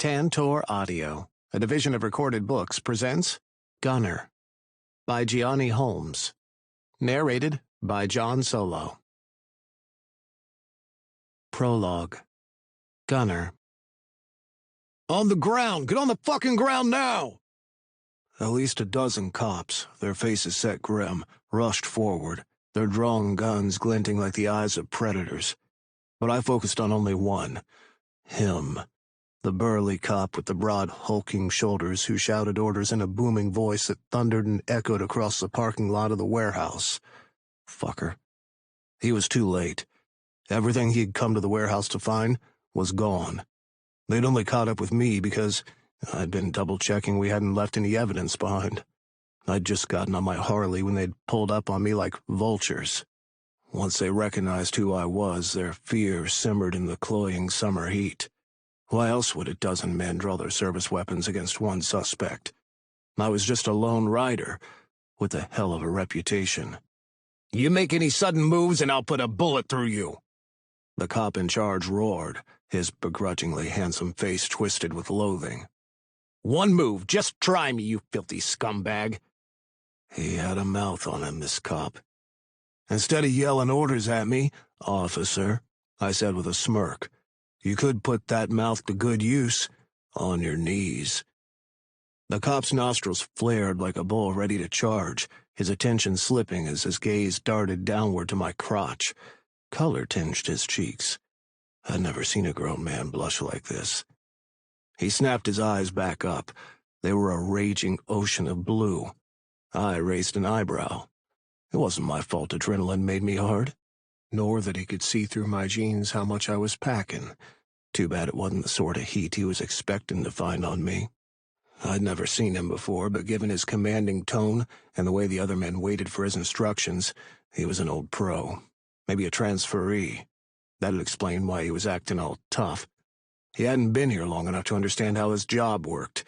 Tantor Audio, a division of Recorded Books, presents Gunner by Gianni Holmes. Narrated by John Solo. Prologue. Gunner. On the ground! Get on the fucking ground now! At least a dozen cops, their faces set grim, rushed forward, their drawn guns glinting like the eyes of predators. But I focused on only one. Him. The burly cop with the broad, hulking shoulders who shouted orders in a booming voice that thundered and echoed across the parking lot of the warehouse. Fucker. He was too late. Everything he had come to the warehouse to find was gone. They'd only caught up with me because I'd been double-checking we hadn't left any evidence behind. I'd just gotten on my Harley when they'd pulled up on me like vultures. Once they recognized who I was, their fear simmered in the cloying summer heat. Why else would a dozen men draw their service weapons against one suspect? I was just a lone rider, with a hell of a reputation. You make any sudden moves and I'll put a bullet through you. The cop in charge roared, his begrudgingly handsome face twisted with loathing. One move, just try me, you filthy scumbag. He had a mouth on him, this cop. Instead of yelling orders at me, "Officer," I said with a smirk, "you could put that mouth to good use, on your knees." The cop's nostrils flared like a bull ready to charge, his attention slipping as his gaze darted downward to my crotch. Color tinged his cheeks. I'd never seen a grown man blush like this. He snapped his eyes back up. They were a raging ocean of blue. I raised an eyebrow. It wasn't my fault adrenaline made me hard, nor that he could see through my jeans how much I was packing. Too bad it wasn't the sort of heat he was expecting to find on me. I'd never seen him before, but given his commanding tone and the way the other men waited for his instructions, he was an old pro. Maybe a transferee. That'd explain why he was acting all tough. He hadn't been here long enough to understand how his job worked.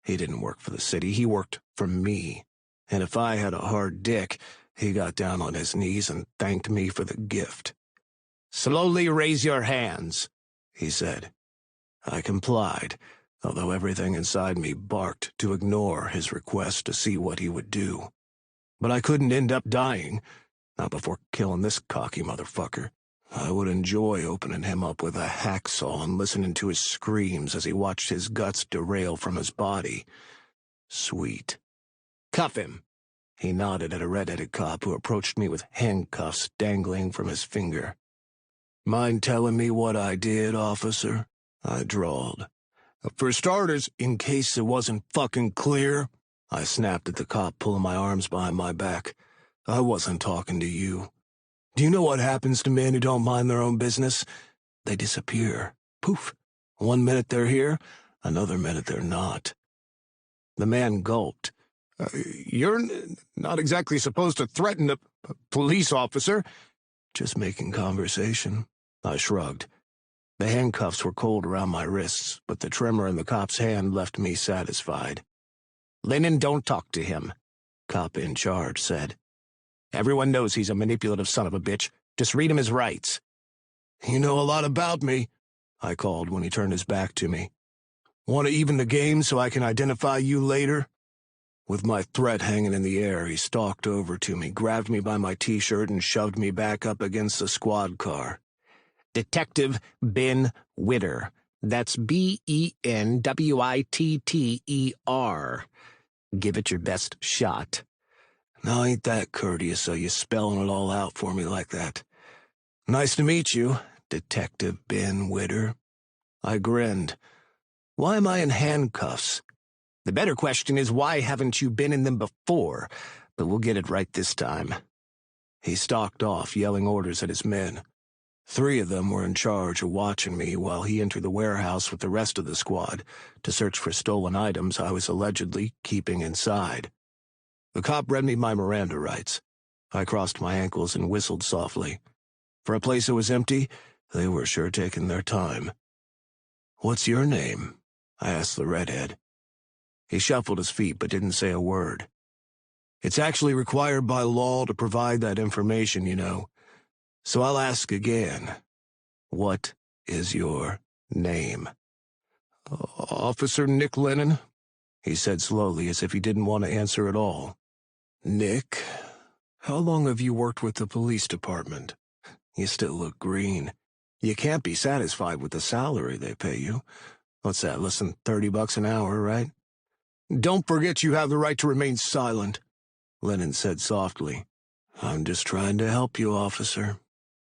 He didn't work for the city, he worked for me. And if I had a hard dick, he got down on his knees and thanked me for the gift. "Slowly raise your hands," he said. I complied, although everything inside me barked to ignore his request to see what he would do. But I couldn't end up dying, not before killing this cocky motherfucker. I would enjoy opening him up with a hacksaw and listening to his screams as he watched his guts derail from his body. Sweet. "Cuff him." He nodded at a red-headed cop who approached me with handcuffs dangling from his finger. "Mind telling me what I did, officer?" I drawled. "For starters, in case it wasn't fucking clear," I snapped at the cop, pulling my arms behind my back. "I wasn't talking to you. Do you know what happens to men who don't mind their own business? They disappear. Poof. 1 minute they're here, another minute they're not." The man gulped. You're not exactly supposed to threaten a police officer." "Just making conversation," I shrugged. The handcuffs were cold around my wrists, but the tremor in the cop's hand left me satisfied. "Lennon, don't talk to him," cop in charge said. "Everyone knows he's a manipulative son of a bitch. Just read him his rights." "You know a lot about me," I called when he turned his back to me. "Want to even the game so I can identify you later?" With my threat hanging in the air, he stalked over to me, grabbed me by my T-shirt, and shoved me back up against the squad car. "Detective Ben Witter. That's Benwitter. Give it your best shot." "Now ain't that courteous, so you spelling it all out for me like that. Nice to meet you, Detective Ben Witter." I grinned. "Why am I in handcuffs?" "The better question is why haven't you been in them before? But we'll get it right this time." He stalked off, yelling orders at his men. 3 of them were in charge of watching me while he entered the warehouse with the rest of the squad to search for stolen items I was allegedly keeping inside. The cop read me my Miranda rights. I crossed my ankles and whistled softly. For a place that was empty, they were sure taking their time. "What's your name?" I asked the redhead. He shuffled his feet but didn't say a word. "It's actually required by law to provide that information, you know. So I'll ask again. What is your name?" Officer Nick Lennon, he said slowly as if he didn't want to answer at all. Nick, how long have you worked with the police department? You still look green. You can't be satisfied with the salary they pay you. What's that, less than $30 an hour, right? Don't forget you have the right to remain silent, Lennon said softly. I'm just trying to help you, officer.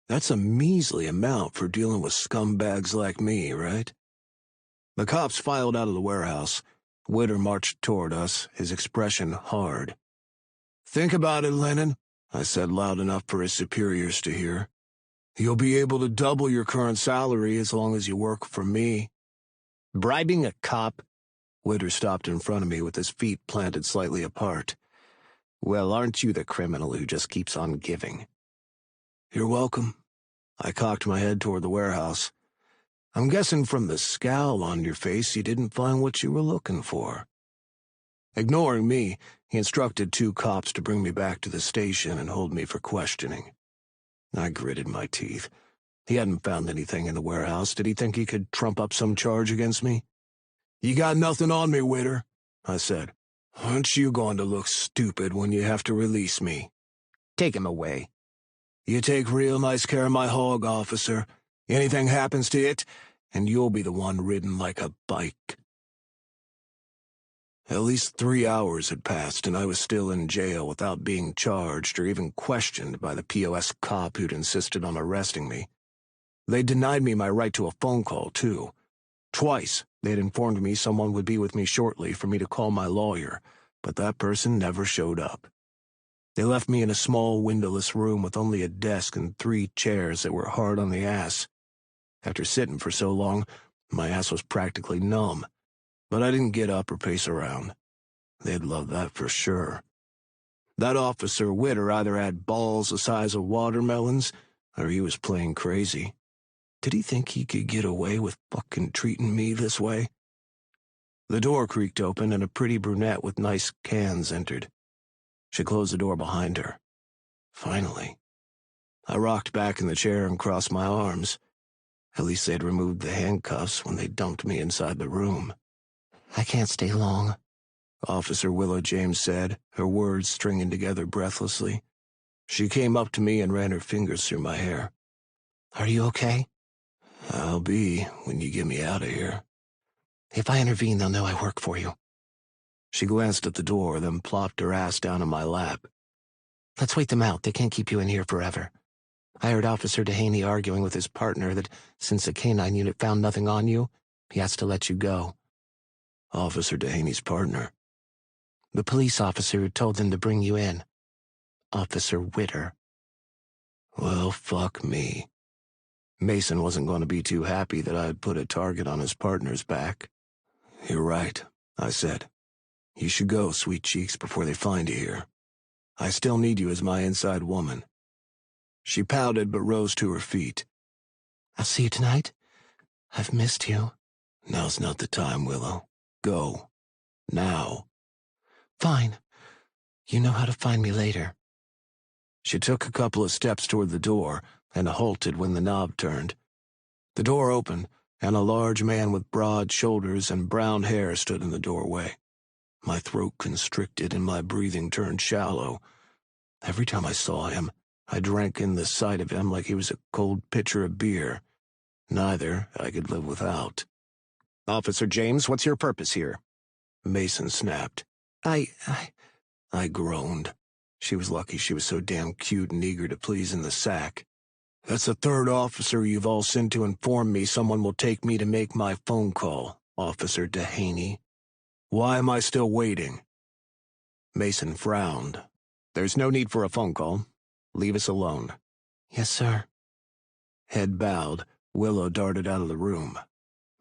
That's a measly amount for dealing with scumbags like me, right? The cops filed out of the warehouse. Witter marched toward us, his expression hard. Think about it, Lennon, I said loud enough for his superiors to hear. You'll be able to double your current salary as long as you work for me. Bribing a cop? Witter stopped in front of me with his feet planted slightly apart. Well, aren't you the criminal who just keeps on giving? You're welcome. I cocked my head toward the warehouse. I'm guessing from the scowl on your face you didn't find what you were looking for. Ignoring me, he instructed 2 cops to bring me back to the station and hold me for questioning. I gritted my teeth. He hadn't found anything in the warehouse. Did he think he could trump up some charge against me? You got nothing on me, Witter, I said. Aren't you going to look stupid when you have to release me? Take him away. You take real nice care of my hog, officer. Anything happens to it, and you'll be the one ridden like a bike. At least 3 hours had passed, and I was still in jail without being charged or even questioned by the POS cop who'd insisted on arresting me. They denied me my right to a phone call, too. Twice, they'd informed me someone would be with me shortly for me to call my lawyer, but that person never showed up. They left me in a small, windowless room with only a desk and 3 chairs that were hard on the ass. After sitting for so long, my ass was practically numb, but I didn't get up or pace around. They'd love that for sure. That officer Witter either had balls the size of watermelons, or he was playing crazy. Did he think he could get away with fucking treating me this way? The door creaked open and a pretty brunette with nice cans entered. She closed the door behind her. Finally. I rocked back in the chair and crossed my arms. At least they'd removed the handcuffs when they dumped me inside the room. I can't stay long, Officer Willow James said, her words stringing together breathlessly. She came up to me and ran her fingers through my hair. Are you okay? I'll be when you get me out of here. If I intervene, they'll know I work for you. She glanced at the door, then plopped her ass down on my lap. Let's wait them out. They can't keep you in here forever. I heard Officer Dehaney arguing with his partner that since the canine unit found nothing on you, he has to let you go. Officer Dehaney's partner? The police officer who told them to bring you in. Officer Witter. Well, fuck me. Mason wasn't going to be too happy that I had put a target on his partner's back. You're right, I said. You should go, sweet cheeks, before they find you here. I still need you as my inside woman. She pouted but rose to her feet. I'll see you tonight. I've missed you. Now's not the time, Willow. Go. Now. Fine. You know how to find me later. She took a couple of steps toward the door and halted when the knob turned. The door opened, and a large man with broad shoulders and brown hair stood in the doorway. My throat constricted and my breathing turned shallow. Every time I saw him, I drank in the sight of him like he was a cold pitcher of beer. Neither I could live without. Officer James, what's your purpose here? Mason snapped. I groaned. She was lucky she was so damn cute and eager to please in the sack. That's the 3rd officer you've all sent to inform me someone will take me to make my phone call, Officer Dehaney. Why am I still waiting? Mason frowned. There's no need for a phone call. Leave us alone. Yes, sir. Head bowed, Willow darted out of the room.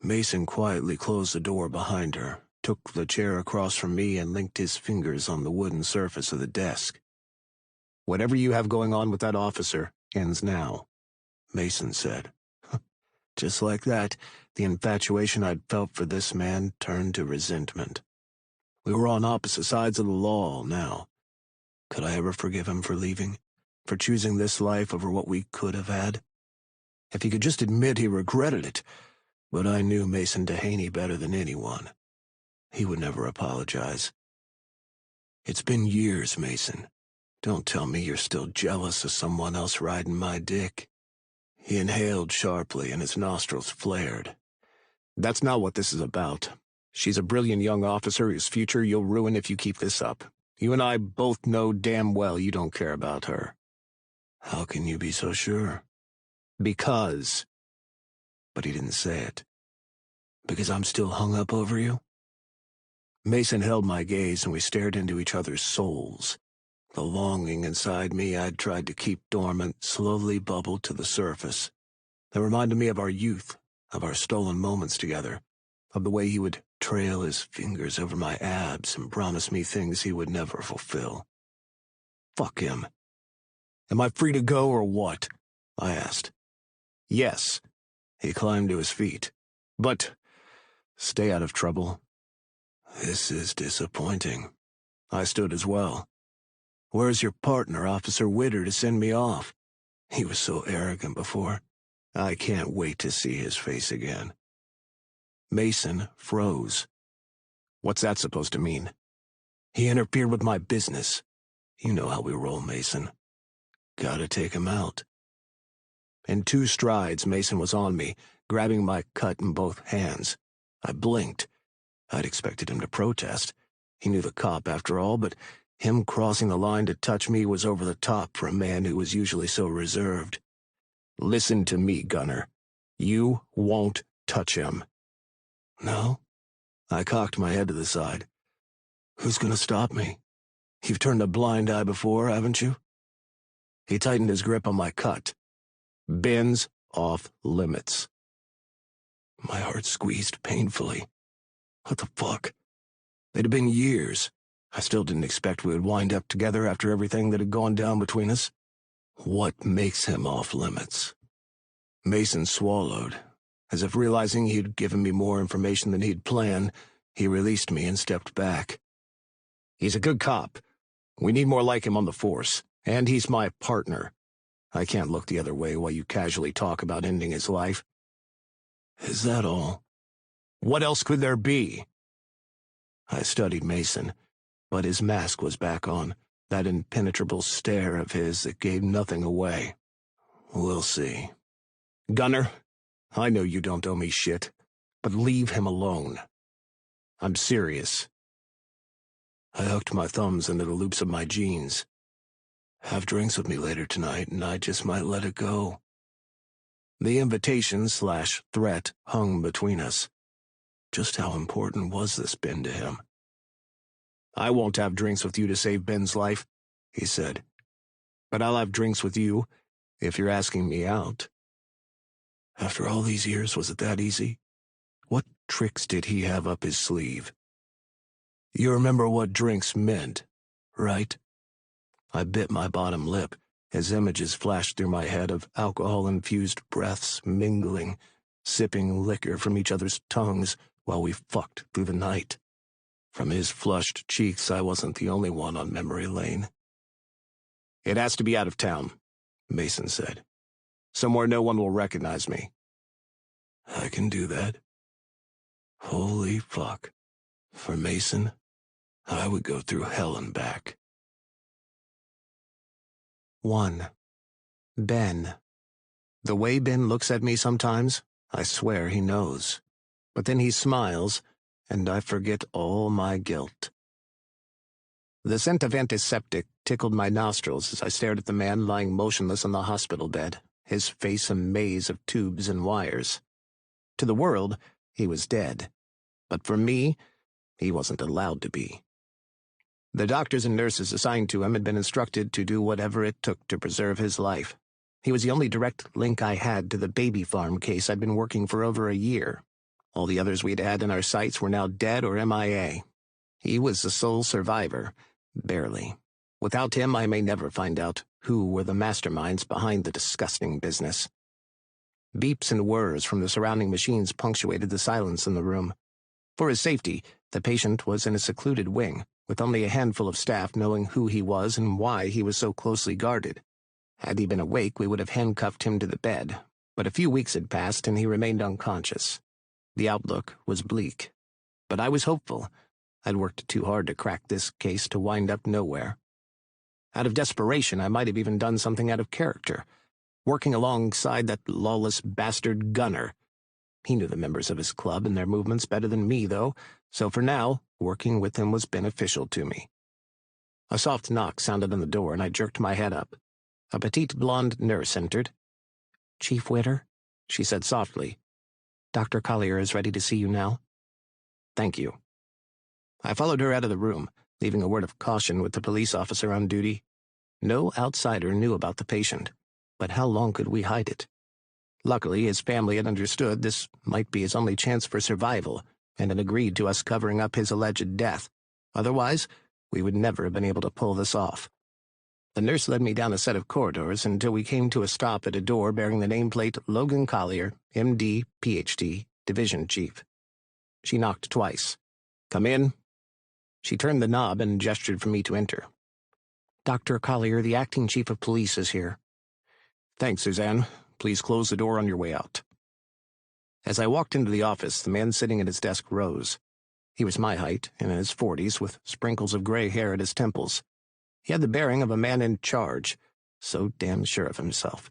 Mason quietly closed the door behind her, took the chair across from me and linked his fingers on the wooden surface of the desk. Whatever you have going on with that officer ends now, Mason said. Just like that, the infatuation I'd felt for this man turned to resentment. We were on opposite sides of the law now. Could I ever forgive him for leaving? For choosing this life over what we could have had? If he could just admit he regretted it, But I knew Mason Dehaney better than anyone. He would never apologize. It's been years, Mason. Don't tell me you're still jealous of someone else riding my dick. He inhaled sharply and his nostrils flared. That's not what this is about. She's a brilliant young officer whose future you'll ruin if you keep this up. You and I both know damn well you don't care about her. How can you be so sure? Because. But he didn't say it. Because I'm still hung up over you? Mason held my gaze and we stared into each other's souls. The longing inside me I'd tried to keep dormant slowly bubbled to the surface. It reminded me of our youth, of our stolen moments together, of the way he would trail his fingers over my abs and promise me things he would never fulfill. Fuck him. Am I free to go or what? I asked. Yes. He climbed to his feet. But stay out of trouble. This is disappointing. I stood as well. Where's your partner, Officer Witter, to send me off? He was so arrogant before. I can't wait to see his face again. Mason froze. What's that supposed to mean? He interfered with my business. You know how we roll, Mason. Gotta take him out. In 2 strides, Mason was on me, grabbing my cut in both hands. I blinked. I'd expected him to protest. He knew the cop, after all, but him crossing the line to touch me was over the top for a man who was usually so reserved. Listen to me, Gunner. You won't touch him. No? I cocked my head to the side. Who's gonna stop me? You've turned a blind eye before, haven't you? He tightened his grip on my cut. Ben's off limits. My heart squeezed painfully. What the fuck? They'd have been years. I still didn't expect we would wind up together after everything that had gone down between us. What makes him off limits? Mason swallowed. As if realizing he'd given me more information than he'd planned, he released me and stepped back. He's a good cop. We need more like him on the force, and he's my partner. I can't look the other way while you casually talk about ending his life. Is that all? What else could there be? I studied Mason, but his mask was back on, that impenetrable stare of his that gave nothing away. We'll see. Gunner, I know you don't owe me shit, but leave him alone. I'm serious. I hooked my thumbs into the loops of my jeans. Have drinks with me later tonight, and I just might let it go. The invitation/threat hung between us. Just how important was this Ben to him? I won't have drinks with you to save Ben's life, he said. But I'll have drinks with you if you're asking me out. After all these years, was it that easy? What tricks did he have up his sleeve? You remember what drinks meant, right? I bit my bottom lip as images flashed through my head of alcohol-infused breaths mingling, sipping liquor from each other's tongues while we fucked through the night. From his flushed cheeks, I wasn't the only one on memory lane. It has to be out of town, Mason said. Somewhere no one will recognize me. I can do that. Holy fuck. For Mason, I would go through hell and back. 1. Ben. The way Ben looks at me sometimes, I swear he knows. But then he smiles, and I forget all my guilt. The scent of antiseptic tickled my nostrils as I stared at the man lying motionless on the hospital bed, his face a maze of tubes and wires. To the world, he was dead. But for me, he wasn't allowed to be. The doctors and nurses assigned to him had been instructed to do whatever it took to preserve his life. He was the only direct link I had to the baby farm case I'd been working for over a year. All the others we'd had in our sights were now dead or MIA. He was the sole survivor, barely. Without him, I may never find out who were the masterminds behind the disgusting business. Beeps and whirs from the surrounding machines punctuated the silence in the room. For his safety, the patient was in a secluded wing, with only a handful of staff knowing who he was and why he was so closely guarded. Had he been awake, we would have handcuffed him to the bed, but a few weeks had passed and he remained unconscious. The outlook was bleak, but I was hopeful. I'd worked too hard to crack this case to wind up nowhere. Out of desperation, I might have even done something out of character, working alongside that lawless bastard Gunner. He knew the members of his club and their movements better than me, though, so for now, working with him was beneficial to me. A soft knock sounded on the door, and I jerked my head up. A petite blonde nurse entered. "Chief Witter," she said softly. "Dr. Collier is ready to see you now." "Thank you." I followed her out of the room, leaving a word of caution with the police officer on duty. No outsider knew about the patient, but how long could we hide it? Luckily, his family had understood this might be his only chance for survival and had agreed to us covering up his alleged death. Otherwise, we would never have been able to pull this off. The nurse led me down a set of corridors until we came to a stop at a door bearing the nameplate Logan Collier, M.D., Ph.D., Division Chief. She knocked twice. "Come in." She turned the knob and gestured for me to enter. "Dr. Collier, the acting chief of police, is here." "Thanks, Suzanne. Please close the door on your way out." As I walked into the office, the man sitting at his desk rose. He was my height, in his 40s, with sprinkles of gray hair at his temples. He had the bearing of a man in charge, so damn sure of himself.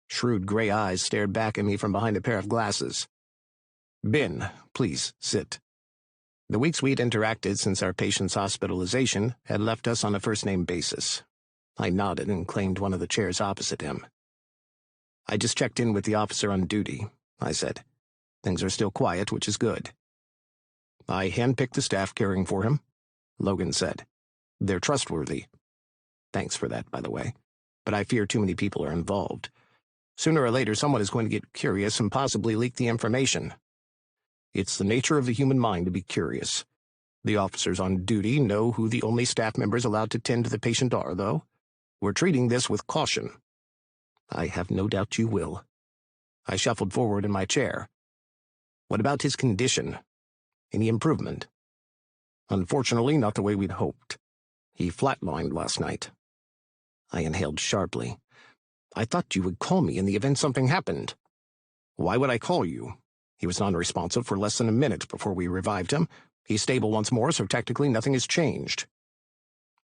Shrewd gray eyes stared back at me from behind a pair of glasses. "Ben, please, sit." The weeks we'd interacted since our patient's hospitalization had left us on a first-name basis. I nodded and claimed one of the chairs opposite him. "I just checked in with the officer on duty," I said. "Things are still quiet, which is good." "I handpicked the staff caring for him," Logan said. "They're trustworthy." Thanks for that, by the way. But I fear too many people are involved. Sooner or later, someone is going to get curious and possibly leak the information. It's the nature of the human mind to be curious. The officers on duty know who the only staff members allowed to tend to the patient are, though. We're treating this with caution. I have no doubt you will. I shuffled forward in my chair. What about his condition? Any improvement? Unfortunately, not the way we'd hoped. He flatlined last night. I inhaled sharply. I thought you would call me in the event something happened. Why would I call you? He was non-responsive for less than a minute before we revived him. He's stable once more, so technically nothing has changed.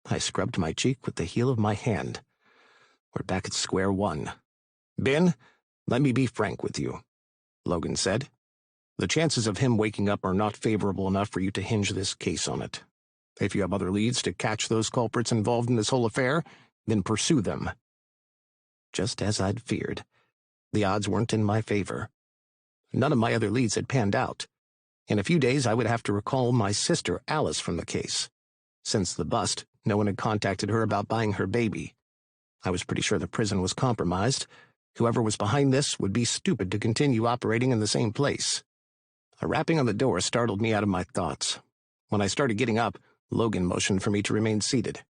I scrubbed my cheek with the heel of my hand. We're back at square one. Ben, let me be frank with you, Logan said. The chances of him waking up are not favorable enough for you to hinge this case on it. If you have other leads to catch those culprits involved in this whole affair, then pursue them. Just as I'd feared. The odds weren't in my favor. None of my other leads had panned out. In a few days, I would have to recall my sister, Alice, from the case. Since the bust, no one had contacted her about buying her baby. I was pretty sure the prison was compromised. Whoever was behind this would be stupid to continue operating in the same place. A rapping on the door startled me out of my thoughts. When I started getting up, Logan motioned for me to remain seated.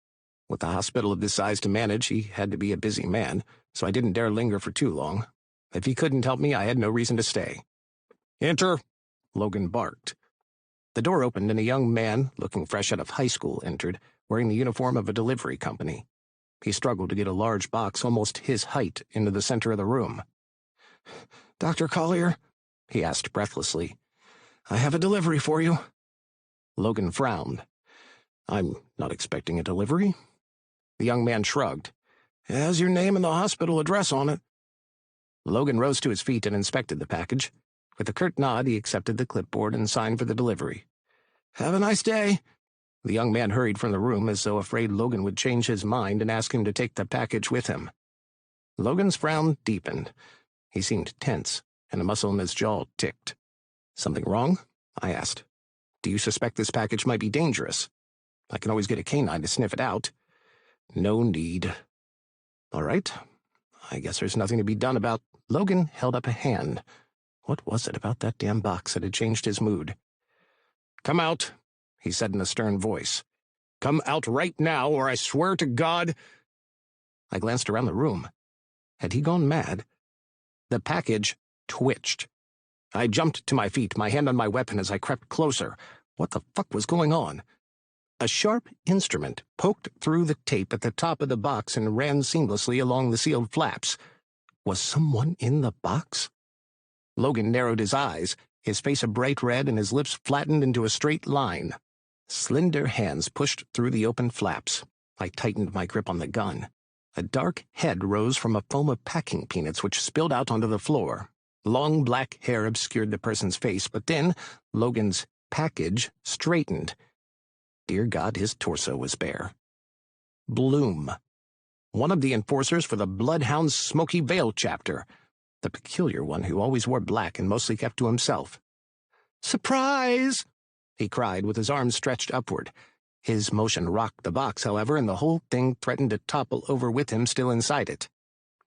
With a hospital of this size to manage, he had to be a busy man, so I didn't dare linger for too long. If he couldn't help me, I had no reason to stay. "Enter," Logan barked. The door opened and a young man, looking fresh out of high school, entered, wearing the uniform of a delivery company. He struggled to get a large box almost his height into the center of the room. "Dr. Collier?" he asked breathlessly. "I have a delivery for you." Logan frowned. "I'm not expecting a delivery." The young man shrugged. "It has your name and the hospital address on it." Logan rose to his feet and inspected the package. With a curt nod, he accepted the clipboard and signed for the delivery. "Have a nice day." The young man hurried from the room as though afraid Logan would change his mind and ask him to take the package with him. Logan's frown deepened. He seemed tense, and a muscle in his jaw ticked. "Something wrong?" I asked. "Do you suspect this package might be dangerous? I can always get a canine to sniff it out." "No need." "All right. I guess there's nothing to be done about—" Logan held up a hand. What was it about that damn box that had changed his mood? "Come out," he said in a stern voice. "Come out right now, or I swear to God—" I glanced around the room. Had he gone mad? The package twitched. I jumped to my feet, my hand on my weapon as I crept closer. What the fuck was going on? A sharp instrument poked through the tape at the top of the box and ran seamlessly along the sealed flaps. Was someone in the box? Logan narrowed his eyes, his face a bright red and his lips flattened into a straight line. Slender hands pushed through the open flaps. I tightened my grip on the gun. A dark head rose from a foam of packing peanuts which spilled out onto the floor. Long black hair obscured the person's face, but then Logan's package straightened. Dear God, his torso was bare. Bloom. One of the enforcers for the Bloodhound's Smoky Vale chapter. The peculiar one who always wore black and mostly kept to himself. "Surprise!" he cried with his arms stretched upward. His motion rocked the box, however, and the whole thing threatened to topple over with him still inside it.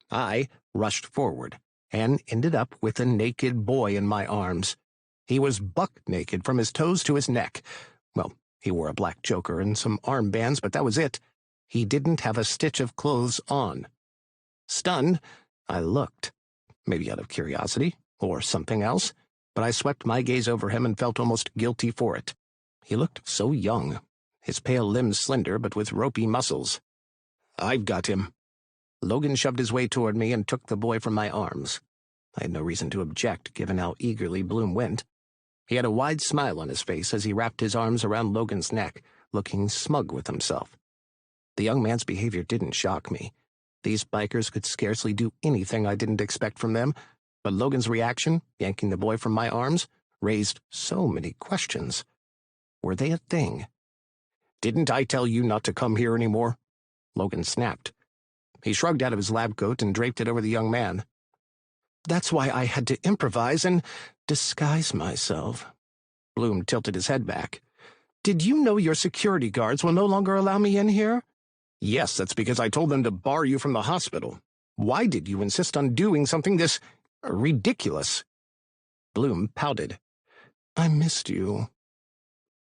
I rushed forward and ended up with a naked boy in my arms. He was buck naked from his toes to his neck. Well, he wore a black choker and some armbands, but that was it. He didn't have a stitch of clothes on. Stunned, I looked, maybe out of curiosity or something else, but I swept my gaze over him and felt almost guilty for it. He looked so young, his pale limbs slender but with ropey muscles. "I've got him." Logan shoved his way toward me and took the boy from my arms. I had no reason to object, given how eagerly Bloom went. He had a wide smile on his face as he wrapped his arms around Logan's neck, looking smug with himself. The young man's behavior didn't shock me. These bikers could scarcely do anything I didn't expect from them, but Logan's reaction, yanking the boy from my arms, raised so many questions. Were they a thing? "Didn't I tell you not to come here anymore?" Logan snapped. He shrugged out of his lab coat and draped it over the young man. "That's why I had to improvise and disguise myself." Bloom tilted his head back. "Did you know your security guards will no longer allow me in here?" "Yes, that's because I told them to bar you from the hospital. Why did you insist on doing something this ridiculous?" Bloom pouted. "I missed you."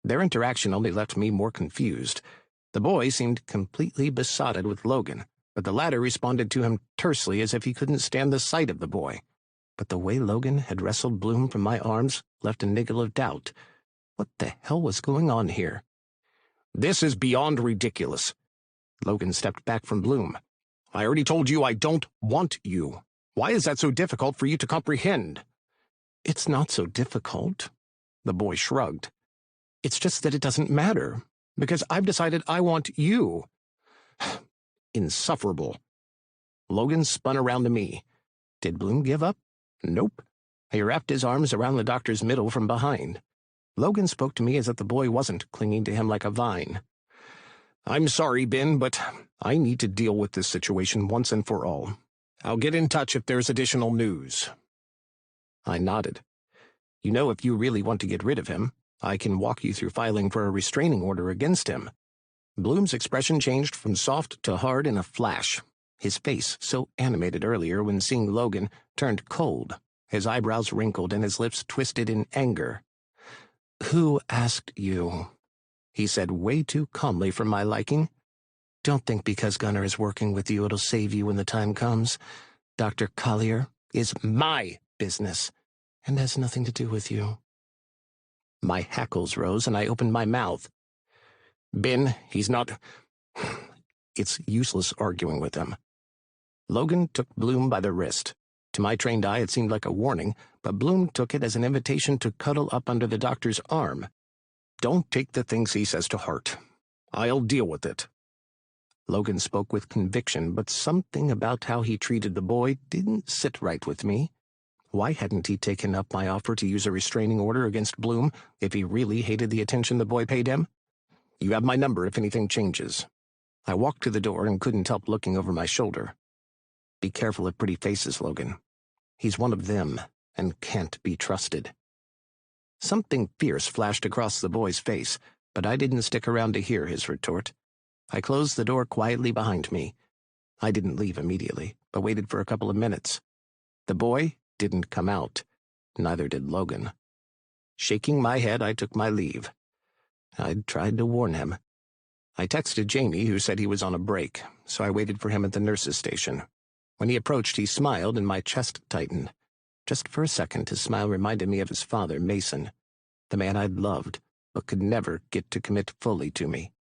Their interaction only left me more confused. The boy seemed completely besotted with Logan, but the latter responded to him tersely as if he couldn't stand the sight of the boy. But the way Logan had wrestled Bloom from my arms left a niggle of doubt. What the hell was going on here? "This is beyond ridiculous." Logan stepped back from Bloom. "I already told you I don't want you. Why is that so difficult for you to comprehend?" "It's not so difficult." The boy shrugged. "It's just that it doesn't matter, because I've decided I want you." Insufferable. Logan spun around to me. Did Bloom give up? Nope. He wrapped his arms around the doctor's middle from behind. Logan spoke to me as if the boy wasn't clinging to him like a vine. "I'm sorry, Ben, but I need to deal with this situation once and for all. I'll get in touch if there's additional news." I nodded. "You know, if you really want to get rid of him, I can walk you through filing for a restraining order against him." Bloom's expression changed from soft to hard in a flash. His face, so animated earlier when seeing Logan, turned cold. His eyebrows wrinkled and his lips twisted in anger. "Who asked you?" he said way too calmly for my liking. "Don't think because Gunnar is working with you it'll save you when the time comes. Dr. Collier is my business and has nothing to do with you." My hackles rose and I opened my mouth. "Ben, he's not—" It's useless arguing with him. Logan took Bloom by the wrist. To my trained eye it seemed like a warning, but Bloom took it as an invitation to cuddle up under the doctor's arm. "Don't take the things he says to heart. I'll deal with it." Logan spoke with conviction, but something about how he treated the boy didn't sit right with me. Why hadn't he taken up my offer to use a restraining order against Bloom if he really hated the attention the boy paid him? "You have my number if anything changes." I walked to the door and couldn't help looking over my shoulder. "Be careful of pretty faces, Logan. He's one of them and can't be trusted." Something fierce flashed across the boy's face, but I didn't stick around to hear his retort. I closed the door quietly behind me. I didn't leave immediately, but waited for a couple of minutes. The boy didn't come out. Neither did Logan. Shaking my head, I took my leave. I'd tried to warn him. I texted Jamie, who said he was on a break, so I waited for him at the nurse's station. When he approached, he smiled and my chest tightened. Just for a second, his smile reminded me of his father, Mason, the man I'd loved, but could never get to commit fully to me.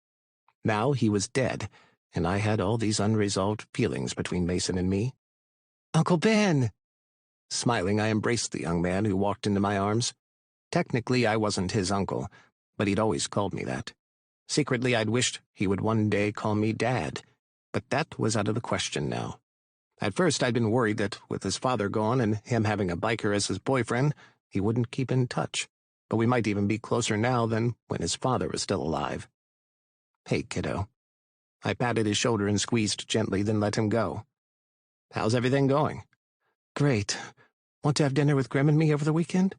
Now he was dead, and I had all these unresolved feelings between Mason and me. "Uncle Ben!" Smiling, I embraced the young man who walked into my arms. Technically, I wasn't his uncle, but he'd always called me that. Secretly, I'd wished he would one day call me Dad, but that was out of the question now. At first, I'd been worried that, with his father gone and him having a biker as his boyfriend, he wouldn't keep in touch, but we might even be closer now than when his father was still alive. Hey, kiddo. I patted his shoulder and squeezed gently, then let him go. How's everything going? Great. Want to have dinner with Grim and me over the weekend?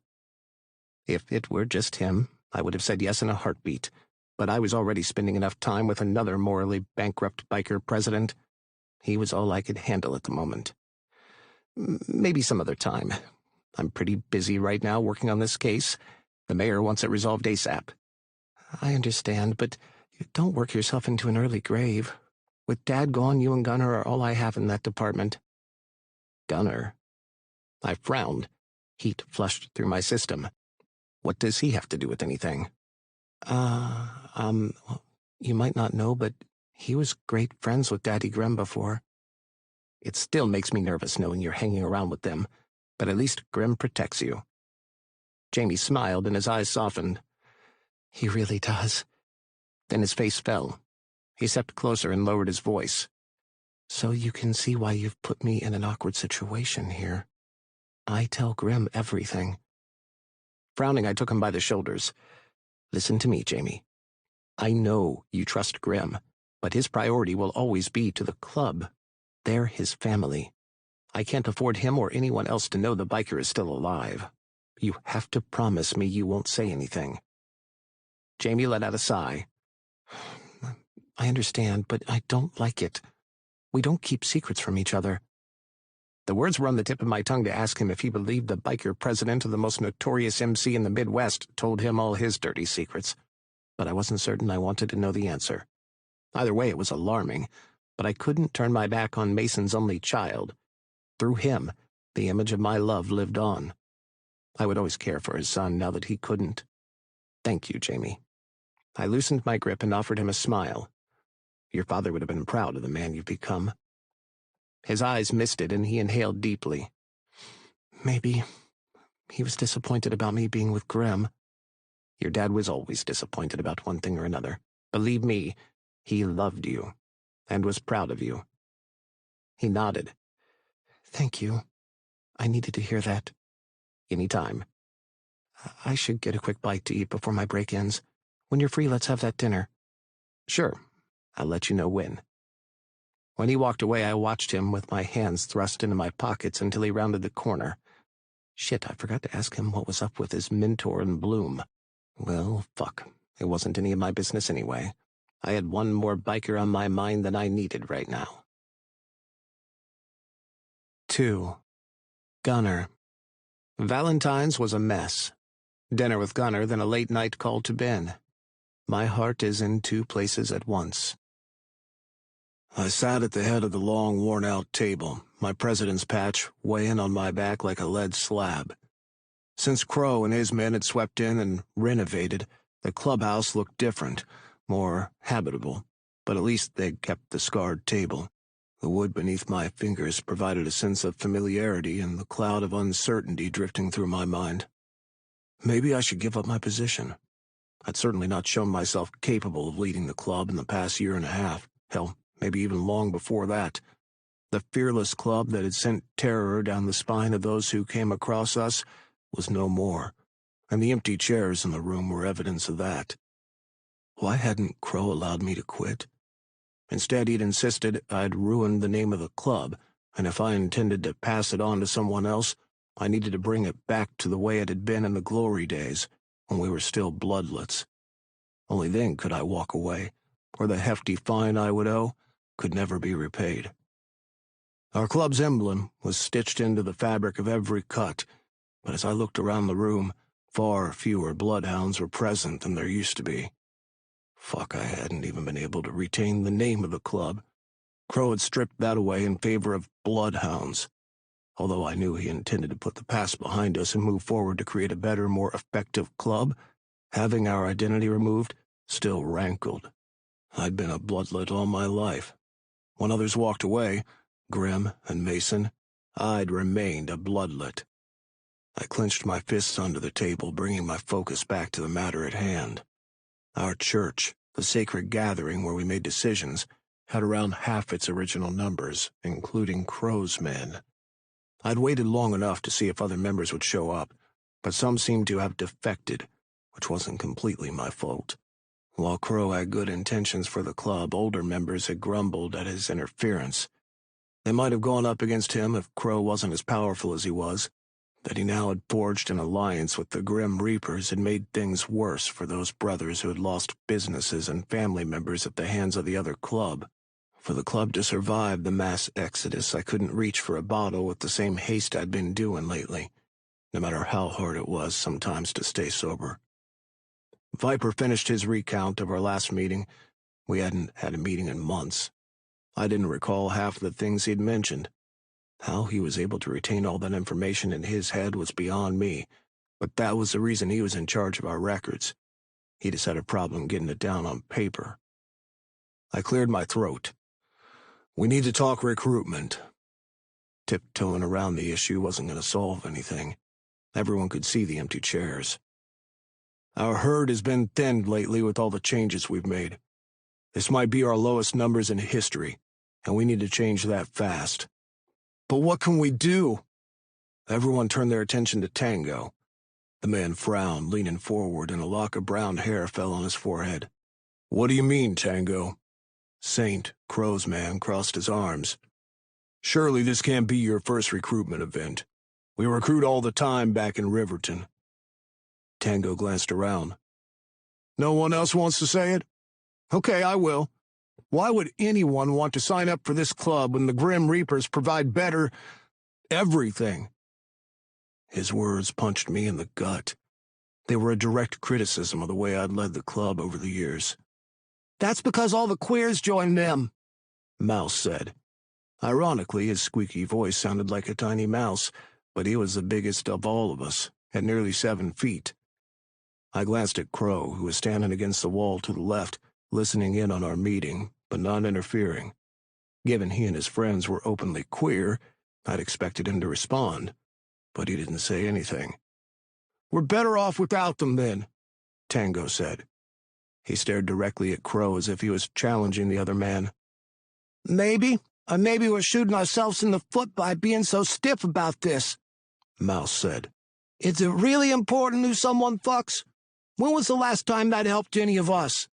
If it were just him, I would have said yes in a heartbeat, but I was already spending enough time with another morally bankrupt biker president. He was all I could handle at the moment. Maybe some other time. I'm pretty busy right now working on this case. The mayor wants it resolved ASAP. I understand, but don't work yourself into an early grave. With Dad gone, you and Gunnar are all I have in that department. Gunnar? I frowned. Heat flushed through my system. What does he have to do with anything? You might not know, but he was great friends with Daddy Grim before. It still makes me nervous knowing you're hanging around with them, but at least Grim protects you. Jamie smiled and his eyes softened. He really does. Then his face fell. He stepped closer and lowered his voice. So you can see why you've put me in an awkward situation here. I tell Grim everything. Frowning, I took him by the shoulders. Listen to me, Jamie. I know you trust Grim, but his priority will always be to the club. They're his family. I can't afford him or anyone else to know the biker is still alive. You have to promise me you won't say anything. Jamie let out a sigh. I understand, but I don't like it. We don't keep secrets from each other. The words were on the tip of my tongue to ask him if he believed the biker president of the most notorious MC in the Midwest told him all his dirty secrets, but I wasn't certain I wanted to know the answer. Either way, it was alarming, but I couldn't turn my back on Mason's only child. Through him, the image of my love lived on. I would always care for his son now that he couldn't. Thank you, Jamie. I loosened my grip and offered him a smile. Your father would have been proud of the man you've become. His eyes misted and he inhaled deeply. Maybe he was disappointed about me being with Grim. Your dad was always disappointed about one thing or another. Believe me, he loved you and was proud of you. He nodded. Thank you. I needed to hear that. Anytime. I should get a quick bite to eat before my break ends. When you're free, let's have that dinner. Sure. I'll let you know when. When he walked away, I watched him with my hands thrust into my pockets until he rounded the corner. Shit, I forgot to ask him what was up with his mentor in Bloom. Well, fuck. It wasn't any of my business anyway. I had one more biker on my mind than I needed right now. 2. Gunnar. Valentine's was a mess. Dinner with Gunnar, then a late-night call to Ben. My heart is in two places at once. I sat at the head of the long, worn-out table, my president's patch weighing on my back like a lead slab. Since Crow and his men had swept in and renovated, the clubhouse looked different, more habitable, but at least they'd kept the scarred table. The wood beneath my fingers provided a sense of familiarity and the cloud of uncertainty drifting through my mind. Maybe I should give up my position. I'd certainly not shown myself capable of leading the club in the past year and a half. Hell, maybe even long before that. The fearless club that had sent terror down the spine of those who came across us was no more, and the empty chairs in the room were evidence of that. Why hadn't Crow allowed me to quit? Instead, he'd insisted I'd ruined the name of the club, and if I intended to pass it on to someone else, I needed to bring it back to the way it had been in the glory days, when we were still bloodlets. Only then could I walk away, or the hefty fine I would owe could never be repaid. Our club's emblem was stitched into the fabric of every cut, but as I looked around the room, far fewer bloodhounds were present than there used to be. Fuck, I hadn't even been able to retain the name of the club. Crow had stripped that away in favor of bloodhounds. Although I knew he intended to put the past behind us and move forward to create a better, more effective club, having our identity removed still rankled. I'd been a bloodlet all my life. When others walked away, Grim and Mason, I'd remained a bloodlet. I clenched my fists under the table, bringing my focus back to the matter at hand. Our church, the sacred gathering where we made decisions, had around half its original numbers, including Crow's men. I'd waited long enough to see if other members would show up, but some seemed to have defected, which wasn't completely my fault. While Crow had good intentions for the club, older members had grumbled at his interference. They might have gone up against him if Crow wasn't as powerful as he was. That he now had forged an alliance with the Grim Reapers had made things worse for those brothers who had lost businesses and family members at the hands of the other club. For the club to survive the mass exodus, I couldn't reach for a bottle with the same haste I'd been doing lately, no matter how hard it was sometimes to stay sober. Viper finished his recount of our last meeting. We hadn't had a meeting in months. I didn't recall half the things he'd mentioned. How he was able to retain all that information in his head was beyond me, but that was the reason he was in charge of our records. He just had a problem getting it down on paper. I cleared my throat. We need to talk recruitment. Tiptoeing around the issue wasn't going to solve anything. Everyone could see the empty chairs. Our herd has been thinned lately with all the changes we've made. This might be our lowest numbers in history, and we need to change that fast. But what can we do? Everyone turned their attention to Tango. The man frowned, leaning forward, and a lock of brown hair fell on his forehead. What do you mean, Tango? Saint, Crow's man, crossed his arms. Surely this can't be your first recruitment event. We recruit all the time back in Riverton. Tango glanced around. No one else wants to say it? Okay, I will. Why would anyone want to sign up for this club when the Grim Reapers provide better everything? His words punched me in the gut. They were a direct criticism of the way I'd led the club over the years. That's because all the queers joined them, Mouse said. Ironically, his squeaky voice sounded like a tiny mouse, but he was the biggest of all of us, at nearly 7 feet. I glanced at Crow, who was standing against the wall to the left, listening in on our meeting, but not interfering. Given he and his friends were openly queer, I'd expected him to respond, but he didn't say anything. We're better off without them, then, Tango said. He stared directly at Crow as if he was challenging the other man. Maybe we're shooting ourselves in the foot by being so stiff about this, Mouse said. Is it really important who someone fucks? When was the last time that helped any of us?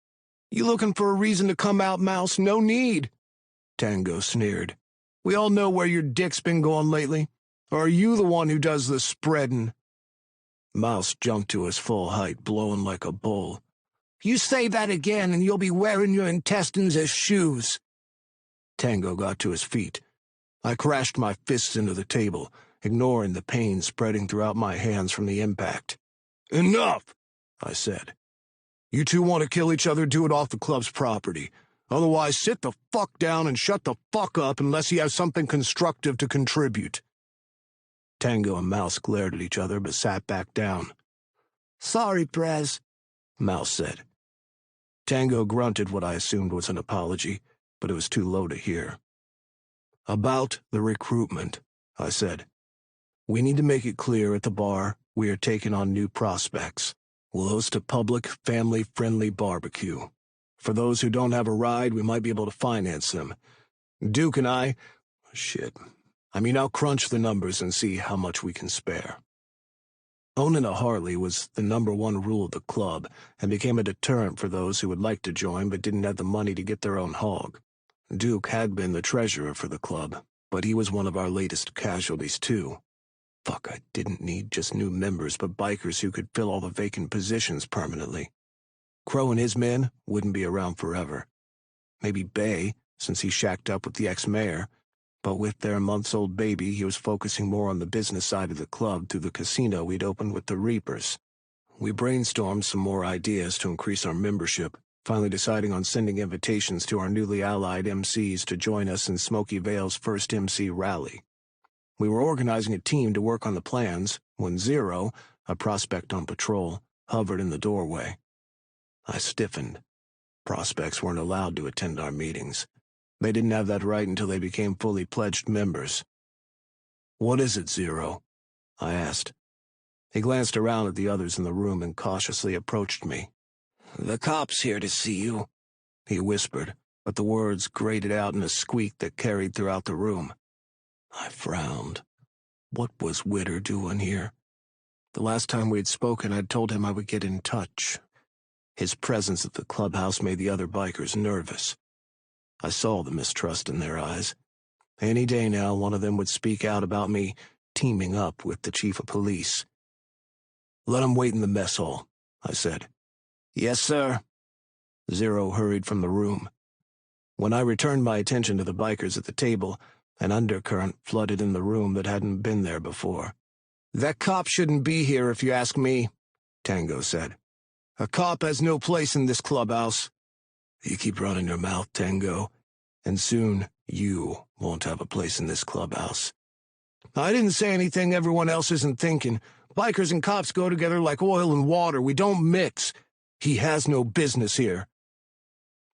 You looking for a reason to come out, Mouse? No need. Tango sneered. We all know where your dick's been going lately. Or are you the one who does the spreading? Mouse jumped to his full height, blowing like a bull. You say that again and you'll be wearing your intestines as shoes. Tango got to his feet. I crashed my fists into the table, ignoring the pain spreading throughout my hands from the impact. Enough, I said. You two want to kill each other, do it off the club's property. Otherwise, sit the fuck down and shut the fuck up unless you have something constructive to contribute. Tango and Mouse glared at each other but sat back down. Sorry, Prez, Mouse said. Tango grunted what I assumed was an apology, but it was too low to hear. About the recruitment, I said. We need to make it clear at the bar we are taking on new prospects. We'll host a public, family-friendly barbecue. For those who don't have a ride, we might be able to finance them. Duke and I'll crunch the numbers and see how much we can spare. Owning a Harley was the #1 rule of the club and became a deterrent for those who would like to join but didn't have the money to get their own hog. Duke had been the treasurer for the club, but he was one of our latest casualties, too. Fuck, I didn't need just new members, but bikers who could fill all the vacant positions permanently. Crow and his men wouldn't be around forever. Maybe Bay, since he shacked up with the ex-mayor, but with their months-old baby, he was focusing more on the business side of the club through the casino we'd opened with the Reapers. We brainstormed some more ideas to increase our membership, finally deciding on sending invitations to our newly allied MCs to join us in Smoky Vale's first MC rally. We were organizing a team to work on the plans when Zero, a prospect on patrol, hovered in the doorway. I stiffened. Prospects weren't allowed to attend our meetings. They didn't have that right until they became fully pledged members. What is it, Zero? I asked. He glanced around at the others in the room and cautiously approached me. "The cop's here to see you," he whispered, but the words grated out in a squeak that carried throughout the room. I frowned. What was Witter doing here? The last time we'd spoken, I'd told him I would get in touch. His presence at the clubhouse made the other bikers nervous. I saw the mistrust in their eyes. Any day now, one of them would speak out about me teaming up with the chief of police. "Let him wait in the mess hall," I said. "Yes, sir." Zero hurried from the room. When I returned my attention to the bikers at the table, an undercurrent flooded in the room that hadn't been there before. "That cop shouldn't be here, if you ask me," Tango said. "A cop has no place in this clubhouse." "You keep running your mouth, Tango, and soon you won't have a place in this clubhouse." "I didn't say anything everyone else isn't thinking. Bikers and cops go together like oil and water. We don't mix. He has no business here."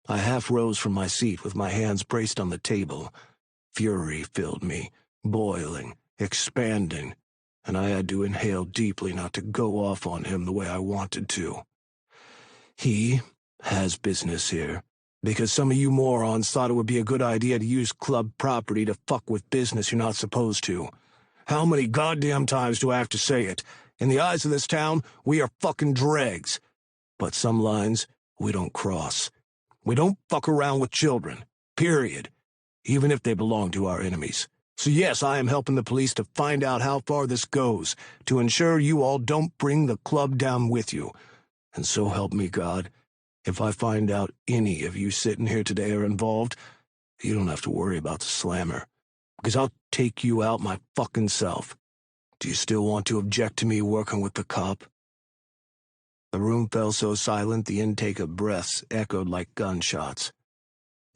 I half rose from my seat with my hands braced on the table. Fury filled me, boiling, expanding, and I had to inhale deeply not to go off on him the way I wanted to. He has business here, because some of you morons thought it would be a good idea to use club property to fuck with business you're not supposed to. How many goddamn times do I have to say it? In the eyes of this town, we are fucking dregs. But some lines we don't cross. We don't fuck around with children, period, even if they belong to our enemies. So yes, I am helping the police to find out how far this goes, to ensure you all don't bring the club down with you. And so help me God, if I find out any of you sitting here today are involved, you don't have to worry about the slammer, because I'll take you out my fucking self. Do you still want to object to me working with the cop?" The room fell so silent the intake of breaths echoed like gunshots.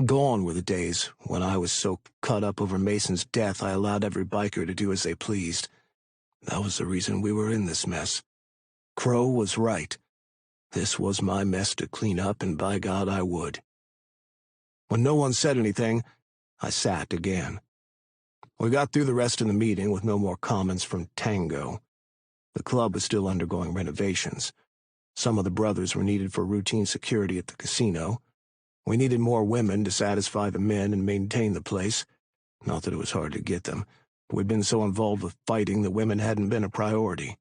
Gone were the days when I was so cut up over Mason's death I allowed every biker to do as they pleased. That was the reason we were in this mess. Crow was right. This was my mess to clean up, and by God I would. When no one said anything, I sat again. We got through the rest of the meeting with no more comments from Tango. The club was still undergoing renovations. Some of the brothers were needed for routine security at the casino. We needed more women to satisfy the men and maintain the place. Not that it was hard to get them. We'd been so involved with fighting that women hadn't been a priority.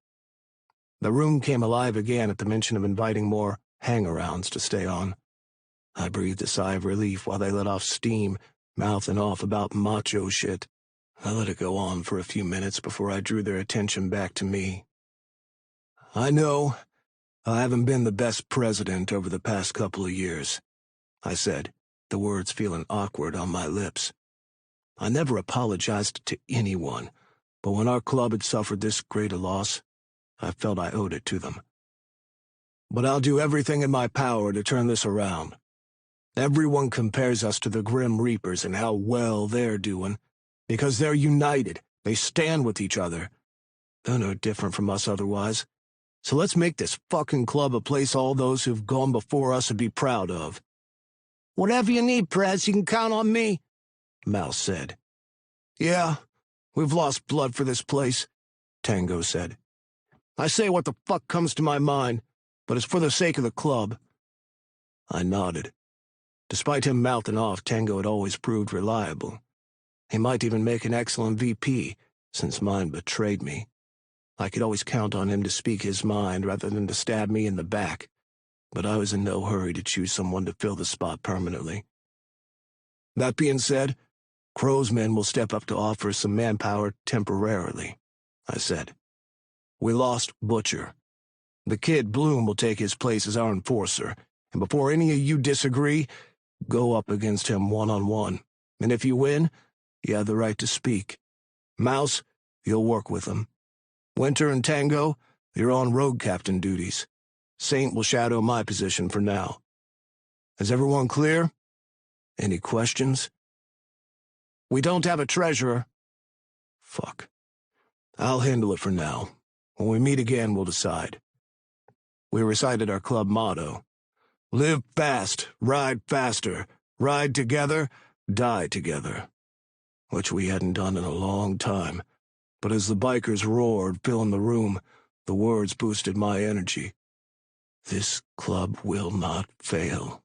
The room came alive again at the mention of inviting more hang-arounds to stay on. I breathed a sigh of relief while they let off steam, mouthing off about macho shit. I let it go on for a few minutes before I drew their attention back to me. "I know I haven't been the best president over the past couple of years," I said, the words feeling awkward on my lips. I never apologized to anyone, but when our club had suffered this great a loss, I felt I owed it to them. "But I'll do everything in my power to turn this around. Everyone compares us to the Grim Reapers and how well they're doing, because they're united, they stand with each other. They're no different from us otherwise. So let's make this fucking club a place all those who've gone before us would be proud of." "Whatever you need, Prez, you can count on me," Mouse said. "Yeah, we've lost blood for this place," Tango said. "I say what the fuck comes to my mind, but it's for the sake of the club." I nodded. Despite him mouthing off, Tango had always proved reliable. He might even make an excellent VP, since mine betrayed me. I could always count on him to speak his mind rather than to stab me in the back, but I was in no hurry to choose someone to fill the spot permanently. That being said, Crow's men will step up to offer some manpower temporarily, I said. We lost Butcher. The kid Bloom will take his place as our enforcer, and before any of you disagree, go up against him one-on-one. And if you win, you have the right to speak. Mouse, you'll work with him. Winter and Tango, you're on road captain duties. Saint will shadow my position for now. Is everyone clear? Any questions? We don't have a treasurer. Fuck. I'll handle it for now. When we meet again, we'll decide. We recited our club motto. Live fast, ride faster, ride together, die together. Which we hadn't done in a long time. But as the bikers roared, filling the room, The words boosted my energy. This club will not fail.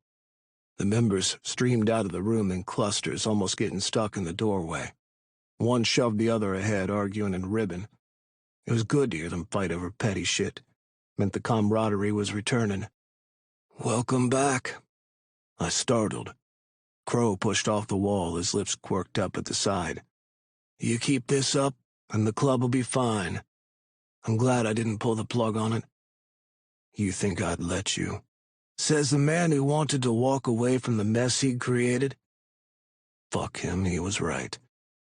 The members streamed out of the room in clusters, almost getting stuck in the doorway. One shoved the other ahead, arguing and ribbing. It was good to hear them fight over petty shit. Meant the camaraderie was returning. "Welcome back." I startled. Crow pushed off the wall, his lips quirked up at the side. "You keep this up, and the club will be fine. I'm glad I didn't pull the plug on it." "You think I'd let you?" Says the man who wanted to walk away from the mess he'd created. Fuck him, he was right.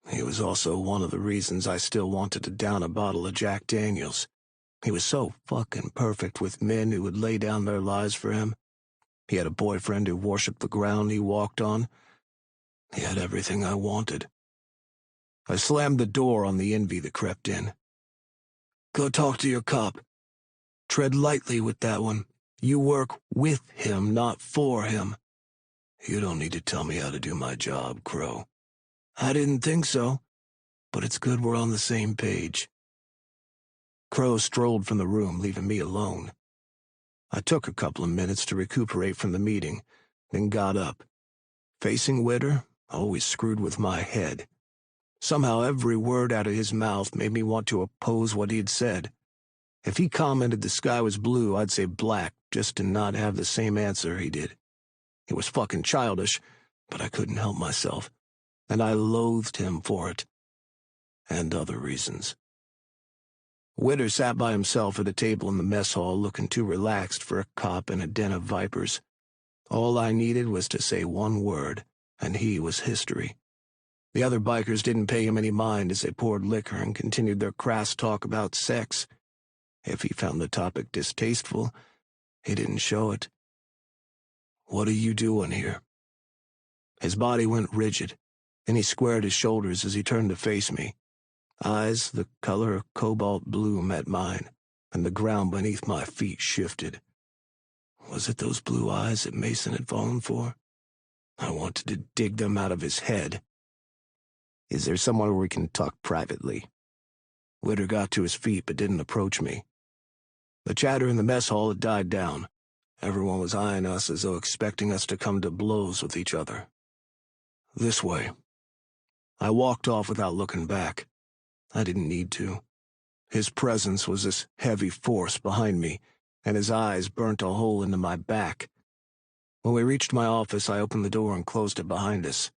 He was also one of the reasons I still wanted to down a bottle of Jack Daniels. He was so fucking perfect with men who would lay down their lives for him. He had a boyfriend who worshipped the ground he walked on. He had everything I wanted. I slammed the door on the envy that crept in. "Go talk to your cop. Tread lightly with that one. You work with him, not for him." "You don't need to tell me how to do my job, Crow." "I didn't think so, but it's good we're on the same page." Crow strolled from the room, leaving me alone. I took a couple of minutes to recuperate from the meeting, then got up. Facing Witter, always screwed with my head. Somehow every word out of his mouth made me want to oppose what he'd said. If he commented the sky was blue, I'd say black, just to not have the same answer he did. It was fucking childish, but I couldn't help myself, and I loathed him for it. And other reasons. Witter sat by himself at a table in the mess hall, looking too relaxed for a cop in a den of vipers. All I needed was to say one word, and he was history. The other bikers didn't pay him any mind as they poured liquor and continued their crass talk about sex. If he found the topic distasteful, he didn't show it. "What are you doing here?" His body went rigid, and he squared his shoulders as he turned to face me. Eyes the color of cobalt blue met mine, and the ground beneath my feet shifted. Was it those blue eyes that Mason had fallen for? I wanted to dig them out of his head. "Is there somewhere where we can talk privately?" Witter got to his feet but didn't approach me. The chatter in the mess hall had died down. Everyone was eyeing us as though expecting us to come to blows with each other. "This way." I walked off without looking back. I didn't need to. His presence was this heavy force behind me, and his eyes burnt a hole into my back. When we reached my office, I opened the door and closed it behind us.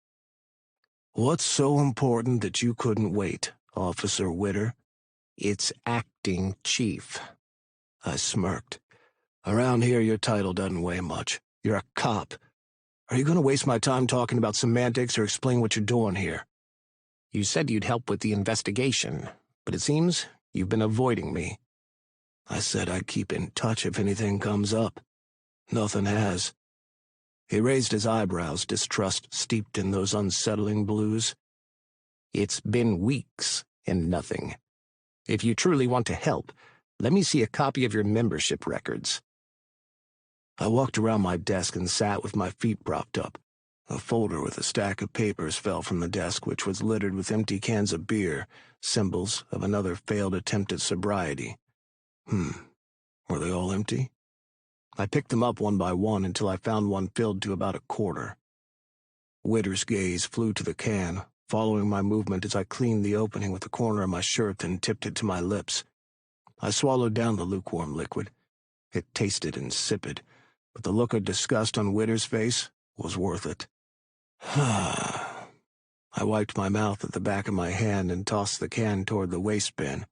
"What's so important that you couldn't wait, Officer Witter?" "It's acting chief." I smirked. "Around here, your title doesn't weigh much. You're a cop. Are you going to waste my time talking about semantics or explain what you're doing here?" "You said you'd help with the investigation, but it seems you've been avoiding me." "I said I'd keep in touch if anything comes up. Nothing has." He raised his eyebrows, distrust steeped in those unsettling blues. "It's been weeks and nothing. If you truly want to help, let me see a copy of your membership records." I walked around my desk and sat with my feet propped up. A folder with a stack of papers fell from the desk, which was littered with empty cans of beer, symbols of another failed attempt at sobriety. Were they all empty? I picked them up one by one until I found one filled to about a quarter. Witter's gaze flew to the can, following my movement as I cleaned the opening with the corner of my shirt and tipped it to my lips. I swallowed down the lukewarm liquid. It tasted insipid, but the look of disgust on Witter's face was worth it. I wiped my mouth at the back of my hand and tossed the can toward the waste bin.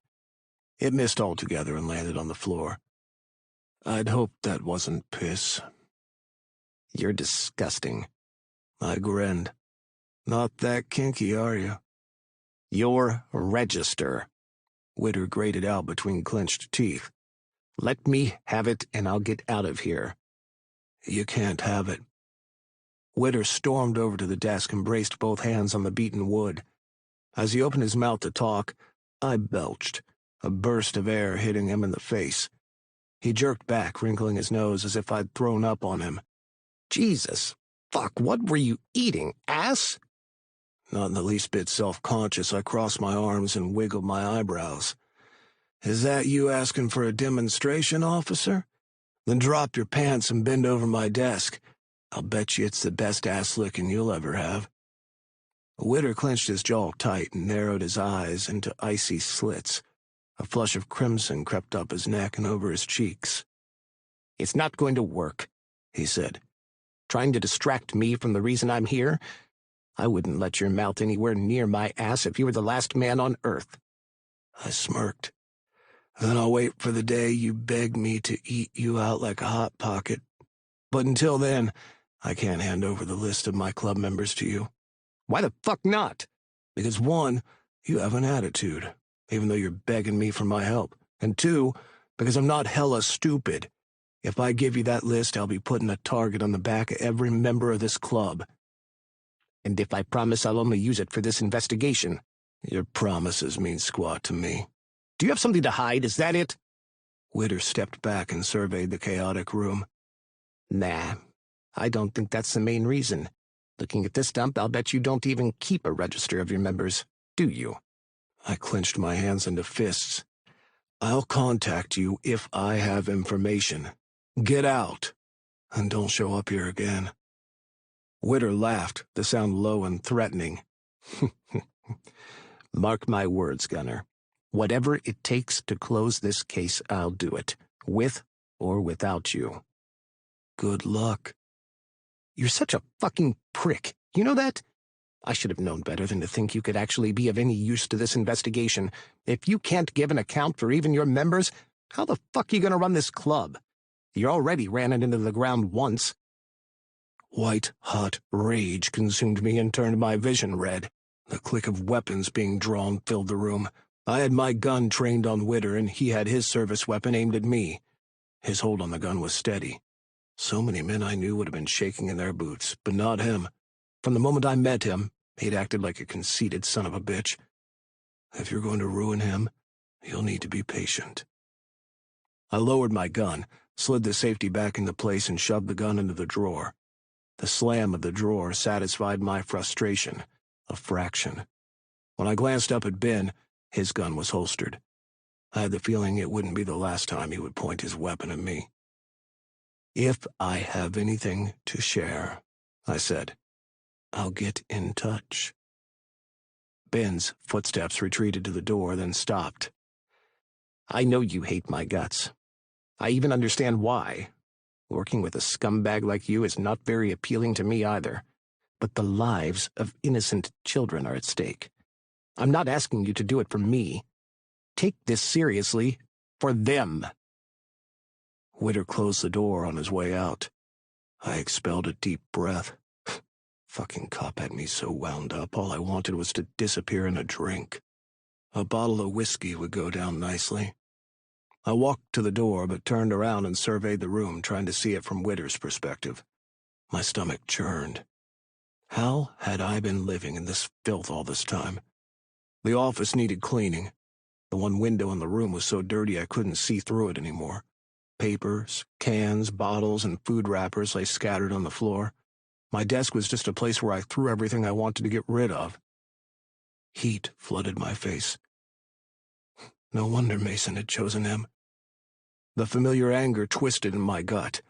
It missed altogether and landed on the floor. I'd hoped that wasn't piss. "You're disgusting." I grinned. "Not that kinky, are you?" "Your register," Witter grated out between clenched teeth. "Let me have it and I'll get out of here." "You can't have it." Witter stormed over to the desk and braced both hands on the beaten wood. As he opened his mouth to talk, I belched, a burst of air hitting him in the face. He jerked back, wrinkling his nose as if I'd thrown up on him. "Jesus, fuck, what were you eating, ass?" Not in the least bit self-conscious, I crossed my arms and wiggled my eyebrows. Is that you asking for a demonstration, officer? Then drop your pants and bend over my desk. I'll bet you it's the best ass-licking you'll ever have." Witter clenched his jaw tight and narrowed his eyes into icy slits. A flush of crimson crept up his neck and over his cheeks. "It's not going to work," he said. "Trying to distract me from the reason I'm here? I wouldn't let your mouth anywhere near my ass if you were the last man on Earth." I smirked. "Then I'll wait for the day you beg me to eat you out like a Hot Pocket. But until then, I can't hand over the list of my club members to you." "Why the fuck not?" "Because 1, you have an attitude, even though you're begging me for my help. And 2, because I'm not hella stupid. If I give you that list, I'll be putting a target on the back of every member of this club." "And if I promise I'll only use it for this investigation?" "Your promises mean squat to me." "Do you have something to hide? Is that it?" Witter stepped back and surveyed the chaotic room. "Nah, I don't think that's the main reason. Looking at this dump, I'll bet you don't even keep a register of your members, do you?" I clenched my hands into fists. "I'll contact you if I have information. Get out, and don't show up here again." Witter laughed, the sound low and threatening. "Mark my words, Gunner. Whatever it takes to close this case, I'll do it, with or without you." "Good luck." "You're such a fucking prick. You know that? I should have known better than to think you could actually be of any use to this investigation. If you can't give an account for even your members, how the fuck are you gonna run this club? You already ran it into the ground once." White-hot rage consumed me and turned my vision red. The click of weapons being drawn filled the room. I had my gun trained on Witter, and he had his service weapon aimed at me. His hold on the gun was steady. So many men I knew would have been shaking in their boots, but not him. From the moment I met him, he'd acted like a conceited son of a bitch. If you're going to ruin him, you'll need to be patient. I lowered my gun, slid the safety back into place, and shoved the gun into the drawer. The slam of the drawer satisfied my frustration, a fraction. When I glanced up at Ben, his gun was holstered. I had the feeling it wouldn't be the last time he would point his weapon at me. "If I have anything to share," I said, "I'll get in touch." Ben's footsteps retreated to the door, then stopped. "I know you hate my guts. I even understand why. Working with a scumbag like you is not very appealing to me either. But the lives of innocent children are at stake. I'm not asking you to do it for me. Take this seriously for them." Witter closed the door on his way out. I expelled a deep breath. Fucking cop had me so wound up, all I wanted was to disappear in a drink. A bottle of whiskey would go down nicely. I walked to the door, but turned around and surveyed the room, trying to see it from Witter's perspective. My stomach churned. How had I been living in this filth all this time? The office needed cleaning. The one window in the room was so dirty I couldn't see through it anymore. Papers, cans, bottles, and food wrappers lay scattered on the floor. My desk was just a place where I threw everything I wanted to get rid of. Heat flooded my face. No wonder Mason had chosen him. The familiar anger twisted in my gut.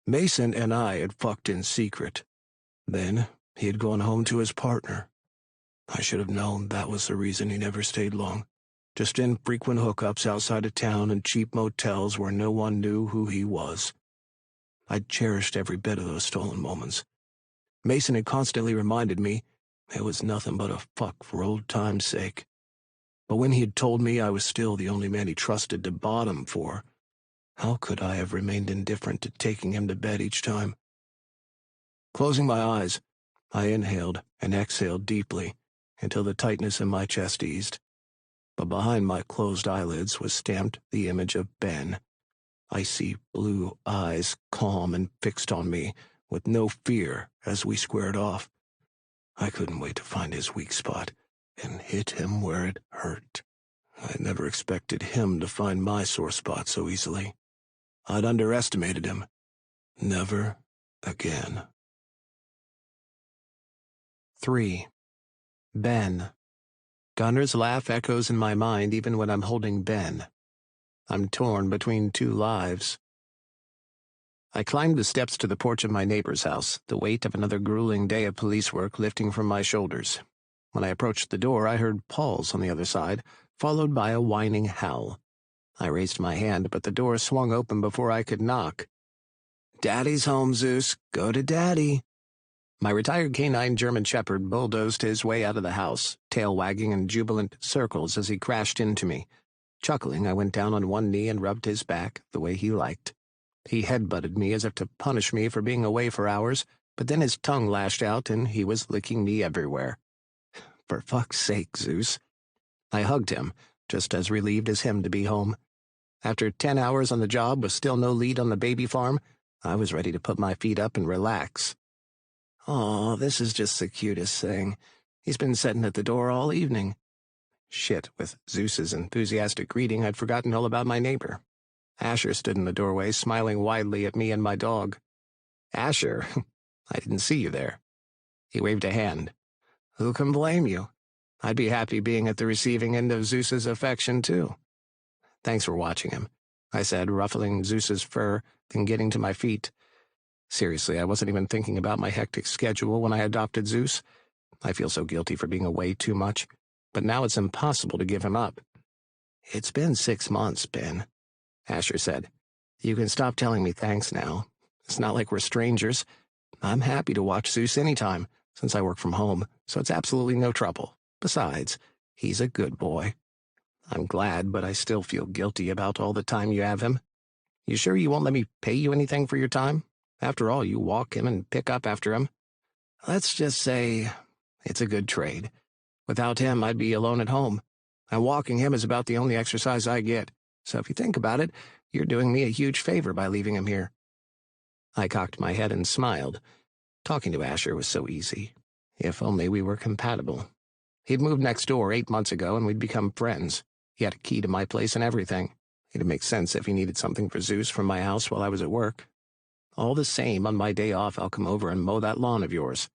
Mason and I had fucked in secret. Then he had gone home to his partner. I should have known that was the reason he never stayed long. Just infrequent hookups outside of town and cheap motels where no one knew who he was. I'd cherished every bit of those stolen moments. Mason had constantly reminded me it was nothing but a fuck for old time's sake. But when he had told me I was still the only man he trusted to bottom for, how could I have remained indifferent to taking him to bed each time? Closing my eyes, I inhaled and exhaled deeply until the tightness in my chest eased. But behind my closed eyelids was stamped the image of Ben, icy blue eyes calm and fixed on me, with no fear as we squared off. I couldn't wait to find his weak spot and hit him where it hurt. I never expected him to find my sore spot so easily. I'd underestimated him. Never again. 3. Ben. Gunner's laugh echoes in my mind even when I'm holding Ben. I'm torn between two lives. I climbed the steps to the porch of my neighbor's house, the weight of another grueling day of police work lifting from my shoulders. When I approached the door, I heard Paul's on the other side, followed by a whining howl. I raised my hand, but the door swung open before I could knock. "Daddy's home, Zeus. Go to Daddy." My retired canine German shepherd bulldozed his way out of the house, tail wagging in jubilant circles as he crashed into me. Chuckling, I went down on one knee and rubbed his back the way he liked. He headbutted me as if to punish me for being away for hours, but then his tongue lashed out and he was licking me everywhere. For fuck's sake, Zeus. I hugged him, just as relieved as him to be home. After 10 hours on the job with still no lead on the baby farm, I was ready to put my feet up and relax. "Aw, this is just the cutest thing. He's been sitting at the door all evening." Shit, with Zeus's enthusiastic greeting, I'd forgotten all about my neighbor. Asher stood in the doorway, smiling widely at me and my dog. "Asher, I didn't see you there." He waved a hand. "Who can blame you? I'd be happy being at the receiving end of Zeus's affection, too." "Thanks for watching him," I said, ruffling Zeus's fur, then getting to my feet. Seriously, I wasn't even thinking about my hectic schedule when I adopted Zeus. I feel so guilty for being away too much, but now it's impossible to give him up. "It's been 6 months, Ben," Asher said. "You can stop telling me thanks now. It's not like we're strangers. I'm happy to watch Zeus anytime, since I work from home, so it's absolutely no trouble. Besides, he's a good boy." "I'm glad, but I still feel guilty about all the time you have him. You sure you won't let me pay you anything for your time? After all, you walk him and pick up after him." "Let's just say it's a good trade. Without him, I'd be alone at home. And walking him is about the only exercise I get. So if you think about it, you're doing me a huge favor by leaving him here." I cocked my head and smiled. Talking to Asher was so easy. If only we were compatible. He'd moved next door 8 months ago, and we'd become friends. He had a key to my place and everything. It'd make sense if he needed something for Zeus from my house while I was at work. "All the same, on my day off, I'll come over and mow that lawn of yours."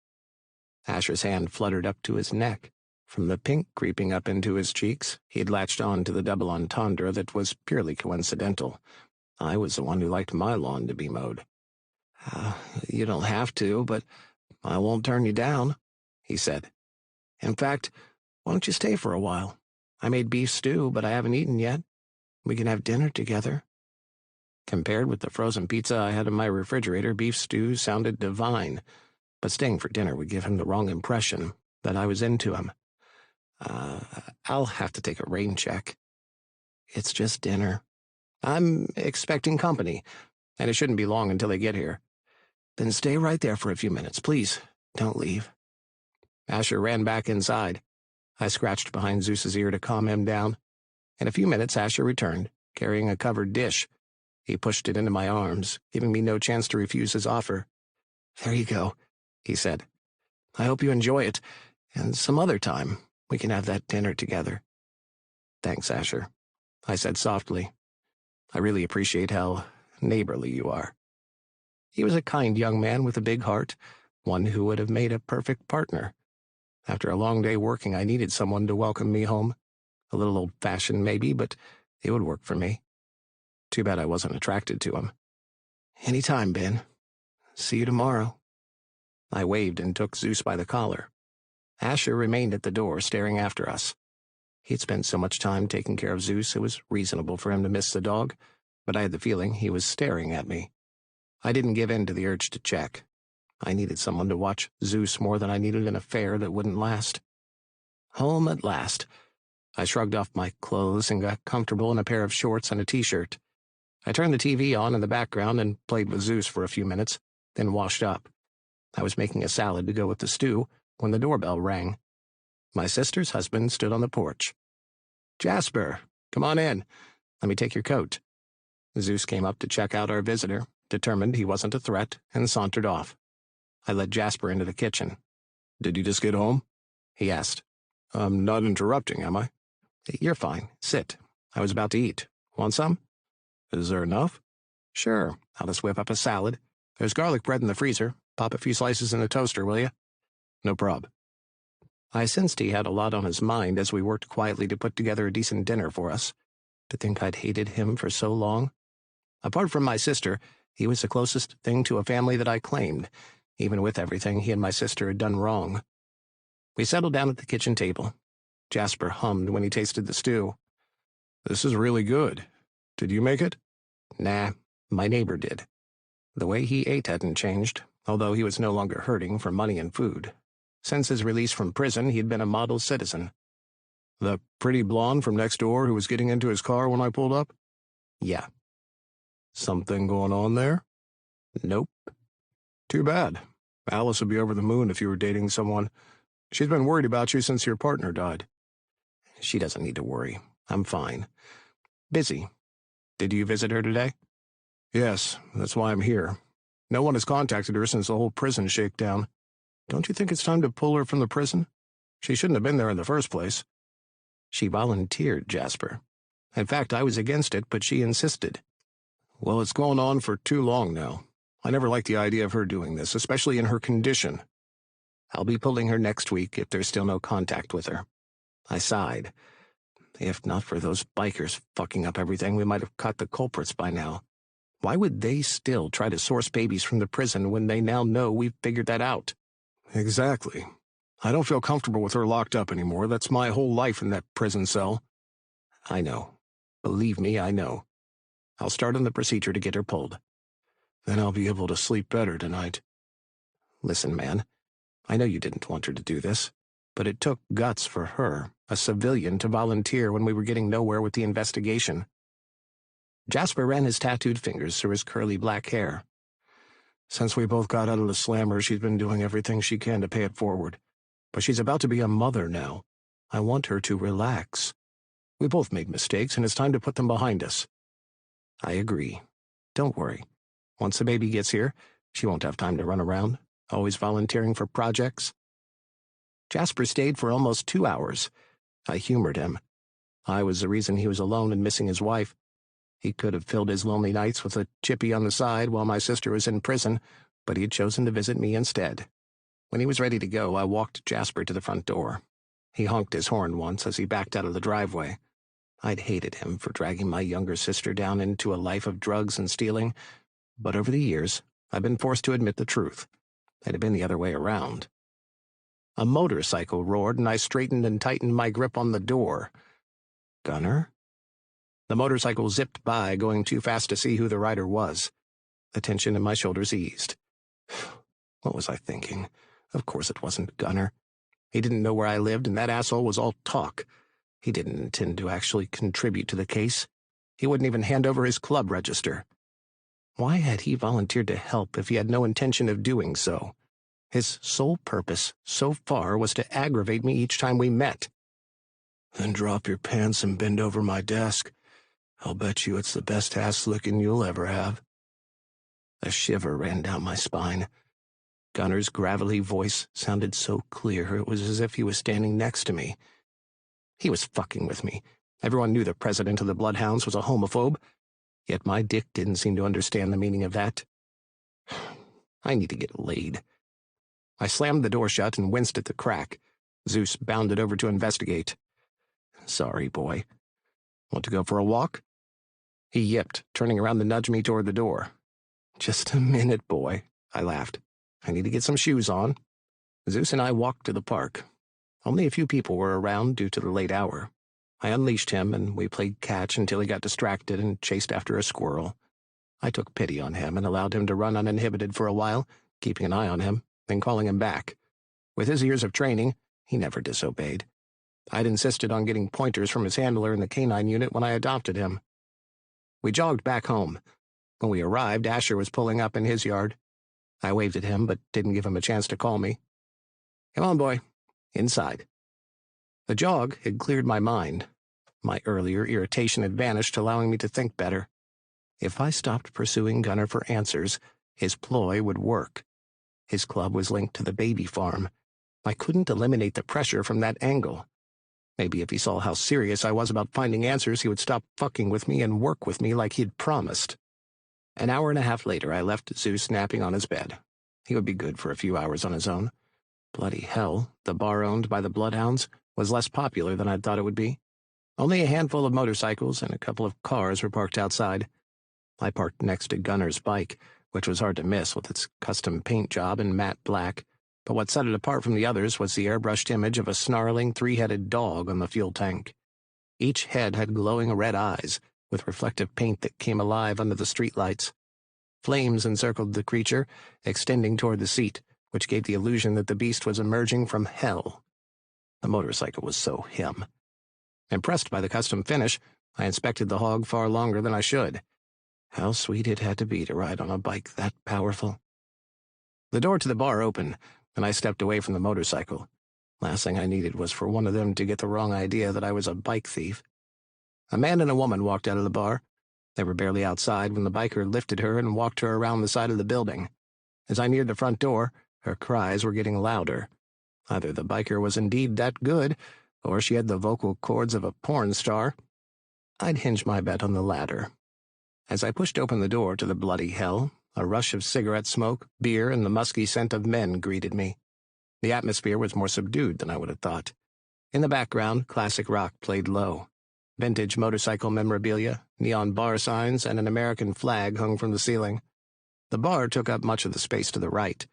Asher's hand fluttered up to his neck. From the pink creeping up into his cheeks, he'd latched on to the double entendre that was purely coincidental. I was the one who liked my lawn to be mowed. You don't have to, but I won't turn you down," he said. "In fact, why don't you stay for a while? I made beef stew, but I haven't eaten yet. We can have dinner together." Compared with the frozen pizza I had in my refrigerator, beef stew sounded divine, but staying for dinner would give him the wrong impression that I was into him. I'll have to take a rain check." "It's just dinner. I'm expecting company, and it shouldn't be long until they get here." "Then stay right there for a few minutes, please. Don't leave." Asher ran back inside. I scratched behind Zeus's ear to calm him down. In a few minutes, Asher returned, carrying a covered dish. He pushed it into my arms, giving me no chance to refuse his offer. "There you go," he said. "I hope you enjoy it, and some other time we can have that dinner together." "Thanks, Asher," I said softly. "I really appreciate how neighborly you are." He was a kind young man with a big heart, one who would have made a perfect partner. After a long day working, I needed someone to welcome me home. A little old-fashioned, maybe, but it would work for me. Too bad I wasn't attracted to him. "Any time, Ben. See you tomorrow." I waved and took Zeus by the collar. Asher remained at the door, staring after us. He'd spent so much time taking care of Zeus, it was reasonable for him to miss the dog, but I had the feeling he was staring at me. I didn't give in to the urge to check. I needed someone to watch Zeus more than I needed an affair that wouldn't last. Home at last. I shrugged off my clothes and got comfortable in a pair of shorts and a t-shirt. I turned the TV on in the background and played with Zeus for a few minutes, then washed up. I was making a salad to go with the stew when the doorbell rang. My sister's husband stood on the porch. "Jasper, come on in. Let me take your coat." Zeus came up to check out our visitor, determined he wasn't a threat, and sauntered off. I led Jasper into the kitchen. "Did you just get home?" he asked. "I'm not interrupting, am I?" "You're fine. Sit. I was about to eat. Want some?" "Is there enough?" "Sure. I'll just whip up a salad. There's garlic bread in the freezer. Pop a few slices in the toaster, will you?" "No prob." I sensed he had a lot on his mind as we worked quietly to put together a decent dinner for us. To think I'd hated him for so long. Apart from my sister, he was the closest thing to a family that I claimed, even with everything he and my sister had done wrong. We settled down at the kitchen table. Jasper hummed when he tasted the stew. "This is really good. Did you make it?" Nah, my neighbor did. The way he ate hadn't changed, although he was no longer hurting for money and food. Since his release from prison, he'd been a model citizen. "The pretty blonde from next door who was getting into his car when I pulled up?" Yeah. "Something going on there?" Nope. "Too bad. Alice would be over the moon if you were dating someone. She's been worried about you since your partner died." She doesn't need to worry. I'm fine. Busy. Did you visit her today? "Yes, that's why I'm here. No one has contacted her since the whole prison shakedown. Don't you think it's time to pull her from the prison? She shouldn't have been there in the first place." She volunteered, Jasper. In fact, I was against it, but she insisted. "Well, it's gone on for too long now. I never liked the idea of her doing this, especially in her condition." I'll be pulling her next week if there's still no contact with her. I sighed. If not for those bikers fucking up everything, we might have caught the culprits by now. Why would they still try to source babies from the prison when they now know we've figured that out? Exactly. I don't feel comfortable with her locked up anymore. That's my whole life in that prison cell. I know. Believe me, I know. I'll start on the procedure to get her pulled. Then I'll be able to sleep better tonight. Listen, man. I know you didn't want her to do this, but it took guts for her, a civilian, to volunteer when we were getting nowhere with the investigation. Jasper ran his tattooed fingers through his curly black hair. Since we both got out of the slammer, she's been doing everything she can to pay it forward. But she's about to be a mother now. I want her to relax. We both made mistakes, and it's time to put them behind us. I agree. Don't worry. Once the baby gets here, she won't have time to run around, always volunteering for projects. Jasper stayed for almost 2 hours. I humored him. I was the reason he was alone and missing his wife. He could have filled his lonely nights with a chippy on the side while my sister was in prison, but he had chosen to visit me instead. When he was ready to go, I walked Jasper to the front door. He honked his horn once as he backed out of the driveway. I'd hated him for dragging my younger sister down into a life of drugs and stealing, but over the years, I've been forced to admit the truth. It had been the other way around. A motorcycle roared, and I straightened and tightened my grip on the door. Gunner? The motorcycle zipped by, going too fast to see who the rider was. The tension in my shoulders eased. What was I thinking? Of course it wasn't Gunner. He didn't know where I lived, and that asshole was all talk. He didn't intend to actually contribute to the case. He wouldn't even hand over his club register. Why had he volunteered to help if he had no intention of doing so? His sole purpose, so far, was to aggravate me each time we met. "Then drop your pants and bend over my desk. I'll bet you it's the best ass-licking you'll ever have." A shiver ran down my spine. Gunner's gravelly voice sounded so clear it was as if he was standing next to me. He was fucking with me. Everyone knew the president of the Bloodhounds was a homophobe, yet my dick didn't seem to understand the meaning of that. I need to get laid. I slammed the door shut and winced at the crack. Zeus bounded over to investigate. "Sorry, boy. Want to go for a walk?" He yipped, turning around to nudge me toward the door. "Just a minute, boy," I laughed. "I need to get some shoes on." Zeus and I walked to the park. Only a few people were around due to the late hour. I unleashed him, and we played catch until he got distracted and chased after a squirrel. I took pity on him and allowed him to run uninhibited for a while, keeping an eye on him, then calling him back. With his years of training, he never disobeyed. I'd insisted on getting pointers from his handler in the canine unit when I adopted him. We jogged back home. When we arrived, Asher was pulling up in his yard. I waved at him, but didn't give him a chance to call me. "Come on, boy. Inside." The jog had cleared my mind. My earlier irritation had vanished, allowing me to think better. If I stopped pursuing Gunner for answers, his ploy would work. His club was linked to the baby farm. I couldn't eliminate the pressure from that angle. Maybe if he saw how serious I was about finding answers, he would stop fucking with me and work with me like he'd promised. An hour and a half later, I left Zeus napping on his bed. He would be good for a few hours on his own. Bloody hell, the bar owned by the Bloodhounds was less popular than I'd thought it would be. Only a handful of motorcycles and a couple of cars were parked outside. I parked next to Gunner's bike, which was hard to miss with its custom paint job in matte black, but what set it apart from the others was the airbrushed image of a snarling, three-headed dog on the fuel tank. Each head had glowing red eyes, with reflective paint that came alive under the streetlights. Flames encircled the creature, extending toward the seat, which gave the illusion that the beast was emerging from hell. The motorcycle was so him. Impressed by the custom finish, I inspected the hog far longer than I should. How sweet it had to be to ride on a bike that powerful. The door to the bar opened, and I stepped away from the motorcycle. Last thing I needed was for one of them to get the wrong idea that I was a bike thief. A man and a woman walked out of the bar. They were barely outside when the biker lifted her and walked her around the side of the building. As I neared the front door, her cries were getting louder. Either the biker was indeed that good, or she had the vocal cords of a porn star. I'd hinge my bet on the latter. As I pushed open the door to the bloody hell, a rush of cigarette smoke, beer, and the musky scent of men greeted me. The atmosphere was more subdued than I would have thought. In the background, classic rock played low. Vintage motorcycle memorabilia, neon bar signs, and an American flag hung from the ceiling. The bar took up much of the space to the right.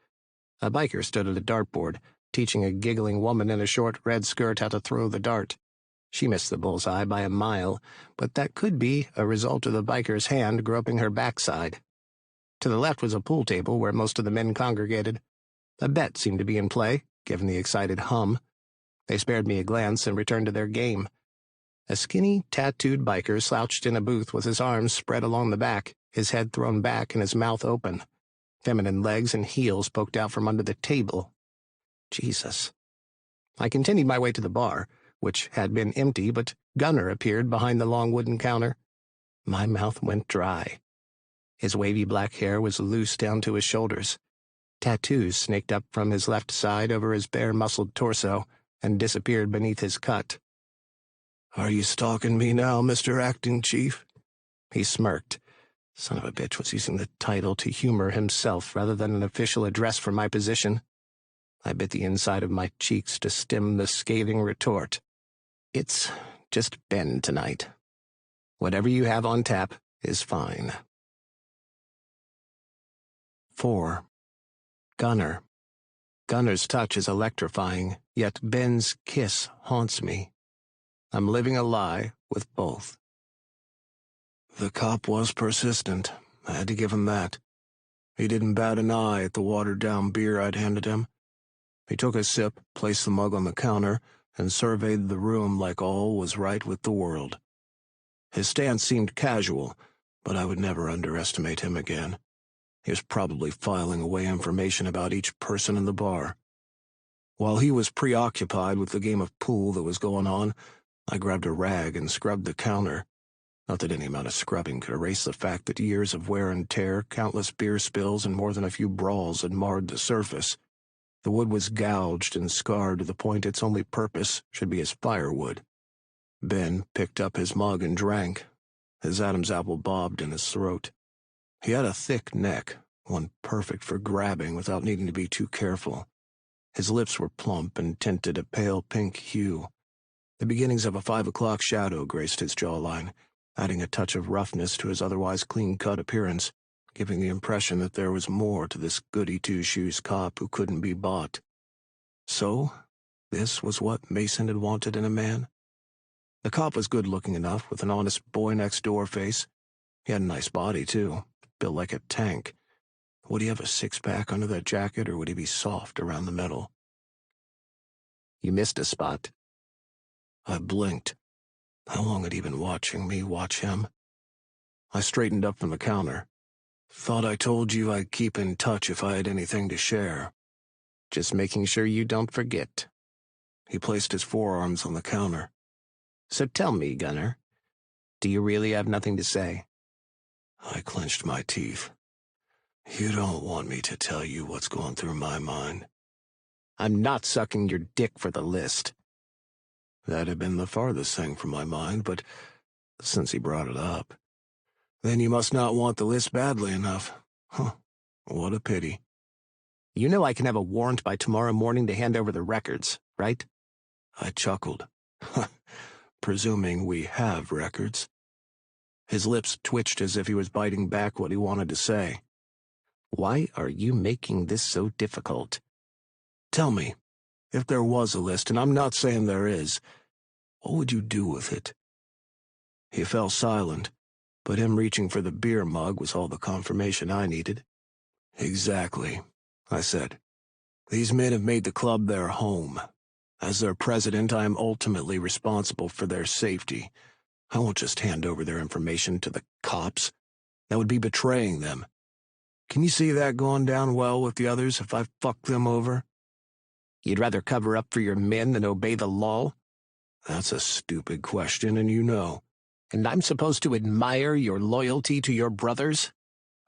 A biker stood at a dartboard, teaching a giggling woman in a short red skirt how to throw the dart. She missed the bullseye by a mile, but that could be a result of the biker's hand groping her backside. To the left was a pool table where most of the men congregated. A bet seemed to be in play, given the excited hum. They spared me a glance and returned to their game. A skinny, tattooed biker slouched in a booth with his arms spread along the back, his head thrown back and his mouth open. Feminine legs and heels poked out from under the table. Jesus. I continued my way to the bar, which had been empty, but Gunner appeared behind the long wooden counter. My mouth went dry. His wavy black hair was loose down to his shoulders. Tattoos snaked up from his left side over his bare-muscled torso and disappeared beneath his cut. "Are you stalking me now, Mr. Acting Chief?" He smirked. Son of a bitch was using the title to humor himself rather than an official address for my position. I bit the inside of my cheeks to stem the scathing retort. It's just Ben tonight. Whatever you have on tap is fine. 4. Gunner. Gunner's touch is electrifying, yet Ben's kiss haunts me. I'm living a lie with both. The cop was persistent. I had to give him that. He didn't bat an eye at the watered-down beer I'd handed him. He took a sip, placed the mug on the counter, and surveyed the room like all was right with the world. His stance seemed casual, but I would never underestimate him again. He was probably filing away information about each person in the bar. While he was preoccupied with the game of pool that was going on, I grabbed a rag and scrubbed the counter. Not that any amount of scrubbing could erase the fact that years of wear and tear, countless beer spills, and more than a few brawls had marred the surface. The wood was gouged and scarred to the point its only purpose should be as firewood. Ben picked up his mug and drank. His Adam's apple bobbed in his throat. He had a thick neck, one perfect for grabbing without needing to be too careful. His lips were plump and tinted a pale pink hue. The beginnings of a 5 o'clock shadow graced his jawline, adding a touch of roughness to his otherwise clean-cut appearance, giving the impression that there was more to this goody-two-shoes cop who couldn't be bought. So, this was what Mason had wanted in a man? The cop was good-looking enough, with an honest boy-next-door face. He had a nice body, too, built like a tank. Would he have a six-pack under that jacket, or would he be soft around the middle? You missed a spot. I blinked. How long had he been watching me watch him? I straightened up from the counter. Thought I told you I'd keep in touch if I had anything to share. Just making sure you don't forget. He placed his forearms on the counter. So tell me, Gunner, do you really have nothing to say? I clenched my teeth. You don't want me to tell you what's going through my mind. I'm not sucking your dick for the list. That had been the farthest thing from my mind, but since he brought it up, then you must not want the list badly enough. Huh, what a pity. You know I can have a warrant by tomorrow morning to hand over the records, right? I chuckled. Presuming we have records. His lips twitched as if he was biting back what he wanted to say. Why are you making this so difficult? Tell me, if there was a list, and I'm not saying there is, what would you do with it? He fell silent, but him reaching for the beer mug was all the confirmation I needed. Exactly, I said. These men have made the club their home. As their president, I am ultimately responsible for their safety. I won't just hand over their information to the cops. That would be betraying them. Can you see that going down well with the others if I fuck them over? You'd rather cover up for your men than obey the law? That's a stupid question, and you know. And I'm supposed to admire your loyalty to your brothers?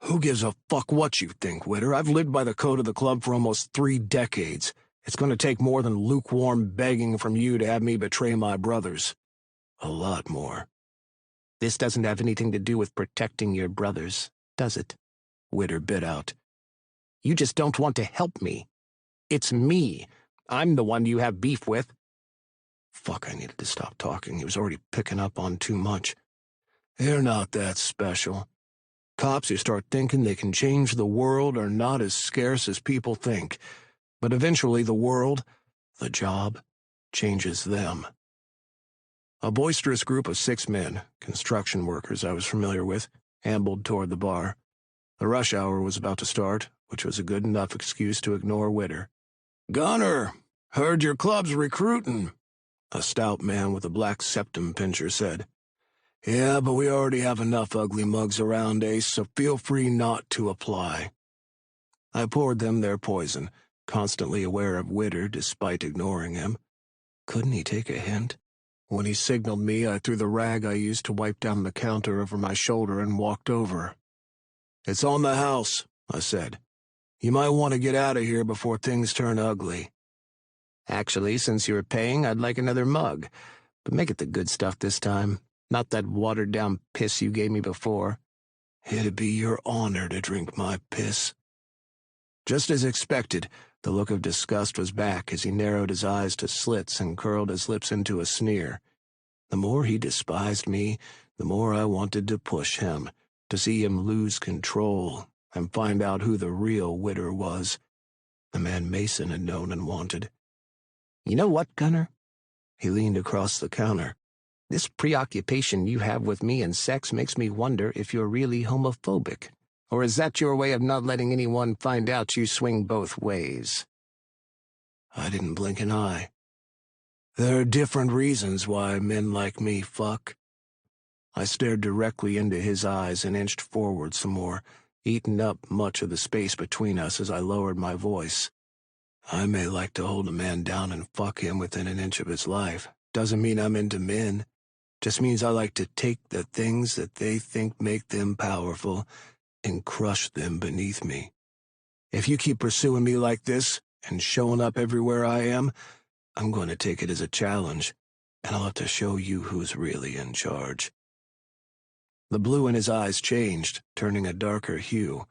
Who gives a fuck what you think, Witter? I've lived by the code of the club for almost 3 decades. It's going to take more than lukewarm begging from you to have me betray my brothers. A lot more. This doesn't have anything to do with protecting your brothers, does it? Witter bit out. You just don't want to help me. It's me. I'm the one you have beef with. Fuck, I needed to stop talking. He was already picking up on too much. They're not that special. Cops who start thinking they can change the world are not as scarce as people think. But eventually the world, the job, changes them. A boisterous group of 6 men, construction workers I was familiar with, ambled toward the bar. The rush hour was about to start, which was a good enough excuse to ignore Witter. "Gunner, heard your club's recruiting," a stout man with a black septum pincher said. "Yeah, but we already have enough ugly mugs around, Ace, so feel free not to apply." I poured them their poison, constantly aware of Witter despite ignoring him. Couldn't he take a hint? When he signaled me, I threw the rag I used to wipe down the counter over my shoulder and walked over. "It's on the house," I said. "You might want to get out of here before things turn ugly." Actually, since you're paying, I'd like another mug. But make it the good stuff this time, not that watered-down piss you gave me before. "It'd be your honor to drink my piss." Just as expected, the look of disgust was back as he narrowed his eyes to slits and curled his lips into a sneer. The more he despised me, the more I wanted to push him, to see him lose control and find out who the real Witter was, the man Mason had known and wanted. You know what, Gunner? He leaned across the counter. This preoccupation you have with me and sex makes me wonder if you're really homophobic. Or is that your way of not letting anyone find out you swing both ways? I didn't blink an eye. There are different reasons why men like me fuck. I stared directly into his eyes and inched forward some more, eating up much of the space between us as I lowered my voice. I may like to hold a man down and fuck him within an inch of his life. Doesn't mean I'm into men. Just means I like to take the things that they think make them powerful and crush them beneath me. If you keep pursuing me like this and showing up everywhere I am, I'm going to take it as a challenge, and I'll have to show you who's really in charge. The blue in his eyes changed, turning a darker hue.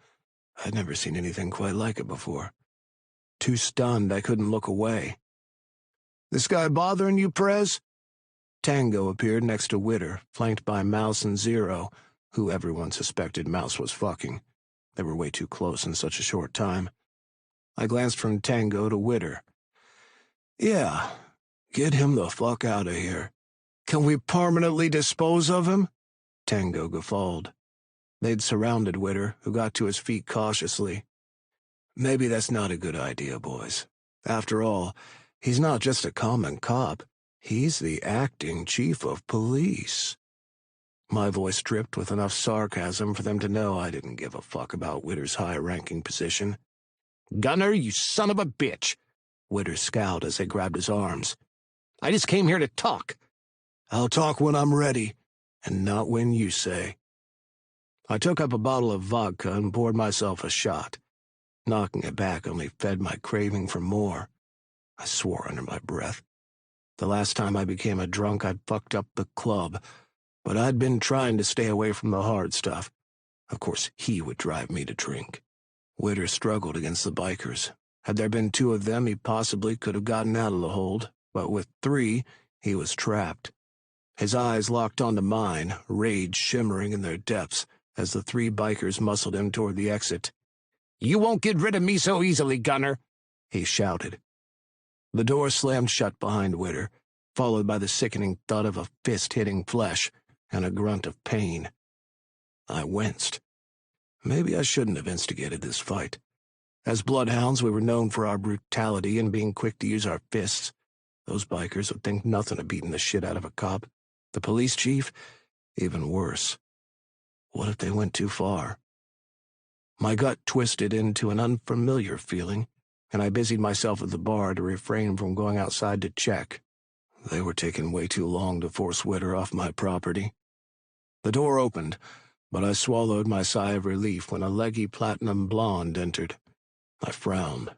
I'd never seen anything quite like it before. Too stunned I couldn't look away. "This guy bothering you, Prez?" Tango appeared next to Witter, flanked by Mouse and Zero, who everyone suspected Mouse was fucking. They were way too close in such a short time. I glanced from Tango to Witter. "Yeah, get him the fuck out of here." "Can we permanently dispose of him?" Tango guffawed. They'd surrounded Witter, who got to his feet cautiously. "Maybe that's not a good idea, boys. After all, he's not just a common cop. He's the acting chief of police." My voice dripped with enough sarcasm for them to know I didn't give a fuck about Witter's high-ranking position. "Gunner, you son of a bitch!" Witter scowled as I grabbed his arms. "I just came here to talk." "I'll talk when I'm ready, and not when you say." I took up a bottle of vodka and poured myself a shot. Knocking it back only fed my craving for more. I swore under my breath. The last time I became a drunk, I'd fucked up the club, but I'd been trying to stay away from the hard stuff. Of course, he would drive me to drink. Witter struggled against the bikers. Had there been 2 of them, he possibly could have gotten out of the hold, but with 3, he was trapped. His eyes locked onto mine, rage shimmering in their depths, as the 3 bikers muscled him toward the exit. "You won't get rid of me so easily, Gunner," he shouted. The door slammed shut behind Witter, followed by the sickening thud of a fist hitting flesh and a grunt of pain. I winced. Maybe I shouldn't have instigated this fight. As bloodhounds, we were known for our brutality and being quick to use our fists. Those bikers would think nothing of beating the shit out of a cop. The police chief, even worse. What if they went too far? My gut twisted into an unfamiliar feeling, and I busied myself at the bar to refrain from going outside to check. They were taking way too long to force Witter off my property. The door opened, but I swallowed my sigh of relief when a leggy platinum blonde entered. I frowned.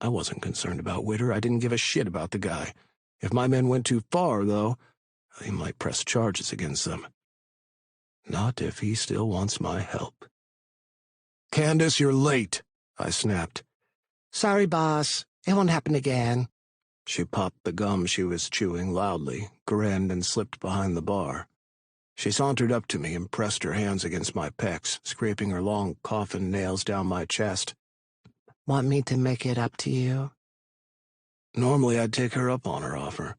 I wasn't concerned about Witter. I didn't give a shit about the guy. If my men went too far, though, they might press charges against them. Not if he still wants my help. "Candace, you're late," I snapped. "Sorry, boss. It won't happen again." She popped the gum she was chewing loudly, grinned, and slipped behind the bar. She sauntered up to me and pressed her hands against my pecs, scraping her long coffin nails down my chest. "Want me to make it up to you?" Normally I'd take her up on her offer.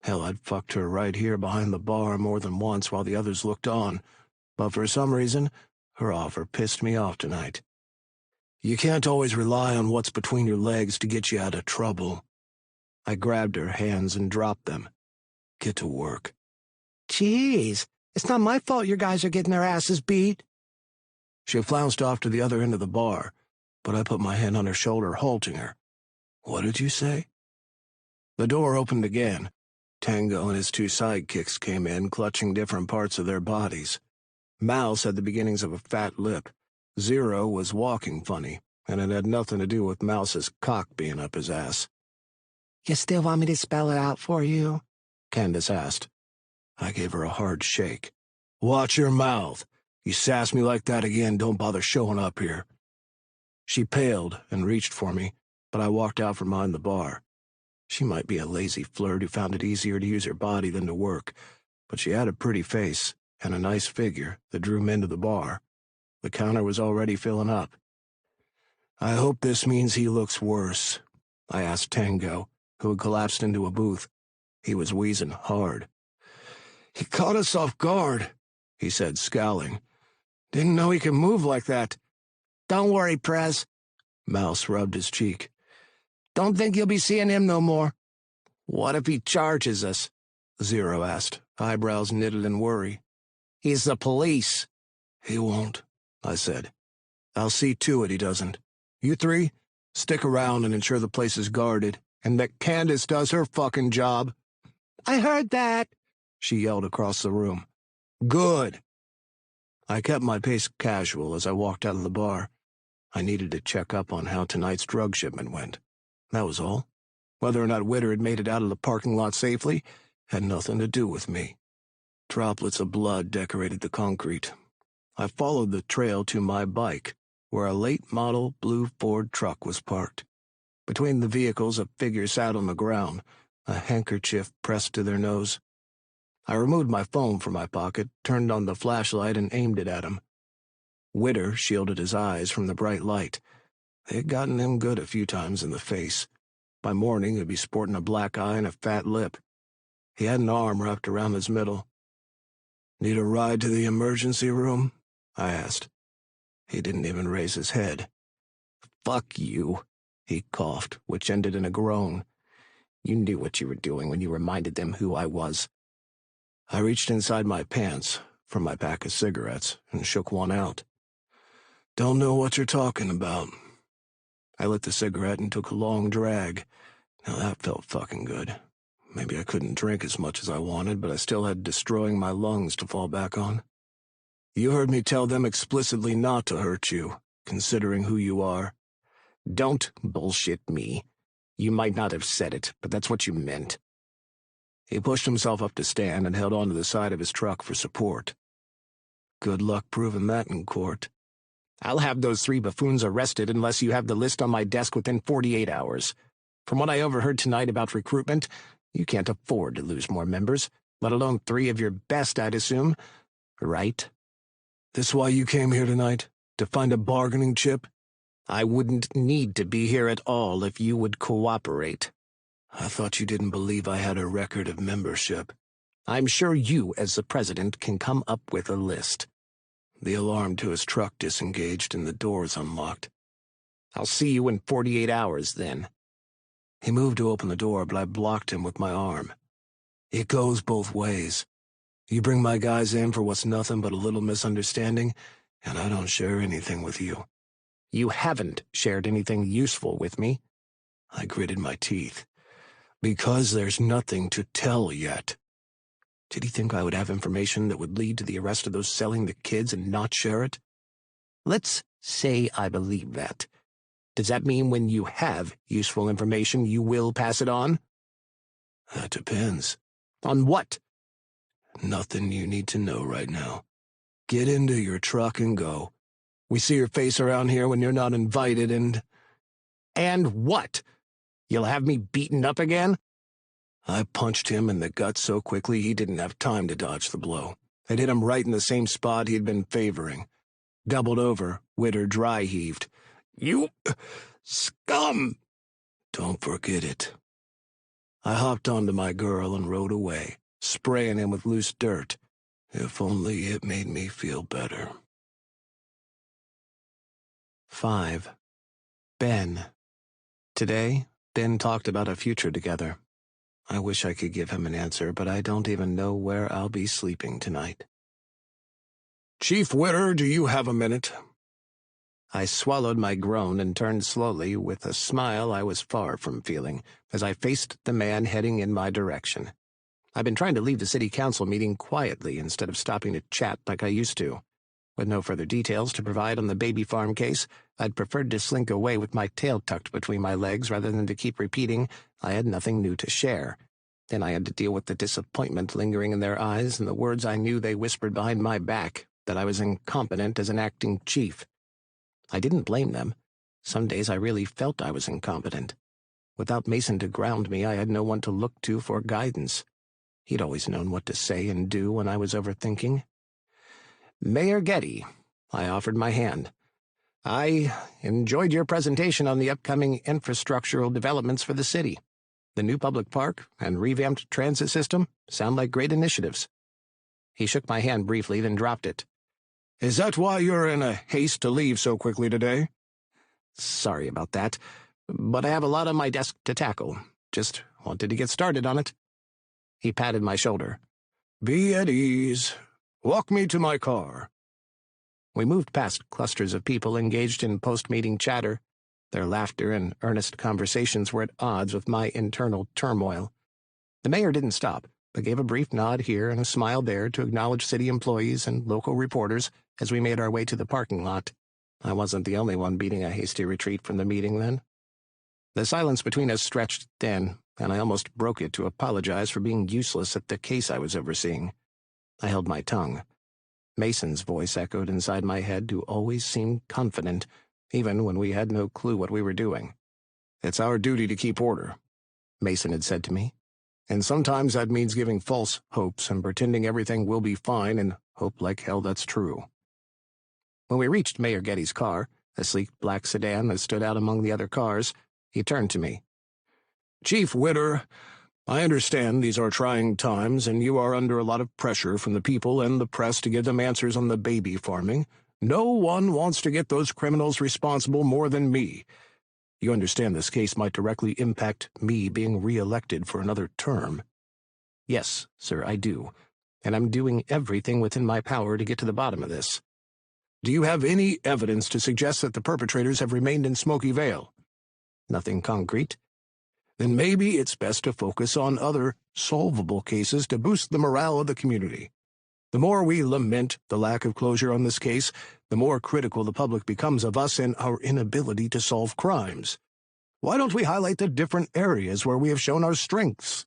Hell, I'd fucked her right here behind the bar more than once while the others looked on, but for some reason, her offer pissed me off tonight. You can't always rely on what's between your legs to get you out of trouble. I grabbed her hands and dropped them. Get to work. "Jeez, it's not my fault your guys are getting their asses beat." She flounced off to the other end of the bar, but I put my hand on her shoulder, halting her. "What did you say?" The door opened again. Tango and his 2 sidekicks came in, clutching different parts of their bodies. Mouse had the beginnings of a fat lip. Zero was walking funny, and it had nothing to do with Mouse's cock being up his ass. "You still want me to spell it out for you?" Candace asked. I gave her a hard shake. "Watch your mouth. You sass me like that again, don't bother showing up here." She paled and reached for me, but I walked out from behind the bar. She might be a lazy flirt who found it easier to use her body than to work, but she had a pretty face and a nice figure that drew men to the bar. The counter was already filling up. "I hope this means he looks worse," I asked Tango, who had collapsed into a booth. He was wheezing hard. "He caught us off guard," he said, scowling. "Didn't know he could move like that." "Don't worry, Prez." Mouse rubbed his cheek. "Don't think you'll be seeing him no more." "What if he charges us?" Zero asked, eyebrows knitted in worry. "He's the police." "He won't," I said. "I'll see to it he doesn't. You 3, stick around and ensure the place is guarded, and that Candace does her fucking job." "I heard that," she yelled across the room. "Good." I kept my pace casual as I walked out of the bar. I needed to check up on how tonight's drug shipment went. That was all. Whether or not Witter had made it out of the parking lot safely had nothing to do with me. Droplets of blood decorated the concrete. I followed the trail to my bike, where a late-model blue Ford truck was parked. Between the vehicles, a figure sat on the ground, a handkerchief pressed to their nose. I removed my phone from my pocket, turned on the flashlight, and aimed it at him. Witter shielded his eyes from the bright light. They had gotten him good a few times in the face. By morning, he'd be sporting a black eye and a fat lip. He had an arm wrapped around his middle. "Need a ride to the emergency room?" I asked. He didn't even raise his head. "Fuck you," he coughed, which ended in a groan. "You knew what you were doing when you reminded them who I was." I reached inside my pants for my pack of cigarettes and shook one out. "Don't know what you're talking about." I lit the cigarette and took a long drag. Now that felt fucking good. Maybe I couldn't drink as much as I wanted, but I still had destroying my lungs to fall back on. "You heard me tell them explicitly not to hurt you, considering who you are." "Don't bullshit me. You might not have said it, but that's what you meant." He pushed himself up to stand and held onto the side of his truck for support. Good luck proving that in court. I'll have those 3 buffoons arrested unless you have the list on my desk within 48 hours. From what I overheard tonight about recruitment, you can't afford to lose more members, let alone 3 of your best, I'd assume. Right? This why you came here tonight? To find a bargaining chip? I wouldn't need to be here at all if you would cooperate. I thought you didn't believe I had a record of membership. I'm sure you, as the president, can come up with a list. The alarm to his truck disengaged and the doors unlocked. I'll see you in 48 hours, then. He moved to open the door, but I blocked him with my arm. It goes both ways. You bring my guys in for what's nothing but a little misunderstanding, and I don't share anything with you. You haven't shared anything useful with me. I gritted my teeth. Because there's nothing to tell yet. Did he think I would have information that would lead to the arrest of those selling the kids and not share it? Let's say I believe that. Does that mean when you have useful information, you will pass it on? That depends. On what? Nothing you need to know right now. Get into your truck and go. We see your face around here when you're not invited and... And what? You'll have me beaten up again? I punched him in the gut so quickly he didn't have time to dodge the blow. It hit him right in the same spot he'd been favoring. Doubled over, Witter dry-heaved. You scum! Don't forget it. I hopped onto my girl and rode away, spraying him with loose dirt. If only it made me feel better. 5. Ben. Today, Ben talked about a future together. I wish I could give him an answer, but I don't even know where I'll be sleeping tonight. Chief Witter, do you have a minute? I swallowed my groan and turned slowly, with a smile I was far from feeling, as I faced the man heading in my direction. I've been trying to leave the city council meeting quietly instead of stopping to chat like I used to. With no further details to provide on the baby farm case, I'd preferred to slink away with my tail tucked between my legs rather than to keep repeating I had nothing new to share. Then I had to deal with the disappointment lingering in their eyes and the words I knew they whispered behind my back, that I was incompetent as an acting chief. I didn't blame them. Some days I really felt I was incompetent. Without Mason to ground me, I had no one to look to for guidance. He'd always known what to say and do when I was overthinking. Mayor Getty, I offered my hand. I enjoyed your presentation on the upcoming infrastructural developments for the city. The new public park and revamped transit system sound like great initiatives. He shook my hand briefly, then dropped it. Is that why you're in a haste to leave so quickly today? Sorry about that, but I have a lot on my desk to tackle. Just wanted to get started on it. He patted my shoulder. Be at ease. Walk me to my car. We moved past clusters of people engaged in post-meeting chatter. Their laughter and earnest conversations were at odds with my internal turmoil. The mayor didn't stop, but gave a brief nod here and a smile there to acknowledge city employees and local reporters as we made our way to the parking lot. I wasn't the only one beating a hasty retreat from the meeting then. The silence between us stretched thin, and I almost broke it to apologize for being useless at the case I was overseeing. I held my tongue. Mason's voice echoed inside my head to always seem confident, even when we had no clue what we were doing. It's our duty to keep order, Mason had said to me. And sometimes that means giving false hopes and pretending everything will be fine and hope like hell that's true. When we reached Mayor Getty's car, a sleek black sedan that stood out among the other cars, he turned to me. Chief Witter, I understand these are trying times and you are under a lot of pressure from the people and the press to give them answers on the baby farming. No one wants to get those criminals responsible more than me. You understand this case might directly impact me being re-elected for another term. Yes, sir, I do. And I'm doing everything within my power to get to the bottom of this. Do you have any evidence to suggest that the perpetrators have remained in Smoky Vale? Nothing concrete. Then maybe it's best to focus on other solvable cases to boost the morale of the community. The more we lament the lack of closure on this case, the more critical the public becomes of us and our inability to solve crimes. Why don't we highlight the different areas where we have shown our strengths?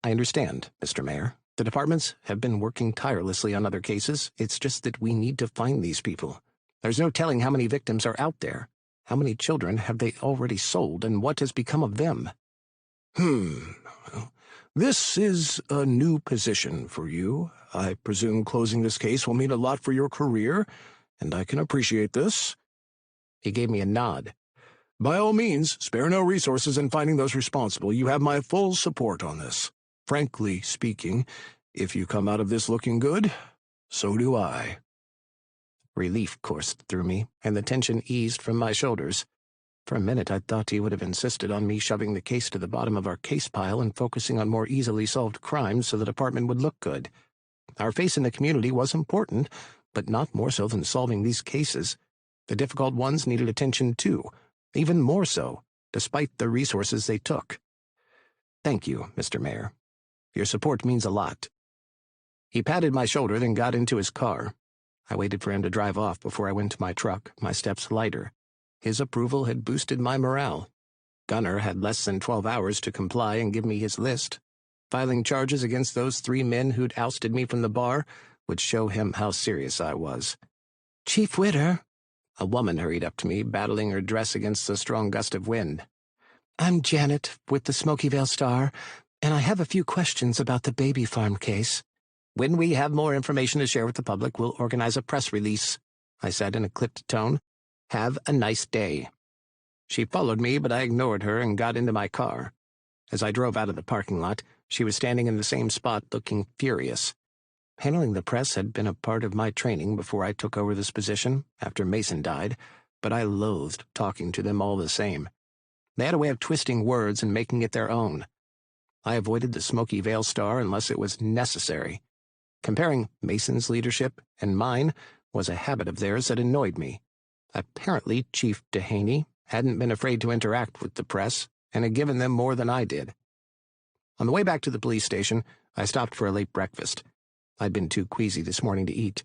I understand, Mr. Mayor. The departments have been working tirelessly on other cases. It's just that we need to find these people. There's no telling how many victims are out there. How many children have they already sold, and what has become of them? Well, this is a new position for you. I presume closing this case will mean a lot for your career, and I can appreciate this. He gave me a nod. By all means, spare no resources in finding those responsible. You have my full support on this. Frankly speaking, if you come out of this looking good, so do I. Relief coursed through me, and the tension eased from my shoulders. For a minute I thought he would have insisted on me shoving the case to the bottom of our case pile and focusing on more easily solved crimes so the department would look good. Our face in the community was important, but not more so than solving these cases. The difficult ones needed attention too, even more so, despite the resources they took. Thank you, Mr. Mayor. Your support means a lot. He patted my shoulder, then got into his car. I waited for him to drive off before I went to my truck, my steps lighter. His approval had boosted my morale. Gunner had less than 12 hours to comply and give me his list. Filing charges against those 3 men who'd ousted me from the bar would show him how serious I was. "Chief Witter," a woman hurried up to me, battling her dress against the strong gust of wind. "I'm Janet with the Smoky Vale Star, and I have a few questions about the baby farm case." "When we have more information to share with the public, we'll organize a press release," I said in a clipped tone. "Have a nice day." She followed me, but I ignored her and got into my car. As I drove out of the parking lot, she was standing in the same spot, looking furious. Handling the press had been a part of my training before I took over this position, after Mason died, but I loathed talking to them all the same. They had a way of twisting words and making it their own. I avoided the Smoky Vale Star unless it was necessary. Comparing Mason's leadership and mine was a habit of theirs that annoyed me. Apparently, Chief Dehaney hadn't been afraid to interact with the press and had given them more than I did. On the way back to the police station, I stopped for a late breakfast. I'd been too queasy this morning to eat.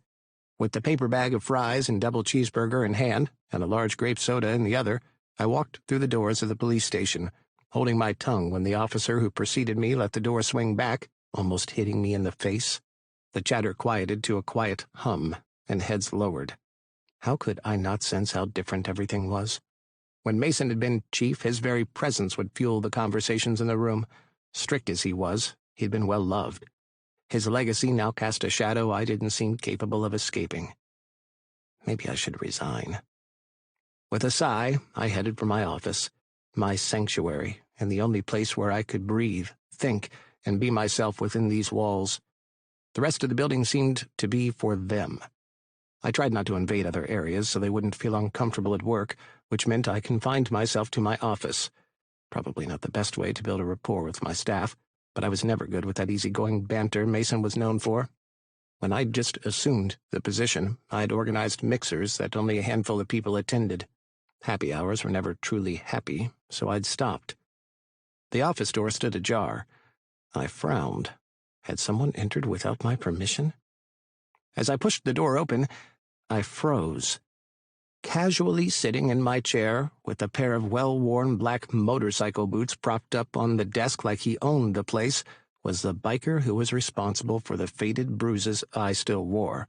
With the paper bag of fries and double cheeseburger in hand and a large grape soda in the other, I walked through the doors of the police station, holding my tongue when the officer who preceded me let the door swing back, almost hitting me in the face. The chatter quieted to a quiet hum, and heads lowered. How could I not sense how different everything was? When Mason had been chief, his very presence would fuel the conversations in the room. Strict as he was, he'd been well loved. His legacy now cast a shadow I didn't seem capable of escaping. Maybe I should resign. With a sigh, I headed for my office, my sanctuary, and the only place where I could breathe, think, and be myself within these walls. The rest of the building seemed to be for them. I tried not to invade other areas so they wouldn't feel uncomfortable at work, which meant I confined myself to my office. Probably not the best way to build a rapport with my staff, but I was never good with that easygoing banter Mason was known for. When I'd just assumed the position, I'd organized mixers that only a handful of people attended. Happy hours were never truly happy, so I'd stopped. The office door stood ajar. I frowned. Had someone entered without my permission? As I pushed the door open, I froze. Casually sitting in my chair, with a pair of well-worn black motorcycle boots propped up on the desk like he owned the place, was the biker who was responsible for the faded bruises I still wore.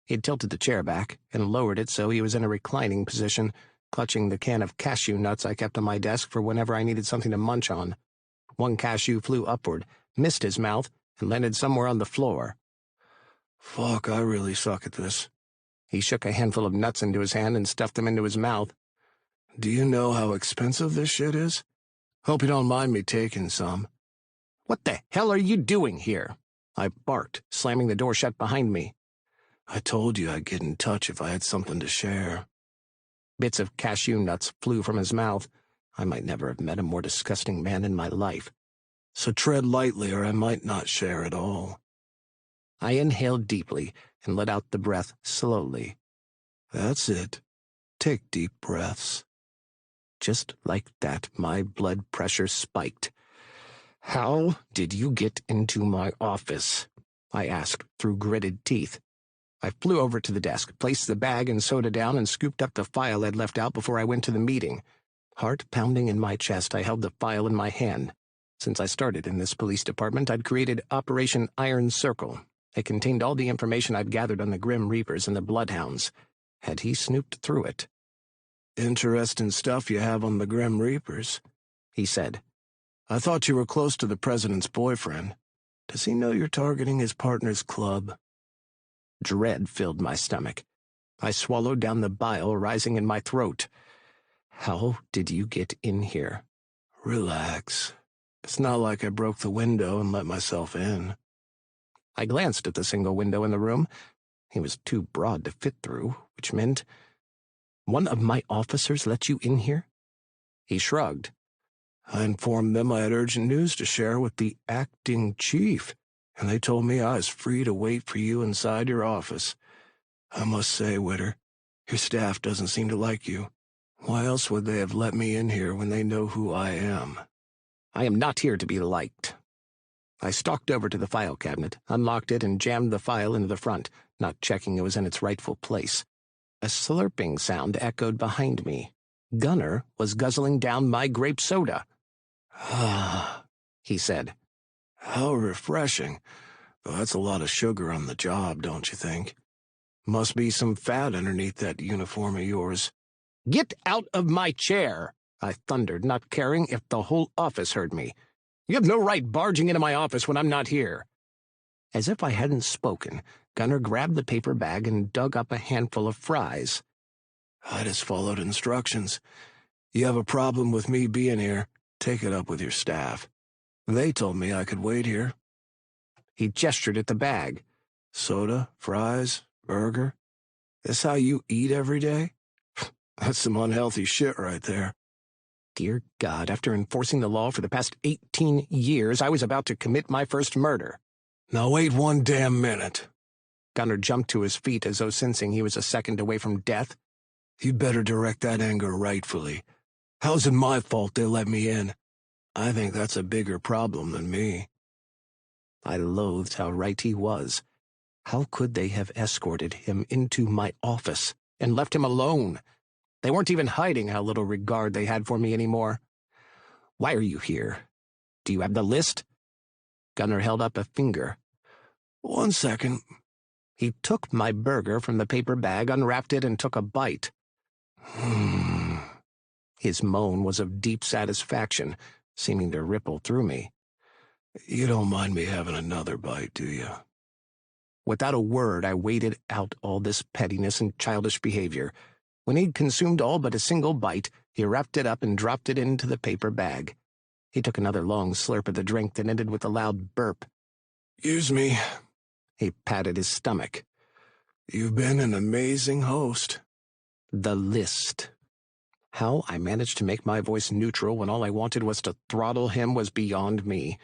He'd tilted the chair back and lowered it so he was in a reclining position, clutching the can of cashew nuts I kept on my desk for whenever I needed something to munch on. One cashew flew upward, missed his mouth, and landed somewhere on the floor. Fuck, I really suck at this. He shook a handful of nuts into his hand and stuffed them into his mouth. Do you know how expensive this shit is? Hope you don't mind me taking some. What the hell are you doing here? I barked, slamming the door shut behind me. I told you I'd get in touch if I had something to share. Bits of cashew nuts flew from his mouth. I might never have met a more disgusting man in my life. So tread lightly or I might not share at all. I inhaled deeply and let out the breath slowly. That's it. Take deep breaths. Just like that, my blood pressure spiked. "How did you get into my office?" I asked through gritted teeth. I flew over to the desk, placed the bag and soda down, and scooped up the file I'd left out before I went to the meeting. Heart pounding in my chest, I held the file in my hand. Since I started in this police department, I'd created Operation Iron Circle. It contained all the information I'd gathered on the Grim Reapers and the Bloodhounds. Had he snooped through it? "Interesting stuff you have on the Grim Reapers," he said. "I thought you were close to the president's boyfriend. Does he know you're targeting his partner's club?" Dread filled my stomach. I swallowed down the bile rising in my throat. How did you get in here? "Relax. It's not like I broke the window and let myself in." I glanced at the single window in the room. It was too broad to fit through, which meant, one of my officers let you in here? He shrugged. "I informed them I had urgent news to share with the acting chief, and they told me I was free to wait for you inside your office. I must say, Witter, your staff doesn't seem to like you. Why else would they have let me in here when they know who I am?" I am not here to be liked. I stalked over to the file cabinet, unlocked it, and jammed the file into the front, not checking it was in its rightful place. A slurping sound echoed behind me. Gunner was guzzling down my grape soda. "Ah," he said. "How refreshing. Though that's a lot of sugar on the job, don't you think? Must be some fat underneath that uniform of yours." "Get out of my chair!" I thundered, not caring if the whole office heard me. "You have no right barging into my office when I'm not here." As if I hadn't spoken, Gunner grabbed the paper bag and dug up a handful of fries. "I just followed instructions. You have a problem with me being here, take it up with your staff. They told me I could wait here." He gestured at the bag. "Soda, fries, burger. This how you eat every day? That's some unhealthy shit right there." Dear God, after enforcing the law for the past 18 years, I was about to commit my first murder. "Now wait one damn minute." Gunner jumped to his feet as though sensing he was a second away from death. "You'd better direct that anger rightfully. How's it my fault they let me in? I think that's a bigger problem than me." I loathed how right he was. How could they have escorted him into my office and left him alone? They weren't even hiding how little regard they had for me anymore. "Why are you here? Do you have the list?" Gunner held up a finger. "1 second." He took my burger from the paper bag, unwrapped it, and took a bite. His moan was of deep satisfaction, seeming to ripple through me. "You don't mind me having another bite, do you?" Without a word, I waited out all this pettiness and childish behavior. When he'd consumed all but a single bite, he wrapped it up and dropped it into the paper bag. He took another long slurp of the drink that ended with a loud burp. "Excuse me." He patted his stomach. "You've been an amazing host." The list. How I managed to make my voice neutral when all I wanted was to throttle him was beyond me.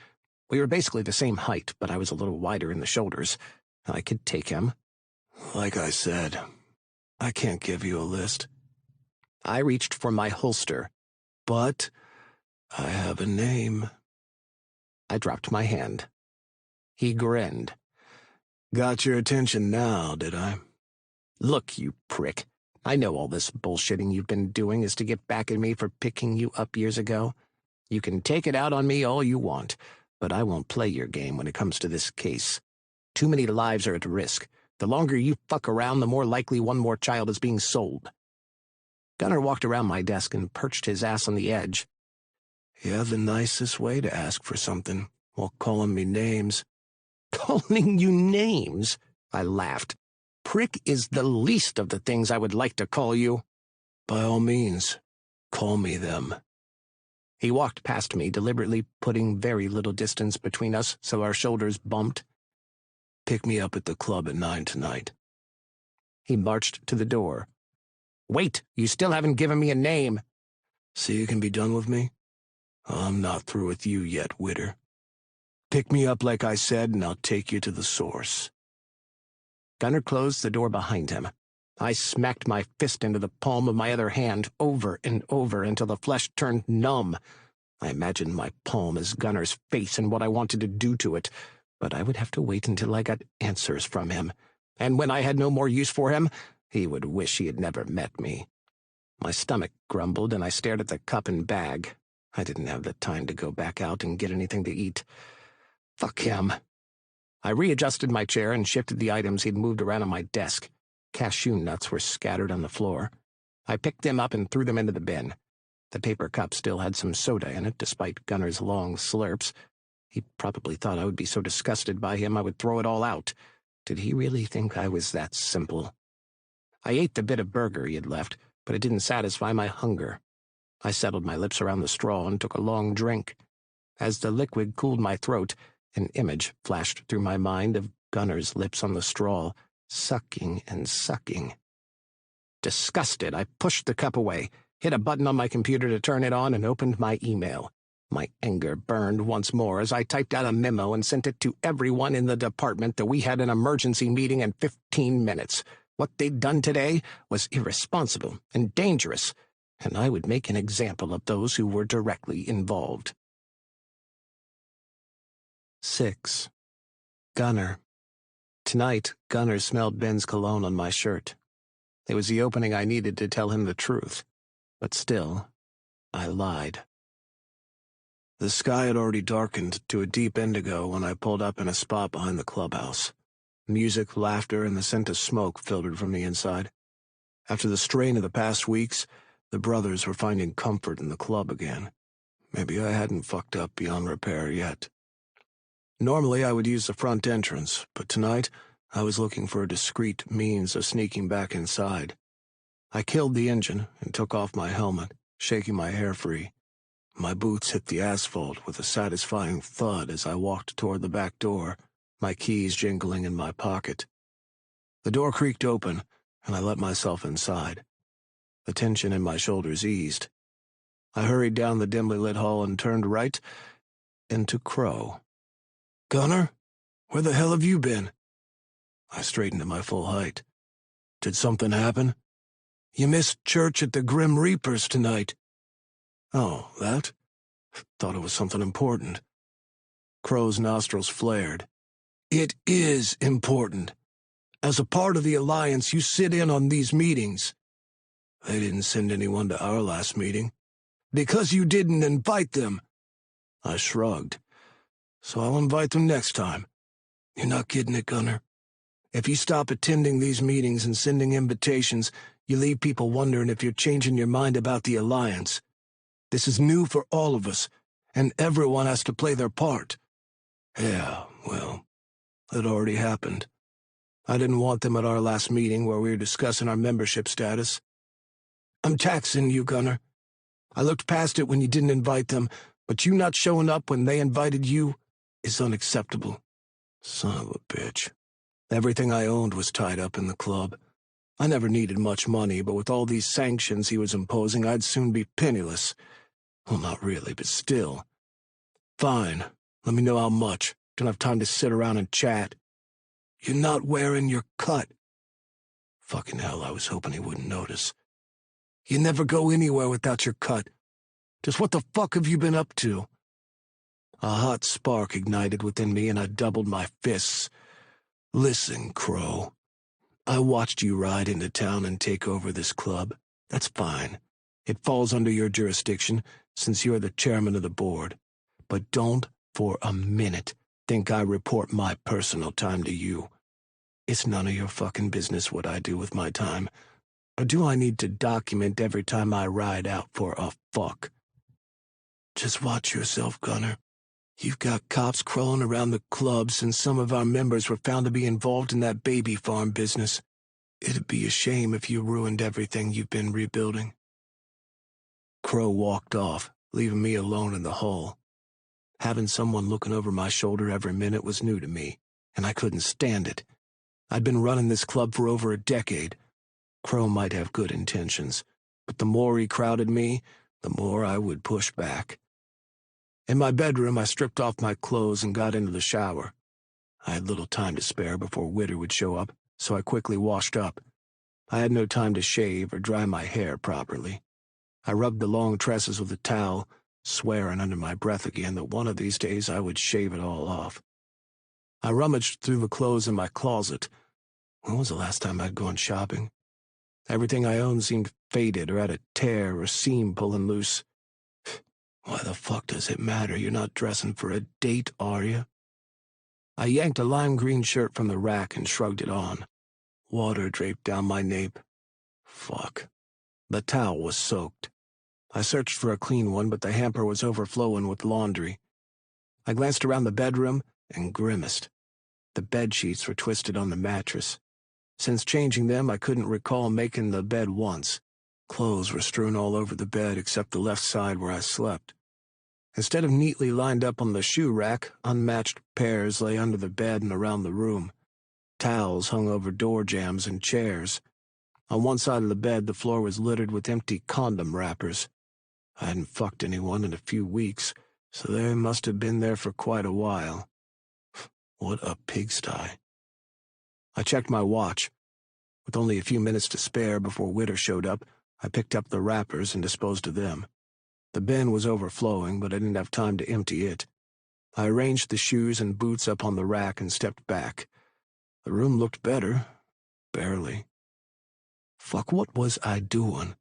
We were basically the same height, but I was a little wider in the shoulders. I could take him. "Like I said, I can't give you a list." I reached for my holster. "But I have a name." I dropped my hand. He grinned. "Got your attention now, did I?" "Look, you prick. I know all this bullshitting you've been doing is to get back at me for picking you up years ago. You can take it out on me all you want, but I won't play your game when it comes to this case. Too many lives are at risk. The longer you fuck around, the more likely one more child is being sold." Gunner walked around my desk and perched his ass on the edge. "You have the nicest way to ask for something, while calling me names." "Calling you names?" I laughed. "Prick is the least of the things I would like to call you." "By all means, call me them." He walked past me, deliberately putting very little distance between us so our shoulders bumped. "Pick me up at the club at 9 tonight." He marched to the door. "Wait, you still haven't given me a name." "So you can be done with me? I'm not through with you yet, Witter. Pick me up like I said, and I'll take you to the source." Gunner closed the door behind him. I smacked my fist into the palm of my other hand, over and over, until the flesh turned numb. I imagined my palm as Gunner's face and what I wanted to do to it, but I would have to wait until I got answers from him. And when I had no more use for him, he would wish he had never met me. My stomach grumbled, and I stared at the cup and bag. I didn't have the time to go back out and get anything to eat. Fuck him. I readjusted my chair and shifted the items he'd moved around on my desk. Cashew nuts were scattered on the floor. I picked them up and threw them into the bin. The paper cup still had some soda in it, despite Gunner's long slurps. He probably thought I would be so disgusted by him I would throw it all out. Did he really think I was that simple? I ate the bit of burger he had left, but it didn't satisfy my hunger. I settled my lips around the straw and took a long drink. As the liquid cooled my throat, an image flashed through my mind of Gunner's lips on the straw, sucking and sucking. Disgusted, I pushed the cup away, hit a button on my computer to turn it on, and opened my email. My anger burned once more as I typed out a memo and sent it to everyone in the department that we had an emergency meeting in 15 minutes. What they'd done today was irresponsible and dangerous, and I would make an example of those who were directly involved. 6. Gunner. Tonight, Gunner smelled Ben's cologne on my shirt. It was the opening I needed to tell him the truth, but still, I lied. The sky had already darkened to a deep indigo when I pulled up in a spot behind the clubhouse. Music, laughter, and the scent of smoke filtered from the inside. After the strain of the past weeks, the brothers were finding comfort in the club again. Maybe I hadn't fucked up beyond repair yet. Normally I would use the front entrance, but tonight I was looking for a discreet means of sneaking back inside. I killed the engine and took off my helmet, shaking my hair free. My boots hit the asphalt with a satisfying thud as I walked toward the back door, my keys jingling in my pocket. The door creaked open, and I let myself inside. The tension in my shoulders eased. I hurried down the dimly lit hall and turned right into Crow. "Gunner, where the hell have you been?" I straightened to my full height. "Did something happen?" "You missed church at the Grim Reapers tonight." "Oh, that? Thought it was something important." Crow's nostrils flared. "It is important. As a part of the Alliance, you sit in on these meetings." "They didn't send anyone to our last meeting." "Because you didn't invite them." I shrugged. "So I'll invite them next time." "You're not getting it, Gunner. If you stop attending these meetings and sending invitations, you leave people wondering if you're changing your mind about the Alliance. This is new for all of us, and everyone has to play their part." "Yeah, well, it already happened. I didn't want them at our last meeting where we were discussing our membership status." "I'm taxing you, Gunner. I looked past it when you didn't invite them, but you not showing up when they invited you is unacceptable." Son of a bitch. Everything I owned was tied up in the club. I never needed much money, but with all these sanctions he was imposing, I'd soon be penniless. Well, not really, but still. "Fine. Let me know how much. Don't have time to sit around and chat." "You're not wearing your cut." Fucking hell, I was hoping he wouldn't notice. "You never go anywhere without your cut. Just what the fuck have you been up to?" A hot spark ignited within me, and I doubled my fists. "Listen, Crow. I watched you ride into town and take over this club. That's fine. It falls under your jurisdiction, since you're the chairman of the board. But don't, for a minute, think I report my personal time to you. It's none of your fucking business what I do with my time. Or do I need to document every time I ride out for a fuck? Just watch yourself, Gunner. You've got cops crawling around the club since some of our members were found to be involved in that baby farm business. It'd be a shame if you ruined everything you've been rebuilding." Crow walked off, leaving me alone in the hall. Having someone looking over my shoulder every minute was new to me, and I couldn't stand it. I'd been running this club for over a decade. Crow might have good intentions, but the more he crowded me, the more I would push back. In my bedroom, I stripped off my clothes and got into the shower. I had little time to spare before Witter would show up, so I quickly washed up. I had no time to shave or dry my hair properly. I rubbed the long tresses with a towel, swearing under my breath again that one of these days I would shave it all off. I rummaged through the clothes in my closet. When was the last time I'd gone shopping? Everything I owned seemed faded or had a tear or seam pulling loose. Why the fuck does it matter? You're not dressing for a date, are you? I yanked a lime green shirt from the rack and shrugged it on. Water draped down my nape. Fuck. The towel was soaked. I searched for a clean one, but the hamper was overflowing with laundry. I glanced around the bedroom and grimaced. The bed sheets were twisted on the mattress. Since changing them, I couldn't recall making the bed once. Clothes were strewn all over the bed except the left side where I slept. Instead of neatly lined up on the shoe rack, unmatched pairs lay under the bed and around the room. Towels hung over door jambs and chairs. On one side of the bed, the floor was littered with empty condom wrappers. I hadn't fucked anyone in a few weeks, so they must have been there for quite a while. What a pigsty. I checked my watch. With only a few minutes to spare before Witter showed up, I picked up the wrappers and disposed of them. The bin was overflowing, but I didn't have time to empty it. I arranged the shoes and boots up on the rack and stepped back. The room looked better. Barely. Fuck, what was I doing?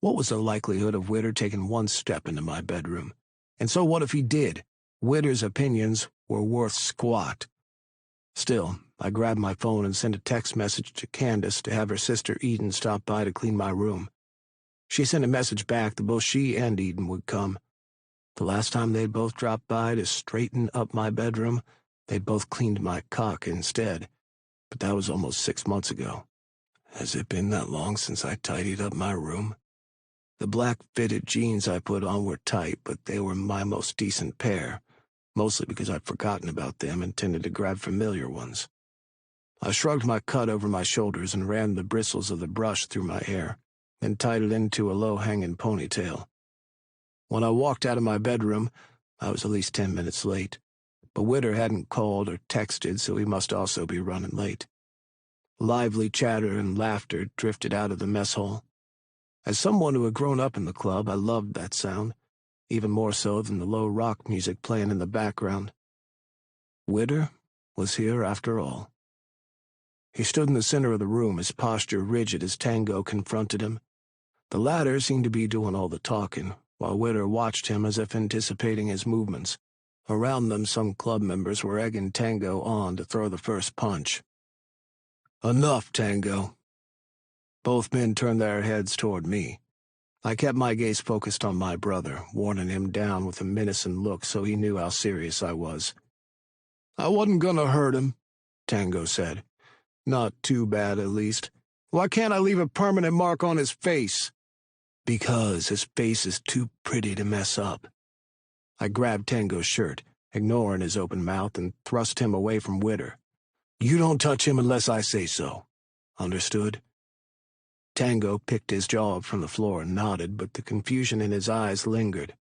What was the likelihood of Witter taking one step into my bedroom? And so what if he did? Witter's opinions were worth squat. Still, I grabbed my phone and sent a text message to Candace to have her sister Eden stop by to clean my room. She sent a message back that both she and Eden would come. The last time they'd both dropped by to straighten up my bedroom, they'd both cleaned my cock instead. But that was almost 6 months ago. Has it been that long since I tidied up my room? The black fitted jeans I put on were tight, but they were my most decent pair, mostly because I'd forgotten about them and tended to grab familiar ones. I shrugged my cut over my shoulders and ran the bristles of the brush through my hair, then tied it into a low-hanging ponytail. When I walked out of my bedroom, I was at least 10 minutes late, but Witter hadn't called or texted, so he must also be running late. Lively chatter and laughter drifted out of the mess hall. As someone who had grown up in the club, I loved that sound, even more so than the low rock music playing in the background. Witter was here after all. He stood in the center of the room, his posture rigid as Tango confronted him. The latter seemed to be doing all the talking, while Witter watched him as if anticipating his movements. Around them, some club members were egging Tango on to throw the first punch. "Enough, Tango." Both men turned their heads toward me. I kept my gaze focused on my brother, warning him down with a menacing look so he knew how serious I was. "I wasn't gonna hurt him," Tango said. "Not too bad, at least. Why can't I leave a permanent mark on his face?" "Because his face is too pretty to mess up." I grabbed Tango's shirt, ignoring his open mouth, and thrust him away from Witter. "You don't touch him unless I say so. Understood?" Tango picked his jaw up from the floor and nodded, but the confusion in his eyes lingered.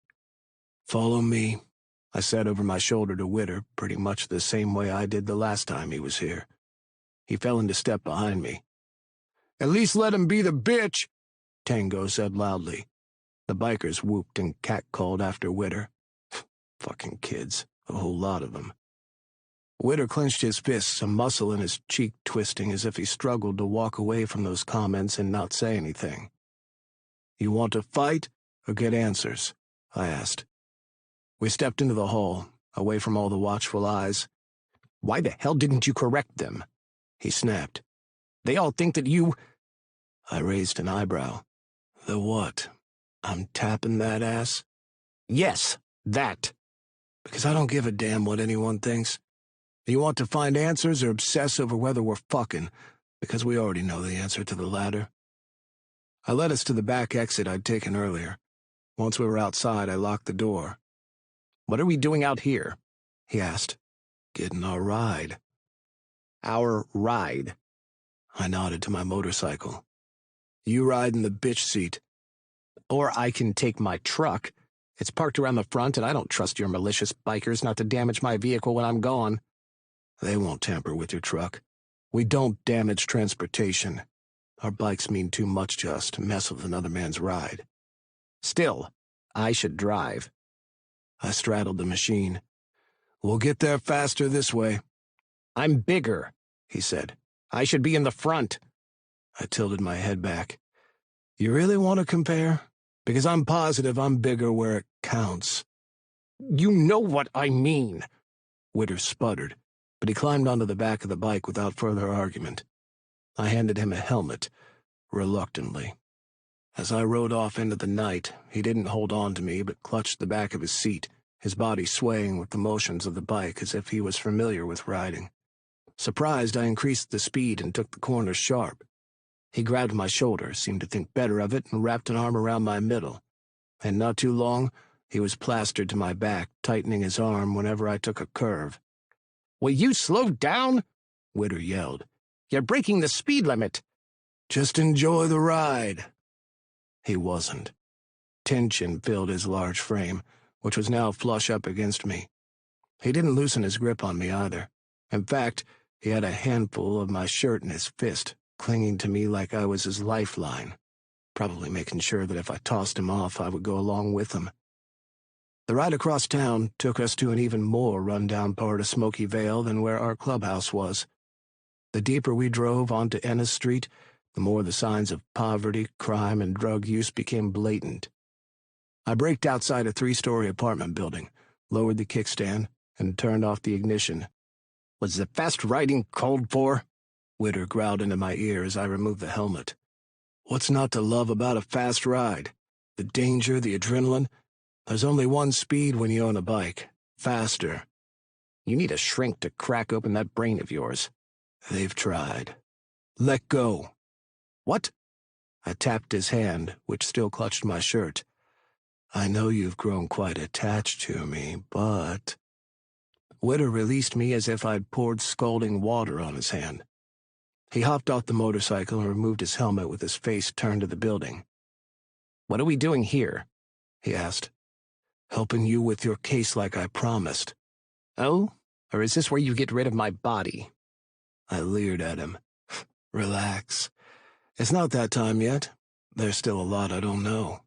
"Follow me," I said over my shoulder to Witter, pretty much the same way I did the last time he was here. He fell into step behind me. "At least let him be the bitch," Tango said loudly. The bikers whooped and catcalled after Witter. Fucking kids, a whole lot of them. Witter clenched his fists, a muscle in his cheek twisting as if he struggled to walk away from those comments and not say anything. "You want to fight or get answers?" I asked. We stepped into the hall, away from all the watchful eyes. "Why the hell didn't you correct them?" he snapped. "They all think that you—" I raised an eyebrow. "The what? I'm tapping that ass?" "Yes, that." "Because I don't give a damn what anyone thinks. You want to find answers or obsess over whether we're fucking, because we already know the answer to the latter." I led us to the back exit I'd taken earlier. Once we were outside, I locked the door. "What are we doing out here?" he asked. "Getting our ride." "Our ride?" I nodded to my motorcycle. "You ride in the bitch seat." "Or I can take my truck. It's parked around the front, and I don't trust your malicious bikers not to damage my vehicle when I'm gone." "They won't tamper with your truck. We don't damage transportation. Our bikes mean too much to us to mess with another man's ride." "Still, I should drive." I straddled the machine. "We'll get there faster this way." "I'm bigger," he said. "I should be in the front." I tilted my head back. "You really want to compare? Because I'm positive I'm bigger where it counts." "You know what I mean," Witter sputtered, but he climbed onto the back of the bike without further argument. I handed him a helmet, reluctantly. As I rode off into the night, he didn't hold on to me but clutched the back of his seat, his body swaying with the motions of the bike as if he was familiar with riding. Surprised, I increased the speed and took the corners sharp. He grabbed my shoulder, seemed to think better of it, and wrapped an arm around my middle. And not too long, he was plastered to my back, tightening his arm whenever I took a curve. "Will you slow down?" Witter yelled. "You're breaking the speed limit." "Just enjoy the ride." He wasn't. Tension filled his large frame, which was now flush up against me. He didn't loosen his grip on me either. In fact, he had a handful of my shirt in his fist, clinging to me like I was his lifeline, probably making sure that if I tossed him off, I would go along with him. The ride across town took us to an even more run-down part of Smoky Vale than where our clubhouse was. The deeper we drove onto Ennis Street, the more the signs of poverty, crime, and drug use became blatant. I braked outside a 3-story apartment building, lowered the kickstand, and turned off the ignition. "Was the fast riding called for?" Witter growled into my ear as I removed the helmet. What's not to love about a fast ride? The danger, the adrenaline. There's only one speed when you own a bike. Faster. "You need a shrink to crack open that brain of yours." They've tried. Let go. "What?" I tapped his hand, which still clutched my shirt. I know you've grown quite attached to me, but... Witter released me as if I'd poured scalding water on his hand. He hopped off the motorcycle and removed his helmet with his face turned to the building. "What are we doing here?" he asked. "Helping you with your case like I promised." "Oh? Or is this where you get rid of my body?" I leered at him. Relax. It's not that time yet. There's still a lot I don't know.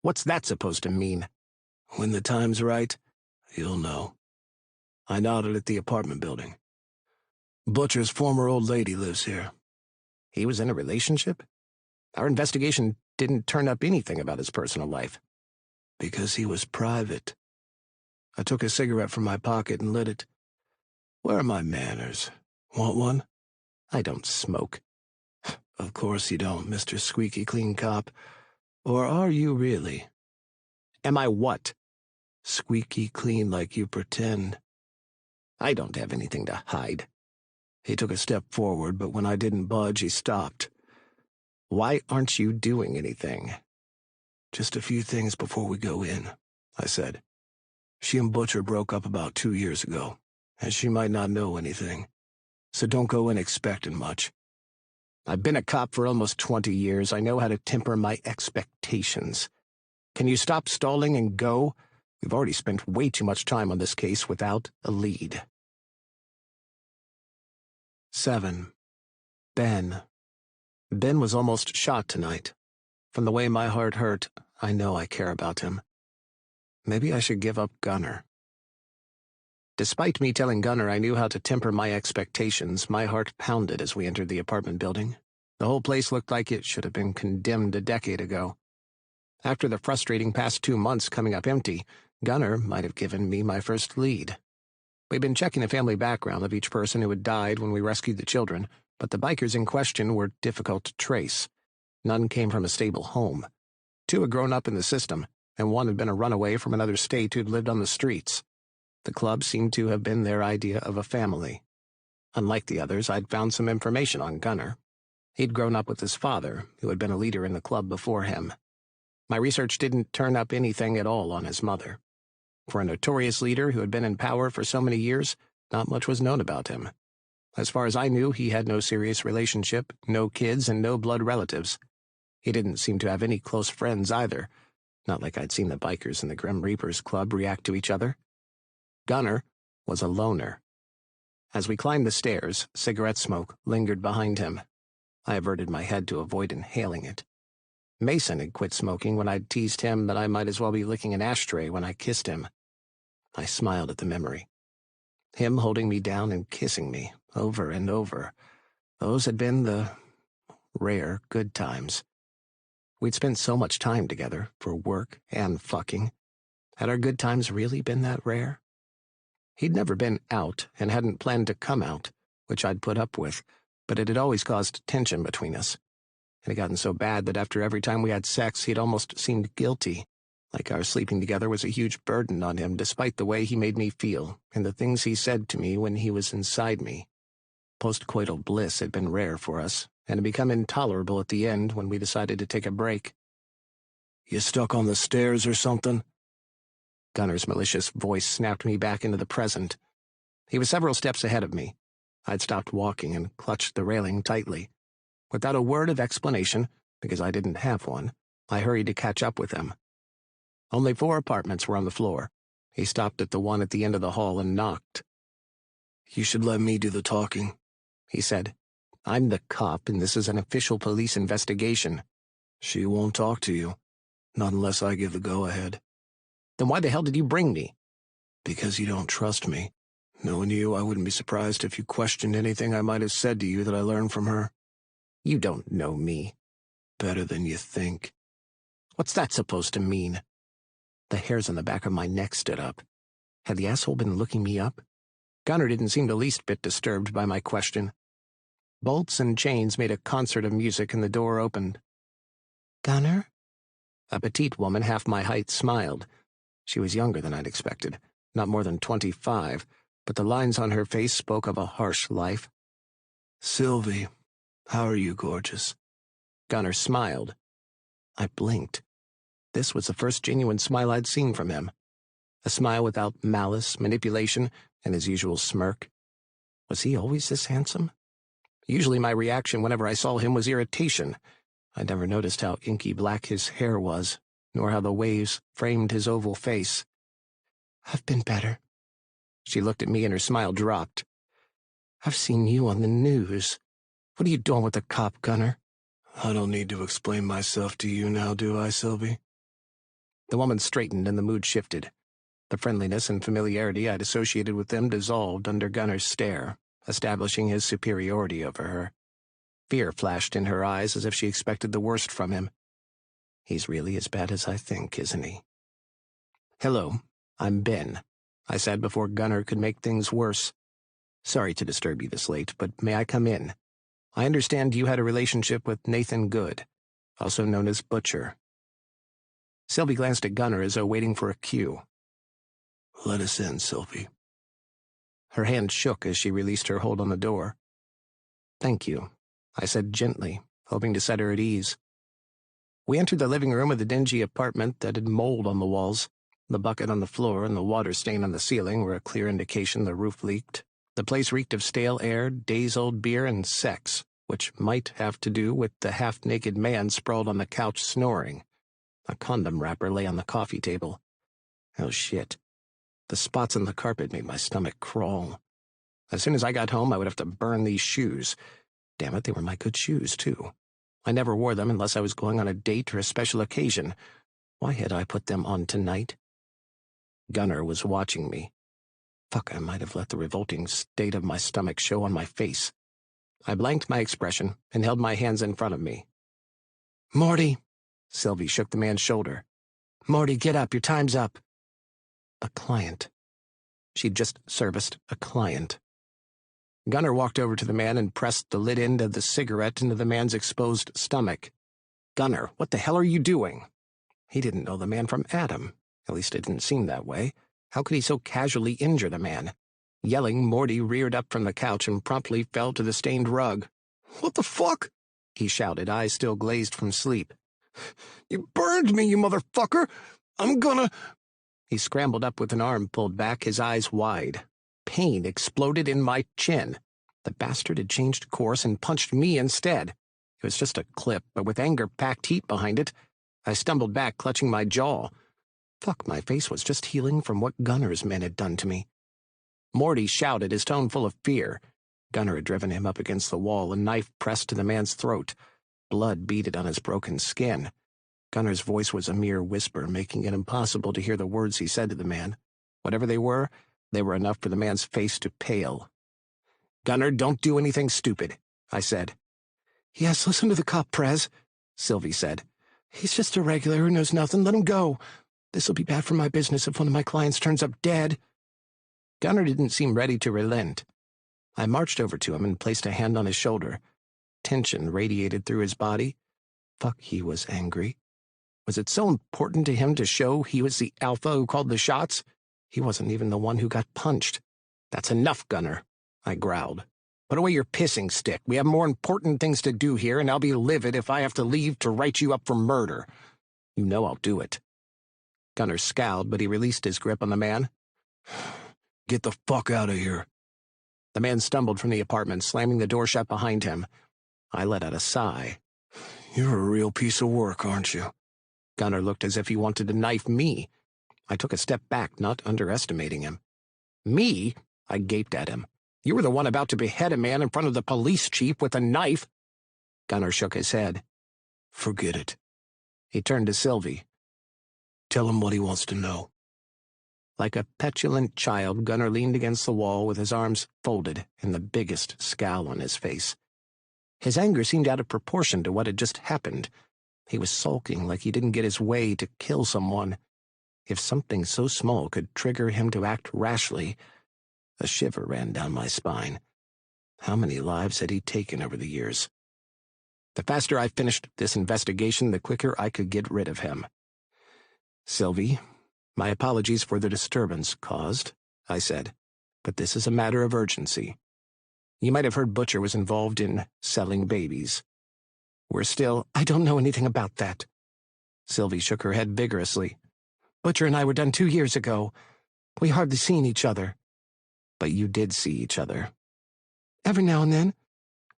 "What's that supposed to mean?" When the time's right, you'll know. I nodded at the apartment building. Butcher's former old lady lives here. "He was in a relationship? Our investigation didn't turn up anything about his personal life." Because he was private. I took a cigarette from my pocket and lit it. Where are my manners? Want one? "I don't smoke." Of course you don't, Mr. Squeaky Clean Cop. Or are you really? "Am I what?" Squeaky clean like you pretend. "I don't have anything to hide." He took a step forward, but when I didn't budge, he stopped. "Why aren't you doing anything?" Just a few things before we go in, I said. She and Butcher broke up about 2 years ago, and she might not know anything. So don't go in expecting much. "I've been a cop for almost 20 years. I know how to temper my expectations. Can you stop stalling and go? We've already spent way too much time on this case without a lead." 7. Ben. Ben was almost shot tonight. From the way my heart hurt, I know I care about him. Maybe I should give up Gunner. Despite me telling Gunner I knew how to temper my expectations, my heart pounded as we entered the apartment building. The whole place looked like it should have been condemned a decade ago. After the frustrating past 2 months coming up empty, Gunner might have given me my first lead. We'd been checking the family background of each person who had died when we rescued the children, but the bikers in question were difficult to trace. None came from a stable home. 2 had grown up in the system, and 1 had been a runaway from another state who'd lived on the streets. The club seemed to have been their idea of a family. Unlike the others, I'd found some information on Gunner. He'd grown up with his father, who had been a leader in the club before him. My research didn't turn up anything at all on his mother. For a notorious leader who had been in power for so many years, not much was known about him. As far as I knew, he had no serious relationship, no kids, and no blood relatives. He didn't seem to have any close friends either, not like I'd seen the bikers in the Grim Reapers Club react to each other. Gunner was a loner. As we climbed the stairs, cigarette smoke lingered behind him. I averted my head to avoid inhaling it. Mason had quit smoking when I'd teased him that I might as well be licking an ashtray when I kissed him. I smiled at the memory. Him holding me down and kissing me, over and over. Those had been the rare good times. We'd spent so much time together, for work and fucking. Had our good times really been that rare? He'd never been out and hadn't planned to come out, which I'd put up with, but it had always caused tension between us. It had gotten so bad that after every time we had sex, he'd almost seemed guilty, like our sleeping together was a huge burden on him despite the way he made me feel and the things he said to me when he was inside me. Postcoital bliss had been rare for us, and had become intolerable at the end when we decided to take a break. You stuck on the stairs or something? Gunner's malicious voice snapped me back into the present. He was several steps ahead of me. I'd stopped walking and clutched the railing tightly. Without a word of explanation, because I didn't have one, I hurried to catch up with him. Only 4 apartments were on the floor. He stopped at the one at the end of the hall and knocked. You should let me do the talking, he said. I'm the cop, and this is an official police investigation. She won't talk to you, not unless I give the go-ahead. Then why the hell did you bring me? Because you don't trust me. Knowing you, I wouldn't be surprised if you questioned anything I might have said to you that I learned from her. You don't know me. Better than you think. What's that supposed to mean? The hairs on the back of my neck stood up. Had the asshole been looking me up? Gunner didn't seem the least bit disturbed by my question. Bolts and chains made a concert of music and the door opened. Gunner? A petite woman half my height smiled. She was younger than I'd expected, not more than 25, but the lines on her face spoke of a harsh life. Sylvie, how are you, gorgeous? Gunner smiled. I blinked. This was the first genuine smile I'd seen from him. A smile without malice, manipulation, and his usual smirk. Was he always this handsome? Usually my reaction whenever I saw him was irritation. I'd never noticed how inky black his hair was, nor how the waves framed his oval face. I've been better. She looked at me and her smile dropped. I've seen you on the news. What are you doing with the cop, Gunner? I don't need to explain myself to you now, do I, Sylvie? The woman straightened and the mood shifted. The friendliness and familiarity I'd associated with them dissolved under Gunner's stare, establishing his superiority over her. Fear flashed in her eyes as if she expected the worst from him. He's really as bad as I think, isn't he? Hello, I'm Ben, I said before Gunner could make things worse. Sorry to disturb you this late, but may I come in? I understand you had a relationship with Nathan Good, also known as Butcher. Sylvie glanced at Gunner as though waiting for a cue. Let us in, Sylvie. Her hand shook as she released her hold on the door. Thank you, I said gently, hoping to set her at ease. We entered the living room of the dingy apartment that had mold on the walls. The bucket on the floor and the water stain on the ceiling were a clear indication the roof leaked. The place reeked of stale air, days-old beer, and sex, which might have to do with the half-naked man sprawled on the couch snoring. A condom wrapper lay on the coffee table. Oh, shit. The spots on the carpet made my stomach crawl. As soon as I got home, I would have to burn these shoes. Damn it, they were my good shoes, too. I never wore them unless I was going on a date or a special occasion. Why had I put them on tonight? Gunner was watching me. Fuck, I might have let the revolting state of my stomach show on my face. I blanked my expression and held my hands in front of me. Morty! Sylvie shook the man's shoulder. Morty, get up, your time's up. A client. She'd just serviced a client. Gunner walked over to the man and pressed the lit end of the cigarette into the man's exposed stomach. Gunner, what the hell are you doing? He didn't know the man from Adam. At least it didn't seem that way. How could he so casually injure the man? Yelling, Morty reared up from the couch and promptly fell to the stained rug. What the fuck? He shouted, eyes still glazed from sleep. You burned me, you motherfucker! I'm gonna... He scrambled up with an arm pulled back, his eyes wide. Pain exploded in my chin. The bastard had changed course and punched me instead. It was just a clip, but with anger-packed heat behind it. I stumbled back, clutching my jaw. Fuck, my face was just healing from what Gunner's men had done to me. Morty shouted, his tone full of fear. Gunner had driven him up against the wall, a knife pressed to the man's throat. Blood beaded on his broken skin. Gunner's voice was a mere whisper, making it impossible to hear the words he said to the man. Whatever they were enough for the man's face to pale. Gunner, don't do anything stupid, I said. Yes, listen to the cop, Prez, Sylvie said. He's just a regular who knows nothing. Let him go. This'll be bad for my business if one of my clients turns up dead. Gunner didn't seem ready to relent. I marched over to him and placed a hand on his shoulder. Tension radiated through his body. Fuck, he was angry. Was it so important to him to show he was the alpha who called the shots? He wasn't even the one who got punched. That's enough, Gunner, I growled. Put away your pissing stick. We have more important things to do here, and I'll be livid if I have to leave to write you up for murder. You know I'll do it. Gunner scowled, but he released his grip on the man. Get the fuck out of here. The man stumbled from the apartment, slamming the door shut behind him. I let out a sigh. You're a real piece of work, aren't you? Gunner looked as if he wanted to knife me. I took a step back, not underestimating him. Me? I gaped at him. You were the one about to behead a man in front of the police chief with a knife. Gunner shook his head. Forget it. He turned to Sylvie. Tell him what he wants to know. Like a petulant child, Gunner leaned against the wall with his arms folded and the biggest scowl on his face. His anger seemed out of proportion to what had just happened. He was sulking like he didn't get his way to kill someone. If something so small could trigger him to act rashly, a shiver ran down my spine. How many lives had he taken over the years? The faster I finished this investigation, the quicker I could get rid of him. Sylvie, my apologies for the disturbance caused, I said, but this is a matter of urgency. You might have heard Butcher was involved in selling babies. I don't know anything about that. Sylvie shook her head vigorously. Butcher and I were done 2 years ago. We hardly seen each other. But you did see each other. Every now and then.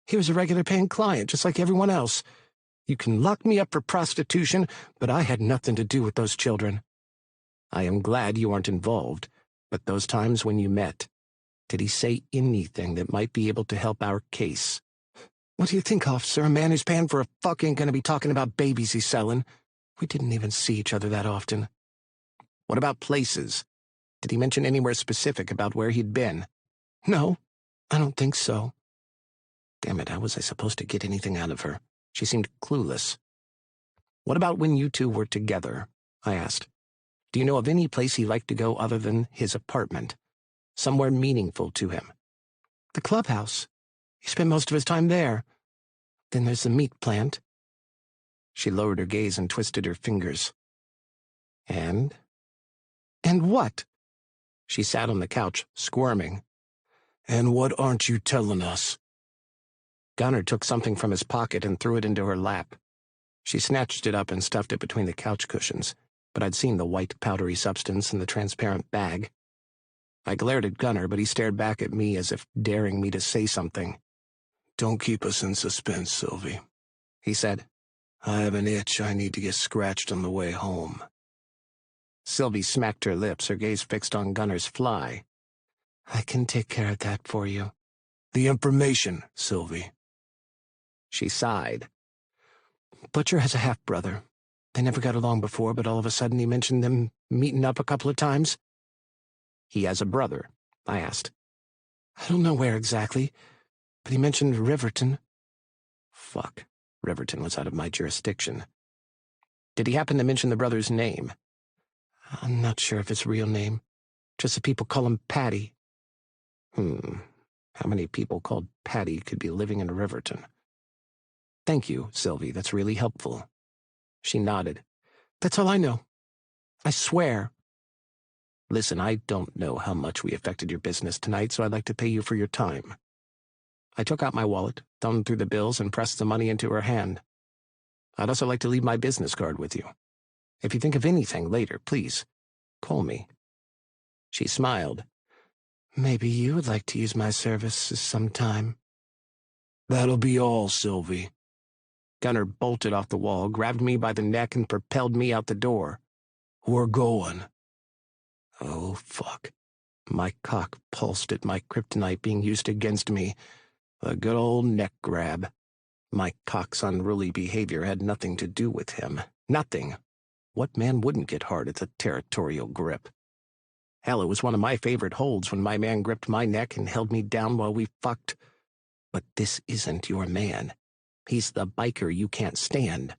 He was a regular paying client, just like everyone else. You can lock me up for prostitution, but I had nothing to do with those children. I am glad you aren't involved, but those times when you met, did he say anything that might be able to help our case? What do you think, officer? A man who's paying for a fuck ain't gonna be talking about babies he's selling. We didn't even see each other that often. What about places? Did he mention anywhere specific about where he'd been? No, I don't think so. Damn it, how was I supposed to get anything out of her? She seemed clueless. What about when you two were together? I asked. Do you know of any place he liked to go other than his apartment? Somewhere meaningful to him? The clubhouse. He spent most of his time there. Then there's the meat plant. She lowered her gaze and twisted her fingers. And? And what? She sat on the couch, squirming. And what aren't you telling us? Gunner took something from his pocket and threw it into her lap. She snatched it up and stuffed it between the couch cushions, but I'd seen the white, powdery substance in the transparent bag. I glared at Gunner, but he stared back at me as if daring me to say something. Don't keep us in suspense, Sylvie, he said. I have an itch I need to get scratched on the way home. Sylvie smacked her lips, her gaze fixed on Gunner's fly. I can take care of that for you. The information, Sylvie. She sighed. Butcher has a half-brother. They never got along before, but all of a sudden he mentioned them meeting up a couple of times. He has a brother, I asked. I don't know where exactly, but he mentioned Riverton. Fuck, Riverton was out of my jurisdiction. Did he happen to mention the brother's name? I'm not sure of his real name. Just that people call him Patty. How many people called Patty could be living in Riverton? Thank you, Sylvie. That's really helpful. She nodded. That's all I know. I swear. Listen, I don't know how much we affected your business tonight, so I'd like to pay you for your time. I took out my wallet, thumbed through the bills, and pressed the money into her hand. I'd also like to leave my business card with you. If you think of anything later, please, call me. She smiled. Maybe you would like to use my services sometime. That'll be all, Sylvie. Gunner bolted off the wall, grabbed me by the neck, and propelled me out the door. We're going. Oh, fuck. My cock pulsed at my kryptonite being used against me. A good old neck grab. My cock's unruly behavior had nothing to do with him. Nothing. What man wouldn't get hard at the territorial grip? Hell, it was one of my favorite holds when my man gripped my neck and held me down while we fucked. But this isn't your man. He's the biker you can't stand.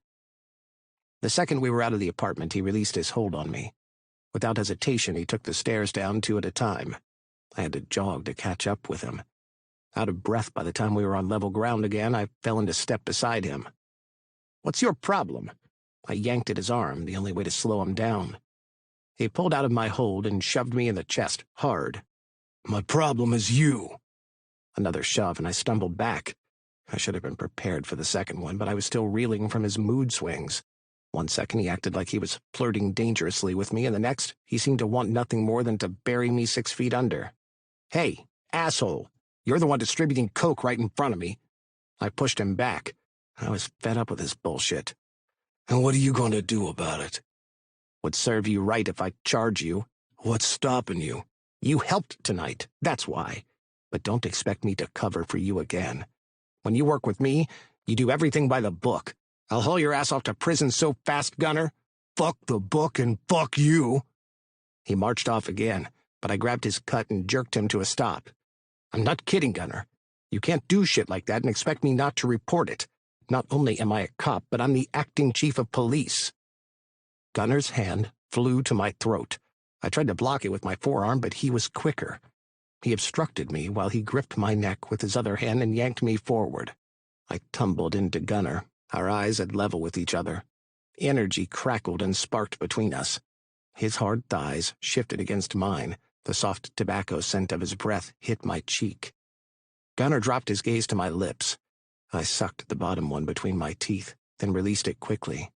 The second we were out of the apartment, he released his hold on me. Without hesitation, he took the stairs down 2 at a time. I had to jog to catch up with him. Out of breath by the time we were on level ground again, I fell into step beside him. "What's your problem?" I yanked at his arm, the only way to slow him down. He pulled out of my hold and shoved me in the chest, hard. "My problem is you." Another shove, and I stumbled back. I should have been prepared for the second one, but I was still reeling from his mood swings. One second he acted like he was flirting dangerously with me, and the next he seemed to want nothing more than to bury me 6 feet under. "Hey, asshole, you're the one distributing coke right in front of me." I pushed him back. I was fed up with this bullshit. "And what are you going to do about it?" "Would serve you right if I charge you." "What's stopping you?" "You helped tonight, that's why. But don't expect me to cover for you again. When you work with me, you do everything by the book. I'll haul your ass off to prison so fast, Gunner." "Fuck the book and fuck you." He marched off again, but I grabbed his cut and jerked him to a stop. "I'm not kidding, Gunner. You can't do shit like that and expect me not to report it. Not only am I a cop, but I'm the acting chief of police." Gunner's hand flew to my throat. I tried to block it with my forearm, but he was quicker. He obstructed me while he gripped my neck with his other hand and yanked me forward. I tumbled into Gunner, our eyes at level with each other. Energy crackled and sparked between us. His hard thighs shifted against mine. The soft tobacco scent of his breath hit my cheek. Gunner dropped his gaze to my lips. I sucked the bottom one between my teeth, then released it quickly.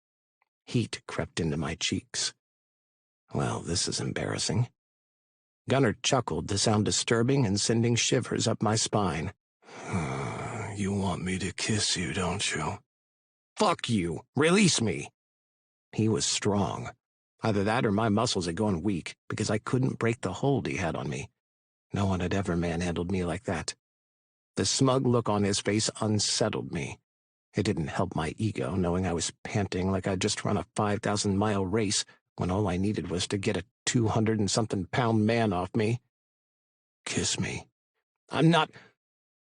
Heat crept into my cheeks. Well, this is embarrassing. Gunner chuckled, the sound disturbing and sending shivers up my spine. "You want me to kiss you, don't you?" "Fuck you! Release me!" He was strong. Either that or my muscles had gone weak, because I couldn't break the hold he had on me. No one had ever manhandled me like that. The smug look on his face unsettled me. It didn't help my ego, knowing I was panting like I'd just run a 5,000-mile race when all I needed was to get a 200-and-something-pound man off me. "Kiss me." "I'm not—"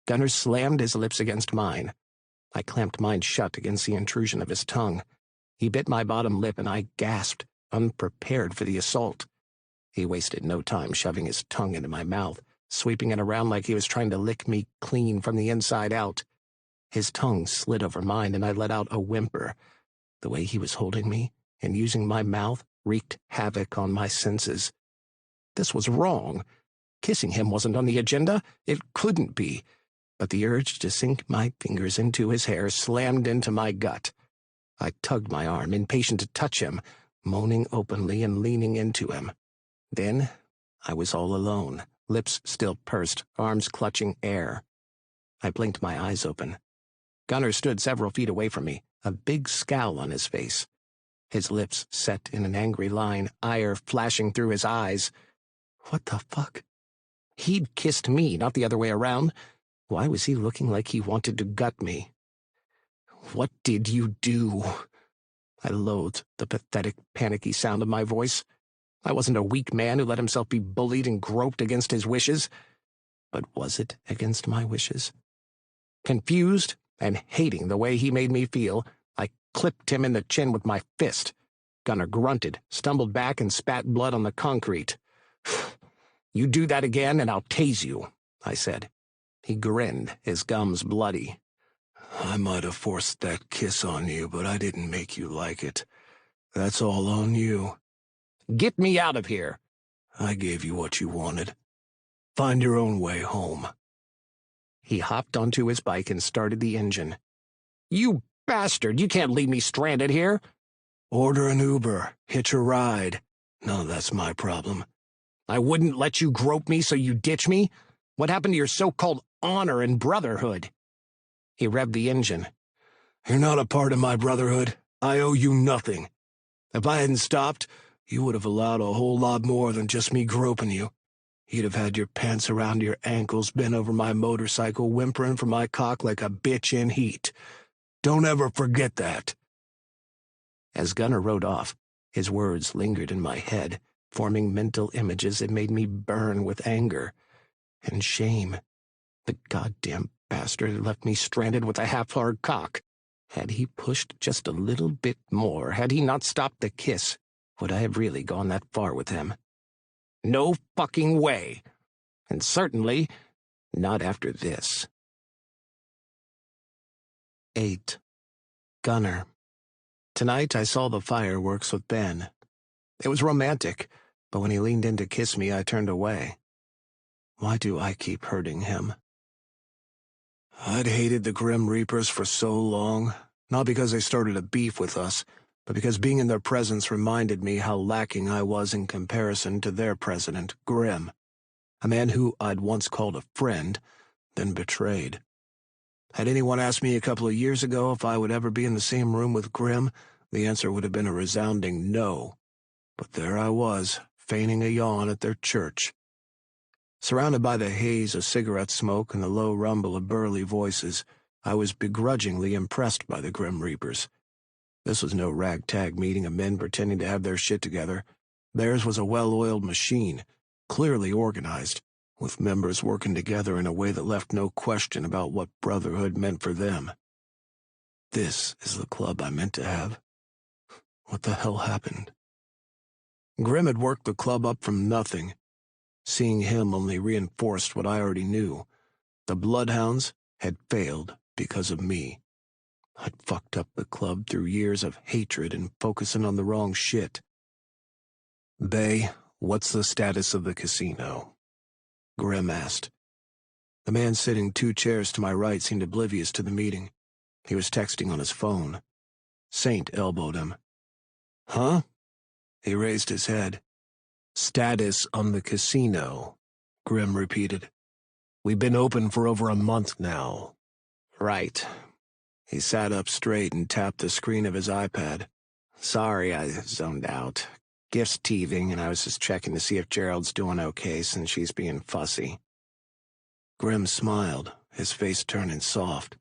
Gunner slammed his lips against mine. I clamped mine shut against the intrusion of his tongue. He bit my bottom lip, and I gasped, unprepared for the assault. He wasted no time shoving his tongue into my mouth, sweeping it around like he was trying to lick me clean from the inside out. His tongue slid over mine, and I let out a whimper. The way he was holding me and using my mouth wreaked havoc on my senses. This was wrong. Kissing him wasn't on the agenda. It couldn't be. But the urge to sink my fingers into his hair slammed into my gut. I tugged my arm, impatient to touch him, moaning openly and leaning into him. Then I was all alone, lips still pursed, arms clutching air. I blinked my eyes open. Gunner stood several feet away from me, a big scowl on his face. His lips set in an angry line, ire flashing through his eyes. What the fuck? He'd kissed me, not the other way around. Why was he looking like he wanted to gut me? "What did you do?" I loathed the pathetic, panicky sound of my voice. I wasn't a weak man who let himself be bullied and groped against his wishes. But was it against my wishes? Confused and hating the way he made me feel, I clipped him in the chin with my fist. Gunner grunted, stumbled back, and spat blood on the concrete. "You do that again, and I'll tase you," I said. He grinned, his gums bloody. "I might have forced that kiss on you, but I didn't make you like it. That's all on you." "Get me out of here." "I gave you what you wanted. Find your own way home." He hopped onto his bike and started the engine. "You bastard! You can't leave me stranded here." "Order an Uber. Hitch a ride. No, that's my problem." "I wouldn't let you grope me, so you ditch me? What happened to your so-called honor and brotherhood?" He revved the engine. "You're not a part of my brotherhood. I owe you nothing. If I hadn't stopped, you would have allowed a whole lot more than just me groping you. You'd have had your pants around your ankles, bent over my motorcycle, whimpering for my cock like a bitch in heat. Don't ever forget that." As Gunner rode off, his words lingered in my head, forming mental images that made me burn with anger and shame. The goddamn bastard had left me stranded with a half-hard cock. Had he pushed just a little bit more, had he not stopped the kiss, would I have really gone that far with him? No fucking way. And certainly Not after this. 8. Gunner. Tonight I saw the fireworks with Ben. It was romantic, but when he leaned in to kiss me, I turned away. Why do I keep hurting him? I'd hated the Grim Reapers for so long, not because they started a beef with us, but because being in their presence reminded me how lacking I was in comparison to their president, Grim, a man who I'd once called a friend, then betrayed. Had anyone asked me a couple of years ago if I would ever be in the same room with Grim, the answer would have been a resounding no. But there I was, feigning a yawn at their church. Surrounded by the haze of cigarette smoke and the low rumble of burly voices, I was begrudgingly impressed by the Grim Reapers. This was no ragtag meeting of men pretending to have their shit together. Theirs was a well-oiled machine, clearly organized, with members working together in a way that left no question about what brotherhood meant for them. This is the club I meant to have. What the hell happened? Grim had worked the club up from nothing. Seeing him only reinforced what I already knew. The Bloodhounds had failed because of me. I'd fucked up the club through years of hatred and focusing on the wrong shit. "Bay, what's the status of the casino?" Grim asked. The man sitting 2 chairs to my right seemed oblivious to the meeting. He was texting on his phone. Saint elbowed him. "Huh?" He raised his head. "Status on the casino," Grim repeated. "We've been open for over a month now." "Right." He sat up straight and tapped the screen of his iPad. "Sorry, I zoned out. Gift's teething, and I was just checking to see if Gerald's doing okay since she's being fussy." Grim smiled, his face turning soft.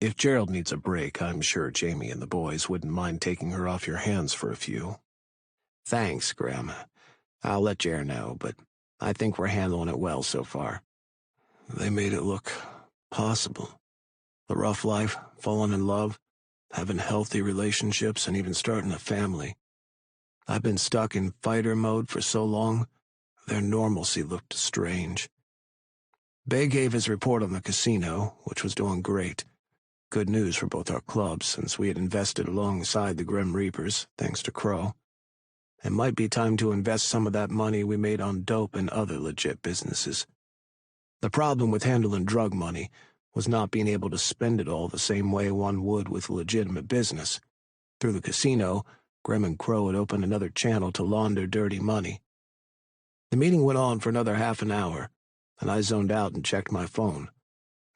"If Gerald needs a break, I'm sure Jamie and the boys wouldn't mind taking her off your hands for a few." "Thanks, Grim. I'll let Jer know, but I think we're handling it well so far." They made it look possible. The rough life, falling in love, having healthy relationships, and even starting a family. I've been stuck in fighter mode for so long, their normalcy looked strange. Bay gave his report on the casino, which was doing great. Good news for both our clubs, since we had invested alongside the Grim Reapers, thanks to Crow. It might be time to invest some of that money we made on dope and other legit businesses. The problem with handling drug money was not being able to spend it all the same way one would with legitimate business. Through the casino, Grim and Crow had opened another channel to launder dirty money. The meeting went on for another half an hour, and I zoned out and checked my phone.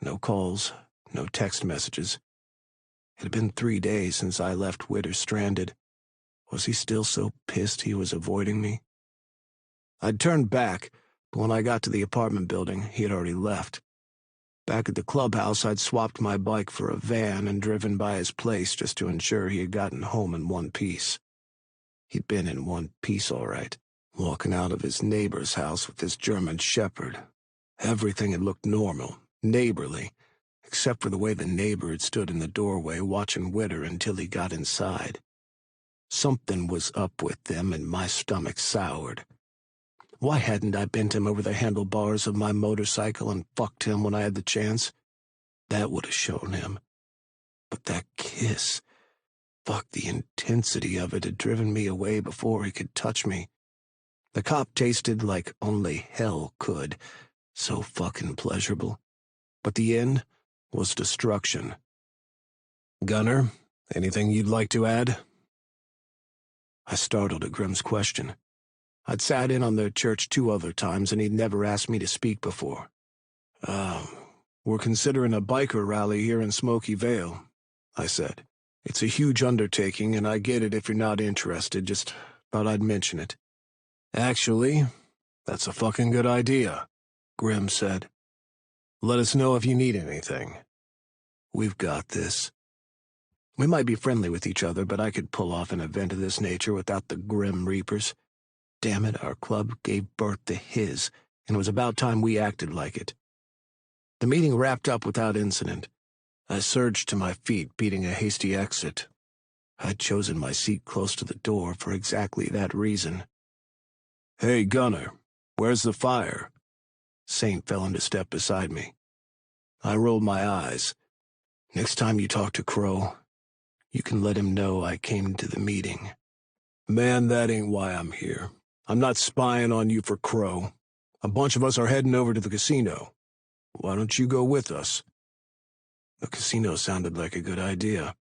No calls, no text messages. It had been 3 days since I left Witter stranded. Was he still so pissed he was avoiding me? I'd turned back, but when I got to the apartment building, he had already left. Back at the clubhouse, I'd swapped my bike for a van and driven by his place just to ensure he had gotten home in one piece. He'd been in one piece, all right, walking out of his neighbor's house with his German shepherd. Everything had looked normal, neighborly, except for the way the neighbor had stood in the doorway watching Witter until he got inside. Something was up with them, and my stomach soured. Why hadn't I bent him over the handlebars of my motorcycle and fucked him when I had the chance? That would have shown him. But that kiss, fuck, the intensity of it had driven me away before he could touch me. The cop tasted like only hell could, so fucking pleasurable. But the end was destruction. "Gunner, anything you'd like to add?" I startled at Grim's question. I'd sat in on their church 2 other times, and he'd never asked me to speak before. We're considering a biker rally here in Smoky Vale," I said. "It's a huge undertaking, and I get it if you're not interested, just thought I'd mention it." "Actually, that's a fucking good idea," Grim said. "Let us know if you need anything." "We've got this." We might be friendly with each other, but I could pull off an event of this nature without the Grim Reapers. Damn it, our club gave birth to his, and it was about time we acted like it. The meeting wrapped up without incident. I surged to my feet, beating a hasty exit. I'd chosen my seat close to the door for exactly that reason. "Hey, Gunner, where's the fire?" Saint fell into step beside me. I rolled my eyes. Next time you talk to Crow, you can let him know I came to the meeting. Man, that ain't why I'm here. I'm not spying on you for Crow. A bunch of us are heading over to the casino. Why don't you go with us? The casino sounded like a good idea.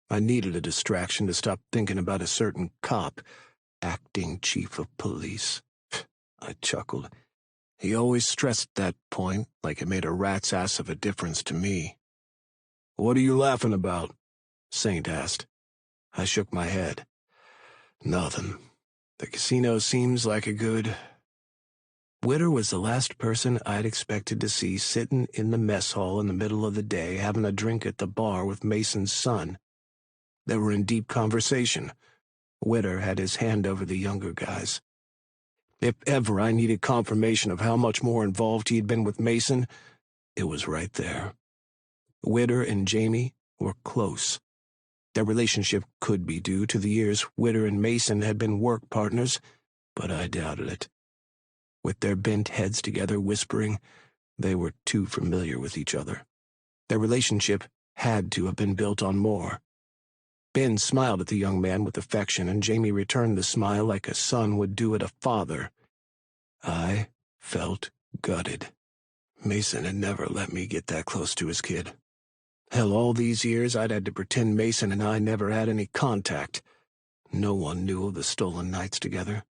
I needed a distraction to stop thinking about a certain cop, acting chief of police. I chuckled. He always stressed that point like it made a rat's ass of a difference to me. What are you laughing about? Saint asked. I shook my head. Nothing. The casino seems like a good... Witter was the last person I'd expected to see sitting in the mess hall in the middle of the day having a drink at the bar with Mason's son. They were in deep conversation. Witter had his hand over the younger guys. If ever I needed confirmation of how much more involved he'd been with Mason, it was right there. Witter and Jamie were close. Their relationship could be due to the years Witter and Mason had been work partners, but I doubted it. With their bent heads together whispering, they were too familiar with each other. Their relationship had to have been built on more. Ben smiled at the young man with affection, and Jamie returned the smile like a son would do at a father. I felt gutted. Mason had never let me get that close to his kid. Hell, all these years I'd had to pretend Mason and I never had any contact. No one knew of the stolen nights together.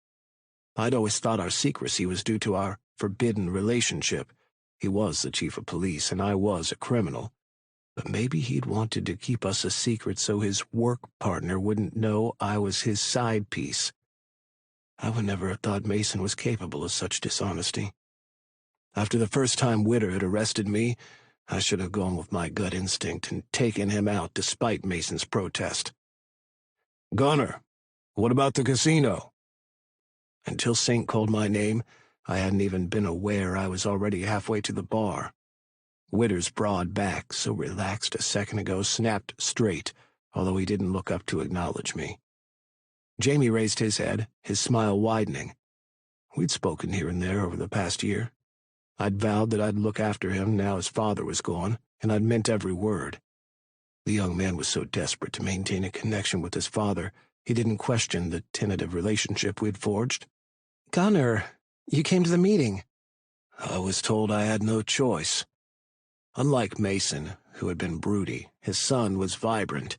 I'd always thought our secrecy was due to our forbidden relationship. He was the chief of police, and I was a criminal. But maybe he'd wanted to keep us a secret so his work partner wouldn't know I was his side piece. I would never have thought Mason was capable of such dishonesty. After the first time Witter had arrested me, I should have gone with my gut instinct and taken him out despite Mason's protest. Gunner, what about the casino? Until Saint called my name, I hadn't even been aware I was already halfway to the bar. Witter's broad back, so relaxed a second ago, snapped straight, although he didn't look up to acknowledge me. Jamie raised his head, his smile widening. We'd spoken here and there over the past year. I'd vowed that I'd look after him now his father was gone, and I'd meant every word. The young man was so desperate to maintain a connection with his father, he didn't question the tentative relationship we'd forged. Gunner, you came to the meeting. I was told I had no choice. Unlike Mason, who had been broody, his son was vibrant.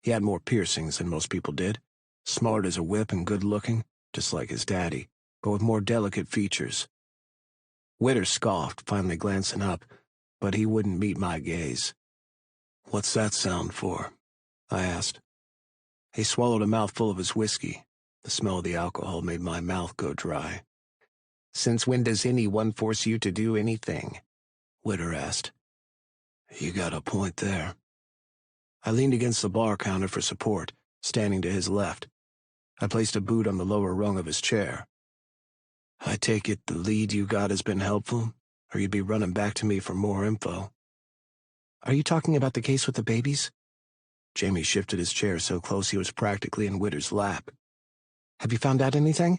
He had more piercings than most people did, smart as a whip and good-looking, just like his daddy, but with more delicate features. Witter scoffed, finally glancing up, but he wouldn't meet my gaze. What's that sound for? I asked. He swallowed a mouthful of his whiskey. The smell of the alcohol made my mouth go dry. Since when does anyone force you to do anything? Witter asked. You got a point there. I leaned against the bar counter for support, standing to his left. I placed a boot on the lower rung of his chair. I take it the lead you got has been helpful, or you'd be running back to me for more info. Are you talking about the case with the babies? Jamie shifted his chair so close he was practically in Witter's lap. Have you found out anything?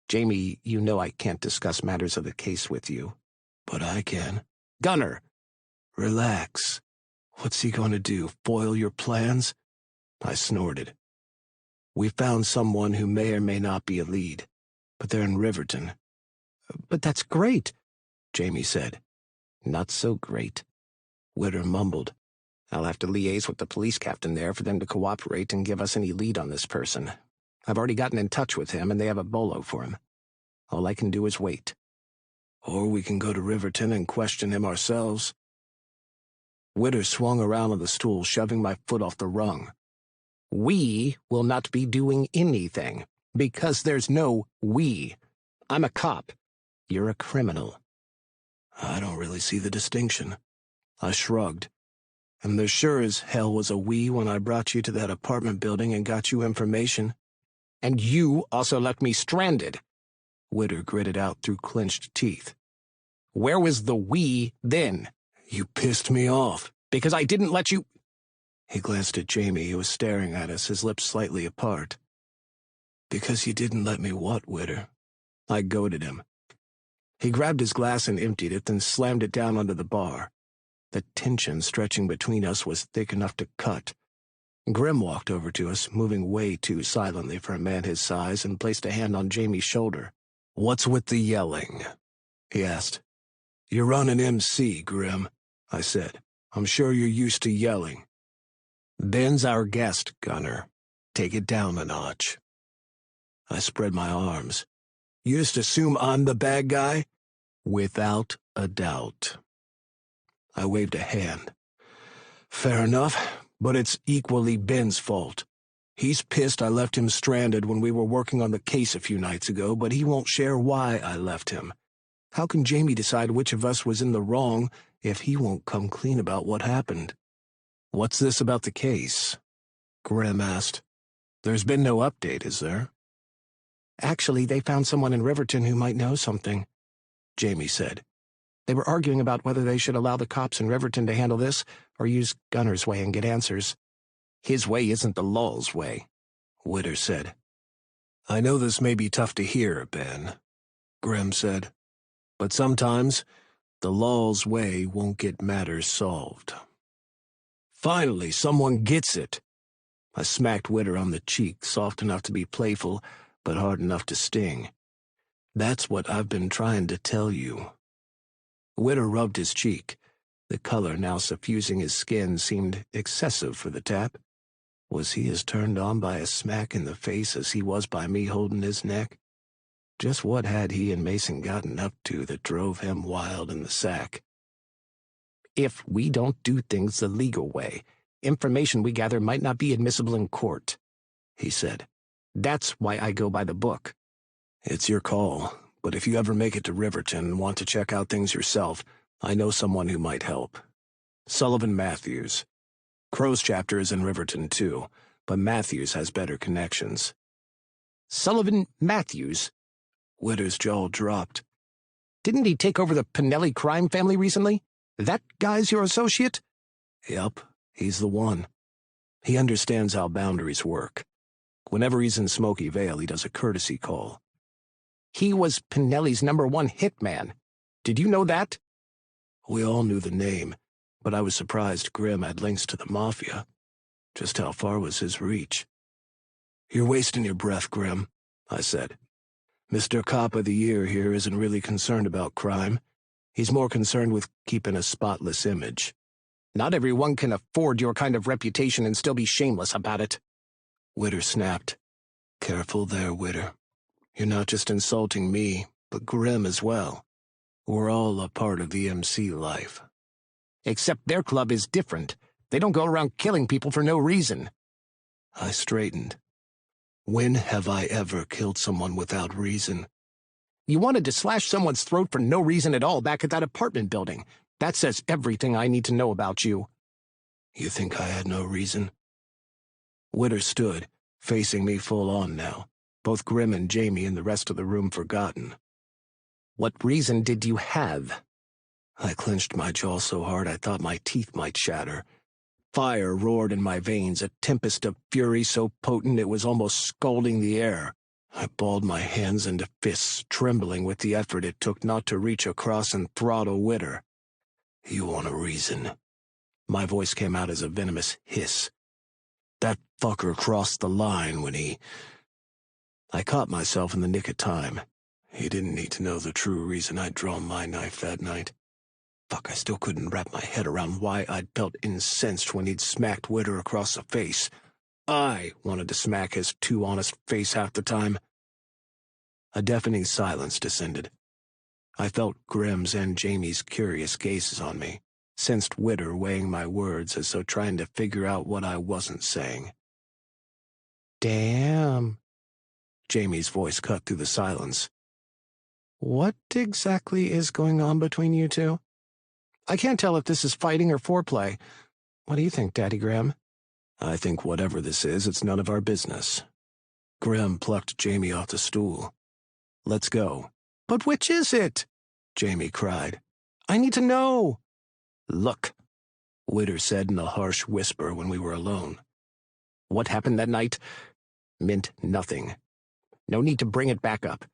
Jamie, you know I can't discuss matters of the case with you. But I can. Gunner! Relax. What's he going to do, foil your plans? I snorted. We found someone who may or may not be a lead, but they're in Riverton. But that's great, Jamie said. Not so great. Witter mumbled. I'll have to liaise with the police captain there for them to cooperate and give us any lead on this person. I've already gotten in touch with him, and they have a bolo for him. All I can do is wait. Or we can go to Riverton and question him ourselves. Witter swung around on the stool, shoving my foot off the rung. We will not be doing anything, because there's no we. I'm a cop. You're a criminal. I don't really see the distinction. I shrugged. And there sure as hell was a we when I brought you to that apartment building and got you information. And you also left me stranded. Witter gritted out through clenched teeth. Where was the we then? You pissed me off. Because I didn't let you... He glanced at Jamie, who was staring at us, his lips slightly apart. Because you didn't let me what, Witter? I goaded him. He grabbed his glass and emptied it, then slammed it down onto the bar. The tension stretching between us was thick enough to cut. Grim walked over to us, moving way too silently for a man his size, and placed a hand on Jamie's shoulder. "What's with the yelling?" he asked. "You're on an MC, Grim," I said. "I'm sure you're used to yelling." "Ben's our guest, Gunner. Take it down a notch." I spread my arms. "You just assume I'm the bad guy?" "Without a doubt." I waved a hand. "Fair enough, but it's equally Ben's fault. He's pissed I left him stranded when we were working on the case a few nights ago, but he won't share why I left him. How can Jamie decide which of us was in the wrong if he won't come clean about what happened?" "What's this about the case?" Grim asked. "There's been no update, is there?" "Actually, they found someone in Riverton who might know something," Jamie said. "They were arguing about whether they should allow the cops in Riverton to handle this or use Gunner's way and get answers." "His way isn't the law's way," Witter said. "I know this may be tough to hear, Ben," Grim said, "but sometimes the law's way won't get matters solved." "Finally, someone gets it." I smacked Witter on the cheek, soft enough to be playful, but hard enough to sting. "That's what I've been trying to tell you." Witter rubbed his cheek. The color now suffusing his skin seemed excessive for the tap. Was he as turned on by a smack in the face as he was by me holding his neck? Just what had he and Mason gotten up to that drove him wild in the sack? "If we don't do things the legal way, information we gather might not be admissible in court," he said. "That's why I go by the book." "It's your call, but if you ever make it to Riverton and want to check out things yourself, I know someone who might help. Sullivan Matthews. Crow's chapter is in Riverton too, but Matthews has better connections." "Sullivan Matthews?" Witter's jaw dropped. "Didn't he take over the Pinelli crime family recently? That guy's your associate?" "Yep, he's the one. He understands how boundaries work. Whenever he's in Smoky Vale, he does a courtesy call." "He was Pinelli's #1 hitman. Did you know that?" "We all knew the name, but I was surprised Grim had links to the Mafia. Just how far was his reach?" "You're wasting your breath, Grim," I said. "Mr. Cop of the Year here isn't really concerned about crime. He's more concerned with keeping a spotless image." "Not everyone can afford your kind of reputation and still be shameless about it," Witter snapped. "Careful there, Witter. You're not just insulting me, but Grim as well. We're all a part of the MC life." "Except their club is different. They don't go around killing people for no reason." I straightened. "When have I ever killed someone without reason?" "You wanted to slash someone's throat for no reason at all back at that apartment building. That says everything I need to know about you." "You think I had no reason?" Witter stood, facing me full on now, both Grim and Jamie and the rest of the room forgotten. "What reason did you have?" I clenched my jaw so hard I thought my teeth might shatter. Fire roared in my veins, a tempest of fury so potent it was almost scalding the air. I balled my hands into fists, trembling with the effort it took not to reach across and throttle Witter. "You want a reason?" My voice came out as a venomous hiss. "That fucker crossed the line when he—" I caught myself in the nick of time. He didn't need to know the true reason I'd drawn my knife that night. Fuck, I still couldn't wrap my head around why I'd felt incensed when he'd smacked Witter across the face. I wanted to smack his too honest face half the time. A deafening silence descended. I felt Grim's and Jamie's curious gazes on me, sensed Witter weighing my words as though trying to figure out what I wasn't saying. "Damn," Jamie's voice cut through the silence. "What exactly is going on between you two? I can't tell if this is fighting or foreplay. What do you think, Daddy Grim?" "I think whatever this is, it's none of our business." Grim plucked Jamie off the stool. "Let's go." "But which is it?" Jamie cried. "I need to know." "Look," Witter said in a harsh whisper when we were alone. "What happened that night meant nothing. No need to bring it back up.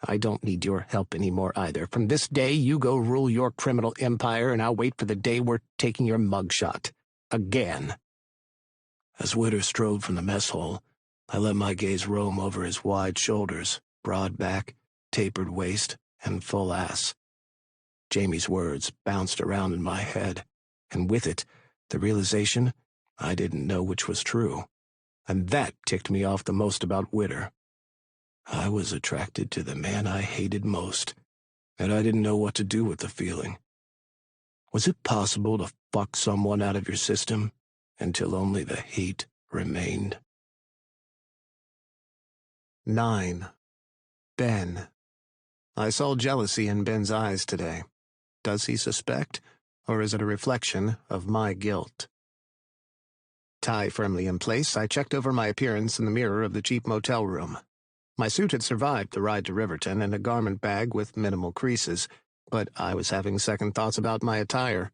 I don't need your help anymore either. From this day, you go rule your criminal empire, and I'll wait for the day we're taking your mugshot. Again." As Witter strode from the mess hall, I let my gaze roam over his wide shoulders, broad back, tapered waist, and full ass. Jamie's words bounced around in my head, and with it, the realization I didn't know which was true. And that ticked me off the most about Witter. I was attracted to the man I hated most, and I didn't know what to do with the feeling. Was it possible to fuck someone out of your system until only the hate remained? 9. Ben. I saw jealousy in Ben's eyes today. Does he suspect, or is it a reflection of my guilt? Tie firmly in place, I checked over my appearance in the mirror of the cheap motel room. My suit had survived the ride to Riverton in a garment bag with minimal creases, but I was having second thoughts about my attire.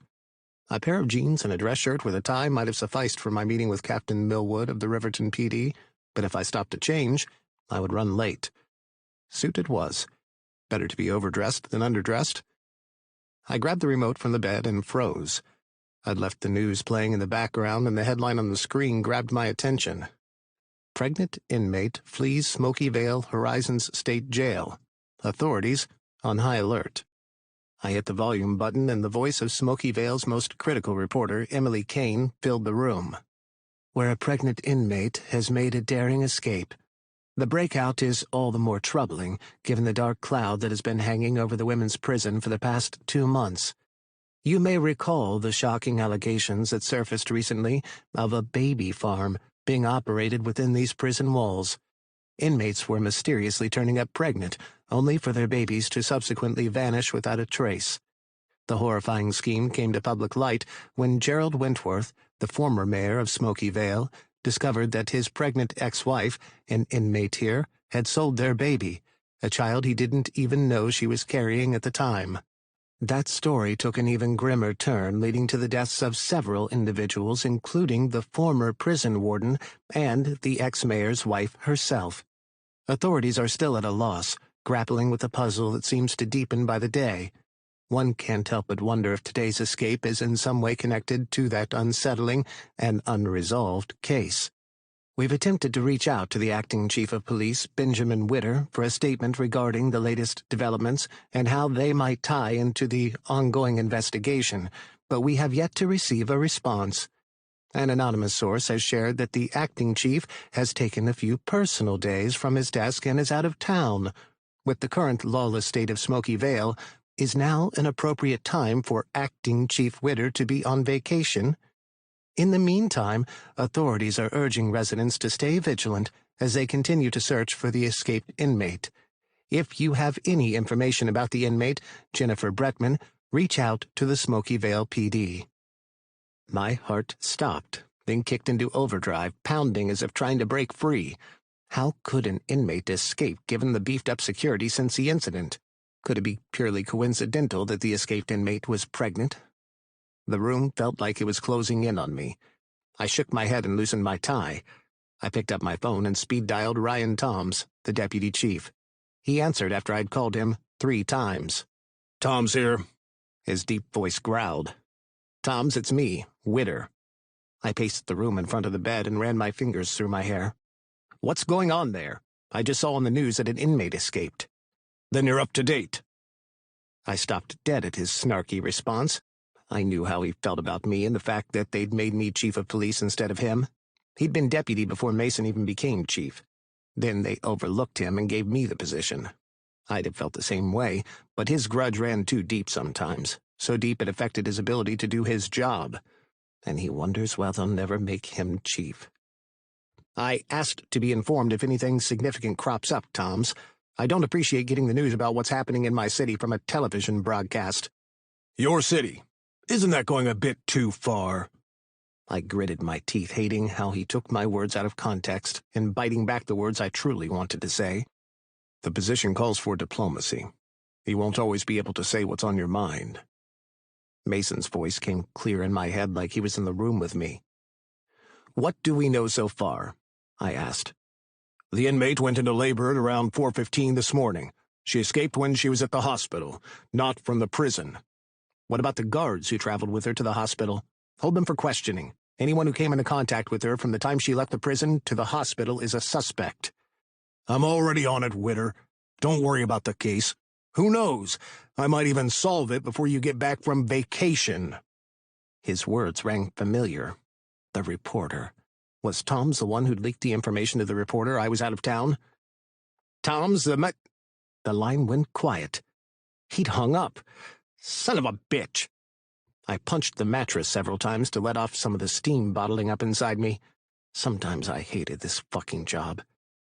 A pair of jeans and a dress shirt with a tie might have sufficed for my meeting with Captain Millwood of the Riverton PD, but if I stopped to change, I would run late. Suit it was. Better to be overdressed than underdressed. I grabbed the remote from the bed and froze. I'd left the news playing in the background, and the headline on the screen grabbed my attention. Pregnant inmate flees Smoky Vale Horizons State Jail. Authorities on high alert. I hit the volume button, and the voice of Smoky Vale's most critical reporter, Emily Kane, filled the room. Where a pregnant inmate has made a daring escape. The breakout is all the more troubling, given the dark cloud that has been hanging over the women's prison for the past 2 months. You may recall the shocking allegations that surfaced recently of a baby farm being operated within these prison walls. Inmates were mysteriously turning up pregnant, only for their babies to subsequently vanish without a trace. The horrifying scheme came to public light when Gerald Wentworth, the former mayor of Smoky Vale, discovered that his pregnant ex-wife, an inmate here, had sold their baby, a child he didn't even know she was carrying at the time. That story took an even grimmer turn, leading to the deaths of several individuals, including the former prison warden and the ex-mayor's wife herself. Authorities are still at a loss, grappling with a puzzle that seems to deepen by the day. One can't help but wonder if today's escape is in some way connected to that unsettling and unresolved case. We've attempted to reach out to the acting chief of police, Benjamin Witter, for a statement regarding the latest developments and how they might tie into the ongoing investigation, but we have yet to receive a response. An anonymous source has shared that the acting chief has taken a few personal days from his desk and is out of town. With the current lawless state of Smoky Vale, is now an appropriate time for acting Chief Witter to be on vacation? In the meantime, authorities are urging residents to stay vigilant as they continue to search for the escaped inmate. If you have any information about the inmate, Jennifer Bretman, reach out to the Smoky Vale PD. My heart stopped, then kicked into overdrive, pounding as if trying to break free. How could an inmate escape given the beefed-up security since the incident? Could it be purely coincidental that the escaped inmate was pregnant? The room felt like it was closing in on me. I shook my head and loosened my tie. I picked up my phone and speed-dialed Ryan Toms, the deputy chief. He answered after I'd called him 3 times. "Tom's here." His deep voice growled. "Toms, it's me, Witter." I paced the room in front of the bed and ran my fingers through my hair. "What's going on there? I just saw on the news that an inmate escaped." "Then you're up to date." I stopped dead at his snarky response. I knew how he felt about me and the fact that they'd made me chief of police instead of him. He'd been deputy before Mason even became chief. Then they overlooked him and gave me the position. I'd have felt the same way, but his grudge ran too deep sometimes, so deep it affected his ability to do his job. And he wonders why they'll never make him chief. I asked to be informed if anything significant crops up, Toms. I don't appreciate getting the news about what's happening in my city from a television broadcast. "Your city. Isn't that going a bit too far?" I gritted my teeth, hating how he took my words out of context and biting back the words I truly wanted to say. "The position calls for diplomacy. You won't always be able to say what's on your mind." Mason's voice came clear in my head like he was in the room with me. "What do we know so far?" I asked. "The inmate went into labor at around 4:15 this morning. She escaped when she was at the hospital, not from the prison. What about the guards who traveled with her to the hospital? Hold them for questioning. Anyone who came into contact with her from the time she left the prison to the hospital is a suspect. I'm already on it, Witter. Don't worry about the case. Who knows? I might even solve it before you get back from vacation. His words rang familiar. The reporter. Was Tom's the one who'd leaked the information to the reporter I was out of town? Tom's the The line went quiet. He'd hung up. Son of a bitch! I punched the mattress several times to let off some of the steam bottling up inside me. Sometimes I hated this fucking job.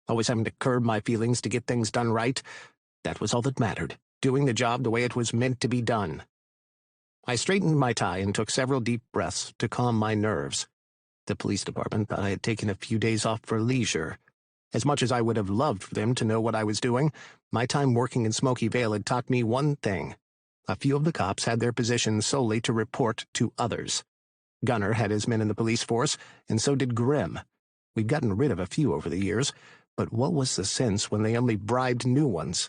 Always having to curb my feelings to get things done right. That was all that mattered, doing the job the way it was meant to be done. I straightened my tie and took several deep breaths to calm my nerves. The police department thought I had taken a few days off for leisure. As much as I would have loved for them to know what I was doing, my time working in Smoky Vale had taught me one thing. A few of the cops had their positions solely to report to others. Gunner had his men in the police force, and so did Grimm. We'd gotten rid of a few over the years, but what was the sense when they only bribed new ones?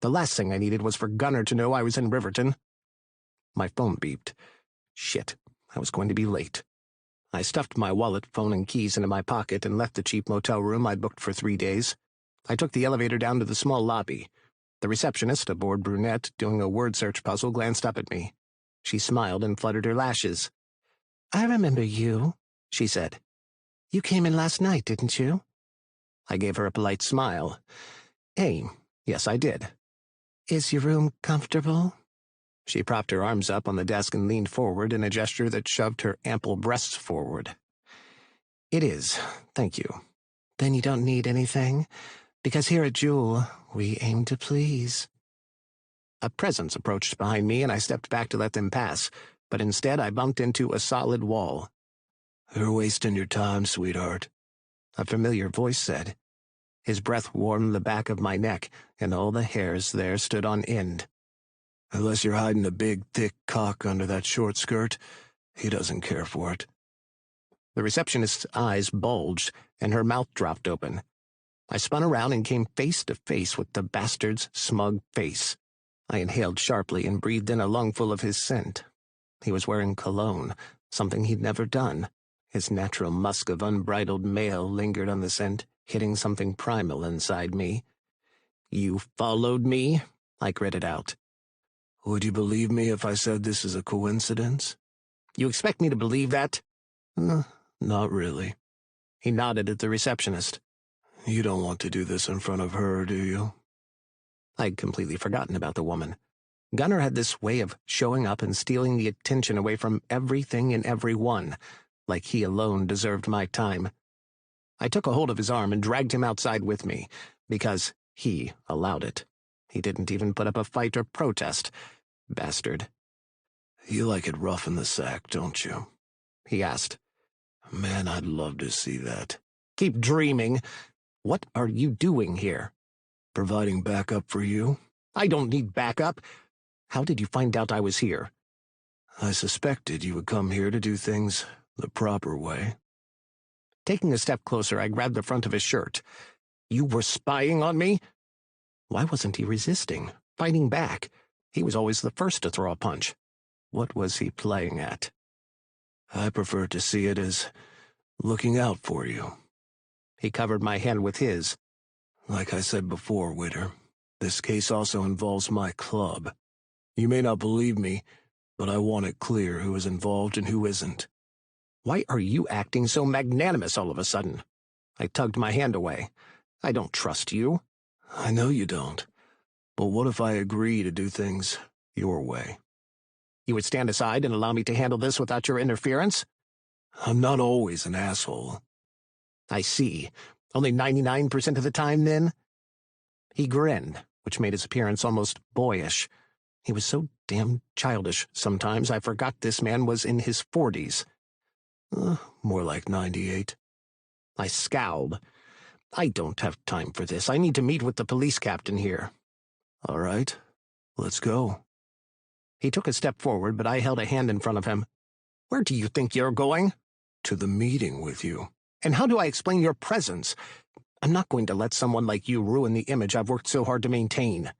The last thing I needed was for Gunner to know I was in Riverton. My phone beeped. Shit, I was going to be late. I stuffed my wallet, phone, and keys into my pocket and left the cheap motel room I'd booked for 3 days. I took the elevator down to the small lobby. The receptionist, a bored brunette, doing a word search puzzle, glanced up at me. She smiled and fluttered her lashes. "I remember you," she said. "You came in last night, didn't you?" I gave her a polite smile. "Hey, yes, I did." "Is your room comfortable?" She propped her arms up on the desk and leaned forward in a gesture that shoved her ample breasts forward. "It is, thank you." "Then you don't need anything, because here at Jewel, we aim to please." A presence approached behind me, and I stepped back to let them pass, but instead I bumped into a solid wall. "You're wasting your time, sweetheart," a familiar voice said. His breath warmed the back of my neck, and all the hairs there stood on end. "Unless you're hiding a big, thick cock under that short skirt, he doesn't care for it." The receptionist's eyes bulged, and her mouth dropped open. I spun around and came face to face with the bastard's smug face. I inhaled sharply and breathed in a lungful of his scent. He was wearing cologne, something he'd never done. His natural musk of unbridled male lingered on the scent, hitting something primal inside me. "You followed me?" I gritted out. "Would you believe me if I said this is a coincidence?" "You expect me to believe that?" Not really." He nodded at the receptionist. "You don't want to do this in front of her, do you?" I'd completely forgotten about the woman. Gunner had this way of showing up and stealing the attention away from everything and everyone, like he alone deserved my time. I took a hold of his arm and dragged him outside with me, because he allowed it. He didn't even put up a fight or protest. Bastard. "You like it rough in the sack, don't you?" he asked. "Man, I'd love to see that." "Keep dreaming. What are you doing here?" "Providing backup for you." "I don't need backup. How did you find out I was here?" "I suspected you would come here to do things the proper way." Taking a step closer, I grabbed the front of his shirt. "You were spying on me?" Why wasn't he resisting, fighting back? He was always the first to throw a punch. What was he playing at? "I prefer to see it as looking out for you." He covered my hand with his. "Like I said before, Witter, this case also involves my club. You may not believe me, but I want it clear who is involved and who isn't." "Why are you acting so magnanimous all of a sudden?" I tugged my hand away. "I don't trust you." "I know you don't. But what if I agree to do things your way?" "You would stand aside and allow me to handle this without your interference?" "I'm not always an asshole." "I see. Only 99% of the time, then?" He grinned, which made his appearance almost boyish. He was so damn childish sometimes I forgot this man was in his 40s. More like 98. I scowled. "I don't have time for this. I need to meet with the police captain here." "All right, let's go." He took a step forward, but I held a hand in front of him. "Where do you think you're going?" "To the meeting with you." "And how do I explain your presence? I'm not going to let someone like you ruin the image I've worked so hard to maintain."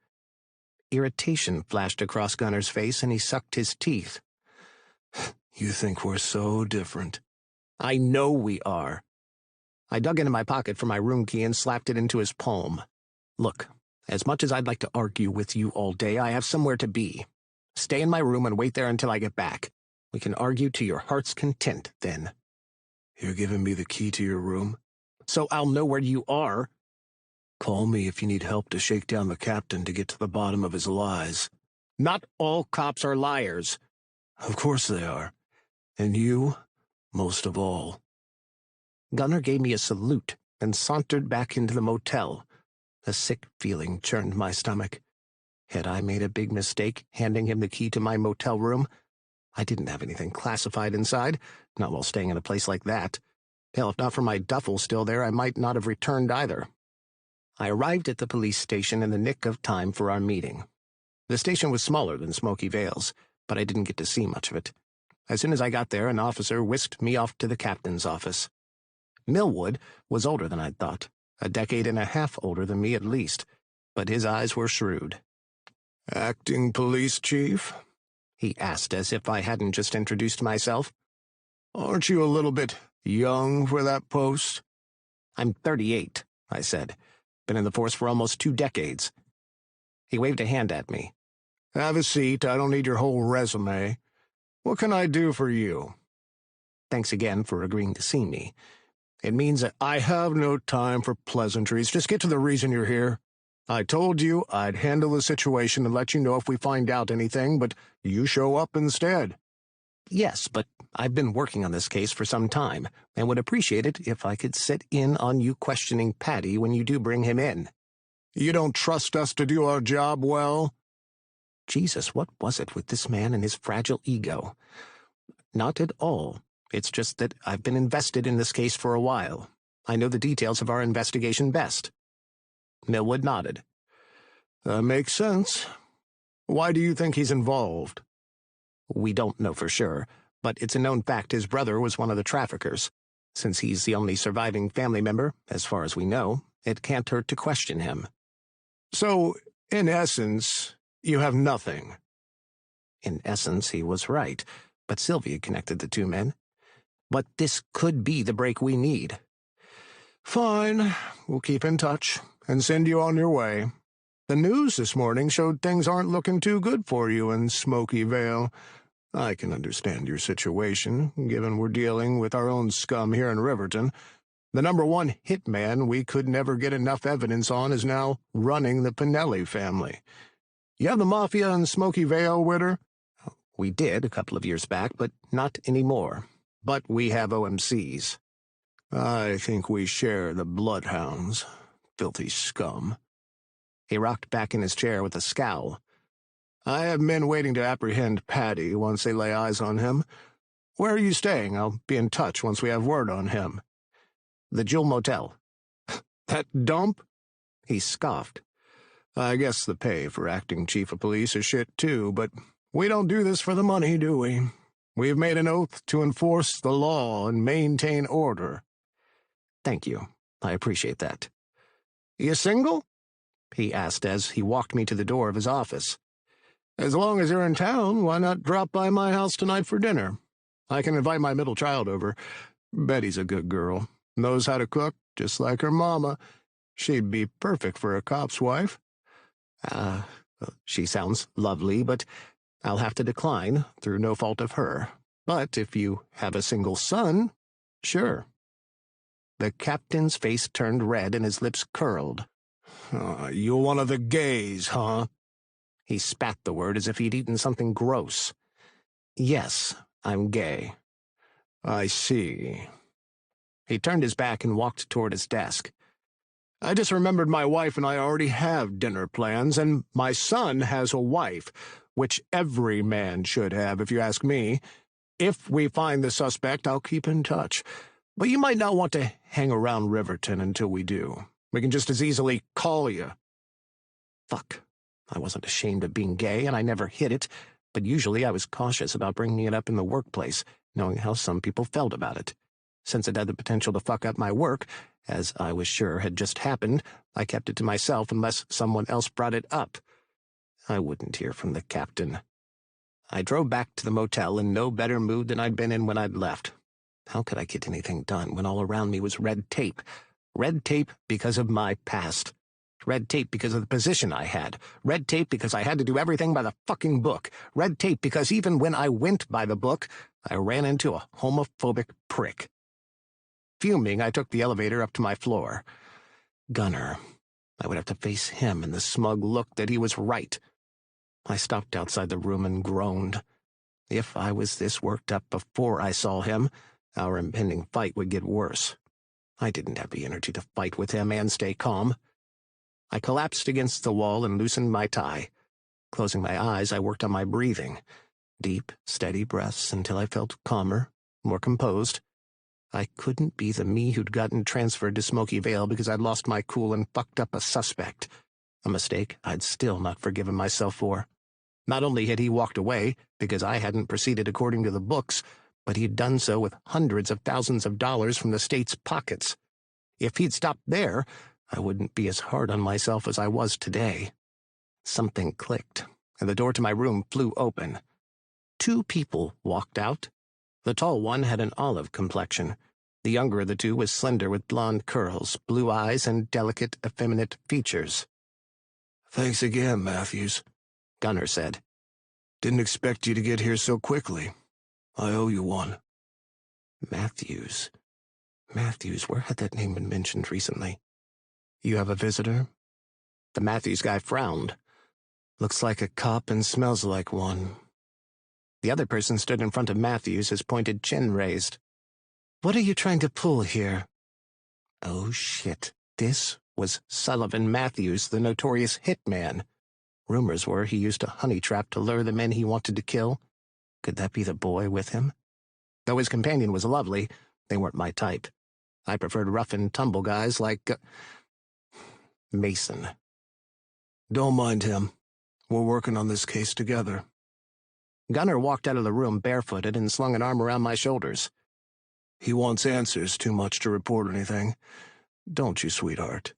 Irritation flashed across Gunner's face, and he sucked his teeth. You think we're so different. I know we are. I dug into my pocket for my room key and slapped it into his palm. Look, as much as I'd like to argue with you all day, I have somewhere to be. Stay in my room and wait there until I get back. We can argue to your heart's content, then. You're giving me the key to your room? So I'll know where you are. Call me if you need help to shake down the captain to get to the bottom of his lies. Not all cops are liars. Of course they are. And you, most of all. Gunner gave me a salute and sauntered back into the motel. A sick feeling churned my stomach. Had I made a big mistake handing him the key to my motel room? I didn't have anything classified inside, not while staying in a place like that. Hell, if not for my duffel still there, I might not have returned either. I arrived at the police station in the nick of time for our meeting. The station was smaller than Smoky Vale's, but I didn't get to see much of it. As soon as I got there, an officer whisked me off to the captain's office. Millwood was older than I'd thought, a decade and a half older than me at least, but his eyes were shrewd. Acting police chief? He asked as if I hadn't just introduced myself. Aren't you a little bit young for that post? I'm 38, I said. Been in the force for almost 2 decades. He waved a hand at me. Have a seat. I don't need your whole resume. What can I do for you? Thanks again for agreeing to see me. It means that I have no time for pleasantries. Just get to the reason you're here. I told you I'd handle the situation and let you know if we find out anything, but you show up instead. Yes, but I've been working on this case for some time, and would appreciate it if I could sit in on you questioning Patty when you do bring him in. You don't trust us to do our job well? Jesus, what was it with this man and his fragile ego? Not at all. It's just that I've been invested in this case for a while. I know the details of our investigation best. Millwood nodded. That makes sense. Why do you think he's involved? We don't know for sure, but it's a known fact his brother was one of the traffickers. Since he's the only surviving family member, as far as we know, it can't hurt to question him. So, in essence, you have nothing. In essence, he was right, but Sylvia connected the two men. But this could be the break we need. Fine, we'll keep in touch and send you on your way. The news this morning showed things aren't looking too good for you in Smoky Vale. I can understand your situation, given we're dealing with our own scum here in Riverton. The #1 hitman we could never get enough evidence on is now running the Pinelli family. You have the Mafia in Smoky Vale, Witter? We did a couple of years back, but not anymore. But we have OMCs. I think we share the bloodhounds. Filthy scum. He rocked back in his chair with a scowl. I have men waiting to apprehend Paddy once they lay eyes on him. Where are you staying? I'll be in touch once we have word on him. The Jewel Motel. That dump? He scoffed. I guess the pay for acting chief of police is shit too, but we don't do this for the money, do we? We've made an oath to enforce the law and maintain order. Thank you. I appreciate that. You single? He asked as he walked me to the door of his office. As long as you're in town, why not drop by my house tonight for dinner? I can invite my middle child over. Betty's a good girl. Knows how to cook, just like her mama. She'd be perfect for a cop's wife. She sounds lovely, but I'll have to decline through no fault of her. But if you have a single son, sure. The captain's face turned red and his lips curled. You're one of the gays, huh? He spat the word as if he'd eaten something gross. Yes, I'm gay. I see. He turned his back and walked toward his desk. I just remembered my wife and I already have dinner plans, and my son has a wife, which every man should have, if you ask me. If we find the suspect, I'll keep in touch. But you might not want to hang around Riverton until we do. We can just as easily call you. Fuck. I wasn't ashamed of being gay, and I never hid it, but usually I was cautious about bringing it up in the workplace, knowing how some people felt about it. Since it had the potential to fuck up my work, as I was sure had just happened, I kept it to myself unless someone else brought it up. I wouldn't hear from the captain. I drove back to the motel in no better mood than I'd been in when I'd left. How could I get anything done when all around me was red tape? Red tape because of my past. Red tape because of the position I had. Red tape because I had to do everything by the fucking book. Red tape because even when I went by the book, I ran into a homophobic prick. Fuming, I took the elevator up to my floor. Gunner. I would have to face him and the smug look that he was right. I stopped outside the room and groaned. If I was this worked up before I saw him, our impending fight would get worse. I didn't have the energy to fight with him and stay calm. I collapsed against the wall and loosened my tie. Closing my eyes, I worked on my breathing. Deep, steady breaths until I felt calmer, more composed. I couldn't be the me who'd gotten transferred to Smoky Vale because I'd lost my cool and fucked up a suspect. A mistake I'd still not forgiven myself for. Not only had he walked away because I hadn't proceeded according to the books, but he'd done so with hundreds of thousands of dollars from the state's pockets. If he'd stopped there, I wouldn't be as hard on myself as I was today. Something clicked, and the door to my room flew open. 2 people walked out. The tall one had an olive complexion. The younger of the 2 was slender with blonde curls, blue eyes, and delicate, effeminate features. "Thanks again, Matthews," Gunner said. "Didn't expect you to get here so quickly. I owe you one." Matthews, where had that name been mentioned recently? "You have a visitor?" The Matthews guy frowned. "Looks like a cop and smells like one." The other person stood in front of Matthews, his pointed chin raised. "What are you trying to pull here?" Oh, shit. This was Sullivan Matthews, the notorious hitman. Rumors were he used a honey trap to lure the men he wanted to kill. Could that be the boy with him? Though his companion was lovely, they weren't my type. I preferred rough-and-tumble guys like Mason. "Don't mind him. We're working on this case together." Gunner walked out of the room barefooted and slung an arm around my shoulders. "He wants answers too much to report anything. Don't you, sweetheart?"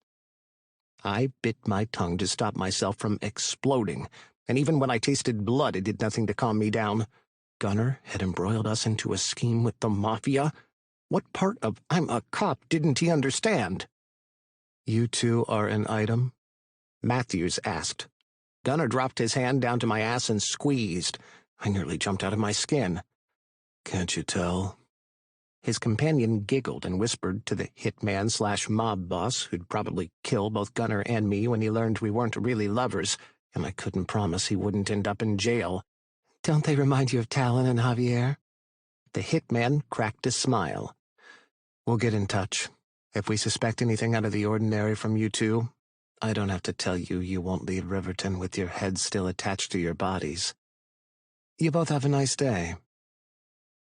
I bit my tongue to stop myself from exploding, and even when I tasted blood, it did nothing to calm me down. Gunner had embroiled us into a scheme with the mafia. What part of I'm a cop didn't he understand? "You 2 are an item?" Matthews asked. Gunner dropped his hand down to my ass and squeezed. I nearly jumped out of my skin. "Can't you tell?" His companion giggled and whispered to the hitman/mob boss, who'd probably kill both Gunner and me when he learned we weren't really lovers, and I couldn't promise he wouldn't end up in jail. "Don't they remind you of Talon and Javier?" The hitman cracked a smile. "We'll get in touch. If we suspect anything out of the ordinary from you 2, I don't have to tell you you won't leave Riverton with your heads still attached to your bodies. You both have a nice day."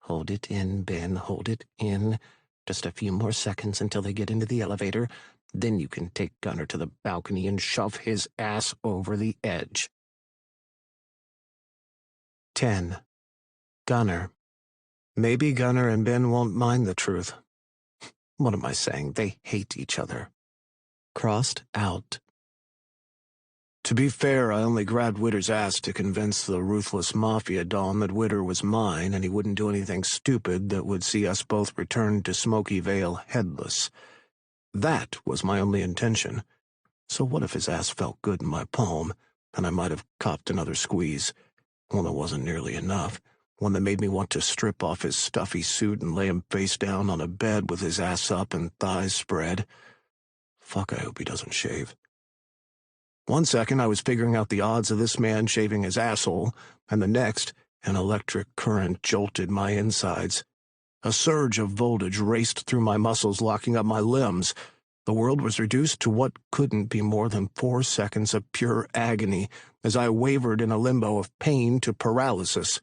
Hold it in, Ben, hold it in. Just a few more seconds until they get into the elevator. Then you can take Gunner to the balcony and shove his ass over the edge. 10. Gunner. Maybe Gunner and Ben won't mind the truth. What am I saying? They hate each other. Crossed out. To be fair, I only grabbed Witter's ass to convince the ruthless mafia don that Witter was mine and he wouldn't do anything stupid that would see us both return to Smoky Vale headless. That was my only intention. So what if his ass felt good in my palm, and I might have copped another squeeze? One that wasn't nearly enough. One that made me want to strip off his stuffy suit and lay him face down on a bed with his ass up and thighs spread. Fuck, I hope he doesn't shave. One second I was figuring out the odds of this man shaving his asshole, and the next, an electric current jolted my insides. A surge of voltage raced through my muscles, locking up my limbs. The world was reduced to what couldn't be more than 4 seconds of pure agony as I wavered in a limbo of pain to paralysis.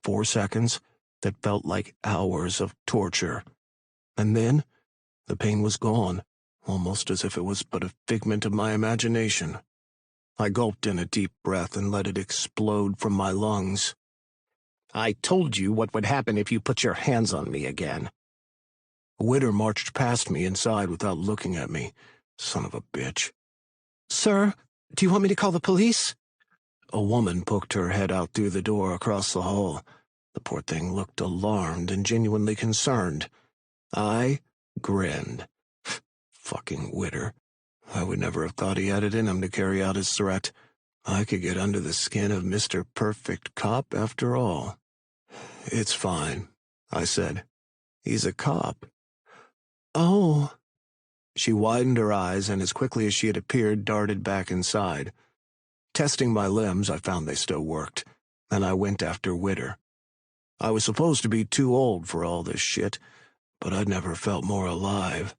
4 seconds that felt like hours of torture. And then, the pain was gone, almost as if it was but a figment of my imagination. I gulped in a deep breath and let it explode from my lungs. I told you what would happen if you put your hands on me again. Witter marched past me inside without looking at me. Son of a bitch. "Sir, do you want me to call the police?" A woman poked her head out through the door across the hall. The poor thing looked alarmed and genuinely concerned. I grinned. Fucking Witter. I would never have thought he had it in him to carry out his threat. I could get under the skin of Mr. Perfect Cop after all. "It's fine," I said. "He's a cop." "Oh." She widened her eyes and as quickly as she had appeared darted back inside. Testing my limbs, I found they still worked, and I went after Witter. I was supposed to be too old for all this shit, but I'd never felt more alive.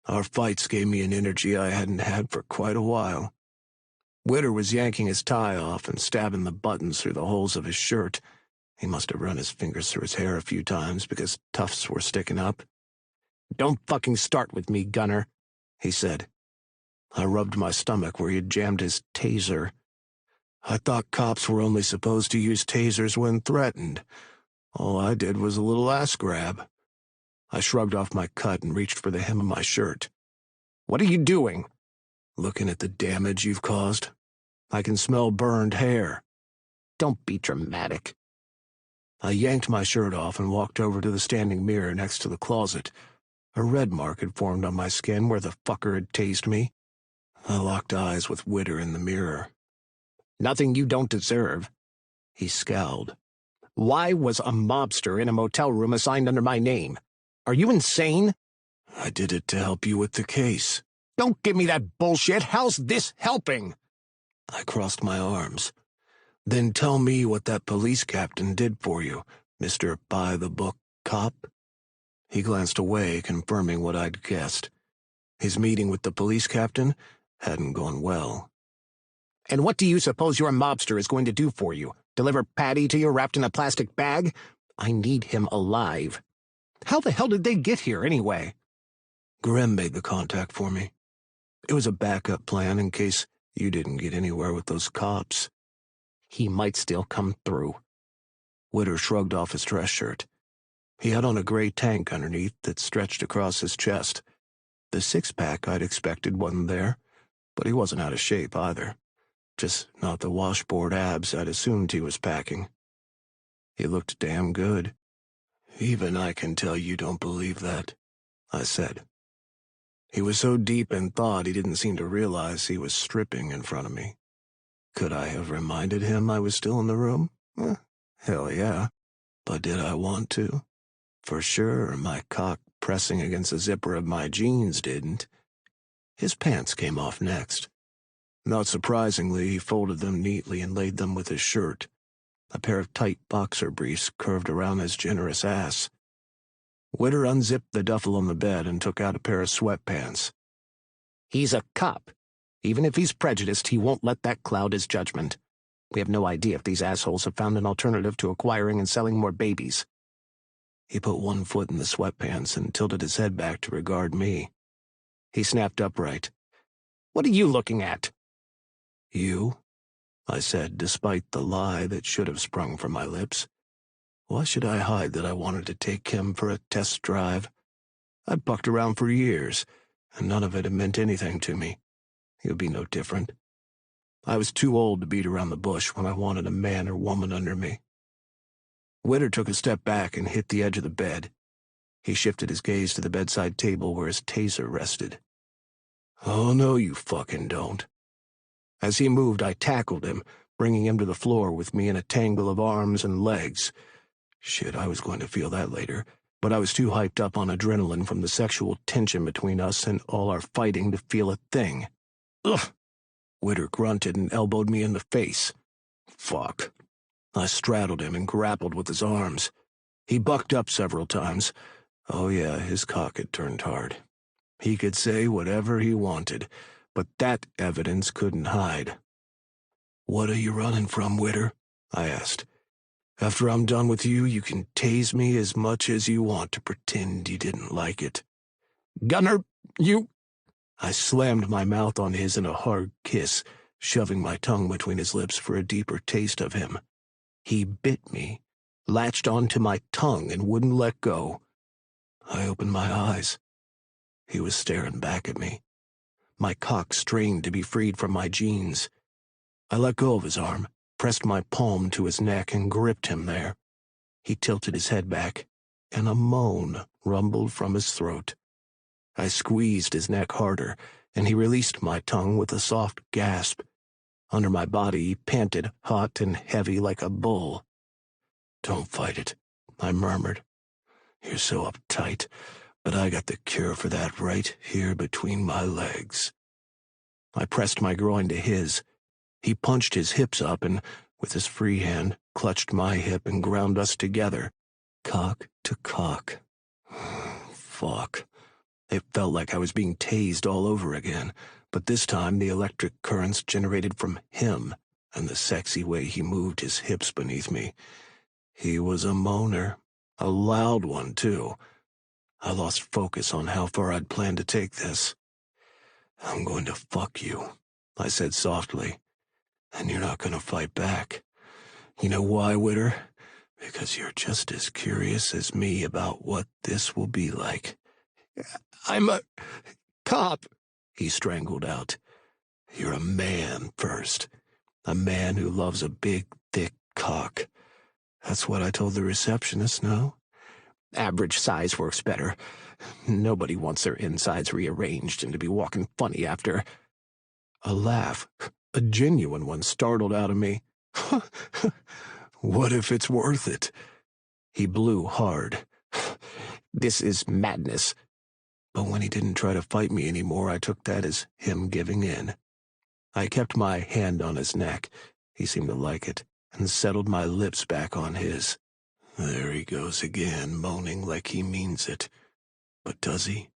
Our fights gave me an energy I hadn't had for quite a while. Witter was yanking his tie off and stabbing the buttons through the holes of his shirt. He must have run his fingers through his hair a few times because tufts were sticking up. "Don't fucking start with me, Gunner," he said. I rubbed my stomach where he had jammed his taser. I thought cops were only supposed to use tasers when threatened. All I did was a little ass grab. I shrugged off my cut and reached for the hem of my shirt. "What are you doing?" "Looking at the damage you've caused. I can smell burned hair." "Don't be dramatic." I yanked my shirt off and walked over to the standing mirror next to the closet. A red mark had formed on my skin where the fucker had tased me. I locked eyes with Witter in the mirror. "Nothing you don't deserve." He scowled. "Why was a mobster in a motel room assigned under my name? Are you insane?" "I did it to help you with the case." "Don't give me that bullshit. How's this helping?" I crossed my arms. "Then tell me what that police captain did for you, Mr. By-the-Book Cop." He glanced away, confirming what I'd guessed. His meeting with the police captain hadn't gone well. "And what do you suppose your mobster is going to do for you? Deliver Patty to you wrapped in a plastic bag? I need him alive." "How the hell did they get here, anyway?" "Graham made the contact for me. It was a backup plan in case you didn't get anywhere with those cops." "He might still come through." Witter shrugged off his dress shirt. He had on a gray tank underneath that stretched across his chest. The six-pack I'd expected wasn't there, but he wasn't out of shape either. Just not the washboard abs I'd assumed he was packing. He looked damn good. "Even I can tell you don't believe that," I said. He was so deep in thought he didn't seem to realize he was stripping in front of me. Could I have reminded him I was still in the room? Hell yeah. But did I want to? For sure, my cock pressing against the zipper of my jeans didn't. His pants came off next. Not surprisingly, he folded them neatly and laid them with his shirt. A pair of tight boxer briefs curved around his generous ass. Witter unzipped the duffel on the bed and took out a pair of sweatpants. "He's a cop. Even if he's prejudiced, he won't let that cloud his judgment. We have no idea if these assholes have found an alternative to acquiring and selling more babies." He put one foot in the sweatpants and tilted his head back to regard me. He snapped upright. "What are you looking at?" "You," I said, despite the lie that should have sprung from my lips. Why should I hide that I wanted to take him for a test drive? I'd bucked around for years, and none of it had meant anything to me. He would be no different. I was too old to beat around the bush when I wanted a man or woman under me. Witter took a step back and hit the edge of the bed. He shifted his gaze to the bedside table where his taser rested. "Oh, no, you fucking don't." As he moved, I tackled him, bringing him to the floor with me in a tangle of arms and legs. Shit, I was going to feel that later, but I was too hyped up on adrenaline from the sexual tension between us and all our fighting to feel a thing. "Ugh!" Witter grunted and elbowed me in the face. Fuck. I straddled him and grappled with his arms. He bucked up several times. Oh yeah, his cock had turned hard. He could say whatever he wanted, but that evidence couldn't hide. "What are you running from, Witter?" I asked. "After I'm done with you, you can tase me as much as you want to pretend you didn't like it." "Gunner, you—" I slammed my mouth on his in a hard kiss, shoving my tongue between his lips for a deeper taste of him. He bit me, latched onto my tongue and wouldn't let go. I opened my eyes. He was staring back at me. My cock strained to be freed from my jeans. I let go of his arm, pressed my palm to his neck and gripped him there. He tilted his head back, and a moan rumbled from his throat. I squeezed his neck harder, and he released my tongue with a soft gasp. Under my body, he panted, hot and heavy like a bull. "Don't fight it," I murmured. "You're so uptight, but I got the cure for that right here between my legs." I pressed my groin to his. He punched his hips up and, with his free hand, clutched my hip and ground us together, cock to cock. Fuck. It felt like I was being tased all over again, but this time the electric currents generated from him and the sexy way he moved his hips beneath me. He was a moaner, a loud one, too. I lost focus on how far I'd planned to take this. "I'm going to fuck you," I said softly, "and you're not going to fight back. You know why, Witter? Because you're just as curious as me about what this will be like." "I'm a cop," he strangled out. "You're a man first. A man who loves a big, thick cock. That's what I told the receptionist, no? Average size works better. Nobody wants their insides rearranged and to be walking funny after." A laugh, a genuine one, startled out of me. "What if it's worth it?" He blew hard. "This is madness." But when he didn't try to fight me anymore, I took that as him giving in. I kept my hand on his neck. He seemed to like it, and settled my lips back on his. There he goes again, moaning like he means it. But does he?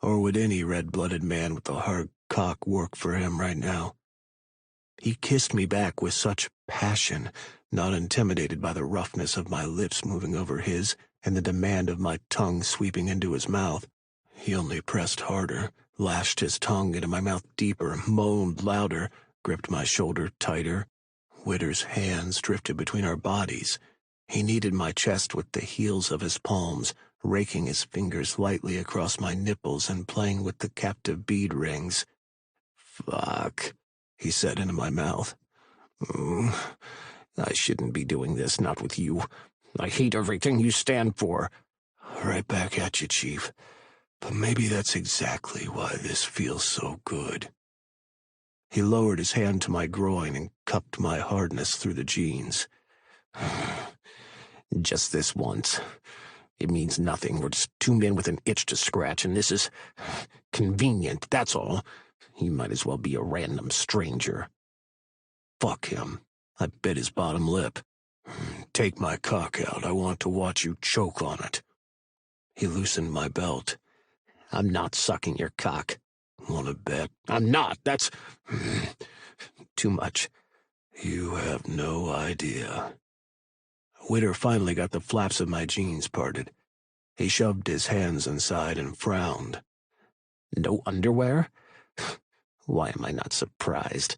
Or would any red-blooded man with a hard cock work for him right now? He kissed me back with such passion, not intimidated by the roughness of my lips moving over his and the demand of my tongue sweeping into his mouth. He only pressed harder, lashed his tongue into my mouth deeper, moaned louder, gripped my shoulder tighter. Witter's hands drifted between our bodies. He kneaded my chest with the heels of his palms, raking his fingers lightly across my nipples and playing with the captive bead rings. "Fuck," he said into my mouth. "I shouldn't be doing this, not with you. I hate everything you stand for." "Right back at you, Chief. But maybe that's exactly why this feels so good." He lowered his hand to my groin and cupped my hardness through the jeans. "Just this once. It means nothing. We're just two men with an itch to scratch, and this is convenient, that's all. You might as well be a random stranger." Fuck him. I bit his bottom lip. "Take my cock out. I want to watch you choke on it." He loosened my belt. "I'm not sucking your cock." "Wanna bet?" "I'm not. That's too much." "You have no idea." Witter finally got the flaps of my jeans parted. He shoved his hands inside and frowned. "No underwear? Why am I not surprised?"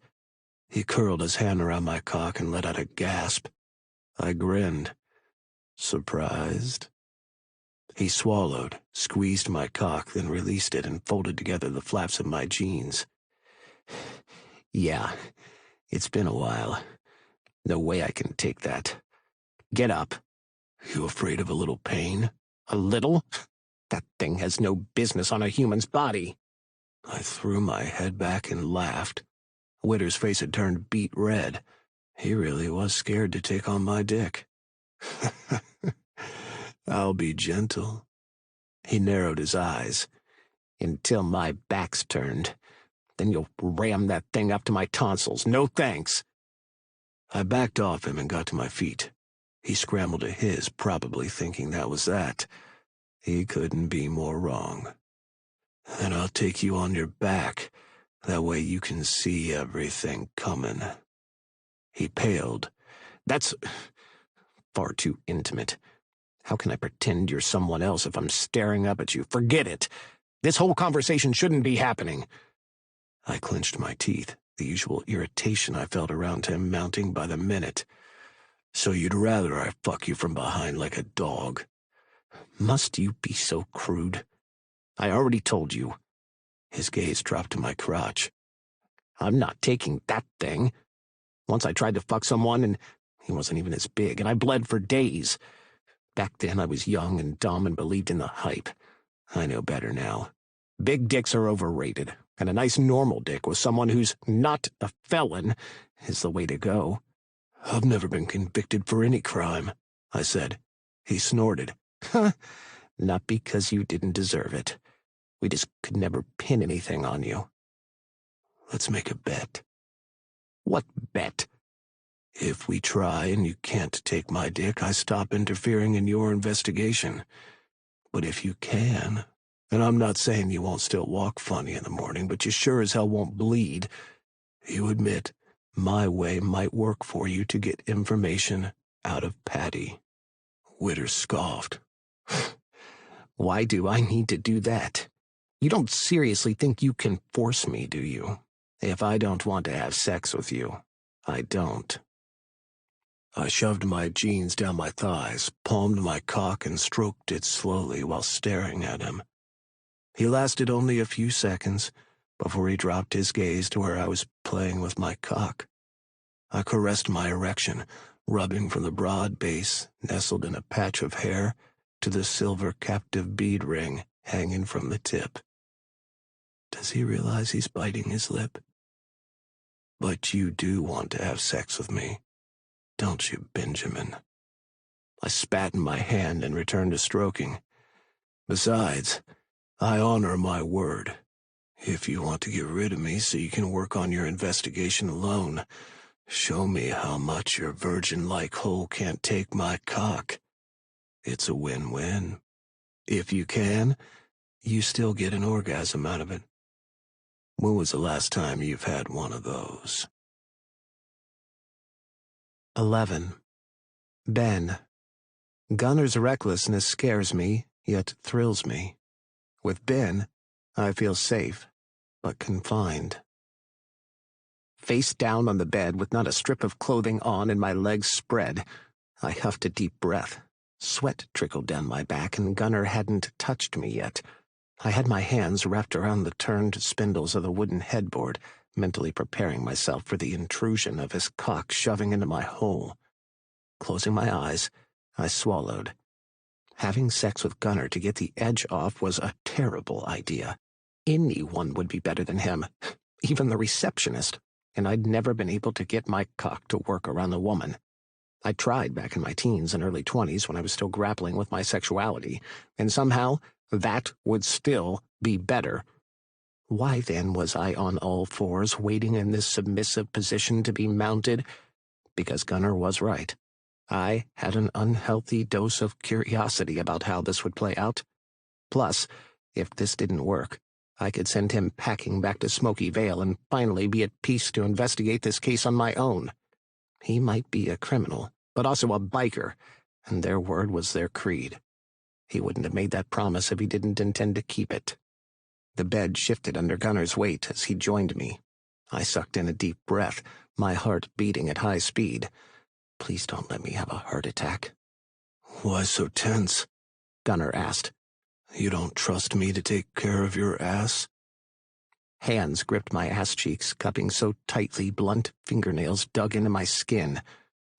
He curled his hand around my cock and let out a gasp. I grinned. "Surprised?" He swallowed, squeezed my cock, then released it and folded together the flaps of my jeans. "Yeah, it's been a while. No way I can take that. Get up." "You afraid of a little pain?" "A little? That thing has no business on a human's body." I threw my head back and laughed. Witter's face had turned beet red. He really was scared to take on my dick. "I'll be gentle." He narrowed his eyes. "Until my back's turned. Then you'll ram that thing up to my tonsils. No thanks." I backed off him and got to my feet. He scrambled to his, probably thinking that was that. He couldn't be more wrong. "Then I'll take you on your back. That way you can see everything coming." He paled. "That's far too intimate. How can I pretend you're someone else if I'm staring up at you? Forget it. This whole conversation shouldn't be happening." I clenched my teeth, the usual irritation I felt around him mounting by the minute. "So you'd rather I fuck you from behind like a dog?" Must you be so crude? I already told you. His gaze dropped to my crotch. "I'm not taking that thing." Once I tried to fuck someone, and he wasn't even as big, and I bled for days. Back then I was young and dumb and believed in the hype. I know better now. Big dicks are overrated, and a nice normal dick with someone who's not a felon is the way to go. I've never been convicted for any crime, I said. He snorted. Huh, not because you didn't deserve it. We just could never pin anything on you. Let's make a bet. What bet? If we try and you can't take my dick, I stop interfering in your investigation. But if you can, and I'm not saying you won't still walk funny in the morning, but you sure as hell won't bleed, you admit my way might work for you to get information out of Patty. Witter scoffed. Why do I need to do that? You don't seriously think you can force me, do you? If I don't want to have sex with you, I don't. I shoved my jeans down my thighs, palmed my cock, and stroked it slowly while staring at him. He lasted only a few seconds before he dropped his gaze to where I was playing with my cock. I caressed my erection, rubbing from the broad base nestled in a patch of hair to the silver captive bead ring hanging from the tip. Does he realize he's biting his lip? But you do want to have sex with me, don't you, Benjamin? I spat in my hand and returned to stroking. Besides, I honor my word. If you want to get rid of me so you can work on your investigation alone, show me how much your virgin-like hole can't take my cock. It's a win-win. If you can, you still get an orgasm out of it. When was the last time you've had one of those? 11. Ben. Gunner's recklessness scares me, yet thrills me. With Ben, I feel safe, but confined. Face down on the bed with not a strip of clothing on and my legs spread, I huffed a deep breath. Sweat trickled down my back, and Gunner hadn't touched me yet. I had my hands wrapped around the turned spindles of the wooden headboard, mentally preparing myself for the intrusion of his cock shoving into my hole. Closing my eyes, I swallowed. Having sex with Gunner to get the edge off was a terrible idea. Anyone would be better than him, even the receptionist, and I'd never been able to get my cock to work around a woman. I tried back in my teens and early 20s when I was still grappling with my sexuality, and somehow that would still be better. Why then was I on all fours waiting in this submissive position to be mounted? Because Gunner was right. I had an unhealthy dose of curiosity about how this would play out. Plus, if this didn't work, I could send him packing back to Smoky Vale and finally be at peace to investigate this case on my own. He might be a criminal, but also a biker, and their word was their creed. He wouldn't have made that promise if he didn't intend to keep it. The bed shifted under Gunner's weight as he joined me. I sucked in a deep breath, my heart beating at high speed. Please don't let me have a heart attack. Why so tense? Gunner asked. You don't trust me to take care of your ass? Hands gripped my ass cheeks, cupping so tightly blunt fingernails dug into my skin.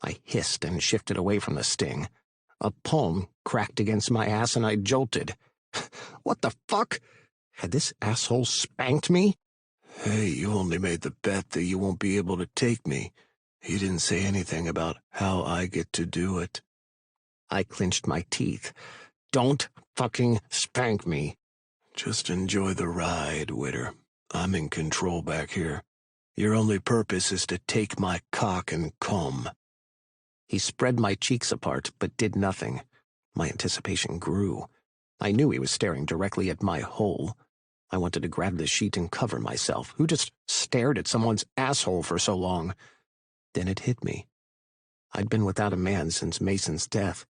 I hissed and shifted away from the sting. A palm cracked against my ass and I jolted. What the fuck? Had this asshole spanked me? Hey, you only made the bet that you won't be able to take me. He didn't say anything about how I get to do it. I clenched my teeth. Don't fucking spank me. Just enjoy the ride, Witter. I'm in control back here. Your only purpose is to take my cock and come. He spread my cheeks apart, but did nothing. My anticipation grew. I knew he was staring directly at my hole. I wanted to grab the sheet and cover myself. Who just stared at someone's asshole for so long? Then it hit me. I'd been without a man since Mason's death.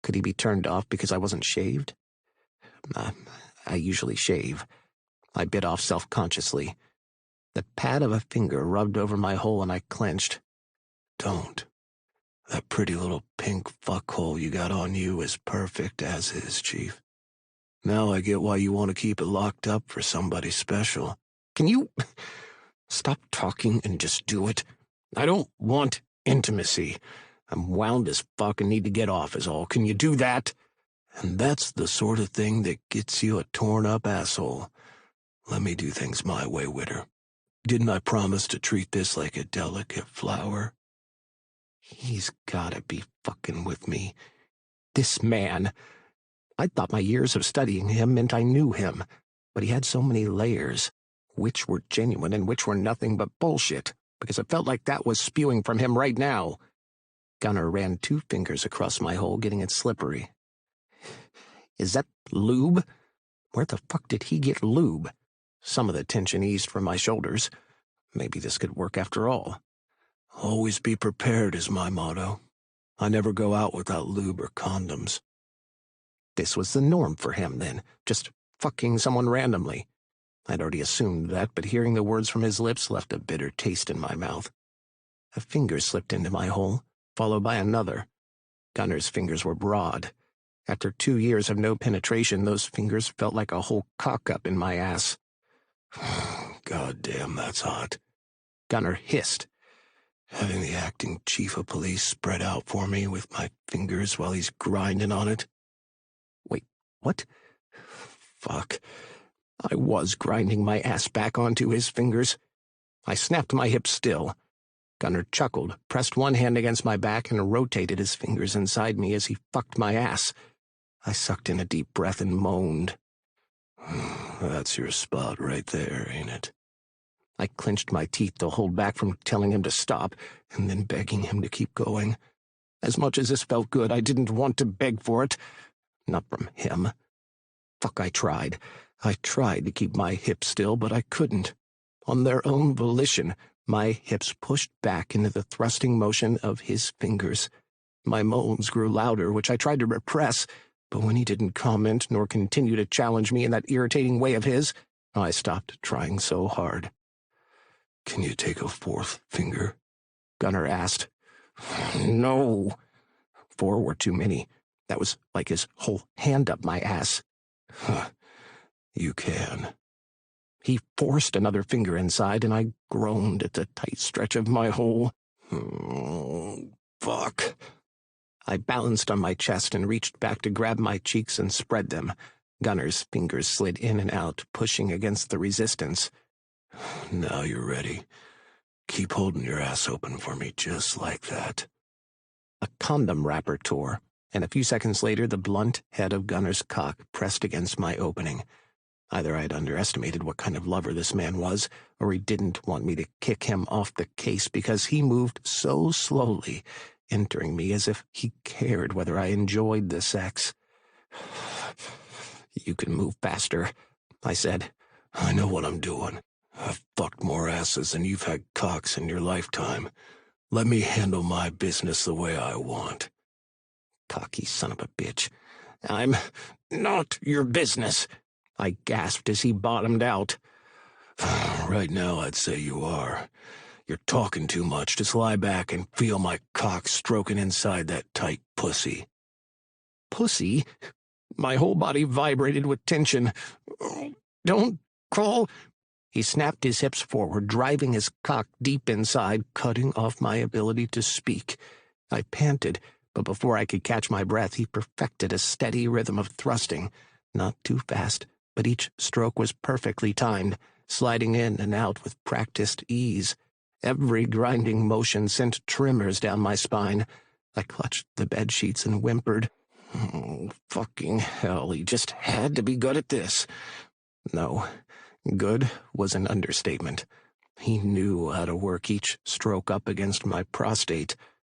Could he be turned off because I wasn't shaved? I usually shave. I bit off self-consciously. The pad of a finger rubbed over my hole and I clenched. Don't. That pretty little pink fuckhole you got on you is perfect as is, Chief. Now I get why you want to keep it locked up for somebody special. Can you stop talking and just do it? I don't want intimacy. I'm wound as fuck and need to get off is all. Can you do that? And that's the sort of thing that gets you a torn-up asshole. Let me do things my way, Witter. Didn't I promise to treat this like a delicate flower? He's gotta be fucking with me. This man. I thought my years of studying him meant I knew him, but he had so many layers, which were genuine and which were nothing but bullshit, because it felt like that was spewing from him right now. Gunnar ran 2 fingers across my hole, getting it slippery. Is that lube? Where the fuck did he get lube? Some of the tension eased from my shoulders. Maybe this could work after all. Always be prepared is my motto. I never go out without lube or condoms. This was the norm for him, then, just fucking someone randomly. I'd already assumed that, but hearing the words from his lips left a bitter taste in my mouth. A finger slipped into my hole, followed by another. Gunnar's fingers were broad. After 2 years of no penetration, those fingers felt like a whole cock up in my ass. God damn, that's hot. Gunnar hissed. Having the acting chief of police spread out for me with my fingers while he's grinding on it. Wait, what? Fuck. I was grinding my ass back onto his fingers. I snapped my hips still. Gunnar chuckled, pressed one hand against my back, and rotated his fingers inside me as he fucked my ass. I sucked in a deep breath and moaned. That's your spot right there, ain't it? I clenched my teeth to hold back from telling him to stop, and then begging him to keep going. As much as this felt good, I didn't want to beg for it. Not from him. Fuck, I tried. I tried to keep my hips still, but I couldn't. On their own volition, my hips pushed back into the thrusting motion of his fingers. My moans grew louder, which I tried to repress, but when he didn't comment nor continue to challenge me in that irritating way of his, I stopped trying so hard. Can you take a 4th finger? Gunnar asked. No. 4 were too many. That was like his whole hand up my ass. You can. He forced another finger inside, and I groaned at the tight stretch of my hole. Fuck. I balanced on my chest and reached back to grab my cheeks and spread them. Gunnar's fingers slid in and out, pushing against the resistance. Now you're ready. Keep holding your ass open for me just like that. A condom wrapper tore, and a few seconds later the blunt head of Gunnar's cock pressed against my opening. Either I'd underestimated what kind of lover this man was, or he didn't want me to kick him off the case because he moved so slowly, entering me as if he cared whether I enjoyed the sex. You can move faster, I said. I know what I'm doing. I've fucked more asses than you've had cocks in your lifetime. Let me handle my business the way I want. Cocky son of a bitch. I'm not your business, I gasped as he bottomed out. Right now I'd say you are. You're talking too much. Just lie back and feel my cock stroking inside that tight pussy. Pussy? My whole body vibrated with tension. Don't call... He snapped his hips forward, driving his cock deep inside, cutting off my ability to speak. I panted, but before I could catch my breath, he perfected a steady rhythm of thrusting. Not too fast, but each stroke was perfectly timed, sliding in and out with practiced ease. Every grinding motion sent tremors down my spine. I clutched the bedsheets and whimpered. Oh, fucking hell, he just had to be good at this. No. Good was an understatement. He knew how to work each stroke up against my prostate.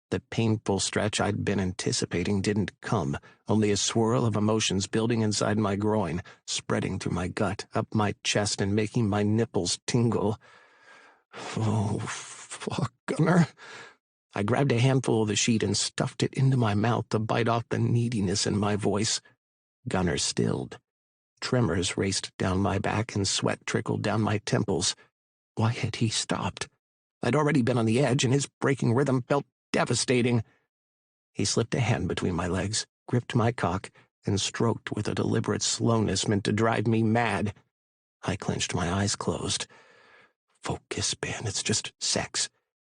The painful stretch I'd been anticipating didn't come, only a swirl of emotions building inside my groin, spreading through my gut, up my chest, and making my nipples tingle. Oh, fuck, Gunnar. I grabbed a handful of the sheet and stuffed it into my mouth to bite off the neediness in my voice. Gunnar stilled. Tremors raced down my back and sweat trickled down my temples. Why had he stopped? I'd already been on the edge, and his breaking rhythm felt devastating. He slipped a hand between my legs, gripped my cock, and stroked with a deliberate slowness meant to drive me mad. I clenched my eyes closed. Focus, Ben, it's just sex.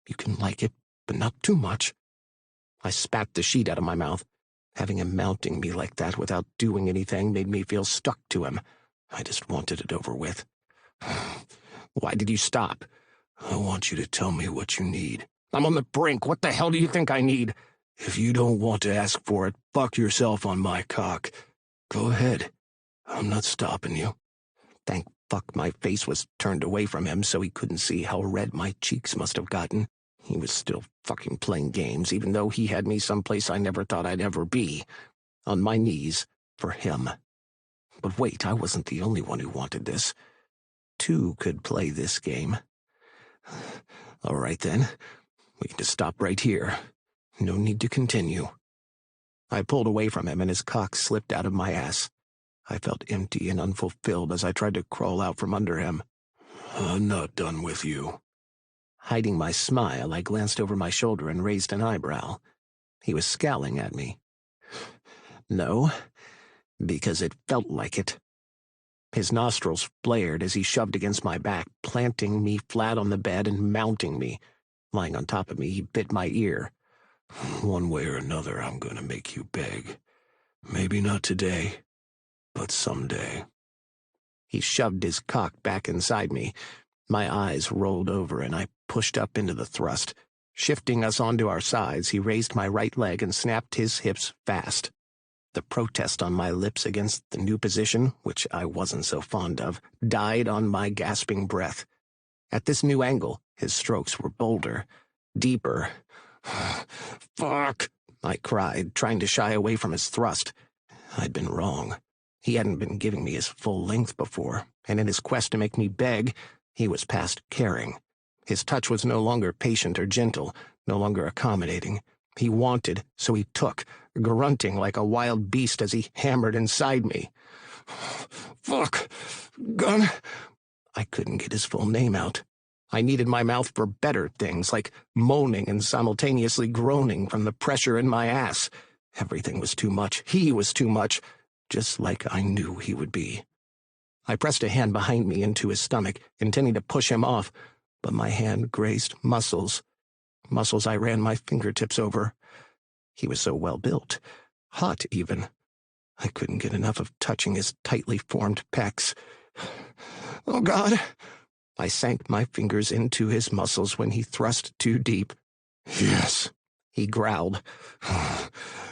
You can like it, but not too much." I spat the sheet out of my mouth. Having him mounting me like that without doing anything made me feel stuck to him. I just wanted it over with. "Why did you stop?" "I want you to tell me what you need." "I'm on the brink. What the hell do you think I need?" "If you don't want to ask for it, fuck yourself on my cock. Go ahead. I'm not stopping you." Thank fuck my face was turned away from him so he couldn't see how red my cheeks must have gotten. He was still fucking playing games, even though he had me someplace I never thought I'd ever be. On my knees, for him. But wait, I wasn't the only one who wanted this. Two could play this game. All right then, we can just stop right here. No need to continue. I pulled away from him and his cock slipped out of my ass. I felt empty and unfulfilled as I tried to crawl out from under him. "I'm not done with you." Hiding my smile, I glanced over my shoulder and raised an eyebrow. He was scowling at me. No, because it felt like it. His nostrils flared as he shoved against my back, planting me flat on the bed and mounting me. Lying on top of me, he bit my ear. "One way or another, I'm going to make you beg. Maybe not today, but someday." He shoved his cock back inside me. My eyes rolled over and I pushed up into the thrust. Shifting us onto our sides, he raised my right leg and snapped his hips fast. The protest on my lips against the new position, which I wasn't so fond of, died on my gasping breath. At this new angle, his strokes were bolder, deeper. "Fuck!" I cried, trying to shy away from his thrust. I'd been wrong. He hadn't been giving me his full length before, and in his quest to make me beg, he was past caring. His touch was no longer patient or gentle, no longer accommodating. He wanted, so he took, grunting like a wild beast as he hammered inside me. "Fuck! Gun!" I couldn't get his full name out. I needed my mouth for better things, like moaning and simultaneously groaning from the pressure in my ass. Everything was too much. He was too much, just like I knew he would be. I pressed a hand behind me into his stomach, intending to push him off, but my hand grazed muscles I ran my fingertips over. He was so well built, hot even. I couldn't get enough of touching his tightly formed pecs. "Oh, God!" I sank my fingers into his muscles when he thrust too deep. "Yes," he growled.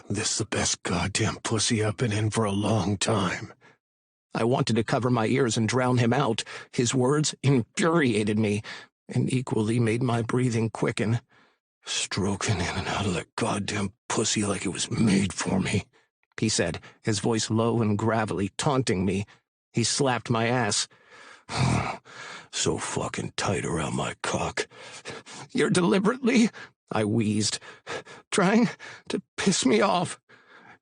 "This is the best goddamn pussy I've been in for a long time." I wanted to cover my ears and drown him out. His words infuriated me, and equally made my breathing quicken. "Stroking in and out of that goddamn pussy like it was made for me," he said, his voice low and gravelly, taunting me. He slapped my ass. "So fucking tight around my cock." "You're deliberately," I wheezed, "trying to piss me off."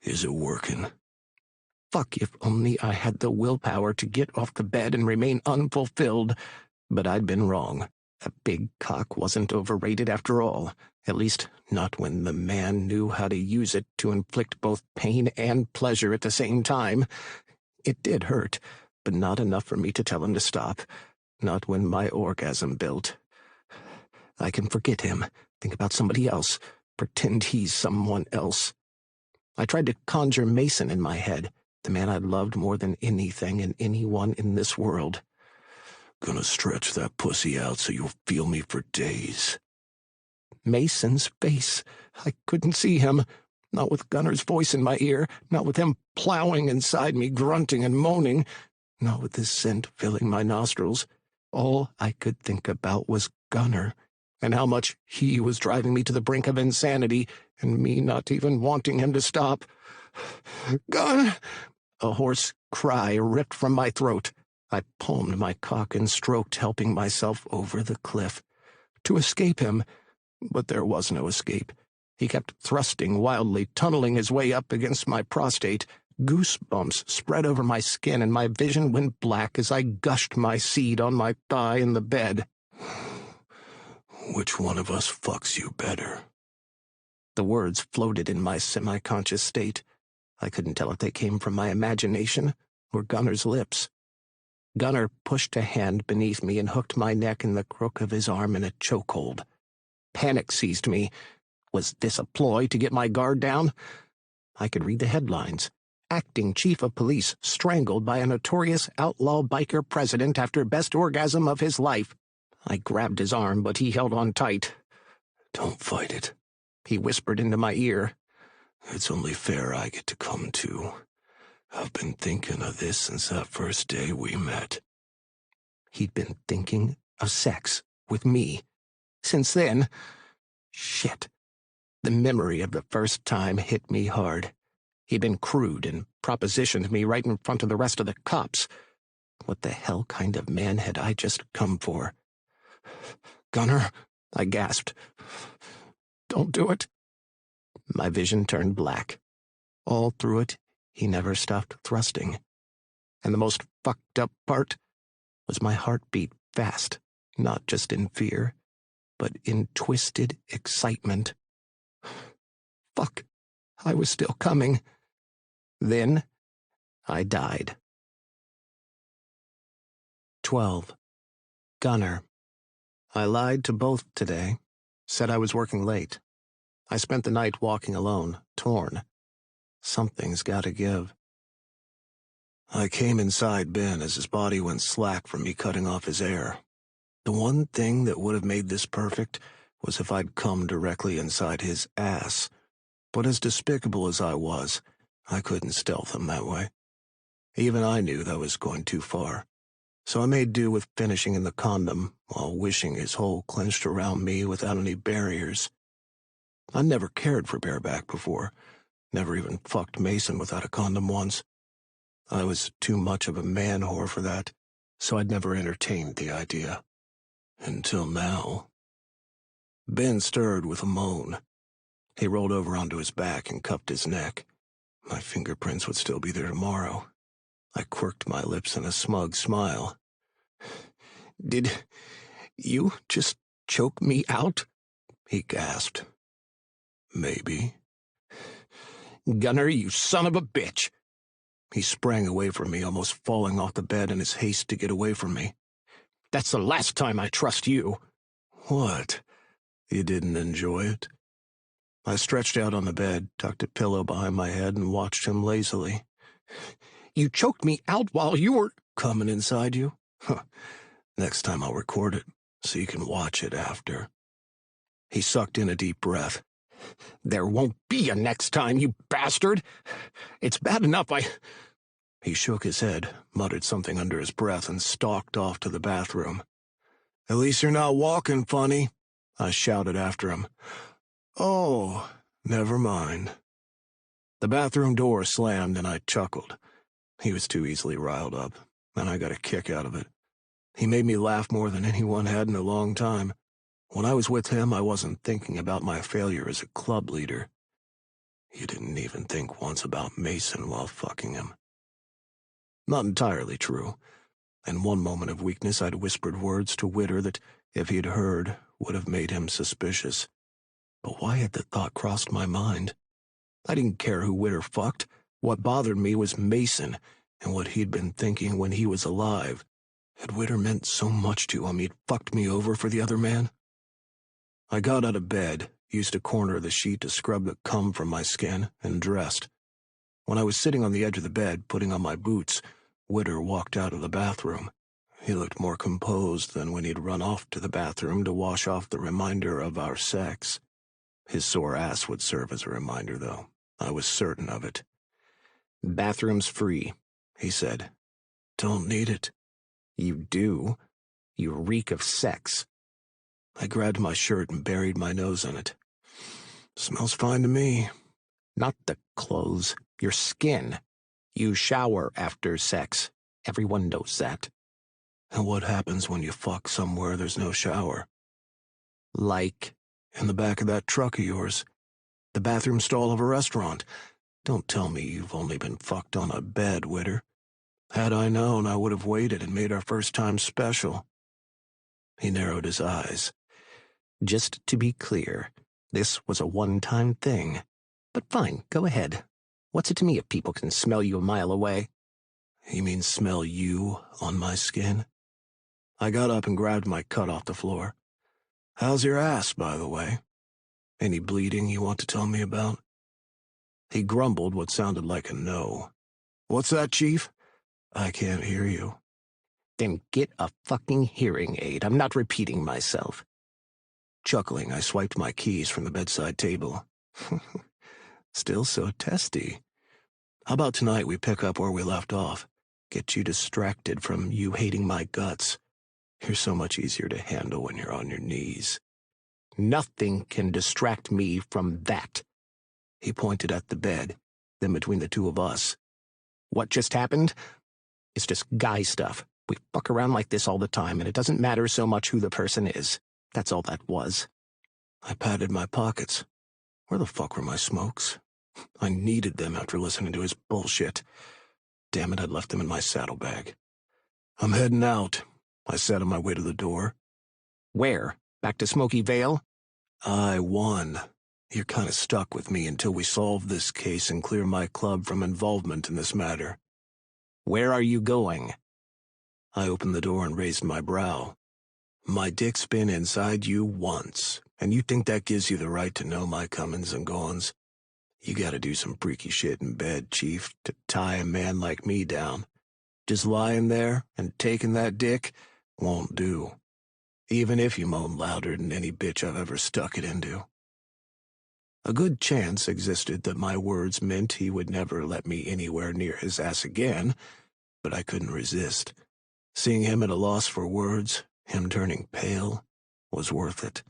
"Is it working?" Fuck, if only I had the willpower to get off the bed and remain unfulfilled. But I'd been wrong. A big cock wasn't overrated after all, at least not when the man knew how to use it to inflict both pain and pleasure at the same time. It did hurt, but not enough for me to tell him to stop. Not when my orgasm built. I can forget him, think about somebody else, pretend he's someone else. I tried to conjure Mason in my head, the man I loved more than anything and anyone in this world. "Gonna stretch that pussy out so you'll feel me for days." Mason's face. I couldn't see him. Not with Gunner's voice in my ear, not with him plowing inside me, grunting and moaning, not with his scent filling my nostrils. All I could think about was Gunner, and how much he was driving me to the brink of insanity, and me not even wanting him to stop. "Gun!" A hoarse cry ripped from my throat. I palmed my cock and stroked, helping myself over the cliff. To escape him, but there was no escape. He kept thrusting wildly, tunneling his way up against my prostate. Goosebumps spread over my skin, and my vision went black as I gushed my seed on my thigh in the bed. "Which one of us fucks you better?" The words floated in my semi-conscious state. I couldn't tell if they came from my imagination or Gunner's lips. Gunner pushed a hand beneath me and hooked my neck in the crook of his arm in a chokehold. Panic seized me. Was this a ploy to get my guard down? I could read the headlines. Acting Chief of Police strangled by a notorious outlaw biker president after best orgasm of his life. I grabbed his arm, but he held on tight. "Don't fight it," he whispered into my ear. "It's only fair I get to come too. I've been thinking of this since that first day we met." He'd been thinking of sex with me. Since then, shit. The memory of the first time hit me hard. He'd been crude and propositioned me right in front of the rest of the cops. What the hell kind of man had I just come for? "Gunner," I gasped. "Don't do it." My vision turned black. All through it, he never stopped thrusting. And the most fucked up part was my heartbeat fast, not just in fear, but in twisted excitement. Fuck, I was still coming. Then I died. 12. Gunner. I lied to both today. Said I was working late. I spent the night walking alone, torn. Something's gotta give. I came inside Ben as his body went slack from me cutting off his air. The one thing that would have made this perfect was if I'd come directly inside his ass. But as despicable as I was, I couldn't stealth him that way. Even I knew that was going too far. So I made do with finishing in the condom while wishing his hole clenched around me without any barriers. I'd never cared for bareback before, never even fucked Mason without a condom once. I was too much of a man whore for that, so I'd never entertained the idea. Until now. Ben stirred with a moan. He rolled over onto his back and cupped his neck. My fingerprints would still be there tomorrow. I quirked my lips in a smug smile. "Did you just choke me out?" he gasped. "Maybe." "Gunner, you son of a bitch!" He sprang away from me, almost falling off the bed in his haste to get away from me. "That's the last time I trust you." "What? You didn't enjoy it?" I stretched out on the bed, tucked a pillow behind my head, and watched him lazily. "You choked me out while you were—" "Coming inside you? Huh. Next time I'll record it, so you can watch it after." He sucked in a deep breath. "There won't be a next time, you bastard! It's bad enough He shook his head, muttered something under his breath, and stalked off to the bathroom. "At least you're not walking funny," I shouted after him. "Oh, never mind." The bathroom door slammed and I chuckled. He was too easily riled up, and I got a kick out of it. He made me laugh more than anyone had in a long time. When I was with him, I wasn't thinking about my failure as a club leader. You didn't even think once about Mason while fucking him. Not entirely true. In one moment of weakness, I'd whispered words to Witter that, if he'd heard, would have made him suspicious. But why had the thought crossed my mind? I didn't care who Witter fucked. What bothered me was Mason and what he'd been thinking when he was alive. Had Witter meant so much to him he'd fucked me over for the other man? I got out of bed, used a corner of the sheet to scrub the cum from my skin, and dressed. When I was sitting on the edge of the bed, putting on my boots, Witter walked out of the bathroom. He looked more composed than when he'd run off to the bathroom to wash off the reminder of our sex. His sore ass would serve as a reminder, though. I was certain of it. "Bathroom's free," he said. "Don't need it." "You do. You reek of sex." I grabbed my shirt and buried my nose in it. "Smells fine to me." "Not the clothes, your skin. You shower after sex. Everyone knows that." "And what happens when you fuck somewhere there's no shower?" "Like?" "In the back of that truck of yours. The bathroom stall of a restaurant. Don't tell me you've only been fucked on a bed, Witter. Had I known, I would have waited and made our first time special." He narrowed his eyes. "Just to be clear, this was a one-time thing. But fine, go ahead. What's it to me if people can smell you a mile away?" "You mean smell you on my skin?" I got up and grabbed my cut off the floor. How's your ass, by the way? Any bleeding you want to tell me about? He grumbled what sounded like a no. What's that, Chief? I can't hear you. Then get a fucking hearing aid. I'm not repeating myself. Chuckling, I swiped my keys from the bedside table. Still so testy. How about tonight we pick up where we left off? Get you distracted from you hating my guts. You're so much easier to handle when you're on your knees. Nothing can distract me from that. He pointed at the bed, then between the two of us. What just happened? It's just guy stuff. We fuck around like this all the time, and it doesn't matter so much who the person is. That's all that was. I patted my pockets. Where the fuck were my smokes? I needed them after listening to his bullshit. Damn it, I'd left them in my saddlebag. I'm heading out, I said on my way to the door. Where? Back to Smoky Vale? I won. You're kind of stuck with me until we solve this case and clear my club from involvement in this matter. Where are you going? I opened the door and raised my brow. My dick's been inside you once, and you think that gives you the right to know my comings and goings? You gotta do some freaky shit in bed, Chief, to tie a man like me down. Just lying there and taking that dick won't do. Even if you moan louder than any bitch I've ever stuck it into. A good chance existed that my words meant he would never let me anywhere near his ass again, but I couldn't resist. Seeing him at a loss for words, him turning pale, was worth it.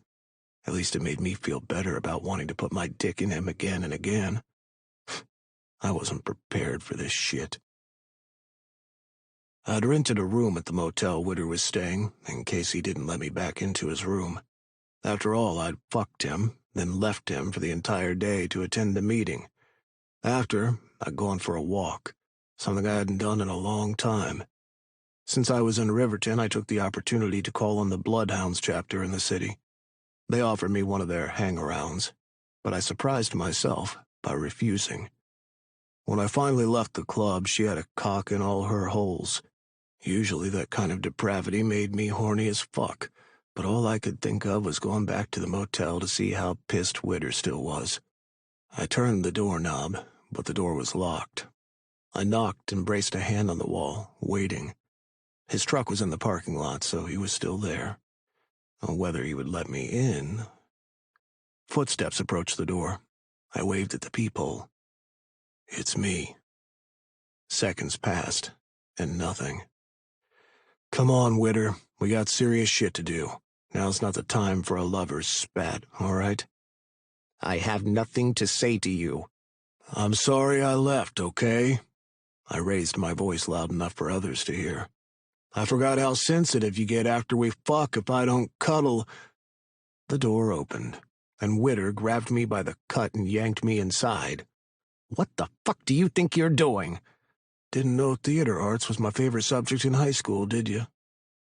At least it made me feel better about wanting to put my dick in him again and again. I wasn't prepared for this shit. I'd rented a room at the motel Witter was staying, in case he didn't let me back into his room. After all, I'd fucked him, then left him for the entire day to attend the meeting. After, I'd gone for a walk, something I hadn't done in a long time. Since I was in Riverton, I took the opportunity to call on the Bloodhounds chapter in the city. They offered me one of their hang-arounds, but I surprised myself by refusing. When I finally left the club, she had a cock in all her holes. Usually that kind of depravity made me horny as fuck, but all I could think of was going back to the motel to see how pissed Witter still was. I turned the doorknob, but the door was locked. I knocked and braced a hand on the wall, waiting. His truck was in the parking lot, so he was still there. Whether he would let me in... Footsteps approached the door. I waved at the peephole. It's me. Seconds passed, and nothing. Come on, Witter. We got serious shit to do. Now's not the time for a lover's spat, all right? I have nothing to say to you. I'm sorry I left, okay? I raised my voice loud enough for others to hear. I forgot how sensitive you get after we fuck if I don't cuddle. The door opened, and Witter grabbed me by the cut and yanked me inside. What the fuck do you think you're doing? Didn't know theater arts was my favorite subject in high school, did you?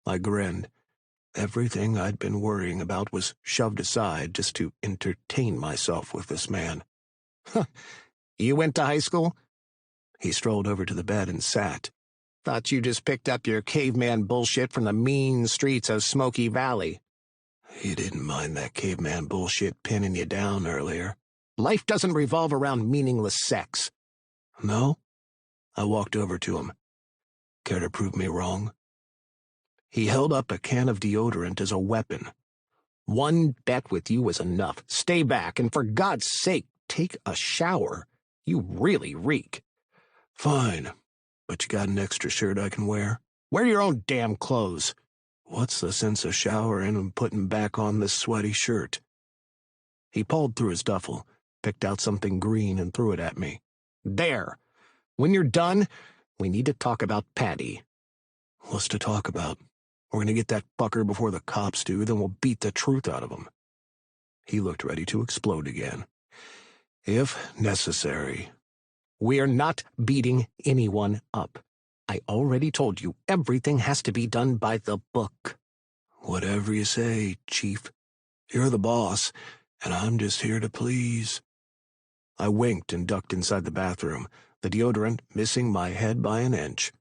I grinned. Everything I'd been worrying about was shoved aside just to entertain myself with this man. Huh. You went to high school? He strolled over to the bed and sat. Thought you just picked up your caveman bullshit from the mean streets of Smoky Valley. You didn't mind that caveman bullshit pinning you down earlier. Life doesn't revolve around meaningless sex. No? I walked over to him. Care to prove me wrong? He held up a can of deodorant as a weapon. One bet with you is enough. Stay back, and for God's sake, take a shower. You really reek. Fine. But you got an extra shirt I can wear? Wear your own damn clothes. What's the sense of showering and putting back on this sweaty shirt? He pulled through his duffel, picked out something green and threw it at me. There. When you're done, we need to talk about Patty. What's to talk about? We're going to get that fucker before the cops do, then we'll beat the truth out of him. He looked ready to explode again. If necessary. We're not beating anyone up. I already told you everything has to be done by the book. Whatever you say, Chief. You're the boss, and I'm just here to please. I winked and ducked inside the bathroom, the deodorant missing my head by an inch.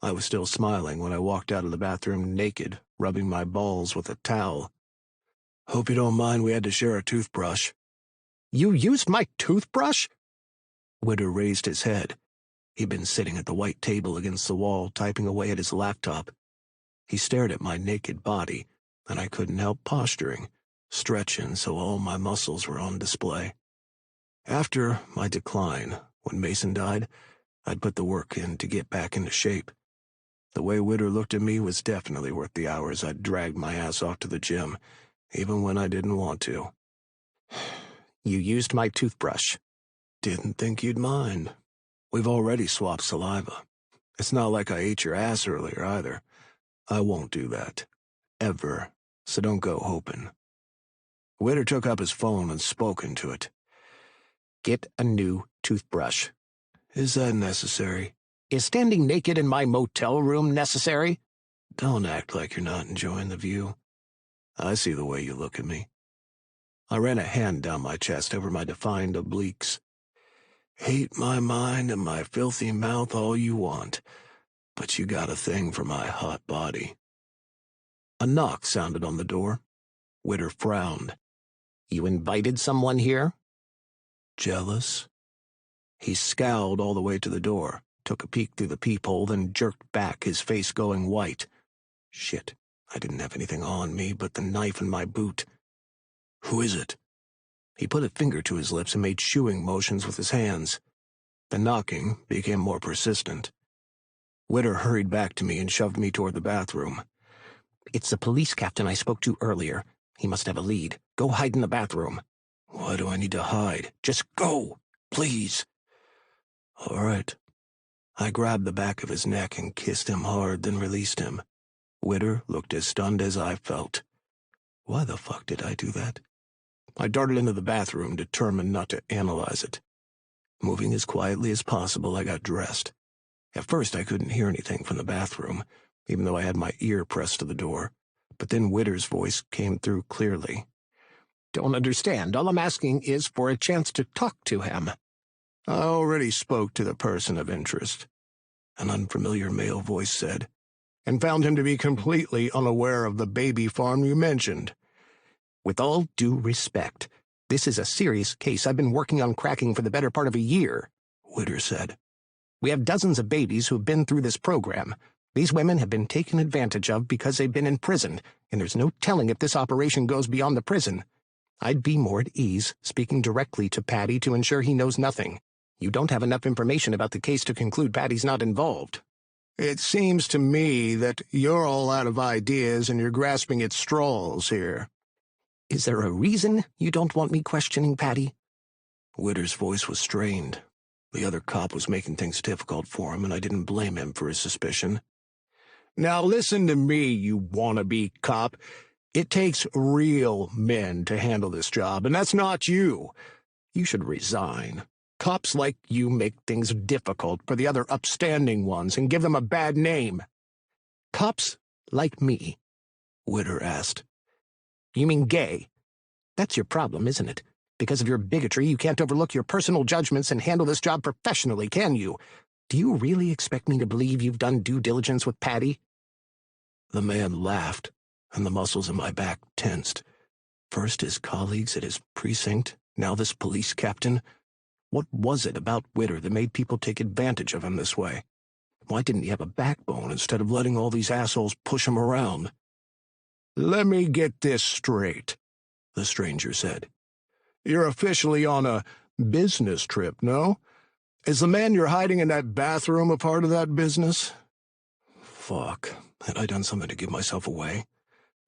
I was still smiling when I walked out of the bathroom naked, rubbing my balls with a towel. Hope you don't mind we had to share a toothbrush. You used my toothbrush? Witter raised his head. He'd been sitting at the white table against the wall, typing away at his laptop. He stared at my naked body, and I couldn't help posturing, stretching so all my muscles were on display. After my decline, when Mason died, I'd put the work in to get back into shape. The way Witter looked at me was definitely worth the hours I'd dragged my ass off to the gym, even when I didn't want to. You used my toothbrush. Didn't think you'd mind. We've already swapped saliva. It's not like I ate your ass earlier, either. I won't do that. Ever. So don't go hoping. Witter took up his phone and spoke into it. Get a new toothbrush. Is that necessary? Is standing naked in my motel room necessary? Don't act like you're not enjoying the view. I see the way you look at me. I ran a hand down my chest over my defined obliques. Hate my mind and my filthy mouth all you want, but you got a thing for my hot body. A knock sounded on the door. Witter frowned. You invited someone here? Jealous? He scowled all the way to the door, took a peek through the peephole, then jerked back, his face going white. Shit, I didn't have anything on me but the knife in my boot. Who is it? He put a finger to his lips and made shooing motions with his hands. The knocking became more persistent. Witter hurried back to me and shoved me toward the bathroom. It's the police captain I spoke to earlier. He must have a lead. Go hide in the bathroom. Why do I need to hide? Just go, please. All right. I grabbed the back of his neck and kissed him hard, then released him. Witter looked as stunned as I felt. Why the fuck did I do that? I darted into the bathroom, determined not to analyze it. Moving as quietly as possible, I got dressed. At first, I couldn't hear anything from the bathroom, even though I had my ear pressed to the door. But then Witter's voice came through clearly. Don't understand. All I'm asking is for a chance to talk to him. I already spoke to the person of interest, an unfamiliar male voice said, and found him to be completely unaware of the baby farm you mentioned. With all due respect, this is a serious case I've been working on cracking for the better part of a year, Witter said. We have dozens of babies who've been through this program. These women have been taken advantage of because they've been in prison, and there's no telling if this operation goes beyond the prison. I'd be more at ease speaking directly to Patty to ensure he knows nothing. You don't have enough information about the case to conclude Patty's not involved. It seems to me that you're all out of ideas and you're grasping at straws here. Is there a reason you don't want me questioning Patty? Witter's voice was strained. The other cop was making things difficult for him, and I didn't blame him for his suspicion. Now listen to me, you wannabe cop. It takes real men to handle this job, and that's not you. You should resign. Cops like you make things difficult for the other upstanding ones and give them a bad name. Cops like me? Witter asked. You mean gay? That's your problem, isn't it? Because of your bigotry, you can't overlook your personal judgments and handle this job professionally, can you? Do you really expect me to believe you've done due diligence with Patty? The man laughed, and the muscles in my back tensed. First his colleagues at his precinct, now this police captain. What was it about Witter that made people take advantage of him this way? Why didn't he have a backbone instead of letting all these assholes push him around? Let me get this straight, the stranger said. You're officially on a business trip, no? Is the man you're hiding in that bathroom a part of that business? Fuck. Had I done something to give myself away?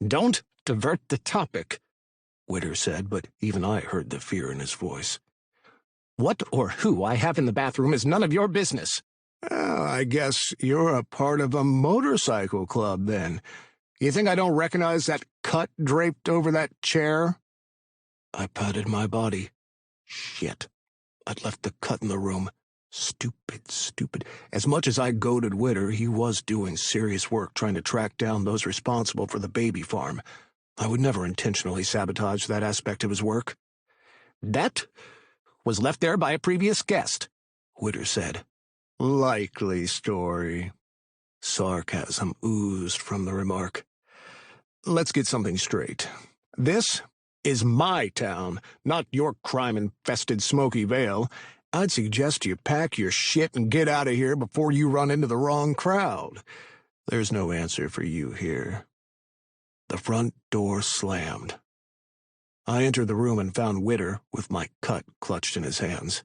Don't divert the topic, Witter said, but even I heard the fear in his voice. What or who I have in the bathroom is none of your business. Well, I guess you're a part of a motorcycle club, then. You think I don't recognize that cut draped over that chair? I patted my body. Shit. I'd left the cut in the room. Stupid. As much as I goaded Witter, he was doing serious work trying to track down those responsible for the baby farm. I would never intentionally sabotage that aspect of his work. That was left there by a previous guest, Witter said. Likely story. Sarcasm oozed from the remark. Let's get something straight. This is my town, not your crime-infested Smoky Vale. I'd suggest you pack your shit and get out of here before you run into the wrong crowd. There's no answer for you here. The front door slammed. I entered the room and found Witter with my cut clutched in his hands.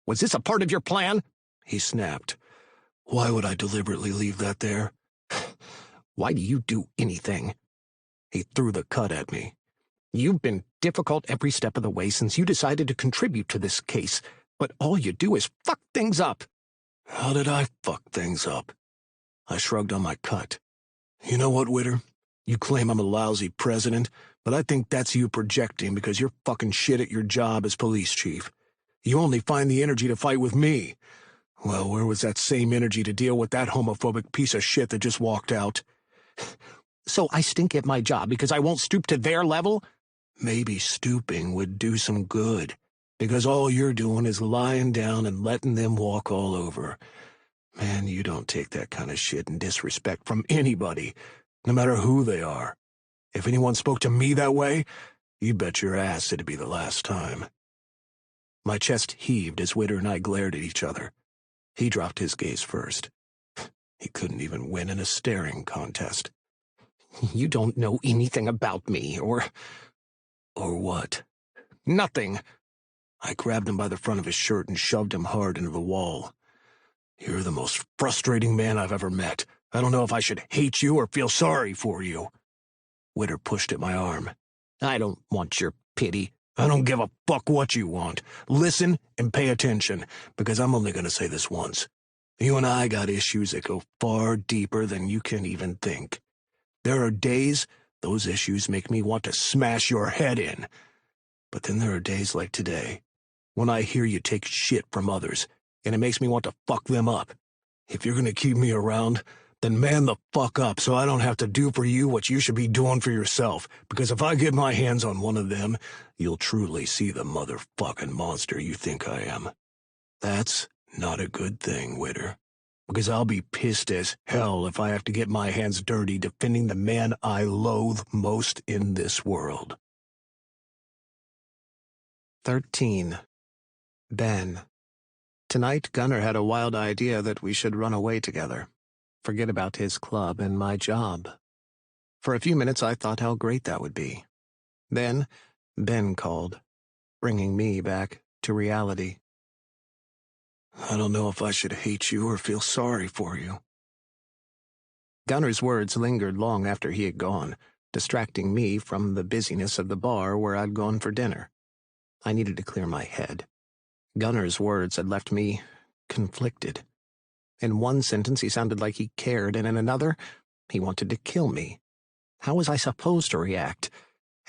Was this a part of your plan? He snapped. Why would I deliberately leave that there? Why do you do anything? He threw the cut at me. You've been difficult every step of the way since you decided to contribute to this case, but all you do is fuck things up. How did I fuck things up? I shrugged on my cut. You know what, Witter? You claim I'm a lousy president, but I think that's you projecting because you're fucking shit at your job as police chief. You only find the energy to fight with me. Well, where was that same energy to deal with that homophobic piece of shit that just walked out? So I stink at my job because I won't stoop to their level? Maybe stooping would do some good, because all you're doing is lying down and letting them walk all over. Man, you don't take that kind of shit and disrespect from anybody, no matter who they are. If anyone spoke to me that way, you bet your ass it'd be the last time. My chest heaved as Witter and I glared at each other. He dropped his gaze first. He couldn't even win in a staring contest. You don't know anything about me, or what? Nothing. I grabbed him by the front of his shirt and shoved him hard into the wall. You're the most frustrating man I've ever met. I don't know if I should hate you or feel sorry for you. Witter pushed at my arm. I don't want your pity. I don't give a fuck what you want. Listen and pay attention, because I'm only going to say this once. You and I got issues that go far deeper than you can even think. There are days those issues make me want to smash your head in. But then there are days like today, when I hear you take shit from others, and it makes me want to fuck them up. If you're going to keep me around, then man the fuck up so I don't have to do for you what you should be doing for yourself, because if I get my hands on one of them, you'll truly see the motherfucking monster you think I am. That's not a good thing, Witter, because I'll be pissed as hell if I have to get my hands dirty defending the man I loathe most in this world. 13. Ben. Tonight, Gunnar had a wild idea that we should run away together. Forget about his club and my job. For a few minutes, I thought how great that would be. Then, Ben called, bringing me back to reality. I don't know if I should hate you or feel sorry for you. Gunnar's words lingered long after he had gone, distracting me from the busyness of the bar where I'd gone for dinner. I needed to clear my head. Gunnar's words had left me conflicted. In one sentence, he sounded like he cared, and in another, he wanted to kill me. How was I supposed to react?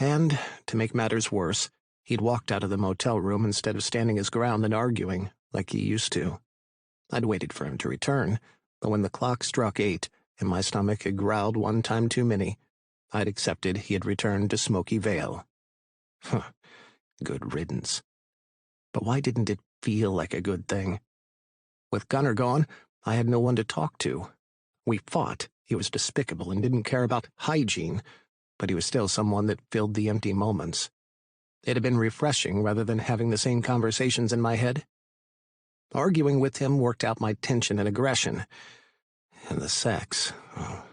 And, to make matters worse, he'd walked out of the motel room instead of standing his ground and arguing, like he used to. I'd waited for him to return, but when the clock struck 8, and my stomach had growled one time too many, I'd accepted he had returned to Smoky Vale. Good riddance. But why didn't it feel like a good thing? With Gunnar gone, I had no one to talk to. We fought. He was despicable and didn't care about hygiene, but he was still someone that filled the empty moments. It had been refreshing rather than having the same conversations in my head. Arguing with him worked out my tension and aggression. And the sex. Oh,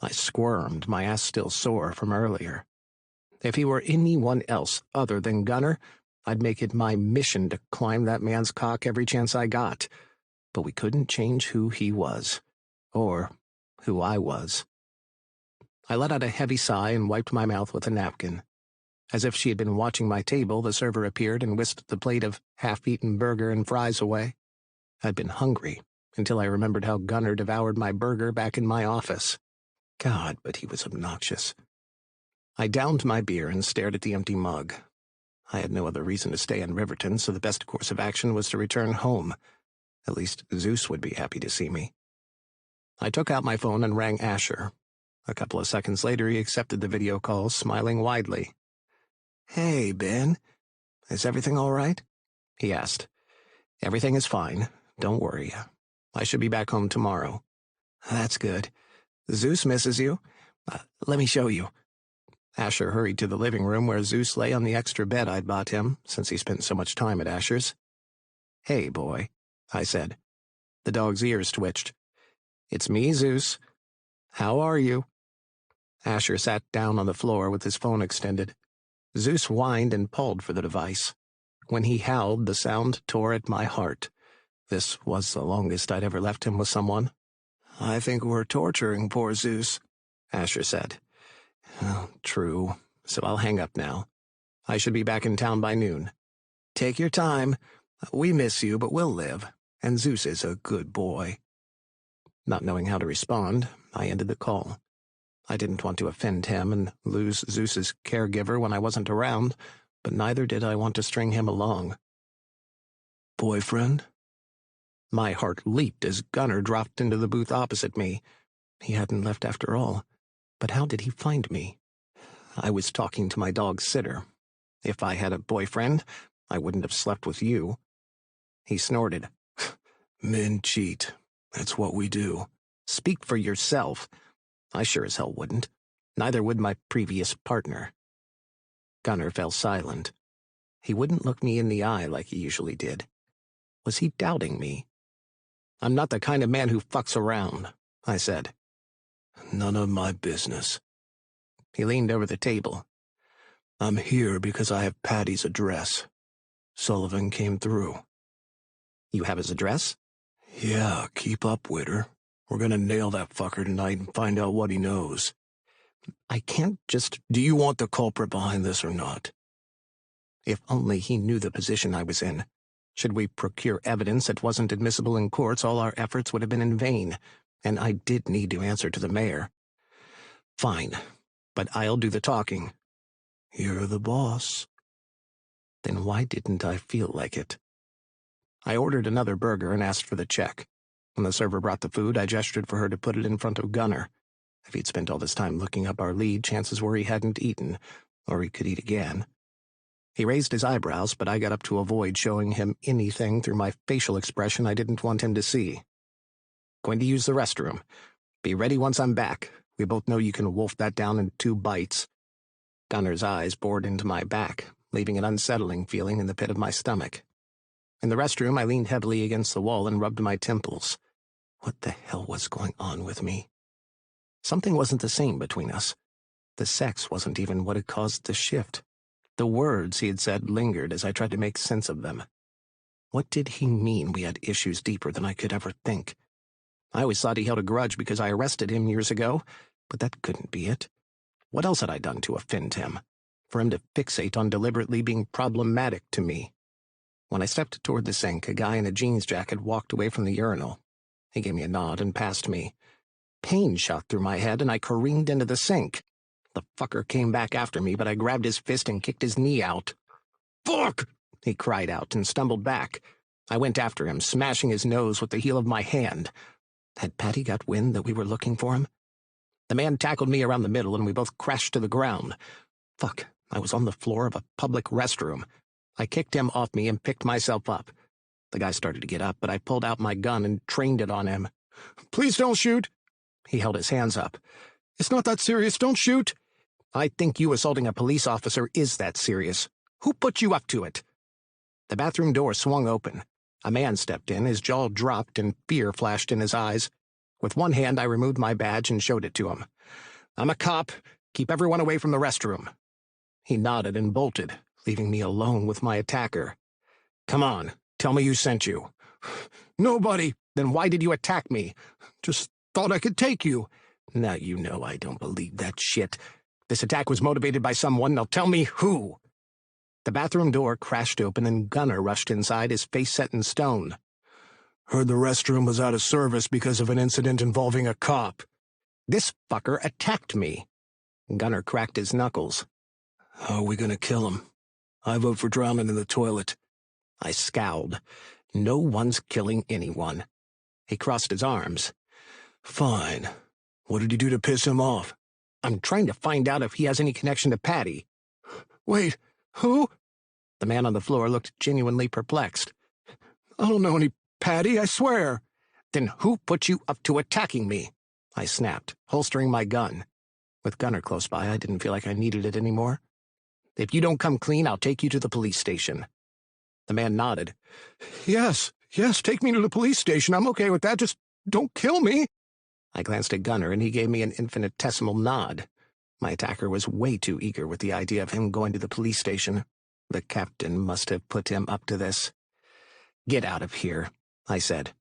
I squirmed, my ass still sore from earlier. If he were anyone else other than Gunnar, I'd make it my mission to climb that man's cock every chance I got. But we couldn't change who he was, or who I was. I let out a heavy sigh and wiped my mouth with a napkin. As if she had been watching my table, the server appeared and whisked the plate of half-eaten burger and fries away. I'd been hungry until I remembered how Gunnar devoured my burger back in my office. God, but he was obnoxious. I downed my beer and stared at the empty mug. I had no other reason to stay in Riverton, so the best course of action was to return home. At least Zeus would be happy to see me. I took out my phone and rang Asher. A couple of seconds later, he accepted the video call, smiling widely. "Hey, Ben. Is everything all right?" he asked. "Everything is fine. Don't worry. I should be back home tomorrow." "That's good. Zeus misses you. Let me show you." Asher hurried to the living room where Zeus lay on the extra bed I'd bought him, since he spent so much time at Asher's. "Hey, boy," I said. The dog's ears twitched. "It's me, Zeus. How are you?" Asher sat down on the floor with his phone extended. Zeus whined and pulled for the device. When he howled, the sound tore at my heart. This was the longest I'd ever left him with someone. "I think we're torturing poor Zeus," Asher said. "Oh, true, so I'll hang up now. I should be back in town by noon. Take your time. We miss you, but we'll live, and Zeus is a good boy." Not knowing how to respond, I ended the call. I didn't want to offend him and lose Zeus's caregiver when I wasn't around, but neither did I want to string him along. "Boyfriend?" My heart leaped as Gunnar dropped into the booth opposite me. He hadn't left after all. But how did he find me? I was talking to my dog's sitter. If I had a boyfriend, I wouldn't have slept with you. He snorted. "Men cheat. That's what we do." "Speak for yourself." I sure as hell wouldn't. Neither would my previous partner. Gunnar fell silent. He wouldn't look me in the eye like he usually did. Was he doubting me? "I'm not the kind of man who fucks around," I said. "None of my business." He leaned over the table. "I'm here because I have Patty's address. Sullivan came through." "You have his address?" "Yeah, keep up, Witter. We're gonna nail that fucker tonight and find out what he knows." "I can't just—" "Do you want the culprit behind this or not?" If only he knew the position I was in. Should we procure evidence that wasn't admissible in courts, all our efforts would have been in vain, and I did need to answer to the mayor. "Fine, but I'll do the talking." "You're the boss." Then why didn't I feel like it? I ordered another burger and asked for the check. When the server brought the food, I gestured for her to put it in front of Gunnar. If he'd spent all this time looking up our lead, chances were he hadn't eaten, or he could eat again. He raised his eyebrows, but I got up to avoid showing him anything through my facial expression I didn't want him to see. "Going to use the restroom. Be ready once I'm back. We both know you can wolf that down in 2 bites. Gunnar's eyes bored into my back, leaving an unsettling feeling in the pit of my stomach. In the restroom, I leaned heavily against the wall and rubbed my temples. What the hell was going on with me? Something wasn't the same between us. The sex wasn't even what had caused the shift. The words he had said lingered as I tried to make sense of them. What did he mean we had issues deeper than I could ever think? I always thought he held a grudge because I arrested him years ago, but that couldn't be it. What else had I done to offend him? For him to fixate on deliberately being problematic to me? When I stepped toward the sink, a guy in a jeans jacket walked away from the urinal. He gave me a nod and passed me. Pain shot through my head, and I careened into the sink. The fucker came back after me, but I grabbed his fist and kicked his knee out. "Fuck!" he cried out and stumbled back. I went after him, smashing his nose with the heel of my hand. Had Patty got wind that we were looking for him? The man tackled me around the middle, and we both crashed to the ground. Fuck, I was on the floor of a public restroom. I kicked him off me and picked myself up. The guy started to get up, but I pulled out my gun and trained it on him. "Please don't shoot." He held his hands up. "It's not that serious. Don't shoot." "I think you assaulting a police officer is that serious. Who put you up to it?" The bathroom door swung open. A man stepped in, his jaw dropped, and fear flashed in his eyes. With one hand, I removed my badge and showed it to him. "I'm a cop. Keep everyone away from the restroom." He nodded and bolted, leaving me alone with my attacker. "Come on, tell me who sent you." "Nobody." "Then why did you attack me?" "Just thought I could take you." "Now you know I don't believe that shit. This attack was motivated by someone. Now tell me who." The bathroom door crashed open and Gunnar rushed inside, his face set in stone. "Heard the restroom was out of service because of an incident involving a cop." "This fucker attacked me." Gunnar cracked his knuckles. "How are we gonna kill him?" "I vote for drowning in the toilet." I scowled. No one's killing anyone. He crossed his arms. "Fine. What did you do to piss him off?" "I'm trying to find out if he has any connection to Patty." "Wait, who?" The man on the floor looked genuinely perplexed. "I don't know any Patty, I swear." "Then who put you up to attacking me?" I snapped, holstering my gun. With Gunner close by, I didn't feel like I needed it anymore. "If you don't come clean, I'll take you to the police station." The man nodded. Yes, take me to the police station. I'm okay with that. Just don't kill me." I glanced at Gunner, and he gave me an infinitesimal nod. My attacker was way too eager with the idea of him going to the police station. The captain must have put him up to this. "Get out of here," I said.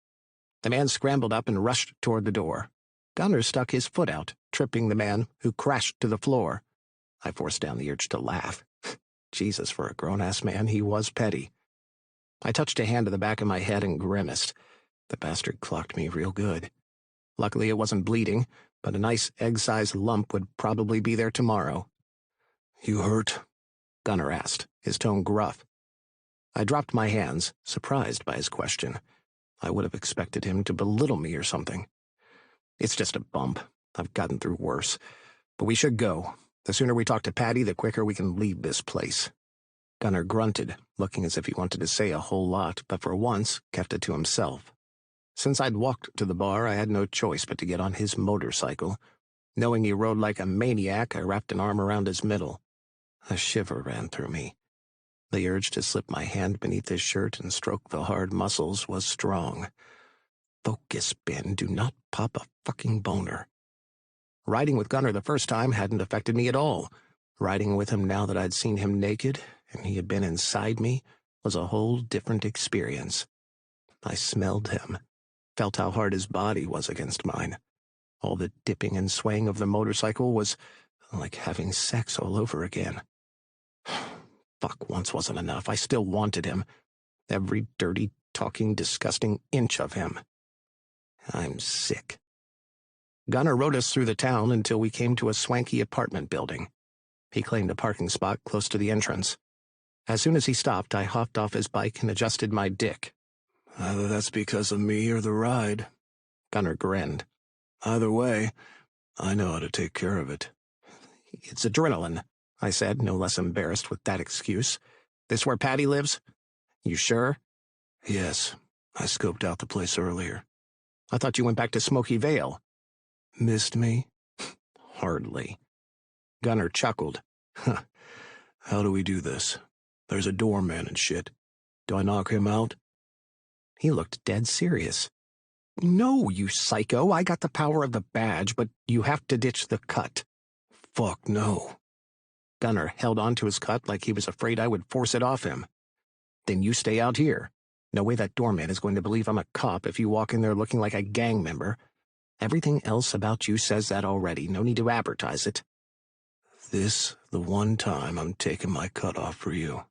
The man scrambled up and rushed toward the door. Gunner stuck his foot out, tripping the man, who crashed to the floor. I forced down the urge to laugh. Jesus, for a grown-ass man, he was petty. I touched a hand to the back of my head and grimaced. The bastard clocked me real good. Luckily it wasn't bleeding, but a nice egg-sized lump would probably be there tomorrow. "You hurt?" Gunner asked, his tone gruff. I dropped my hands, surprised by his question. I would have expected him to belittle me or something. "It's just a bump. I've gotten through worse. But we should go. The sooner we talk to Patty, the quicker we can leave this place." Gunner grunted, looking as if he wanted to say a whole lot, but for once kept it to himself. Since I'd walked to the bar, I had no choice but to get on his motorcycle. Knowing he rode like a maniac, I wrapped an arm around his middle. A shiver ran through me. The urge to slip my hand beneath his shirt and stroke the hard muscles was strong. Focus, Ben. Do not pop a fucking boner. Riding with Gunner the first time hadn't affected me at all. Riding with him now that I'd seen him naked, and he had been inside me, was a whole different experience. I smelled him, felt how hard his body was against mine. All the dipping and swaying of the motorcycle was like having sex all over again. Fuck once wasn't enough. I still wanted him. Every dirty, talking, disgusting inch of him. I'm sick. Gunner rode us through the town until we came to a swanky apartment building. He claimed a parking spot close to the entrance. As soon as he stopped, I hopped off his bike and adjusted my dick. "Either that's because of me or the ride." Gunner grinned. "Either way, I know how to take care of it." "It's adrenaline," I said, no less embarrassed with that excuse. "This where Patty lives? You sure?" "Yes, I scoped out the place earlier." "I thought you went back to Smoky Vale." "Missed me?" "Hardly." Gunner chuckled. "Huh. How do we do this? There's a doorman and shit. Do I knock him out?" He looked dead serious. "No, you psycho. I got the power of the badge, but you have to ditch the cut." "Fuck no." Gunner held on to his cut like he was afraid I would force it off him. "Then you stay out here. No way that doorman is going to believe I'm a cop if you walk in there looking like a gang member. Everything else about you says that already. No need to advertise it." "This the one time I'm taking my cut off for you."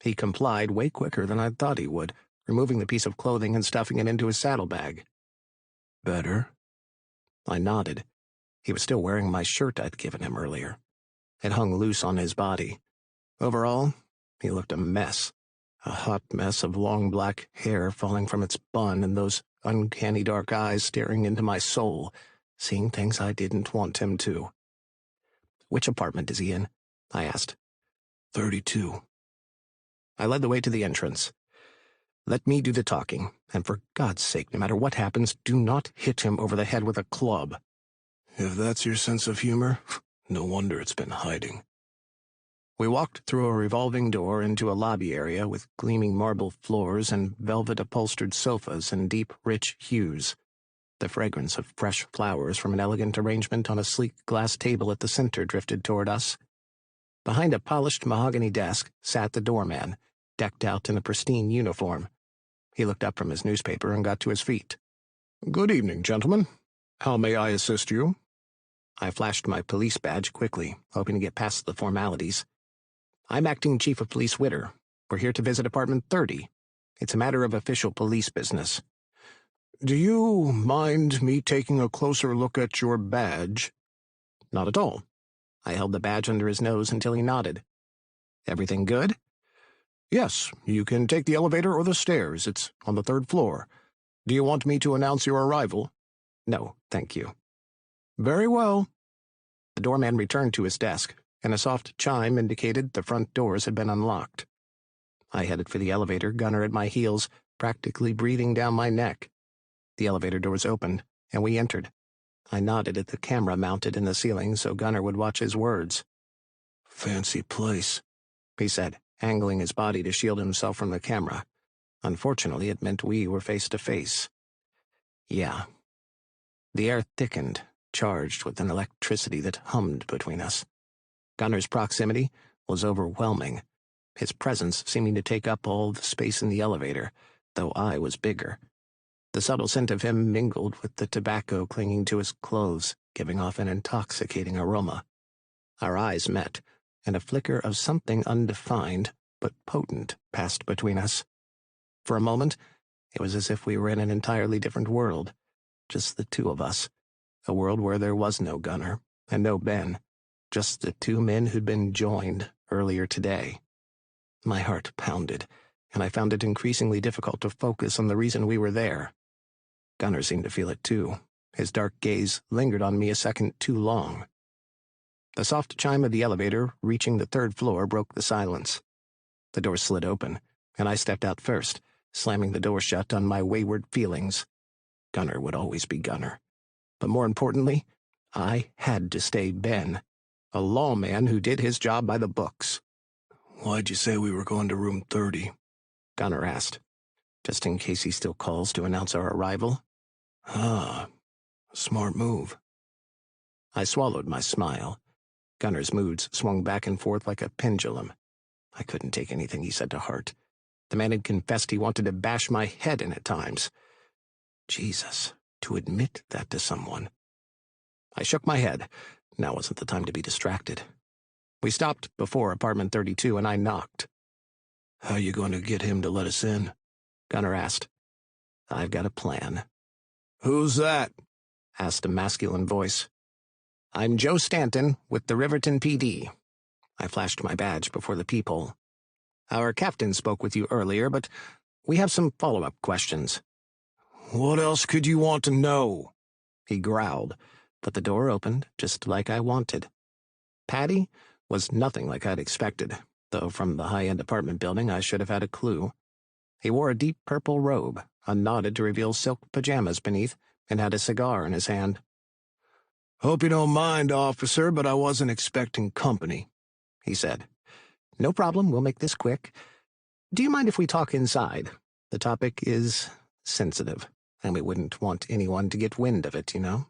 He complied way quicker than I thought he would, removing the piece of clothing and stuffing it into his saddlebag. "Better?" I nodded. He was still wearing my shirt I'd given him earlier. It hung loose on his body. Overall, he looked a mess. A hot mess of long black hair falling from its bun and those uncanny dark eyes staring into my soul, seeing things I didn't want him to. "Which apartment is he in?" I asked. 32. I led the way to the entrance. "Let me do the talking, and for God's sake, no matter what happens, do not hit him over the head with a club." "If that's your sense of humor, no wonder it's been hiding." We walked through a revolving door into a lobby area with gleaming marble floors and velvet-upholstered sofas in deep, rich hues. The fragrance of fresh flowers from an elegant arrangement on a sleek glass table at the center drifted toward us. Behind a polished mahogany desk sat the doorman, decked out in a pristine uniform. He looked up from his newspaper and got to his feet. "Good evening, gentlemen. How may I assist you?" I flashed my police badge quickly, hoping to get past the formalities. "I'm Acting Chief of Police Witter. We're here to visit Apartment 30. It's a matter of official police business." "Do you mind me taking a closer look at your badge?" "Not at all." I held the badge under his nose until he nodded. "Everything good?" "Yes, you can take the elevator or the stairs. It's on the 3rd floor. Do you want me to announce your arrival?" "No, thank you." "Very well." The doorman returned to his desk, and a soft chime indicated the front doors had been unlocked. I headed for the elevator, Gunner at my heels, practically breathing down my neck. The elevator doors opened, and we entered. I nodded at the camera mounted in the ceiling so Gunnar would watch his words. "Fancy place," he said, angling his body to shield himself from the camera. Unfortunately, it meant we were face to face. Yeah. The air thickened, charged with an electricity that hummed between us. Gunnar's proximity was overwhelming, his presence seeming to take up all the space in the elevator, though I was bigger. The subtle scent of him mingled with the tobacco clinging to his clothes, giving off an intoxicating aroma. Our eyes met, and a flicker of something undefined, but potent, passed between us. For a moment, it was as if we were in an entirely different world, just the two of us, a world where there was no Gunnar, and no Ben, just the two men who'd been joined earlier today. My heart pounded, and I found it increasingly difficult to focus on the reason we were there. Gunnar seemed to feel it too. His dark gaze lingered on me a second too long. The soft chime of the elevator reaching the third floor broke the silence. The door slid open, and I stepped out first, slamming the door shut on my wayward feelings. Gunnar would always be Gunnar. But more importantly, I had to stay Ben, a lawman who did his job by the books. "Why'd you say we were going to room 30? Gunnar asked, just in case he still calls to announce our arrival. Ah, smart move." I swallowed my smile. Gunnar's moods swung back and forth like a pendulum. I couldn't take anything he said to heart. The man had confessed he wanted to bash my head in at times. Jesus, to admit that to someone. I shook my head. Now wasn't the time to be distracted. We stopped before apartment 32, and I knocked. "How you going to get him to let us in?" Gunnar asked. "I've got a plan." "Who's that?" asked a masculine voice. "I'm Joe Stanton with the Riverton PD. I flashed my badge before the peephole. "Our captain spoke with you earlier, but we have some follow-up questions." "What else could you want to know?" he growled, but the door opened just like I wanted. Paddy was nothing like I'd expected, though from the high-end apartment building I should have had a clue. He wore a deep purple robe, unknotted to reveal silk pajamas beneath, and had a cigar in his hand. "Hope you don't mind, officer, but I wasn't expecting company," he said. "No problem, we'll make this quick. Do you mind if we talk inside? The topic is sensitive, and we wouldn't want anyone to get wind of it, you know?"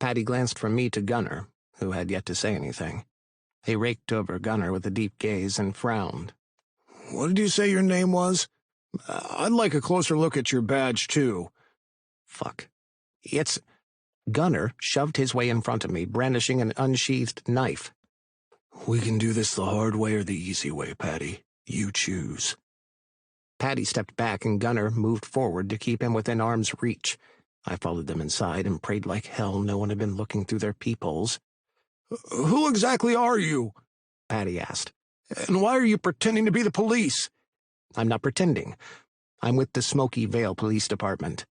Paddy glanced from me to Gunnar, who had yet to say anything. He raked over Gunnar with a deep gaze and frowned. "What did you say your name was? I'd like a closer look at your badge, too." Fuck. It's... Gunnar shoved his way in front of me, brandishing an unsheathed knife. "We can do this the hard way or the easy way, Paddy. You choose." Paddy stepped back and Gunnar moved forward to keep him within arm's reach. I followed them inside and prayed like hell no one had been looking through their peepholes. "Who exactly are you?" Paddy asked. "And why are you pretending to be the police?" "I'm not pretending. I'm with the Smoky Vale Police Department."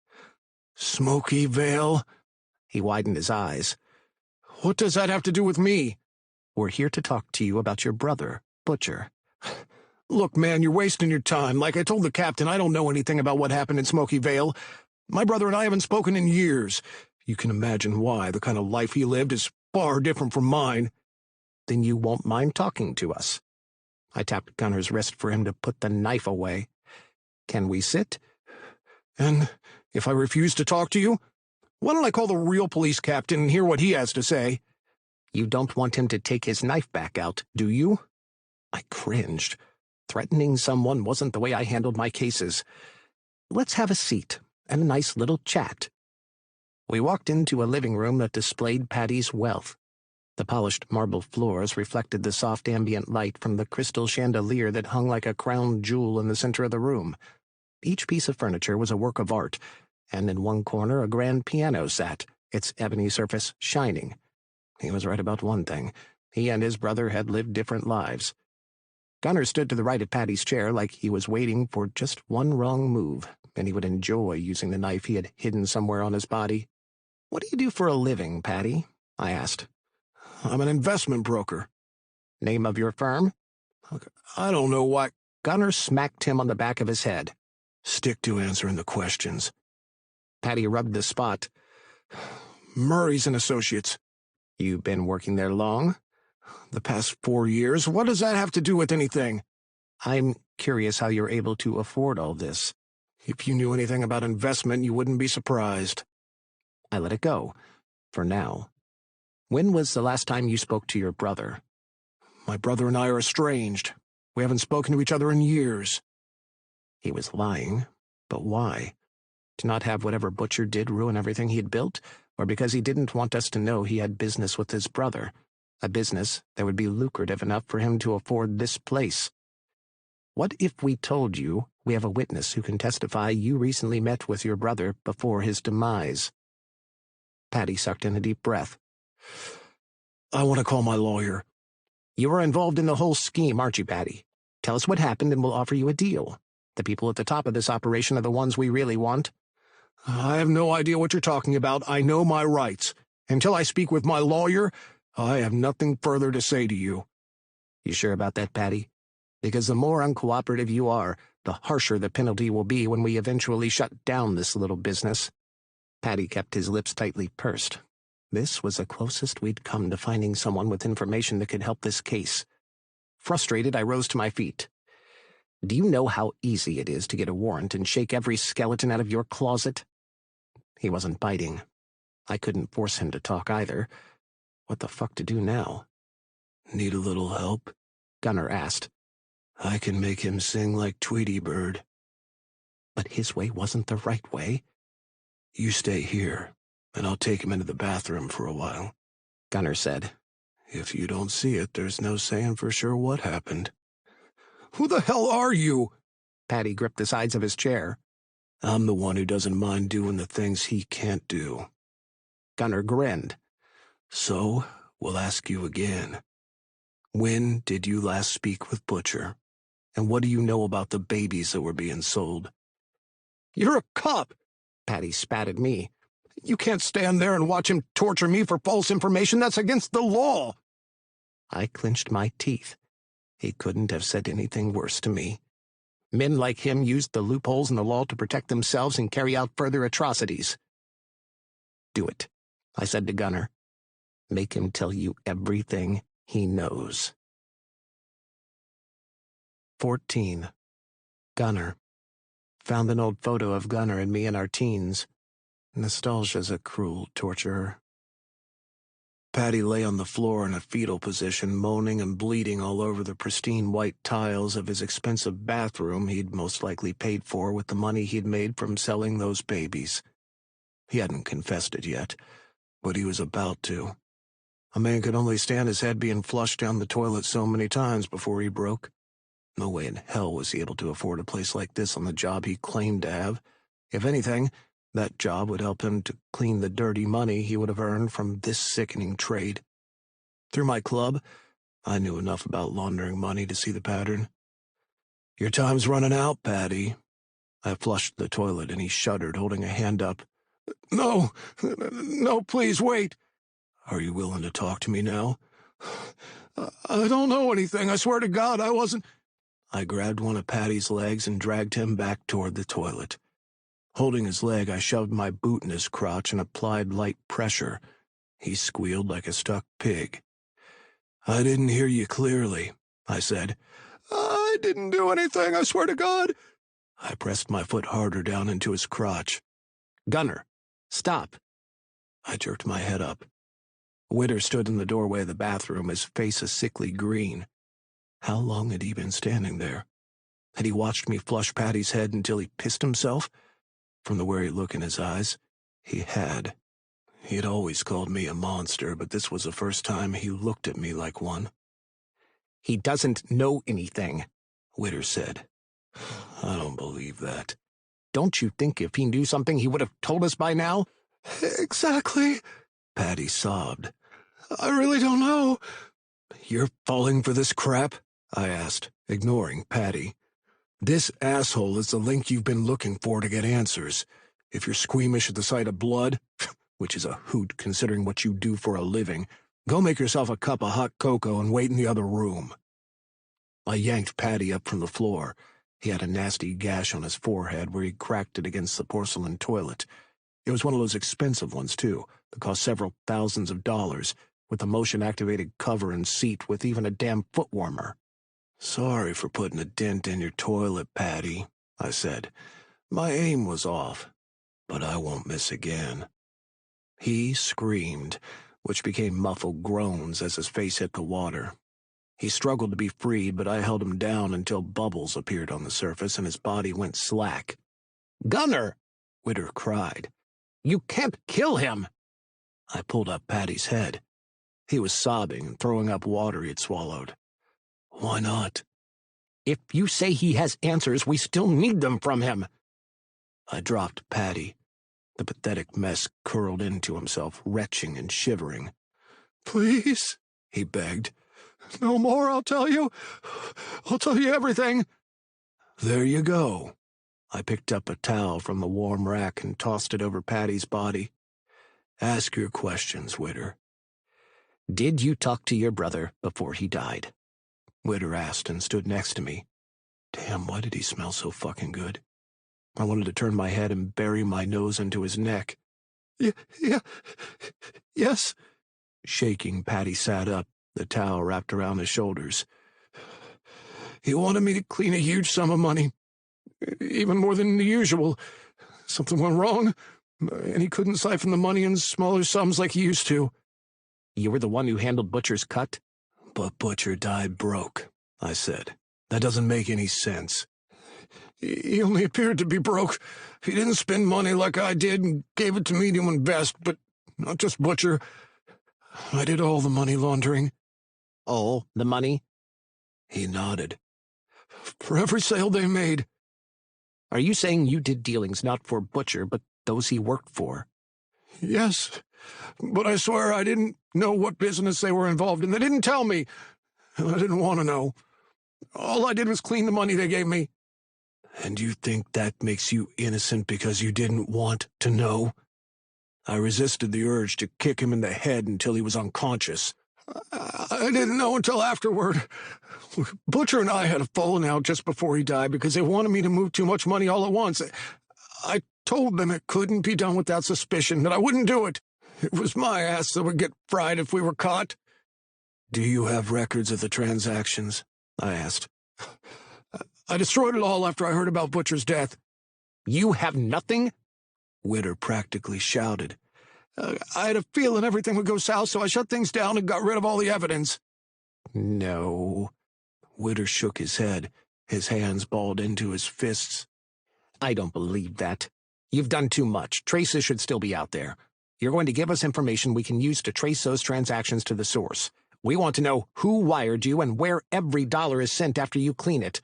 "Smoky Vale?" He widened his eyes. "What does that have to do with me?" "We're here to talk to you about your brother, Butcher." "Look, man, you're wasting your time. Like I told the captain, I don't know anything about what happened in Smoky Vale. My brother and I haven't spoken in years. You can imagine why. The kind of life he lived is far different from mine." "Then you won't mind talking to us." I tapped Gunnar's wrist for him to put the knife away. "Can we sit?" "And if I refuse to talk to you? Why don't I call the real police captain and hear what he has to say?" "You don't want him to take his knife back out, do you?" I cringed. Threatening someone wasn't the way I handled my cases. "Let's have a seat and a nice little chat." We walked into a living room that displayed Paddy's wealth. The polished marble floors reflected the soft ambient light from the crystal chandelier that hung like a crown jewel in the center of the room. Each piece of furniture was a work of art, and in one corner a grand piano sat, its ebony surface shining. He was right about one thing. He and his brother had lived different lives. Gunnar stood to the right of Paddy's chair like he was waiting for just one wrong move, and he would enjoy using the knife he had hidden somewhere on his body. "What do you do for a living, Paddy?" I asked. "I'm an investment broker." "Name of your firm?" "I don't know why." Gunnar smacked him on the back of his head. "Stick to answering the questions." Paddy rubbed the spot. Murray's and Associates. You been working there long? The past 4 years. What does that have to do with anything? I'm curious how you're able to afford all this. If you knew anything about investment, you wouldn't be surprised. I let it go, for now. When was the last time you spoke to your brother? My brother and I are estranged. We haven't spoken to each other in years. He was lying, but why? To not have whatever Butcher did ruin everything he'd built, or because he didn't want us to know he had business with his brother, a business that would be lucrative enough for him to afford this place? What if we told you we have a witness who can testify you recently met with your brother before his demise? Patty sucked in a deep breath. I want to call my lawyer. You are involved in the whole scheme, aren't you, Patty? Tell us what happened and we'll offer you a deal. The people at the top of this operation are the ones we really want. I have no idea what you're talking about. I know my rights. Until I speak with my lawyer, I have nothing further to say to you. You sure about that, Patty? Because the more uncooperative you are, the harsher the penalty will be when we eventually shut down this little business. Patty kept his lips tightly pursed. This was the closest we'd come to finding someone with information that could help this case. Frustrated, I rose to my feet. Do you know how easy it is to get a warrant and shake every skeleton out of your closet? He wasn't biting. I couldn't force him to talk either. What the fuck to do now? Need a little help? Gunnar asked. I can make him sing like Tweety Bird. But his way wasn't the right way. You stay here, and I'll take him into the bathroom for a while, Gunnar said. If you don't see it, there's no saying for sure what happened. Who the hell are you? Patty gripped the sides of his chair. I'm the one who doesn't mind doing the things he can't do. Gunnar grinned. So, we'll ask you again. When did you last speak with Butcher? And what do you know about the babies that were being sold? You're a cop, Patty spat at me. You can't stand there and watch him torture me for false information. That's against the law. I clenched my teeth. He couldn't have said anything worse to me. Men like him used the loopholes in the law to protect themselves and carry out further atrocities. Do it, I said to Gunnar. Make him tell you everything he knows. 14. Gunnar. Found an old photo of Gunnar and me in our teens. Nostalgia's a cruel torturer. Patty lay on the floor in a fetal position, moaning and bleeding all over the pristine white tiles of his expensive bathroom he'd most likely paid for with the money he'd made from selling those babies. He hadn't confessed it yet, but he was about to. A man could only stand his head being flushed down the toilet so many times before he broke. No way in hell was he able to afford a place like this on the job he claimed to have. If anything, that job would help him to clean the dirty money he would have earned from this sickening trade. Through my club, I knew enough about laundering money to see the pattern. Your time's running out, Patty. I flushed the toilet and he shuddered, holding a hand up. No, please wait. Are you willing to talk to me now? I don't know anything. I swear to God, I wasn't. I grabbed one of Patty's legs and dragged him back toward the toilet. Holding his leg, I shoved my boot in his crotch and applied light pressure. He squealed like a stuck pig. I didn't hear you clearly, I said. I didn't do anything, I swear to God. I pressed my foot harder down into his crotch. Gunnar, stop. I jerked my head up. Witter stood in the doorway of the bathroom, his face a sickly green. How long had he been standing there? Had he watched me flush Patty's head until he pissed himself? From the wary look in his eyes, he had. He had always called me a monster, but this was the first time he looked at me like one. He doesn't know anything, Witter said. I don't believe that. Don't you think if he knew something he would have told us by now? Exactly, Patty sobbed. I really don't know. You're falling for this crap? I asked, ignoring Patty. This asshole is the link you've been looking for to get answers. If you're squeamish at the sight of blood, which is a hoot considering what you do for a living, go make yourself a cup of hot cocoa and wait in the other room. I yanked Patty up from the floor. He had a nasty gash on his forehead where he cracked it against the porcelain toilet. It was one of those expensive ones, too, that cost several thousands of dollars, with a motion-activated cover and seat with even a damn foot warmer. "Sorry for putting a dent in your toilet, Patty," I said. "My aim was off, but I won't miss again." He screamed, which became muffled groans as his face hit the water. He struggled to be freed, but I held him down until bubbles appeared on the surface and his body went slack. "Gunner!" Witter cried. "You can't kill him!" I pulled up Patty's head. He was sobbing and throwing up water he had swallowed. "Why not?" "If you say he has answers, we still need them from him." I dropped Patty. The pathetic mess curled into himself, retching and shivering. "Please," he begged. "No more, I'll tell you. I'll tell you everything." "There you go." I picked up a towel from the warm rack and tossed it over Patty's body. "Ask your questions, Witter." "Did you talk to your brother before he died?" Witter asked and stood next to me. Damn, why did he smell so fucking good? I wanted to turn my head and bury my nose into his neck. Yes. Shaking, Patty sat up, the towel wrapped around his shoulders. "He wanted me to clean a huge sum of money, even more than the usual. Something went wrong, and he couldn't siphon the money in smaller sums like he used to." "You were the one who handled Butcher's cut?" "But Butcher died broke," I said. "That doesn't make any sense." "He only appeared to be broke. He didn't spend money like I did and gave it to me to invest, but not just Butcher. I did all the money laundering." "All the money?" He nodded. "For every sale they made." "Are you saying you did dealings not for Butcher, but those he worked for?" "Yes, but I swear I didn't know what business they were involved in. They didn't tell me. I didn't want to know. All I did was clean the money they gave me." "And you think that makes you innocent because you didn't want to know?" I resisted the urge to kick him in the head until he was unconscious. "I didn't know until afterward. Butcher and I had a falling out just before he died because they wanted me to move too much money all at once. I told them it couldn't be done without suspicion, that I wouldn't do it. It was my ass that would get fried if we were caught." "Do you have records of the transactions?" I asked. "I destroyed it all after I heard about Butcher's death." "You have nothing?" Witter practically shouted. "I had a feeling everything would go south, so I shut things down and got rid of all the evidence." "No." Witter shook his head, his hands balled into his fists. "I don't believe that. You've done too much. Traces should still be out there. You're going to give us information we can use to trace those transactions to the source. We want to know who wired you and where every dollar is sent after you clean it."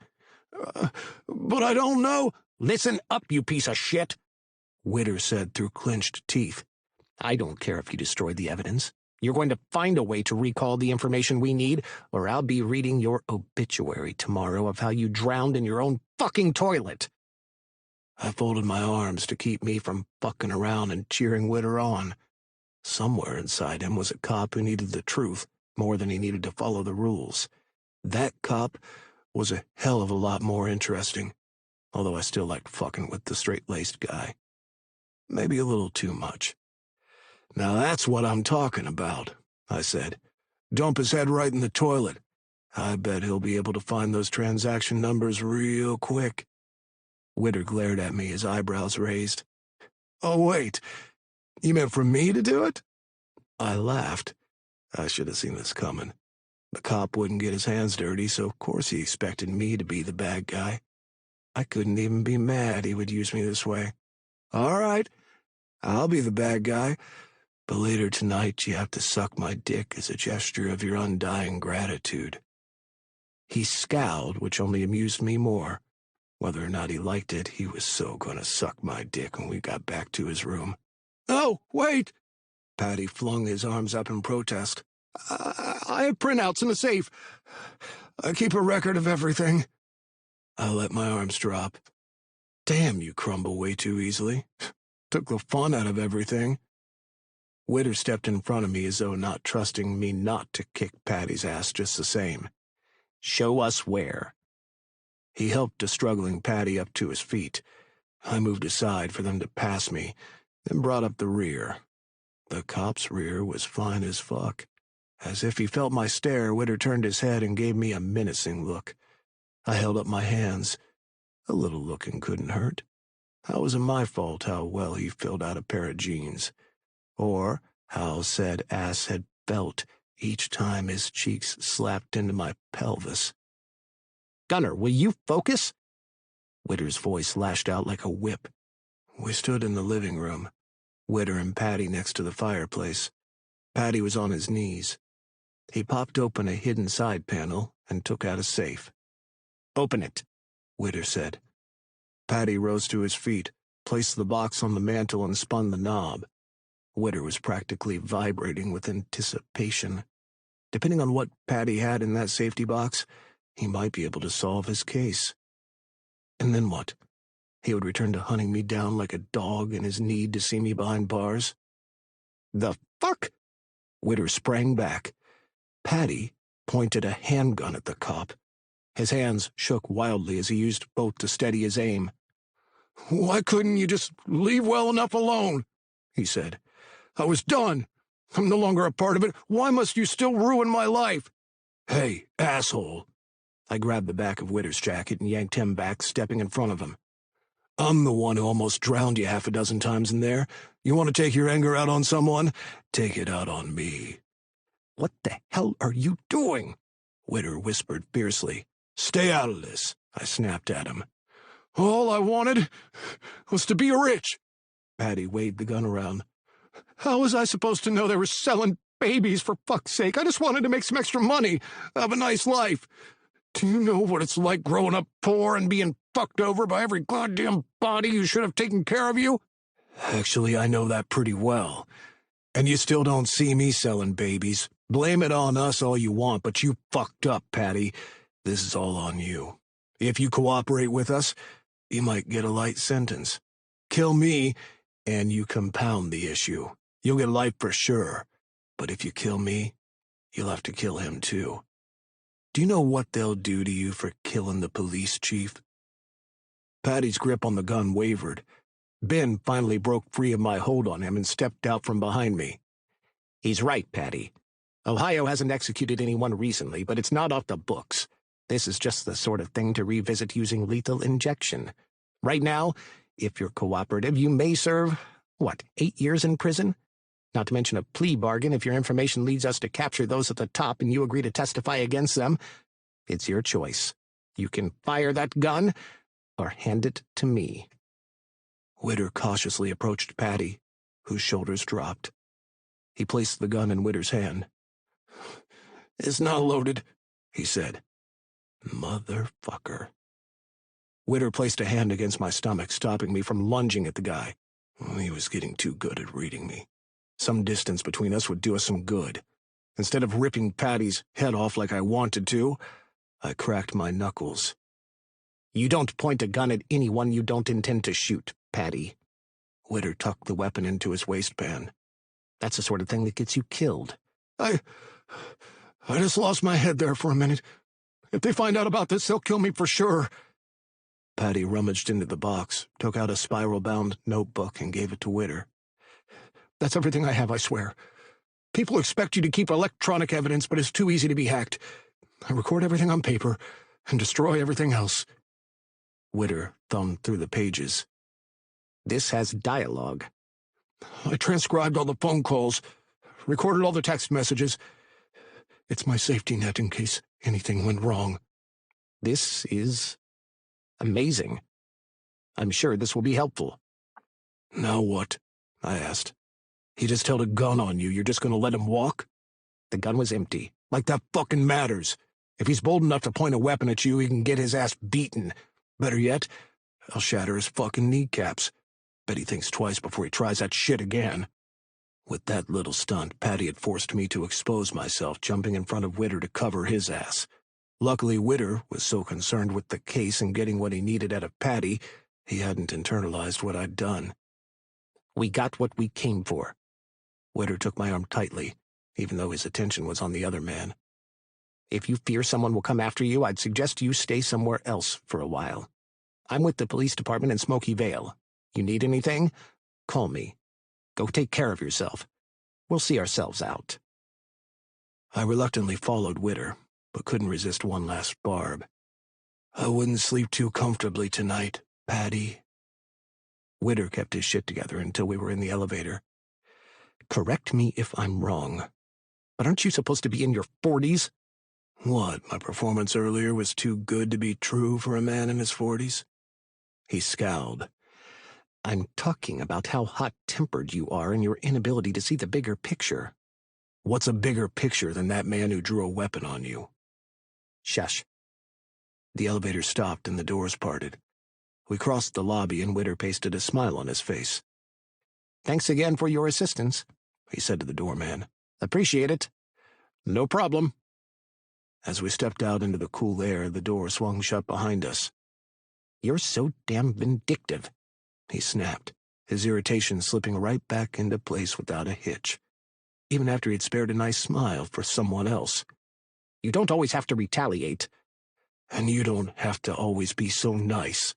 But I don't know." "Listen up, you piece of shit," Witter said through clenched teeth. "I don't care if you destroyed the evidence. You're going to find a way to recall the information we need, or I'll be reading your obituary tomorrow of how you drowned in your own fucking toilet." I folded my arms to keep me from fucking around and cheering Witter on. Somewhere inside him was a cop who needed the truth more than he needed to follow the rules. That cop was a hell of a lot more interesting, although I still liked fucking with the straight-laced guy. Maybe a little too much. "Now that's what I'm talking about," I said. "Dump his head right in the toilet. I bet he'll be able to find those transaction numbers real quick." Witter glared at me, his eyebrows raised. "Oh, wait. You meant for me to do it?" I laughed. I should have seen this coming. The cop wouldn't get his hands dirty, so of course he expected me to be the bad guy. I couldn't even be mad he would use me this way. "All right, I'll be the bad guy, but later tonight you have to suck my dick as a gesture of your undying gratitude." He scowled, which only amused me more. Whether or not he liked it, he was so going to suck my dick when we got back to his room. "Oh, wait!" Patty flung his arms up in protest. I have printouts in the safe. I keep a record of everything." I let my arms drop. "Damn, you crumble way too easily. Took the fun out of everything." Witter stepped in front of me as though not trusting me not to kick Patty's ass just the same. "Show us where." He helped a struggling Patty up to his feet. I moved aside for them to pass me, then brought up the rear. The cop's rear was fine as fuck. As if he felt my stare, Witter turned his head and gave me a menacing look. I held up my hands. A little looking couldn't hurt. How was it my fault how well he filled out a pair of jeans? Or how said ass had felt each time his cheeks slapped into my pelvis? "Gunner, will you focus?" Witter's voice lashed out like a whip. We stood in the living room, Witter and Patty next to the fireplace. Patty was on his knees. He popped open a hidden side panel and took out a safe. "Open it," Witter said. Patty rose to his feet, placed the box on the mantel, and spun the knob. Witter was practically vibrating with anticipation. Depending on what Patty had in that safety box, he might be able to solve his case. And then what? He would return to hunting me down like a dog in his need to see me behind bars? "The fuck?" Witter sprang back. Patty pointed a handgun at the cop. His hands shook wildly as he used both to steady his aim. "Why couldn't you just leave well enough alone?" he said. "I was done. I'm no longer a part of it. Why must you still ruin my life?" "Hey, asshole." I grabbed the back of Witter's jacket and yanked him back, stepping in front of him. "I'm the one who almost drowned you half a dozen times in there. You want to take your anger out on someone? Take it out on me." "What the hell are you doing?" Witter whispered fiercely. "Stay out of this," I snapped at him. "All I wanted was to be rich." Patty waved the gun around. "How was I supposed to know they were selling babies, for fuck's sake? I just wanted to make some extra money, have a nice life. Do you know what it's like growing up poor and being fucked over by every goddamn body who should have taken care of you?" "Actually, I know that pretty well. And you still don't see me selling babies. Blame it on us all you want, but you fucked up, Patty. This is all on you. If you cooperate with us, you might get a light sentence. Kill me, and you compound the issue. You'll get life for sure. But if you kill me, you'll have to kill him too. Do you know what they'll do to you for killing the police chief?" Patty's grip on the gun wavered. Ben finally broke free of my hold on him and stepped out from behind me. "He's right, Patty. Ohio hasn't executed anyone recently, but it's not off the books. This is just the sort of thing to revisit using lethal injection. Right now, if you're cooperative, you may serve, 8 years in prison? Not to mention a plea bargain if your information leads us to capture those at the top and you agree to testify against them. It's your choice. You can fire that gun or hand it to me." Witter cautiously approached Patty, whose shoulders dropped. He placed the gun in Witter's hand. "It's not loaded," he said. Motherfucker. Witter placed a hand against my stomach, stopping me from lunging at the guy. He was getting too good at reading me. Some distance between us would do us some good. Instead of ripping Patty's head off like I wanted to, I cracked my knuckles. "You don't point a gun at anyone you don't intend to shoot, Patty." Witter tucked the weapon into his waistband. "That's the sort of thing that gets you killed." I just lost my head there for a minute. If they find out about this, they'll kill me for sure." Patty rummaged into the box, took out a spiral-bound notebook, and gave it to Witter. "That's everything I have, I swear. People expect you to keep electronic evidence, but it's too easy to be hacked. I record everything on paper and destroy everything else." Witter thumbed through the pages. "This has dialogue." "I transcribed all the phone calls, recorded all the text messages. It's my safety net in case anything went wrong." "This is amazing. I'm sure this will be helpful." "Now what?" I asked. "He just held a gun on you. You're just going to let him walk?" "The gun was empty." "Like that fucking matters. If he's bold enough to point a weapon at you, he can get his ass beaten. Better yet, I'll shatter his fucking kneecaps. Bet he thinks twice before he tries that shit again." With that little stunt, Patty had forced me to expose myself, jumping in front of Witter to cover his ass. Luckily, Witter was so concerned with the case and getting what he needed out of Patty, he hadn't internalized what I'd done. "We got what we came for." Witter took my arm tightly, even though his attention was on the other man. "If you fear someone will come after you, I'd suggest you stay somewhere else for a while. I'm with the police department in Smoky, Vale. You need anything? Call me." Go take care of yourself. We'll see ourselves out. I reluctantly followed Witter, but couldn't resist one last barb. I wouldn't sleep too comfortably tonight, Patty. Witter kept his shit together until we were in the elevator. Correct me if I'm wrong, but aren't you supposed to be in your 40s? What, my performance earlier was too good to be true for a man in his 40s? He scowled. I'm talking about how hot-tempered you are and your inability to see the bigger picture. What's a bigger picture than that man who drew a weapon on you? Shush. The elevator stopped and the doors parted. We crossed the lobby and Witter pasted a smile on his face. Thanks again for your assistance, he said to the doorman. Appreciate it. No problem. As we stepped out into the cool air, the door swung shut behind us. You're so damn vindictive, he snapped, his irritation slipping right back into place without a hitch, even after he'd spared a nice smile for someone else. You don't always have to retaliate. And you don't have to always be so nice.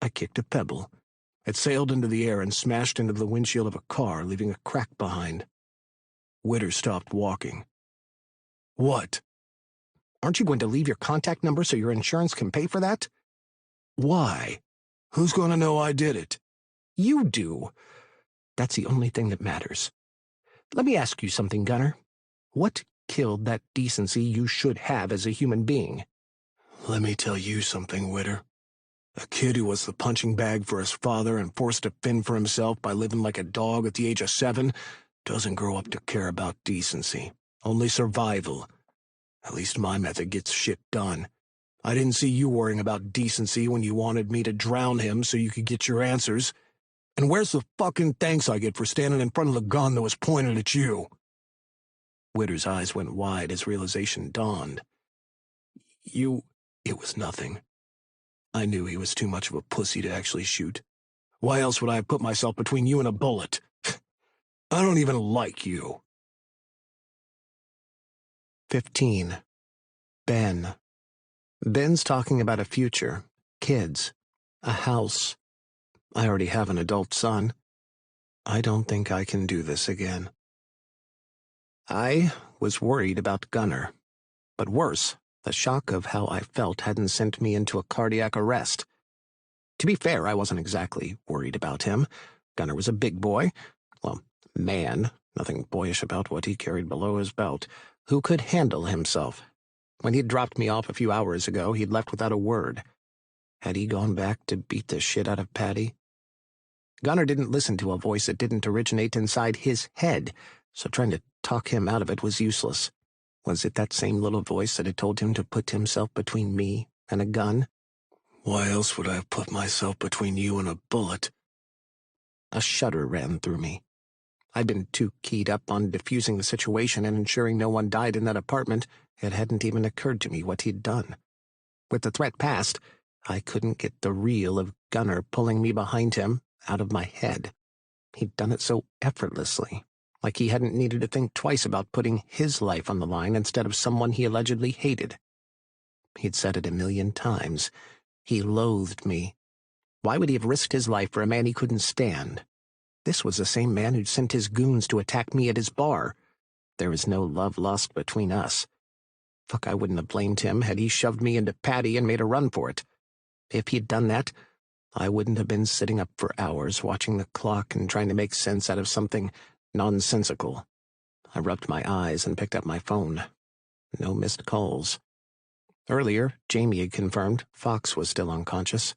I kicked a pebble. It sailed into the air and smashed into the windshield of a car, leaving a crack behind. Witter stopped walking. What? Aren't you going to leave your contact number so your insurance can pay for that? Why? Who's going to know I did it? You do. That's the only thing that matters. Let me ask you something, Gunner. What killed that decency you should have as a human being? Let me tell you something, Witter. A kid who was the punching bag for his father and forced to fend for himself by living like a dog at the age of 7 doesn't grow up to care about decency, only survival. At least my method gets shit done. I didn't see you worrying about decency when you wanted me to drown him so you could get your answers. And where's the fucking thanks I get for standing in front of the gun that was pointed at you? Witter's eyes went wide as realization dawned. It was nothing. I knew he was too much of a pussy to actually shoot. Why else would I have put myself between you and a bullet? I don't even like you. 15. Ben. Ben's talking about a future, kids, a house. I already have an adult son. I don't think I can do this again. I was worried about Gunner, but worse, the shock of how I felt hadn't sent me into a cardiac arrest. To be fair, I wasn't exactly worried about him. Gunner was a big boy, well, man, nothing boyish about what he carried below his belt, who could handle himself. When he'd dropped me off a few hours ago, he'd left without a word. Had he gone back to beat the shit out of Patty? Gunner didn't listen to a voice that didn't originate inside his head, so trying to talk him out of it was useless. Was it that same little voice that had told him to put himself between me and a gun? Why else would I have put myself between you and a bullet? A shudder ran through me. I'd been too keyed up on defusing the situation and ensuring no one died in that apartment, it hadn't even occurred to me what he'd done. With the threat past, I couldn't get the reel of Gunner pulling me behind him out of my head. He'd done it so effortlessly, like he hadn't needed to think twice about putting his life on the line instead of someone he allegedly hated. He'd said it 1,000,000 times. He loathed me. Why would he have risked his life for a man he couldn't stand? This was the same man who'd sent his goons to attack me at his bar. There was no love lost between us. Fuck, I wouldn't have blamed him had he shoved me into Patty and made a run for it. If he'd done that, I wouldn't have been sitting up for hours watching the clock and trying to make sense out of something nonsensical. I rubbed my eyes and picked up my phone. No missed calls. Earlier, Jamie had confirmed Fox was still unconscious.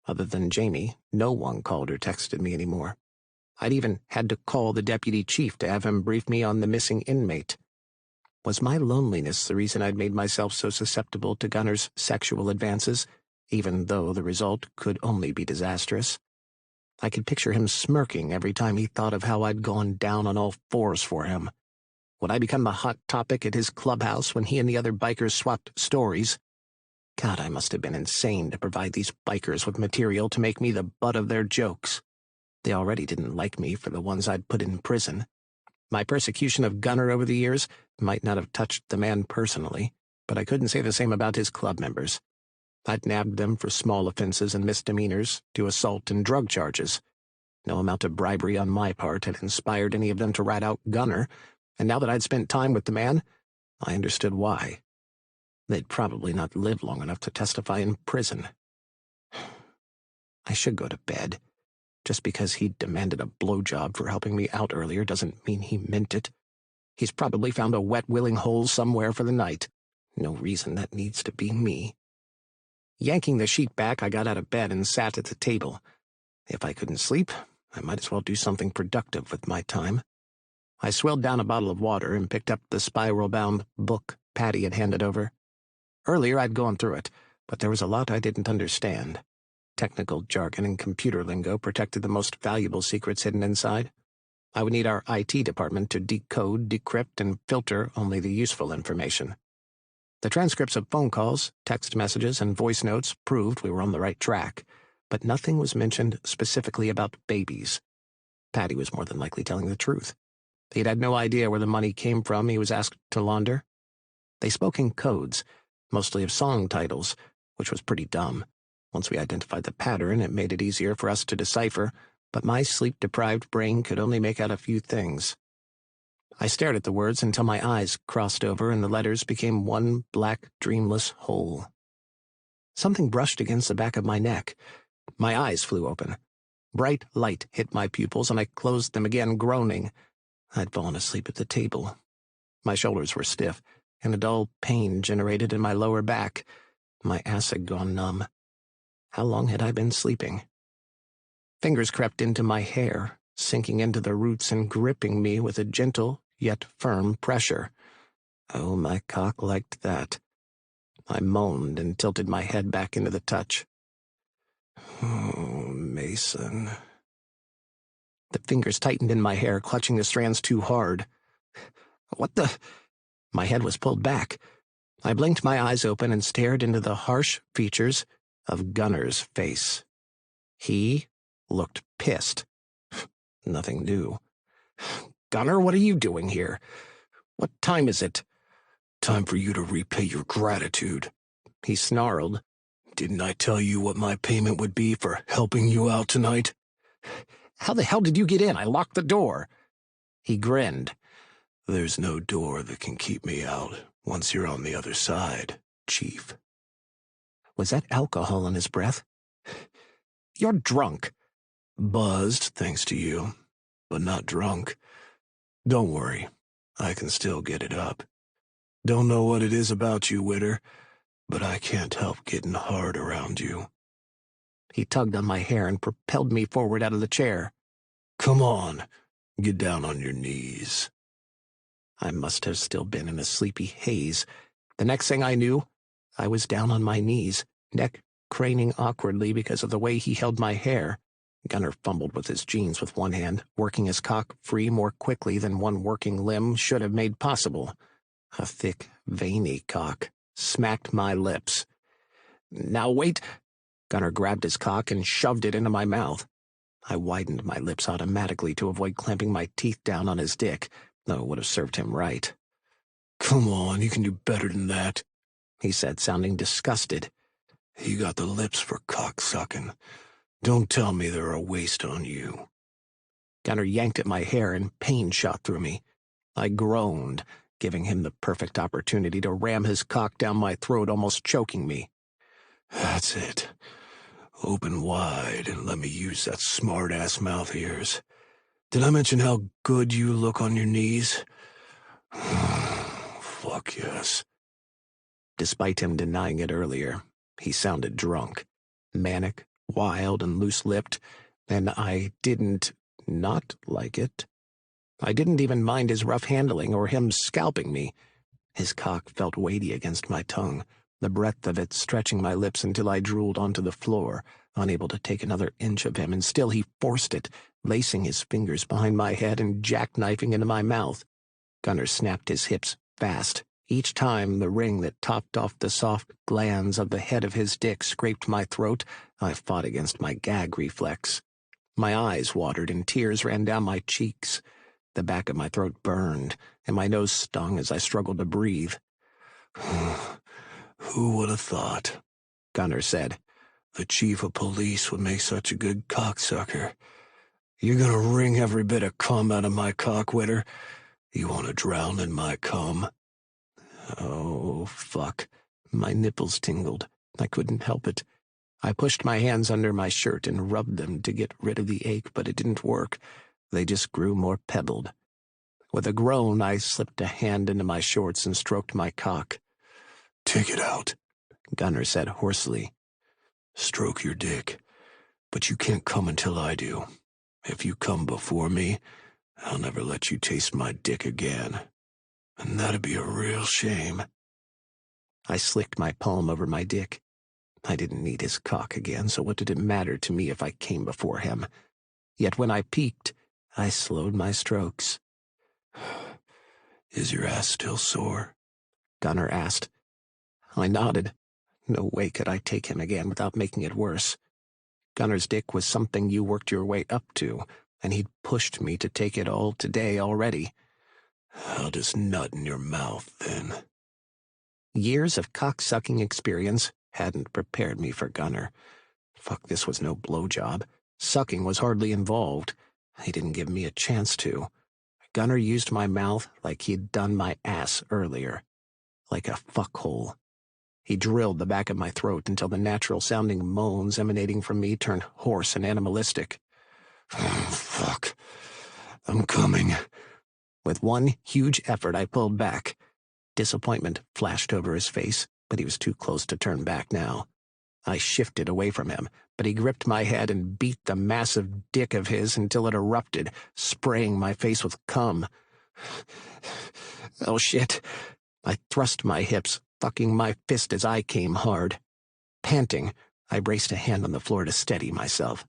Other than Jamie, no one called or texted me anymore. I'd even had to call the deputy chief to have him brief me on the missing inmate. Was my loneliness the reason I'd made myself so susceptible to Gunner's sexual advances, even though the result could only be disastrous? I could picture him smirking every time he thought of how I'd gone down on all fours for him. Would I become the hot topic at his clubhouse when he and the other bikers swapped stories? God, I must have been insane to provide these bikers with material to make me the butt of their jokes. They already didn't like me for the ones I'd put in prison. My persecution of Gunner over the years might not have touched the man personally, but I couldn't say the same about his club members. I'd nabbed them for small offenses and misdemeanors to assault and drug charges. No amount of bribery on my part had inspired any of them to rat out Gunner, and now that I'd spent time with the man, I understood why. They'd probably not live long enough to testify in prison. I should go to bed. Just because he demanded a blowjob for helping me out earlier doesn't mean he meant it. He's probably found a wet, willing hole somewhere for the night. No reason that needs to be me. Yanking the sheet back, I got out of bed and sat at the table. If I couldn't sleep, I might as well do something productive with my time. I swilled down a bottle of water and picked up the spiral-bound book Patty had handed over. Earlier I'd gone through it, but there was a lot I didn't understand. Technical jargon and computer lingo protected the most valuable secrets hidden inside. I would need our IT department to decode, decrypt, and filter only the useful information. The transcripts of phone calls, text messages, and voice notes proved we were on the right track, but nothing was mentioned specifically about babies. Patty was more than likely telling the truth. He'd had no idea where the money came from he was asked to launder. They spoke in codes, mostly of song titles, which was pretty dumb. Once we identified the pattern, it made it easier for us to decipher, but my sleep-deprived brain could only make out a few things. I stared at the words until my eyes crossed over and the letters became one black, dreamless hole. Something brushed against the back of my neck. My eyes flew open. Bright light hit my pupils, and I closed them again, groaning. I'd fallen asleep at the table. My shoulders were stiff, and a dull pain generated in my lower back. My ass had gone numb. How long had I been sleeping? Fingers crept into my hair, sinking into the roots and gripping me with a gentle yet firm pressure. Oh, my cock liked that. I moaned and tilted my head back into the touch. Oh, Mason. The fingers tightened in my hair, clutching the strands too hard. What the? My head was pulled back. I blinked my eyes open and stared into the harsh features of Gunner's face. He looked pissed. Nothing new. Gunner, what are you doing here? What time is it? Time for you to repay your gratitude. He snarled. Didn't I tell you what my payment would be for helping you out tonight? How the hell did you get in? I locked the door. He grinned. There's no door that can keep me out once you're on the other side, Chief. Was that alcohol in his breath? You're drunk. Buzzed, thanks to you, but not drunk. Don't worry, I can still get it up. Don't know what it is about you, Witter, but I can't help getting hard around you. He tugged on my hair and propelled me forward out of the chair. Come on, get down on your knees. I must have still been in a sleepy haze. The next thing I knew, I was down on my knees, neck craning awkwardly because of the way he held my hair. Gunner fumbled with his jeans with one hand, working his cock free more quickly than one working limb should have made possible. A thick, veiny cock smacked my lips. Now wait! Gunner grabbed his cock and shoved it into my mouth. I widened my lips automatically to avoid clamping my teeth down on his dick, though it would have served him right. Come on, you can do better than that, he said, sounding disgusted. You got the lips for cock-sucking. Don't tell me they're a waste on you. Gunner yanked at my hair and pain shot through me. I groaned, giving him the perfect opportunity to ram his cock down my throat, almost choking me. That's it. Open wide and let me use that smart-ass mouth of yours. Did I mention how good you look on your knees? Fuck yes. Despite him denying it earlier, he sounded drunk, manic, wild, and loose-lipped, and I didn't not like it. I didn't even mind his rough handling or him scalping me. His cock felt weighty against my tongue, the breadth of it stretching my lips until I drooled onto the floor, unable to take another inch of him, and still he forced it, lacing his fingers behind my head and jackknifing into my mouth. Gunner snapped his hips fast. Each time the ring that topped off the soft glands of the head of his dick scraped my throat, I fought against my gag reflex. My eyes watered and tears ran down my cheeks. The back of my throat burned, and my nose stung as I struggled to breathe. Who would have thought, Gunner said. The chief of police would make such a good cocksucker. You gonna wring every bit of cum out of my cock, Witter? You wanna drown in my cum? Oh, fuck. My nipples tingled. I couldn't help it. I pushed my hands under my shirt and rubbed them to get rid of the ache, but it didn't work. They just grew more pebbled. With a groan, I slipped a hand into my shorts and stroked my cock. "Take it out," Gunner said hoarsely. "Stroke your dick. But you can't come until I do. If you come before me, I'll never let you taste my dick again. And that'd be a real shame." I slicked my palm over my dick. I didn't need his cock again, so what did it matter to me if I came before him? Yet when I peeked, I slowed my strokes. "Is your ass still sore?" Gunner asked. I nodded. No way could I take him again without making it worse. Gunner's dick was something you worked your way up to, and he'd pushed me to take it all today already. "I'll just nut in your mouth, then." Years of cock-sucking experience hadn't prepared me for Gunner. Fuck, this was no blowjob. Sucking was hardly involved. He didn't give me a chance to. Gunner used my mouth like he'd done my ass earlier. Like a fuckhole. He drilled the back of my throat until the natural-sounding moans emanating from me turned hoarse and animalistic. "Oh, fuck. I'm coming." With one huge effort, I pulled back. Disappointment flashed over his face, but he was too close to turn back now. I shifted away from him, but he gripped my head and beat the massive dick of his until it erupted, spraying my face with cum. Oh, shit. I thrust my hips, fucking my fist as I came hard. Panting, I braced a hand on the floor to steady myself.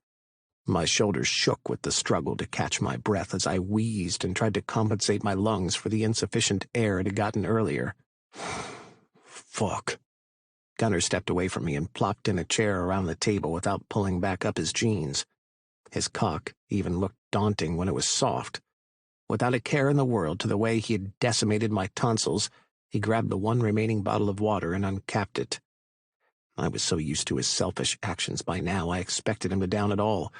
My shoulders shook with the struggle to catch my breath as I wheezed and tried to compensate my lungs for the insufficient air it had gotten earlier. "Fuck." Gunner stepped away from me and plopped in a chair around the table without pulling back up his jeans. His cock even looked daunting when it was soft. Without a care in the world to the way he had decimated my tonsils, he grabbed the one remaining bottle of water and uncapped it. I was so used to his selfish actions by now I expected him to down it all,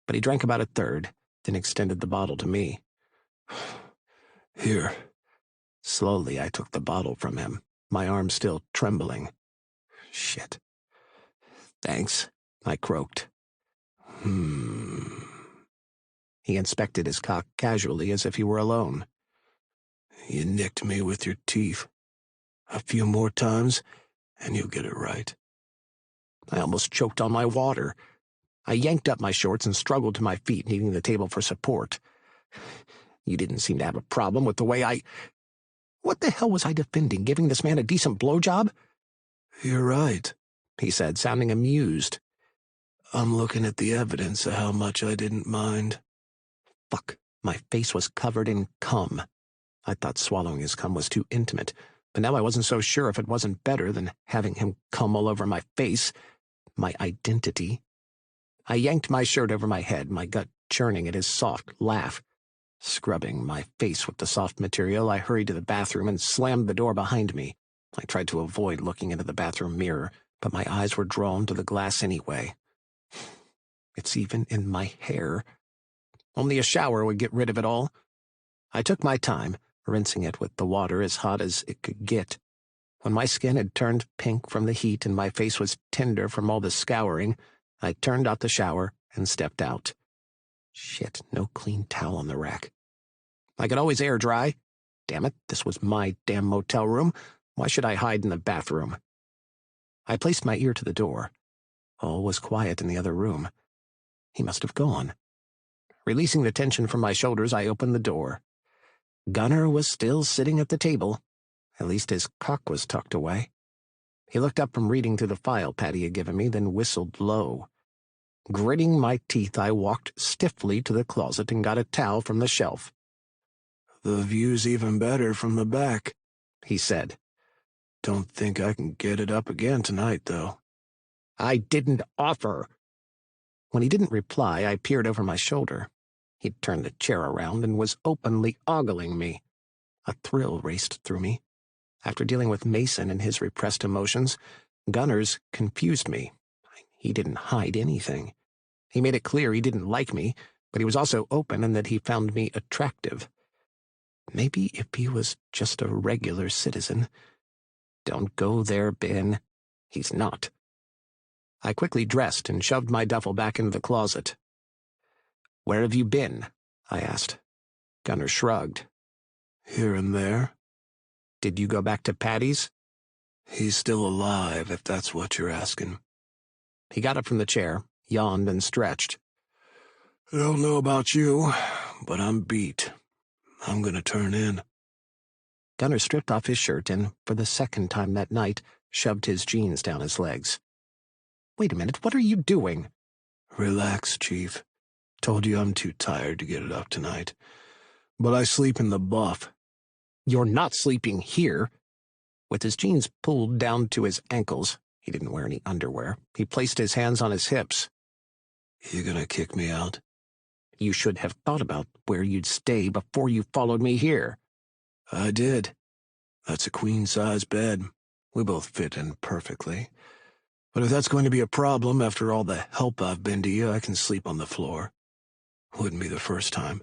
but he drank about a third, then extended the bottle to me. "Here." Slowly I took the bottle from him, my arm still trembling. Shit. "Thanks," I croaked. He inspected his cock casually as if he were alone. "You nicked me with your teeth. A few more times, and you'll get it right." I almost choked on my water. I yanked up my shorts and struggled to my feet, needing the table for support. You didn't seem to have a problem with the way I... What the hell was I defending, giving this man a decent blowjob? "You're right," he said, sounding amused. "I'm looking at the evidence of how much I didn't mind." Fuck, my face was covered in cum. I thought swallowing his cum was too intimate, but now I wasn't so sure if it wasn't better than having him cum all over my face, my identity. I yanked my shirt over my head, my gut churning at his soft laugh. Scrubbing my face with the soft material, I hurried to the bathroom and slammed the door behind me. I tried to avoid looking into the bathroom mirror, but my eyes were drawn to the glass anyway. It's even in my hair. Only a shower would get rid of it all. I took my time, rinsing it with the water as hot as it could get. When my skin had turned pink from the heat and my face was tender from all the scouring, I turned out the shower and stepped out. Shit, no clean towel on the rack. I could always air dry. Damn it, this was my damn motel room. Why should I hide in the bathroom? I placed my ear to the door. All was quiet in the other room. He must have gone. Releasing the tension from my shoulders, I opened the door. Gunner was still sitting at the table. At least his cock was tucked away. He looked up from reading through the file Patty had given me, then whistled low. Gritting my teeth, I walked stiffly to the closet and got a towel from the shelf. "The view's even better from the back," he said. "Don't think I can get it up again tonight, though." I didn't offer. When he didn't reply, I peered over my shoulder. He'd turned the chair around and was openly ogling me. A thrill raced through me. After dealing with Mason and his repressed emotions, Gunner's confused me. He didn't hide anything. He made it clear he didn't like me, but he was also open in that he found me attractive. Maybe if he was just a regular citizen. Don't go there, Ben. He's not. I quickly dressed and shoved my duffel back into the closet. "Where have you been?" I asked. Gunner shrugged. "Here and there." "Did you go back to Patty's?" "He's still alive, if that's what you're asking." He got up from the chair, yawned, and stretched. "I don't know about you, but I'm beat. I'm gonna turn in." Gunner stripped off his shirt and, for the second time that night, shoved his jeans down his legs. "Wait a minute, what are you doing?" "Relax, Chief. Told you I'm too tired to get it up tonight. But I sleep in the buff." "You're not sleeping here." With his jeans pulled down to his ankles, he didn't wear any underwear, he placed his hands on his hips. "You gonna kick me out?" "You should have thought about where you'd stay before you followed me here." "I did. That's a queen-size bed. We both fit in perfectly. But if that's going to be a problem after all the help I've been to you, I can sleep on the floor. Wouldn't be the first time."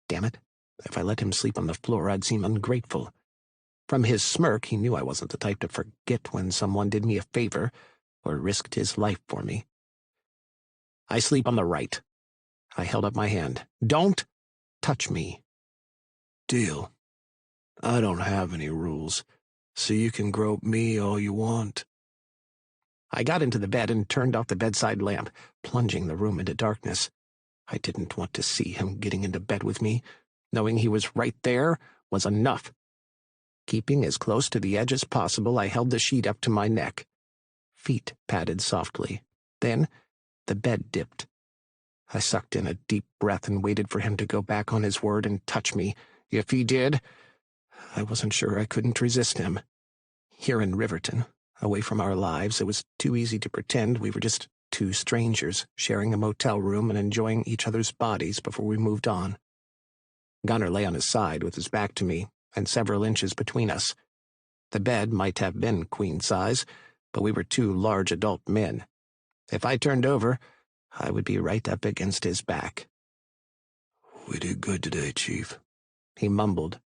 Damn it. If I let him sleep on the floor, I'd seem ungrateful. From his smirk, he knew I wasn't the type to forget when someone did me a favor or risked his life for me. "I sleep on the right." I held up my hand. "Don't touch me." "Deal. I don't have any rules, so you can grope me all you want." I got into the bed and turned off the bedside lamp, plunging the room into darkness. I didn't want to see him getting into bed with me. Knowing he was right there was enough. Keeping as close to the edge as possible, I held the sheet up to my neck. Feet padded softly. Then the bed dipped. I sucked in a deep breath and waited for him to go back on his word and touch me. If he did, I wasn't sure I couldn't resist him. Here in Riverton, away from our lives, it was too easy to pretend we were just two strangers sharing a motel room and enjoying each other's bodies before we moved on. Gunner lay on his side with his back to me and several inches between us. The bed might have been queen-size, but we were two large adult men. If I turned over, I would be right up against his back. "We did good today, Chief," he mumbled.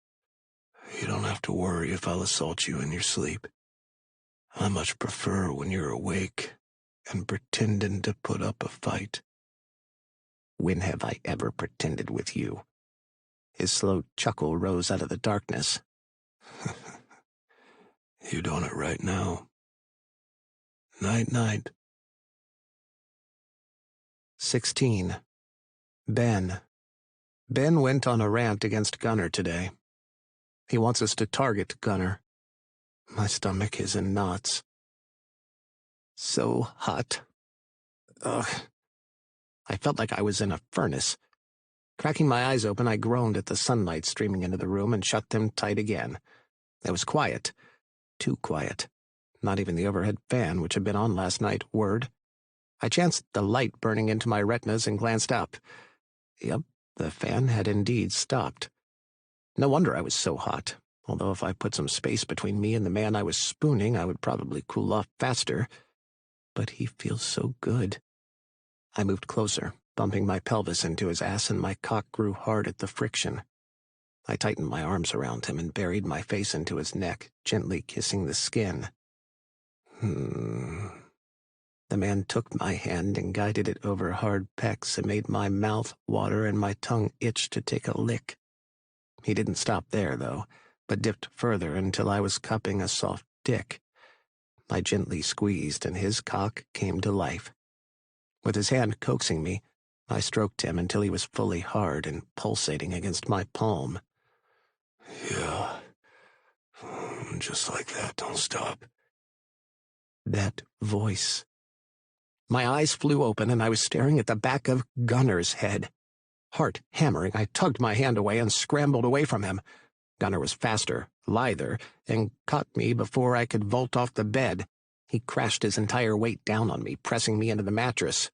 "You don't have to worry if I'll assault you in your sleep. I much prefer when you're awake and pretending to put up a fight." "When have I ever pretended with you?" His slow chuckle rose out of the darkness. "You're doing it right now. Night-night." 16. Ben. Ben went on a rant against Gunner today. He wants us to target Gunner. My stomach is in knots. So hot. Ugh. I felt like I was in a furnace. Cracking my eyes open, I groaned at the sunlight streaming into the room and shut them tight again. It was quiet. Too quiet. Not even the overhead fan, which had been on last night, whirred. I chanced the light burning into my retinas and glanced up. Yep, the fan had indeed stopped. No wonder I was so hot, although if I put some space between me and the man I was spooning, I would probably cool off faster. But he feels so good. I moved closer, bumping my pelvis into his ass, and my cock grew hard at the friction. I tightened my arms around him and buried my face into his neck, gently kissing the skin. The man took my hand and guided it over hard pecs and made my mouth water and my tongue itch to take a lick. He didn't stop there, though, but dipped further until I was cupping a soft dick. I gently squeezed, and his cock came to life. With his hand coaxing me, I stroked him until he was fully hard and pulsating against my palm. "Yeah, just like that, don't stop." That voice. My eyes flew open, and I was staring at the back of Gunner's head. Heart hammering, I tugged my hand away and scrambled away from him. Gunner was faster, lither, and caught me before I could vault off the bed. He crashed his entire weight down on me, pressing me into the mattress.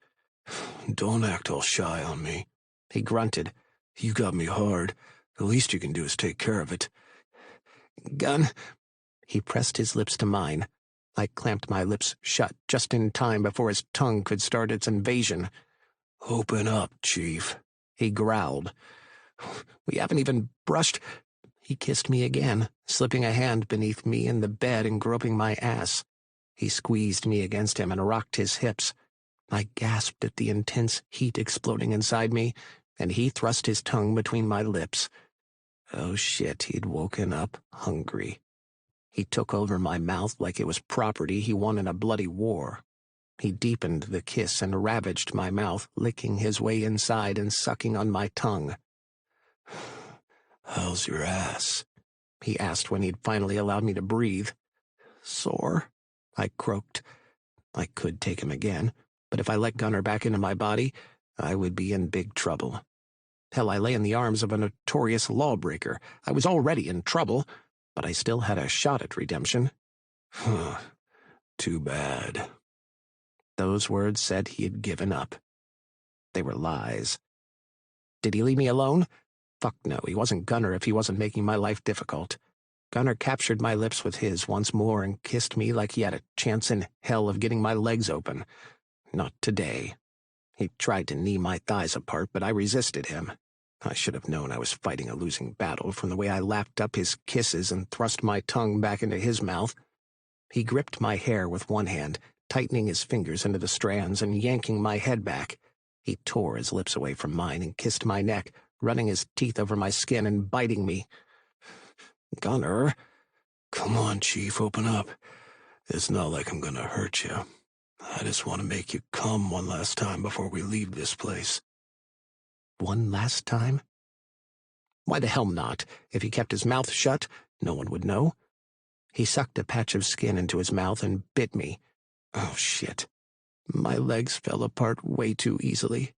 "Don't act all shy on me," he grunted. "You got me hard. The least you can do is take care of it." "Gun." He pressed his lips to mine. I clamped my lips shut just in time before his tongue could start its invasion. Open up, Chief, he growled. We haven't even brushed. He kissed me again, slipping a hand beneath me in the bed and groping my ass. He squeezed me against him and rocked his hips. I gasped at the intense heat exploding inside me, and he thrust his tongue between my lips. Oh shit, he'd woken up hungry. He took over my mouth like it was property he won in a bloody war. He deepened the kiss and ravaged my mouth, licking his way inside and sucking on my tongue. How's your ass? He asked when he'd finally allowed me to breathe. Sore, I croaked. I could take him again, but if I let Gunner back into my body, I would be in big trouble. Hell, I lay in the arms of a notorious lawbreaker. I was already in trouble, but I still had a shot at redemption. Too bad. Those words said he had given up. They were lies. Did he leave me alone? Fuck no, he wasn't Gunner if he wasn't making my life difficult. Gunner captured my lips with his once more and kissed me like he had a chance in hell of getting my legs open. Not today. He tried to knee my thighs apart, but I resisted him. I should have known I was fighting a losing battle from the way I lapped up his kisses and thrust my tongue back into his mouth. He gripped my hair with one hand, tightening his fingers into the strands and yanking my head back. He tore his lips away from mine and kissed my neck, running his teeth over my skin and biting me. Gunner, come on, Chief, open up. It's not like I'm gonna hurt you. I just want to make you come one last time before we leave this place. One last time? Why the hell not? If he kept his mouth shut, no one would know. He sucked a patch of skin into his mouth and bit me. Oh, shit. My legs fell apart way too easily.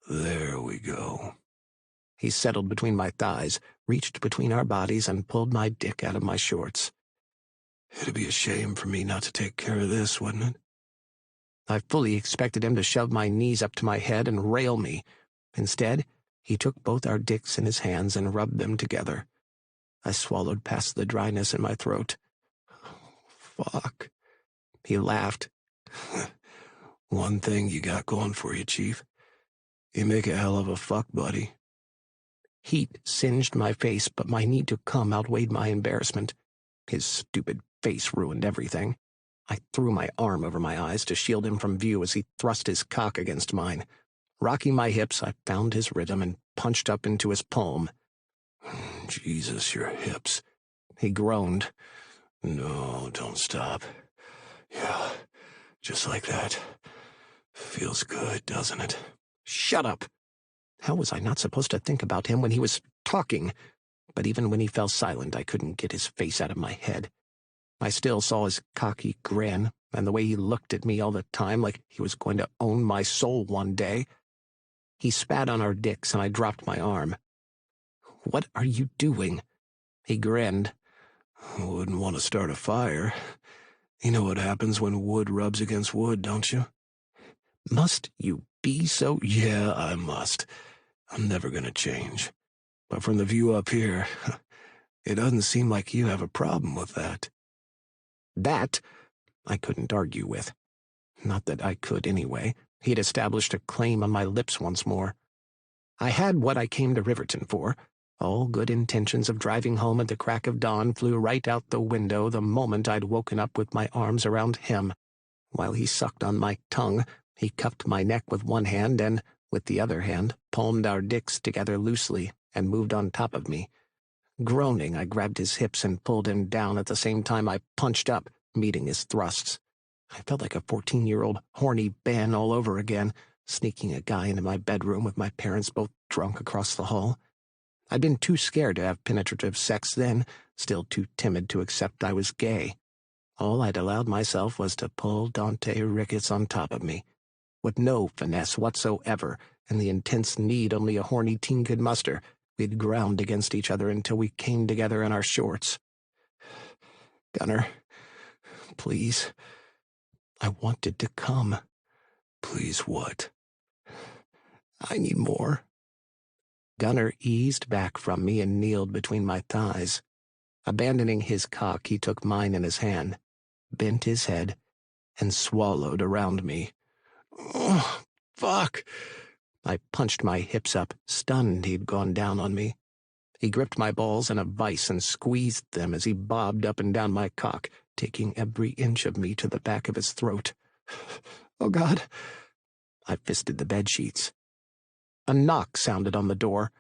There we go. He settled between my thighs, reached between our bodies, and pulled my dick out of my shorts. It'd be a shame for me not to take care of this, wouldn't it? I fully expected him to shove my knees up to my head and rail me. Instead, he took both our dicks in his hands and rubbed them together. I swallowed past the dryness in my throat. Fuck. He laughed. One thing you got going for you, Chief. You make a hell of a fuck buddy. Heat singed my face, but my need to come outweighed my embarrassment. His stupid face ruined everything. I threw my arm over my eyes to shield him from view as he thrust his cock against mine. Rocking my hips, I found his rhythm and punched up into his palm. Jesus, your hips. He groaned. No, don't stop. Yeah, just like that. Feels good, doesn't it? Shut up! How was I not supposed to think about him when he was talking? But even when he fell silent, I couldn't get his face out of my head. I still saw his cocky grin, and the way he looked at me all the time like he was going to own my soul one day. He spat on our dicks, and I dropped my arm. What are you doing? He grinned. Wouldn't want to start a fire. You know what happens when wood rubs against wood, don't you? Must you be so? Yeah, I must. I'm never gonna change. But from the view up here, it doesn't seem like you have a problem with that. That I couldn't argue with. Not that I could anyway. He'd established a claim on my lips once more. I had what I came to Riverton for. All good intentions of driving home at the crack of dawn flew right out the window the moment I'd woken up with my arms around him. While he sucked on my tongue, he cupped my neck with one hand and, with the other hand, palmed our dicks together loosely and moved on top of me. Groaning, I grabbed his hips and pulled him down at the same time I punched up, meeting his thrusts. I felt like a 14-year-old horny Ben all over again, sneaking a guy into my bedroom with my parents both drunk across the hall. I'd been too scared to have penetrative sex then, still too timid to accept I was gay. All I'd allowed myself was to pull Dante Ricketts on top of me, with no finesse whatsoever and the intense need only a horny teen could muster. We'd ground against each other until we came together in our shorts. Gunner, please. I wanted to come. Please what? I need more. Gunner eased back from me and kneeled between my thighs. Abandoning his cock, he took mine in his hand, bent his head, and swallowed around me. Oh, Fuck! I punched my hips up, stunned he'd gone down on me. He gripped my balls in a vise and squeezed them as he bobbed up and down my cock, taking every inch of me to the back of his throat. Oh, God. I fisted the bedsheets. A knock sounded on the door.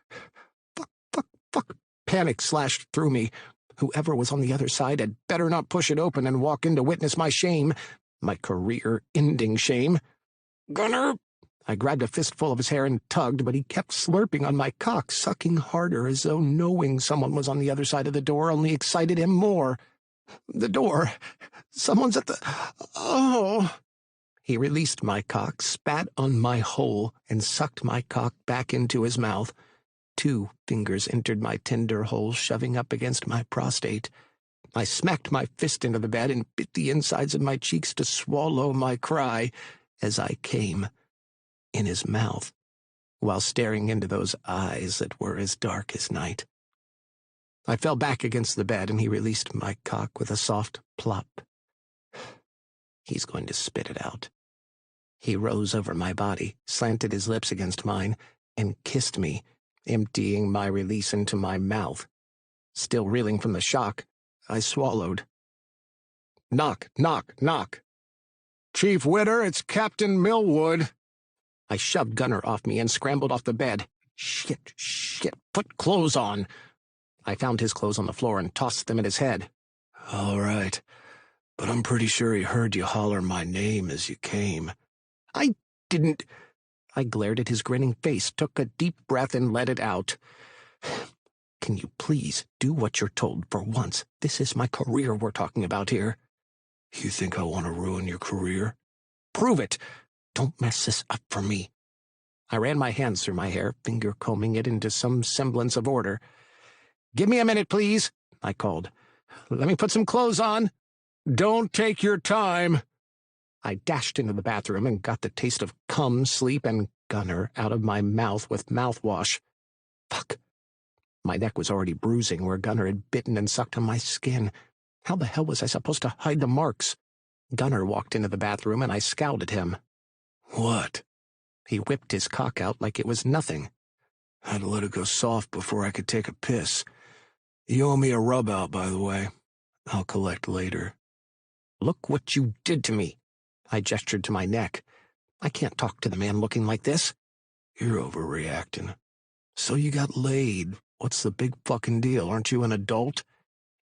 Fuck, fuck, fuck. Panic slashed through me. Whoever was on the other side had better not push it open and walk in to witness my shame. My career-ending shame. Gunner! I grabbed a fistful of his hair and tugged, but he kept slurping on my cock, sucking harder as though knowing someone was on the other side of the door only excited him more. The door. Someone's at the... Oh! He released my cock, spat on my hole, and sucked my cock back into his mouth. 2 fingers entered my tender hole, shoving up against my prostate. I smacked my fist into the bed and bit the insides of my cheeks to swallow my cry as I came in his mouth, while staring into those eyes that were as dark as night. I fell back against the bed, and he released my cock with a soft plop. He's going to spit it out. He rose over my body, slanted his lips against mine, and kissed me, emptying my release into my mouth. Still reeling from the shock, I swallowed. Knock, knock, knock. Chief Witter, it's Captain Millwood. I shoved Gunner off me and scrambled off the bed. Shit, put clothes on. I found his clothes on the floor and tossed them at his head. All right, but I'm pretty sure he heard you holler my name as you came. I didn't... I glared at his grinning face, took a deep breath, and let it out. Can you please do what you're told for once? This is my career we're talking about here. You think I want to ruin your career? Prove it. Don't mess this up for me. I ran my hands through my hair, finger-combing it into some semblance of order. Give me a minute, please, I called. Let me put some clothes on. Don't take your time. I dashed into the bathroom and got the taste of cum, sleep, and Gunner out of my mouth with mouthwash. Fuck. My neck was already bruising where Gunner had bitten and sucked on my skin. How the hell was I supposed to hide the marks? Gunner walked into the bathroom and I scowled at him. What? He whipped his cock out like it was nothing. Had to let it go soft before I could take a piss. You owe me a rub-out, by the way. I'll collect later. Look what you did to me. I gestured to my neck. I can't talk to the man looking like this. You're overreacting. So you got laid. What's the big fucking deal? Aren't you an adult?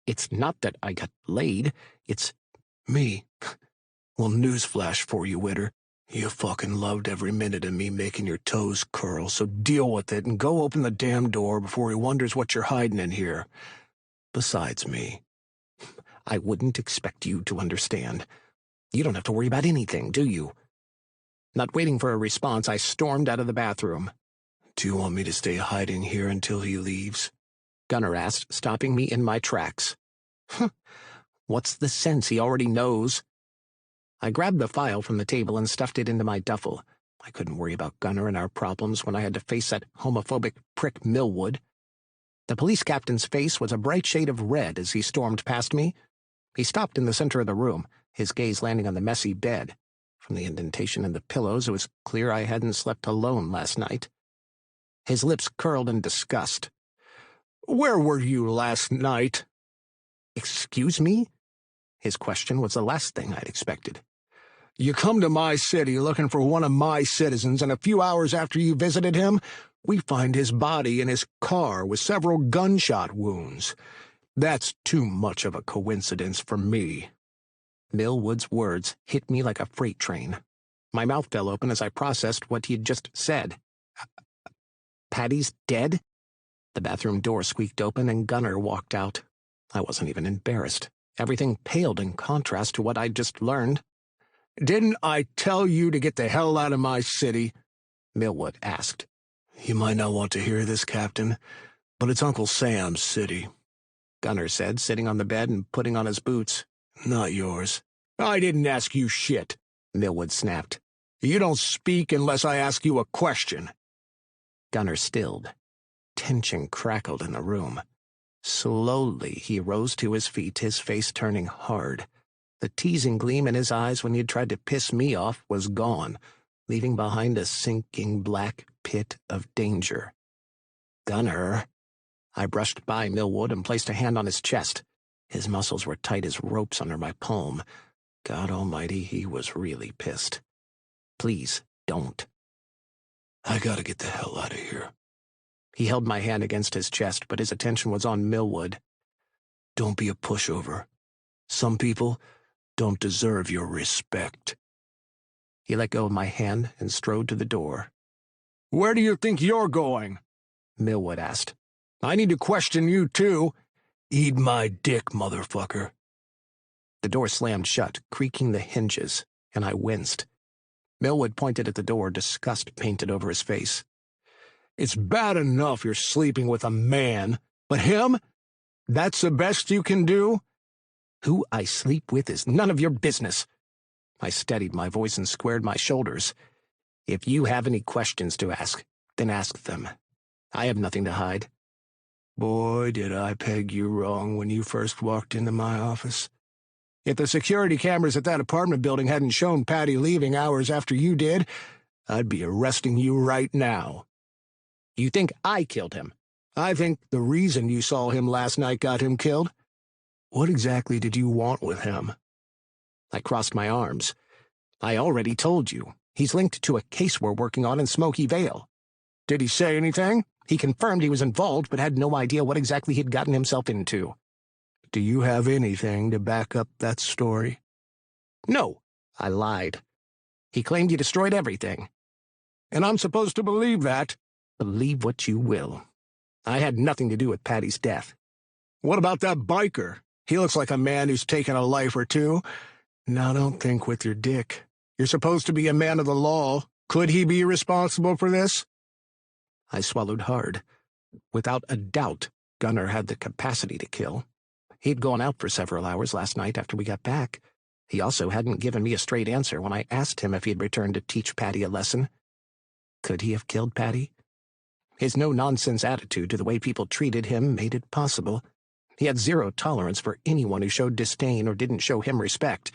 It's not that I got laid. It's... Me. Well, newsflash for you, Witter. You fucking loved every minute of me making your toes curl, so deal with it and go open the damn door before he wonders what you're hiding in here. Besides me. I wouldn't expect you to understand. You don't have to worry about anything, do you? Not waiting for a response, I stormed out of the bathroom. Do you want me to stay hiding here until he leaves? Gunner asked, stopping me in my tracks. What's the sense? He already knows. I grabbed the file from the table and stuffed it into my duffel. I couldn't worry about Gunner and our problems when I had to face that homophobic prick Millwood. The police captain's face was a bright shade of red as he stormed past me. He stopped in the center of the room, his gaze landing on the messy bed. From the indentation in the pillows, it was clear I hadn't slept alone last night. His lips curled in disgust. Where were you last night? Excuse me? His question was the last thing I'd expected. You come to my city looking for one of my citizens, and a few hours after you visited him, we find his body in his car with several gunshot wounds. That's too much of a coincidence for me. Millwood's words hit me like a freight train. My mouth fell open as I processed what he had just said. Patty's dead? The bathroom door squeaked open and Gunner walked out. I wasn't even embarrassed. Everything paled in contrast to what I'd just learned. Didn't I tell you to get the hell out of my city? Millwood asked. You might not want to hear this, Captain, but it's Uncle Sam's city, Gunner said, sitting on the bed and putting on his boots. Not yours. I didn't ask you shit, Millwood snapped. You don't speak unless I ask you a question. Gunner stilled. Tension crackled in the room. Slowly he rose to his feet, his face turning hard. The teasing gleam in his eyes when he'd tried to piss me off was gone. leaving behind a sinking black pit of danger. "Gunner." I brushed by Millwood and placed a hand on his chest. His muscles were tight as ropes under my palm. God almighty, he was really pissed. "Please, don't." "I gotta get the hell out of here." He held my hand against his chest, but his attention was on Millwood. "Don't be a pushover. Some people don't deserve your respect." He let go of my hand and strode to the door. "Where do you think you're going?" Millwood asked. "I need to question you, too." "Eat my dick, motherfucker." The door slammed shut, creaking the hinges, and I winced. Millwood pointed at the door, disgust painted over his face. "It's bad enough you're sleeping with a man, but him? That's the best you can do?" "Who I sleep with is none of your business." I steadied my voice and squared my shoulders. "If you have any questions to ask, then ask them. I have nothing to hide." Boy, did I peg you wrong when you first walked into my office. If the security cameras at that apartment building hadn't shown Patty leaving hours after you did, I'd be arresting you right now. You think I killed him? I think the reason you saw him last night got him killed. What exactly did you want with him? I crossed my arms. I already told you. He's linked to a case we're working on in Smoky Vale. Did he say anything? He confirmed he was involved, but had no idea what exactly he'd gotten himself into. Do you have anything to back up that story? No, I lied. He claimed he destroyed everything. And I'm supposed to believe that? Believe what you will. I had nothing to do with Patty's death. What about that biker? He looks like a man who's taken a life or two. Now don't think with your dick. You're supposed to be a man of the law. Could he be responsible for this? I swallowed hard. Without a doubt, Gunner had the capacity to kill. He'd gone out for several hours last night after we got back. He also hadn't given me a straight answer when I asked him if he'd returned to teach Patty a lesson. Could he have killed Patty? His no-nonsense attitude to the way people treated him made it possible. He had zero tolerance for anyone who showed disdain or didn't show him respect,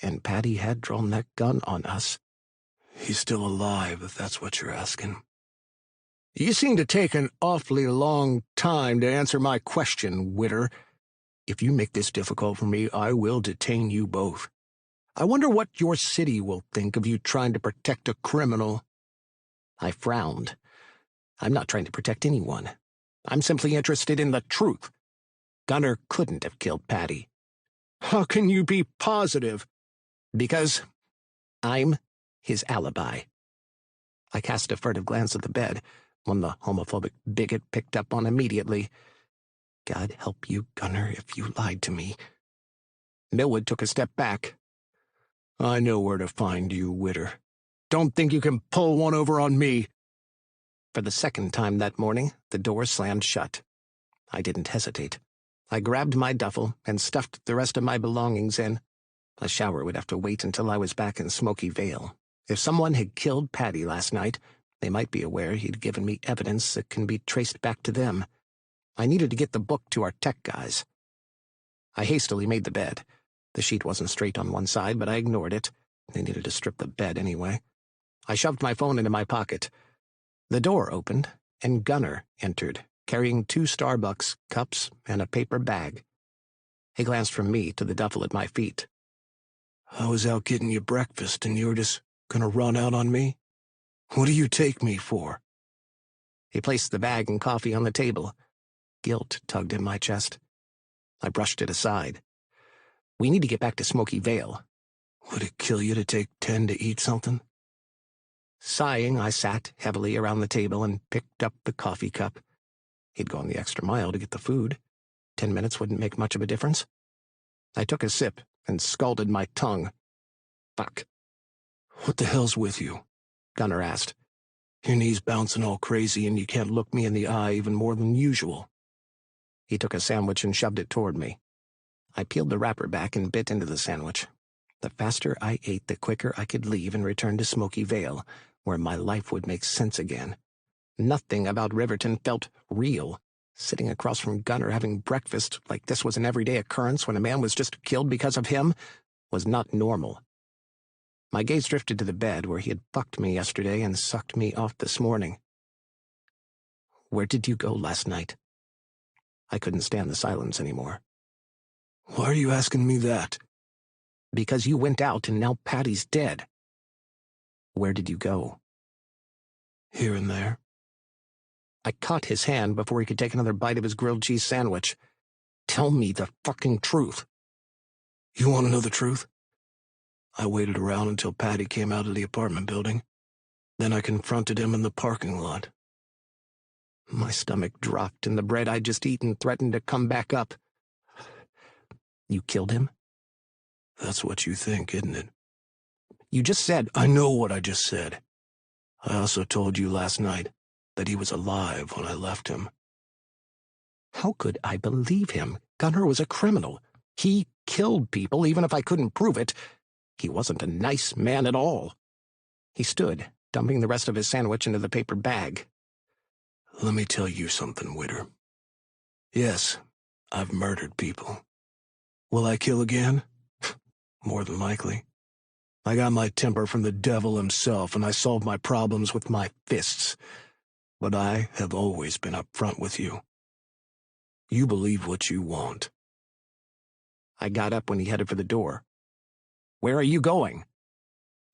and Patty had drawn that gun on us. He's still alive, if that's what you're asking. You seem to take an awfully long time to answer my question, Witter. If you make this difficult for me, I will detain you both. I wonder what your city will think of you trying to protect a criminal. I frowned. I'm not trying to protect anyone. I'm simply interested in the truth. Gunner couldn't have killed Patty. How can you be positive? Because I'm his alibi. I cast a furtive glance at the bed, one the homophobic bigot picked up on immediately. God help you, Gunner, if you lied to me. Millwood took a step back. I know where to find you, Witter. Don't think you can pull one over on me. For the second time that morning, the door slammed shut. I didn't hesitate. I grabbed my duffel and stuffed the rest of my belongings in. A shower would have to wait until I was back in Smoky Vale. If someone had killed Patty last night, they might be aware he'd given me evidence that can be traced back to them. I needed to get the book to our tech guys. I hastily made the bed. The sheet wasn't straight on one side, but I ignored it. They needed to strip the bed anyway. I shoved my phone into my pocket. The door opened, and Gunner entered, carrying 2 Starbucks cups and a paper bag. He glanced from me to the duffel at my feet. I was out getting you breakfast, and you were just gonna run out on me? What do you take me for? He placed the bag and coffee on the table. Guilt tugged in my chest. I brushed it aside. We need to get back to Smoky Vale. Would it kill you to take 10 to eat something? Sighing, I sat heavily around the table and picked up the coffee cup. He'd gone the extra mile to get the food. 10 minutes wouldn't make much of a difference. I took a sip and scalded my tongue. Fuck. What the hell's with you? Gunner asked. Your knees bouncing all crazy and you can't look me in the eye even more than usual. He took a sandwich and shoved it toward me. I peeled the wrapper back and bit into the sandwich. The faster I ate, the quicker I could leave and return to Smoky Vale, where my life would make sense again. Nothing about Riverton felt real. Sitting across from Gunner having breakfast like this was an everyday occurrence when a man was just killed because of him was not normal. My gaze drifted to the bed where he had fucked me yesterday and sucked me off this morning. Where did you go last night? I couldn't stand the silence anymore. Why are you asking me that? Because you went out and now Patty's dead. Where did you go? Here and there. I caught his hand before he could take another bite of his grilled cheese sandwich. Tell me the fucking truth. You want to know the truth? I waited around until Patty came out of the apartment building. Then I confronted him in the parking lot. My stomach dropped and the bread I'd just eaten threatened to come back up. You killed him? That's what you think, isn't it? You just said— I know what I just said. I also told you last night that he was alive when I left him. How could I believe him? Gunnar was a criminal. He killed people, even if I couldn't prove it. He wasn't a nice man at all. He stood, dumping the rest of his sandwich into the paper bag. Let me tell you something, Witter. Yes, I've murdered people. Will I kill again? More than likely. I got my temper from the devil himself, and I solve my problems with my fists. But I have always been upfront with you. You believe what you want. I got up when he headed for the door. Where are you going?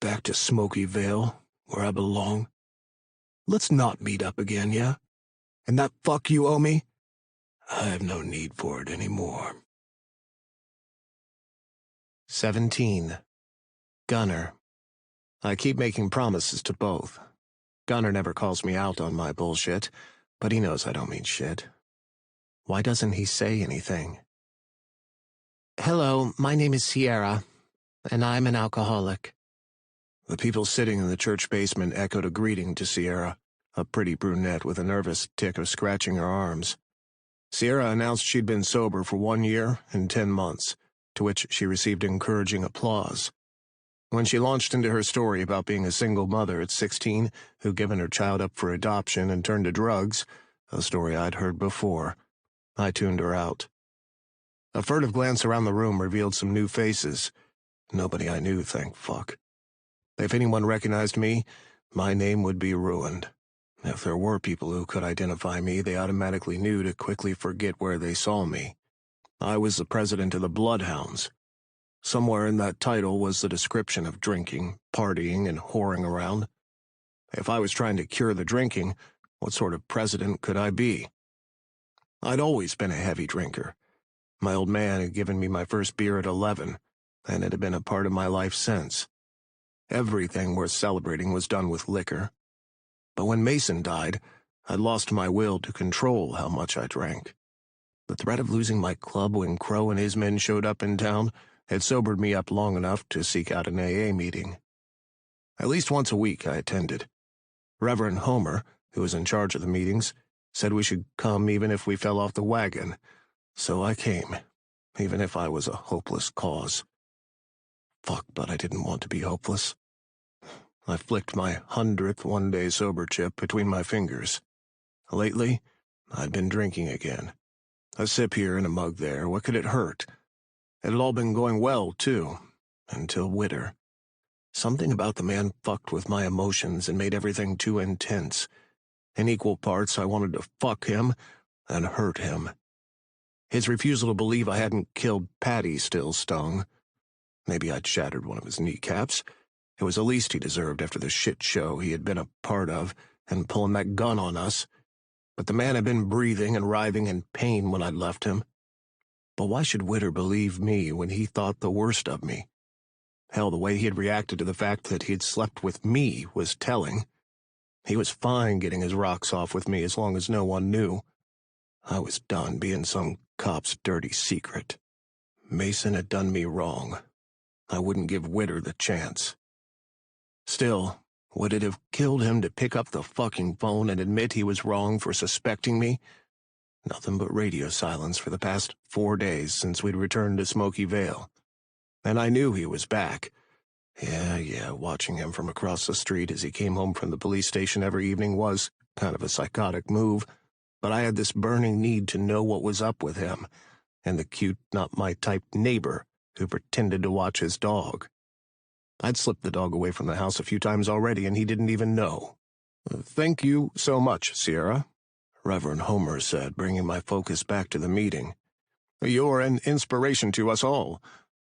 Back to Smoky Vale, where I belong. Let's not meet up again, yeah? And that fuck you owe me? I have no need for it anymore. 17. Gunnar. I keep making promises to both. Gunnar never calls me out on my bullshit, but he knows I don't mean shit. Why doesn't he say anything? Hello, my name is Sierra, and I'm an alcoholic. The people sitting in the church basement echoed a greeting to Sierra, a pretty brunette with a nervous tick of scratching her arms. Sierra announced she'd been sober for 1 year and 10 months, to which she received encouraging applause. When she launched into her story about being a single mother at 16 who'd given her child up for adoption and turned to drugs, a story I'd heard before, I tuned her out. A furtive glance around the room revealed some new faces. Nobody I knew, thank fuck. If anyone recognized me, my name would be ruined. If there were people who could identify me, they automatically knew to quickly forget where they saw me. I was the president of the Bloodhounds. Somewhere in that title was the description of drinking, partying, and whoring around. If I was trying to cure the drinking, what sort of president could I be? I'd always been a heavy drinker. My old man had given me my first beer at 11, and it had been a part of my life since. Everything worth celebrating was done with liquor. But when Mason died, I'd lost my will to control how much I drank. The threat of losing my club when Crow and his men showed up in town had sobered me up long enough to seek out an AA meeting. At least once a week I attended. Reverend Homer, who was in charge of the meetings, said we should come even if we fell off the wagon. So I came, even if I was a hopeless cause. Fuck, but I didn't want to be hopeless. I flicked my 100th one-day sober chip between my fingers. Lately, I'd been drinking again. A sip here and a mug there, what could it hurt? It had all been going well, too, until Witter. Something about the man fucked with my emotions and made everything too intense. In equal parts, I wanted to fuck him and hurt him. His refusal to believe I hadn't killed Patty still stung. Maybe I'd shattered one of his kneecaps. It was the least he deserved after the shit show he had been a part of and pulling that gun on us. But the man had been breathing and writhing in pain when I'd left him. But why should Witter believe me when he thought the worst of me? Hell, the way he had reacted to the fact that he'd slept with me was telling. He was fine getting his rocks off with me as long as no one knew. I was done being some cop's dirty secret. Mason had done me wrong. I wouldn't give Witter the chance. Still, would it have killed him to pick up the fucking phone and admit he was wrong for suspecting me? Nothing but radio silence for the past 4 days since we'd returned to Smoky Vale. And I knew he was back. Yeah, watching him from across the street as he came home from the police station every evening was kind of a psychotic move, but I had this burning need to know what was up with him, and the cute, not-my-type neighbor who pretended to watch his dog. I'd slipped the dog away from the house a few times already, and he didn't even know. "Thank you so much, Sierra," Reverend Homer said, bringing my focus back to the meeting. "You're an inspiration to us all.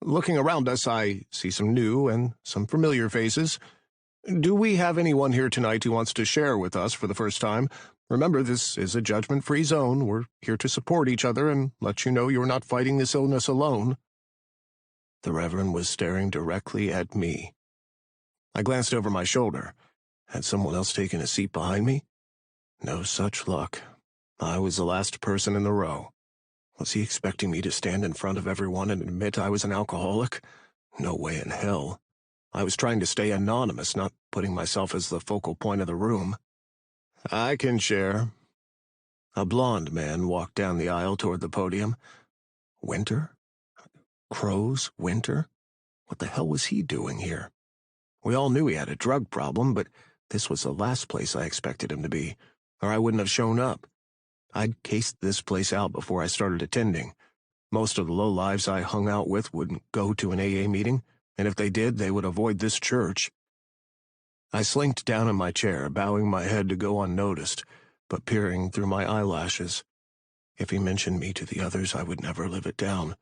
Looking around us, I see some new and some familiar faces. Do we have anyone here tonight who wants to share with us for the first time? Remember, this is a judgment-free zone. We're here to support each other and let you know you're not fighting this illness alone." The Reverend was staring directly at me. I glanced over my shoulder. Had someone else taken a seat behind me? No such luck. I was the last person in the row. Was he expecting me to stand in front of everyone and admit I was an alcoholic? No way in hell. I was trying to stay anonymous, not putting myself as the focal point of the room. "I can share." A blond man walked down the aisle toward the podium. Winter? Crow's Winter? What the hell was he doing here? We all knew he had a drug problem, but this was the last place I expected him to be, or I wouldn't have shown up. I'd cased this place out before I started attending. Most of the lowlives I hung out with wouldn't go to an AA meeting, and if they did, they would avoid this church. I slinked down in my chair, bowing my head to go unnoticed, but peering through my eyelashes. If he mentioned me to the others, I would never live it down.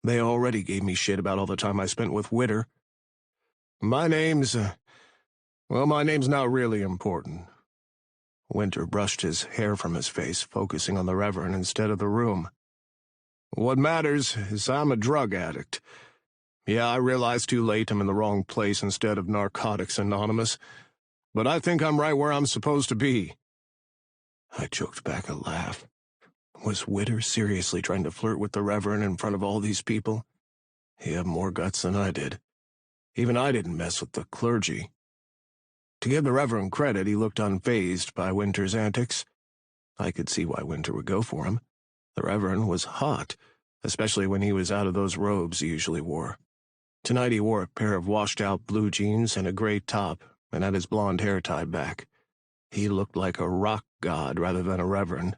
They already gave me shit about all the time I spent with Witter. My name's not really important." Winter brushed his hair from his face, focusing on the Reverend instead of the room. "What matters is I'm a drug addict. Yeah, I realized too late I'm in the wrong place instead of Narcotics Anonymous, but I think I'm right where I'm supposed to be." I choked back a laugh. Was Witter seriously trying to flirt with the Reverend in front of all these people? He had more guts than I did. Even I didn't mess with the clergy. To give the Reverend credit, he looked unfazed by Winter's antics. I could see why Winter would go for him. The Reverend was hot, especially when he was out of those robes he usually wore. Tonight he wore a pair of washed-out blue jeans and a gray top, and had his blonde hair tied back. He looked like a rock god rather than a Reverend.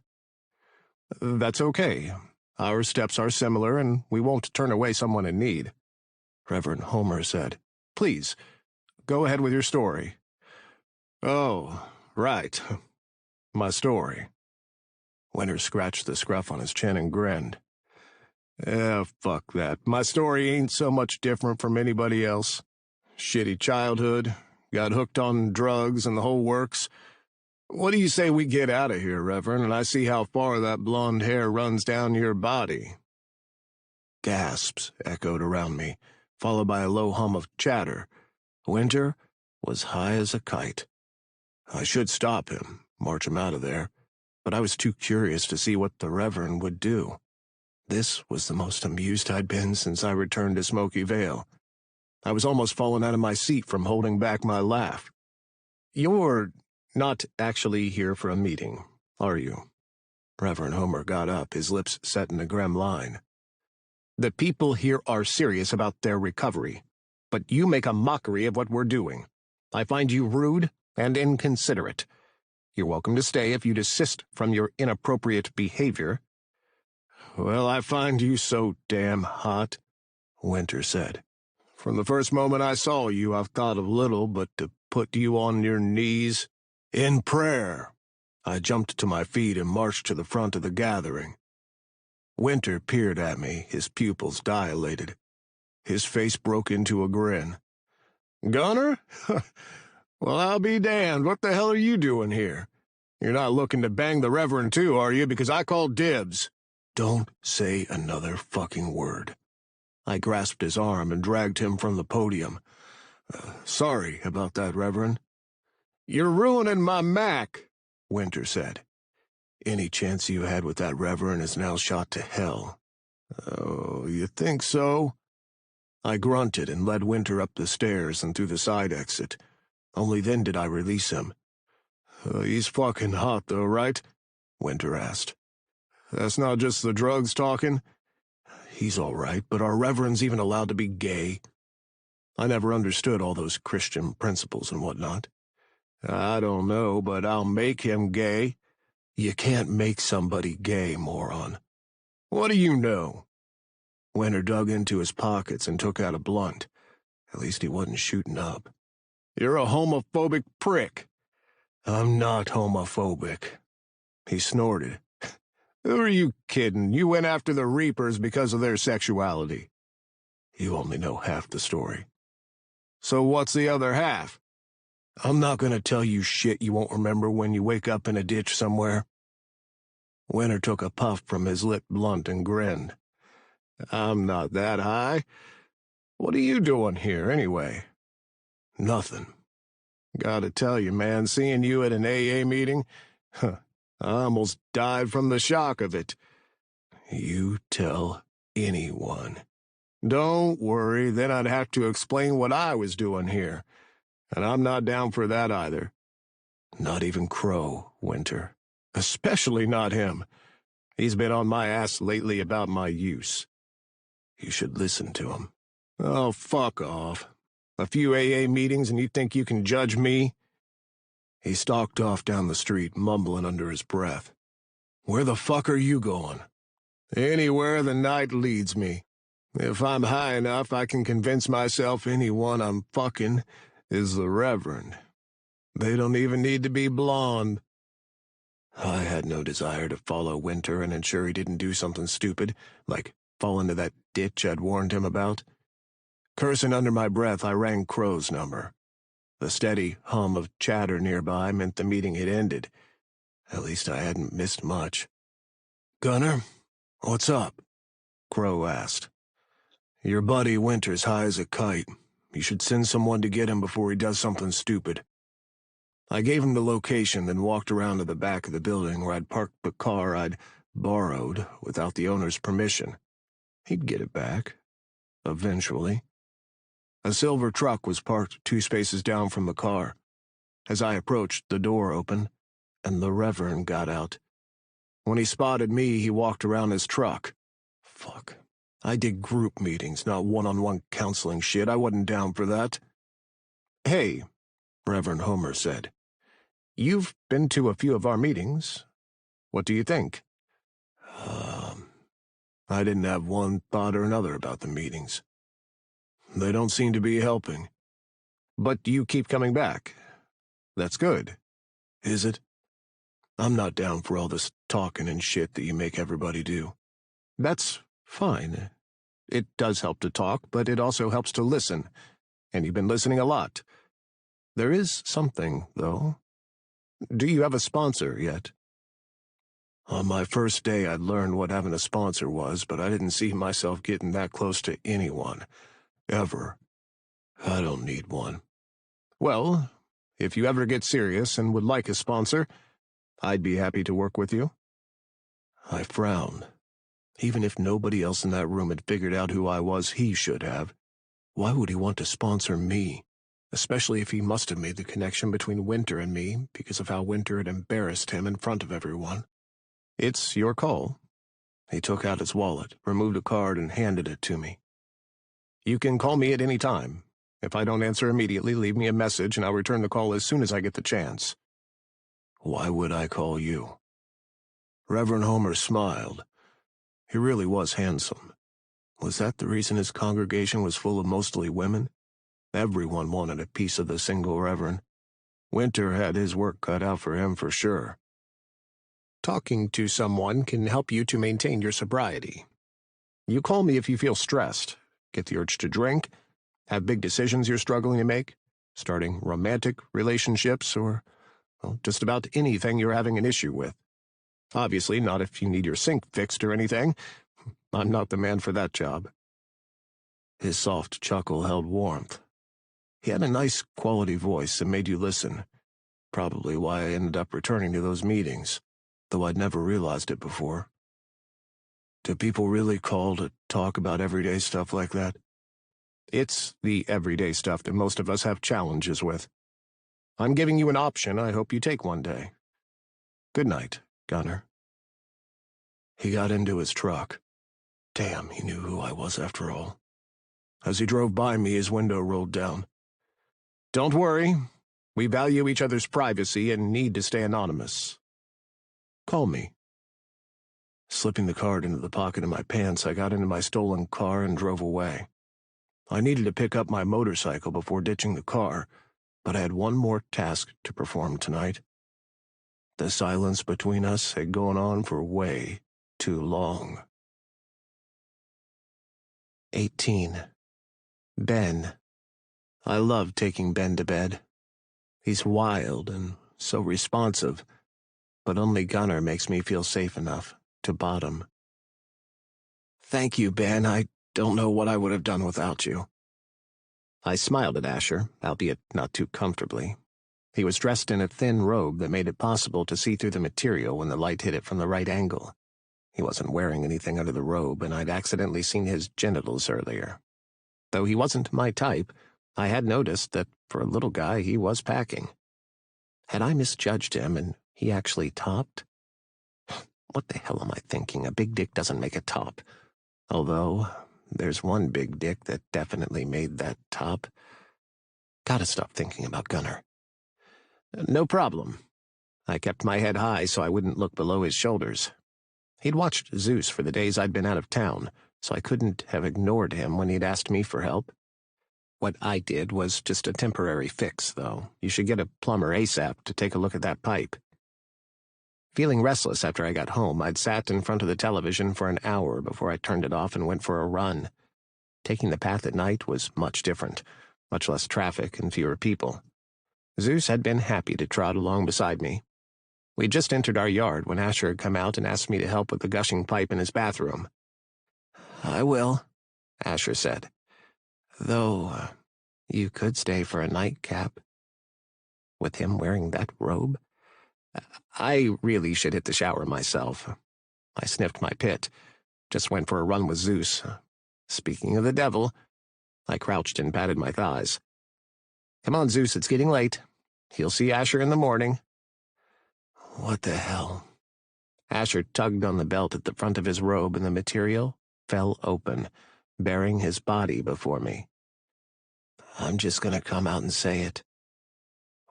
"That's okay. Our steps are similar, and we won't turn away someone in need," Reverend Homer said. "Please, go ahead with your story." "Oh, right. My story." Winter scratched the scruff on his chin and grinned. Fuck that. My story ain't so much different from anybody else. Shitty childhood, got hooked on drugs and the whole works. What do you say we get out of here, Reverend, and I see how far that blonde hair runs down your body?" Gasps echoed around me, followed by a low hum of chatter. Winter was high as a kite. I should stop him, march him out of there, but I was too curious to see what the Reverend would do. This was the most amused I'd been since I returned to Smoky Vale. I was almost falling out of my seat from holding back my laugh. "You're not actually here for a meeting, are you?" Reverend Homer got up, his lips set in a grim line. "The people here are serious about their recovery, but you make a mockery of what we're doing. I find you rude and inconsiderate. You're welcome to stay if you desist from your inappropriate behavior." "Well, I find you so damn hot," Winter said. "From the first moment I saw you, I've thought of little but to put you on your knees in prayer." I jumped to my feet and marched to the front of the gathering. Winter peered at me, his pupils dilated. His face broke into a grin. "Gunner? Well, I'll be damned. What the hell are you doing here? You're not looking to bang the Reverend too, are you? Because I called dibs." "Don't say another fucking word." I grasped his arm and dragged him from the podium. Sorry about that, Reverend." "You're ruining my Mac," Winter said. "Any chance you had with that Reverend is now shot to hell." "Oh, you think so?" I grunted and led Winter up the stairs and through the side exit. Only then did I release him. He's fucking hot, though, right?" Winter asked. "That's not just the drugs talking?" "He's all right, but are Reverends even allowed to be gay?" I never understood all those Christian principles and whatnot. "I don't know, but I'll make him gay." "You can't make somebody gay, moron." "What do you know?" Winter dug into his pockets and took out a blunt. At least he wasn't shooting up. You're a homophobic prick. I'm not homophobic. He snorted. Who are you kidding? You went after the Reapers because of their sexuality. You only know half the story. So what's the other half? I'm not going to tell you shit you won't remember when you wake up in a ditch somewhere. Winter took a puff from his lit blunt and grinned. I'm not that high. What are you doing here, anyway? Nothing. Gotta tell you, man, seeing you at an AA meeting, I almost died from the shock of it. You tell anyone. Don't worry, then I'd have to explain what I was doing here. And I'm not down for that either. Not even Crow, Winter. Especially not him. He's been on my ass lately about my use. You should listen to him. Oh, fuck off. A few AA meetings and you think you can judge me? He stalked off down the street, mumbling under his breath. Where the fuck are you going? Anywhere the night leads me. If I'm high enough, I can convince myself anyone I'm fucking is the Reverend. They don't even need to be blonde. I had no desire to follow Winter and ensure he didn't do something stupid, like fall into that ditch I'd warned him about. Cursing under my breath, I rang Crow's number. The steady hum of chatter nearby meant the meeting had ended. At least I hadn't missed much. Gunner, what's up? Crow asked. Your buddy Winter's high as a kite. You should send someone to get him before he does something stupid. I gave him the location, then walked around to the back of the building where I'd parked the car I'd borrowed without the owner's permission. He'd get it back. Eventually. A silver truck was parked 2 spaces down from the car. As I approached, the door opened, and the Reverend got out. When he spotted me, he walked around his truck. Fuck. I did group meetings, not one-on-one counseling shit. I wasn't down for that. Hey, Reverend Homer said. You've been to a few of our meetings. What do you think? I didn't have one thought or another about the meetings. They don't seem to be helping. But you keep coming back. That's good. Is it? I'm not down for all this talking and shit that you make everybody do. That's fine. It does help to talk, but it also helps to listen. And you've been listening a lot. There is something, though. Do you have a sponsor yet? On my first day, I'd learned what having a sponsor was, but I didn't see myself getting that close to anyone. Ever. I don't need one. Well, if you ever get serious and would like a sponsor, I'd be happy to work with you. I frowned. Even if nobody else in that room had figured out who I was, he should have. Why would he want to sponsor me? Especially if he must have made the connection between Winter and me because of how Winter had embarrassed him in front of everyone. It's your call. He took out his wallet, removed a card, and handed it to me. You can call me at any time. If I don't answer immediately, leave me a message and I'll return the call as soon as I get the chance. Why would I call you? Reverend Homer smiled. He really was handsome. Was that the reason his congregation was full of mostly women? Everyone wanted a piece of the single Reverend. Winter had his work cut out for him for sure. Talking to someone can help you to maintain your sobriety. You call me if you feel stressed, get the urge to drink, have big decisions you're struggling to make, starting romantic relationships, or, well, just about anything you're having an issue with. Obviously, not if you need your sink fixed or anything. I'm not the man for that job. His soft chuckle held warmth. He had a nice quality voice that made you listen. Probably why I ended up returning to those meetings, though I'd never realized it before. Do people really call to talk about everyday stuff like that? It's the everyday stuff that most of us have challenges with. I'm giving you an option I hope you take one day. Good night, Gunner. He got into his truck. Damn, he knew who I was after all. As he drove by me, his window rolled down. Don't worry. We value each other's privacy and need to stay anonymous. Call me. Slipping the card into the pocket of my pants, I got into my stolen car and drove away. I needed to pick up my motorcycle before ditching the car, but I had one more task to perform tonight. The silence between us had gone on for way too long. 18. Ben. I love taking Ben to bed. He's wild and so responsive, but only Gunnar makes me feel safe enough to bottom. Thank you, Ben. I don't know what I would have done without you. I smiled at Asher, albeit not too comfortably. He was dressed in a thin robe that made it possible to see through the material when the light hit it from the right angle. He wasn't wearing anything under the robe, and I'd accidentally seen his genitals earlier. Though he wasn't my type, I had noticed that for a little guy he was packing. Had I misjudged him and he actually topped? What the hell am I thinking? A big dick doesn't make a top. Although, there's one big dick that definitely made that top. Gotta stop thinking about Gunnar. No problem. I kept my head high so I wouldn't look below his shoulders. He'd watched Zeus for the days I'd been out of town, so I couldn't have ignored him when he'd asked me for help. What I did was just a temporary fix, though. You should get a plumber ASAP to take a look at that pipe. Feeling restless after I got home, I'd sat in front of the television for an hour before I turned it off and went for a run. Taking the path at night was much different, much less traffic and fewer people. Zeus had been happy to trot along beside me. We'd just entered our yard when Asher had come out and asked me to help with the gushing pipe in his bathroom. I will, Asher said. Though, you could stay for a nightcap. With him wearing that robe? I really should hit the shower myself. I sniffed my pit. Just went for a run with Zeus. Speaking of the devil, I crouched and patted my thighs. Come on, Zeus, it's getting late. He'll see Asher in the morning. What the hell? Asher tugged on the belt at the front of his robe and the material fell open, bearing his body before me. I'm just gonna come out and say it.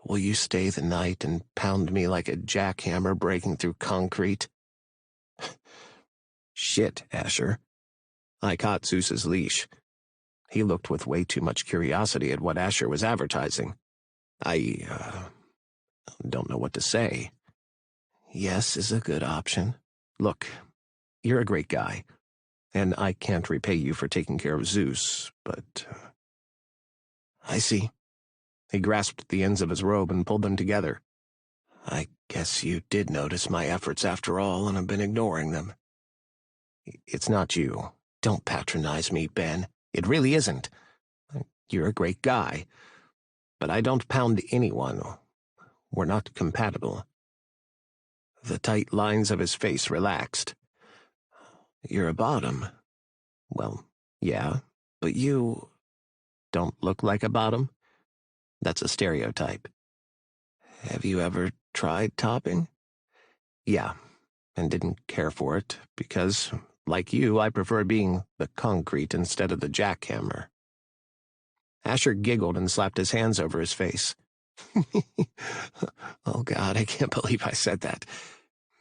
Will you stay the night and pound me like a jackhammer breaking through concrete? Shit, Asher. I caught Zeus's leash. He looked with way too much curiosity at what Asher was advertising. I don't know what to say. Yes is a good option. Look, you're a great guy, and I can't repay you for taking care of Zeus, but... I see. He grasped the ends of his robe and pulled them together. I guess you did notice my efforts after all, and have been ignoring them. It's not you. Don't patronize me, Ben. It really isn't. You're a great guy. But I don't pound anyone. We're not compatible. The tight lines of his face relaxed. You're a bottom. Well, yeah, but you don't look like a bottom. That's a stereotype. Have you ever tried topping? Yeah, and didn't care for it, because, like you, I prefer being the concrete instead of the jackhammer. Asher giggled and slapped his hands over his face. Oh, God, I can't believe I said that.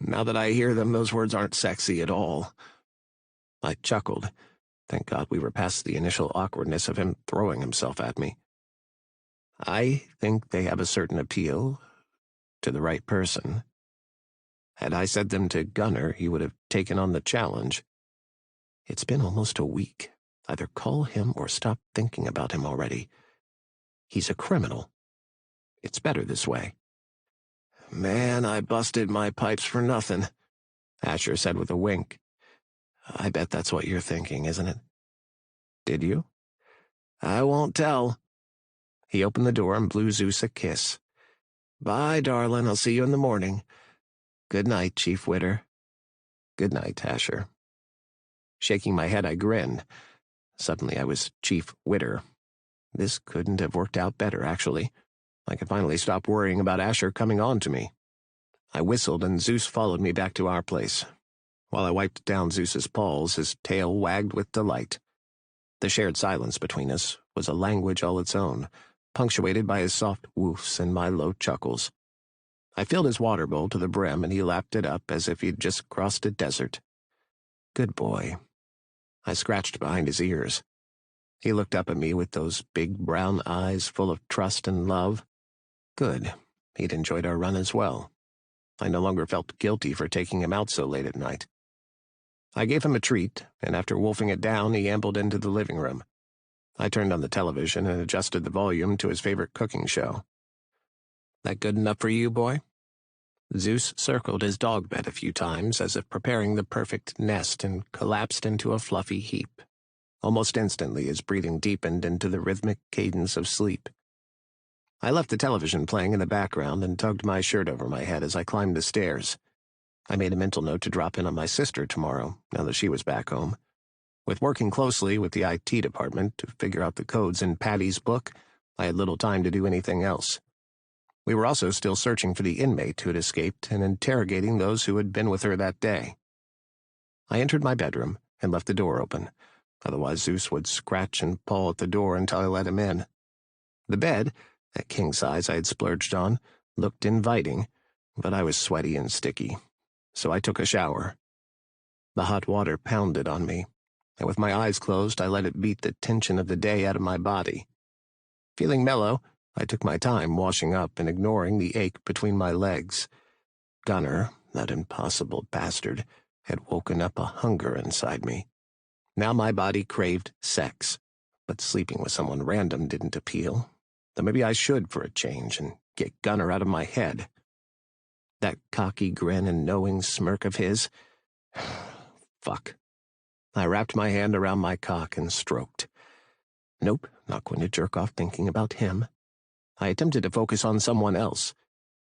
Now that I hear them, those words aren't sexy at all. I chuckled. Thank God we were past the initial awkwardness of him throwing himself at me. I think they have a certain appeal to the right person. Had I said them to Gunnar, he would have taken on the challenge. It's been almost a week. Either call him or stop thinking about him already. He's a criminal. It's better this way. Man, I busted my pipes for nothing, Asher said with a wink. I bet that's what you're thinking, isn't it? Did you? I won't tell. He opened the door and blew Zeus a kiss. Bye, darling. I'll see you in the morning. Good night, Chief Witter. Good night, Asher. Shaking my head, I grinned. Suddenly I was Chief Witter. This couldn't have worked out better, actually. I could finally stop worrying about Asher coming on to me. I whistled, and Zeus followed me back to our place. While I wiped down Zeus's paws, his tail wagged with delight. The shared silence between us was a language all its own, punctuated by his soft woofs and my low chuckles. I filled his water bowl to the brim, and he lapped it up as if he'd just crossed a desert. Good boy. I scratched behind his ears. He looked up at me with those big brown eyes full of trust and love. Good. He'd enjoyed our run as well. I no longer felt guilty for taking him out so late at night. I gave him a treat, and after wolfing it down, he ambled into the living room. I turned on the television and adjusted the volume to his favorite cooking show. "That good enough for you, boy?" Zeus circled his dog bed a few times, as if preparing the perfect nest, and collapsed into a fluffy heap. Almost instantly, his breathing deepened into the rhythmic cadence of sleep. I left the television playing in the background and tugged my shirt over my head as I climbed the stairs. I made a mental note to drop in on my sister tomorrow, now that she was back home. With working closely with the IT department to figure out the codes in Patty's book, I had little time to do anything else. We were also still searching for the inmate who had escaped and interrogating those who had been with her that day. I entered my bedroom and left the door open. Otherwise, Zeus would scratch and paw at the door until I let him in. The bed, that king size I had splurged on, looked inviting, but I was sweaty and sticky, so I took a shower. The hot water pounded on me, and with my eyes closed, I let it beat the tension of the day out of my body. Feeling mellow, I took my time washing up and ignoring the ache between my legs. Gunner, that impossible bastard, had woken up a hunger inside me. Now my body craved sex, but sleeping with someone random didn't appeal. Though maybe I should for a change and get Gunner out of my head. That cocky grin and knowing smirk of his. Fuck. I wrapped my hand around my cock and stroked. Nope, not going to jerk off thinking about him. I attempted to focus on someone else,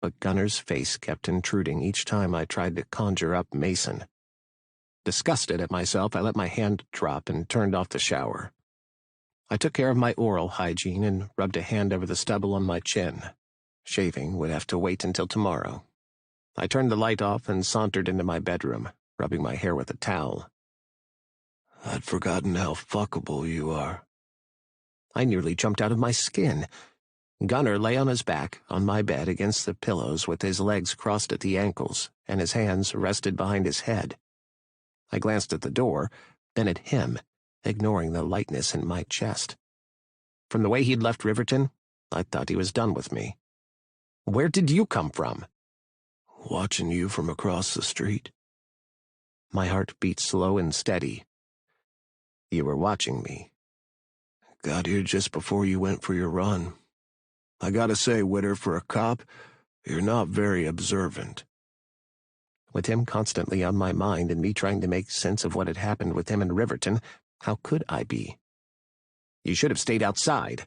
but Gunner's face kept intruding each time I tried to conjure up Mason. Disgusted at myself, I let my hand drop and turned off the shower. I took care of my oral hygiene and rubbed a hand over the stubble on my chin. Shaving would have to wait until tomorrow. I turned the light off and sauntered into my bedroom, rubbing my hair with a towel. I'd forgotten how fuckable you are. I nearly jumped out of my skin. Gunner lay on his back on my bed against the pillows with his legs crossed at the ankles and his hands rested behind his head. I glanced at the door, then at him, ignoring the lightness in my chest. From the way he'd left Riverton, I thought he was done with me. Where did you come from? Watching you from across the street. My heart beat slow and steady. You were watching me. Got here just before you went for your run. I gotta say, Witter, for a cop, you're not very observant. With him constantly on my mind and me trying to make sense of what had happened with him in Riverton, how could I be? You should have stayed outside.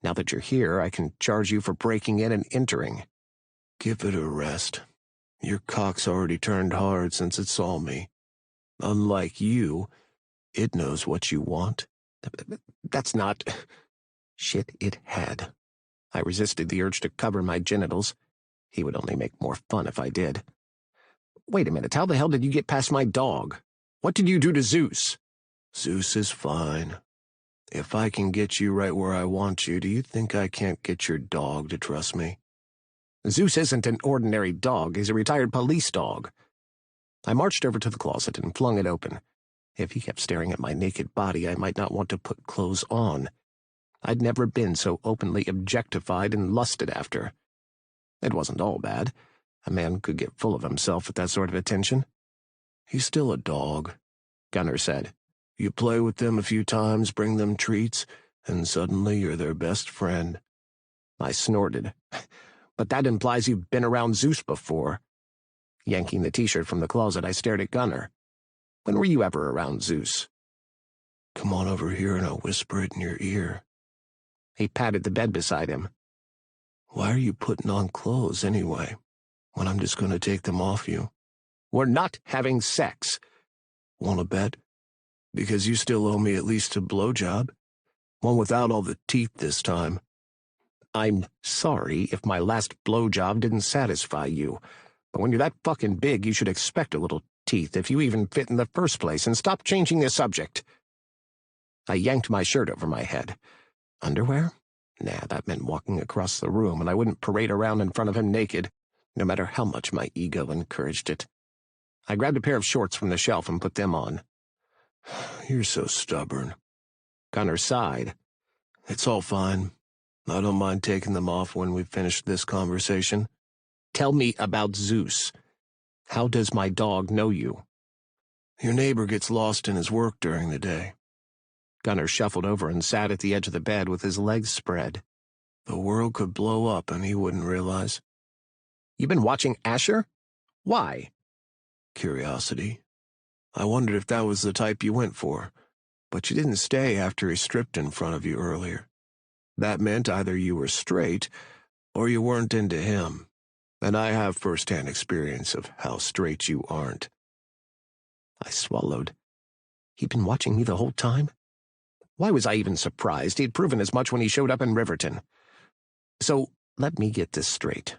Now that you're here, I can charge you for breaking in and entering. Give it a rest. Your cock's already turned hard since it saw me. Unlike you, it knows what you want. That's not... Shit, it had. I resisted the urge to cover my genitals. He would only make more fun if I did. Wait a minute, how the hell did you get past my dog? What did you do to Zeus? Zeus is fine. If I can get you right where I want you, do you think I can't get your dog to trust me? Zeus isn't an ordinary dog. He's a retired police dog. I marched over to the closet and flung it open. If he kept staring at my naked body, I might not want to put clothes on. I'd never been so openly objectified and lusted after. It wasn't all bad. A man could get full of himself with that sort of attention. He's still a dog, Gunner said. You play with them a few times, bring them treats, and suddenly you're their best friend. I snorted. But that implies you've been around Zeus before. Yanking the t-shirt from the closet, I stared at Gunner. When were you ever around Zeus? Come on over here and I'll whisper it in your ear. He patted the bed beside him. Why are you putting on clothes anyway, when I'm just going to take them off you? We're not having sex. Want to bet? Because you still owe me at least a blowjob. One without all the teeth this time. I'm sorry if my last blowjob didn't satisfy you, but when you're that fucking big, you should expect a little teeth if you even fit in the first place, and stop changing the subject. I yanked my shirt over my head. Underwear? Nah, that meant walking across the room, and I wouldn't parade around in front of him naked, no matter how much my ego encouraged it. I grabbed a pair of shorts from the shelf and put them on. You're so stubborn. Gunnar sighed. It's all fine. I don't mind taking them off when we've finished this conversation. Tell me about Zeus. How does my dog know you? Your neighbor gets lost in his work during the day. Gunnar shuffled over and sat at the edge of the bed with his legs spread. The world could blow up and he wouldn't realize. You've been watching Asher? Why? Curiosity. I wondered if that was the type you went for, but you didn't stay after he stripped in front of you earlier. That meant either you were straight or you weren't into him, and I have first-hand experience of how straight you aren't. I swallowed. He'd been watching me the whole time? Why was I even surprised? He'd proven as much when he showed up in Riverton. So, let me get this straight.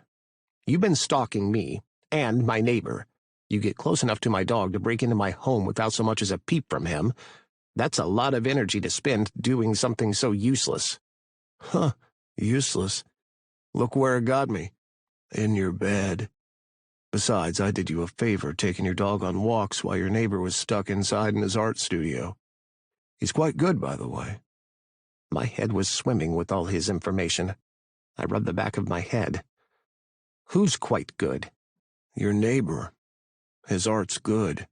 You've been stalking me, and my neighbor. You get close enough to my dog to break into my home without so much as a peep from him. That's a lot of energy to spend doing something so useless. Huh, useless. Look where it got me. In your bed. Besides, I did you a favor taking your dog on walks while your neighbor was stuck inside in his art studio. He's quite good, by the way. My head was swimming with all his information. I rubbed the back of my head. Who's quite good? Your neighbor. His art's good.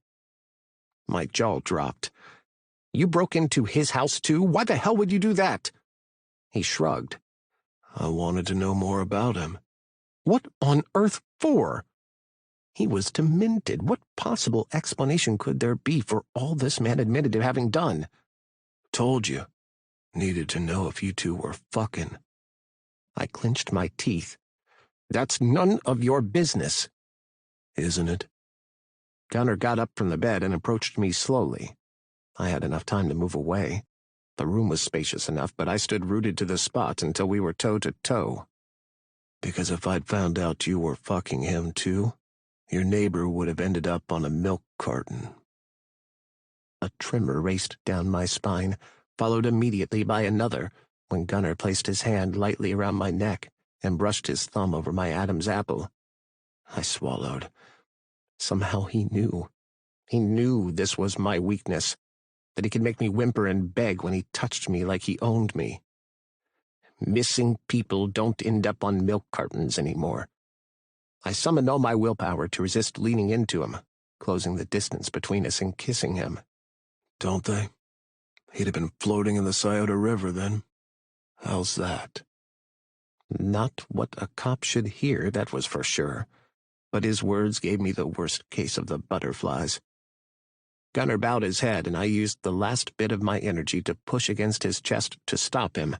My jaw dropped. You broke into his house too? Why the hell would you do that? He shrugged. I wanted to know more about him. What on earth for? He was demented. What possible explanation could there be for all this man admitted to having done? Told you. Needed to know if you two were fucking. I clenched my teeth. That's none of your business. Isn't it? Gunnar got up from the bed and approached me slowly. I had enough time to move away. The room was spacious enough, but I stood rooted to the spot until we were toe to toe. Because if I'd found out you were fucking him too, your neighbor would have ended up on a milk carton. A tremor raced down my spine, followed immediately by another, when Gunnar placed his hand lightly around my neck and brushed his thumb over my Adam's apple. I swallowed. Somehow he knew. He knew this was my weakness, that he could make me whimper and beg when he touched me like he owned me. Missing people don't end up on milk cartons anymore. I summoned all my willpower to resist leaning into him, closing the distance between us and kissing him. Don't they? He'd have been floating in the Scioto River then. How's that? Not what a cop should hear, that was for sure, but his words gave me the worst case of the butterflies. Gunnar bowed his head, and I used the last bit of my energy to push against his chest to stop him.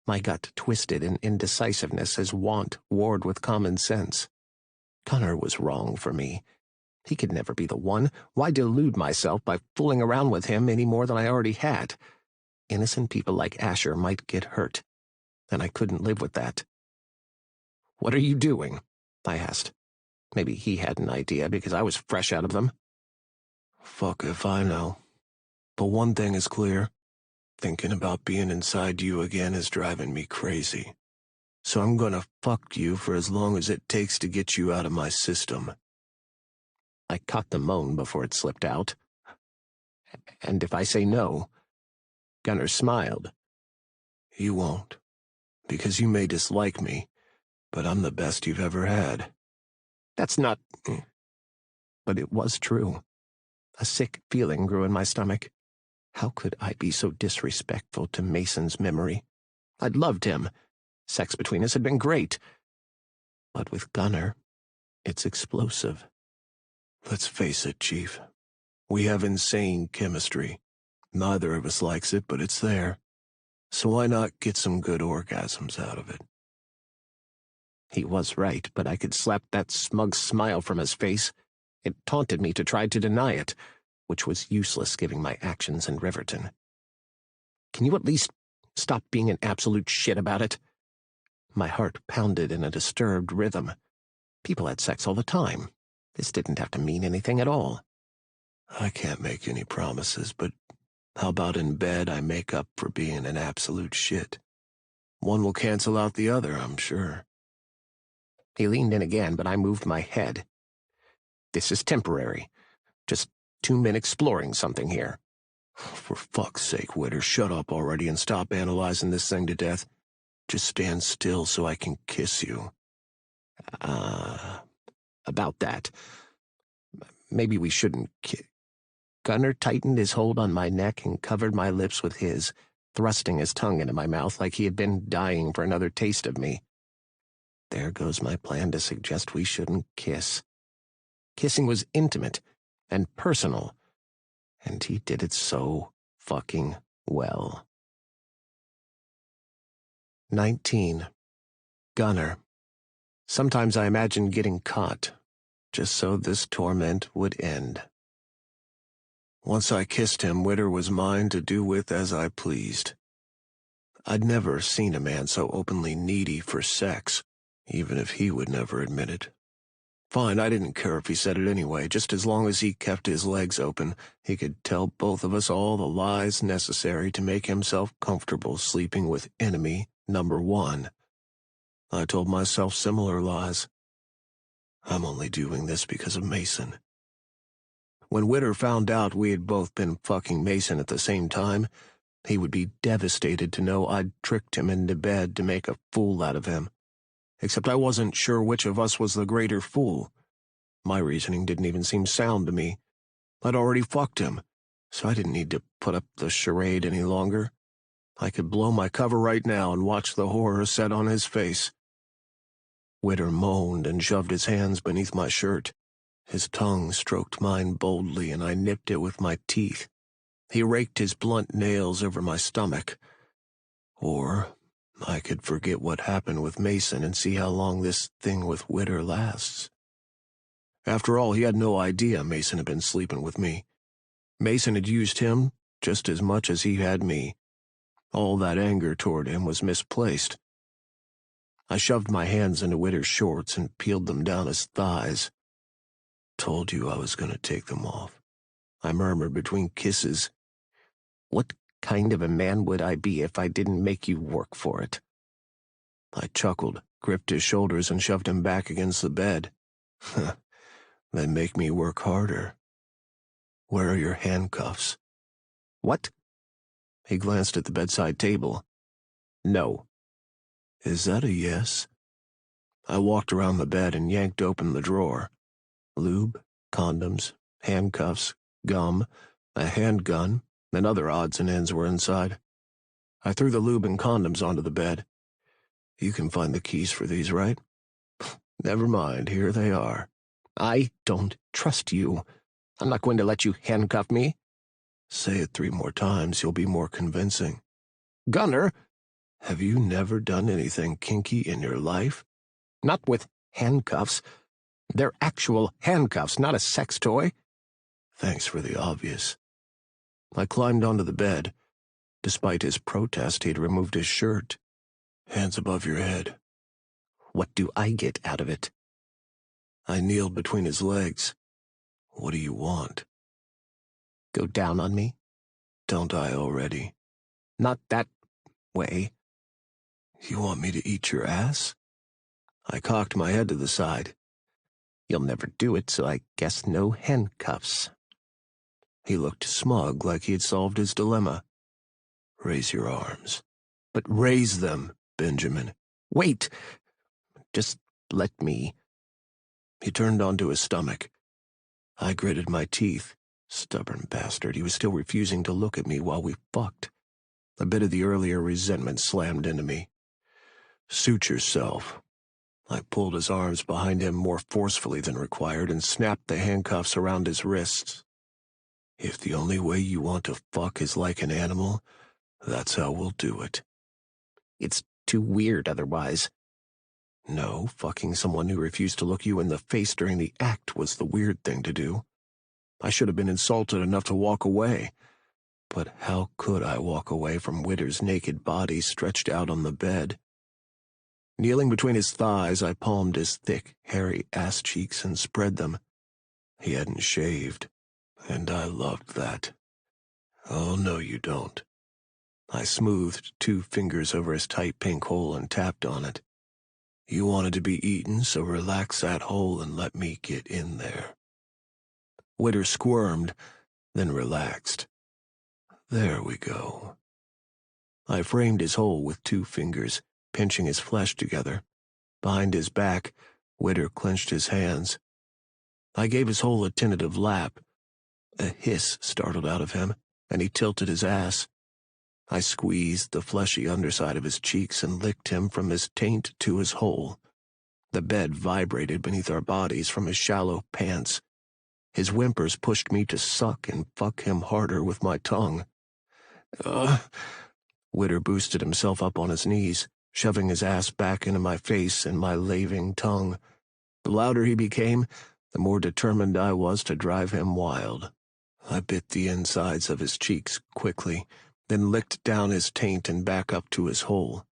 My gut twisted in indecisiveness as want warred with common sense. Gunnar was wrong for me. He could never be the one. Why delude myself by fooling around with him any more than I already had? Innocent people like Asher might get hurt, and I couldn't live with that. "What are you doing?" I asked. Maybe he had an idea because I was fresh out of them. Fuck if I know. But one thing is clear. Thinking about being inside you again is driving me crazy. So I'm gonna fuck you for as long as it takes to get you out of my system. I caught the moan before it slipped out. And if I say no? Gunnar smiled. You won't. Because you may dislike me, but I'm the best you've ever had. That's not... But it was true. A sick feeling grew in my stomach. How could I be so disrespectful to Mason's memory? I'd loved him. Sex between us had been great. But with Gunnar, it's explosive. Let's face it, Chief. We have insane chemistry. Neither of us likes it, but it's there. So why not get some good orgasms out of it? He was right, but I could slap that smug smile from his face. It taunted me to try to deny it, which was useless given my actions in Riverton. Can you at least stop being an absolute shit about it? My heart pounded in a disturbed rhythm. People had sex all the time. This didn't have to mean anything at all. I can't make any promises, but how about in bed I make up for being an absolute shit? One will cancel out the other, I'm sure. He leaned in again, but I moved my head. This is temporary. Just 2 men exploring something here. For fuck's sake, Witter, shut up already and stop analyzing this thing to death. Just stand still so I can kiss you. About that. Maybe we shouldn't Gunner tightened his hold on my neck and covered my lips with his, thrusting his tongue into my mouth like he had been dying for another taste of me. There goes my plan to suggest we shouldn't kiss. Kissing was intimate and personal, and he did it so fucking well. 19. Gunner. Sometimes I imagined getting caught, just so this torment would end. Once I kissed him, Witter was mine to do with as I pleased. I'd never seen a man so openly needy for sex, even if he would never admit it. Fine, I didn't care if he said it anyway. Just as long as he kept his legs open, he could tell both of us all the lies necessary to make himself comfortable sleeping with enemy number one. I told myself similar lies. I'm only doing this because of Mason. When Witter found out we had both been fucking Mason at the same time, he would be devastated to know I'd tricked him into bed to make a fool out of him. Except I wasn't sure which of us was the greater fool. My reasoning didn't even seem sound to me. I'd already fucked him, so I didn't need to put up the charade any longer. I could blow my cover right now and watch the horror set on his face. Witter moaned and shoved his hands beneath my shirt. His tongue stroked mine boldly, and I nipped it with my teeth. He raked his blunt nails over my stomach. Or I could forget what happened with Mason and see how long this thing with Witter lasts. After all, he had no idea Mason had been sleeping with me. Mason had used him just as much as he had me. All that anger toward him was misplaced. I shoved my hands into Witter's shorts and peeled them down his thighs. Told you I was going to take them off, I murmured between kisses. What kind of a man would I be if I didn't make you work for it? I chuckled, gripped his shoulders, and shoved him back against the bed. Then make me work harder. Where are your handcuffs? What? He glanced at the bedside table. No. Is that a yes? I walked around the bed and yanked open the drawer. Lube, condoms, handcuffs, gum, a handgun, and other odds and ends were inside. I threw the lube and condoms onto the bed. You can find the keys for these, right? Never mind, here they are. I don't trust you. I'm not going to let you handcuff me. Say it 3 more times, you'll be more convincing. Gunner! Have you never done anything kinky in your life? Not with handcuffs. They're actual handcuffs, not a sex toy. Thanks for the obvious. I climbed onto the bed. Despite his protest, he'd removed his shirt. Hands above your head. What do I get out of it? I kneeled between his legs. What do you want? Go down on me? Don't I already? Not that way. You want me to eat your ass? I cocked my head to the side. You'll never do it, so I guess no handcuffs. He looked smug, like he had solved his dilemma. Raise your arms. But raise them, Benjamin. Wait! Just let me. He turned onto his stomach. I gritted my teeth. Stubborn bastard, he was still refusing to look at me while we fucked. A bit of the earlier resentment slammed into me. Suit yourself. I pulled his arms behind him more forcefully than required and snapped the handcuffs around his wrists. If the only way you want to fuck is like an animal, that's how we'll do it. It's too weird otherwise. No, fucking someone who refused to look you in the face during the act was the weird thing to do. I should have been insulted enough to walk away. But how could I walk away from Witter's naked body stretched out on the bed? Kneeling between his thighs, I palmed his thick, hairy ass cheeks and spread them. He hadn't shaved, and I loved that. Oh, no, you don't. I smoothed 2 fingers over his tight pink hole and tapped on it. You wanted to be eaten, so relax that hole and let me get in there. Witter squirmed, then relaxed. There we go. I framed his hole with 2 fingers, pinching his flesh together. Behind his back, Witter clenched his hands. I gave his hole a tentative lap. A hiss startled out of him, and he tilted his ass. I squeezed the fleshy underside of his cheeks and licked him from his taint to his hole. The bed vibrated beneath our bodies from his shallow pants. His whimpers pushed me to suck and fuck him harder with my tongue. Witter boosted himself up on his knees, shoving his ass back into my face and my laving tongue. The louder he became, the more determined I was to drive him wild. I bit the insides of his cheeks quickly, then licked down his taint and back up to his hole.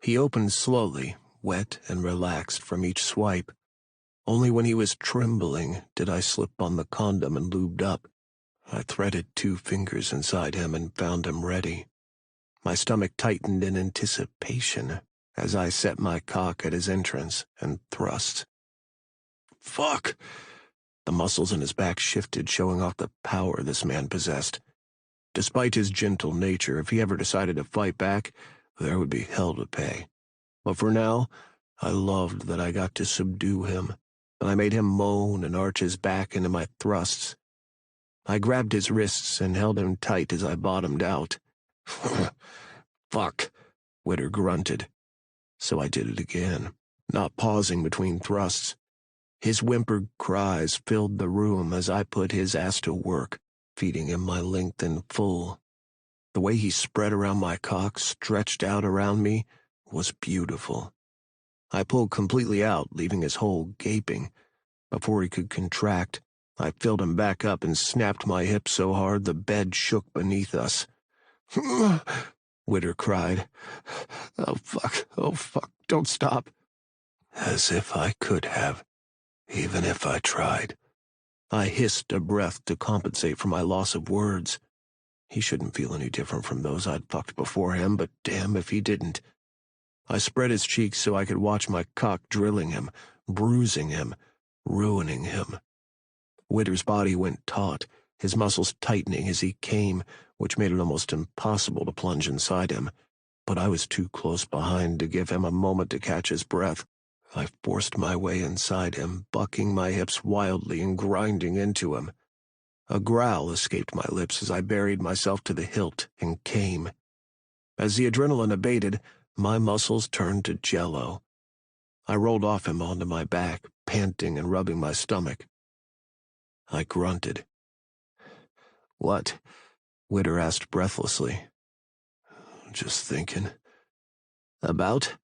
He opened slowly, wet and relaxed from each swipe. Only when he was trembling did I slip on the condom and lubed up. I threaded 2 fingers inside him and found him ready. My stomach tightened in anticipation as I set my cock at his entrance and thrust. Fuck! The muscles in his back shifted, showing off the power this man possessed. Despite his gentle nature, if he ever decided to fight back, there would be hell to pay. But for now, I loved that I got to subdue him, and I made him moan and arch his back into my thrusts. I grabbed his wrists and held him tight as I bottomed out. Fuck, Witter grunted. So I did it again, not pausing between thrusts. His whimpered cries filled the room as I put his ass to work, feeding him my length in full. The way he spread around my cock, stretched out around me, was beautiful. I pulled completely out, leaving his hole gaping. Before he could contract, I filled him back up and snapped my hips so hard the bed shook beneath us. Witter cried. Oh, fuck, don't stop. As if I could have, even if I tried. I hissed a breath to compensate for my loss of words. He shouldn't feel any different from those I'd fucked before him, but damn if he didn't. I spread his cheeks so I could watch my cock drilling him, bruising him, ruining him. Witter's body went taut, his muscles tightening as he came, which made it almost impossible to plunge inside him. But I was too close behind to give him a moment to catch his breath. I forced my way inside him, bucking my hips wildly and grinding into him. A growl escaped my lips as I buried myself to the hilt and came. As the adrenaline abated, my muscles turned to jello. I rolled off him onto my back, panting and rubbing my stomach. I grunted. What? Witter asked breathlessly. Just thinking. About?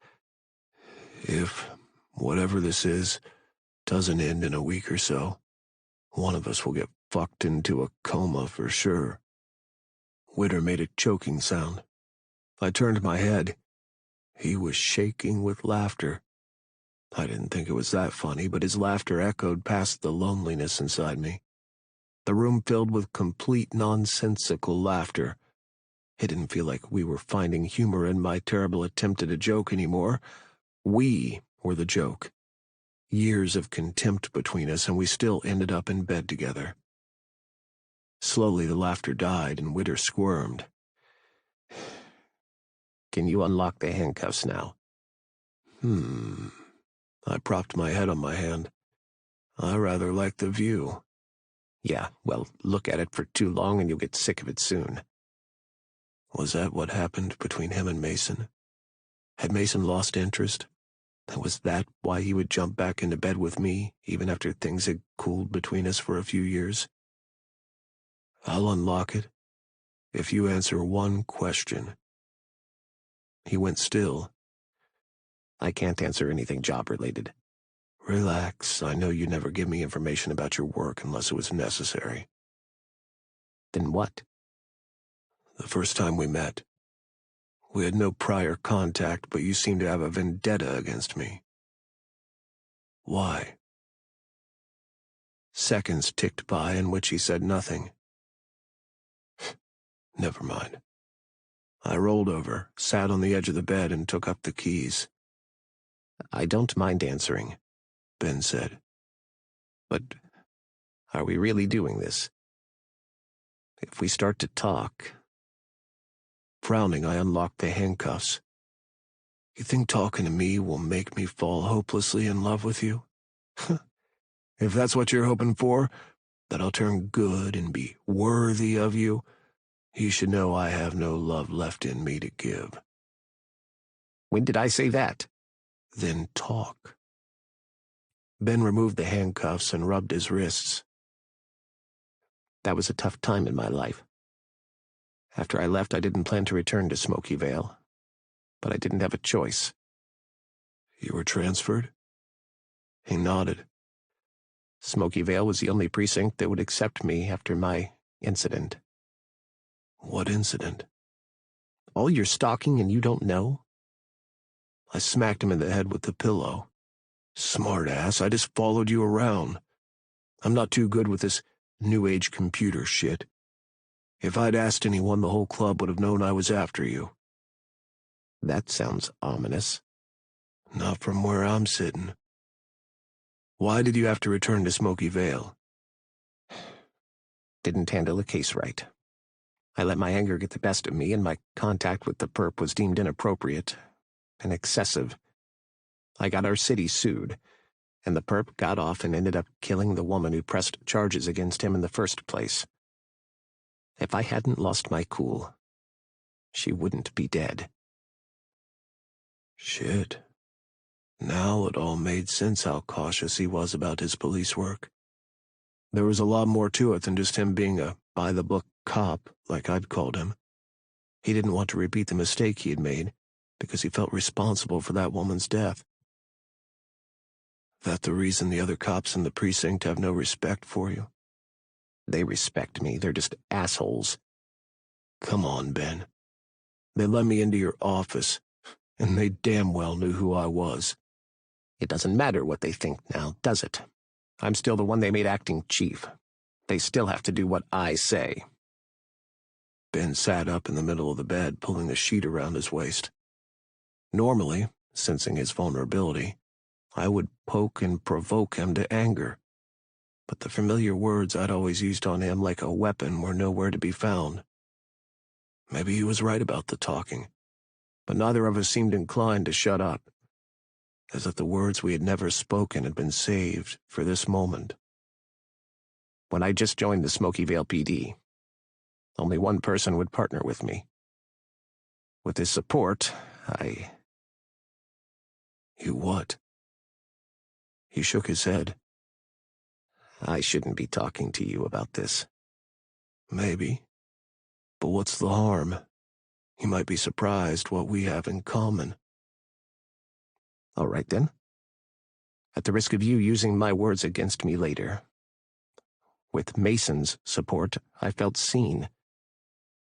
If whatever this is doesn't end in a week or so, one of us will get fucked into a coma for sure. Witter made a choking sound. I turned my head. He was shaking with laughter. I didn't think it was that funny, but his laughter echoed past the loneliness inside me. The room filled with complete nonsensical laughter. It didn't feel like we were finding humor in my terrible attempt at a joke anymore. We were the joke. Years of contempt between us, and we still ended up in bed together. Slowly the laughter died, and Witter squirmed. Can you unlock the handcuffs now? I propped my head on my hand. I rather like the view. Yeah, well, look at it for too long and you'll get sick of it soon. Was that what happened between him and Mason? Had Mason lost interest? Was that why he would jump back into bed with me, even after things had cooled between us for a few years? I'll unlock it, if you answer one question. He went still. I can't answer anything job-related. Relax, I know you never give me information about your work unless it was necessary. Then what? The first time we met. We had no prior contact, but you seemed to have a vendetta against me. Why? Seconds ticked by in which he said nothing. Never mind. I rolled over, sat on the edge of the bed, and took up the keys. I don't mind answering, Ben said. But are we really doing this? If we start to talk, Frowning, I unlocked the handcuffs. You think talking to me will make me fall hopelessly in love with you? If that's what you're hoping for, that I'll turn good and be worthy of you, you should know I have no love left in me to give. When did I say that? Then talk. Ben removed the handcuffs and rubbed his wrists. That was a tough time in my life. After I left, I didn't plan to return to Smoky Vale, but I didn't have a choice. You were transferred? He nodded. Smoky Vale was the only precinct that would accept me after my incident. What incident? All your stalking and you don't know? I smacked him in the head with the pillow. Smart ass, I just followed you around. I'm not too good with this new age computer shit. If I'd asked anyone, the whole club would have known I was after you. That sounds ominous. Not from where I'm sitting. Why did you have to return to Smoky Vale? Didn't handle the case right. I let my anger get the best of me, and my contact with the perp was deemed inappropriate and excessive. I got our city sued, and the perp got off and ended up killing the woman who pressed charges against him in the first place. If I hadn't lost my cool, she wouldn't be dead. Shit. Now it all made sense how cautious he was about his police work. There was a lot more to it than just him being a by-the-book cop, like I'd called him. He didn't want to repeat the mistake he had made, because he felt responsible for that woman's death. That the reason the other cops in the precinct have no respect for you? They respect me. They're just assholes. Come on, Ben. They let me into your office, and they damn well knew who I was. It doesn't matter what they think now, does it? I'm still the one they made acting chief. They still have to do what I say. Ben sat up in the middle of the bed, pulling the sheet around his waist. Normally, sensing his vulnerability, I would poke and provoke him to anger. But the familiar words I'd always used on him like a weapon were nowhere to be found. Maybe he was right about the talking, but neither of us seemed inclined to shut up, as if the words we had never spoken had been saved for this moment. When I just joined the Smoky Vale PD, only one person would partner with me. With his support, You what? He shook his head. I shouldn't be talking to you about this. Maybe. But what's the harm? You might be surprised what we have in common. All right, then. At the risk of you using my words against me later, with Mason's support, I felt seen.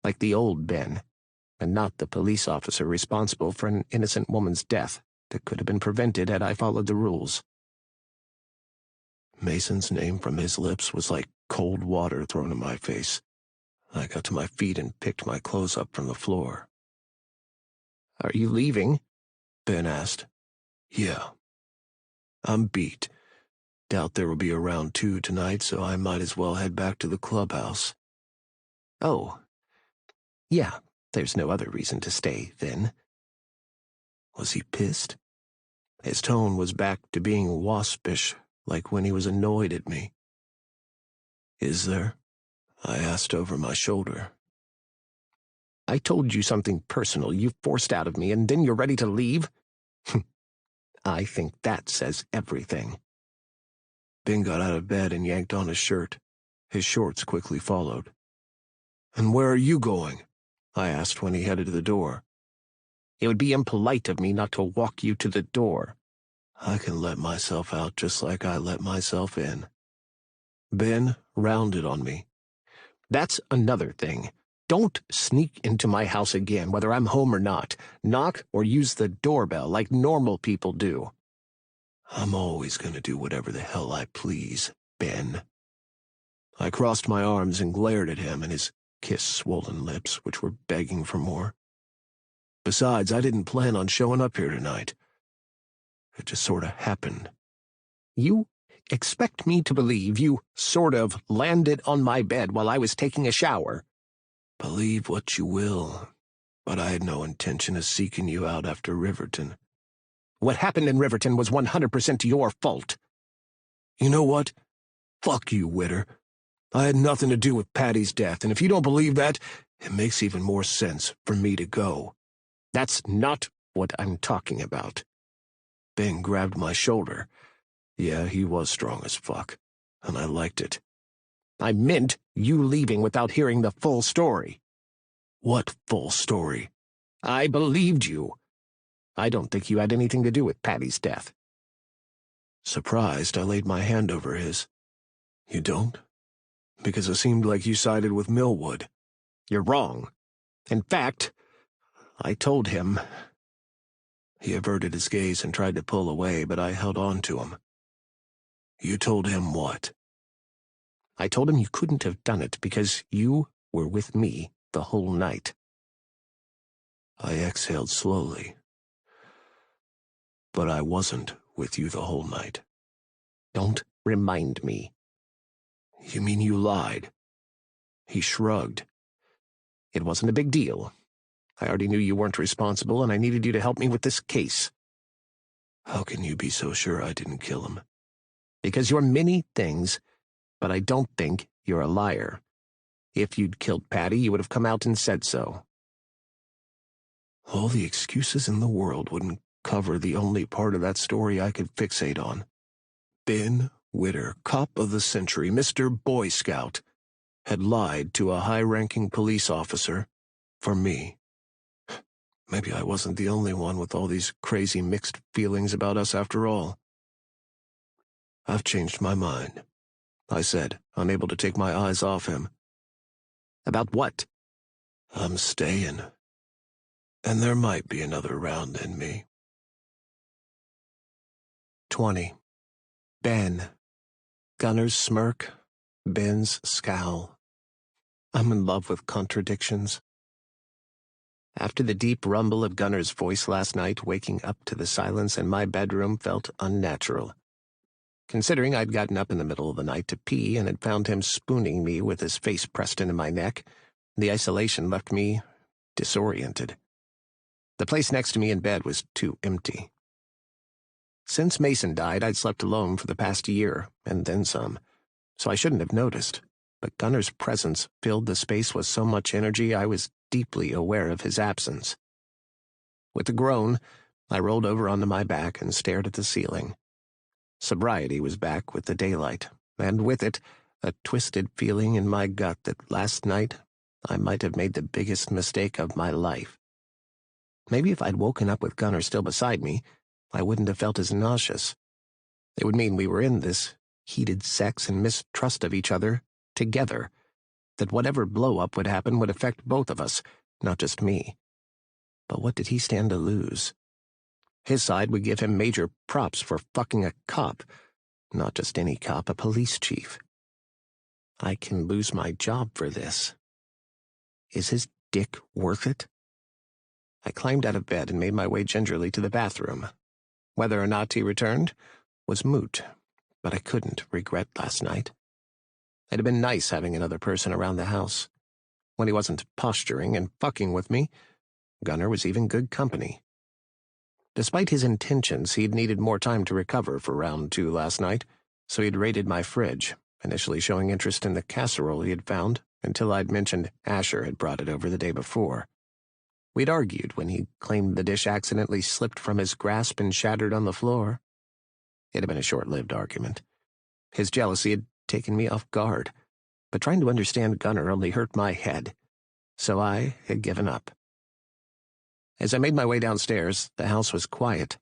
Like the old Ben, and not the police officer responsible for an innocent woman's death that could have been prevented had I followed the rules. Mason's name from his lips was like cold water thrown in my face. I got to my feet and picked my clothes up from the floor. Are you leaving? Ben asked. Yeah. I'm beat. Doubt there will be a round 2 tonight, so I might as well head back to the clubhouse. Oh. Yeah, there's no other reason to stay, then. Was he pissed? His tone was back to being waspish, like when he was annoyed at me. Is there? I asked over my shoulder. I told you something personal you forced out of me, and then you're ready to leave? I think that says everything. Ben got out of bed and yanked on his shirt. His shorts quickly followed. And where are you going? I asked when he headed to the door. It would be impolite of me not to walk you to the door. I can let myself out just like I let myself in. Ben rounded on me. That's another thing. Don't sneak into my house again, whether I'm home or not. Knock or use the doorbell like normal people do. I'm always going to do whatever the hell I please, Ben. I crossed my arms and glared at him and his kiss-swollen lips, which were begging for more. Besides, I didn't plan on showing up here tonight. It just sort of happened. You expect me to believe you sort of landed on my bed while I was taking a shower? Believe what you will. but I had no intention of seeking you out after Riverton. What happened in Riverton was 100% your fault. You know what? Fuck you, Witter. I had nothing to do with Patty's death, and if you don't believe that, it makes even more sense for me to go. That's not what I'm talking about. Ben grabbed my shoulder. Yeah, he was strong as fuck, and I liked it. I meant you leaving without hearing the full story. What full story? I believed you. I don't think you had anything to do with Patty's death. Surprised, I laid my hand over his. You don't? Because it seemed like you sided with Millwood. You're wrong. In fact, I told him. He averted his gaze and tried to pull away, but I held on to him. You told him what? I told him you couldn't have done it because you were with me the whole night. I exhaled slowly. But I wasn't with you the whole night. Don't remind me. You mean you lied? He shrugged. It wasn't a big deal. I already knew you weren't responsible, and I needed you to help me with this case. How can you be so sure I didn't kill him? Because you're many things, but I don't think you're a liar. If you'd killed Patty, you would have come out and said so. All the excuses in the world wouldn't cover the only part of that story I could fixate on. Ben Witter, cop of the century, Mr. Boy Scout, had lied to a high-ranking police officer for me. Maybe I wasn't the only one with all these crazy mixed feelings about us after all. I've changed my mind, I said, unable to take my eyes off him. About what? I'm staying. And there might be another round in me. 20. Ben. Gunner's smirk. Ben's scowl. I'm in love with contradictions. After the deep rumble of Gunner's voice last night, waking up to the silence in my bedroom felt unnatural. Considering I'd gotten up in the middle of the night to pee and had found him spooning me with his face pressed into my neck, the isolation left me disoriented. The place next to me in bed was too empty. Since Mason died, I'd slept alone for the past year, and then some, so I shouldn't have noticed, but Gunner's presence filled the space with so much energy I was deeply aware of his absence. With a groan, I rolled over onto my back and stared at the ceiling. Sobriety was back with the daylight, and with it, a twisted feeling in my gut that last night I might have made the biggest mistake of my life. Maybe if I'd woken up with Gunner still beside me, I wouldn't have felt as nauseous. It would mean we were in this heated sex and mistrust of each other together, that whatever blow-up would happen would affect both of us, not just me. But what did he stand to lose? His side would give him major props for fucking a cop, not just any cop, a police chief. I can lose my job for this. Is his dick worth it? I climbed out of bed and made my way gingerly to the bathroom. Whether or not he returned was moot, but I couldn't regret last night. It had been nice having another person around the house. When he wasn't posturing and fucking with me, Gunner was even good company. Despite his intentions, he'd needed more time to recover for round 2 last night, so he'd raided my fridge, initially showing interest in the casserole he had found until I'd mentioned Asher had brought it over the day before. We'd argued when he claimed the dish accidentally slipped from his grasp and shattered on the floor. It had been a short-lived argument. His jealousy had taken me off guard, but trying to understand Gunner only hurt my head, so I had given up. As I made my way downstairs, the house was quiet.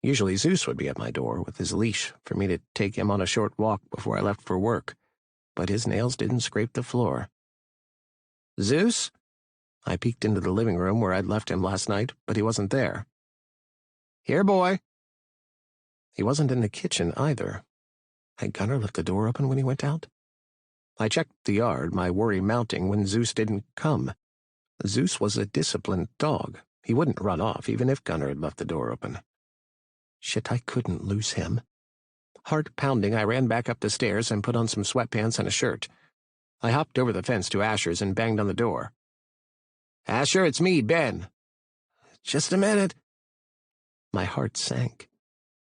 Usually Zeus would be at my door with his leash for me to take him on a short walk before I left for work, but his nails didn't scrape the floor. "Zeus?" I peeked into the living room where I'd left him last night, but he wasn't there. "Here, boy." He wasn't in the kitchen either. Had Gunner left the door open when he went out? I checked the yard, my worry mounting when Zeus didn't come. Zeus was a disciplined dog. He wouldn't run off even if Gunner had left the door open. Shit, I couldn't lose him. Heart pounding, I ran back up the stairs and put on some sweatpants and a shirt. I hopped over the fence to Asher's and banged on the door. Asher, it's me, Ben. Just a minute. My heart sank.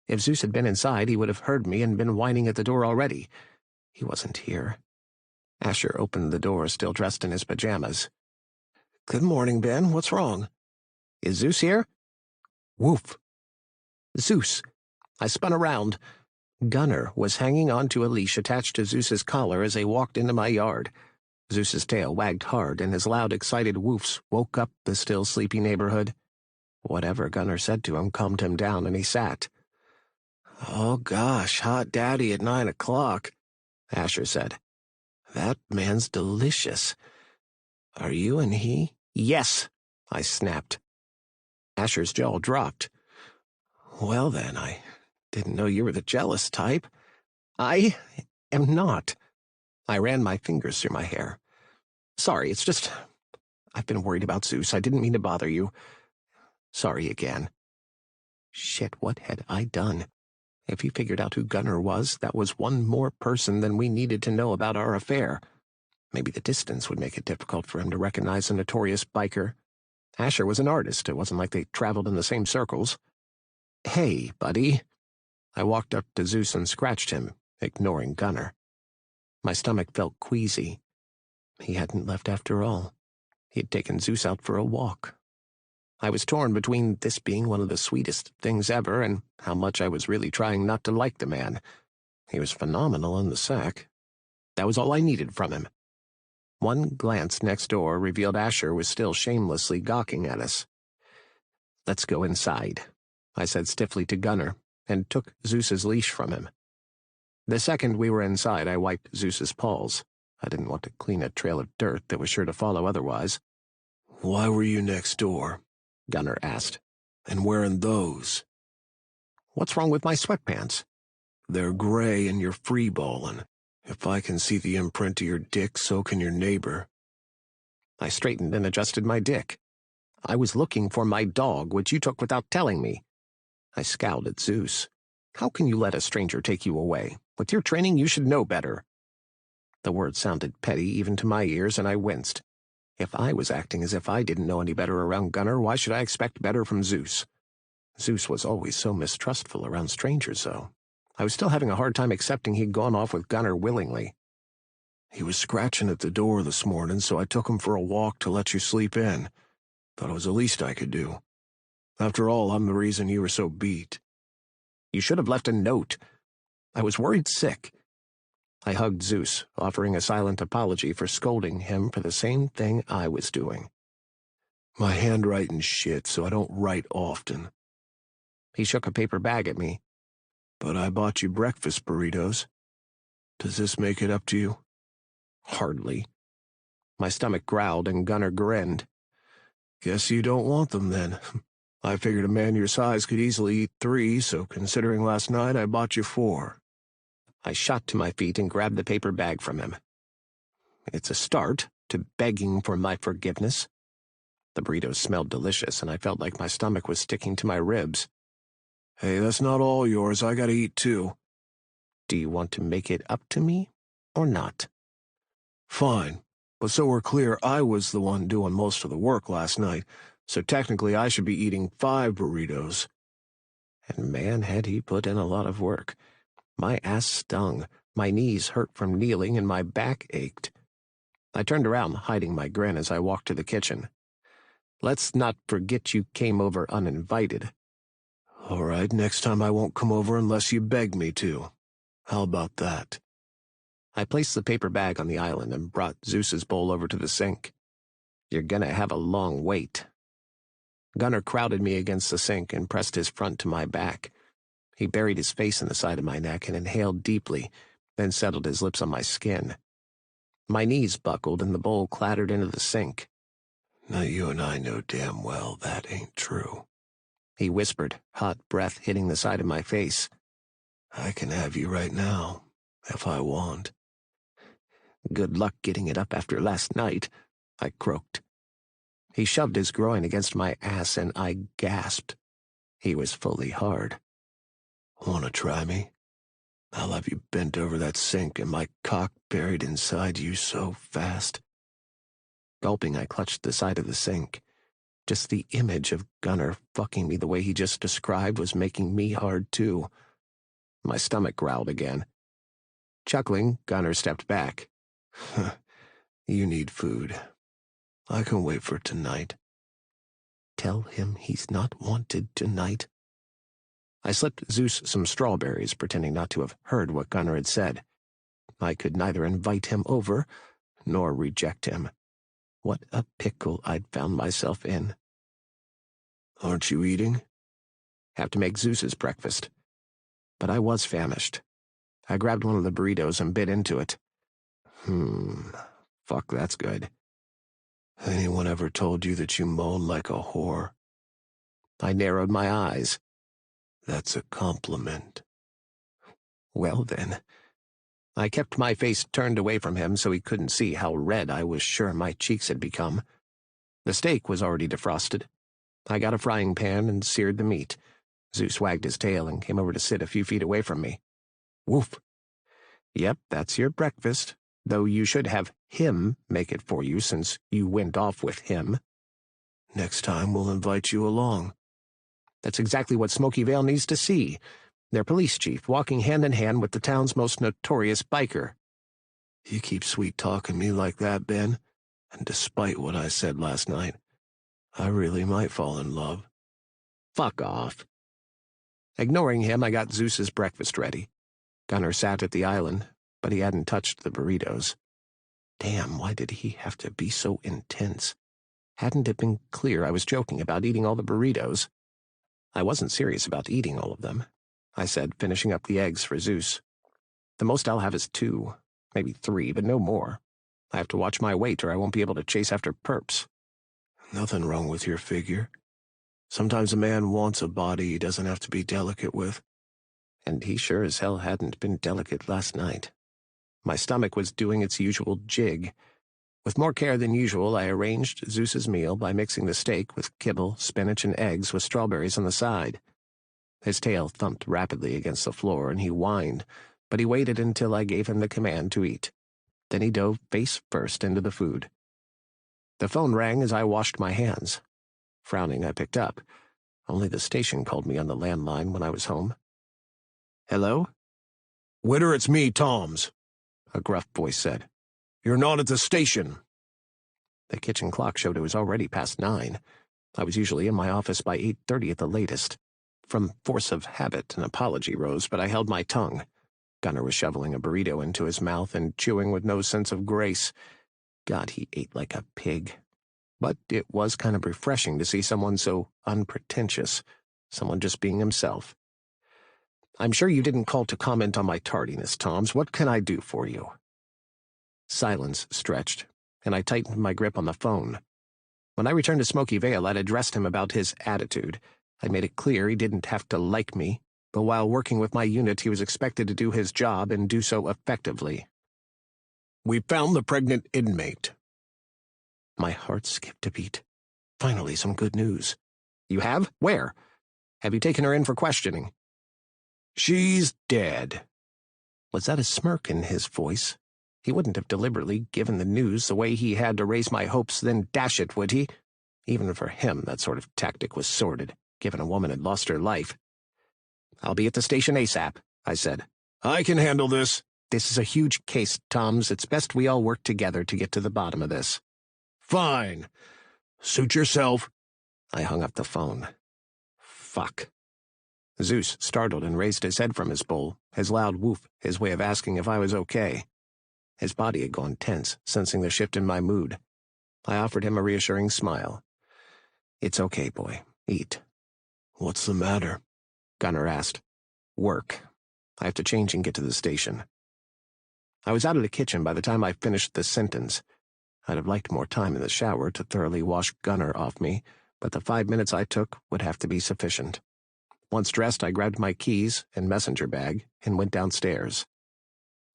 If Zeus had been inside, he would have heard me and been whining at the door already. He wasn't here. Asher opened the door, still dressed in his pajamas. Good morning, Ben. What's wrong? Is Zeus here? Woof. Zeus. I spun around. Gunner was hanging onto a leash attached to Zeus's collar as they walked into my yard. Zeus's tail wagged hard, and his loud, excited woofs woke up the still sleepy neighborhood. Whatever Gunner said to him calmed him down, and he sat. Oh, gosh, hot daddy at 9 o'clock, Asher said. That man's delicious. Are you and he? Yes, I snapped. Asher's jaw dropped. Well, then, I didn't know you were the jealous type. I am not. I ran my fingers through my hair. Sorry, it's just... I've been worried about Zeus. I didn't mean to bother you. Sorry again. Shit, what had I done? If he figured out who Gunner was, that was one more person than we needed to know about our affair. Maybe the distance would make it difficult for him to recognize a notorious biker. Asher was an artist. It wasn't like they traveled in the same circles. Hey, buddy. I walked up to Zeus and scratched him, ignoring Gunner. My stomach felt queasy. He hadn't left after all. He had taken Zeus out for a walk. I was torn between this being one of the sweetest things ever and how much I was really trying not to like the man. He was phenomenal in the sack. That was all I needed from him. One glance next door revealed Asher was still shamelessly gawking at us. Let's go inside, I said stiffly to Gunner, and took Zeus's leash from him. The second we were inside, I wiped Zeus's paws. I didn't want to clean a trail of dirt that was sure to follow otherwise. Why were you next door? Gunner asked. And wearing those? What's wrong with my sweatpants? They're gray and you're freeballing. If I can see the imprint of your dick, so can your neighbor. I straightened and adjusted my dick. I was looking for my dog, which you took without telling me. I scowled at Zeus. How can you let a stranger take you away? With your training, you should know better. The words sounded petty even to my ears, and I winced. If I was acting as if I didn't know any better around Gunner, why should I expect better from Zeus? Zeus was always so mistrustful around strangers, though. I was still having a hard time accepting he'd gone off with Gunner willingly. He was scratching at the door this morning, so I took him for a walk to let you sleep in. Thought it was the least I could do. After all, I'm the reason you were so beat. You should have left a note. I was worried sick. I hugged Zeus, offering a silent apology for scolding him for the same thing I was doing. My handwriting's shit, so I don't write often. He shook a paper bag at me. But I bought you breakfast burritos. Does this make it up to you? Hardly. My stomach growled and Gunner grinned. Guess you don't want them, then. I figured a man your size could easily eat 3, so considering last night, I bought you 4. I shot to my feet and grabbed the paper bag from him. It's a start to begging for my forgiveness. The burritos smelled delicious, and I felt like my stomach was sticking to my ribs. Hey, that's not all yours. I gotta eat too. Do you want to make it up to me, or not? Fine. But so we're clear, I was the one doing most of the work last night, so technically I should be eating 5 burritos. And man, had he put in a lot of work. My ass stung, my knees hurt from kneeling, and my back ached. I turned around, hiding my grin as I walked to the kitchen. Let's not forget you came over uninvited. All right, next time I won't come over unless you beg me to. How about that? I placed the paper bag on the island and brought Zeus's bowl over to the sink. You're gonna have a long wait. Gunner crowded me against the sink and pressed his front to my back. He buried his face in the side of my neck and inhaled deeply, then settled his lips on my skin. My knees buckled and the bowl clattered into the sink. Now you and I know damn well that ain't true. He whispered, hot breath hitting the side of my face. I can have you right now, if I want. Good luck getting it up after last night, I croaked. He shoved his groin against my ass and I gasped. He was fully hard. Want to try me? I'll have you bent over that sink and my cock buried inside you so fast Gulping, I clutched the side of the sink. Just the image of Gunnar fucking me the way he just described was making me hard, too. My stomach growled again. Chuckling, Gunnar stepped back. You need food. I can wait for tonight. Tell him he's not wanted tonight. I slipped Zeus some strawberries, pretending not to have heard what Gunnar had said. I could neither invite him over nor reject him. What a pickle I'd found myself in. Aren't you eating? Have to make Zeus's breakfast. But I was famished. I grabbed one of the burritos and bit into it. Fuck, that's good. Anyone ever told you that you moan like a whore? I narrowed my eyes. That's a compliment. Well, then. I kept my face turned away from him so he couldn't see how red I was sure my cheeks had become. The steak was already defrosted. I got a frying pan and seared the meat. Zeus wagged his tail and came over to sit a few feet away from me. Woof. Yep, that's your breakfast, though you should have him make it for you since you went off with him. Next time we'll invite you along. That's exactly what Smoky Vale needs to see. Their police chief walking hand in hand with the town's most notorious biker. You keep sweet-talking me like that, Ben, and despite what I said last night, I really might fall in love. Fuck off. Ignoring him, I got Zeus's breakfast ready. Gunnar sat at the island, but he hadn't touched the burritos. Damn, why did he have to be so intense? Hadn't it been clear I was joking about eating all the burritos? I wasn't serious about eating all of them, I said, finishing up the eggs for Zeus. The most I'll have is 2, maybe 3, but no more. I have to watch my weight or I won't be able to chase after perps. Nothing wrong with your figure. Sometimes a man wants a body he doesn't have to be delicate with. And he sure as hell hadn't been delicate last night. My stomach was doing its usual jig. With more care than usual, I arranged Zeus's meal by mixing the steak with kibble, spinach, and eggs with strawberries on the side. His tail thumped rapidly against the floor, and he whined, but he waited until I gave him the command to eat. Then he dove face first into the food. The phone rang as I washed my hands. Frowning, I picked up. Only the station called me on the landline when I was home. Hello? Witter, it's me, Toms, A gruff voice said. You're not at the station. The kitchen clock showed it was already past 9. I was usually in my office by 8:30 at the latest. From force of habit, an apology rose, but I held my tongue. Gunnar was shoveling a burrito into his mouth and chewing with no sense of grace. God, he ate like a pig. But it was kind of refreshing to see someone so unpretentious, someone just being himself. I'm sure you didn't call to comment on my tardiness, Toms. What can I do for you? Silence stretched, and I tightened my grip on the phone. When I returned to Smoky Vale, I'd addressed him about his attitude. I made it clear he didn't have to like me, but while working with my unit, he was expected to do his job and do so effectively. We found the pregnant inmate. My heart skipped a beat. Finally, some good news. You have? Where? Have you taken her in for questioning? She's dead. Was that a smirk in his voice? He wouldn't have deliberately given the news the way he had to raise my hopes, then dash it, would he? Even for him, that sort of tactic was sordid, given a woman had lost her life. I'll be at the station ASAP, I said. I can handle this. This is a huge case, Toms. It's best we all work together to get to the bottom of this. Fine. Suit yourself. I hung up the phone. Fuck. Zeus startled and raised his head from his bowl, his loud woof his way of asking if I was okay. His body had gone tense, sensing the shift in my mood. I offered him a reassuring smile. It's okay, boy. Eat. What's the matter? Gunnar asked. Work. I have to change and get to the station. I was out of the kitchen by the time I finished the sentence. I'd have liked more time in the shower to thoroughly wash Gunnar off me, but the 5 minutes I took would have to be sufficient. Once dressed, I grabbed my keys and messenger bag and went downstairs.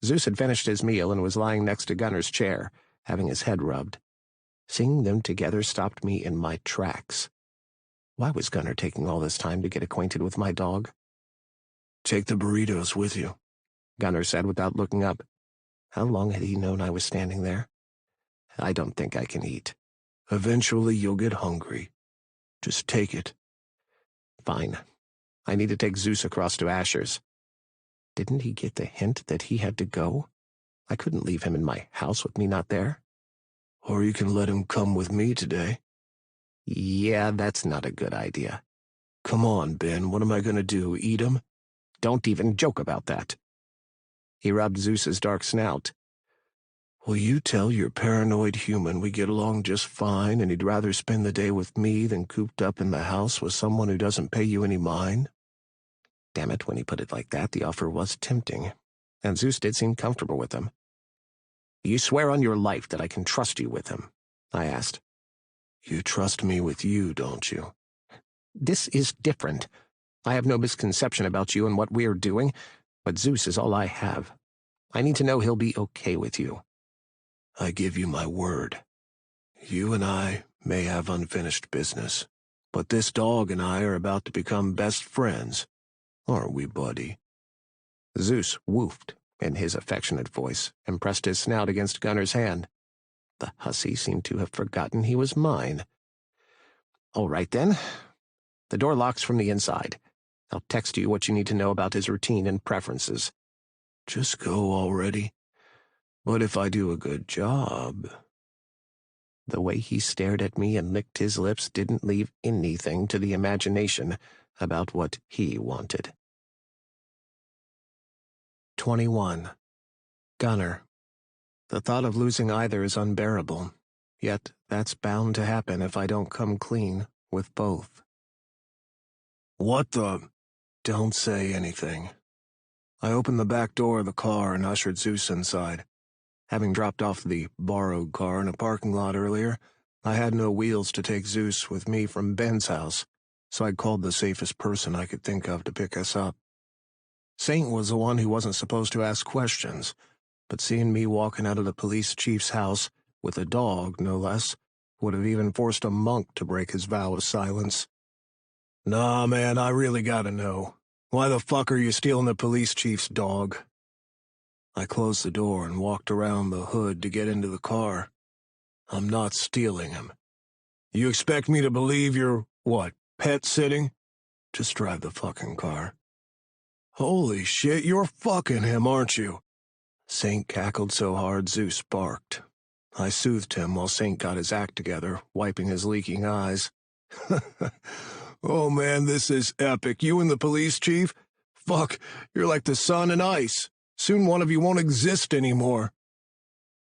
Zeus had finished his meal and was lying next to Gunnar's chair, having his head rubbed. Seeing them together stopped me in my tracks. Why was Gunnar taking all this time to get acquainted with my dog? Take the burritos with you, Gunnar said without looking up. How long had he known I was standing there? I don't think I can eat. Eventually you'll get hungry. Just take it. Fine. I need to take Zeus across to Asher's. Didn't he get the hint that he had to go? I couldn't leave him in my house with me not there. Or you can let him come with me today. Yeah, that's not a good idea. Come on, Ben, what am I gonna do, eat him? Don't even joke about that. He rubbed Zeus's dark snout. Will you tell your paranoid human we get along just fine and he'd rather spend the day with me than cooped up in the house with someone who doesn't pay you any mind? Damn it, when he put it like that, the offer was tempting, and Zeus did seem comfortable with him. You swear on your life that I can trust you with him? I asked. You trust me with you, don't you? This is different. I have no misconception about you and what we're doing, but Zeus is all I have. I need to know he'll be okay with you. I give you my word. You and I may have unfinished business, but this dog and I are about to become best friends. Aren't we, buddy? Zeus woofed in his affectionate voice and pressed his snout against Gunner's hand. The hussy seemed to have forgotten he was mine. All right, then. The door locks from the inside. I'll text you what you need to know about his routine and preferences. Just go already. But if I do a good job... The way he stared at me and licked his lips didn't leave anything to the imagination about what he wanted. 21. Gunner. The thought of losing either is unbearable, yet that's bound to happen if I don't come clean with both. What the... Don't say anything. I opened the back door of the car and ushered Zeus inside. Having dropped off the borrowed car in a parking lot earlier, I had no wheels to take Zeus with me from Ben's house, so I called the safest person I could think of to pick us up. Saint was the one who wasn't supposed to ask questions, but seeing me walking out of the police chief's house, with a dog, no less, would have even forced a monk to break his vow of silence. Nah, man, I really gotta know. Why the fuck are you stealing the police chief's dog? I closed the door and walked around the hood to get into the car. I'm not stealing him. You expect me to believe you're, what, pet sitting? Just drive the fucking car. Holy shit, you're fucking him, aren't you? Saint cackled so hard Zeus barked. I soothed him while Saint got his act together, wiping his leaking eyes. Oh man, this is epic. You and the police chief? Fuck, you're like the sun and ice. Soon one of you won't exist anymore.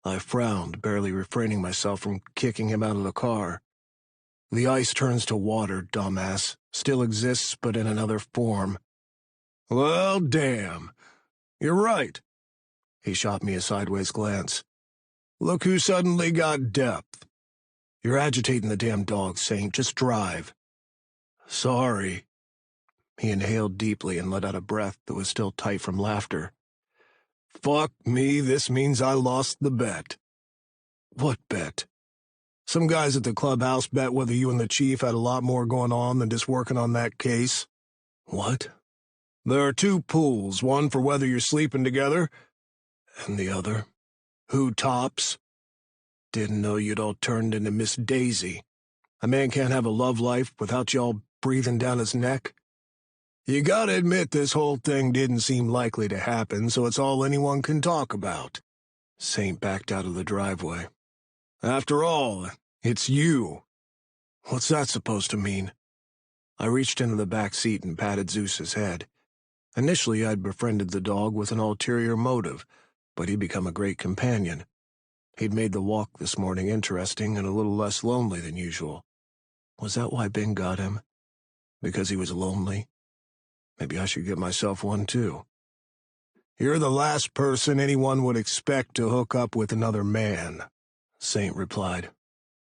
I frowned, barely refraining myself from kicking him out of the car. The ice turns to water, dumbass. Still exists, but in another form. Well, damn. You're right. He shot me a sideways glance. Look who suddenly got depth. You're agitating the damn dog, Saint. Just drive. Sorry. He inhaled deeply and let out a breath that was still tight from laughter. Fuck me, this means I lost the bet. What bet? Some guys at the clubhouse bet whether you and the chief had a lot more going on than just working on that case. What? There are two pools, one for whether you're sleeping together, and the other, who tops. Didn't know you'd all turned into Miss Daisy. A man can't have a love life without y'all breathing down his neck. You gotta admit this whole thing didn't seem likely to happen, so it's all anyone can talk about. Saint backed out of the driveway. After all, it's you. What's that supposed to mean? I reached into the back seat and patted Zeus's head. Initially, I'd befriended the dog with an ulterior motive, but he'd become a great companion. He'd made the walk this morning interesting and a little less lonely than usual. Was that why Ben got him? Because he was lonely? Maybe I should get myself one, too. You're the last person anyone would expect to hook up with another man, Saint replied.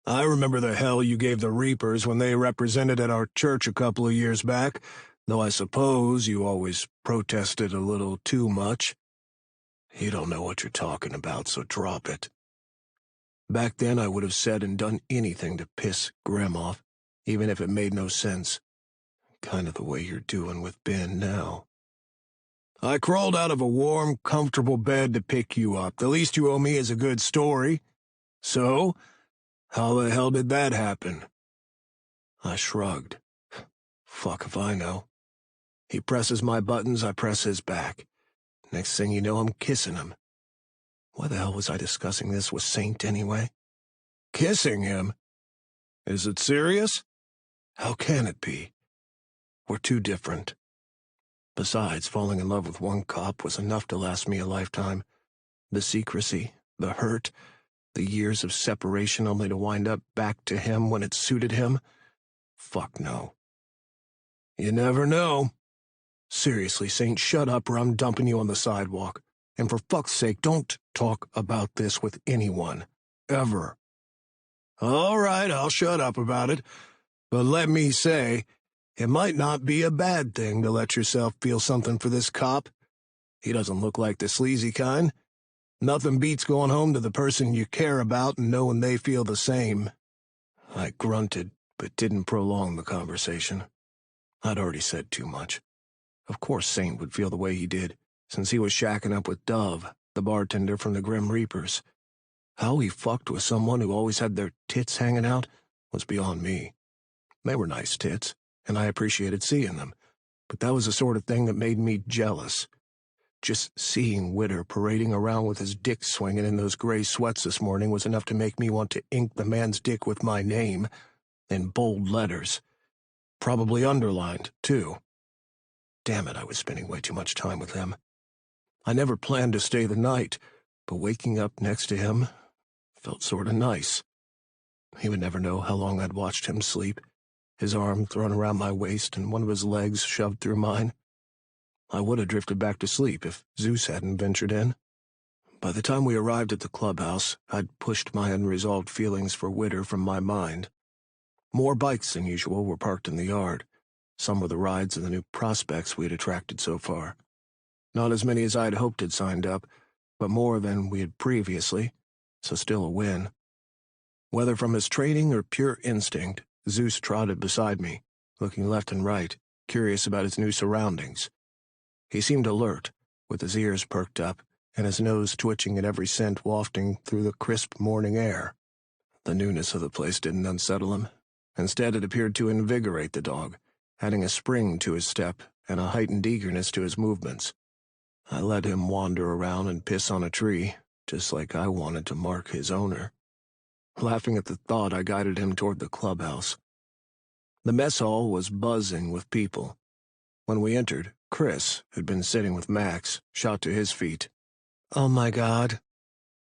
I remember the hell you gave the Reapers when they represented at our church a couple of years back, though I suppose you always protested a little too much. You don't know what you're talking about, so drop it. Back then I would have said and done anything to piss Graham off, even if it made no sense. Kind of the way you're doing with Ben now. I crawled out of a warm, comfortable bed to pick you up. The least you owe me is a good story. So, how the hell did that happen? I shrugged. Fuck if I know. He presses my buttons, I press his back. Next thing you know, I'm kissing him. Why the hell was I discussing this with Saint anyway? Kissing him? Is it serious? How can it be? We're too different. Besides, falling in love with one cop was enough to last me a lifetime. The secrecy, the hurt, the years of separation only to wind up back to him when it suited him? Fuck no. You never know. Seriously, Saint, shut up or I'm dumping you on the sidewalk. And for fuck's sake, don't talk about this with anyone. Ever. All right, I'll shut up about it. But let me say, it might not be a bad thing to let yourself feel something for this cop. He doesn't look like the sleazy kind. Nothing beats going home to the person you care about and knowing they feel the same. I grunted, but didn't prolong the conversation. I'd already said too much. Of course Saint would feel the way he did, since he was shacking up with Dove, the bartender from the Grim Reapers. How he fucked with someone who always had their tits hanging out was beyond me. They were nice tits, and I appreciated seeing them, but that was the sort of thing that made me jealous. Just seeing Witter parading around with his dick swinging in those gray sweats this morning was enough to make me want to ink the man's dick with my name, in bold letters. Probably underlined, too. Damn it, I was spending way too much time with him. I never planned to stay the night, but waking up next to him felt sort of nice. He would never know how long I'd watched him sleep, his arm thrown around my waist and one of his legs shoved through mine. I would have drifted back to sleep if Zeus hadn't ventured in. By the time we arrived at the clubhouse, I'd pushed my unresolved feelings for Witter from my mind. More bikes than usual were parked in the yard. Some were the rides of the new prospects we had attracted so far. Not as many as I had hoped had signed up, but more than we had previously, so still a win. Whether from his training or pure instinct, Zeus trotted beside me, looking left and right, curious about his new surroundings. He seemed alert, with his ears perked up and his nose twitching at every scent wafting through the crisp morning air. The newness of the place didn't unsettle him. Instead, it appeared to invigorate the dog, adding a spring to his step and a heightened eagerness to his movements. I let him wander around and piss on a tree, just like I wanted to mark his owner. Laughing at the thought, I guided him toward the clubhouse. The mess hall was buzzing with people. When we entered, Chris, who'd been sitting with Max, shot to his feet. "Oh my God."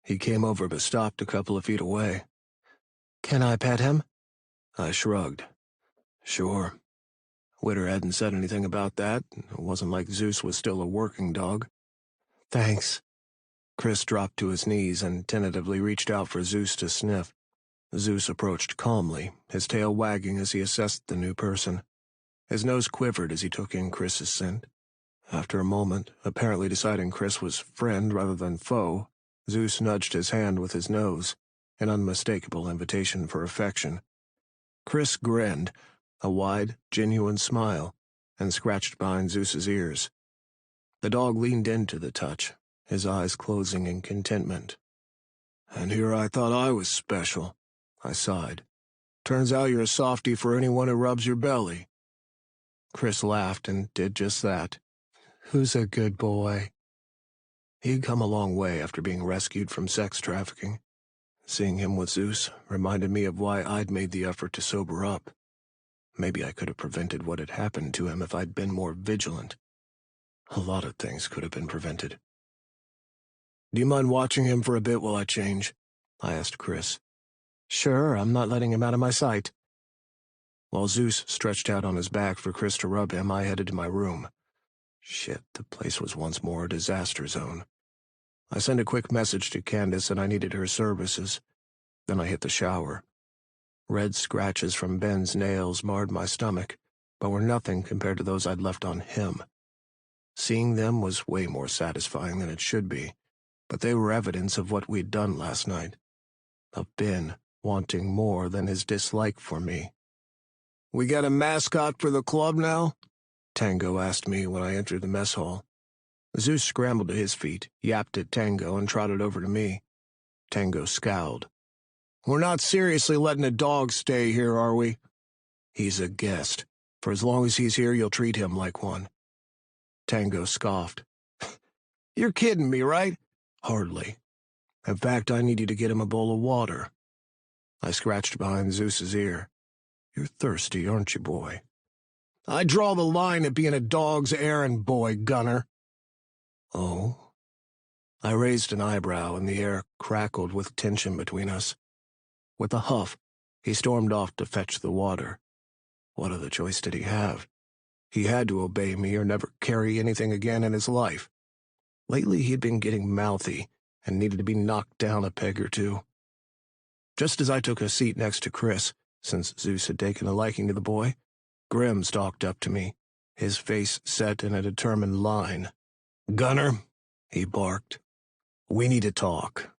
He came over but stopped a couple of feet away. "Can I pet him?" I shrugged. Sure. Witter hadn't said anything about that. It wasn't like Zeus was still a working dog. "Thanks." Chris dropped to his knees and tentatively reached out for Zeus to sniff. Zeus approached calmly, his tail wagging as he assessed the new person. His nose quivered as he took in Chris's scent. After a moment, apparently deciding Chris was friend rather than foe, Zeus nudged his hand with his nose, an unmistakable invitation for affection. Chris grinned, a wide, genuine smile, and scratched behind Zeus's ears. The dog leaned into the touch, his eyes closing in contentment. "And here I thought I was special," I sighed. "Turns out you're a softie for anyone who rubs your belly." Chris laughed and did just that. "Who's a good boy?" He'd come a long way after being rescued from sex trafficking. Seeing him with Zeus reminded me of why I'd made the effort to sober up. Maybe I could have prevented what had happened to him if I'd been more vigilant. A lot of things could have been prevented. "Do you mind watching him for a bit while I change?" I asked Chris. "Sure, I'm not letting him out of my sight." While Zeus stretched out on his back for Chris to rub him, I headed to my room. Shit, the place was once more a disaster zone. I sent a quick message to Candace that I needed her services. Then I hit the shower. Red scratches from Ben's nails marred my stomach, but were nothing compared to those I'd left on him. Seeing them was way more satisfying than it should be, but they were evidence of what we'd done last night. Of Ben wanting more than his dislike for me. "We got a mascot for the club now?" Tango asked me when I entered the mess hall. Zeus scrambled to his feet, yapped at Tango, and trotted over to me. Tango scowled. We're not seriously letting a dog stay here, are we? He's a guest. For as long as he's here, you'll treat him like one. Tango scoffed. You're kidding me, right? Hardly. In fact, I need you to get him a bowl of water. I scratched behind Zeus's ear. You're thirsty, aren't you, boy? I draw the line at being a dog's errand boy, Gunner. Oh? I raised an eyebrow, and the air crackled with tension between us. With a huff, he stormed off to fetch the water. What other choice did he have? He had to obey me or never carry anything again in his life. Lately he'd been getting mouthy and needed to be knocked down a peg or two. Just as I took a seat next to Chris, since Zeus had taken a liking to the boy, Grim stalked up to me, his face set in a determined line. Gunner, he barked. We need to talk.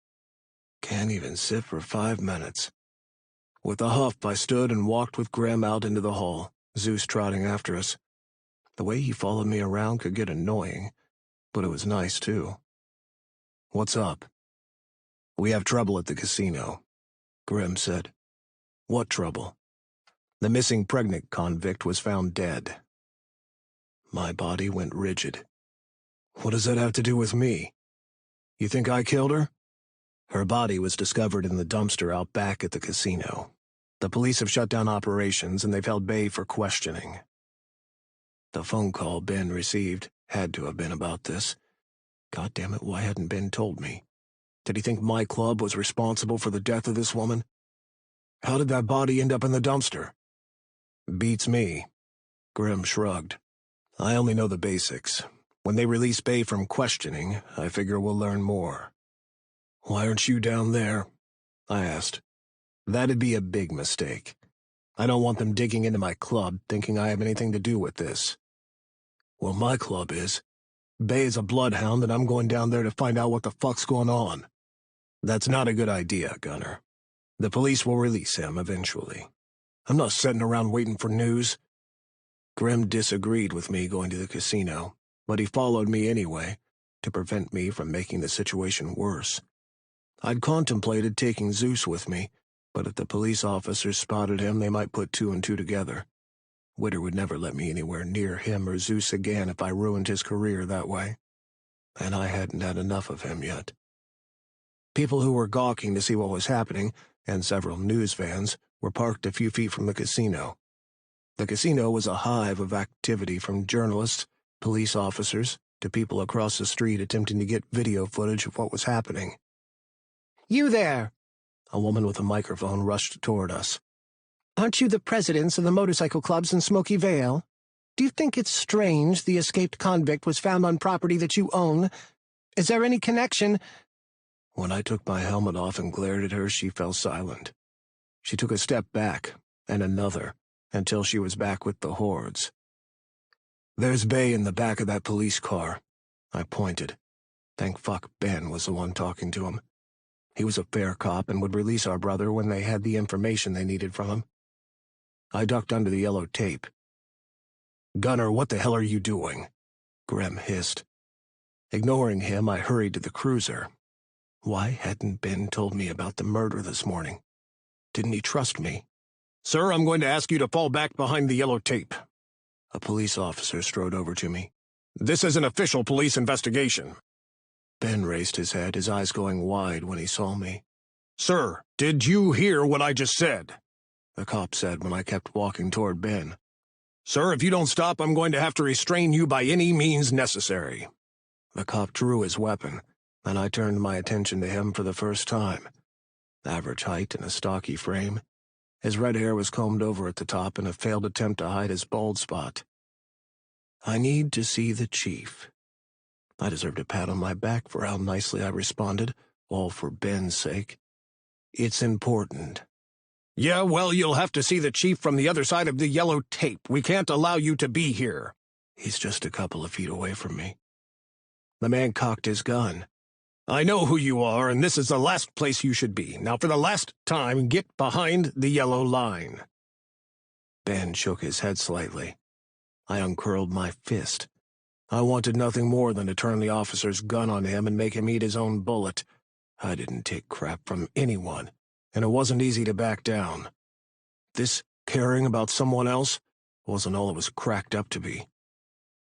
Can't even sit for 5 minutes. With a huff, I stood and walked with Grim out into the hall, Zeus trotting after us. The way he followed me around could get annoying, but it was nice, too. What's up? We have trouble at the casino, Grim said. What trouble? The missing pregnant convict was found dead. My body went rigid. What does that have to do with me? You think I killed her? Her body was discovered in the dumpster out back at the casino. The police have shut down operations, and they've held Bay for questioning. The phone call Ben received had to have been about this. God damn it, why hadn't Ben told me? Did he think my club was responsible for the death of this woman? How did that body end up in the dumpster? Beats me. Grim shrugged. I only know the basics. When they release Bay from questioning, I figure we'll learn more. Why aren't you down there? I asked. That'd be a big mistake. I don't want them digging into my club, thinking I have anything to do with this. Well, my club is. Bay is a bloodhound, and I'm going down there to find out what the fuck's going on. That's not a good idea, Gunner. The police will release him eventually. I'm not sitting around waiting for news. Grim disagreed with me going to the casino, but he followed me anyway, to prevent me from making the situation worse. I'd contemplated taking Zeus with me, but if the police officers spotted him, they might put 2 and 2 together. Witter would never let me anywhere near him or Zeus again if I ruined his career that way. And I hadn't had enough of him yet. People who were gawking to see what was happening, and several news vans, were parked a few feet from the casino. The casino was a hive of activity from journalists, police officers, to people across the street attempting to get video footage of what was happening. You there! A woman with a microphone rushed toward us. Aren't you the presidents of the motorcycle clubs in Smoky Vale? Do you think it's strange the escaped convict was found on property that you own? Is there any connection? When I took my helmet off and glared at her, she fell silent. She took a step back, and another, until she was back with the hordes. There's Bay in the back of that police car. I pointed. Thank fuck Ben was the one talking to him. He was a fair cop and would release our brother when they had the information they needed from him. I ducked under the yellow tape. Gunner, what the hell are you doing? Grim hissed. Ignoring him, I hurried to the cruiser. Why hadn't Ben told me about the murder this morning? Didn't he trust me? Sir, I'm going to ask you to fall back behind the yellow tape. A police officer strode over to me. This is an official police investigation. Ben raised his head, his eyes going wide when he saw me. Sir, did you hear what I just said? The cop said when I kept walking toward Ben. Sir, if you don't stop, I'm going to have to restrain you by any means necessary. The cop drew his weapon, and I turned my attention to him for the first time. Average height and a stocky frame. His red hair was combed over at the top in a failed attempt to hide his bald spot. I need to see the chief. I deserved a pat on my back for how nicely I responded, all for Ben's sake. It's important. Yeah, well, you'll have to see the chief from the other side of the yellow tape. We can't allow you to be here. He's just a couple of feet away from me. The man cocked his gun. I know who you are, and this is the last place you should be. Now, for the last time, get behind the yellow line. Ben shook his head slightly. I uncurled my fist. I wanted nothing more than to turn the officer's gun on him and make him eat his own bullet. I didn't take crap from anyone, and it wasn't easy to back down. This caring about someone else wasn't all it was cracked up to be.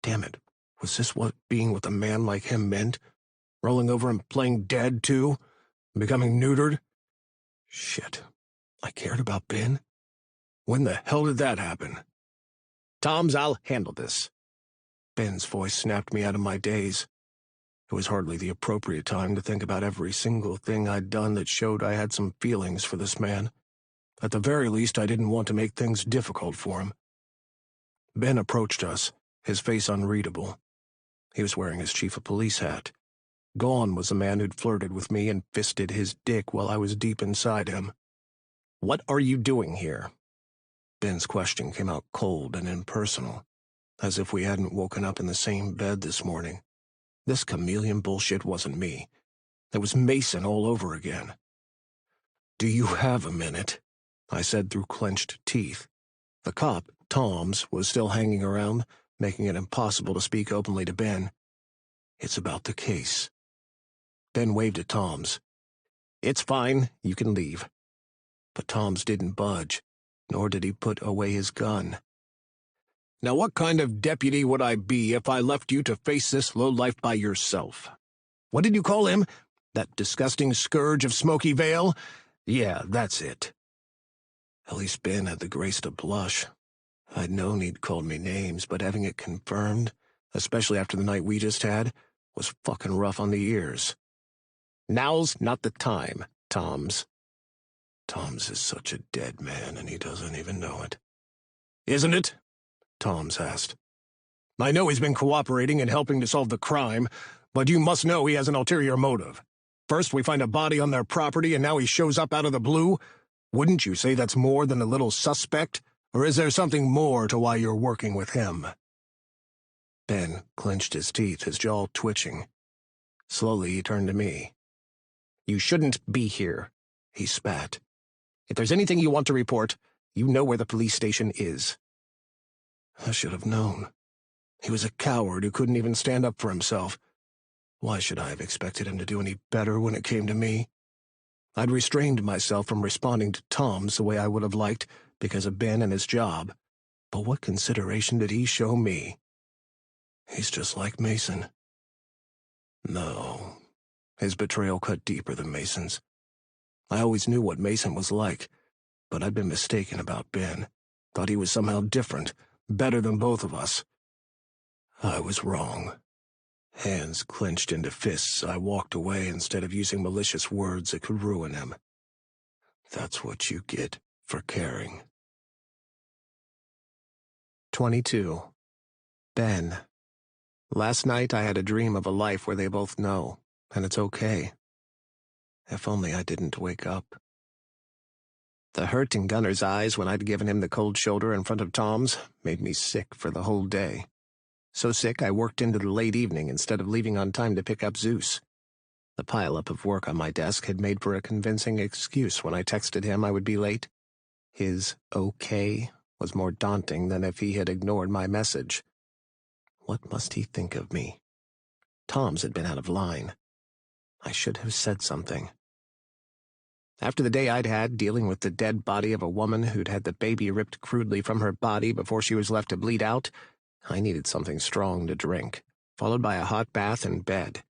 Damn it, was this what being with a man like him meant? Rolling over and playing dead, too? Becoming neutered? Shit, I cared about Ben? When the hell did that happen? Tom's, I'll handle this. Ben's voice snapped me out of my daze. It was hardly the appropriate time to think about every single thing I'd done that showed I had some feelings for this man. At the very least, I didn't want to make things difficult for him. Ben approached us, his face unreadable. He was wearing his chief of police hat. Gone was the man who'd flirted with me and fisted his dick while I was deep inside him. What are you doing here? Ben's question came out cold and impersonal, as if we hadn't woken up in the same bed this morning. This chameleon bullshit wasn't me. It was Mason all over again. "Do you have a minute?" I said through clenched teeth. The cop, Tom's, was still hanging around, making it impossible to speak openly to Ben. "It's about the case." Ben waved at Tom's. "It's fine. You can leave." But Tom's didn't budge, nor did he put away his gun. "Now what kind of deputy would I be if I left you to face this lowlife by yourself? What did you call him? That disgusting scourge of Smoky Vale? Yeah, that's it." At least Ben had the grace to blush. I'd known he'd called me names, but having it confirmed, especially after the night we just had, was fucking rough on the ears. "Now's not the time, Tom's." Tom's is such a dead man, and he doesn't even know it. "Isn't it?" Tom's asked. "I know he's been cooperating and helping to solve the crime, but you must know he has an ulterior motive. First we find a body on their property, and now he shows up out of the blue. Wouldn't you say that's more than a little suspect? Or is there something more to why you're working with him?" Ben clenched his teeth, his jaw twitching. Slowly he turned to me. "You shouldn't be here," he spat. "If there's anything you want to report, you know where the police station is." I should have known. He was a coward who couldn't even stand up for himself. Why should I have expected him to do any better when it came to me? I'd restrained myself from responding to Tom's the way I would have liked because of Ben and his job, but what consideration did he show me? He's just like Mason. No, his betrayal cut deeper than Mason's. I always knew what Mason was like, but I'd been mistaken about Ben. Thought he was somehow different, better than both of us. I was wrong. Hands clenched into fists, I walked away instead of using malicious words that could ruin him. That's what you get for caring. 22. Ben. Last night I had a dream of a life where they both know, and it's okay. If only I didn't wake up. The hurt in Gunner's eyes when I'd given him the cold shoulder in front of Tom's made me sick for the whole day. So sick I worked into the late evening instead of leaving on time to pick up Zeus. The pileup of work on my desk had made for a convincing excuse when I texted him I would be late. His okay was more daunting than if he had ignored my message. What must he think of me? Tom's had been out of line. I should have said something. After the day I'd had dealing with the dead body of a woman who'd had the baby ripped crudely from her body before she was left to bleed out, I needed something strong to drink, followed by a hot bath and bed.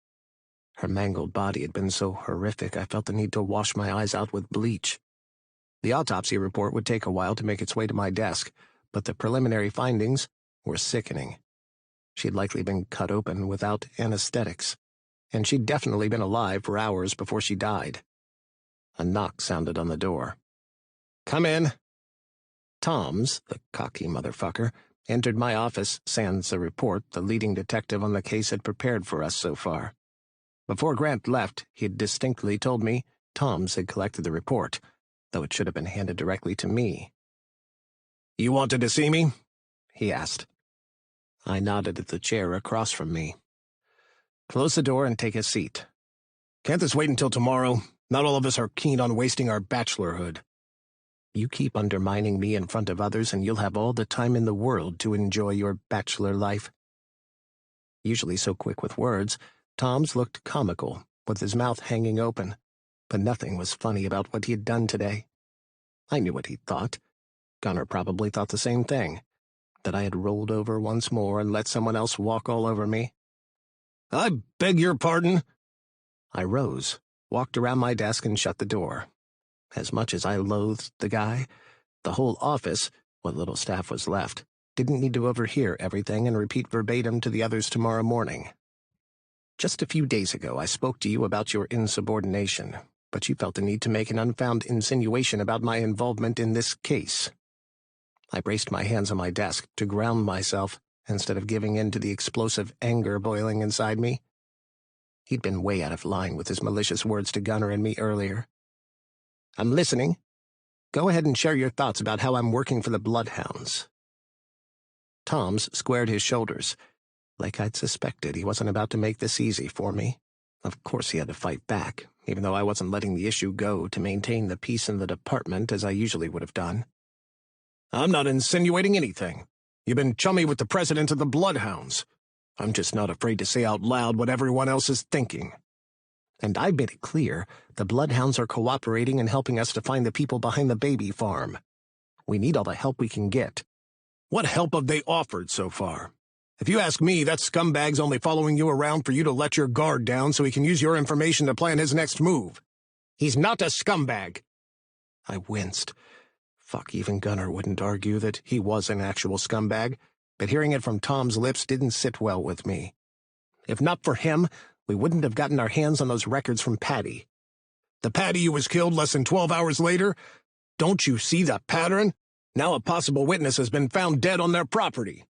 Her mangled body had been so horrific I felt the need to wash my eyes out with bleach. The autopsy report would take a while to make its way to my desk, but the preliminary findings were sickening. She'd likely been cut open without anesthetics, and she'd definitely been alive for hours before she died. A knock sounded on the door. "Come in." Tom's, the cocky motherfucker, entered my office sans the report the leading detective on the case had prepared for us so far. Before Grant left, he'd distinctly told me Tom's had collected the report, though it should have been handed directly to me. "You wanted to see me?" he asked. I nodded at the chair across from me. "Close the door and take a seat." "Can't this wait until tomorrow? Not all of us are keen on wasting our bachelorhood." "You keep undermining me in front of others and you'll have all the time in the world to enjoy your bachelor life." Usually so quick with words, Tom's looked comical, with his mouth hanging open, but nothing was funny about what he had done today. I knew what he'd thought. Gunnar probably thought the same thing, that I had rolled over once more and let someone else walk all over me. I beg your pardon? I rose, walked around my desk, and shut the door. As much as I loathed the guy, the whole office, what little staff was left, didn't need to overhear everything and repeat verbatim to the others tomorrow morning. Just a few days ago, I spoke to you about your insubordination, but you felt the need to make an unfounded insinuation about my involvement in this case. I braced my hands on my desk to ground myself instead of giving in to the explosive anger boiling inside me. He'd been way out of line with his malicious words to Gunnar and me earlier. I'm listening. Go ahead and share your thoughts about how I'm working for the Bloodhounds. Tom's squared his shoulders. Like I'd suspected, he wasn't about to make this easy for me. Of course he had to fight back, even though I wasn't letting the issue go to maintain the peace in the department as I usually would have done. I'm not insinuating anything. You've been chummy with the president of the Bloodhounds. I'm just not afraid to say out loud what everyone else is thinking. And I made it clear the Bloodhounds are cooperating and helping us to find the people behind the baby farm. We need all the help we can get. What help have they offered so far? If you ask me, that scumbag's only following you around for you to let your guard down so he can use your information to plan his next move. He's not a scumbag. I winced. Fuck, even Gunnar wouldn't argue that he was an actual scumbag, but hearing it from Tom's lips didn't sit well with me. If not for him, we wouldn't have gotten our hands on those records from Patty. The Patty who was killed less than 12 hours later? Don't you see the pattern? Now a possible witness has been found dead on their property.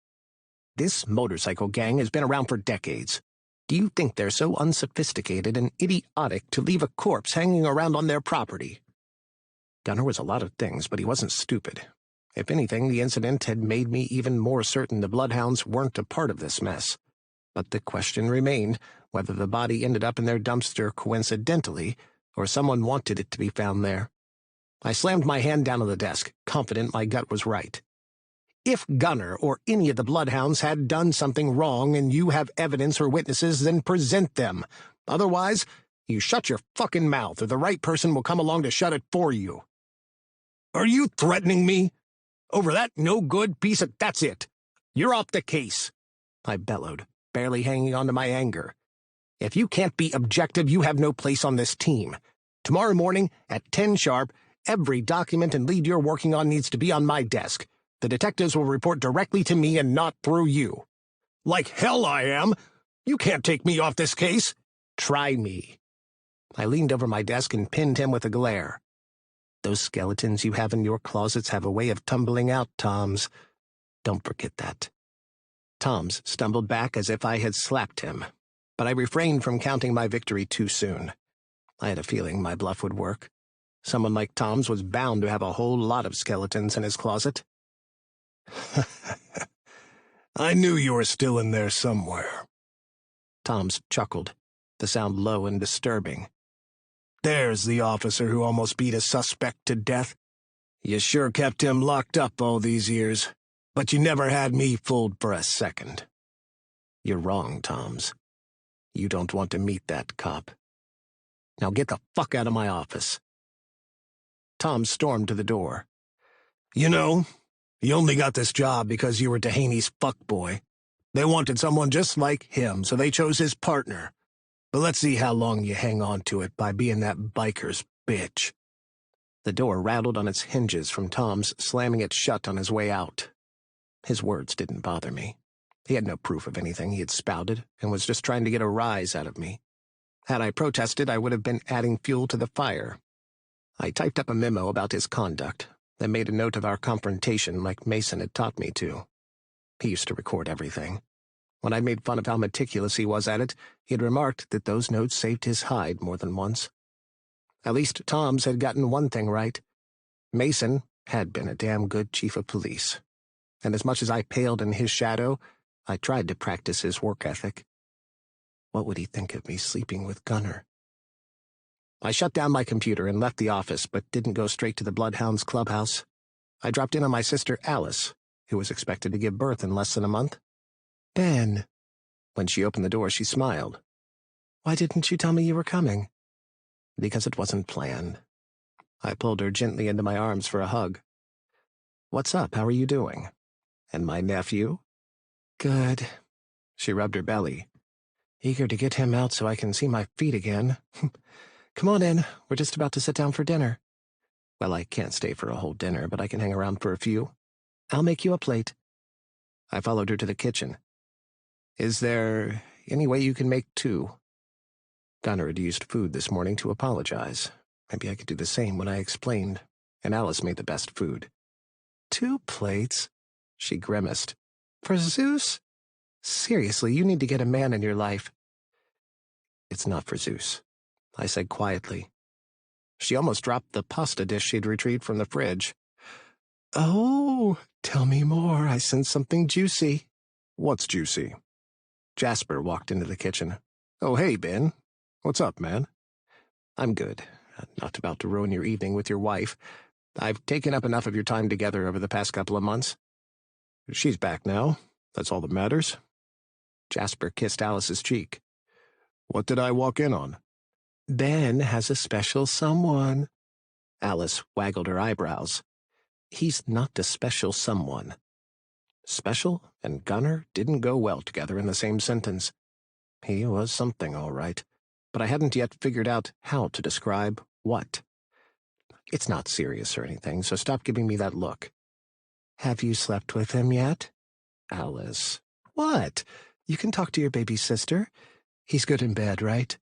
This motorcycle gang has been around for decades. Do you think they're so unsophisticated and idiotic to leave a corpse hanging around on their property? Gunnar was a lot of things, but he wasn't stupid. If anything, the incident had made me even more certain the Bloodhounds weren't a part of this mess. But the question remained whether the body ended up in their dumpster coincidentally, or someone wanted it to be found there. I slammed my hand down on the desk, confident my gut was right. If Gunnar or any of the Bloodhounds had done something wrong and you have evidence or witnesses, then present them. Otherwise, you shut your fucking mouth or the right person will come along to shut it for you. Are you threatening me? Over that no-good piece of— That's it. You're off the case, I bellowed, barely hanging on to my anger. If you can't be objective, you have no place on this team. Tomorrow morning, at 10 sharp, every document and lead you're working on needs to be on my desk. The detectives will report directly to me and not through you. Like hell I am. You can't take me off this case. Try me. I leaned over my desk and pinned him with a glare. Those skeletons you have in your closets have a way of tumbling out, Tom's. Don't forget that. Tom's stumbled back as if I had slapped him, but I refrained from counting my victory too soon. I had a feeling my bluff would work. Someone like Tom's was bound to have a whole lot of skeletons in his closet. I knew you were still in there somewhere. Tom's chuckled, the sound low and disturbing. There's the officer who almost beat a suspect to death. You sure kept him locked up all these years, but you never had me fooled for a second. You're wrong, Tom's. You don't want to meet that cop. Now get the fuck out of my office. Tom stormed to the door. You know, you only got this job because you were Dehaney's fuckboy. They wanted someone just like him, so they chose his partner. But let's see how long you hang on to it by being that biker's bitch. The door rattled on its hinges from Tom's slamming it shut on his way out. His words didn't bother me. He had no proof of anything he had spouted and was just trying to get a rise out of me. Had I protested, I would have been adding fuel to the fire. I typed up a memo about his conduct, then made a note of our confrontation like Mason had taught me to. He used to record everything. When I made fun of how meticulous he was at it, he had remarked that those notes saved his hide more than once. At least Tom's had gotten one thing right. Mason had been a damn good chief of police. And as much as I paled in his shadow, I tried to practice his work ethic. What would he think of me sleeping with Gunnar? I shut down my computer and left the office, but didn't go straight to the Bloodhounds clubhouse. I dropped in on my sister Alice, who was expected to give birth in less than a month. Ben. When she opened the door, she smiled. Why didn't you tell me you were coming? Because it wasn't planned. I pulled her gently into my arms for a hug. What's up? How are you doing? And my nephew? Good. She rubbed her belly. Eager to get him out so I can see my feet again. Come on in. We're just about to sit down for dinner. Well, I can't stay for a whole dinner, but I can hang around for a few. I'll make you a plate. I followed her to the kitchen. Is there any way you can make two? Gunnar had used food this morning to apologize. Maybe I could do the same when I explained, and Alice made the best food. 2 plates? She grimaced. For Zeus? Seriously, you need to get a man in your life. It's not for Zeus, I said quietly. She almost dropped the pasta dish she'd retrieved from the fridge. Oh, tell me more. I sense something juicy. What's juicy? Jasper walked into the kitchen. Oh, hey, Ben. What's up, man? I'm good. Not about to ruin your evening with your wife. I've taken up enough of your time together over the past couple of months. She's back now. That's all that matters. Jasper kissed Alice's cheek. What did I walk in on? Ben has a special someone. Alice waggled her eyebrows. He's not a special someone. Special and Gunnar didn't go well together in the same sentence. He was something, all right, but I hadn't yet figured out how to describe what. It's not serious or anything, so stop giving me that look. Have you slept with him yet? Alice. What? You can talk to your baby sister. He's good in bed, right?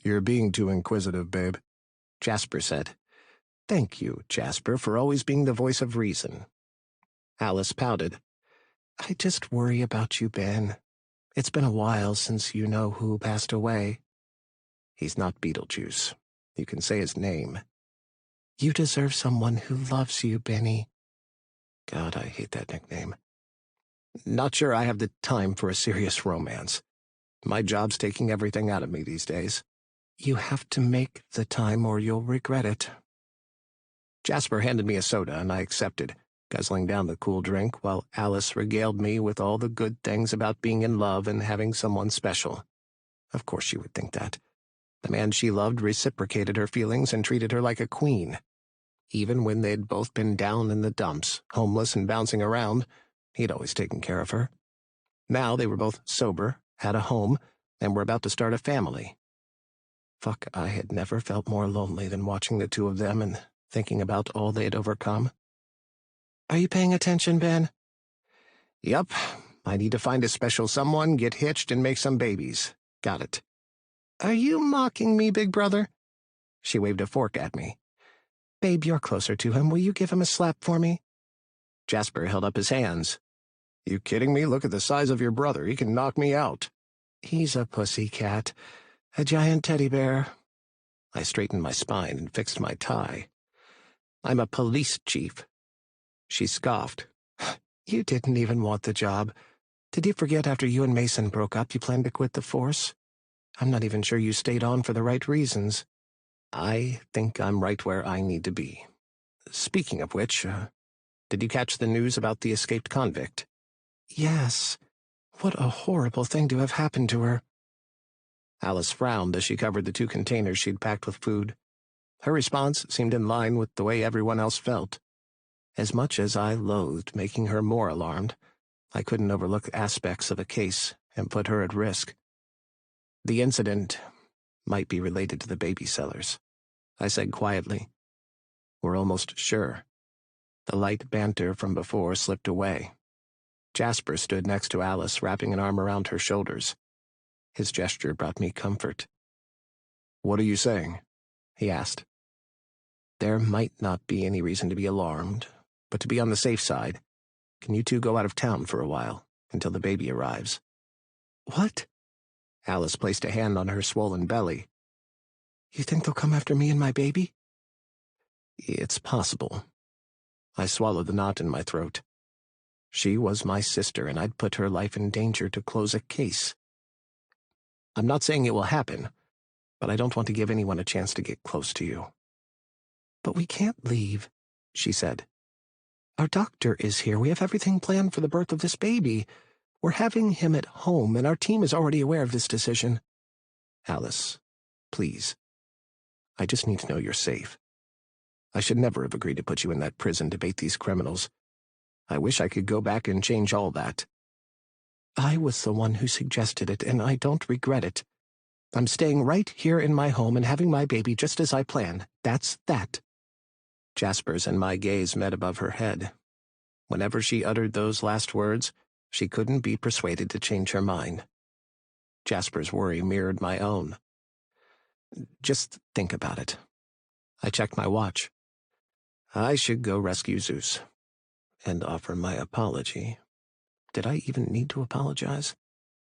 You're being too inquisitive, babe, Jasper said. Thank you, Jasper, for always being the voice of reason. Alice pouted. I just worry about you, Ben. It's been a while since you know who passed away. He's not Beetlejuice. You can say his name. You deserve someone who loves you, Benny. God, I hate that nickname. Not sure I have the time for a serious romance. My job's taking everything out of me these days. You have to make the time or you'll regret it. Jasper handed me a soda, and I accepted, guzzling down the cool drink while Alice regaled me with all the good things about being in love and having someone special. Of course she would think that. The man she loved reciprocated her feelings and treated her like a queen. Even when they'd both been down in the dumps, homeless and bouncing around, he'd always taken care of her. Now they were both sober, had a home, and were about to start a family. Fuck, I had never felt more lonely than watching the two of them and thinking about all they had overcome. Are you paying attention, Ben? Yup. I need to find a special someone, get hitched, and make some babies. Got it. Are you mocking me, big brother? She waved a fork at me. Babe, you're closer to him. Will you give him a slap for me? Jasper held up his hands. You kidding me? Look at the size of your brother. He can knock me out. He's a pussy cat. A giant teddy bear. I straightened my spine and fixed my tie. I'm a police chief. She scoffed. You didn't even want the job. Did you forget after you and Mason broke up you planned to quit the force? I'm not even sure you stayed on for the right reasons. I think I'm right where I need to be. Speaking of which, did you catch the news about the escaped convict? Yes. What a horrible thing to have happened to her. Alice frowned as she covered the 2 containers she'd packed with food. Her response seemed in line with the way everyone else felt. As much as I loathed making her more alarmed, I couldn't overlook aspects of a case and put her at risk. The incident might be related to the baby sellers, I said quietly. We're almost sure. The light banter from before slipped away. Jasper stood next to Alice, wrapping an arm around her shoulders. His gesture brought me comfort. What are you saying? He asked. There might not be any reason to be alarmed, but to be on the safe side, can you two go out of town for a while, until the baby arrives? What? Alice placed a hand on her swollen belly. You think they'll come after me and my baby? It's possible. I swallowed the knot in my throat. She was my sister, and I'd put her life in danger to close a case. I'm not saying it will happen, but I don't want to give anyone a chance to get close to you. But we can't leave, she said. Our doctor is here. We have everything planned for the birth of this baby. We're having him at home, and our team is already aware of this decision. Alice, please. I just need to know you're safe. I should never have agreed to put you in that prison to bait these criminals. I wish I could go back and change all that. I was the one who suggested it, and I don't regret it. I'm staying right here in my home and having my baby just as I planned. That's that. Jasper's and my gaze met above her head. Whenever she uttered those last words, she couldn't be persuaded to change her mind. Jasper's worry mirrored my own. Just think about it. I checked my watch. I should go rescue Zeus and offer my apology. Did I even need to apologize?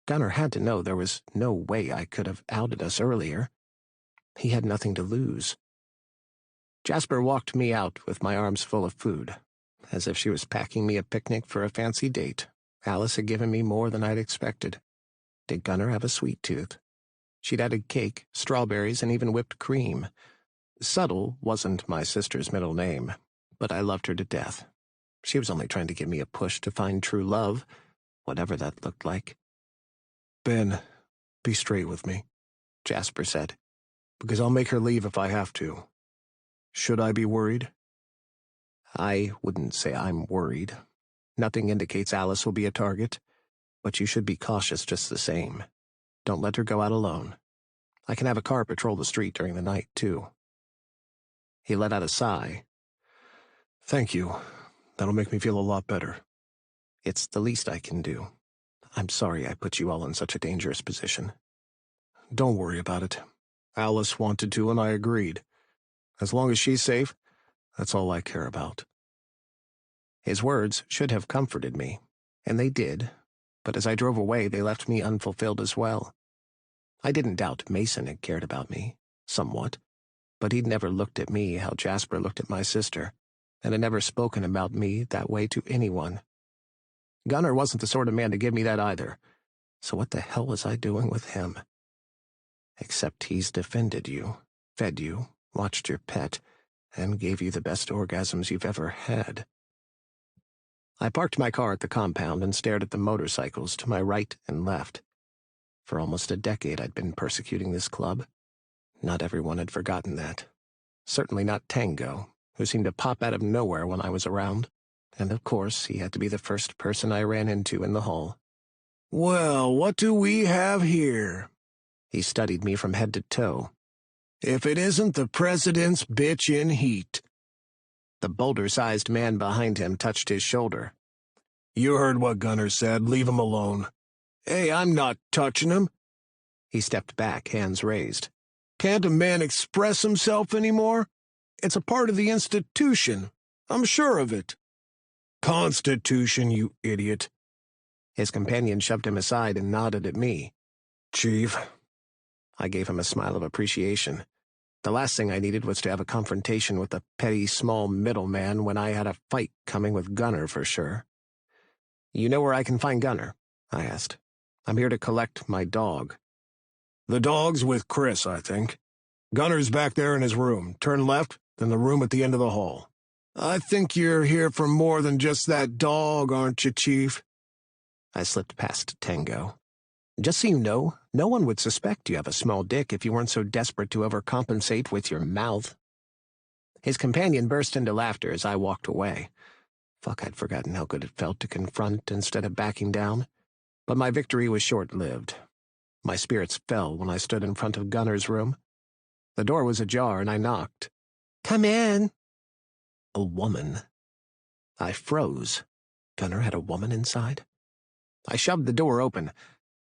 Gunnar had to know there was no way I could have outed us earlier. He had nothing to lose. Jasper walked me out with my arms full of food, as if she was packing me a picnic for a fancy date. Alice had given me more than I'd expected. Did Gunnar have a sweet tooth? She'd added cake, strawberries, and even whipped cream. Subtle wasn't my sister's middle name, but I loved her to death. She was only trying to give me a push to find true love, whatever that looked like. Ben, be straight with me, Jasper said. because I'll make her leave if I have to. Should I be worried? I wouldn't say I'm worried. Nothing indicates Alice will be a target, but you should be cautious just the same. Don't let her go out alone. I can have a car patrol the street during the night, too. He let out a sigh. Thank you. That'll make me feel a lot better. It's the least I can do. I'm sorry I put you all in such a dangerous position. Don't worry about it. Alice wanted to, and I agreed. As long as she's safe, that's all I care about. His words should have comforted me, and they did, but as I drove away they left me unfulfilled as well. I didn't doubt Mason had cared about me, somewhat, but he'd never looked at me how Jasper looked at my sister, and had never spoken about me that way to anyone. Gunnar wasn't the sort of man to give me that either, so what the hell was I doing with him? Except he's defended you, fed you, watched your pet, and gave you the best orgasms you've ever had. I parked my car at the compound and stared at the motorcycles to my right and left. For almost a decade I'd been persecuting this club. Not everyone had forgotten that. Certainly not Tango, who seemed to pop out of nowhere when I was around. And of course, he had to be the first person I ran into in the hall. Well, what do we have here? He studied me from head to toe. If it isn't the president's bitch in heat. The boulder-sized man behind him touched his shoulder. You heard what Gunnar said. Leave him alone. Hey, I'm not touching him. He stepped back, hands raised. Can't a man express himself anymore? It's a part of the institution. I'm sure of it. Constitution, you idiot. His companion shoved him aside and nodded at me. Chief. I gave him a smile of appreciation. The last thing I needed was to have a confrontation with the petty small middleman when I had a fight coming with Gunnar for sure. You know where I can find Gunnar? I asked. I'm here to collect my dog. The dog's with Chris, I think. Gunnar's back there in his room. Turn left, then the room at the end of the hall. I think you're here for more than just that dog, aren't you, Chief? I slipped past Tango. Just so you know, no one would suspect you have a small dick if you weren't so desperate to overcompensate with your mouth. His companion burst into laughter as I walked away. Fuck, I'd forgotten how good it felt to confront instead of backing down. But my victory was short-lived. My spirits fell when I stood in front of Gunnar's room. The door was ajar and I knocked. Come in. A woman. I froze. Gunnar had a woman inside? I shoved the door open.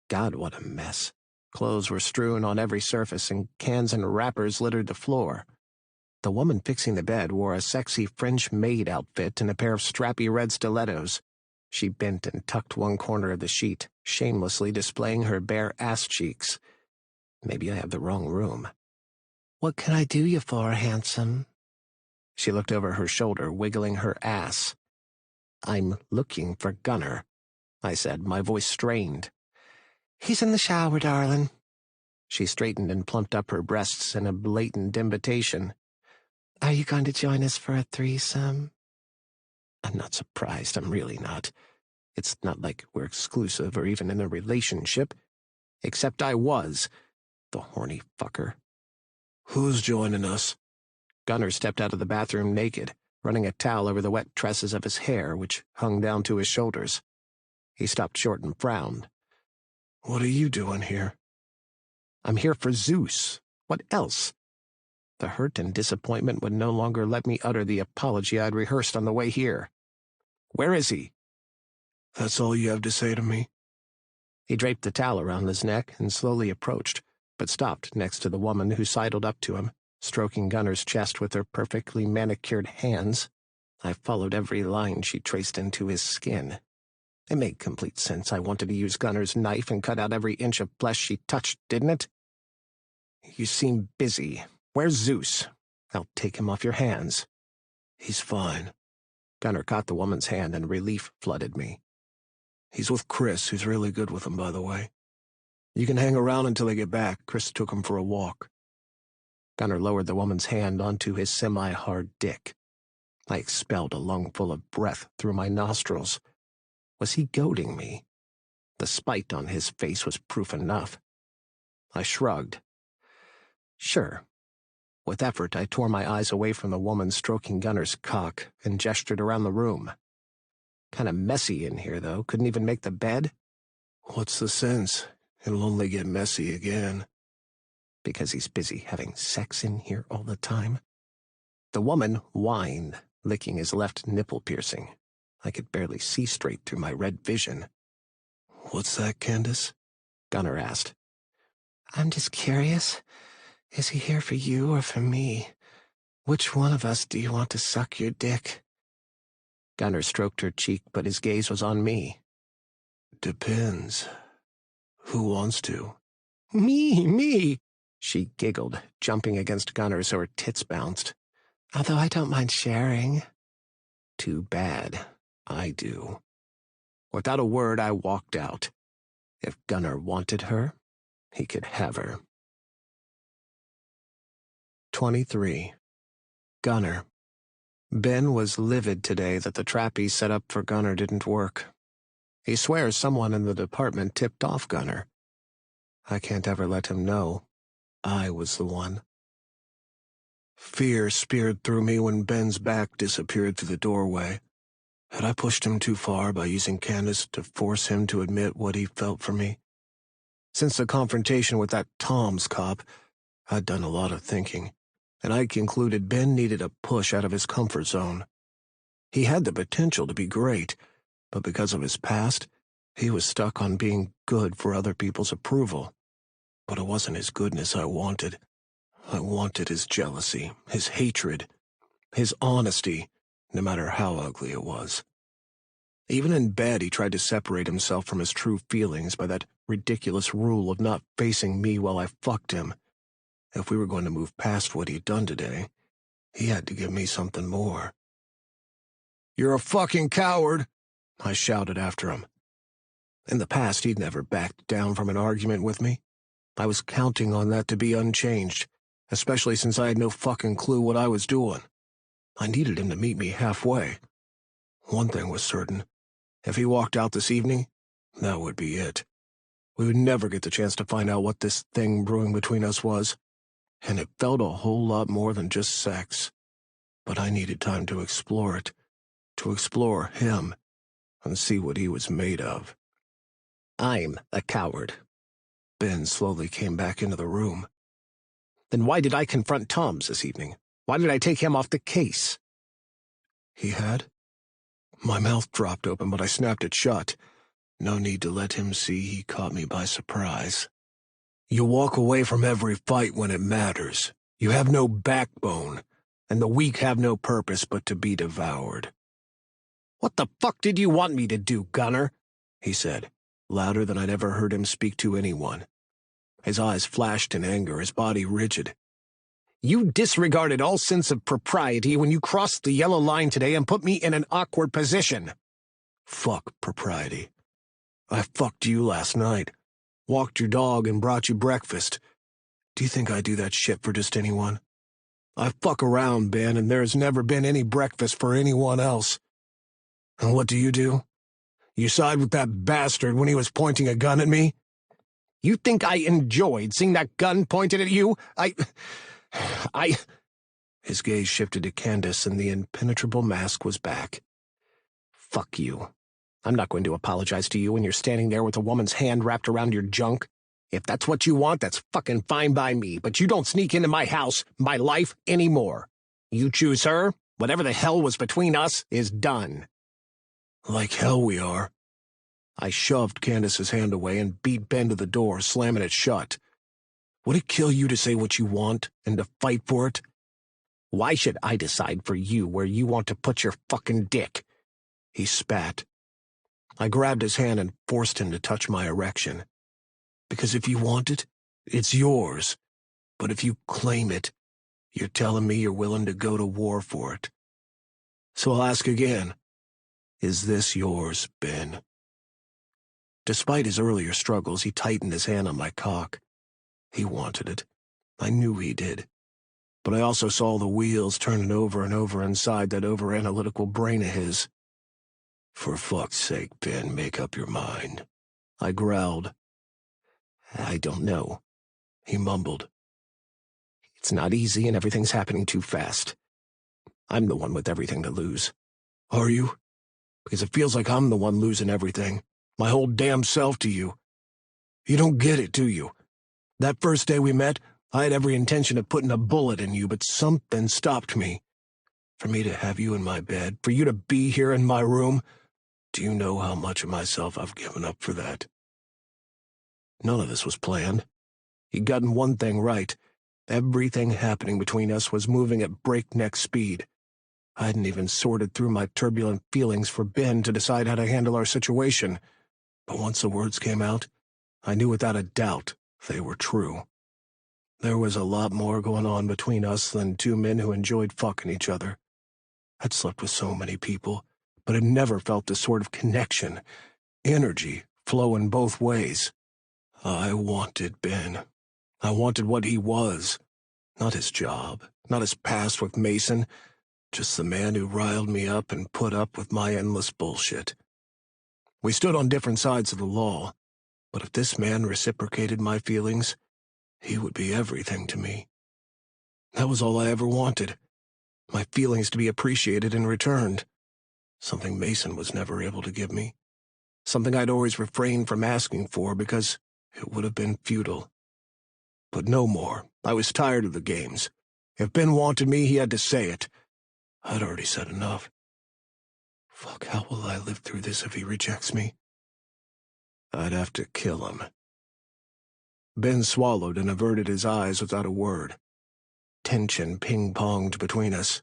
God, what a mess. Clothes were strewn on every surface, and cans and wrappers littered the floor. The woman fixing the bed wore a sexy French maid outfit and a pair of strappy red stilettos. She bent and tucked one corner of the sheet, shamelessly displaying her bare ass cheeks. Maybe I have the wrong room. What can I do you for, handsome? She looked over her shoulder, wiggling her ass. I'm looking for Gunnar, I said, my voice strained. He's in the shower, darling. She straightened and plumped up her breasts in a blatant invitation. Are you going to join us for a threesome? I'm not surprised, I'm really not. It's not like we're exclusive or even in a relationship. Except I was, the horny fucker. Who's joining us? Gunnar stepped out of the bathroom naked, running a towel over the wet tresses of his hair, which hung down to his shoulders. He stopped short and frowned. What are you doing here? I'm here for Zeus. What else? The hurt and disappointment would no longer let me utter the apology I'd rehearsed on the way here. Where is he? That's all you have to say to me? He draped the towel around his neck and slowly approached, but stopped next to the woman who sidled up to him, stroking Gunnar's chest with her perfectly manicured hands. I followed every line she traced into his skin. It made complete sense. I wanted to use Gunnar's knife and cut out every inch of flesh she touched, didn't it? You seem busy. Where's Zeus? I'll take him off your hands. He's fine. Gunnar caught the woman's hand and relief flooded me. He's with Chris, who's really good with him, by the way. You can hang around until they get back. Chris took him for a walk. Gunnar lowered the woman's hand onto his semi-hard dick. I expelled a lungful of breath through my nostrils. Was he goading me? The spite on his face was proof enough. I shrugged. Sure. With effort, I tore my eyes away from the woman stroking Gunnar's cock and gestured around the room. Kinda messy in here, though. Couldn't even make the bed. What's the sense? It'll only get messy again. Because he's busy having sex in here all the time. The woman whined, licking his left nipple piercing. I could barely see straight through my red vision. What's that, Candace? Gunnar asked. I'm just curious. Is he here for you or for me? Which one of us do you want to suck your dick? Gunnar stroked her cheek, but his gaze was on me. Depends. Who wants to? Me! She giggled, jumping against Gunnar so her tits bounced. Although I don't mind sharing. Too bad. I do. Without a word, I walked out. If Gunnar wanted her, he could have her. 23. Gunnar. Ben was livid today that the trap he set up for Gunnar didn't work. He swears someone in the department tipped off Gunnar. I can't ever let him know. I was the one. Fear speared through me when Ben's back disappeared through the doorway. Had I pushed him too far by using Candace to force him to admit what he felt for me? Since the confrontation with that Tom's cop, I'd done a lot of thinking, and I concluded Ben needed a push out of his comfort zone. He had the potential to be great, but because of his past, he was stuck on being good for other people's approval. But it wasn't his goodness I wanted. I wanted his jealousy, his hatred, his honesty, no matter how ugly it was. Even in bed, he tried to separate himself from his true feelings by that ridiculous rule of not facing me while I fucked him. If we were going to move past what he'd done today, he had to give me something more. "You're a fucking coward!" I shouted after him. In the past, he'd never backed down from an argument with me. I was counting on that to be unchanged, especially since I had no fucking clue what I was doing. I needed him to meet me halfway. One thing was certain. If he walked out this evening, that would be it. We would never get the chance to find out what this thing brewing between us was. And it felt a whole lot more than just sex. But I needed time to explore it, to explore him, and see what he was made of. I'm a coward. Ben slowly came back into the room. Then why did I confront Tom's this evening? Why did I take him off the case? He had? My mouth dropped open, but I snapped it shut. No need to let him see he caught me by surprise. You walk away from every fight when it matters. You have no backbone, and the weak have no purpose but to be devoured. What the fuck did you want me to do, Gunnar? He said, louder than I'd ever heard him speak to anyone. His eyes flashed in anger, his body rigid. You disregarded all sense of propriety when you crossed the yellow line today and put me in an awkward position. Fuck propriety. I fucked you last night, walked your dog and brought you breakfast. Do you think I do that shit for just anyone? I fuck around, Ben, and there's never been any breakfast for anyone else. And what do? You side with that bastard when he was pointing a gun at me? You think I enjoyed seeing that gun pointed at you? I... His gaze shifted to Candace, and the impenetrable mask was back. Fuck you. I'm not going to apologize to you when you're standing there with a woman's hand wrapped around your junk. If that's what you want, that's fucking fine by me, but you don't sneak into my house, my life, anymore. You choose her, whatever the hell was between us is done. Like hell we are. I shoved Candace's hand away and beat Ben to the door, slamming it shut. Would it kill you to say what you want and to fight for it? Why should I decide for you where you want to put your fucking dick? He spat. I grabbed his hand and forced him to touch my erection. Because if you want it, it's yours. But if you claim it, you're telling me you're willing to go to war for it. So I'll ask again. Is this yours, Ben? Despite his earlier struggles, he tightened his hand on my cock. He wanted it. I knew he did. But I also saw the wheels turning over and over inside that over-analytical brain of his. For fuck's sake, Ben, make up your mind. I growled. I don't know. He mumbled. It's not easy and everything's happening too fast. I'm the one with everything to lose. Are you? Because it feels like I'm the one losing everything. My whole damn self to you. You don't get it, do you? That first day we met, I had every intention of putting a bullet in you, but something stopped me. For me to have you in my bed, for you to be here in my room, do you know how much of myself I've given up for that? None of this was planned. He'd gotten one thing right. Everything happening between us was moving at breakneck speed. I hadn't even sorted through my turbulent feelings for Ben to decide how to handle our situation. But once the words came out, I knew without a doubt they were true. There was a lot more going on between us than two men who enjoyed fucking each other. I'd slept with so many people, but had never felt the sort of connection, energy, flowing both ways. I wanted Ben. I wanted what he was. Not his job, not his past with Mason, just the man who riled me up and put up with my endless bullshit. We stood on different sides of the law, but if this man reciprocated my feelings, he would be everything to me. That was all I ever wanted. My feelings to be appreciated and returned. Something Mason was never able to give me. Something I'd always refrained from asking for because it would have been futile. But no more. I was tired of the games. If Ben wanted me, he had to say it. I'd already said enough. Fuck, how will I live through this if he rejects me? I'd have to kill him. Ben swallowed and averted his eyes without a word. Tension ping-ponged between us.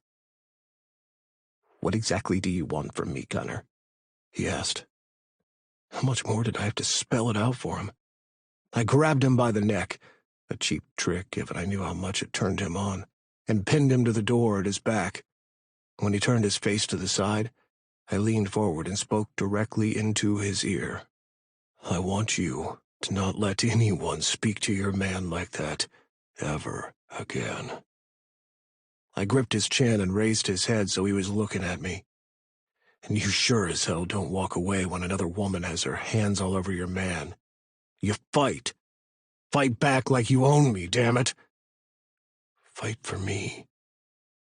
What exactly do you want from me, Gunner? He asked. How much more did I have to spell it out for him? I grabbed him by the neck, a cheap trick given I knew how much it turned him on, and pinned him to the door at his back. When he turned his face to the side, I leaned forward and spoke directly into his ear. I want you to not let anyone speak to your man like that, ever again. I gripped his chin and raised his head so he was looking at me. And you sure as hell don't walk away when another woman has her hands all over your man. You fight. Fight back like you own me, damn it. Fight for me.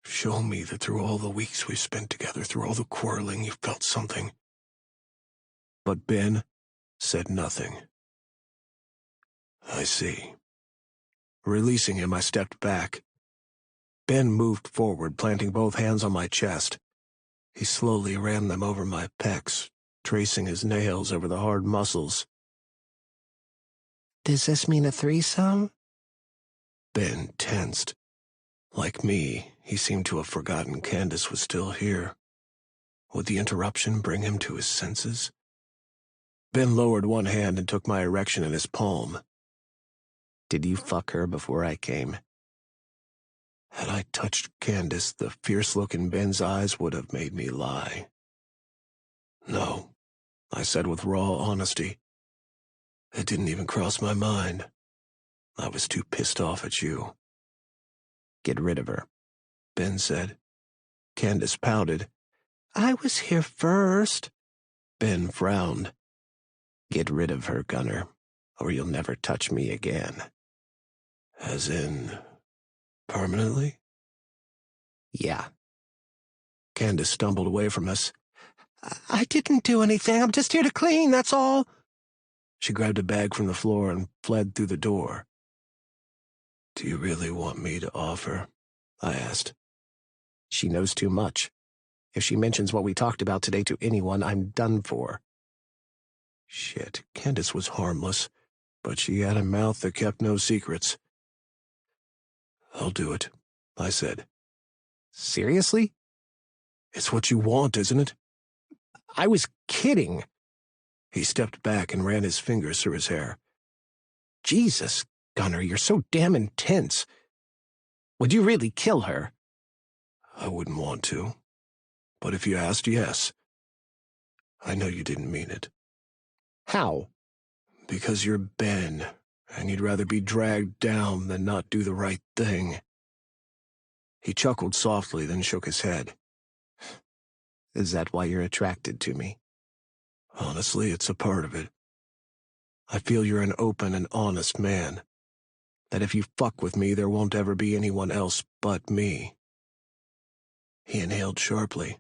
Show me that through all the weeks we've spent together, through all the quarreling, you felt something. But Ben said nothing. I see. Releasing him, I stepped back. Ben moved forward, planting both hands on my chest. He slowly ran them over my pecs, tracing his nails over the hard muscles. Does this mean a threesome? Ben tensed. Like me, he seemed to have forgotten Candace was still here. Would the interruption bring him to his senses? Ben lowered one hand and took my erection in his palm. Did you fuck her before I came? Had I touched Candace, the fierce look in Ben's eyes would have made me lie. No, I said with raw honesty. It didn't even cross my mind. I was too pissed off at you. Get rid of her, Ben said. Candace pouted. I was here first. Ben frowned. Get rid of her, Gunner, or you'll never touch me again. As in, Permanently? Yeah. Candace stumbled away from us. I didn't do anything. I'm just here to clean, that's all. She grabbed a bag from the floor and fled through the door. Do you really want me to offer? I asked. She knows too much. If she mentions what we talked about today to anyone, I'm done for. Shit, Candace was harmless, but she had a mouth that kept no secrets. I'll do it, I said. Seriously? It's what you want, isn't it? I was kidding. He stepped back and ran his fingers through his hair. Jesus, Gunner, you're so damn intense. Would you really kill her? I wouldn't want to. But if you asked, yes. I know you didn't mean it. How? Because you're Ben, and you'd rather be dragged down than not do the right thing. He chuckled softly, then shook his head. Is that why you're attracted to me? Honestly, it's a part of it. I feel you're an open and honest man. That if you fuck with me, there won't ever be anyone else but me. He inhaled sharply.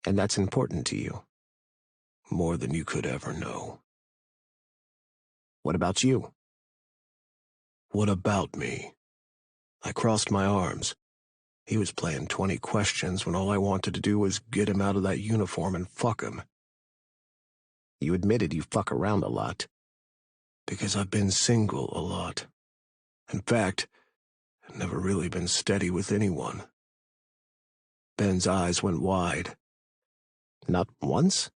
And that's important to you? More than you could ever know. What about you? What about me? I crossed my arms. He was playing 20 questions when all I wanted to do was get him out of that uniform and fuck him. You admitted you fuck around a lot. Because I've been single a lot. In fact, I've never really been steady with anyone. Ben's eyes went wide. Not once?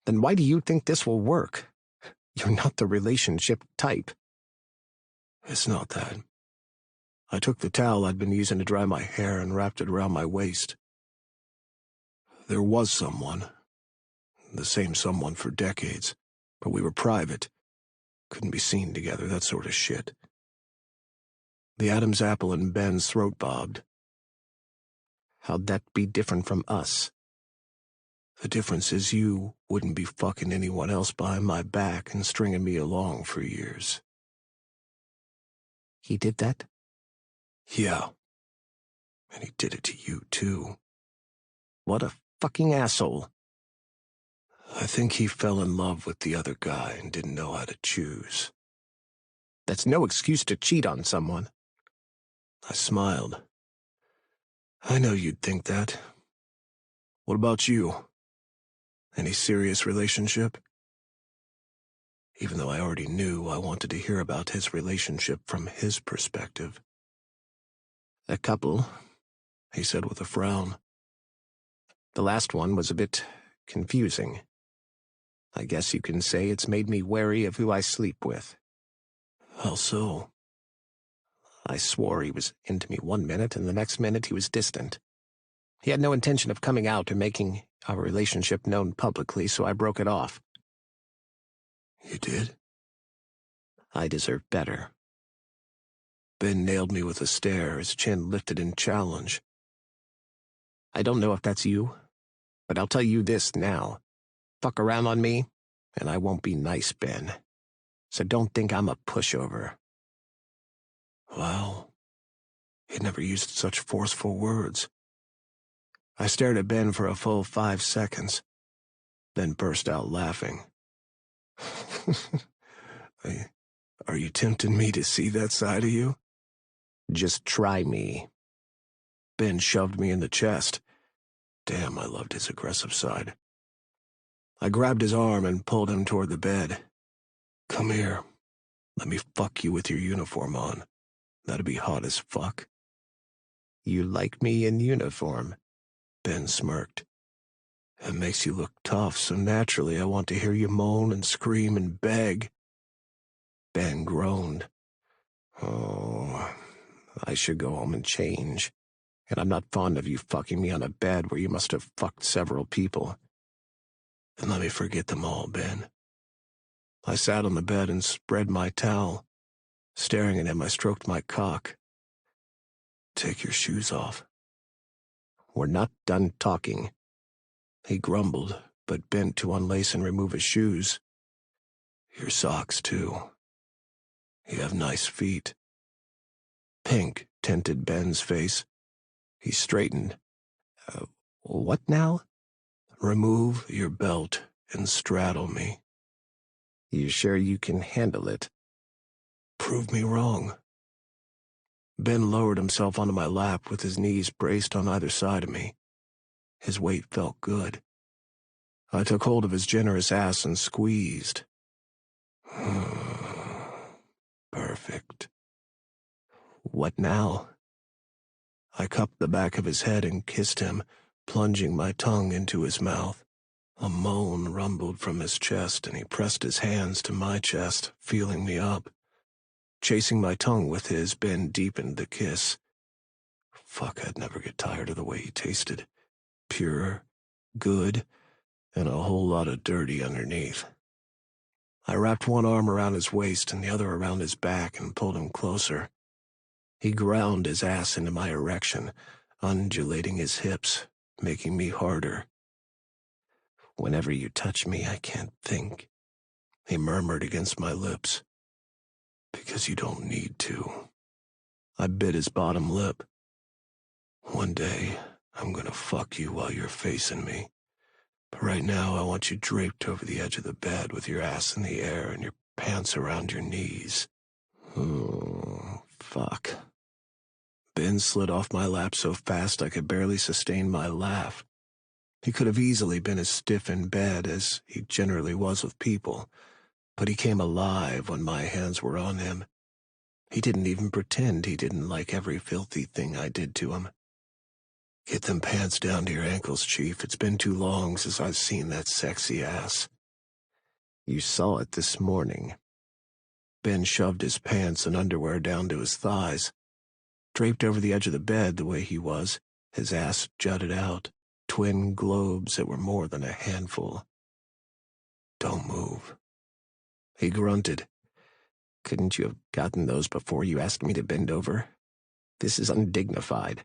Then why do you think this will work? You're not the relationship type. It's not that. I took the towel I'd been using to dry my hair and wrapped it around my waist. There was someone. The same someone for decades. But we were private. Couldn't be seen together, that sort of shit. The Adam's apple in Ben's throat bobbed. How'd that be different from us? The difference is you wouldn't be fucking anyone else behind my back and stringing me along for years. He did that? Yeah. And he did it to you, too. What a fucking asshole. I think he fell in love with the other guy and didn't know how to choose. That's no excuse to cheat on someone. I smiled. I know you'd think that. What about you? Any serious relationship? Even though I already knew, I wanted to hear about his relationship from his perspective. A couple, he said with a frown. The last one was a bit confusing. I guess you can say it's made me wary of who I sleep with. How so? I swore he was into me one minute, and the next minute he was distant. He had no intention of coming out or making our relationship known publicly, so I broke it off. You did? I deserve better. Ben nailed me with a stare, his chin lifted in challenge. I don't know if that's you, but I'll tell you this now. Fuck around on me, and I won't be nice, Ben. So don't think I'm a pushover. Wow. He'd never used such forceful words. I stared at Ben for a full 5 seconds, then burst out laughing. Are you tempting me to see that side of you? Just try me. Ben shoved me in the chest. Damn, I loved his aggressive side. I grabbed his arm and pulled him toward the bed. Come here. Let me fuck you with your uniform on. That'd be hot as fuck. You like me in uniform? Ben smirked. It makes you look tough, so naturally I want to hear you moan and scream and beg. Ben groaned. Oh, I should go home and change. And I'm not fond of you fucking me on a bed where you must have fucked several people. Then let me forget them all, Ben. I sat on the bed and spread my towel. Staring at him, I stroked my cock. Take your shoes off. We're not done talking. He grumbled, but bent to unlace and remove his shoes. Your socks, too. You have nice feet. Pink tinted Ben's face. He straightened. What now? Remove your belt and straddle me. You sure you can handle it? Prove me wrong. Ben lowered himself onto my lap with his knees braced on either side of me. His weight felt good. I took hold of his generous ass and squeezed. Perfect. What now? I cupped the back of his head and kissed him, plunging my tongue into his mouth. A moan rumbled from his chest, and he pressed his hands to my chest, feeling me up. Chasing my tongue with his, Ben deepened the kiss. Fuck, I'd never get tired of the way he tasted. Pure, good, and a whole lot of dirty underneath. I wrapped one arm around his waist and the other around his back and pulled him closer. He ground his ass into my erection, undulating his hips, making me harder. Whenever you touch me, I can't think, he murmured against my lips. Because you don't need to. I bit his bottom lip. One day, I'm gonna fuck you while you're facing me. But right now, I want you draped over the edge of the bed with your ass in the air and your pants around your knees. Oh, fuck. Ben slid off my lap so fast I could barely sustain my laugh. He could have easily been as stiff in bed as he generally was with people, but he came alive when my hands were on him. He didn't even pretend he didn't like every filthy thing I did to him. Get them pants down to your ankles, Chief. It's been too long since I've seen that sexy ass. You saw it this morning. Ben shoved his pants and underwear down to his thighs. Draped over the edge of the bed the way he was, his ass jutted out, twin globes that were more than a handful. Don't move. He grunted. Couldn't you have gotten those before you asked me to bend over? This is undignified.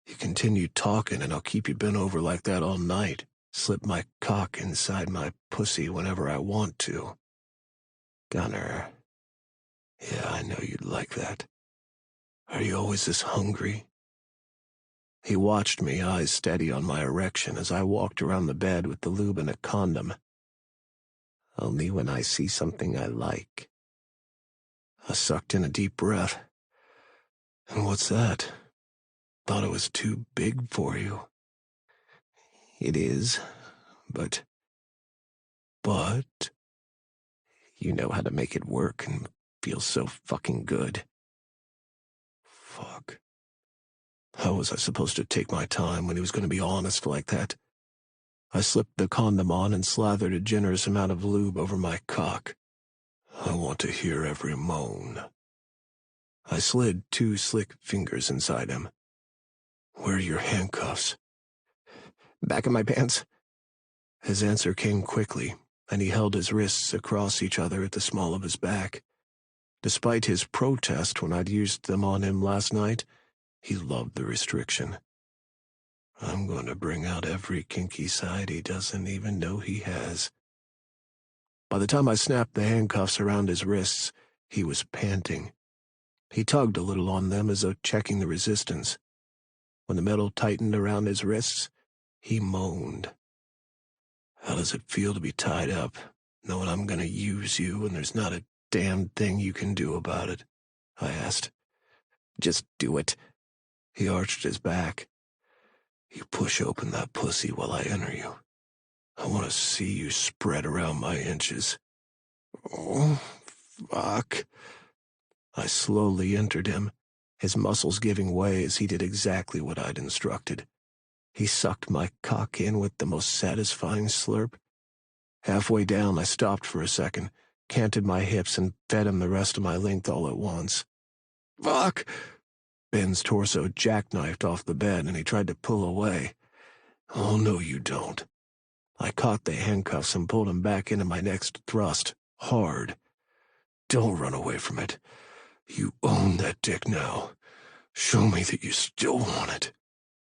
You continue talking and I'll keep you bent over like that all night. Slip my cock inside my pussy whenever I want to. Gunner. Yeah, I know you'd like that. Are you always this hungry? He watched me, eyes steady on my erection, as I walked around the bed with the lube and a condom. Only when I see something I like. I sucked in a deep breath. And what's that? Thought it was too big for you. It is, but... You know how to make it work and feel so fucking good. Fuck. How was I supposed to take my time when he was going to be honest like that? I slipped the condom on and slathered a generous amount of lube over my cock. I want to hear every moan. I slid 2 slick fingers inside him. Where are your handcuffs? Back of my pants. His answer came quickly, and he held his wrists across each other at the small of his back. Despite his protest when I'd used them on him last night, he loved the restriction. I'm going to bring out every kinky side he doesn't even know he has. By the time I snapped the handcuffs around his wrists, he was panting. He tugged a little on them as though checking the resistance. When the metal tightened around his wrists, he moaned. How does it feel to be tied up, knowing I'm going to use you and there's not a damn thing you can do about it? I asked. Just do it. He arched his back. You push open that pussy while I enter you. I want to see you spread around my inches. Oh, fuck. I slowly entered him, his muscles giving way as he did exactly what I'd instructed. He sucked my cock in with the most satisfying slurp. Halfway down, I stopped for a second, canted my hips, and fed him the rest of my length all at once. Fuck! Ben's torso jackknifed off the bed, and he tried to pull away. Oh, no, you don't. I caught the handcuffs and pulled him back into my next thrust, hard. Don't run away from it. You own that dick now. Show me that you still want it.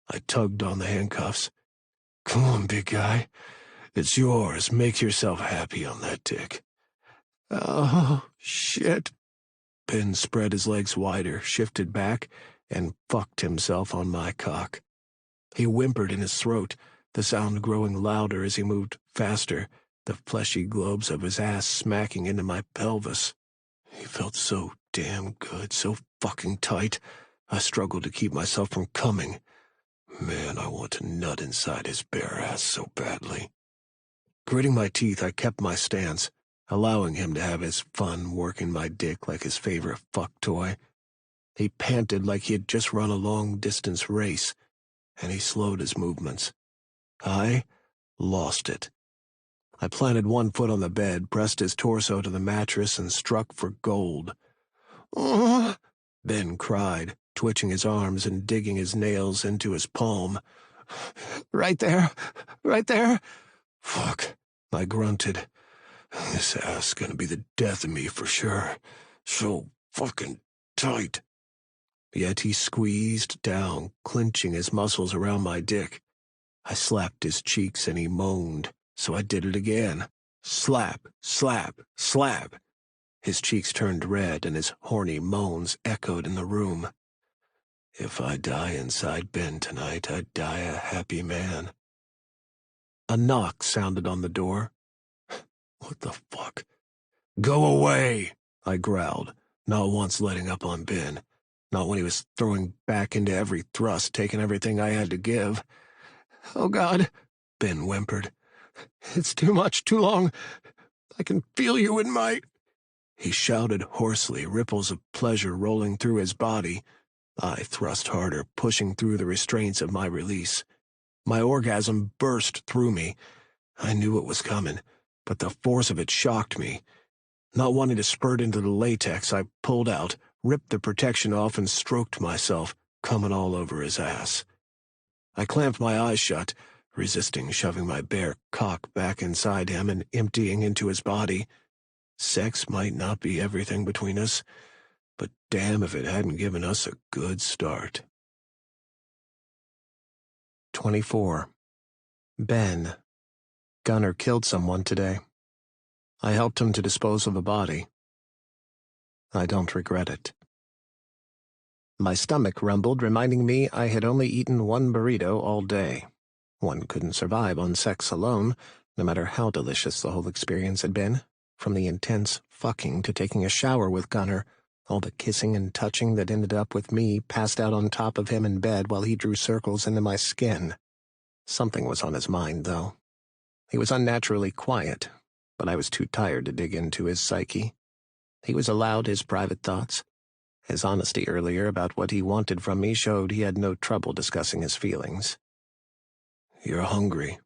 I tugged on the handcuffs. Come on, big guy. It's yours. Make yourself happy on that dick. Oh, shit. Ben spread his legs wider, shifted back, and fucked himself on my cock. He whimpered in his throat, the sound growing louder as he moved faster, the fleshy globes of his ass smacking into my pelvis. He felt so damn good, so fucking tight, I struggled to keep myself from coming. Man, I want to nut inside his bare ass so badly. Gritting my teeth, I kept my stance, allowing him to have his fun working my dick like his favorite fuck toy. He panted like he had just run a long-distance race, and he slowed his movements. I lost it. I planted one foot on the bed, pressed his torso to the mattress, and struck for gold. "Oh!" Ben cried, twitching his arms and digging his nails into his palm. "Right there! Right there!" "Fuck," I grunted. "This ass gonna be the death of me for sure. So fucking tight." Yet he squeezed down, clenching his muscles around my dick. I slapped his cheeks and he moaned, so I did it again. Slap, slap, slap. His cheeks turned red and his horny moans echoed in the room. If I die inside Ben tonight, I'd die a happy man. A knock sounded on the door. What the fuck? "Go away," I growled, not once letting up on Ben. Not when he was throwing back into every thrust, taking everything I had to give. "Oh, God," Ben whimpered. "It's too much, too long. I can feel you in my—" He shouted hoarsely, ripples of pleasure rolling through his body. I thrust harder, pushing through the restraints of my release. My orgasm burst through me. I knew it was coming, but the force of it shocked me. Not wanting to spurt into the latex, I pulled out, ripped the protection off, and stroked myself, coming all over his ass. I clamped my eyes shut, resisting shoving my bare cock back inside him and emptying into his body. Sex might not be everything between us, but damn if it hadn't given us a good start. 24. Ben. Gunner killed someone today. I helped him to dispose of a body. I don't regret it. My stomach rumbled, reminding me I had only eaten one burrito all day. One couldn't survive on sex alone, no matter how delicious the whole experience had been. From the intense fucking to taking a shower with Gunner, all the kissing and touching that ended up with me passed out on top of him in bed while he drew circles into my skin. Something was on his mind, though. He was unnaturally quiet, but I was too tired to dig into his psyche. He was allowed his private thoughts. His honesty earlier about what he wanted from me showed he had no trouble discussing his feelings. "You're hungry,"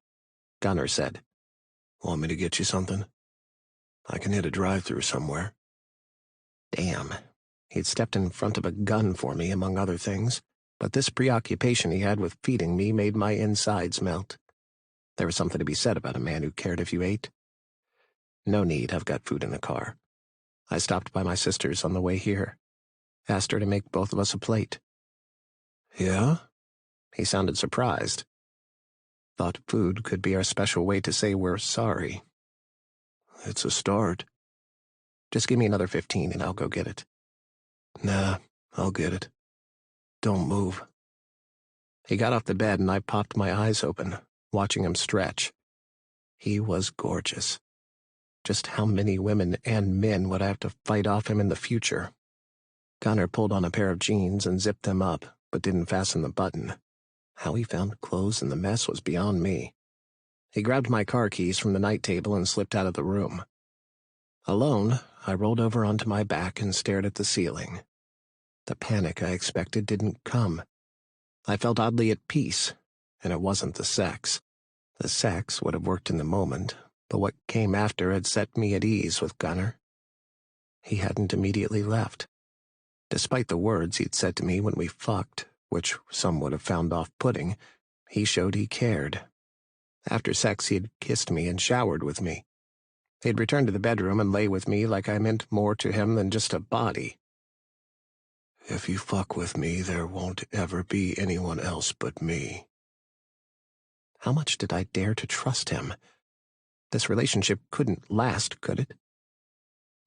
Gunner said. "Want me to get you something? I can hit a drive-thru somewhere." Damn. He'd stepped in front of a gun for me, among other things, but this preoccupation he had with feeding me made my insides melt. There was something to be said about a man who cared if you ate. No need, I've got food in the car. I stopped by my sister's on the way here. Asked her to make both of us a plate. "Yeah?" He sounded surprised. Thought food could be our special way to say we're sorry. "It's a start." Just give me another 15 and I'll go get it. "Nah, I'll get it. Don't move." He got off the bed and I popped my eyes open, watching him stretch. He was gorgeous. Just how many women and men would I have to fight off him in the future? Gunner pulled on a pair of jeans and zipped them up, but didn't fasten the button. How he found clothes in the mess was beyond me. He grabbed my car keys from the night table and slipped out of the room. Alone, I rolled over onto my back and stared at the ceiling. The panic I expected didn't come. I felt oddly at peace, and it wasn't the sex. The sex would have worked in the moment, but what came after had set me at ease with Gunner. He hadn't immediately left. Despite the words he'd said to me when we fucked, which some would have found off-putting, he showed he cared. After sex, he had kissed me and showered with me. He'd return to the bedroom and lay with me like I meant more to him than just a body. "If you fuck with me, there won't ever be anyone else but me." How much did I dare to trust him? This relationship couldn't last, could it?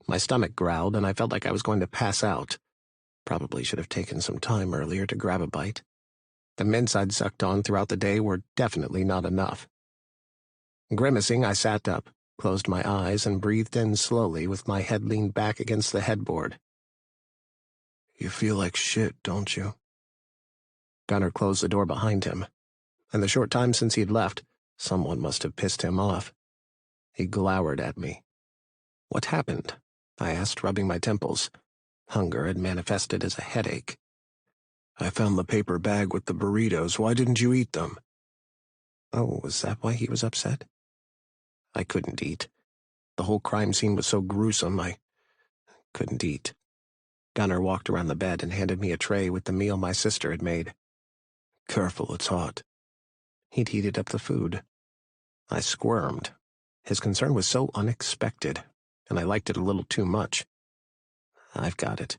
My stomach growled, and I felt like I was going to pass out. Probably should have taken some time earlier to grab a bite. The mints I'd sucked on throughout the day were definitely not enough. Grimacing, I sat up, closed my eyes, and breathed in slowly with my head leaned back against the headboard. You feel like shit, don't you? Gunnar closed the door behind him. In the short time since he'd left, someone must have pissed him off. He glowered at me. What happened? I asked, rubbing my temples. Hunger had manifested as a headache. I found the paper bag with the burritos. Why didn't you eat them? Oh, was that why he was upset? I couldn't eat. The whole crime scene was so gruesome, I couldn't eat. Gunnar walked around the bed and handed me a tray with the meal my sister had made. Careful, it's hot. He'd heated up the food. I squirmed. His concern was so unexpected, and I liked it a little too much. I've got it.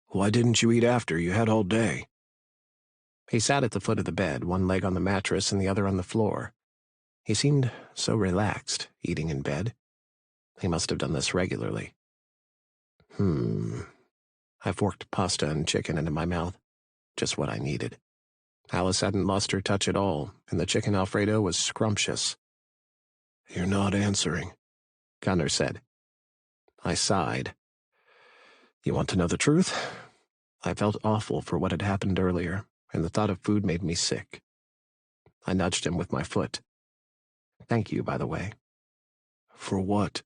Why didn't you eat after? You had all day. He sat at the foot of the bed, one leg on the mattress and the other on the floor. He seemed so relaxed, eating in bed. He must have done this regularly. I forked pasta and chicken into my mouth. Just what I needed. Alice hadn't lost her touch at all, and the chicken Alfredo was scrumptious. You're not answering, Gunnar said. I sighed. You want to know the truth? I felt awful for what had happened earlier, and the thought of food made me sick. I nudged him with my foot. Thank you, by the way. For what?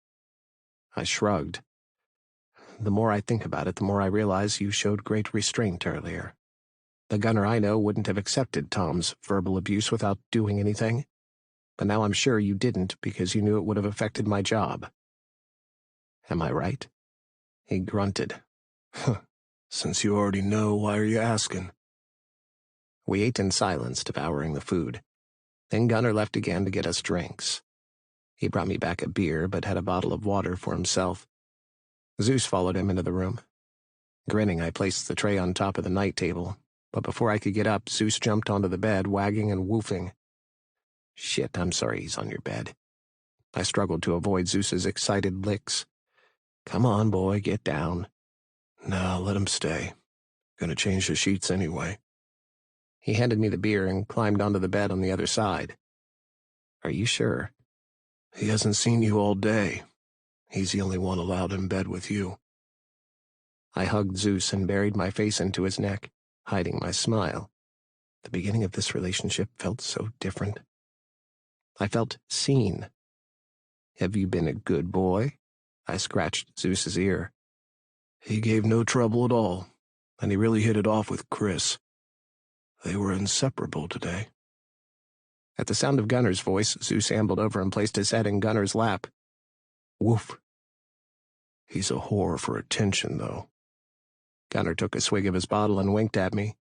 I shrugged. The more I think about it, the more I realize you showed great restraint earlier. The Gunnar I know wouldn't have accepted Tom's verbal abuse without doing anything. But now I'm sure you didn't because you knew it would have affected my job. Am I right? He grunted. Since you already know, why are you asking? We ate in silence, devouring the food. Then Gunnar left again to get us drinks. He brought me back a beer, but had a bottle of water for himself. Zeus followed him into the room. Grinning, I placed the tray on top of the night table, but before I could get up, Zeus jumped onto the bed, wagging and woofing. Shit, I'm sorry he's on your bed. I struggled to avoid Zeus's excited licks. Come on, boy, get down. No, let him stay. Gonna change the sheets anyway. He handed me the beer and climbed onto the bed on the other side. Are you sure? He hasn't seen you all day. He's the only one allowed in bed with you. I hugged Zeus and buried my face into his neck, hiding my smile. The beginning of this relationship felt so different. I felt seen. Have you been a good boy? I scratched Zeus's ear. He gave no trouble at all, and he really hit it off with Chris. They were inseparable today. At the sound of Gunnar's voice, Zeus ambled over and placed his head in Gunnar's lap. Woof. He's a whore for attention, though. Gunnar took a swig of his bottle and winked at me.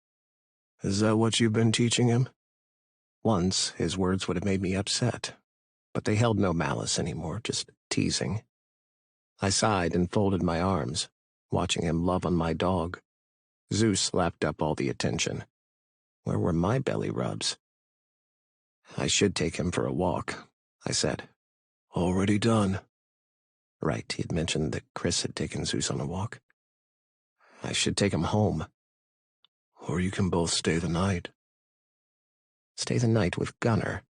Is that what you've been teaching him? Once, his words would have made me upset, but they held no malice anymore, just teasing. I sighed and folded my arms, watching him love on my dog. Zeus lapped up all the attention. Where were my belly rubs? I should take him for a walk, I said. Already done. Right, he had mentioned that Chris had taken Zeus on a walk. I should take him home. Or you can both stay the night. Stay the night with Gunnar?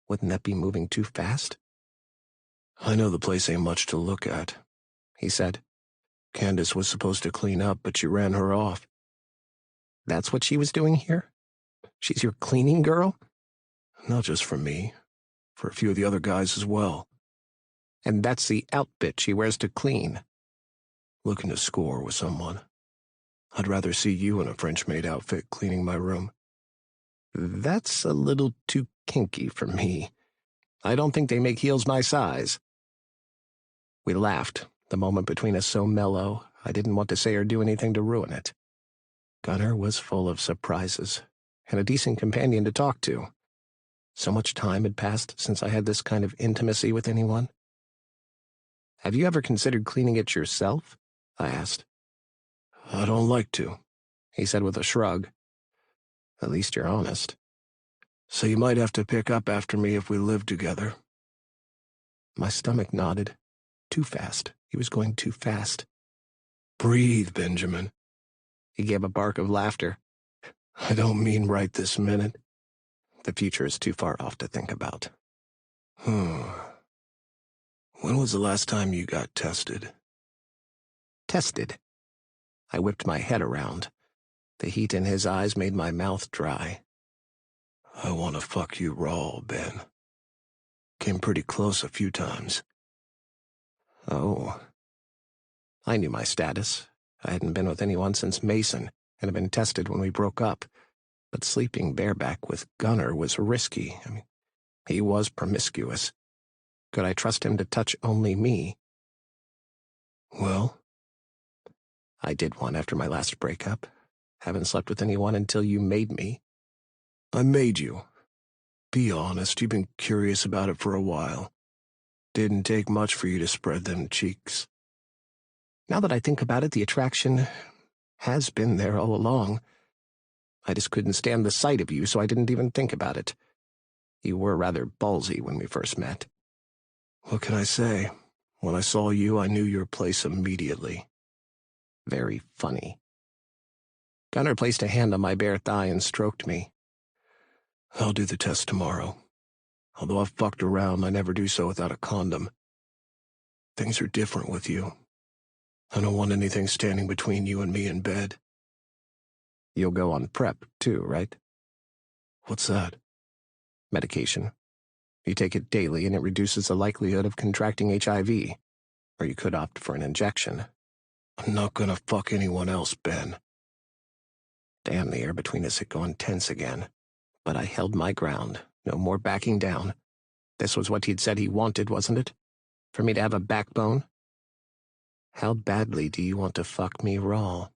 Wouldn't that be moving too fast? I know the place ain't much to look at, he said. Candace was supposed to clean up, but you ran her off. That's what she was doing here? She's your cleaning girl? Not just for me, for a few of the other guys as well. And that's the outfit she wears to clean. Looking to score with someone. I'd rather see you in a French maid outfit cleaning my room. That's a little too kinky for me. I don't think they make heels my size. We laughed, the moment between us so mellow, I didn't want to say or do anything to ruin it. Gunnar was full of surprises, and a decent companion to talk to. So much time had passed since I had this kind of intimacy with anyone. Have you ever considered cleaning it yourself? I asked. I don't like to, he said with a shrug. At least you're honest. So you might have to pick up after me if we live together. My stomach nodded. Too fast, He was going too fast. Breathe, Benjamin. He gave a bark of laughter. I don't mean right this minute. The future is too far off to think about. When was the last time you got tested? Tested? I whipped my head around. The heat in his eyes made my mouth dry. I want to fuck you raw, Ben. Came pretty close a few times. Oh. I knew my status. I hadn't been with anyone since Mason, and had been tested when we broke up. But sleeping bareback with Gunner was risky. He was promiscuous. Could I trust him to touch only me? Well? I did one after my last breakup. Haven't slept with anyone until you made me. I made you. Be honest, you've been curious about it for a while. Didn't take much for you to spread them cheeks. Now that I think about it, the attraction has been there all along. I just couldn't stand the sight of you, so I didn't even think about it. You were rather ballsy when we first met. What can I say? When I saw you, I knew your place immediately. Very funny. Gunner placed a hand on my bare thigh and stroked me. I'll do the test tomorrow. Although I've fucked around, I never do so without a condom. Things are different with you. I don't want anything standing between you and me in bed. You'll go on PrEP, too, right? What's that? Medication. You take it daily and it reduces the likelihood of contracting HIV. Or you could opt for an injection. I'm not gonna fuck anyone else, Ben. Damn, the air between us had gone tense again. But I held my ground. No more backing down. This was what he'd said he wanted, wasn't it? For me to have a backbone? How badly do you want to fuck me raw?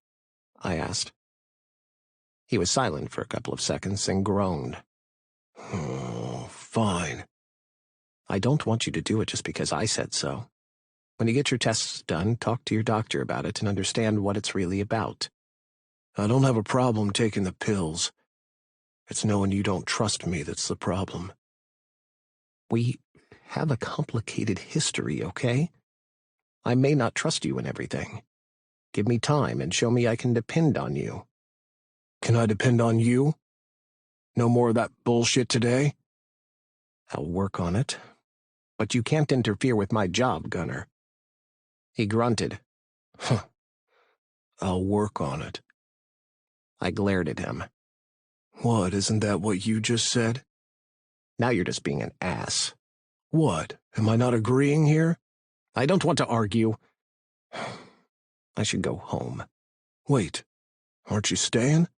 I asked. He was silent for a couple of seconds and groaned. Oh, fine. I don't want you to do it just because I said so. When you get your tests done, talk to your doctor about it and understand what it's really about. I don't have a problem taking the pills. It's knowing you don't trust me that's the problem. We have a complicated history, okay? I may not trust you in everything. Give me time and show me I can depend on you. Can I depend on you? No more of that bullshit today? I'll work on it. But you can't interfere with my job, Gunner. He grunted. Huh. I'll work on it. I glared at him. What, isn't that what you just said? Now you're just being an ass. What, am I not agreeing here? I don't want to argue. I should go home. Wait, aren't you staying?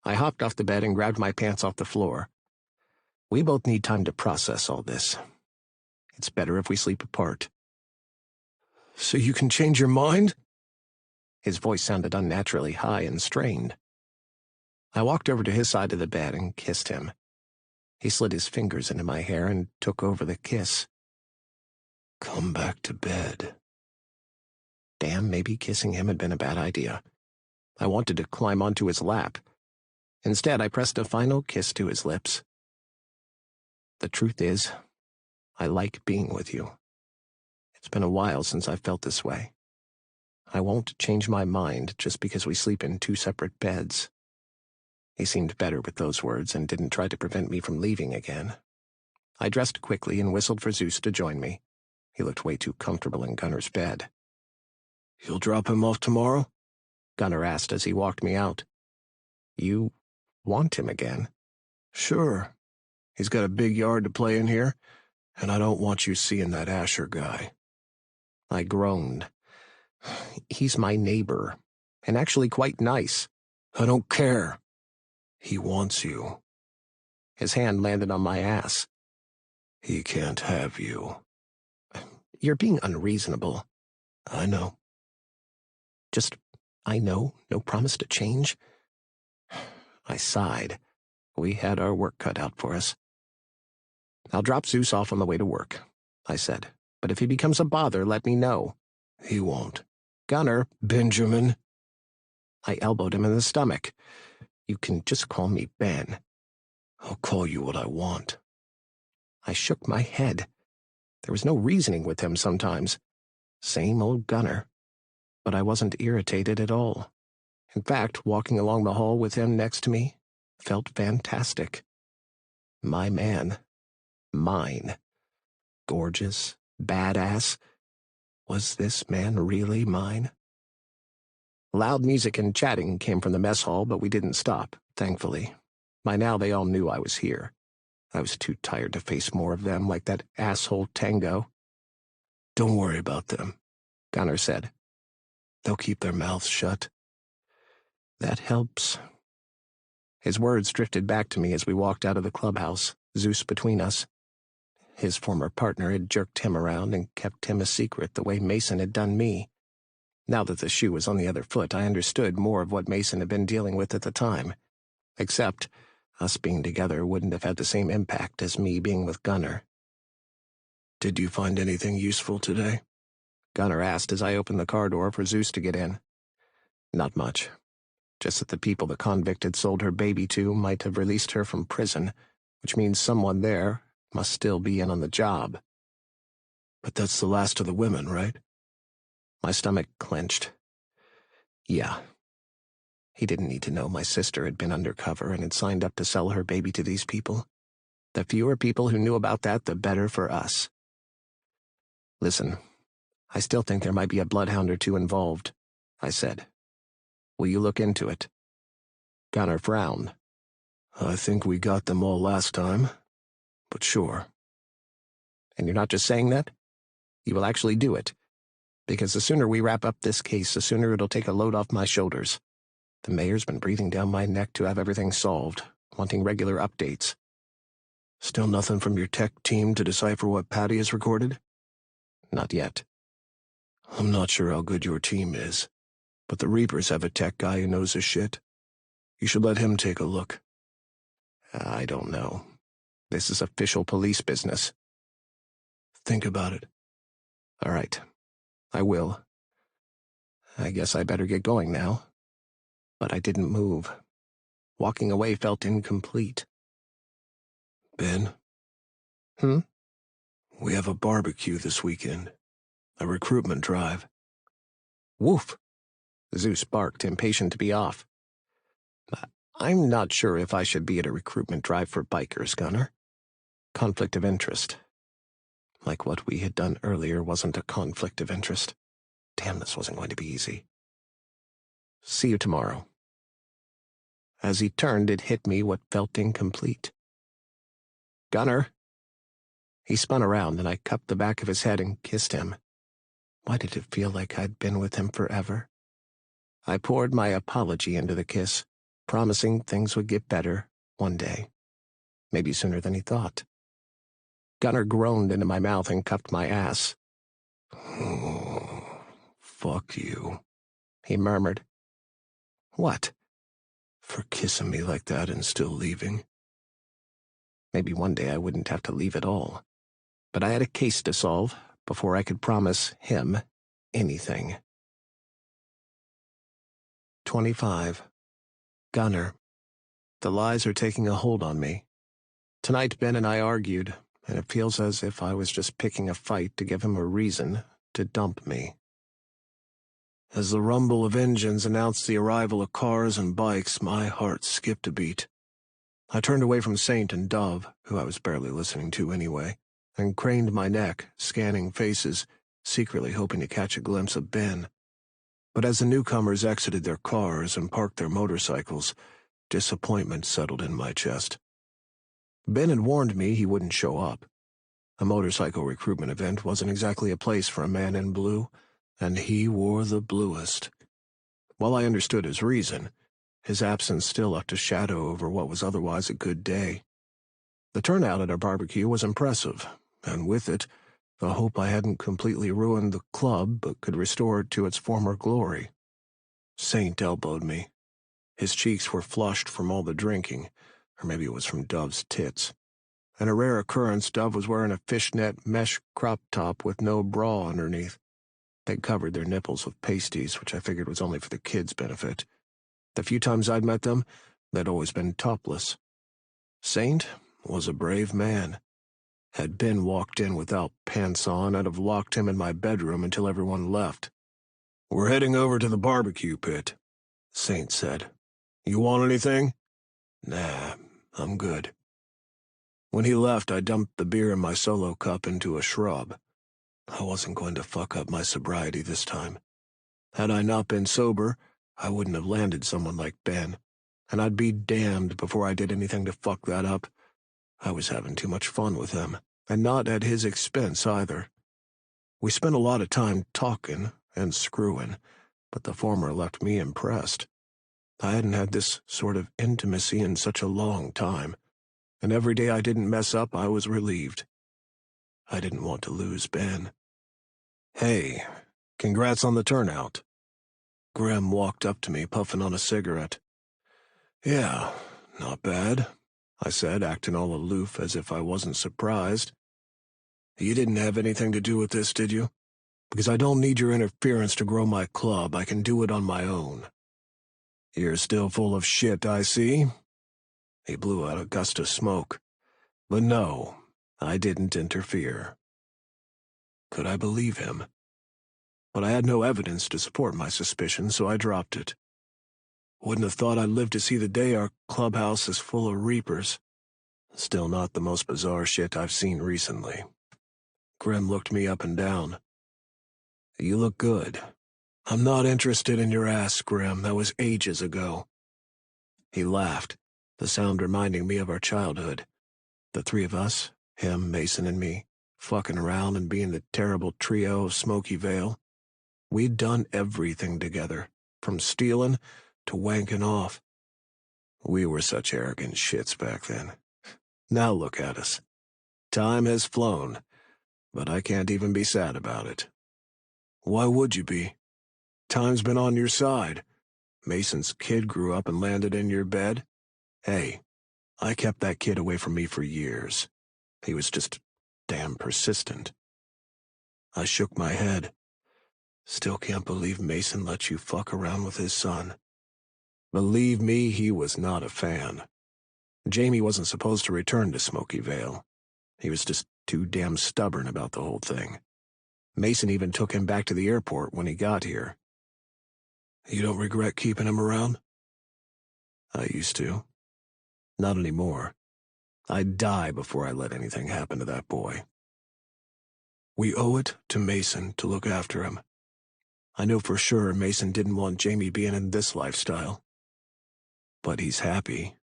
I hopped off the bed and grabbed my pants off the floor. We both need time to process all this. It's better if we sleep apart. So you can change your mind? His voice sounded unnaturally high and strained. I walked over to his side of the bed and kissed him. He slid his fingers into my hair and took over the kiss. Come back to bed. Damn, maybe kissing him had been a bad idea. I wanted to climb onto his lap. Instead, I pressed a final kiss to his lips. The truth is, I like being with you. It's been a while since I felt this way. I won't change my mind just because we sleep in two separate beds. He seemed better with those words and didn't try to prevent me from leaving again. I dressed quickly and whistled for Zeus to join me. He looked way too comfortable in Gunner's bed. You'll drop him off tomorrow? Gunner asked as he walked me out. You want him again? Sure. He's got a big yard to play in here, and I don't want you seeing that Asher guy. I groaned. He's my neighbor, and actually quite nice. I don't care. He wants you. His hand landed on my ass. He can't have you. You're being unreasonable. I know. Just, I know, no promise to change. I sighed. We had our work cut out for us. I'll drop Zeus off on the way to work, I said. But if he becomes a bother, let me know. He won't. Gunner. Benjamin. I elbowed him in the stomach. You can just call me Ben. I'll call you what I want. I shook my head. There was no reasoning with him sometimes. Same old Gunner. But I wasn't irritated at all. In fact, walking along the hall with him next to me felt fantastic. My man. Mine. Gorgeous. Badass. Was this man really mine? Loud music and chatting came from the mess hall, but we didn't stop, thankfully. By now they all knew I was here. I was too tired to face more of them like that asshole Tango. Don't worry about them, Gunner said. They'll keep their mouths shut. That helps. His words drifted back to me as we walked out of the clubhouse, Zeus between us. His former partner had jerked him around and kept him a secret the way Mason had done me. Now that the shoe was on the other foot, I understood more of what Mason had been dealing with at the time. Except, us being together wouldn't have had the same impact as me being with Gunner. Did you find anything useful today? Gunner asked as I opened the car door for Zeus to get in. Not much. Just that the people the convict had sold her baby to might have released her from prison, which means someone there must still be in on the job. But that's the last of the women, right? My stomach clenched. Yeah. He didn't need to know my sister had been undercover and had signed up to sell her baby to these people. The fewer people who knew about that, the better for us. Listen, I still think there might be a bloodhound or two involved, I said. Will you look into it? Gunner frowned. I think we got them all last time, but sure. And you're not just saying that? You will actually do it. Because the sooner we wrap up this case, the sooner it'll take a load off my shoulders. The mayor's been breathing down my neck to have everything solved, wanting regular updates. Still nothing from your tech team to decipher what Patty has recorded? Not yet. I'm not sure how good your team is, but the Reapers have a tech guy who knows his shit. You should let him take a look. I don't know. This is official police business. Think about it. All right. I will. I guess I better get going now. But I didn't move. Walking away felt incomplete. Ben? We have a barbecue this weekend. A recruitment drive. Woof! Zeus barked, impatient to be off. I'm not sure if I should be at a recruitment drive for bikers, Gunner. Conflict of interest. Like what we had done earlier wasn't a conflict of interest. Damn, this wasn't going to be easy. See you tomorrow. As he turned, it hit me what felt incomplete. Gunner! He spun around, and I cupped the back of his head and kissed him. Why did it feel like I'd been with him forever? I poured my apology into the kiss, promising things would get better one day. Maybe sooner than he thought. Gunner groaned into my mouth and cupped my ass. Oh, fuck you, he murmured. What? For kissing me like that and still leaving. Maybe one day I wouldn't have to leave at all. But I had a case to solve before I could promise him anything. 25. Gunner. The lies are taking a hold on me. Tonight Ben and I argued, and it feels as if I was just picking a fight to give him a reason to dump me. As the rumble of engines announced the arrival of cars and bikes, my heart skipped a beat. I turned away from Saint and Dove, who I was barely listening to anyway, and craned my neck, scanning faces, secretly hoping to catch a glimpse of Ben. But as the newcomers exited their cars and parked their motorcycles, disappointment settled in my chest. Ben had warned me he wouldn't show up. A motorcycle recruitment event wasn't exactly a place for a man in blue, and he wore the bluest. While I understood his reason, his absence still left a shadow over what was otherwise a good day. The turnout at our barbecue was impressive, and with it, the hope I hadn't completely ruined the club but could restore it to its former glory. Saint elbowed me. His cheeks were flushed from all the drinking, or maybe it was from Dove's tits. In a rare occurrence, Dove was wearing a fishnet mesh crop top with no bra underneath. They covered their nipples with pasties, which I figured was only for the kids' benefit. The few times I'd met them, they'd always been topless. Saint was a brave man. Had Ben walked in without pants on, I'd have locked him in my bedroom until everyone left. "We're heading over to the barbecue pit," Saint said. "You want anything?" Nah, I'm good. When he left, I dumped the beer in my solo cup into a shrub. I wasn't going to fuck up my sobriety this time. Had I not been sober, I wouldn't have landed someone like Ben, and I'd be damned before I did anything to fuck that up. I was having too much fun with him, and not at his expense either. We spent a lot of time talking and screwing, but the former left me impressed. I hadn't had this sort of intimacy in such a long time, and every day I didn't mess up, I was relieved. I didn't want to lose Ben. "Hey, congrats on the turnout." Graham walked up to me, puffing on a cigarette. "Yeah, not bad," I said, acting all aloof as if I wasn't surprised. "You didn't have anything to do with this, did you?" Because I don't need your interference to grow my club. I can do it on my own. "You're still full of shit, I see." He blew out a gust of smoke. But no, I didn't interfere. Could I believe him? But I had no evidence to support my suspicion, so I dropped it. Wouldn't have thought I'd live to see the day our clubhouse is full of reapers. Still not the most bizarre shit I've seen recently. Grim looked me up and down. You look good. I'm not interested in your ass, Grim. That was ages ago. He laughed, the sound reminding me of our childhood. The three of us, him, Mason, and me, fucking around and being the terrible trio of Smoky Vale. We'd done everything together, from stealing to wanking off. We were such arrogant shits back then. Now look at us. Time has flown, but I can't even be sad about it. Why would you be? Time's been on your side. Mason's kid grew up and landed in your bed. Hey, I kept that kid away from me for years. He was just damn persistent. I shook my head. Still can't believe Mason let you fuck around with his son. Believe me, he was not a fan. Jamie wasn't supposed to return to Smoky Vale. He was just too damn stubborn about the whole thing. Mason even took him back to the airport when he got here. You don't regret keeping him around? I used to. Not anymore. I'd die before I let anything happen to that boy. We owe it to Mason to look after him. I know for sure Mason didn't want Jamie being in this lifestyle. But he's happy.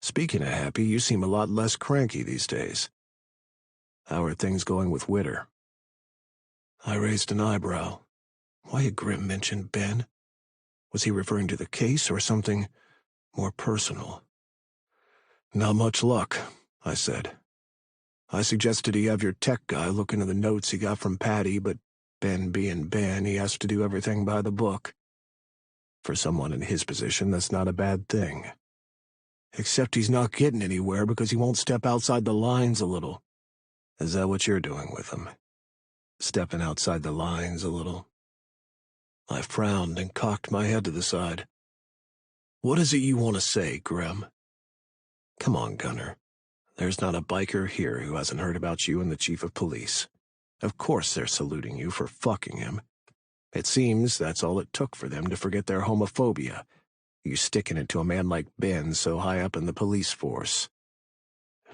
Speaking of happy, you seem a lot less cranky these days. How are things going with Witter? I raised an eyebrow. Why had Grim mentioned Ben? Was he referring to the case or something more personal? Not much luck, I said. I suggested he have your tech guy look into the notes he got from Patty, but Ben being Ben, he has to do everything by the book. For someone in his position, that's not a bad thing. Except he's not getting anywhere because he won't step outside the lines a little. Is that what you're doing with him? Stepping outside the lines a little? I frowned and cocked my head to the side. What is it you want to say, Grim? Come on, Gunner. There's not a biker here who hasn't heard about you and the chief of police. Of course they're saluting you for fucking him. It seems that's all it took for them to forget their homophobia. You sticking it to a man like Ben so high up in the police force.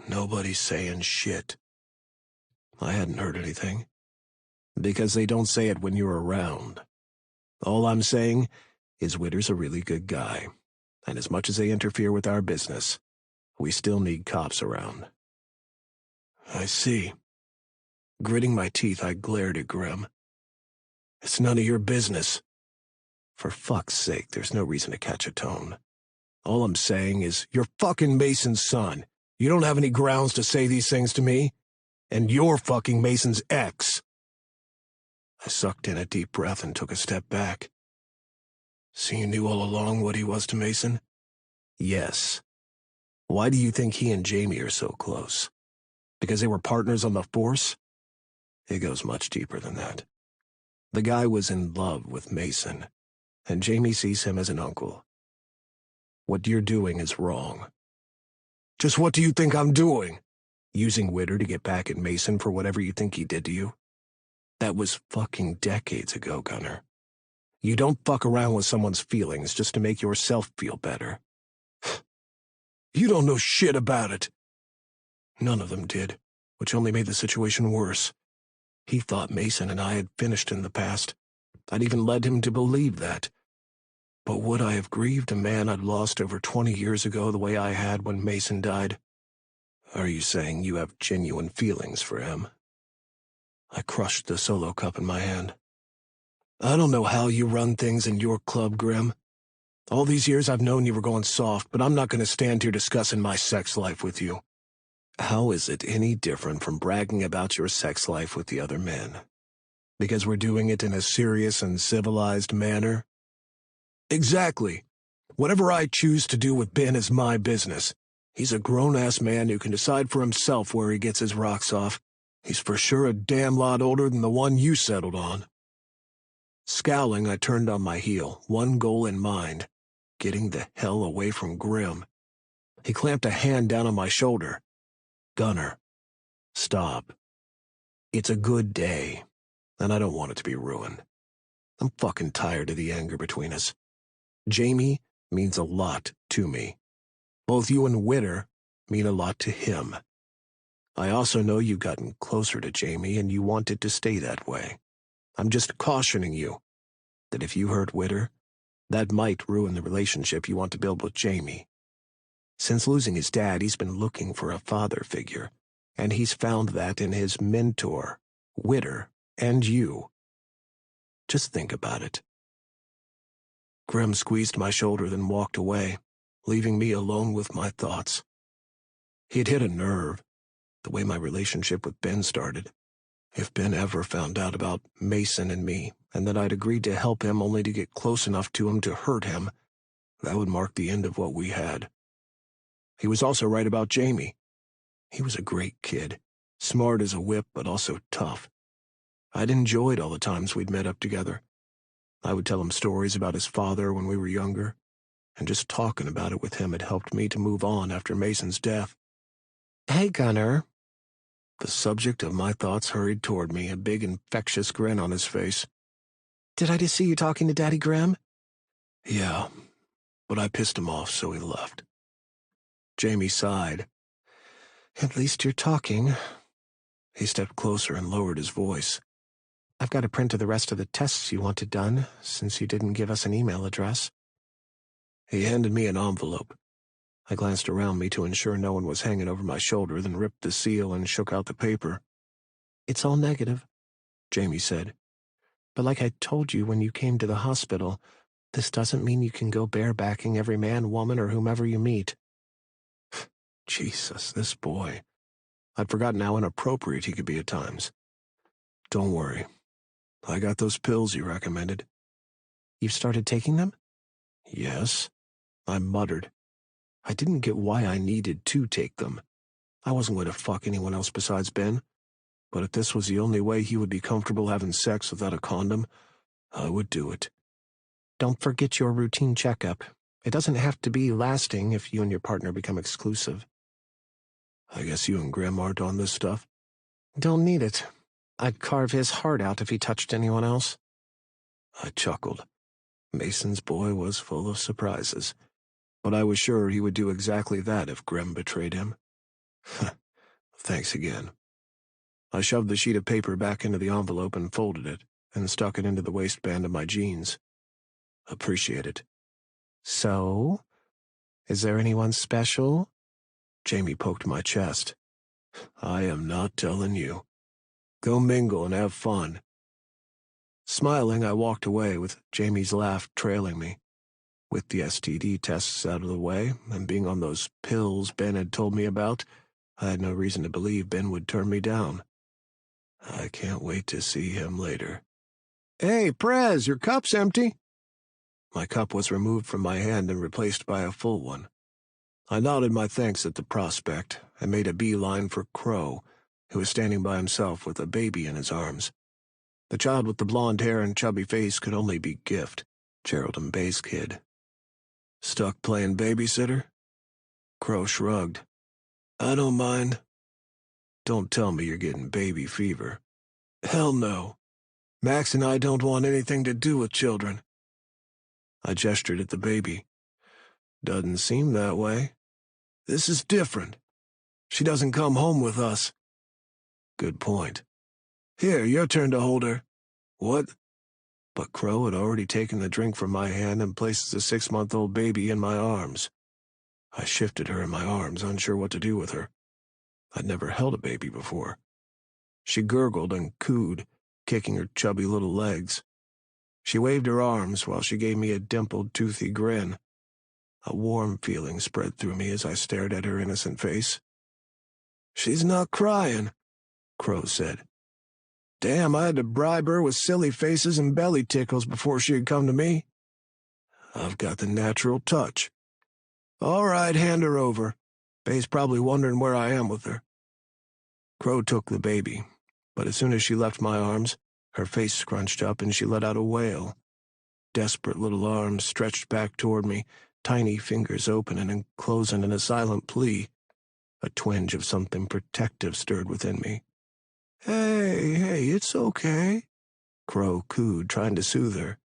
Nobody's saying shit. I hadn't heard anything. Because they don't say it when you're around. All I'm saying is Witter's a really good guy. And as much as they interfere with our business, we still need cops around. I see. Gritting my teeth, I glared at Grim. It's none of your business. For fuck's sake, there's no reason to catch a tone. All I'm saying is, you're fucking Mason's son. You don't have any grounds to say these things to me. And you're fucking Mason's ex. I sucked in a deep breath and took a step back. So you knew all along what he was to Mason? Yes. Why do you think he and Jamie are so close? Because they were partners on the force? It goes much deeper than that. The guy was in love with Mason, and Jamie sees him as an uncle. What you're doing is wrong. Just what do you think I'm doing? Using Witter to get back at Mason for whatever you think he did to you? That was fucking decades ago, Gunner. You don't fuck around with someone's feelings just to make yourself feel better. You don't know shit about it. None of them did, which only made the situation worse. He thought Mason and I had finished in the past. I'd even led him to believe that. But would I have grieved a man I'd lost over 20 years ago the way I had when Mason died? Are you saying you have genuine feelings for him? I crushed the solo cup in my hand. I don't know how you run things in your club, Grim. All these years I've known you were going soft, but I'm not going to stand here discussing my sex life with you. How is it any different from bragging about your sex life with the other men? Because we're doing it in a serious and civilized manner? Exactly. Whatever I choose to do with Ben is my business. He's a grown-ass man who can decide for himself where he gets his rocks off. He's for sure a damn lot older than the one you settled on. Scowling, I turned on my heel, one goal in mind: getting the hell away from Grim. He clamped a hand down on my shoulder. Gunner, stop. It's a good day, and I don't want it to be ruined. I'm fucking tired of the anger between us. Jamie means a lot to me. Both you and Witter mean a lot to him. I also know you've gotten closer to Jamie and you want it to stay that way. I'm just cautioning you that if you hurt Witter, that might ruin the relationship you want to build with Jamie. Since losing his dad, he's been looking for a father figure, and he's found that in his mentor, Witter, and you. Just think about it. Grim squeezed my shoulder, then walked away, leaving me alone with my thoughts. He'd hit a nerve, the way my relationship with Ben started. If Ben ever found out about Mason and me, and that I'd agreed to help him only to get close enough to him to hurt him, that would mark the end of what we had. He was also right about Jamie. He was a great kid, smart as a whip, but also tough. I'd enjoyed all the times we'd met up together. I would tell him stories about his father when we were younger, and just talking about it with him had helped me to move on after Mason's death. Hey, Gunner. The subject of my thoughts hurried toward me, a big infectious grin on his face. Did I just see you talking to Daddy Grim? Yeah, but I pissed him off, so he left. Jamie sighed. At least you're talking. He stepped closer and lowered his voice. I've got a print of the rest of the tests you wanted done, since you didn't give us an email address. He handed me an envelope. I glanced around me to ensure no one was hanging over my shoulder, then ripped the seal and shook out the paper. It's all negative, Jamie said. But like I told you when you came to the hospital, this doesn't mean you can go barebacking every man, woman, or whomever you meet. Jesus, this boy. I'd forgotten how inappropriate he could be at times. Don't worry. I got those pills you recommended. You've started taking them? Yes, I muttered. I didn't get why I needed to take them. I wasn't going to fuck anyone else besides Ben, but if this was the only way he would be comfortable having sex without a condom, I would do it. Don't forget your routine checkup. It doesn't have to be lasting if you and your partner become exclusive. I guess you and Grim aren't on this stuff? Don't need it. I'd carve his heart out if he touched anyone else. I chuckled. Mason's boy was full of surprises, but I was sure he would do exactly that if Grim betrayed him. Thanks again. I shoved the sheet of paper back into the envelope and folded it, and stuck it into the waistband of my jeans. Appreciate it. So, is there anyone special? Jamie poked my chest. I am not telling you. Go mingle and have fun. Smiling, I walked away with Jamie's laugh trailing me. With the STD tests out of the way, and being on those pills Ben had told me about, I had no reason to believe Ben would turn me down. I can't wait to see him later. Hey, Prez, your cup's empty. My cup was removed from my hand and replaced by a full one. I nodded my thanks at the prospect and made a beeline for Crow, who was standing by himself with a baby in his arms. The child with the blonde hair and chubby face could only be Gift, Gerald and Bay's kid. Stuck playing babysitter? Crow shrugged. I don't mind. Don't tell me you're getting baby fever. Hell no. Max and I don't want anything to do with children. I gestured at the baby. Doesn't seem that way. This is different. She doesn't come home with us. Good point. Here, your turn to hold her. What? But Crow had already taken the drink from my hand and placed the 6-month-old baby in my arms. I shifted her in my arms, unsure what to do with her. I'd never held a baby before. She gurgled and cooed, kicking her chubby little legs. She waved her arms while she gave me a dimpled, toothy grin. A warm feeling spread through me as I stared at her innocent face. She's not crying, Crow said. Damn, I had to bribe her with silly faces and belly tickles before she had come to me. I've got the natural touch. All right, hand her over. Bay's probably wondering where I am with her. Crow took the baby, but as soon as she left my arms, her face scrunched up and she let out a wail. Desperate little arms stretched back toward me, tiny fingers opening and closing in a silent plea. A twinge of something protective stirred within me. Hey, it's okay, Crow cooed, trying to soothe her.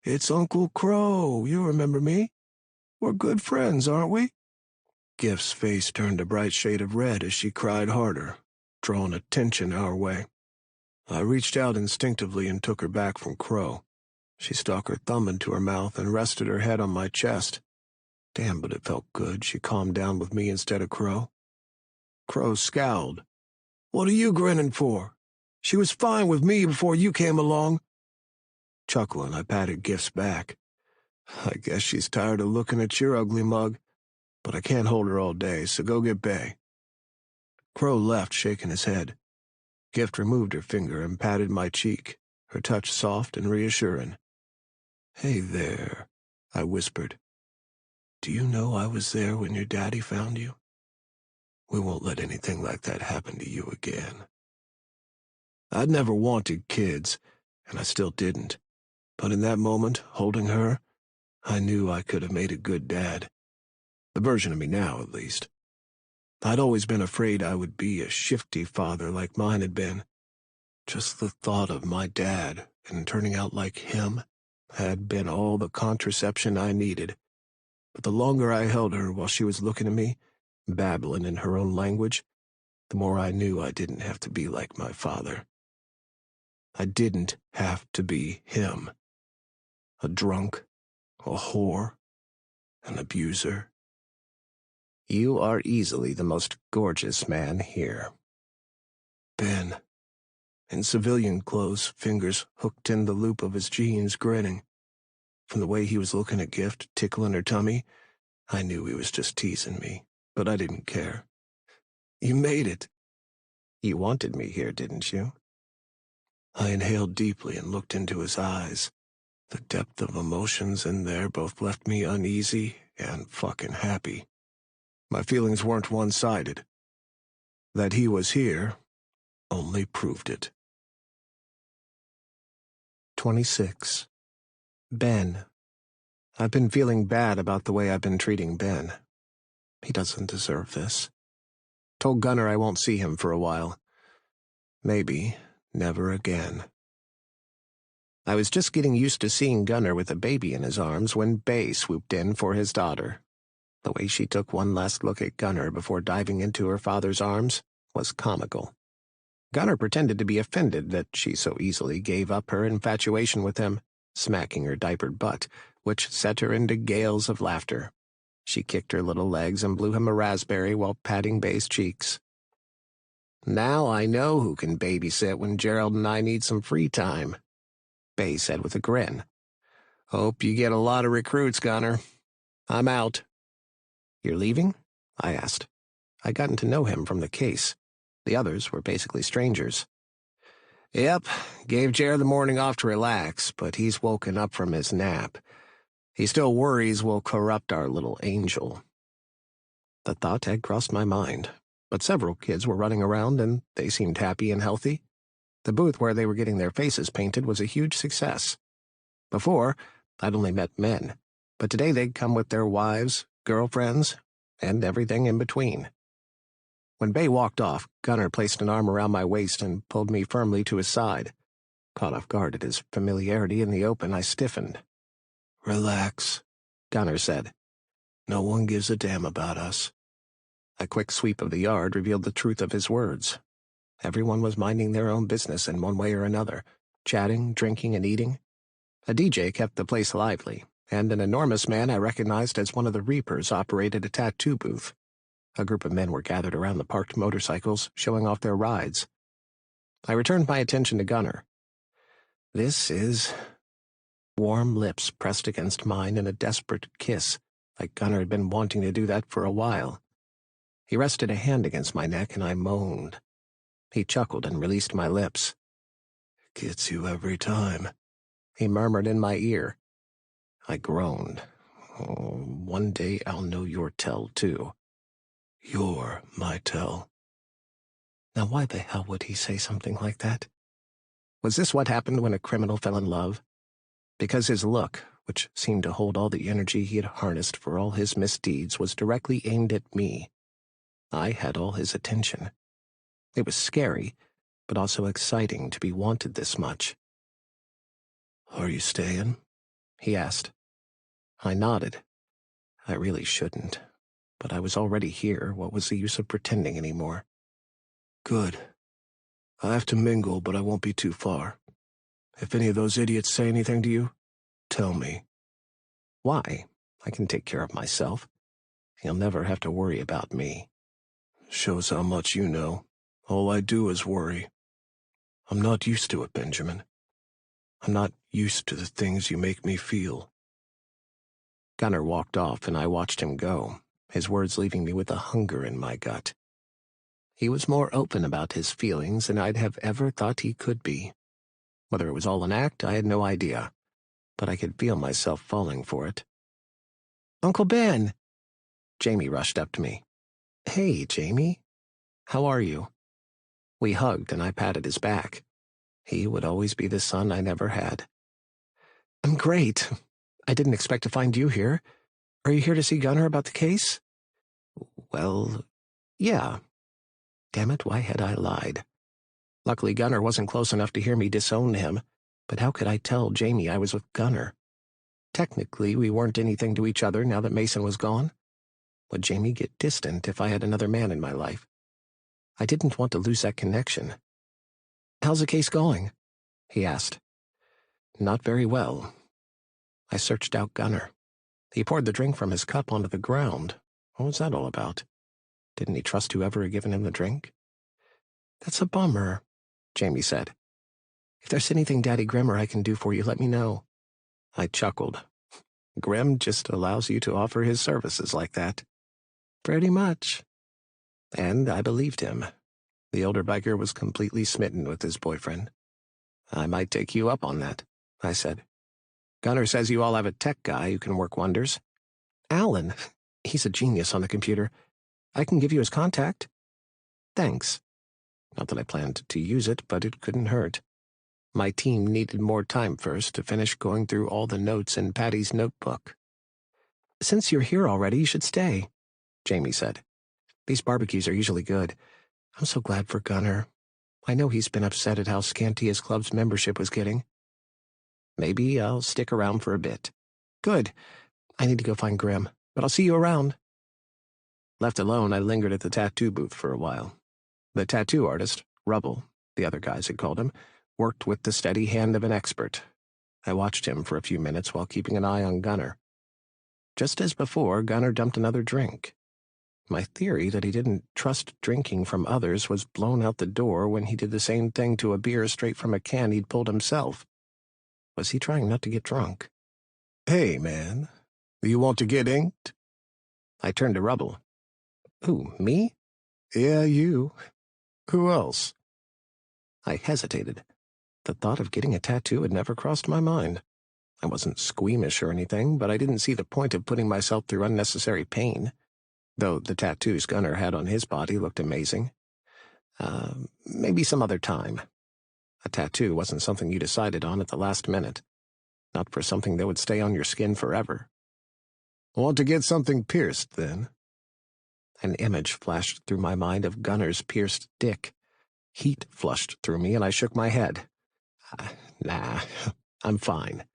It's Uncle Crow, you remember me? We're good friends, aren't we? Gift's face turned a bright shade of red as she cried harder, drawing attention our way. I reached out instinctively and took her back from Crow. She stuck her thumb into her mouth and rested her head on my chest. Damn, but it felt good. She calmed down with me instead of Crow. Crow scowled. What are you grinning for? She was fine with me before you came along. Chuckling, I patted Gift's back. I guess she's tired of looking at your ugly mug, but I can't hold her all day, so go get Bay. Crow left, shaking his head. Gift removed her finger and patted my cheek, her touch soft and reassuring. Hey there, I whispered. Do you know I was there when your daddy found you? We won't let anything like that happen to you again. I'd never wanted kids, and I still didn't. But in that moment, holding her, I knew I could have made a good dad. The version of me now, at least. I'd always been afraid I would be a shifty father like mine had been. Just the thought of my dad and turning out like him had been all the contraception I needed. But the longer I held her while she was looking at me, babbling in her own language, the more I knew I didn't have to be like my father. I didn't have to be him. A drunk, a whore, an abuser. You are easily the most gorgeous man here. Ben, in civilian clothes, fingers hooked in the loop of his jeans, grinning. From the way he was looking at Gift, tickling her tummy, I knew he was just teasing me, but I didn't care. You made it. You wanted me here, didn't you? I inhaled deeply and looked into his eyes. The depth of emotions in there both left me uneasy and fucking happy. My feelings weren't one-sided. That he was here only proved it. 26. Ben. I've been feeling bad about the way I've been treating Ben. He doesn't deserve this. Told Gunner I won't see him for a while. Maybe never again. I was just getting used to seeing Gunner with a baby in his arms when Bay swooped in for his daughter. The way she took one last look at Gunner before diving into her father's arms was comical. Gunner pretended to be offended that she so easily gave up her infatuation with him, smacking her diapered butt, which set her into gales of laughter. She kicked her little legs and blew him a raspberry while patting Bay's cheeks. Now I know who can babysit when Gerald and I need some free time, Bay said with a grin. Hope you get a lot of recruits, Gunner. I'm out. You're leaving? I asked. I'd gotten to know him from the case. The others were basically strangers. Yep, gave Jer the morning off to relax, but he's woken up from his nap. He still worries we'll corrupt our little angel. The thought had crossed my mind, but several kids were running around and they seemed happy and healthy. The booth where they were getting their faces painted was a huge success. Before, I'd only met men, but today they'd come with their wives, girlfriends, and everything in between. When Bay walked off, Gunnar placed an arm around my waist and pulled me firmly to his side. Caught off guard at his familiarity in the open, I stiffened. Relax, Gunnar said. No one gives a damn about us. A quick sweep of the yard revealed the truth of his words. Everyone was minding their own business in one way or another, chatting, drinking, and eating. A DJ kept the place lively, and an enormous man I recognized as one of the Reapers operated a tattoo booth. A group of men were gathered around the parked motorcycles, showing off their rides. I returned my attention to Gunnar. This is... Warm lips pressed against mine in a desperate kiss, like Gunnar had been wanting to do that for a while. He rested a hand against my neck, and I moaned. He chuckled and released my lips. Gets you every time, he murmured in my ear. I groaned. Oh, one day I'll know your tell, too. You're my tell. Now why the hell would he say something like that? Was this what happened when a criminal fell in love? Because his look, which seemed to hold all the energy he had harnessed for all his misdeeds, was directly aimed at me. I had all his attention. It was scary, but also exciting to be wanted this much. Are you staying? He asked. I nodded. I really shouldn't, but I was already here. What was the use of pretending anymore? Good. I have to mingle, but I won't be too far. If any of those idiots say anything to you, tell me. Why? I can take care of myself. He'll never have to worry about me. Shows how much you know. All I do is worry. I'm not used to it, Benjamin. I'm not used to the things you make me feel. Gunnar walked off, and I watched him go, his words leaving me with a hunger in my gut. He was more open about his feelings than I'd have ever thought he could be. Whether it was all an act, I had no idea, but I could feel myself falling for it. Uncle Ben! Jamie rushed up to me. Hey, Jamie. How are you? We hugged, and I patted his back. He would always be the son I never had. I'm great. I didn't expect to find you here. Are you here to see Gunnar about the case? Well, yeah. Damn it, why had I lied? Luckily, Gunnar wasn't close enough to hear me disown him, but how could I tell Jamie I was with Gunnar? Technically, we weren't anything to each other now that Mason was gone. Would Jamie get distant if I had another man in my life? I didn't want to lose that connection. How's the case going? He asked. Not very well. I searched out Gunnar. He poured the drink from his cup onto the ground. What was that all about? Didn't he trust whoever had given him the drink? That's a bummer, Jamie said. If there's anything Daddy Grim or I can do for you, let me know. I chuckled. Grim just allows you to offer his services like that. Pretty much. And I believed him. The older biker was completely smitten with his boyfriend. I might take you up on that, I said. Gunnar says you all have a tech guy who can work wonders. Alan, he's a genius on the computer. I can give you his contact. Thanks. Not that I planned to use it, but it couldn't hurt. My team needed more time first to finish going through all the notes in Patty's notebook. Since you're here already, you should stay, Jamie said. These barbecues are usually good. I'm so glad for Gunnar. I know he's been upset at how scanty his club's membership was getting. Maybe I'll stick around for a bit. Good. I need to go find Grim, but I'll see you around. Left alone, I lingered at the tattoo booth for a while. The tattoo artist, Rubble, the other guys had called him, worked with the steady hand of an expert. I watched him for a few minutes while keeping an eye on Gunnar. Just as before, Gunnar dumped another drink. My theory that he didn't trust drinking from others was blown out the door when he did the same thing to a beer straight from a can he'd pulled himself. Was he trying not to get drunk? Hey, man. You want to get inked? I turned to Rubble. Who, me? Yeah, you. Who else? I hesitated. The thought of getting a tattoo had never crossed my mind. I wasn't squeamish or anything, but I didn't see the point of putting myself through unnecessary pain, though the tattoos Gunnar had on his body looked amazing. Maybe some other time. A tattoo wasn't something you decided on at the last minute. Not for something that would stay on your skin forever. Want to get something pierced, then? An image flashed through my mind of Gunner's pierced dick. Heat flushed through me, and I shook my head. Nah, I'm fine.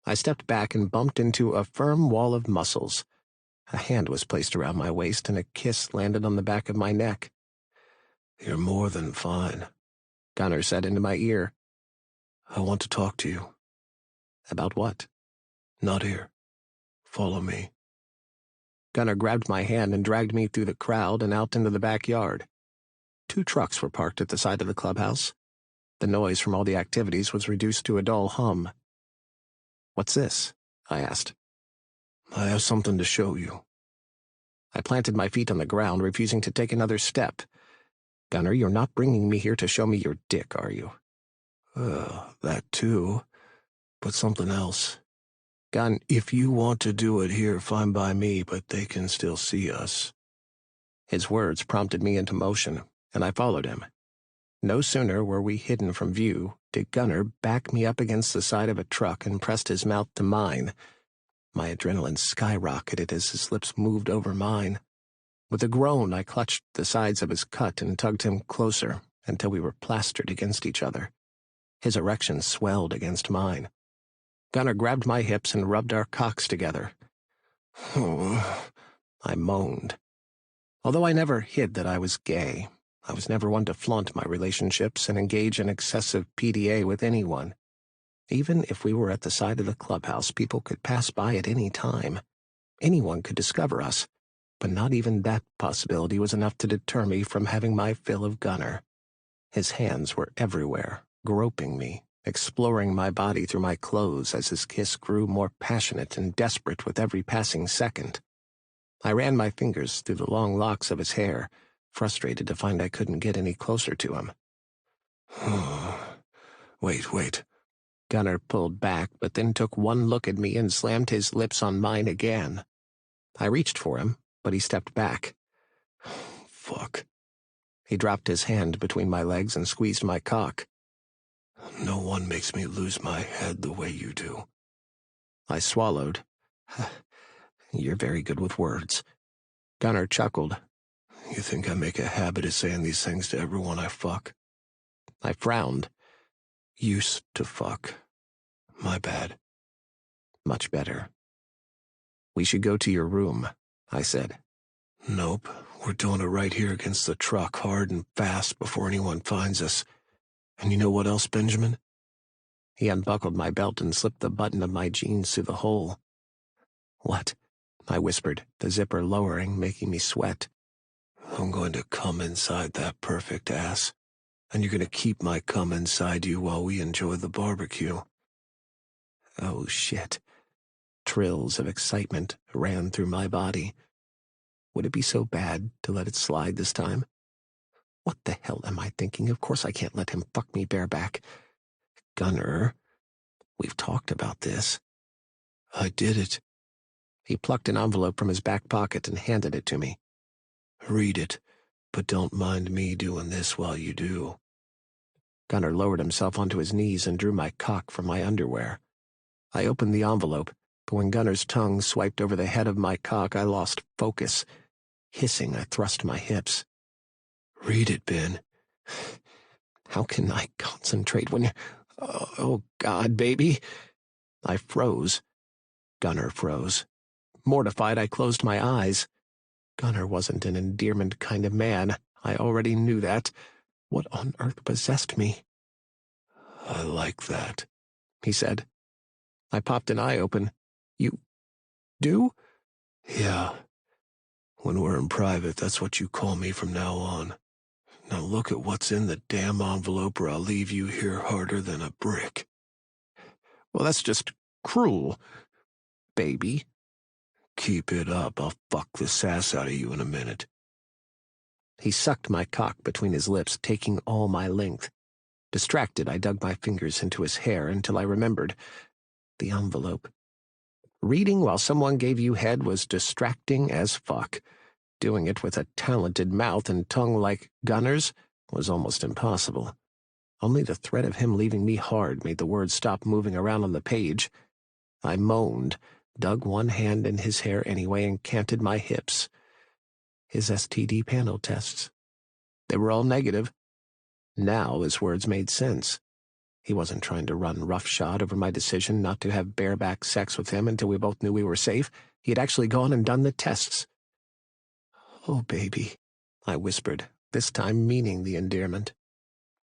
I stepped back and bumped into a firm wall of muscles. A hand was placed around my waist, and a kiss landed on the back of my neck. "You're more than fine," Gunner said into my ear. "I want to talk to you." About what? "Not here. Follow me." Gunner grabbed my hand and dragged me through the crowd and out into the backyard. 2 trucks were parked at the side of the clubhouse. The noise from all the activities was reduced to a dull hum. "What's this?" I asked. "I have something to show you." I planted my feet on the ground, refusing to take another step. "Gunner, you're not bringing me here to show me your dick, are you?" That too. But something else. Gun, If you want to do it here, fine by me, but they can still see us. His words prompted me into motion, and I followed him. No sooner were we hidden from view did Gunner back me up against the side of a truck and pressed his mouth to mine. My adrenaline skyrocketed as his lips moved over mine. With a groan, I clutched the sides of his cut and tugged him closer until we were plastered against each other. His erection swelled against mine. Gunner grabbed my hips and rubbed our cocks together. I moaned. Although I never hid that I was gay, I was never one to flaunt my relationships and engage in excessive PDA with anyone. Even if we were at the side of the clubhouse, people could pass by at any time. Anyone could discover us, but not even that possibility was enough to deter me from having my fill of Gunner. His hands were everywhere, groping me, exploring my body through my clothes as his kiss grew more passionate and desperate with every passing second. I ran my fingers through the long locks of his hair, frustrated to find I couldn't get any closer to him. Wait. Gunner pulled back, but then took one look at me and slammed his lips on mine again. I reached for him, but he stepped back. Fuck. He dropped his hand between my legs and squeezed my cock. No one makes me lose my head the way you do. I swallowed. You're very good with words. Gunner chuckled. You think I make a habit of saying these things to everyone I fuck? I frowned. Used to fuck. My bad. Much better. We should go to your room, I said. Nope. We're doing it right here against the truck, hard and fast, before anyone finds us. And you know what else, Benjamin? He unbuckled my belt and slipped the button of my jeans through the hole. What? I whispered, the zipper lowering, making me sweat. I'm going to come inside that perfect ass, and you're going to keep my cum inside you while we enjoy the barbecue. Oh, shit. Trills of excitement ran through my body. Would it be so bad to let it slide this time? What the hell am I thinking? Of course I can't let him fuck me bareback. Gunner, we've talked about this. I did it. He plucked an envelope from his back pocket and handed it to me. Read it, but don't mind me doing this while you do. Gunner lowered himself onto his knees and drew my cock from my underwear. I opened the envelope, but when Gunner's tongue swiped over the head of my cock, I lost focus. Hissing, I thrust my hips. Read it, Ben. How can I concentrate when you're... Oh, God, baby. I froze. Gunner froze. Mortified, I closed my eyes. Gunner wasn't an endearment kind of man. I already knew that. What on earth possessed me? I like that, he said. I popped an eye open. You do? Yeah. When we're in private, that's what you call me from now on. Now look at what's in the damn envelope or I'll leave you here harder than a brick. Well, that's just cruel, baby. Keep it up. I'll fuck the sass out of you in a minute. He sucked my cock between his lips, taking all my length. Distracted, I dug my fingers into his hair until I remembered. The envelope. Reading while someone gave you head was distracting as fuck. Doing it with a talented mouth and tongue like Gunner's was almost impossible. Only the threat of him leaving me hard made the words stop moving around on the page. I moaned, dug one hand in his hair anyway, and canted my hips. his STD panel tests. They were all negative. Now his words made sense. He wasn't trying to run roughshod over my decision not to have bareback sex with him until we both knew we were safe. He had actually gone and done the tests. "Oh, baby," I whispered, this time meaning the endearment.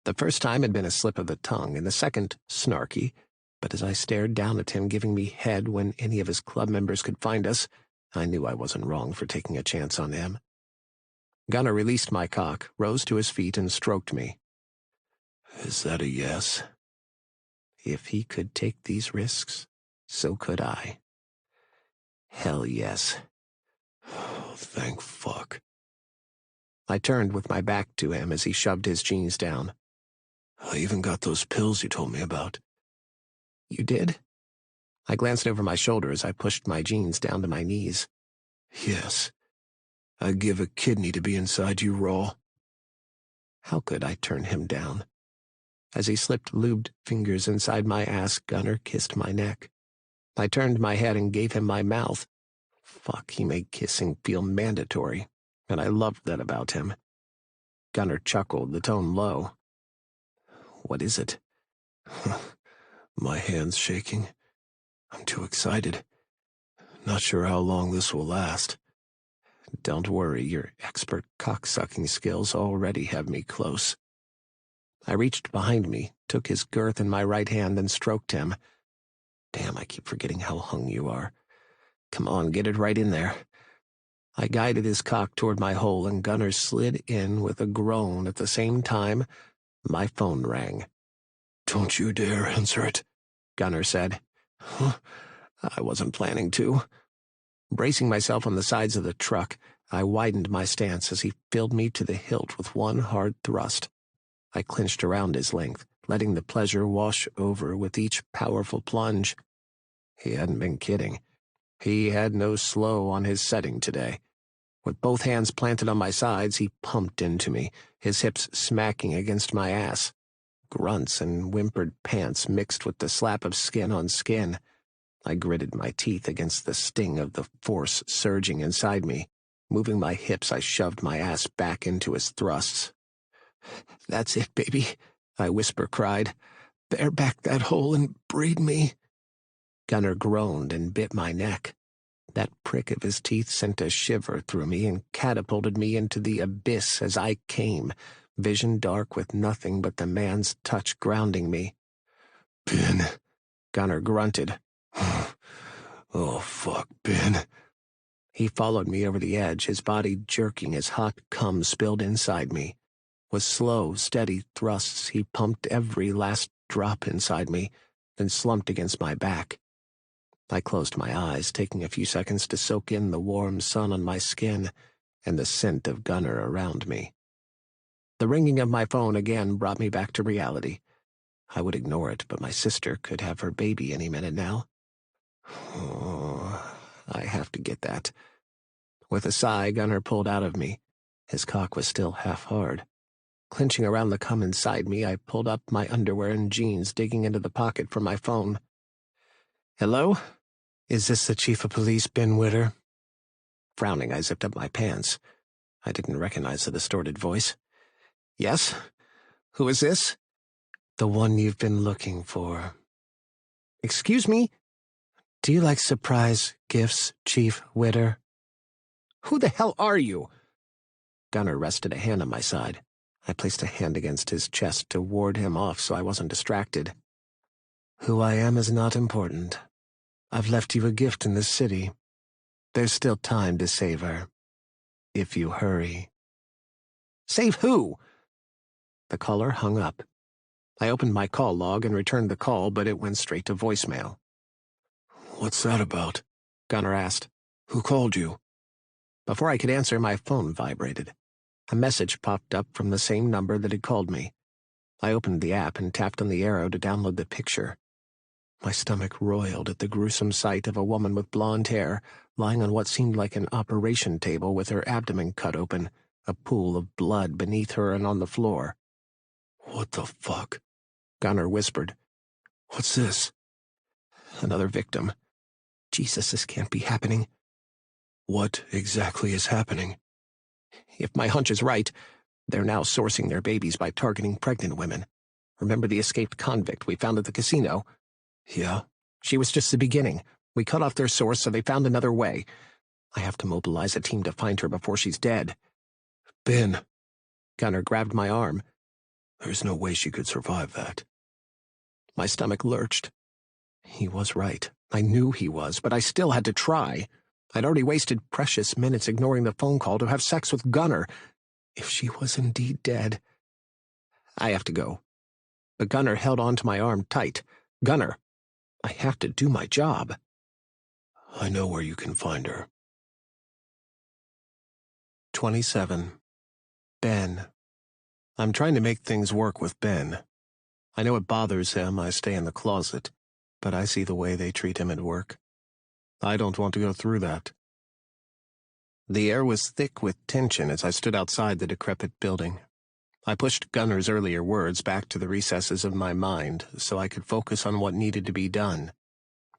The first time had been a slip of the tongue, and the second snarky, but as I stared down at him giving me head when any of his club members could find us, I knew I wasn't wrong for taking a chance on him. Gunnar released my cock, rose to his feet, and stroked me. "Is that a yes?" If he could take these risks, so could I. Hell yes. Oh, thank fuck. I turned with my back to him as he shoved his jeans down. "I even got those pills you told me about." You did? I glanced over my shoulder as I pushed my jeans down to my knees. "Yes. I'd give a kidney to be inside you raw." How could I turn him down? As he slipped lubed fingers inside my ass, Gunnar kissed my neck. I turned my head and gave him my mouth. Fuck, he made kissing feel mandatory, and I loved that about him. Gunnar chuckled, the tone low. What is it? My hand's shaking. I'm too excited. Not sure how long this will last. Don't worry, your expert cocksucking skills already have me close. I reached behind me, took his girth in my right hand, and stroked him. Damn, I keep forgetting how hung you are. Come on, get it right in there. I guided his cock toward my hole, and Gunnar slid in with a groan. At the same time, my phone rang. "Don't you dare answer it," Gunnar said. Huh, I wasn't planning to. Bracing myself on the sides of the truck, I widened my stance as he filled me to the hilt with one hard thrust. I clinched around his length, letting the pleasure wash over with each powerful plunge. He hadn't been kidding. He had no slow on his setting today. With both hands planted on my sides, he pumped into me, his hips smacking against my ass. Grunts and whimpered pants mixed with the slap of skin on skin. I gritted my teeth against the sting of the force surging inside me. Moving my hips, I shoved my ass back into his thrusts. "That's it, baby," I whisper-cried. "Bear back that hole and breed me." Gunnar groaned and bit my neck. That prick of his teeth sent a shiver through me and catapulted me into the abyss as I came, vision dark with nothing but the man's touch grounding me. "Ben," Gunnar grunted. "Oh, fuck, Ben." He followed me over the edge, his body jerking as hot cum spilled inside me. With slow, steady thrusts, he pumped every last drop inside me, then slumped against my back. I closed my eyes, taking a few seconds to soak in the warm sun on my skin and the scent of Gunnar around me. The ringing of my phone again brought me back to reality. I would ignore it, but my sister could have her baby any minute now. Oh, I have to get that. With a sigh, Gunnar pulled out of me. His cock was still half hard. Clenching around the cum inside me, I pulled up my underwear and jeans, digging into the pocket for my phone. "Hello? Is this the Chief of Police, Ben Witter?" Frowning, I zipped up my pants. I didn't recognize the distorted voice. "Yes? Who is this?" "The one you've been looking for." "Excuse me? Do you like surprise gifts, Chief Witter?" "Who the hell are you?" Gunnar rested a hand on my side. I placed a hand against his chest to ward him off so I wasn't distracted. "Who I am is not important. I've left you a gift in the city. There's still time to save her. If you hurry." "Save who?" The caller hung up. I opened my call log and returned the call, but it went straight to voicemail. "What's that about?" Gunnar asked. "Who called you?" Before I could answer, my phone vibrated. A message popped up from the same number that had called me. I opened the app and tapped on the arrow to download the picture. My stomach roiled at the gruesome sight of a woman with blonde hair, lying on what seemed like an operation table with her abdomen cut open, a pool of blood beneath her and on the floor. "What the fuck?" Gunnar whispered. "What's this?" "Another victim. Jesus, this can't be happening." "What exactly is happening?" If my hunch is right, they're now sourcing their babies by targeting pregnant women. Remember the escaped convict we found at the casino? Yeah? She was just the beginning. We cut off their source, so they found another way. I have to mobilize a team to find her before she's dead. Ben. Gunnar grabbed my arm. There's no way she could survive that. My stomach lurched. He was right. I knew he was, but I still had to try. I'd already wasted precious minutes ignoring the phone call to have sex with Gunnar. If she was indeed dead... I have to go. But Gunnar held onto my arm tight. Gunnar, I have to do my job. I know where you can find her. 27. Ben. I'm trying to make things work with Ben. I know it bothers him I stay in the closet, but I see the way they treat him at work. I don't want to go through that. The air was thick with tension as I stood outside the decrepit building. I pushed Gunnar's earlier words back to the recesses of my mind so I could focus on what needed to be done.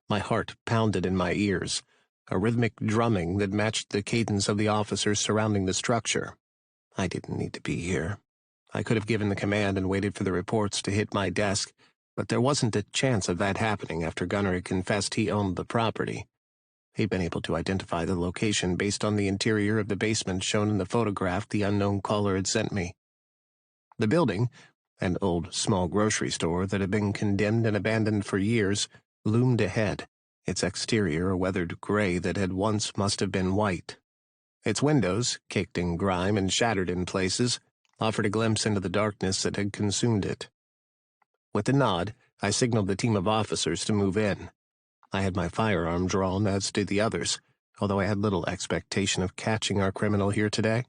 My heart pounded in my ears, a rhythmic drumming that matched the cadence of the officers surrounding the structure. I didn't need to be here. I could have given the command and waited for the reports to hit my desk, but there wasn't a chance of that happening after Gunnar had confessed he owned the property. He'd been able to identify the location based on the interior of the basement shown in the photograph the unknown caller had sent me. The building, an old small grocery store that had been condemned and abandoned for years, loomed ahead, its exterior a weathered gray that had once must have been white. Its windows, caked in grime and shattered in places, offered a glimpse into the darkness that had consumed it. With a nod, I signaled the team of officers to move in. I had my firearm drawn, as did the others, although I had little expectation of catching our criminal here today.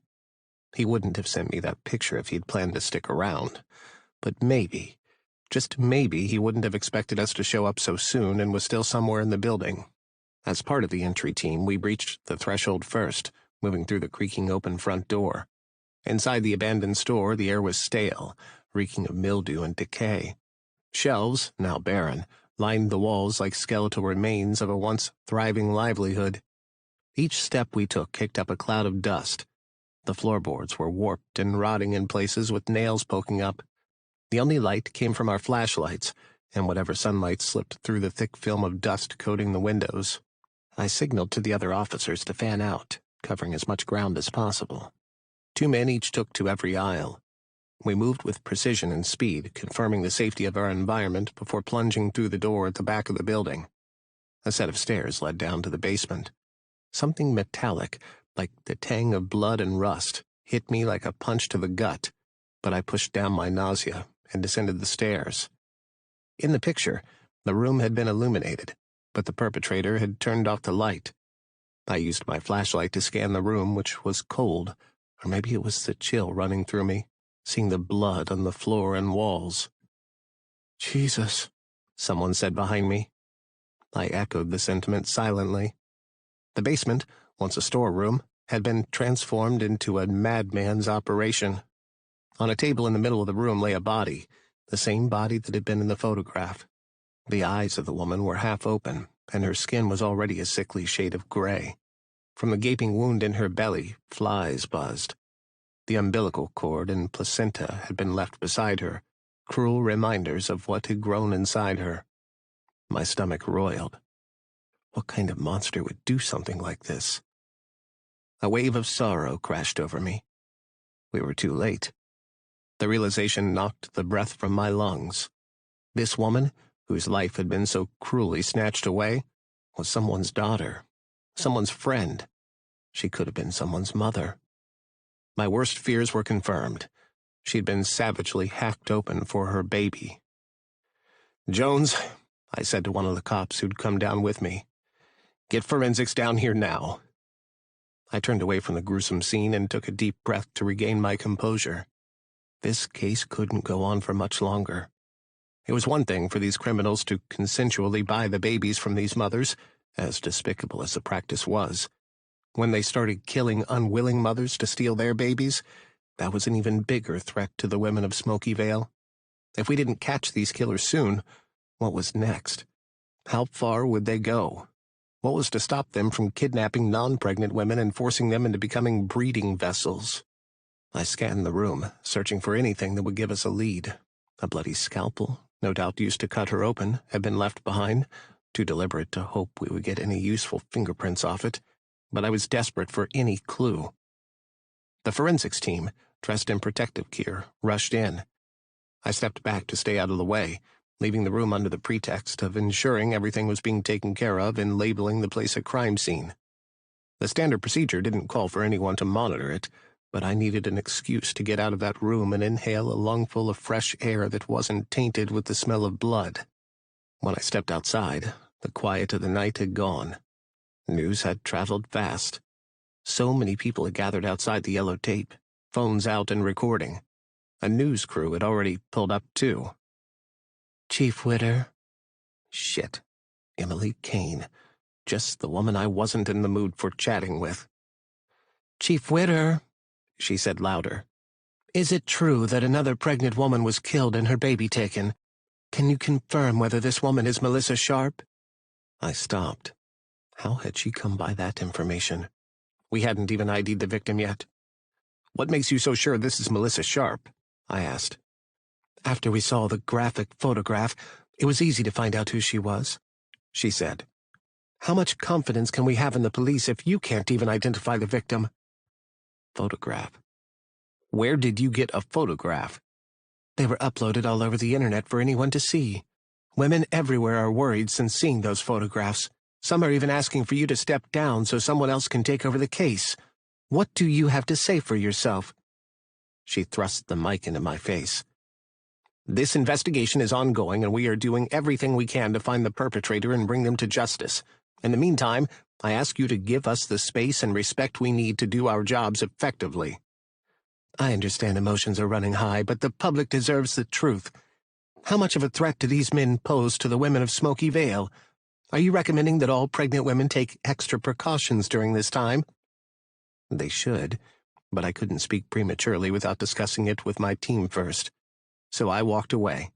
He wouldn't have sent me that picture if he'd planned to stick around. But maybe, just maybe, he wouldn't have expected us to show up so soon and was still somewhere in the building. As part of the entry team, we breached the threshold first, moving through the creaking open front door. Inside the abandoned store, the air was stale, reeking of mildew and decay. Shelves, now barren, lined the walls like skeletal remains of a once thriving livelihood. Each step we took kicked up a cloud of dust. The floorboards were warped and rotting in places with nails poking up. The only light came from our flashlights, and whatever sunlight slipped through the thick film of dust coating the windows. I signaled to the other officers to fan out, covering as much ground as possible. 2 men each took to every aisle. We moved with precision and speed, confirming the safety of our environment before plunging through the door at the back of the building. A set of stairs led down to the basement. Something metallic, like the tang of blood and rust, hit me like a punch to the gut, but I pushed down my nausea and descended the stairs. In the picture, the room had been illuminated, but the perpetrator had turned off the light. I used my flashlight to scan the room, which was cold, or maybe it was the chill running through me, seeing the blood on the floor and walls. "Jesus," someone said behind me. I echoed the sentiment silently. The basement, once a storeroom, had been transformed into a madman's operation. On a table in the middle of the room lay a body, the same body that had been in the photograph. The eyes of the woman were half open, and her skin was already a sickly shade of gray. From the gaping wound in her belly, flies buzzed. The umbilical cord and placenta had been left beside her, cruel reminders of what had grown inside her. My stomach roiled. What kind of monster would do something like this? A wave of sorrow crashed over me. We were too late. The realization knocked the breath from my lungs. This woman, whose life had been so cruelly snatched away, was someone's daughter, someone's friend. She could have been someone's mother. My worst fears were confirmed. She'd been savagely hacked open for her baby. "Jones," I said to one of the cops who'd come down with me, "get forensics down here now." I turned away from the gruesome scene and took a deep breath to regain my composure. This case couldn't go on for much longer. It was one thing for these criminals to consensually buy the babies from these mothers, as despicable as the practice was. When they started killing unwilling mothers to steal their babies, that was an even bigger threat to the women of Smoky Vale. If we didn't catch these killers soon, what was next? How far would they go? What was to stop them from kidnapping non-pregnant women and forcing them into becoming breeding vessels? I scanned the room, searching for anything that would give us a lead. A bloody scalpel, no doubt used to cut her open, had been left behind, too deliberate to hope we would get any useful fingerprints off it, but I was desperate for any clue. The forensics team, dressed in protective gear, rushed in. I stepped back to stay out of the way, leaving the room under the pretext of ensuring everything was being taken care of and labeling the place a crime scene. The standard procedure didn't call for anyone to monitor it, but I needed an excuse to get out of that room and inhale a lungful of fresh air that wasn't tainted with the smell of blood. When I stepped outside, the quiet of the night had gone. News had traveled fast. So many people had gathered outside the yellow tape, phones out and recording. A news crew had already pulled up, too. Chief Witter. Shit. Emily Kane. Just the woman I wasn't in the mood for chatting with. Chief Witter, she said louder. Is it true that another pregnant woman was killed and her baby taken? Can you confirm whether this woman is Melissa Sharp? I stopped. How had she come by that information? We hadn't even ID'd the victim yet. What makes you so sure this is Melissa Sharp? I asked. After we saw the graphic photograph, it was easy to find out who she was, she said. How much confidence can we have in the police if you can't even identify the victim? Photograph. Where did you get a photograph? They were uploaded all over the internet for anyone to see. Women everywhere are worried since seeing those photographs. Some are even asking for you to step down so someone else can take over the case. What do you have to say for yourself? She thrust the mic into my face. This investigation is ongoing, and we are doing everything we can to find the perpetrator and bring them to justice. In the meantime, I ask you to give us the space and respect we need to do our jobs effectively. I understand emotions are running high, but the public deserves the truth. How much of a threat do these men pose to the women of Smoky Vale? Are you recommending that all pregnant women take extra precautions during this time? They should, but I couldn't speak prematurely without discussing it with my team first. So I walked away.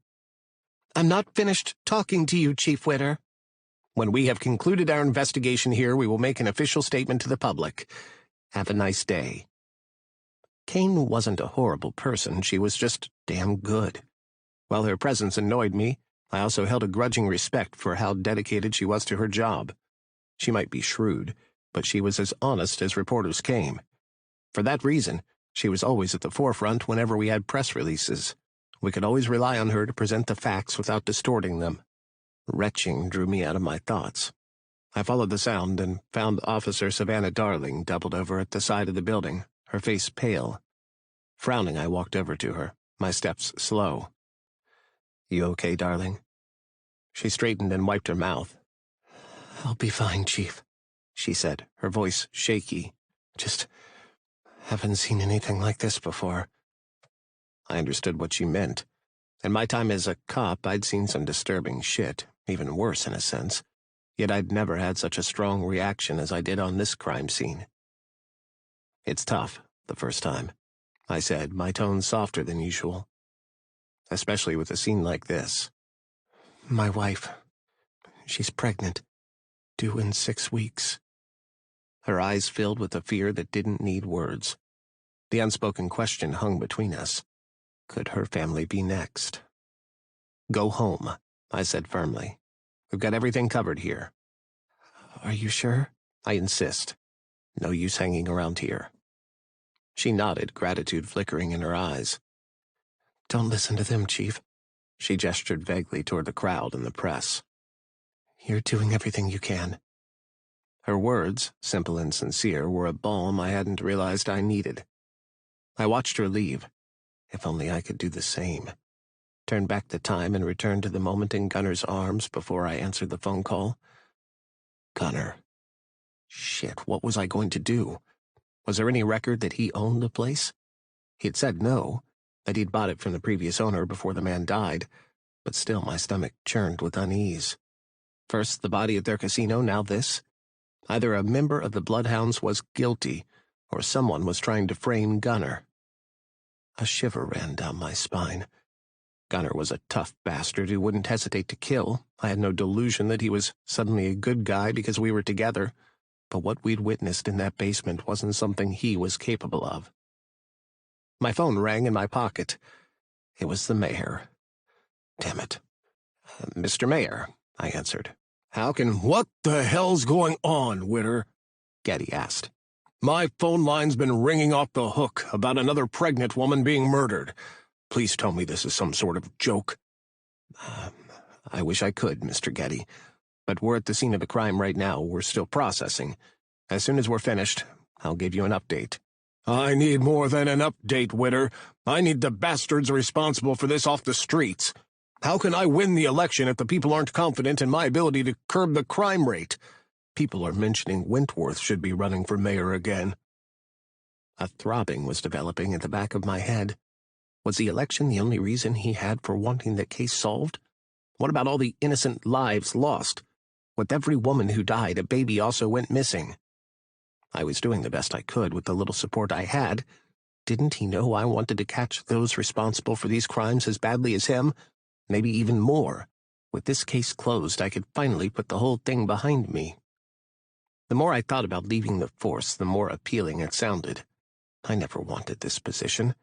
I'm not finished talking to you, Chief Witter. When we have concluded our investigation here, we will make an official statement to the public. Have a nice day. Kane wasn't a horrible person, she was just damn good. While her presence annoyed me, I also held a grudging respect for how dedicated she was to her job. She might be shrewd, but she was as honest as reporters came. For that reason, she was always at the forefront whenever we had press releases. We could always rely on her to present the facts without distorting them. Retching drew me out of my thoughts. I followed the sound and found Officer Savannah Darling doubled over at the side of the building, her face pale. Frowning, I walked over to her, my steps slow. You okay, darling? She straightened and wiped her mouth. I'll be fine, Chief, she said, her voice shaky. Just haven't seen anything like this before. I understood what she meant. In my time as a cop, I'd seen some disturbing shit, even worse in a sense. Yet I'd never had such a strong reaction as I did on this crime scene. It's tough, the first time, I said, my tone softer than usual. Especially with a scene like this. My wife, she's pregnant, due in 6 weeks. Her eyes filled with a fear that didn't need words. The unspoken question hung between us. Could her family be next? Go home, I said firmly. We've got everything covered here. Are you sure? I insist. No use hanging around here. She nodded, gratitude flickering in her eyes. Don't listen to them, Chief. She gestured vaguely toward the crowd and the press. You're doing everything you can. Her words, simple and sincere, were a balm I hadn't realized I needed. I watched her leave. If only I could do the same. Turn back the time and return to the moment in Gunner's arms before I answered the phone call. Gunner. Shit, what was I going to do? Was there any record that he owned the place? He'd said no, that he'd bought it from the previous owner before the man died, but still my stomach churned with unease. First the body at their casino, now this. Either a member of the Bloodhounds was guilty, or someone was trying to frame Gunner. A shiver ran down my spine. Gunner was a tough bastard who wouldn't hesitate to kill. I had no delusion that he was suddenly a good guy because we were together, but what we'd witnessed in that basement wasn't something he was capable of. My phone rang in my pocket. It was the mayor. Damn it. Mr. Mayor, I answered. What the hell's going on, Witter? Getty asked. My phone line's been ringing off the hook about another pregnant woman being murdered. Please tell me this is some sort of joke. I wish I could, Mr. Getty. But we're at the scene of the crime right now. We're still processing. As soon as we're finished, I'll give you an update. I need more than an update, Witter. I need the bastards responsible for this off the streets. How can I win the election if the people aren't confident in my ability to curb the crime rate? People are mentioning Wentworth should be running for mayor again. A throbbing was developing at the back of my head. Was the election the only reason he had for wanting the case solved? What about all the innocent lives lost? With every woman who died, a baby also went missing. I was doing the best I could with the little support I had. Didn't he know I wanted to catch those responsible for these crimes as badly as him? Maybe even more. With this case closed, I could finally put the whole thing behind me. The more I thought about leaving the force, the more appealing it sounded. I never wanted this position.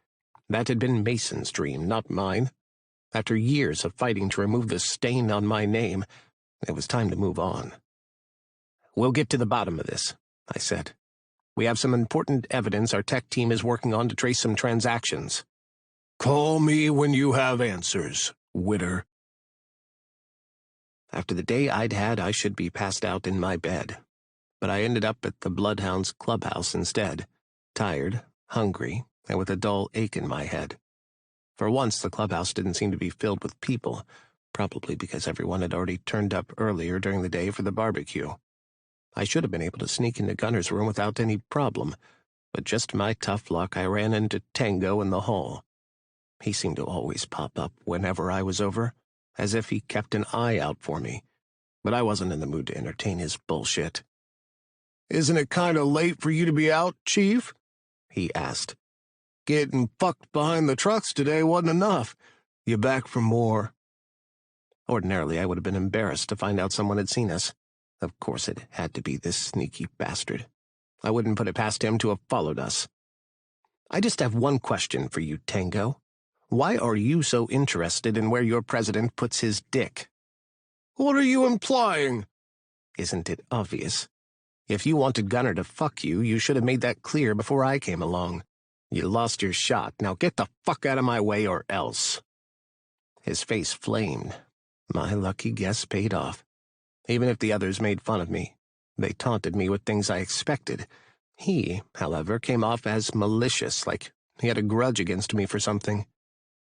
That had been Mason's dream, not mine. After years of fighting to remove the stain on my name, it was time to move on. We'll get to the bottom of this, I said. We have some important evidence our tech team is working on to trace some transactions. Call me when you have answers, Witter. After the day I'd had, I should be passed out in my bed. But I ended up at the Bloodhounds clubhouse instead, tired, hungry, and with a dull ache in my head. For once, the clubhouse didn't seem to be filled with people, probably because everyone had already turned up earlier during the day for the barbecue. I should have been able to sneak into Gunner's room without any problem, but just my tough luck, I ran into Tango in the hall. He seemed to always pop up whenever I was over, as if he kept an eye out for me, but I wasn't in the mood to entertain his bullshit. Isn't it kind of late for you to be out, Chief? He asked. Getting fucked behind the trucks today wasn't enough. You back for more? Ordinarily, I would have been embarrassed to find out someone had seen us. Of course, it had to be this sneaky bastard. I wouldn't put it past him to have followed us. I just have one question for you, Tango. Why are you so interested in where your president puts his dick? What are you implying? Isn't it obvious? If you wanted Gunner to fuck you, you should have made that clear before I came along. You lost your shot. Now get the fuck out of my way or else. His face flamed. My lucky guess paid off. Even if the others made fun of me, they taunted me with things I expected. He, however, came off as malicious, like he had a grudge against me for something.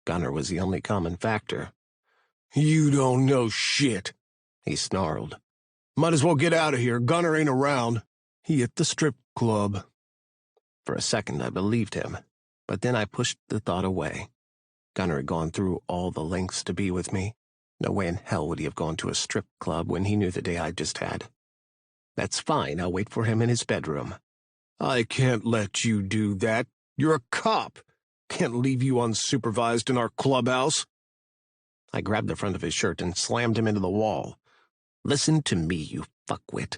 Gunner was the only common factor. You don't know shit, he snarled. Might as well get out of here. Gunner ain't around. He at the strip club. For a second, I believed him, but then I pushed the thought away. Gunner had gone through all the lengths to be with me. No way in hell would he have gone to a strip club when he knew the day I'd just had. That's fine. I'll wait for him in his bedroom. I can't let you do that. You're a cop. Can't leave you unsupervised in our clubhouse. I grabbed the front of his shirt and slammed him into the wall. Listen to me, you fuckwit.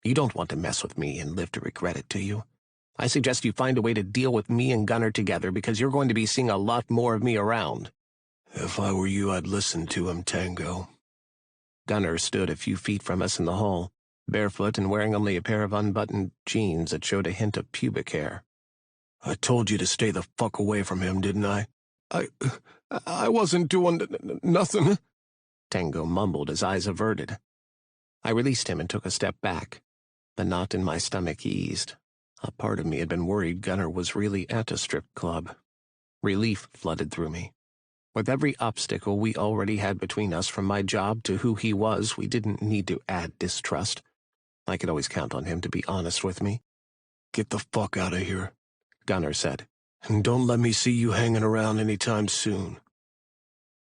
You don't want to mess with me and live to regret it, do you? I suggest you find a way to deal with me and Gunner together because you're going to be seeing a lot more of me around. If I were you, I'd listen to him, Tango. Gunner stood a few feet from us in the hall, barefoot and wearing only a pair of unbuttoned jeans that showed a hint of pubic hair. I told you to stay the fuck away from him, didn't I? I wasn't doing nothing. Tango mumbled, his eyes averted. I released him and took a step back. The knot in my stomach eased. A part of me had been worried Gunner was really at a strip club. Relief flooded through me. With every obstacle we already had between us, from my job to who he was, we didn't need to add distrust. I could always count on him to be honest with me. Get the fuck out of here, Gunner said. And don't let me see you hanging around anytime soon.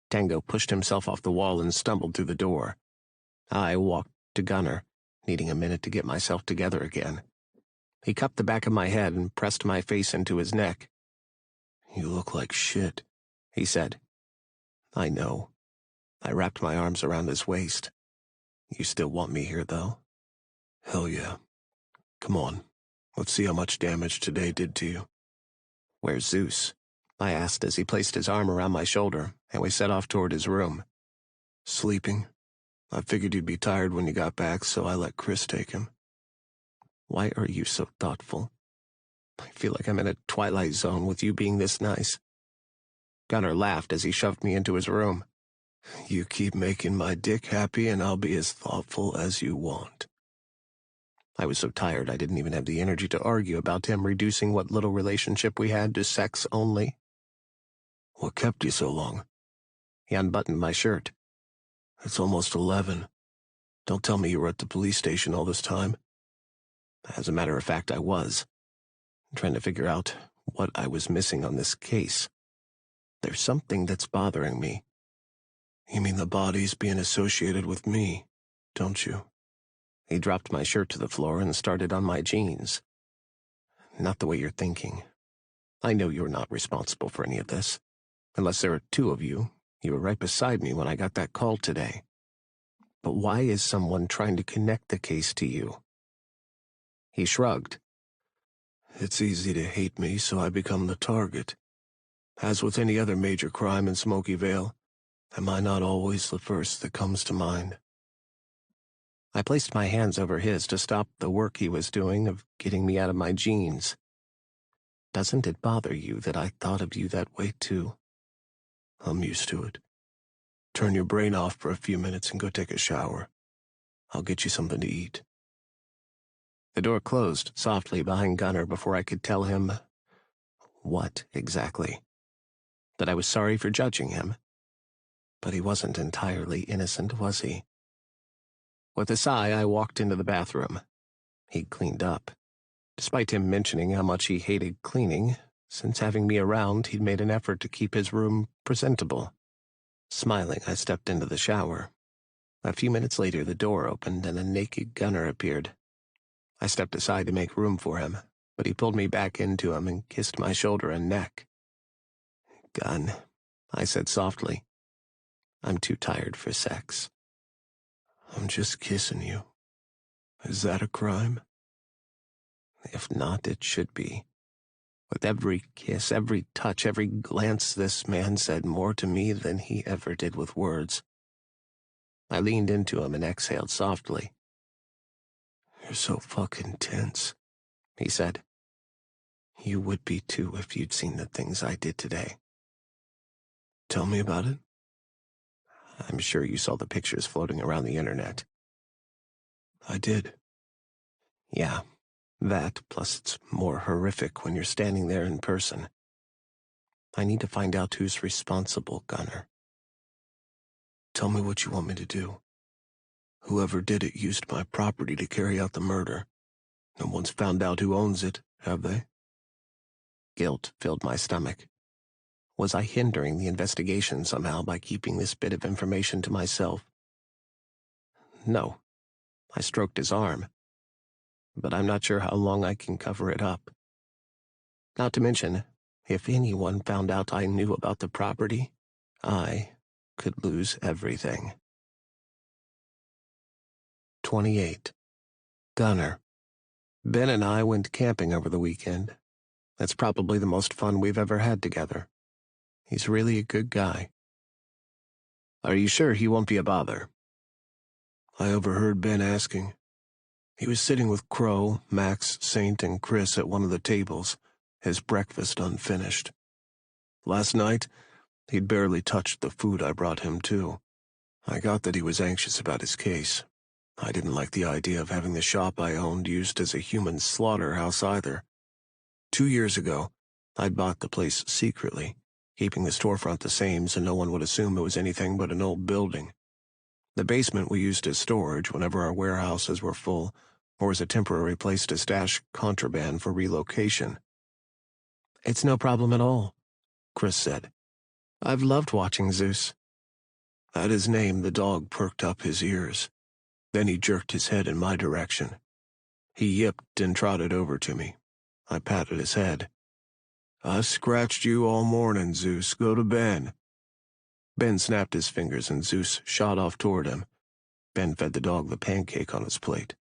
Tango pushed himself off the wall and stumbled through the door. I walked to Gunner, needing a minute to get myself together again. He cupped the back of my head and pressed my face into his neck. You look like shit, he said. I know. I wrapped my arms around his waist. You still want me here, though? Hell yeah. Come on, let's see how much damage today did to you. Where's Zeus? I asked as he placed his arm around my shoulder, and we set off toward his room. Sleeping. I figured you'd be tired when you got back, so I let Chris take him. Why are you so thoughtful? I feel like I'm in a twilight zone with you being this nice. Gunnar laughed as he shoved me into his room. You keep making my dick happy and I'll be as thoughtful as you want. I was so tired I didn't even have the energy to argue about him reducing what little relationship we had to sex only. What kept you so long? He unbuttoned my shirt. It's almost 11. Don't tell me you were at the police station all this time. As a matter of fact, I was. Trying to figure out what I was missing on this case. There's something that's bothering me. You mean the body's being associated with me, don't you? He dropped my shirt to the floor and started on my jeans. Not the way you're thinking. I know you're not responsible for any of this. Unless there are two of you. You were right beside me when I got that call today. But why is someone trying to connect the case to you? He shrugged. It's easy to hate me, so I become the target. As with any other major crime in Smoky Vale, am I not always the first that comes to mind? I placed my hands over his to stop the work he was doing of getting me out of my jeans. Doesn't it bother you that I thought of you that way too? I'm used to it. Turn your brain off for a few minutes and go take a shower. I'll get you something to eat. The door closed softly behind Gunnar before I could tell him what exactly. That I was sorry for judging him. But he wasn't entirely innocent, was he? With a sigh, I walked into the bathroom. He'd cleaned up. Despite him mentioning how much he hated cleaning, since having me around, he'd made an effort to keep his room presentable. Smiling, I stepped into the shower. A few minutes later, the door opened and a naked Gunnar appeared. I stepped aside to make room for him, but he pulled me back into him and kissed my shoulder and neck. "Gun," I said softly. "I'm too tired for sex." I'm just kissing you. Is that a crime? If not, it should be. With every kiss, every touch, every glance, this man said more to me than he ever did with words. I leaned into him and exhaled softly. You're so fucking tense, he said. You would be too if you'd seen the things I did today. Tell me about it. I'm sure you saw the pictures floating around the internet. I did. Yeah, that, plus it's more horrific when you're standing there in person. I need to find out who's responsible, Gunnar. Tell me what you want me to do. Whoever did it used my property to carry out the murder. No one's found out who owns it, have they? Guilt filled my stomach. Was I hindering the investigation somehow by keeping this bit of information to myself? No. I stroked his arm. But I'm not sure how long I can cover it up. Not to mention, if anyone found out I knew about the property, I could lose everything. 28. Gunnar. Ben and I went camping over the weekend. That's probably the most fun we've ever had together. He's really a good guy. Are you sure he won't be a bother? I overheard Ben asking. He was sitting with Crow, Max, Saint, and Chris at one of the tables, his breakfast unfinished. Last night, he'd barely touched the food I brought him, too. I got that he was anxious about his case. I didn't like the idea of having the shop I owned used as a human slaughterhouse either. 2 years ago, I'd bought the place secretly, keeping the storefront the same so no one would assume it was anything but an old building. The basement we used as storage whenever our warehouses were full, or as a temporary place to stash contraband for relocation. It's no problem at all, Chris said. I've loved watching Zeus. At his name, the dog perked up his ears. Then he jerked his head in my direction. He yipped and trotted over to me. I patted his head. I've scratched you all morning, Zeus. Go to Ben. Ben snapped his fingers and Zeus shot off toward him. Ben fed the dog the pancake on his plate.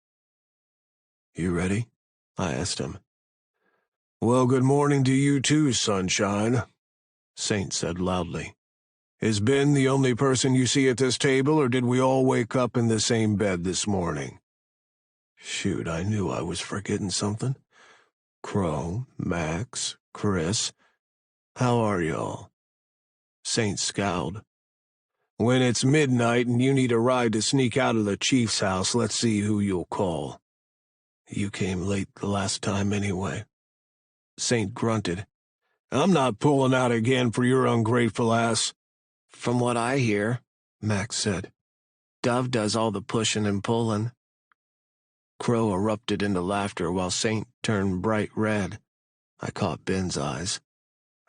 You ready? I asked him. Well, good morning to you too, sunshine. Saint said loudly. Is Ben the only person you see at this table, or did we all wake up in the same bed this morning? Shoot, I knew I was forgetting something. Crow, Max, Chris. How are y'all? Saint scowled. When it's midnight and you need a ride to sneak out of the chief's house, let's see who you'll call. You came late the last time anyway. Saint grunted. I'm not pulling out again for your ungrateful ass. From what I hear, Max said, Dove does all the pushing and pulling. Crow erupted into laughter while Saint turned bright red. I caught Ben's eyes.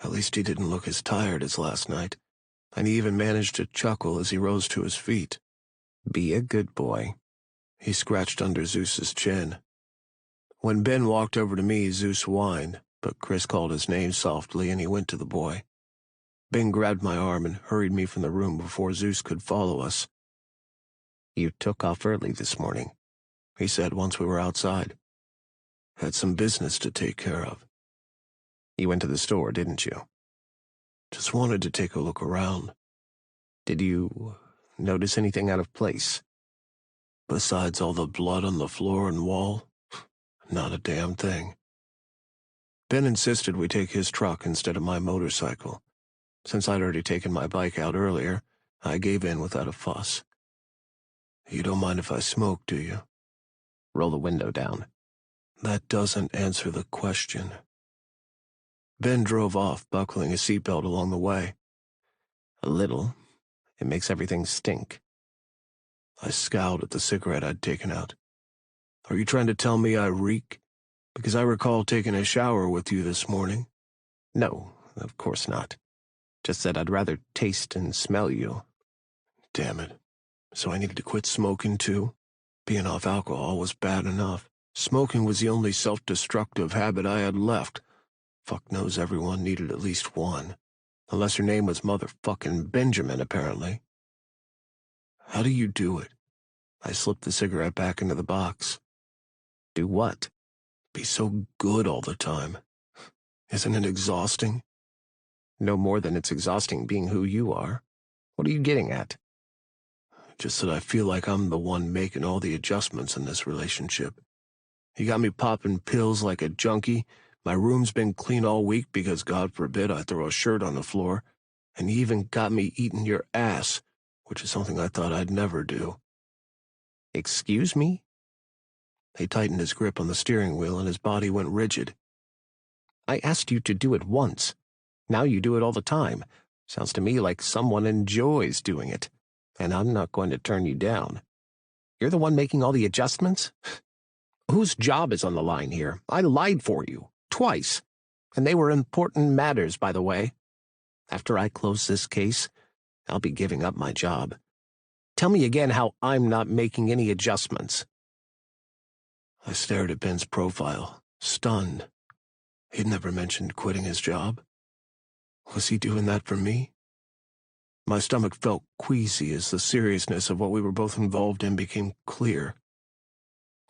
At least he didn't look as tired as last night, and he even managed to chuckle as he rose to his feet. Be a good boy. He scratched under Zeus's chin. When Ben walked over to me, Zeus whined, but Chris called his name softly and he went to the boy. Ben grabbed my arm and hurried me from the room before Zeus could follow us. You took off early this morning, he said once we were outside. Had some business to take care of. You went to the store, didn't you? Just wanted to take a look around. Did you notice anything out of place? Besides all the blood on the floor and wall, not a damn thing. Ben insisted we take his truck instead of my motorcycle. Since I'd already taken my bike out earlier, I gave in without a fuss. You don't mind if I smoke, do you? Roll the window down. That doesn't answer the question. Ben drove off, buckling his seatbelt along the way. A little. It makes everything stink. I scowled at the cigarette I'd taken out. Are you trying to tell me I reek? Because I recall taking a shower with you this morning. No, of course not. Just said I'd rather taste and smell you. Damn it. So I needed to quit smoking too? Being off alcohol was bad enough. Smoking was the only self-destructive habit I had left. Fuck knows everyone needed at least one. Unless your name was motherfucking Benjamin, apparently. How do you do it? I slipped the cigarette back into the box. Do what? Be so good all the time. Isn't it exhausting? No more than it's exhausting being who you are. What are you getting at? Just that I feel like I'm the one making all the adjustments in this relationship. You got me popping pills like a junkie. My room's been clean all week because, God forbid, I throw a shirt on the floor. And you even got me eating your ass, which is something I thought I'd never do. Excuse me? He tightened his grip on the steering wheel and his body went rigid. I asked you to do it once. Now you do it all the time. Sounds to me like someone enjoys doing it. And I'm not going to turn you down. You're the one making all the adjustments? Whose job is on the line here? I lied for you. Twice. And they were important matters, by the way. After I close this case, I'll be giving up my job. Tell me again how I'm not making any adjustments. I stared at Ben's profile, stunned. He'd never mentioned quitting his job. Was he doing that for me? My stomach felt queasy as the seriousness of what we were both involved in became clear.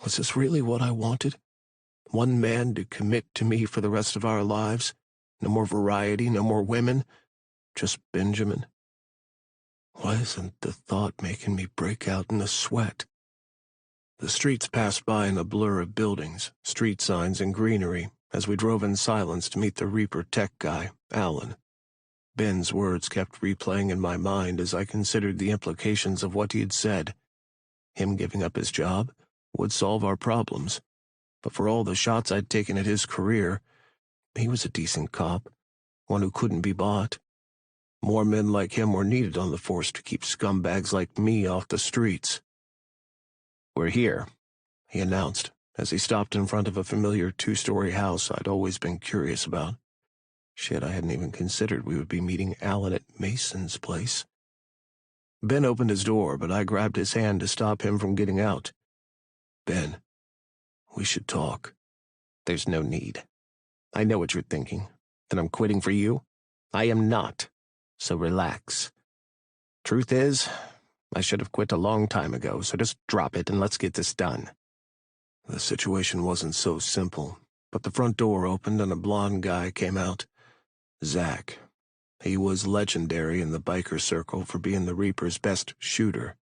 Was this really what I wanted? One man to commit to me for the rest of our lives? No more variety, no more women, just Benjamin. Why isn't the thought making me break out in a sweat? The streets passed by in a blur of buildings, street signs, and greenery as we drove in silence to meet the Reaper tech guy, Alan. Ben's words kept replaying in my mind as I considered the implications of what he had said. Him giving up his job would solve our problems, but for all the shots I'd taken at his career, he was a decent cop, one who couldn't be bought. More men like him were needed on the force to keep scumbags like me off the streets. We're here, he announced, as he stopped in front of a familiar two-story house I'd always been curious about. Shit, I hadn't even considered we would be meeting Alan at Mason's place. Ben opened his door, but I grabbed his hand to stop him from getting out. Ben, we should talk. There's no need. I know what you're thinking. That I'm quitting for you? I am not. So relax. Truth is, I should have quit a long time ago, so just drop it and let's get this done. The situation wasn't so simple, but the front door opened and a blond guy came out. Zach. He was legendary in the biker circle for being the Reaper's best shooter.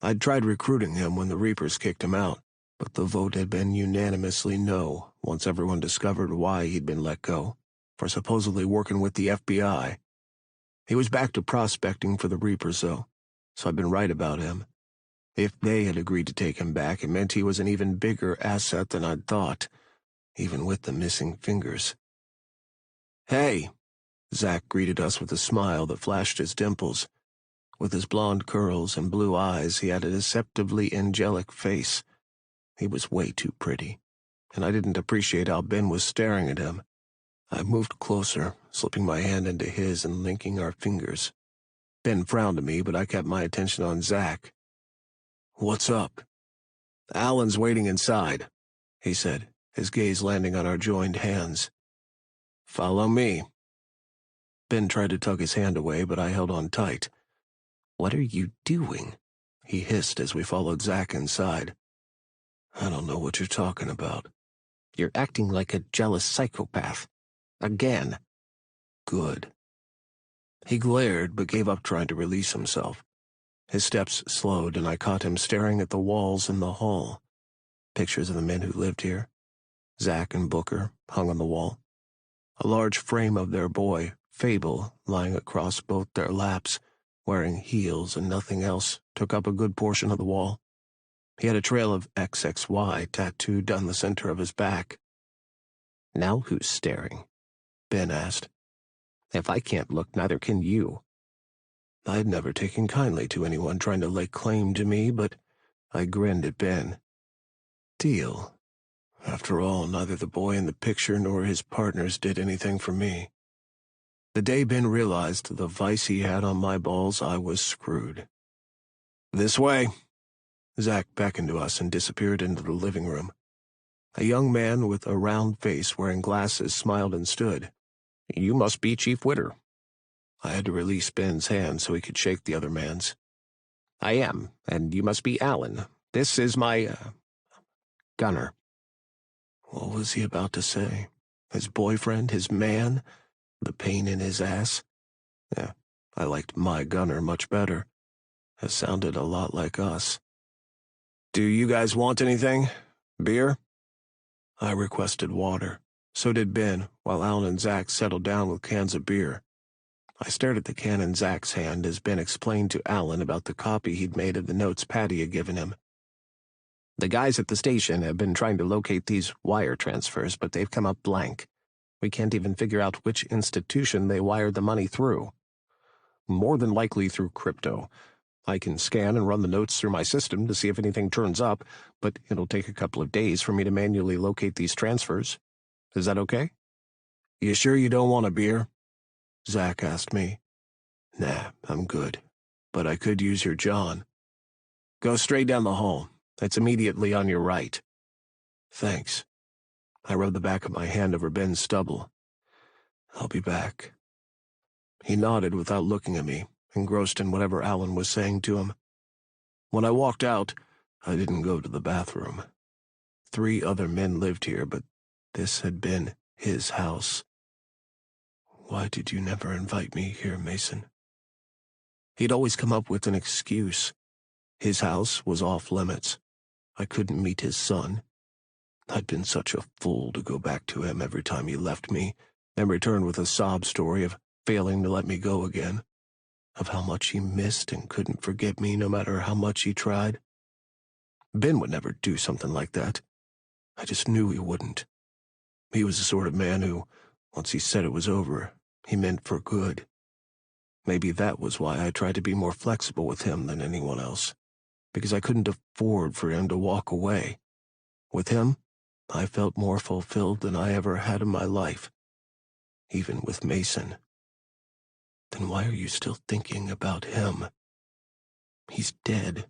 I'd tried recruiting him when the Reapers kicked him out, but the vote had been unanimously no once everyone discovered why he'd been let go, for supposedly working with the FBI. He was back to prospecting for the Reapers, though, so I'd been right about him. If they had agreed to take him back, it meant he was an even bigger asset than I'd thought, even with the missing fingers. "Hey!" Zach greeted us with a smile that flashed his dimples. With his blonde curls and blue eyes, he had a deceptively angelic face. He was way too pretty, and I didn't appreciate how Ben was staring at him. I moved closer, slipping my hand into his and linking our fingers. Ben frowned at me, but I kept my attention on Zach. "What's up?" "Alan's waiting inside," he said, his gaze landing on our joined hands. "Follow me." Ben tried to tug his hand away, but I held on tight. "What are you doing?" he hissed as we followed Zach inside. "I don't know what you're talking about." "You're acting like a jealous psychopath. Again." "Good." He glared, but gave up trying to release himself. His steps slowed, and I caught him staring at the walls in the hall. Pictures of the men who lived here, Zach and Booker, hung on the wall. A large frame of their boy, Fable, lying across both their laps, wearing heels and nothing else, took up a good portion of the wall. He had a trail of XXY tattooed down the center of his back. "Now who's staring?" Ben asked. "If I can't look, neither can you." I'd never taken kindly to anyone trying to lay claim to me, but I grinned at Ben. Deal. After all, neither the boy in the picture nor his partners did anything for me. The day Ben realized the vice he had on my balls, I was screwed. "This way." Zach beckoned to us and disappeared into the living room. A young man with a round face wearing glasses smiled and stood. "You must be Chief Witter." I had to release Ben's hand so he could shake the other man's. "I am, and you must be Alan. This is my, gunner." What was he about to say? His boyfriend? His man? The pain in his ass? Yeah, I liked my gunner much better. It sounded a lot like us. "Do you guys want anything? Beer?" I requested water. So did Ben, while Alan and Zach settled down with cans of beer. I stared at the can in Zach's hand as Ben explained to Alan about the copy he'd made of the notes Patty had given him. "The guys at the station have been trying to locate these wire transfers, but they've come up blank. We can't even figure out which institution they wired the money through. More than likely through crypto. I can scan and run the notes through my system to see if anything turns up, but it'll take a couple of days for me to manually locate these transfers. Is that okay?" "You sure you don't want a beer?" Zach asked me. "Nah, I'm good. But I could use your John." "Go straight down the hall. It's immediately on your right." "Thanks." I rubbed the back of my hand over Ben's stubble. "I'll be back." He nodded without looking at me, engrossed in whatever Alan was saying to him. When I walked out, I didn't go to the bathroom. 3 other men lived here, but this had been his house. "Why did you never invite me here, Mason?" He'd always come up with an excuse. His house was off limits. I couldn't meet his son. I'd been such a fool to go back to him every time he left me, and return with a sob story of failing to let me go again, of how much he missed and couldn't forget me no matter how much he tried. Ben would never do something like that. I just knew he wouldn't. He was the sort of man who, once he said it was over, he meant for good. Maybe that was why I tried to be more flexible with him than anyone else, because I couldn't afford for him to walk away. With him, I felt more fulfilled than I ever had in my life, even with Mason. Then why are you still thinking about him? He's dead.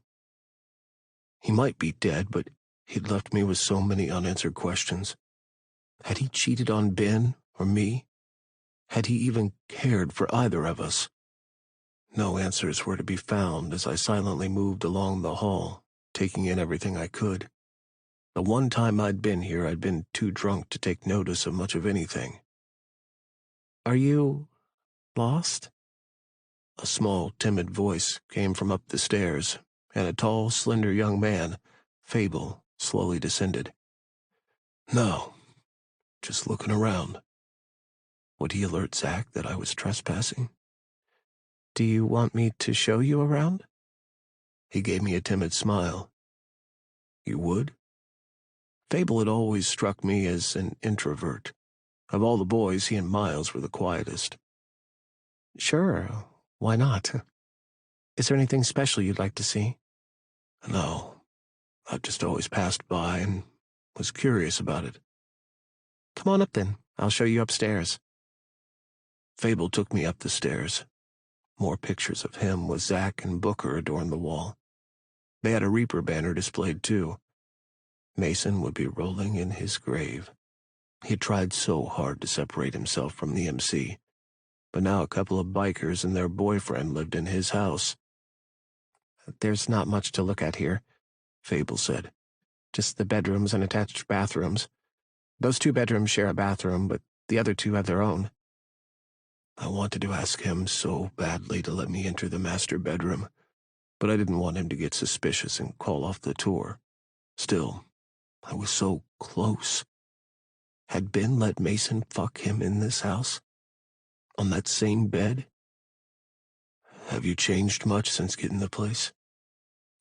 He might be dead, but he'd left me with so many unanswered questions. Had he cheated on Ben or me? Had he even cared for either of us? No answers were to be found as I silently moved along the hall, taking in everything I could. The one time I'd been here, I'd been too drunk to take notice of much of anything. "Are you Lost? A small, timid voice came from up the stairs, and a tall, slender young man, Fable, slowly descended. No, just looking around. Would he alert Zack that I was trespassing? Do you want me to show you around? He gave me a timid smile. You would? Fable had always struck me as an introvert. Of all the boys, he and Miles were the quietest. Sure, why not? Is there anything special you'd like to see? No, I've just always passed by and was curious about it. Come on up then, I'll show you upstairs. Fable took me up the stairs. More pictures of him with Zack and Booker adorned the wall. They had a Reaper banner displayed too. Mason would be rolling in his grave. He had tried so hard to separate himself from the MC, but now a couple of bikers and their boyfriend lived in his house. There's not much to look at here, Fable said. Just the bedrooms and attached bathrooms. Those 2 bedrooms share a bathroom, but the other 2 have their own. I wanted to ask him so badly to let me enter the master bedroom, but I didn't want him to get suspicious and call off the tour. Still, I was so close. Had Ben let Mason fuck him in this house? On that same bed? Have you changed much since getting the place?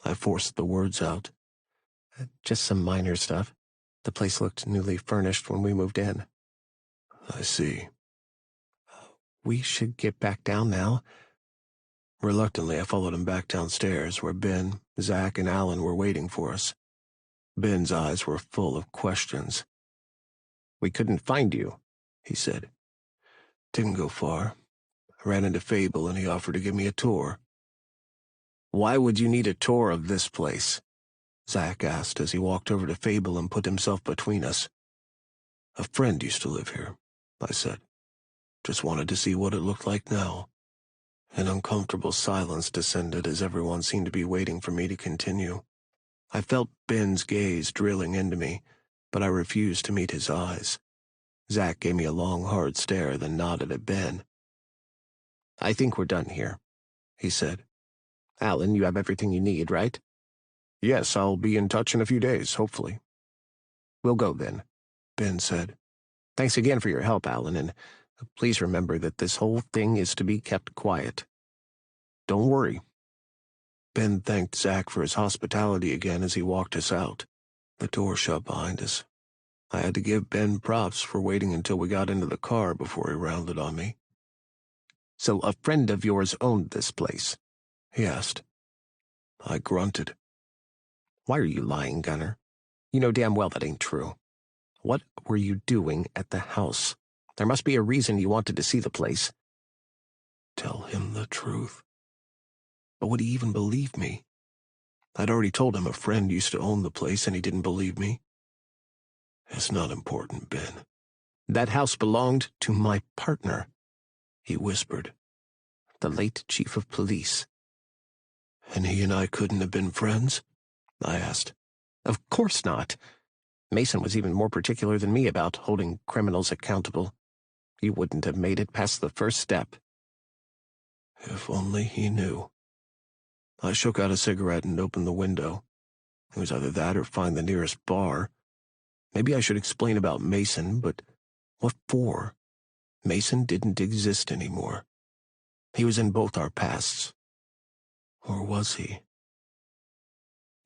I forced the words out. Just some minor stuff. The place looked newly furnished when we moved in. I see. We should get back down now. Reluctantly, I followed him back downstairs, where Ben, Zack, and Alan were waiting for us. Ben's eyes were full of questions. We couldn't find you, he said. Didn't go far. I ran into Fable and he offered to give me a tour. Why would you need a tour of this place? Zack asked as he walked over to Fable and put himself between us. A friend used to live here, I said. Just wanted to see what it looked like now. An uncomfortable silence descended as everyone seemed to be waiting for me to continue. I felt Ben's gaze drilling into me, but I refused to meet his eyes. Zack gave me a long, hard stare, then nodded at Ben. I think we're done here, he said. Alan, you have everything you need, right? Yes, I'll be in touch in a few days, hopefully. We'll go then, Ben said. Thanks again for your help, Alan, and please remember that this whole thing is to be kept quiet. Don't worry. Ben thanked Zack for his hospitality again as he walked us out. The door shut behind us. I had to give Ben props for waiting until we got into the car before he rounded on me. So a friend of yours owned this place? He asked. I grunted. Why are you lying, Gunner? You know damn well that ain't true. What were you doing at the house? There must be a reason you wanted to see the place. Tell him the truth. But would he even believe me? I'd already told him a friend used to own the place and he didn't believe me. It's not important, Ben. That house belonged to my partner, he whispered. The late chief of police. And he and I couldn't have been friends? I asked. Of course not. Mason was even more particular than me about holding criminals accountable. He wouldn't have made it past the first step. If only he knew. I shook out a cigarette and opened the window. It was either that or find the nearest bar. Maybe I should explain about Mason, but what for? Mason didn't exist anymore. He was in both our pasts. Or was he?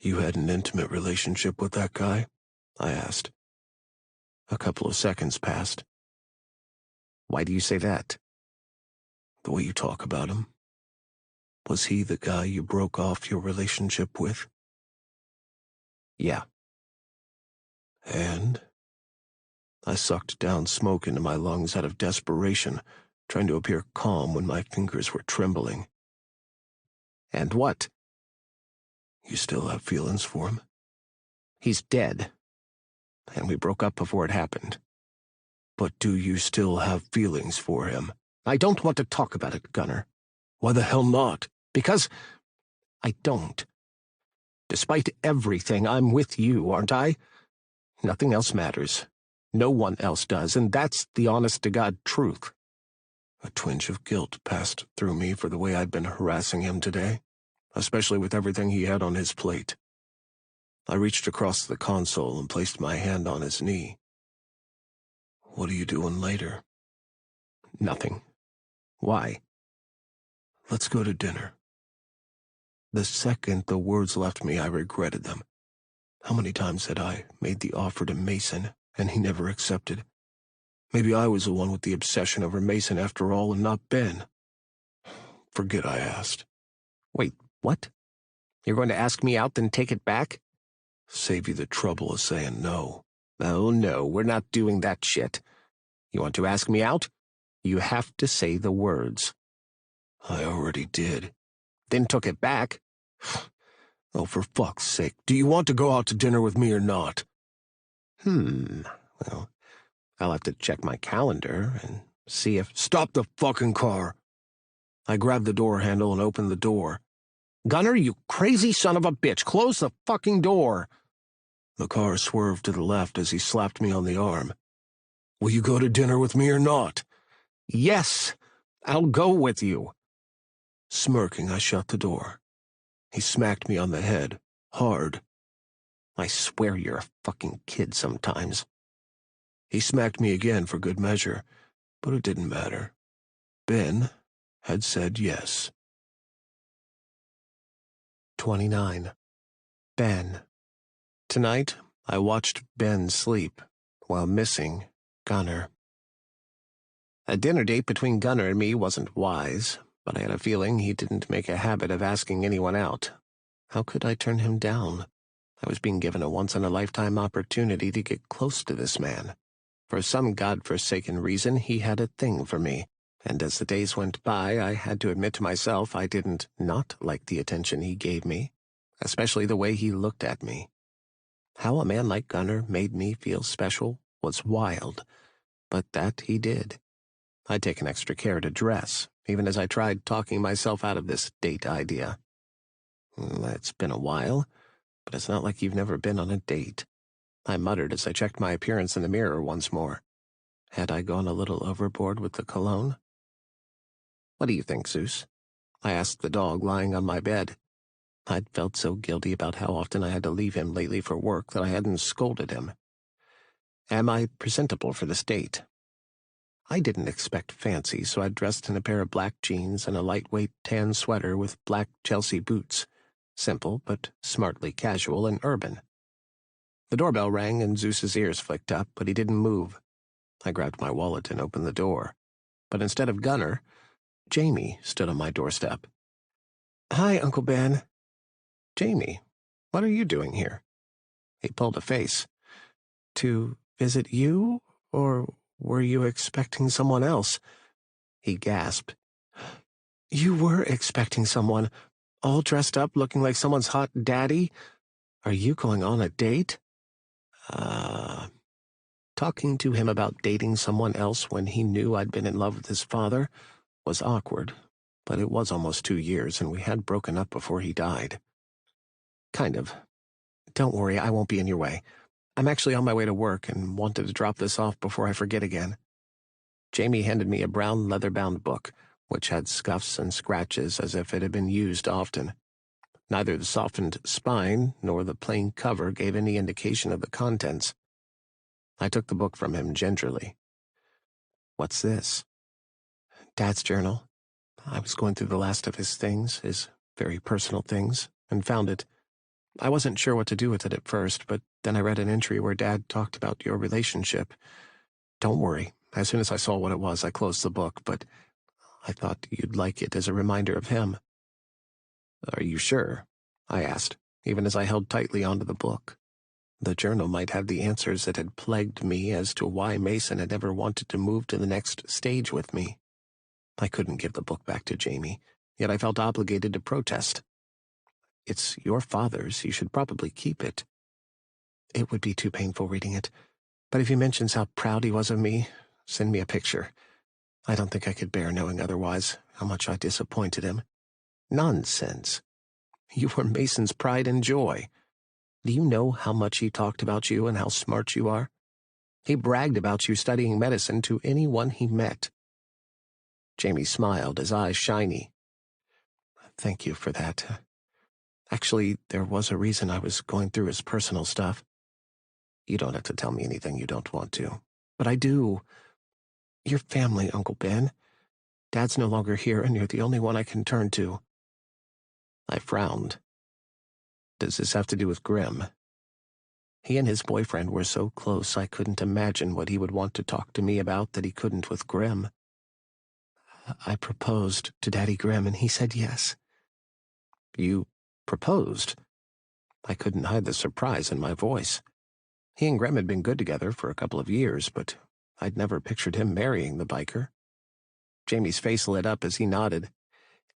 You had an intimate relationship with that guy? I asked. A couple of seconds passed. Why do you say that? The way you talk about him. Was he the guy you broke off your relationship with? Yeah. And? I sucked down smoke into my lungs out of desperation, trying to appear calm when my fingers were trembling. And what? You still have feelings for him? He's dead. And we broke up before it happened. But do you still have feelings for him? I don't want to talk about it, Gunner. Why the hell not? Because I don't. Despite everything, I'm with you, aren't I? Nothing else matters. No one else does, and that's the honest-to-God truth. A twinge of guilt passed through me for the way I'd been harassing him today, especially with everything he had on his plate. I reached across the console and placed my hand on his knee. "What are you doing later?" "Nothing. Why?" "Let's go to dinner." The second the words left me, I regretted them. How many times had I made the offer to Mason, and he never accepted? Maybe I was the one with the obsession over Mason after all, and not Ben. "Forget I asked." "Wait, what? You're going to ask me out, then take it back?" "Save you the trouble of saying no." "Oh, no, we're not doing that shit. You want to ask me out? You have to say the words." "I already did." "Then took it back." "Oh, for fuck's sake, do you want to go out to dinner with me or not?" Well, I'll have to check my calendar and see if— "Stop the fucking car!" I grabbed the door handle and opened the door. "Gunner, you crazy son of a bitch, close the fucking door!" The car swerved to the left as he slapped me on the arm. "Will you go to dinner with me or not?" "Yes, I'll go with you." Smirking, I shut the door. He smacked me on the head, hard. "I swear you're a fucking kid sometimes." He smacked me again for good measure, but it didn't matter. Ben had said yes. 29. Ben. Tonight, I watched Ben sleep while missing Gunner. A dinner date between Gunner and me wasn't wise, but I had a feeling he didn't make a habit of asking anyone out. How could I turn him down? I was being given a once-in-a-lifetime opportunity to get close to this man. For some godforsaken reason, he had a thing for me, and as the days went by, I had to admit to myself I didn't not like the attention he gave me, especially the way he looked at me. How a man like Gunner made me feel special was wild, but that he did. I'd taken extra care to dress, even as I tried talking myself out of this date idea. "It's been a while, but it's not like you've never been on a date," I muttered as I checked my appearance in the mirror once more. Had I gone a little overboard with the cologne? "What do you think, Zeus?" I asked the dog lying on my bed. I'd felt so guilty about how often I had to leave him lately for work that I hadn't scolded him. "Am I presentable for this date?" I didn't expect fancy, so I dressed in a pair of black jeans and a lightweight tan sweater with black Chelsea boots. Simple, but smartly casual and urban. The doorbell rang and Zeus's ears flicked up, but he didn't move. I grabbed my wallet and opened the door. But instead of Gunner, Jamie stood on my doorstep. "Hi, Uncle Ben." "Jamie, what are you doing here?" He pulled a face. "To visit you, or were you expecting someone else?" He gasped. "You were expecting someone, all dressed up looking like someone's hot daddy? Are you going on a date?" Talking to him about dating someone else when he knew I'd been in love with his father was awkward, but it was almost 2 years and we had broken up before he died. "Kind of. Don't worry, I won't be in your way. I'm actually on my way to work and wanted to drop this off before I forget again." Jamie handed me a brown leather-bound book, which had scuffs and scratches as if it had been used often. Neither the softened spine nor the plain cover gave any indication of the contents. I took the book from him gingerly. "What's this?" "Dad's journal. I was going through the last of his things, his very personal things, and found it. I wasn't sure what to do with it at first, but then I read an entry where Dad talked about your relationship. Don't worry, as soon as I saw what it was, I closed the book, but I thought you'd like it as a reminder of him." "Are you sure?" I asked, even as I held tightly onto the book. The journal might have the answers that had plagued me as to why Mason had never wanted to move to the next stage with me. I couldn't give the book back to Jamie, yet I felt obligated to protest. "It's your father's. You should probably keep it." "It would be too painful reading it, but if he mentions how proud he was of me, send me a picture. I don't think I could bear knowing otherwise, how much I disappointed him." "Nonsense. You were Mason's pride and joy. Do you know how much he talked about you and how smart you are? He bragged about you studying medicine to anyone he met." Jamie smiled, his eyes shiny. Thank you for that. Actually, there was a reason I was going through his personal stuff. You don't have to tell me anything you don't want to. But I do. Your family, Uncle Ben. Dad's no longer here, and you're the only one I can turn to. I frowned. Does this have to do with Grim? He and his boyfriend were so close I couldn't imagine what he would want to talk to me about that he couldn't with Grim. I proposed to Daddy Grim, and he said yes. You proposed? I couldn't hide the surprise in my voice. He and Grim had been good together for a couple of years, but I'd never pictured him marrying the biker. Jamie's face lit up as he nodded.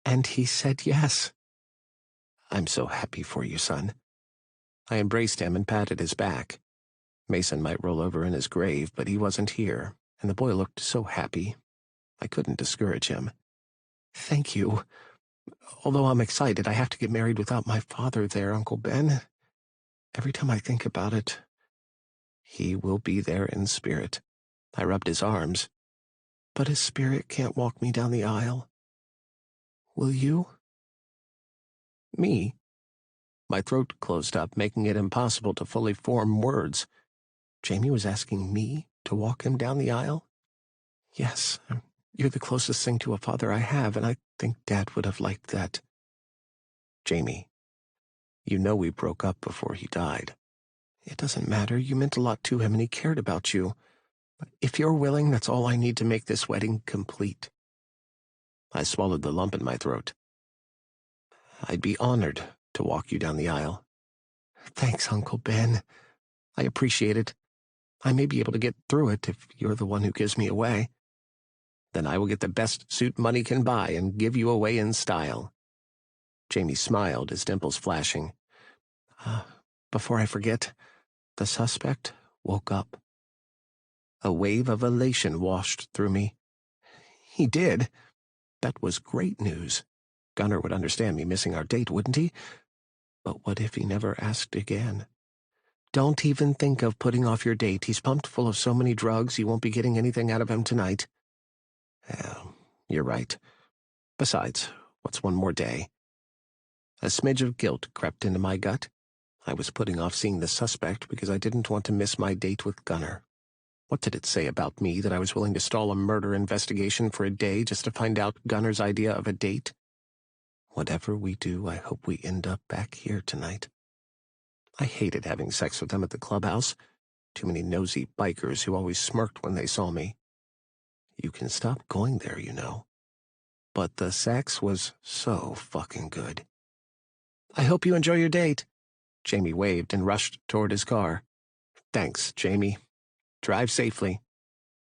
And he said yes. I'm so happy for you, son. I embraced him and patted his back. Mason might roll over in his grave, but he wasn't here, and the boy looked so happy. I couldn't discourage him. Thank you. Although I'm excited, I have to get married without my father there, Uncle Ben. Every time I think about it, he will be there in spirit. I rubbed his arms. But his spirit can't walk me down the aisle. Will you? Me? My throat closed up, making it impossible to fully form words. Jamie was asking me to walk him down the aisle? Yes, you're the closest thing to a father I have, and I think Dad would have liked that. Jamie, you know we broke up before he died. It doesn't matter. You meant a lot to him, and he cared about you. But if you're willing, that's all I need to make this wedding complete. I swallowed the lump in my throat. I'd be honored to walk you down the aisle. Thanks, Uncle Ben. I appreciate it. I may be able to get through it if you're the one who gives me away. Then I will get the best suit money can buy and give you away in style. Jamie smiled, his dimples flashing. Before I forget, the suspect woke up. A wave of elation washed through me. He did. That was great news. Gunnar would understand me missing our date, wouldn't he? But what if he never asked again? Don't even think of putting off your date. He's pumped full of so many drugs you won't be getting anything out of him tonight. You're right. Besides, what's one more day? A smidge of guilt crept into my gut. I was putting off seeing the suspect because I didn't want to miss my date with Gunnar. What did it say about me that I was willing to stall a murder investigation for a day just to find out Gunnar's idea of a date? Whatever we do, I hope we end up back here tonight. I hated having sex with them at the clubhouse. Too many nosy bikers who always smirked when they saw me. You can stop going there, you know. But the sex was so fucking good. I hope you enjoy your date. Jamie waved and rushed toward his car. Thanks, Jamie. Drive safely.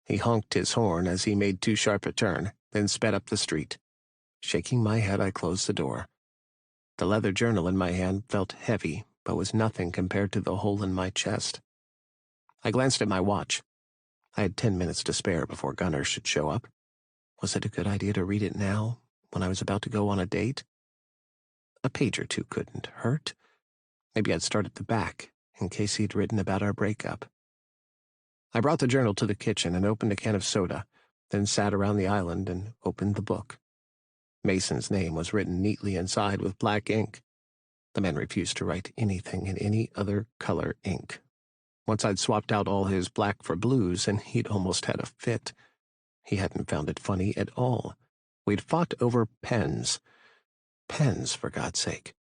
He honked his horn as he made too sharp a turn, then sped up the street. Shaking my head, I closed the door. The leather journal in my hand felt heavy, but was nothing compared to the hole in my chest. I glanced at my watch. I had 10 minutes to spare before Gunnar should show up. Was it a good idea to read it now, when I was about to go on a date? A page or two couldn't hurt. Maybe I'd start at the back, in case he'd written about our breakup. I brought the journal to the kitchen and opened a can of soda, then sat around the island and opened the book. Mason's name was written neatly inside with black ink. The man refused to write anything in any other color ink. Once I'd swapped out all his black for blues, and he'd almost had a fit. He hadn't found it funny at all. We'd fought over pens. Pens, for God's sake.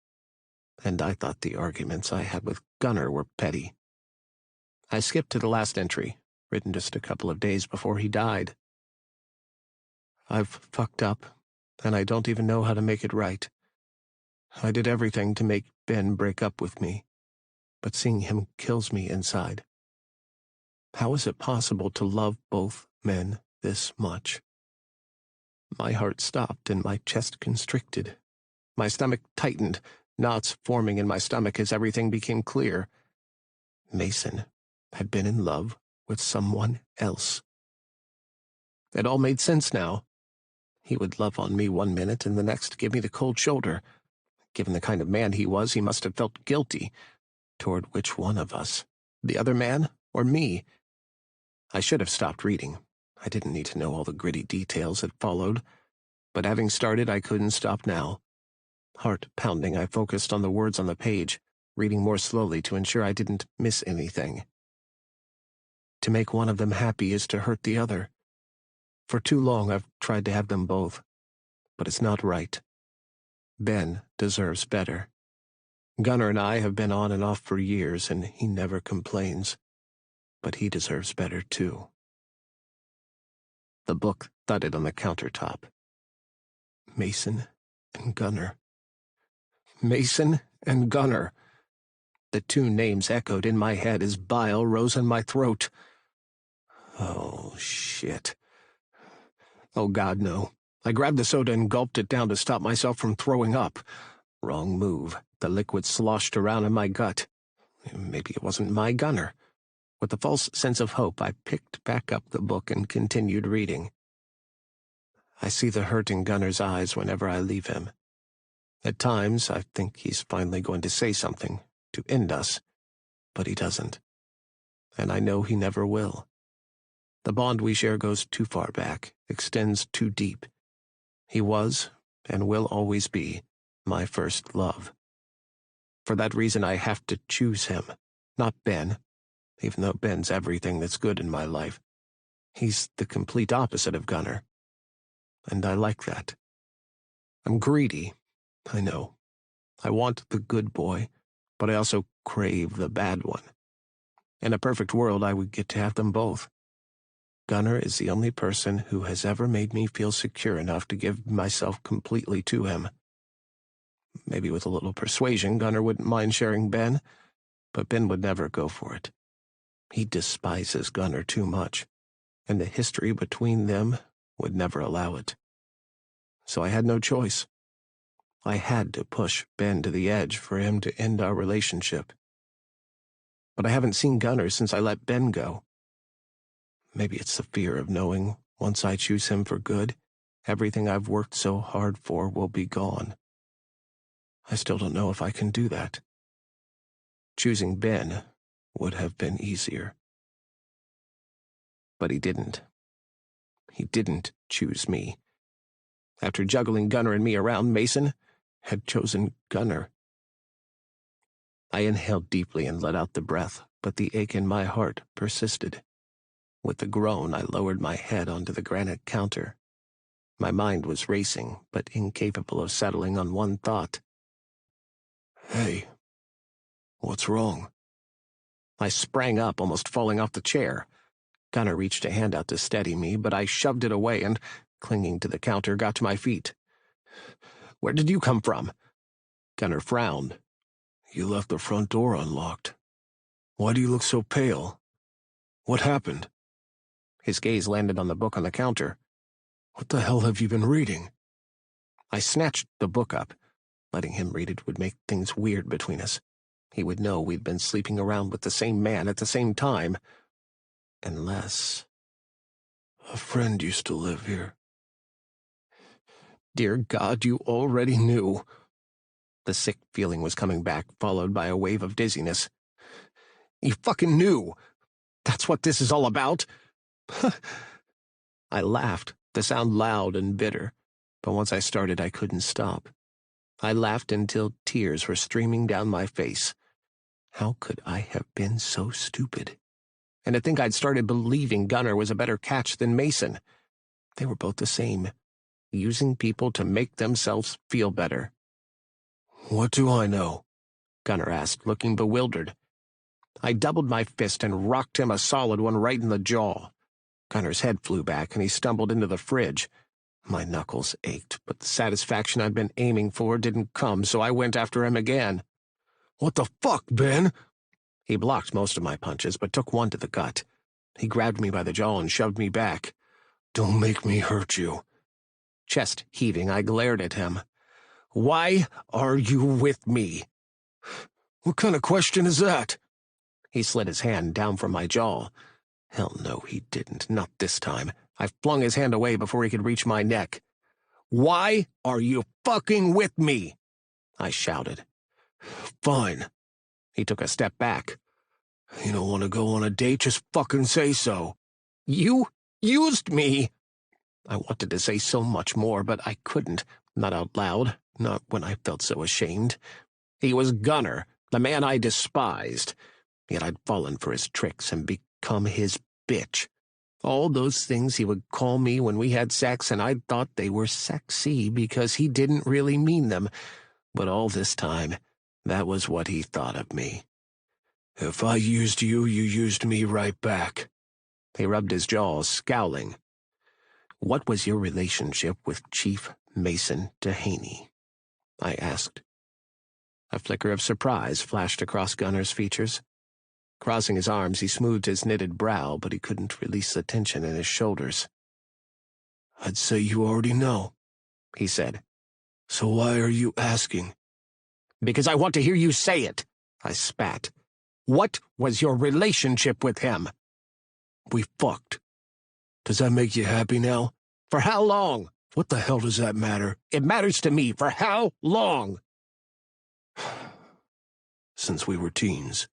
And I thought the arguments I had with Gunnar were petty. I skipped to the last entry, written just a couple of days before he died. I've fucked up, and I don't even know how to make it right. I did everything to make Ben break up with me, but seeing him kills me inside. How is it possible to love both men this much? My heart stopped and my chest constricted. My stomach tightened, knots forming in my stomach as everything became clear. Mason had been in love with someone else. It all made sense now. He would love on me one minute and the next give me the cold shoulder. Given the kind of man he was, he must have felt guilty. Toward which one of us? The other man or me? I should have stopped reading. I didn't need to know all the gritty details that followed. But having started, I couldn't stop now. Heart pounding, I focused on the words on the page, reading more slowly to ensure I didn't miss anything. To make one of them happy is to hurt the other. For too long I've tried to have them both, but it's not right. Ben deserves better. Gunnar and I have been on and off for years, and he never complains. But he deserves better, too. The book thudded on the countertop. Mason and Gunnar. Mason and Gunnar. The two names echoed in my head as bile rose in my throat. Oh, shit. Oh, God, no. I grabbed the soda and gulped it down to stop myself from throwing up. Wrong move. The liquid sloshed around in my gut. Maybe it wasn't my Gunnar. With a false sense of hope, I picked back up the book and continued reading. I see the hurt in Gunnar's eyes whenever I leave him. At times, I think he's finally going to say something to end us, but he doesn't. And I know he never will. The bond we share goes too far back, extends too deep. He was, and will always be, my first love. For that reason, I have to choose him, not Ben, even though Ben's everything that's good in my life. He's the complete opposite of Gunnar. And I like that. I'm greedy, I know. I want the good boy, but I also crave the bad one. In a perfect world, I would get to have them both. Gunnar is the only person who has ever made me feel secure enough to give myself completely to him. Maybe with a little persuasion, Gunnar wouldn't mind sharing Ben, but Ben would never go for it. He despises Gunnar too much, and the history between them would never allow it. So I had no choice. I had to push Ben to the edge for him to end our relationship. But I haven't seen Gunnar since I let Ben go. Maybe it's the fear of knowing, once I choose him for good, everything I've worked so hard for will be gone. I still don't know if I can do that. Choosing Ben would have been easier. But he didn't. He didn't choose me. After juggling Gunnar and me around, Mason had chosen Gunnar. I inhaled deeply and let out the breath, but the ache in my heart persisted. With a groan, I lowered my head onto the granite counter. My mind was racing, but incapable of settling on one thought. Hey, what's wrong? I sprang up, almost falling off the chair. Gunnar reached a hand out to steady me, but I shoved it away and, clinging to the counter, got to my feet. "Where did you come from?" Gunnar frowned. You left the front door unlocked. Why do you look so pale? What happened? His gaze landed on the book on the counter. What the hell have you been reading? I snatched the book up. Letting him read it would make things weird between us. He would know we'd been sleeping around with the same man at the same time. Unless... A friend used to live here. Dear God, you already knew. The sick feeling was coming back, followed by a wave of dizziness. You fucking knew! That's what this is all about? I laughed, the sound loud and bitter, but once I started I couldn't stop. I laughed until tears were streaming down my face. How could I have been so stupid? And to think I'd started believing Gunnar was a better catch than Mason. They were both the same, using people to make themselves feel better. What do I know? Gunnar asked, looking bewildered. I doubled my fist and rocked him a solid one right in the jaw. Gunnar's head flew back, and he stumbled into the fridge. My knuckles ached, but the satisfaction I'd been aiming for didn't come, so I went after him again. What the fuck, Ben? He blocked most of my punches, but took one to the gut. He grabbed me by the jaw and shoved me back. Don't make me hurt you. Chest heaving, I glared at him. Why are you with me? What kind of question is that? He slid his hand down from my jaw. Hell no, he didn't. Not this time. I flung his hand away before he could reach my neck. Why are you fucking with me? I shouted. Fine. He took a step back. You don't want to go on a date? Just fucking say so. You used me. I wanted to say so much more, but I couldn't, not out loud, not when I felt so ashamed. He was Gunner, the man I despised, yet I'd fallen for his tricks and become his bitch. All those things he would call me when we had sex, and I thought they were sexy because he didn't really mean them, but all this time, that was what he thought of me. If I used you, you used me right back. He rubbed his jaws, scowling. What was your relationship with Chief Mason Dehaney? I asked. A flicker of surprise flashed across Gunner's features. Crossing his arms, he smoothed his knitted brow, but he couldn't release the tension in his shoulders. I'd say you already know, he said. So why are you asking? Because I want to hear you say it, I spat. What was your relationship with him? We fucked. Does that make you happy now? For how long? What the hell does that matter? It matters to me. For how long? Since we were teens.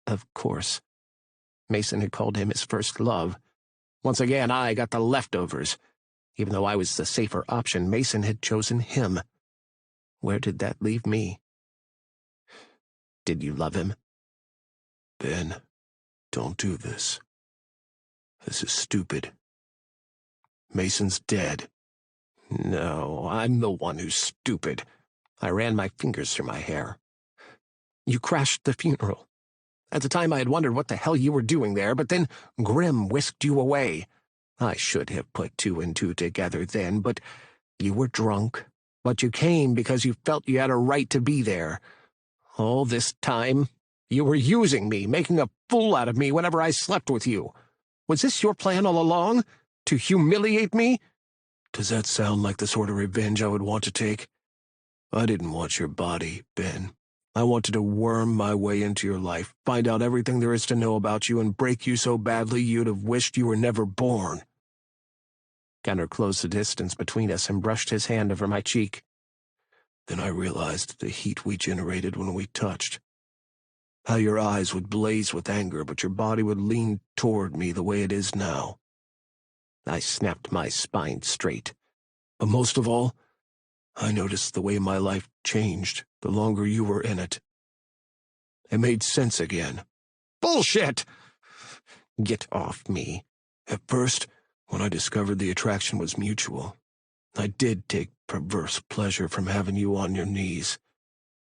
Of course. Mason had called him his first love. Once again, I got the leftovers. Even though I was the safer option, Mason had chosen him. Where did that leave me? Did you love him? Ben, don't do this. This is stupid. Mason's dead. No, I'm the one who's stupid. I ran my fingers through my hair. You crashed the funeral. At the time I had wondered what the hell you were doing there, but then Grimm whisked you away. I should have put two and two together then, but you were drunk. But you came because you felt you had a right to be there. All this time, you were using me, making a fool out of me whenever I slept with you. Was this your plan all along? To humiliate me? Does that sound like the sort of revenge I would want to take? I didn't want your body, Ben. I wanted to worm my way into your life, find out everything there is to know about you, and break you so badly you'd have wished you were never born. Gunner closed the distance between us and brushed his hand over my cheek. Then I realized the heat we generated when we touched. How your eyes would blaze with anger, but your body would lean toward me the way it is now. I snapped my spine straight. But most of all, I noticed the way my life changed the longer you were in it. It made sense again. Bullshit! Get off me. At first, when I discovered the attraction was mutual, I did take perverse pleasure from having you on your knees.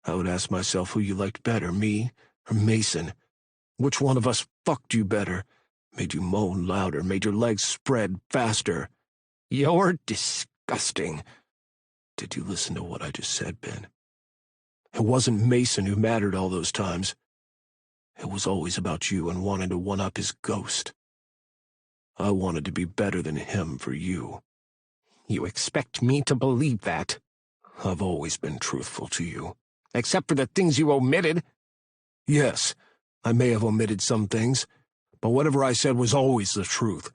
I would ask myself who you liked better, me or Mason. Which one of us fucked you better, made you moan louder, made your legs spread faster. You're disgusting. Did you listen to what I just said, Ben? It wasn't Mason who mattered all those times. It was always about you and wanting to one-up his ghost. I wanted to be better than him for you. You expect me to believe that? I've always been truthful to you. Except for the things you omitted? Yes, I may have omitted some things, but whatever I said was always the truth.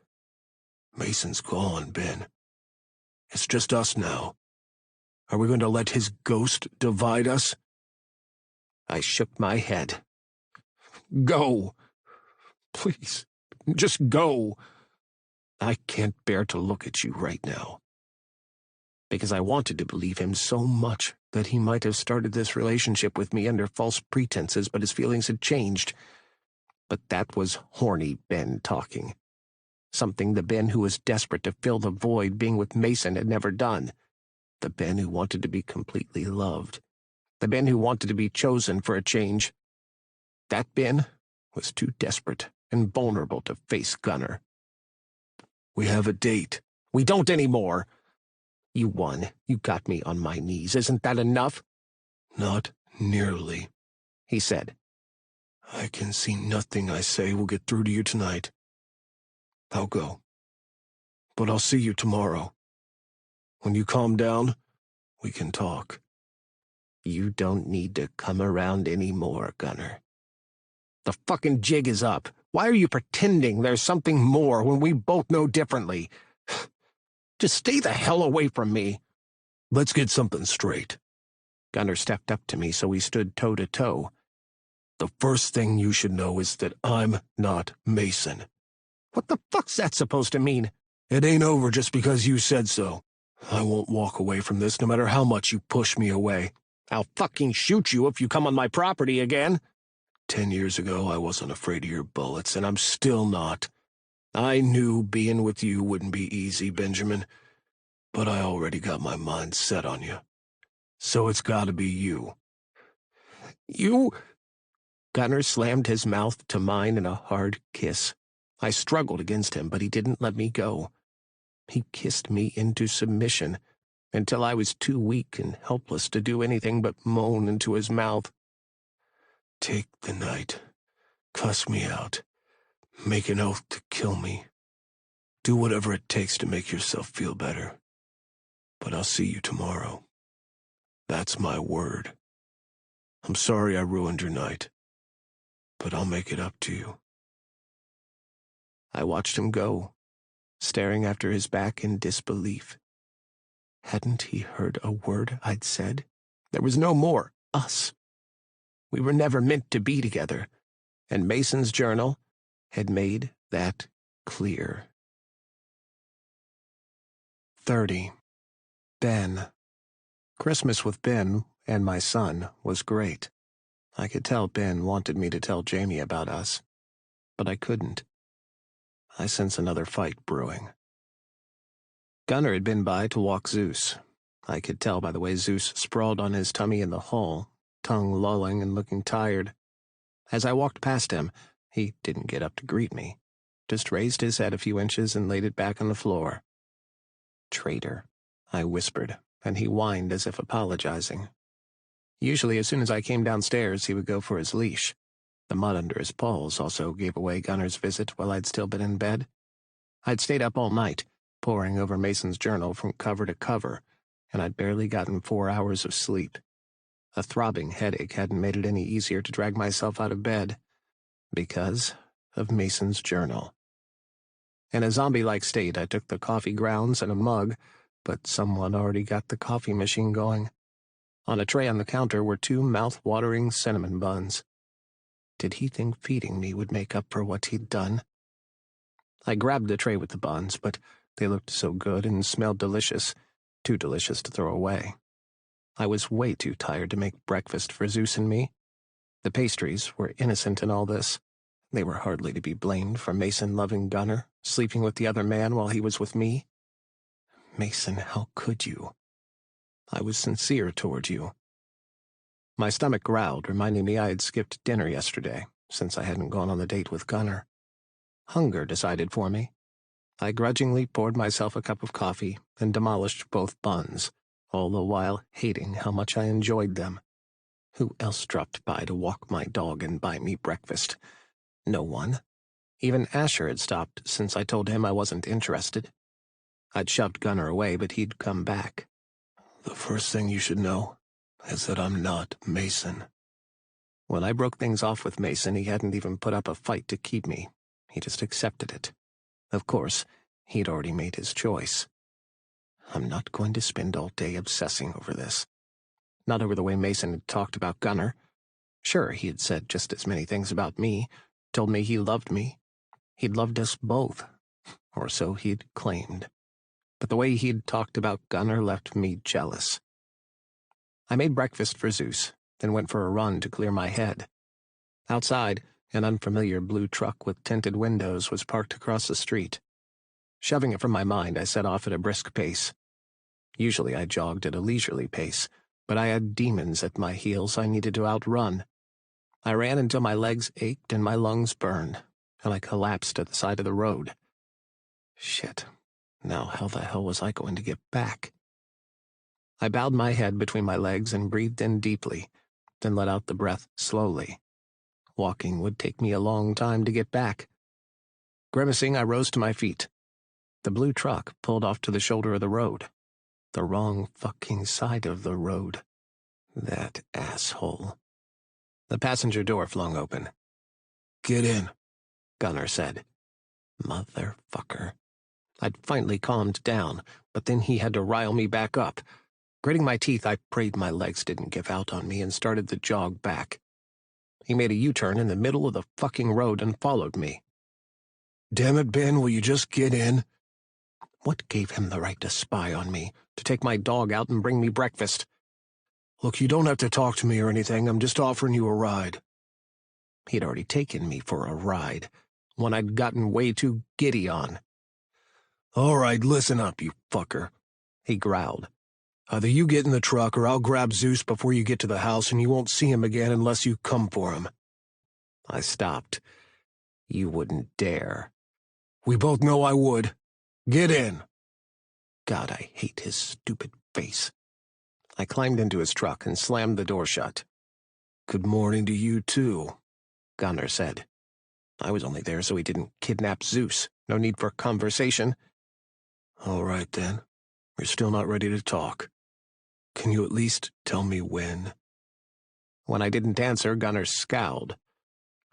Mason's gone, Ben. It's just us now. Are we going to let his ghost divide us? I shook my head. Go. Please, just go. I can't bear to look at you right now. Because I wanted to believe him so much that he might have started this relationship with me under false pretenses, but his feelings had changed. But that was horny Ben talking. Something the Ben who was desperate to fill the void being with Mason had never done. The Ben who wanted to be completely loved. The Ben who wanted to be chosen for a change. That Ben was too desperate and vulnerable to face Gunner. We have a date. We don't anymore. You won. You got me on my knees. Isn't that enough? Not nearly, he said. I can see nothing I say will get through to you tonight. I'll go. But I'll see you tomorrow. When you calm down, we can talk. You don't need to come around anymore, Gunner. The fucking jig is up. Why are you pretending there's something more when we both know differently? Just stay the hell away from me. Let's get something straight. Gunner stepped up to me, so we stood toe-to-toe. The first thing you should know is that I'm not Mason. What the fuck's that supposed to mean? It ain't over just because you said so. I won't walk away from this no matter how much you push me away. I'll fucking shoot you if you come on my property again. 10 years ago, I wasn't afraid of your bullets, and I'm still not. I knew being with you wouldn't be easy, Benjamin, but I already got my mind set on you. So it's gotta be you. You... Gunner slammed his mouth to mine in a hard kiss. I struggled against him, but he didn't let me go. He kissed me into submission, until I was too weak and helpless to do anything but moan into his mouth. Take the night. Cuss me out. Make an oath to kill me. Do whatever it takes to make yourself feel better. But I'll see you tomorrow. That's my word. I'm sorry I ruined your night, but I'll make it up to you. I watched him go, staring after his back in disbelief. Hadn't he heard a word I'd said? There was no more us. We were never meant to be together, and Mason's journal had made that clear. 30. Ben. Christmas with Ben and my son was great. I could tell Ben wanted me to tell Jamie about us, but I couldn't. I sense another fight brewing. Gunner had been by to walk Zeus. I could tell by the way Zeus sprawled on his tummy in the hall, tongue lolling and looking tired. As I walked past him, he didn't get up to greet me, just raised his head a few inches and laid it back on the floor. Traitor, I whispered, and he whined as if apologizing. Usually, as soon as I came downstairs, he would go for his leash. The mud under his paws also gave away Gunner's visit while I'd still been in bed. I'd stayed up all night, poring over Mason's journal from cover to cover, and I'd barely gotten 4 hours of sleep. A throbbing headache hadn't made it any easier to drag myself out of bed, because of Mason's journal. In a zombie-like state, I took the coffee grounds and a mug, but someone already got the coffee machine going. On a tray on the counter were 2 mouth-watering cinnamon buns. Did he think feeding me would make up for what he'd done? I grabbed the tray with the buns, but they looked so good and smelled delicious, too delicious to throw away. I was way too tired to make breakfast for Zeus and me. The pastries were innocent in all this. They were hardly to be blamed for Mason loving Gunner, sleeping with the other man while he was with me. Mason, how could you? I was sincere toward you. My stomach growled, reminding me I had skipped dinner yesterday, since I hadn't gone on the date with Gunner. Hunger decided for me. I grudgingly poured myself a cup of coffee and demolished both buns, all the while hating how much I enjoyed them. Who else dropped by to walk my dog and buy me breakfast? No one. Even Asher had stopped since I told him I wasn't interested. I'd shoved Gunner away, but he'd come back. The first thing you should know is that I'm not Mason. When I broke things off with Mason, he hadn't even put up a fight to keep me. He just accepted it. Of course, he'd already made his choice. I'm not going to spend all day obsessing over this. Not over the way Mason had talked about Gunner. Sure, he had said just as many things about me, told me he loved me. He'd loved us both, or so he'd claimed. But the way he'd talked about Gunner left me jealous. I made breakfast for Zeus, then went for a run to clear my head. Outside, an unfamiliar blue truck with tinted windows was parked across the street. Shoving it from my mind, I set off at a brisk pace. Usually I jogged at a leisurely pace, but I had demons at my heels I needed to outrun. I ran until my legs ached and my lungs burned, and I collapsed at the side of the road. Shit. Now how the hell was I going to get back? I bowed my head between my legs and breathed in deeply, then let out the breath slowly. Walking would take me a long time to get back. Grimacing, I rose to my feet. The blue truck pulled off to the shoulder of the road. The wrong fucking side of the road. That asshole. The passenger door flung open. Get in, Gunner said. Motherfucker. I'd finally calmed down, but then he had to rile me back up. Gritting my teeth, I prayed my legs didn't give out on me and started the jog back. He made a U-turn in the middle of the fucking road and followed me. Damn it, Ben, will you just get in? What gave him the right to spy on me, to take my dog out and bring me breakfast? Look, you don't have to talk to me or anything. I'm just offering you a ride. He'd already taken me for a ride, one I'd gotten way too giddy on. All right, listen up, you fucker, he growled. Either you get in the truck or I'll grab Zeus before you get to the house and you won't see him again unless you come for him. I stopped. You wouldn't dare. We both know I would. Get in. God, I hate his stupid face. I climbed into his truck and slammed the door shut. Good morning to you, too, Gunnar said. I was only there so he didn't kidnap Zeus. No need for conversation. All right, then. You're still not ready to talk. Can you at least tell me when? When I didn't answer, Gunnar scowled.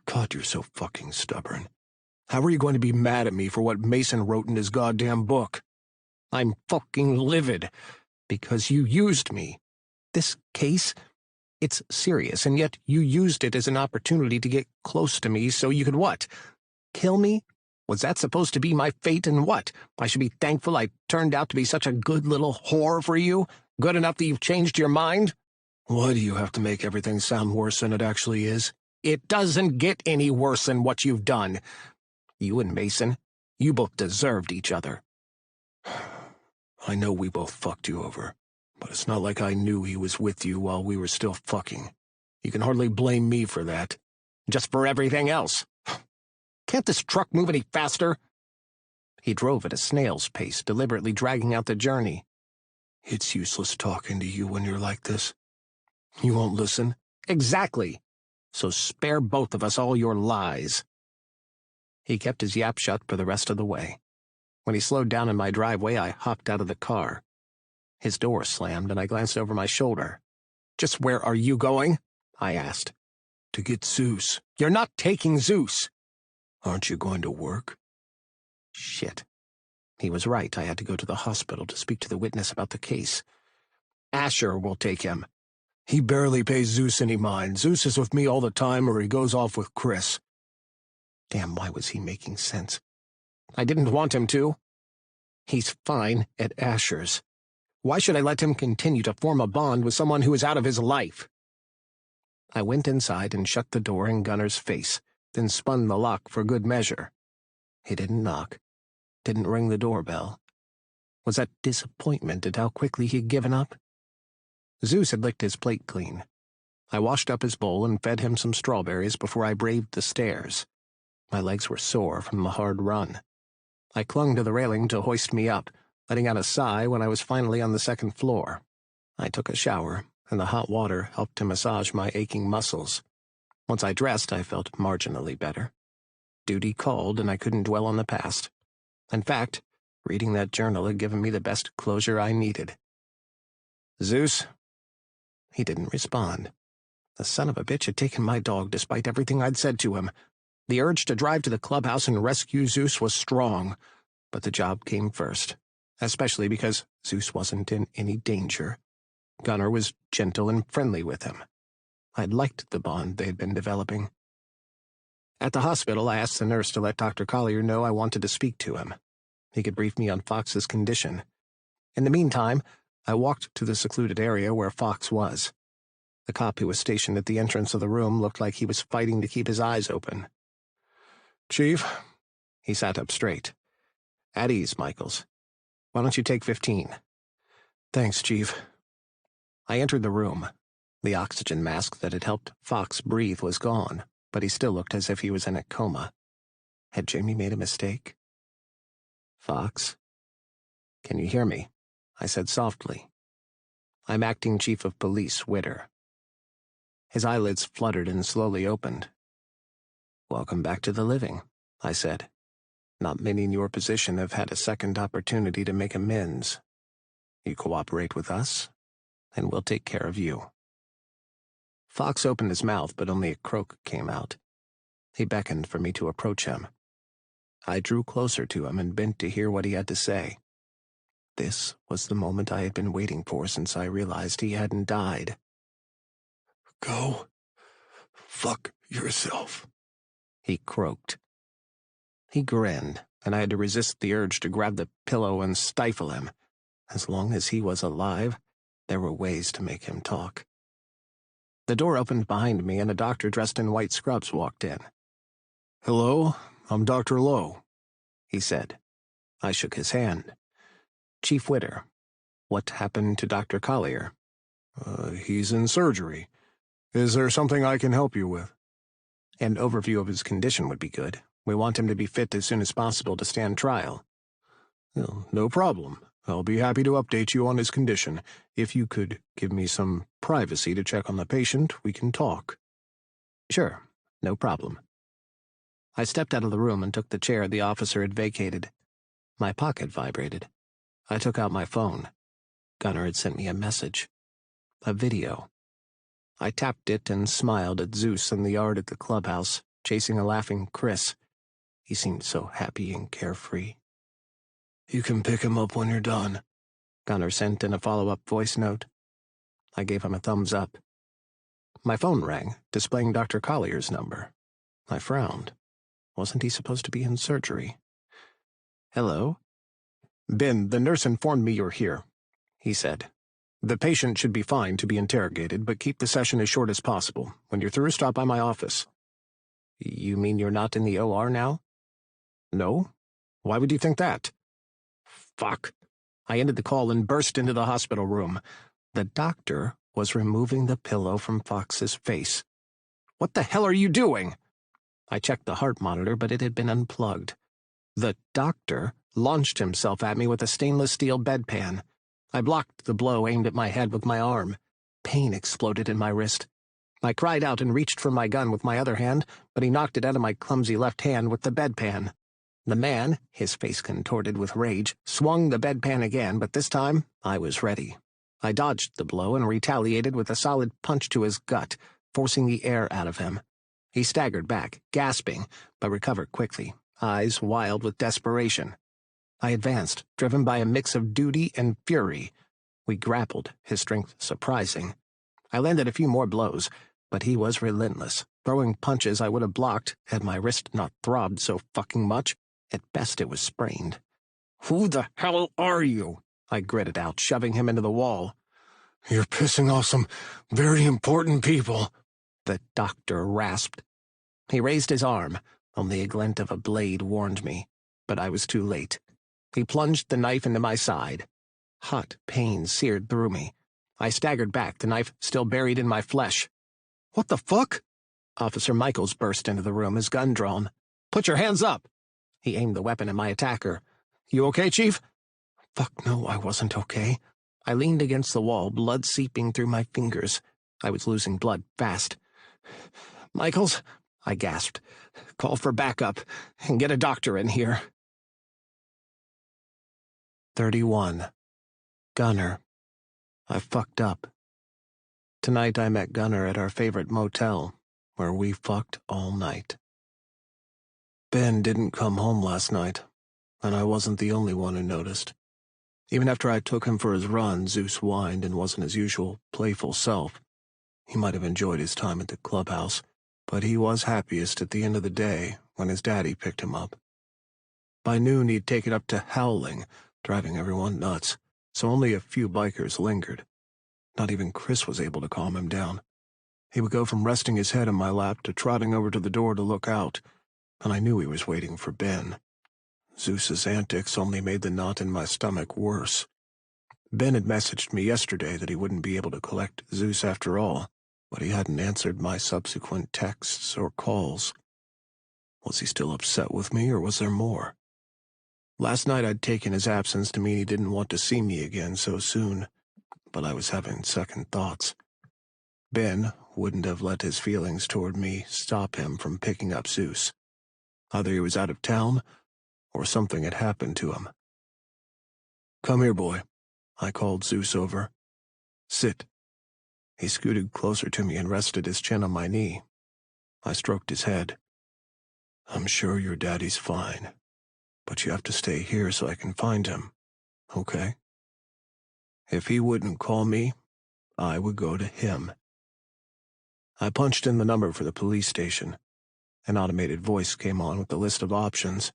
God, you're so fucking stubborn. How are you going to be mad at me for what Mason wrote in his goddamn book? I'm fucking livid. Because you used me. This case, it's serious, and yet you used it as an opportunity to get close to me so you could what? Kill me? Was that supposed to be my fate, and what? I should be thankful I turned out to be such a good little whore for you? Good enough that you've changed your mind? Why do you have to make everything sound worse than it actually is? It doesn't get any worse than what you've done. You and Mason, you both deserved each other. I know we both fucked you over, but it's not like I knew he was with you while we were still fucking. You can hardly blame me for that. Just for everything else. Can't this truck move any faster? He drove at a snail's pace, deliberately dragging out the journey. It's useless talking to you when you're like this. You won't listen? Exactly. So spare both of us all your lies. He kept his yap shut for the rest of the way. When he slowed down in my driveway, I hopped out of the car. His door slammed, and I glanced over my shoulder. Just where are you going? I asked. To get Zeus. You're not taking Zeus. Aren't you going to work? Shit. He was right. I had to go to the hospital to speak to the witness about the case. Asher will take him. He barely pays Zeus any mind. Zeus is with me all the time, or he goes off with Chris. Damn, why was he making sense? I didn't want him to. He's fine at Asher's. Why should I let him continue to form a bond with someone who is out of his life? I went inside and shut the door in Gunnar's face, then spun the lock for good measure. He didn't knock, didn't ring the doorbell. Was that disappointment at how quickly he'd given up? Zeus had licked his plate clean. I washed up his bowl and fed him some strawberries before I braved the stairs. My legs were sore from the hard run. I clung to the railing to hoist me up, letting out a sigh when I was finally on the second floor. I took a shower, and the hot water helped to massage my aching muscles. Once I dressed, I felt marginally better. Duty called, and I couldn't dwell on the past. In fact, reading that journal had given me the best closure I needed. Zeus? He didn't respond. The son of a bitch had taken my dog despite everything I'd said to him. The urge to drive to the clubhouse and rescue Zeus was strong, but the job came first, especially because Zeus wasn't in any danger. Gunnar was gentle and friendly with him. I'd liked the bond they had been developing. At the hospital, I asked the nurse to let Dr. Collier know I wanted to speak to him. He could brief me on Fox's condition. In the meantime, I walked to the secluded area where Fox was. The cop who was stationed at the entrance of the room looked like he was fighting to keep his eyes open. "Chief?" He sat up straight. "At ease, Michaels. Why don't you take 15? "Thanks, Chief." I entered the room. The oxygen mask that had helped Fox breathe was gone, but he still looked as if he was in a coma. Had Jamie made a mistake? "Fox? Can you hear me?" I said softly. "I'm Acting Chief of Police, Witter." His eyelids fluttered and slowly opened. "Welcome back to the living," I said. "Not many in your position have had a second opportunity to make amends. You cooperate with us, and we'll take care of you." Fox opened his mouth, but only a croak came out. He beckoned for me to approach him. I drew closer to him and bent to hear what he had to say. This was the moment I had been waiting for since I realized he hadn't died. "Go fuck yourself," he croaked. He grinned, and I had to resist the urge to grab the pillow and stifle him. As long as he was alive, there were ways to make him talk. The door opened behind me, and a doctor dressed in white scrubs walked in. "Hello, I'm Dr. Lowe," he said. I shook his hand. "Chief Witter, what happened to Dr. Collier?" He's in surgery. Is there something I can help you with?" An overview of his condition would be good. We want him to be fit as soon as possible to stand trial. No problem. I'll be happy to update you on his condition. If you could give me some privacy to check on the patient, we can talk." Sure, no problem. I stepped out of the room and took the chair the officer had vacated. My pocket vibrated. I took out my phone. Gunnar had sent me a message. A video. I tapped it and smiled at Zeus in the yard at the clubhouse, chasing a laughing Chris. He seemed so happy and carefree. "You can pick him up when you're done," Gunnar sent in a follow-up voice note. I gave him a thumbs up. My phone rang, displaying Dr. Collier's number. I frowned. Wasn't he supposed to be in surgery? "Hello?" "Ben, the nurse informed me you're here," he said. "The patient should be fine to be interrogated, but keep the session as short as possible. When you're through, stop by my office." "You mean you're not in the OR now?" "No. Why would you think that?" Fuck. I ended the call and burst into the hospital room. The doctor was removing the pillow from Fox's face. "What the hell are you doing?" I checked the heart monitor, but it had been unplugged. The doctor launched himself at me with a stainless steel bedpan. I blocked the blow aimed at my head with my arm. Pain exploded in my wrist. I cried out and reached for my gun with my other hand, but he knocked it out of my clumsy left hand with the bedpan. The man, his face contorted with rage, swung the bedpan again, but this time I was ready. I dodged the blow and retaliated with a solid punch to his gut, forcing the air out of him. He staggered back, gasping, but recovered quickly, eyes wild with desperation. I advanced, driven by a mix of duty and fury. We grappled, his strength surprising. I landed a few more blows, but he was relentless, throwing punches I would have blocked had my wrist not throbbed so fucking much. At best it was sprained. "Who the hell are you?" I gritted out, shoving him into the wall. "You're pissing off some very important people," the doctor rasped. He raised his arm. Only a glint of a blade warned me, but I was too late. He plunged the knife into my side. Hot pain seared through me. I staggered back, the knife still buried in my flesh. "What the fuck?" Officer Michaels burst into the room, his gun drawn. "Put your hands up!" He aimed the weapon at my attacker. "You okay, Chief?" Fuck no, I wasn't okay. I leaned against the wall, blood seeping through my fingers. I was losing blood fast. "Michaels," I gasped, "call for backup and get a doctor in here." 31. Gunnar. I fucked up. Tonight I met Gunnar at our favorite motel, where we fucked all night. Ben didn't come home last night, and I wasn't the only one who noticed. Even after I took him for his run, Zeus whined and wasn't his usual playful self. He might have enjoyed his time at the clubhouse, but he was happiest at the end of the day when his daddy picked him up. By noon he'd taken up to howling, driving everyone nuts, so only a few bikers lingered. Not even Chris was able to calm him down. He would go from resting his head in my lap to trotting over to the door to look out, and I knew he was waiting for Ben. Zeus's antics only made the knot in my stomach worse. Ben had messaged me yesterday that he wouldn't be able to collect Zeus after all, but he hadn't answered my subsequent texts or calls. Was he still upset with me, or was there more? Last night I'd taken his absence to mean he didn't want to see me again so soon, but I was having second thoughts. Ben wouldn't have let his feelings toward me stop him from picking up Zeus. Either he was out of town, or something had happened to him. "Come here, boy," I called Zeus over. "Sit." He scooted closer to me and rested his chin on my knee. I stroked his head. "I'm sure your daddy's fine, but you have to stay here so I can find him, okay? If he wouldn't call me, I would go to him." I punched in the number for the police station. An automated voice came on with the list of options.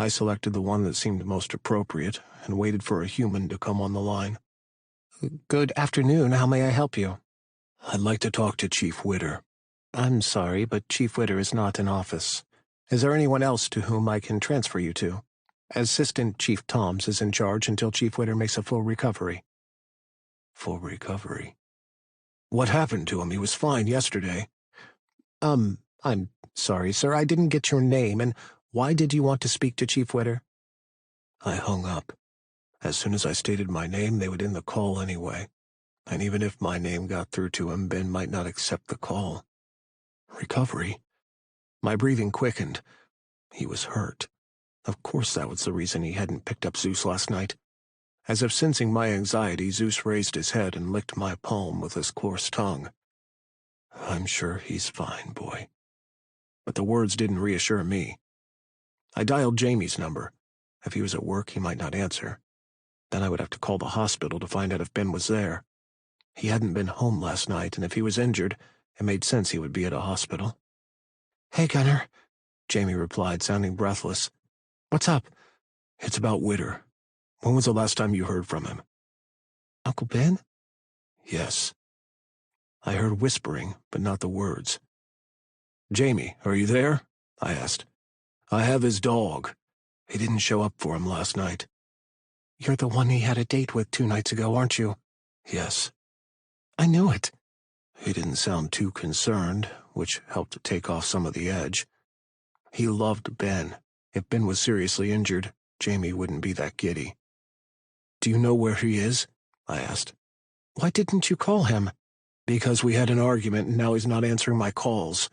I selected the one that seemed most appropriate and waited for a human to come on the line. Good afternoon. How may I help you? I'd like to talk to Chief Witter. I'm sorry, but Chief Witter is not in office. Is there anyone else to whom I can transfer you to? Assistant Chief Toms is in charge until Chief Witter makes a full recovery. Full recovery? What happened to him? He was fine yesterday. I'm sorry, sir. I didn't get your name, and why did you want to speak to Chief Witter? I hung up. As soon as I stated my name, they would end the call anyway. And even if my name got through to him, Ben might not accept the call. Recovery? My breathing quickened. He was hurt. Of course that was the reason he hadn't picked up Zeus last night. As if sensing my anxiety, Zeus raised his head and licked my palm with his coarse tongue. I'm sure he's fine, boy. But the words didn't reassure me. I dialed Jamie's number. If he was at work, he might not answer. Then I would have to call the hospital to find out if Ben was there. He hadn't been home last night, and if he was injured, it made sense he would be at a hospital. Hey, Gunner, Jamie replied, sounding breathless. What's up? It's about Witter. When was the last time you heard from him? Uncle Ben? Yes. I heard whispering, but not the words. Jamie, are you there? I asked. I have his dog. He didn't show up for him last night. You're the one he had a date with 2 nights ago, aren't you? Yes. I knew it. He didn't sound too concerned, which helped to take off some of the edge. He loved Ben. If Ben was seriously injured, Jamie wouldn't be that giddy. Do you know where he is? I asked. Why didn't you call him? Because we had an argument and now he's not answering my calls.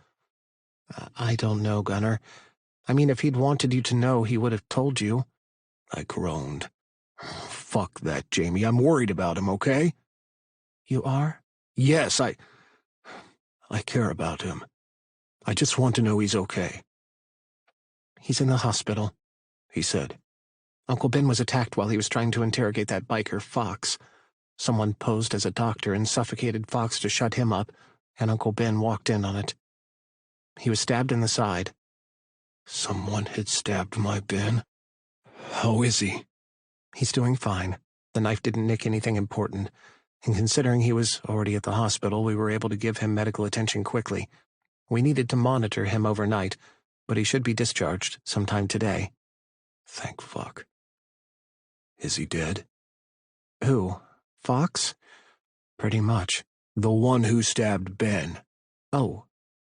I don't know, Gunner. I mean, if he'd wanted you to know, he would have told you. I groaned. Fuck that, Jamie. I'm worried about him, okay? You are? Yes, I care about him. I just want to know he's okay. He's in the hospital, he said. Uncle Ben was attacked while he was trying to interrogate that biker, Fox. Someone posed as a doctor and suffocated Fox to shut him up, and Uncle Ben walked in on it. He was stabbed in the side. Someone had stabbed my Ben? How is he? He's doing fine. The knife didn't nick anything important, and considering he was already at the hospital, we were able to give him medical attention quickly. We needed to monitor him overnight, but he should be discharged sometime today. Thank fuck. Is he dead? Who? Fox? Pretty much. The one who stabbed Ben. Oh,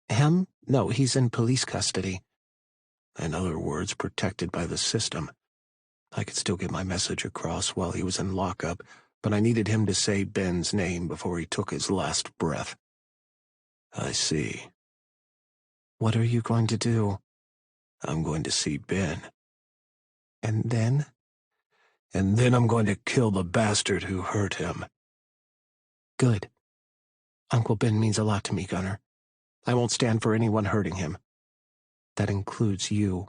him? No, he's in police custody. In other words, protected by the system. I could still get my message across while he was in lockup, but I needed him to say Ben's name before he took his last breath. I see. What are you going to do? I'm going to see Ben. And then? And then I'm going to kill the bastard who hurt him. Good. Uncle Ben means a lot to me, Gunner. I won't stand for anyone hurting him. That includes you.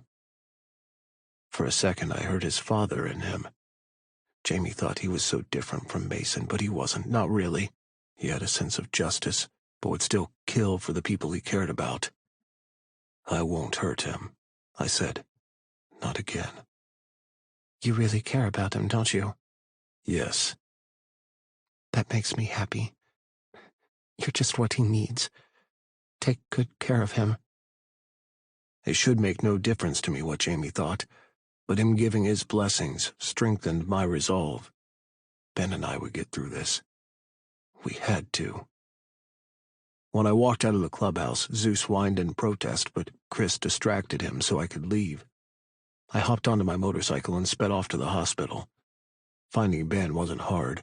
For a second, I heard his father in him. Jamie thought he was so different from Mason, but he wasn't, not really. He had a sense of justice, but would still kill for the people he cared about. I won't hurt him, I said. Not again. You really care about him, don't you? Yes. That makes me happy. You're just what he needs. Take good care of him. It should make no difference to me what Jamie thought, but him giving his blessings strengthened my resolve. Ben and I would get through this. We had to. When I walked out of the clubhouse, Zeus whined in protest, but Chris distracted him so I could leave. I hopped onto my motorcycle and sped off to the hospital. Finding Ben wasn't hard.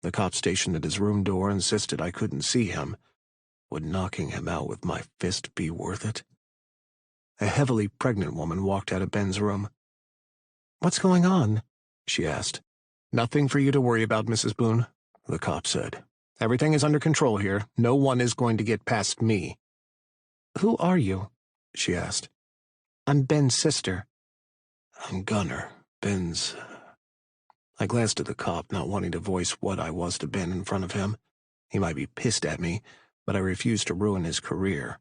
The cop stationed at his room door insisted I couldn't see him. Would knocking him out with my fist be worth it? A heavily pregnant woman walked out of Ben's room. What's going on? She asked. Nothing for you to worry about, Mrs. Boone, the cop said. Everything is under control here. No one is going to get past me. Who are you? She asked. I'm Ben's sister. I'm Gunner. Ben's... I glanced at the cop, not wanting to voice what I was to Ben in front of him. He might be pissed at me, but I refused to ruin his career.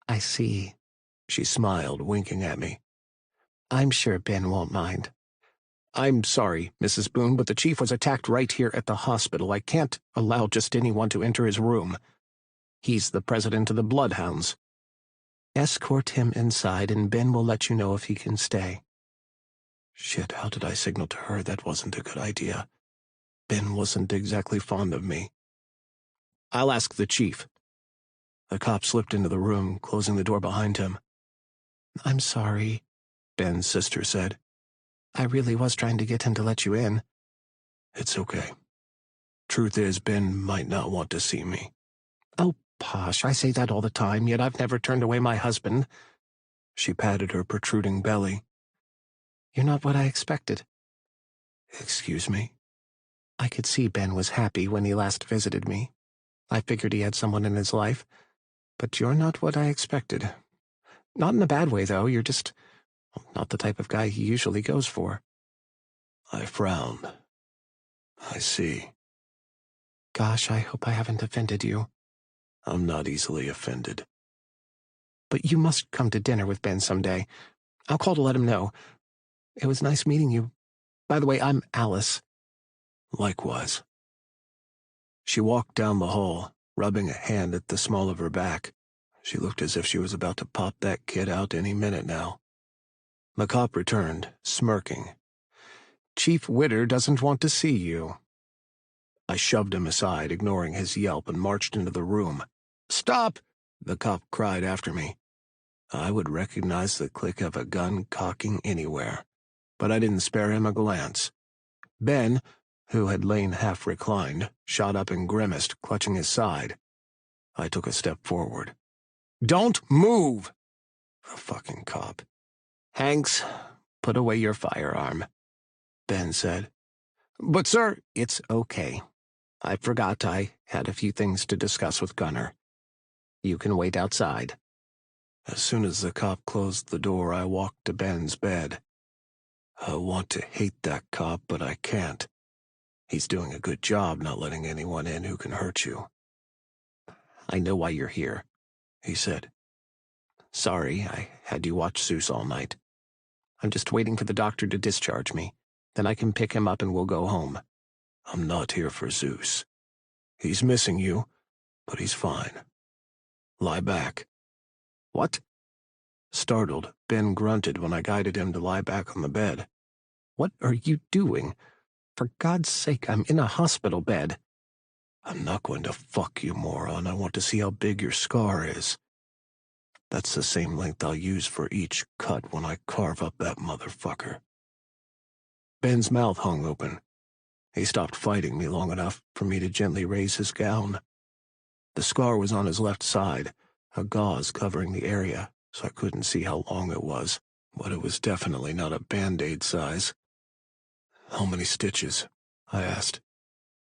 I see. She smiled, winking at me. I'm sure Ben won't mind. I'm sorry, Mrs. Boone, but the chief was attacked right here at the hospital. I can't allow just anyone to enter his room. He's the president of the Bloodhounds. Escort him inside, and Ben will let you know if he can stay. Shit, how did I signal to her that wasn't a good idea? Ben wasn't exactly fond of me. I'll ask the chief. The cop slipped into the room, closing the door behind him. I'm sorry, Ben's sister said. I really was trying to get him to let you in. It's okay. Truth is, Ben might not want to see me. Oh, Posh, I say that all the time, yet I've never turned away my husband. She patted her protruding belly. You're not what I expected. Excuse me? I could see Ben was happy when he last visited me. I figured he had someone in his life, but you're not what I expected. Not in a bad way, though. You're just not the type of guy he usually goes for. I frowned. I see. Gosh, I hope I haven't offended you. I'm not easily offended. But you must come to dinner with Ben someday. I'll call to let him know. It was nice meeting you. By the way, I'm Alice. Likewise. She walked down the hall, rubbing a hand at the small of her back. She looked as if she was about to pop that kid out any minute now. The cop returned, smirking. Chief Witter doesn't want to see you. I shoved him aside, ignoring his yelp, and marched into the room. Stop! The cop cried after me. I would recognize the click of a gun cocking anywhere, but I didn't spare him a glance. Ben, who had lain half reclined, shot up and grimaced, clutching his side. I took a step forward. Don't move! The fucking cop. Hanks, put away your firearm, Ben said. But, sir, it's okay. I forgot I had a few things to discuss with Gunner. You can wait outside. As soon as the cop closed the door, I walked to Ben's bed. I want to hate that cop, but I can't. He's doing a good job not letting anyone in who can hurt you. I know why you're here, he said. Sorry, I had you watch Zeus all night. I'm just waiting for the doctor to discharge me. Then I can pick him up and we'll go home. I'm not here for Zeus. He's missing you, but he's fine. Lie back. What? Startled, Ben grunted when I guided him to lie back on the bed. What are you doing? For God's sake, I'm in a hospital bed. I'm not going to fuck you, moron. I want to see how big your scar is. That's the same length I'll use for each cut when I carve up that motherfucker. Ben's mouth hung open. He stopped fighting me long enough for me to gently raise his gown. The scar was on his left side, a gauze covering the area, so I couldn't see how long it was, but it was definitely not a Band-Aid size. How many stitches? I asked.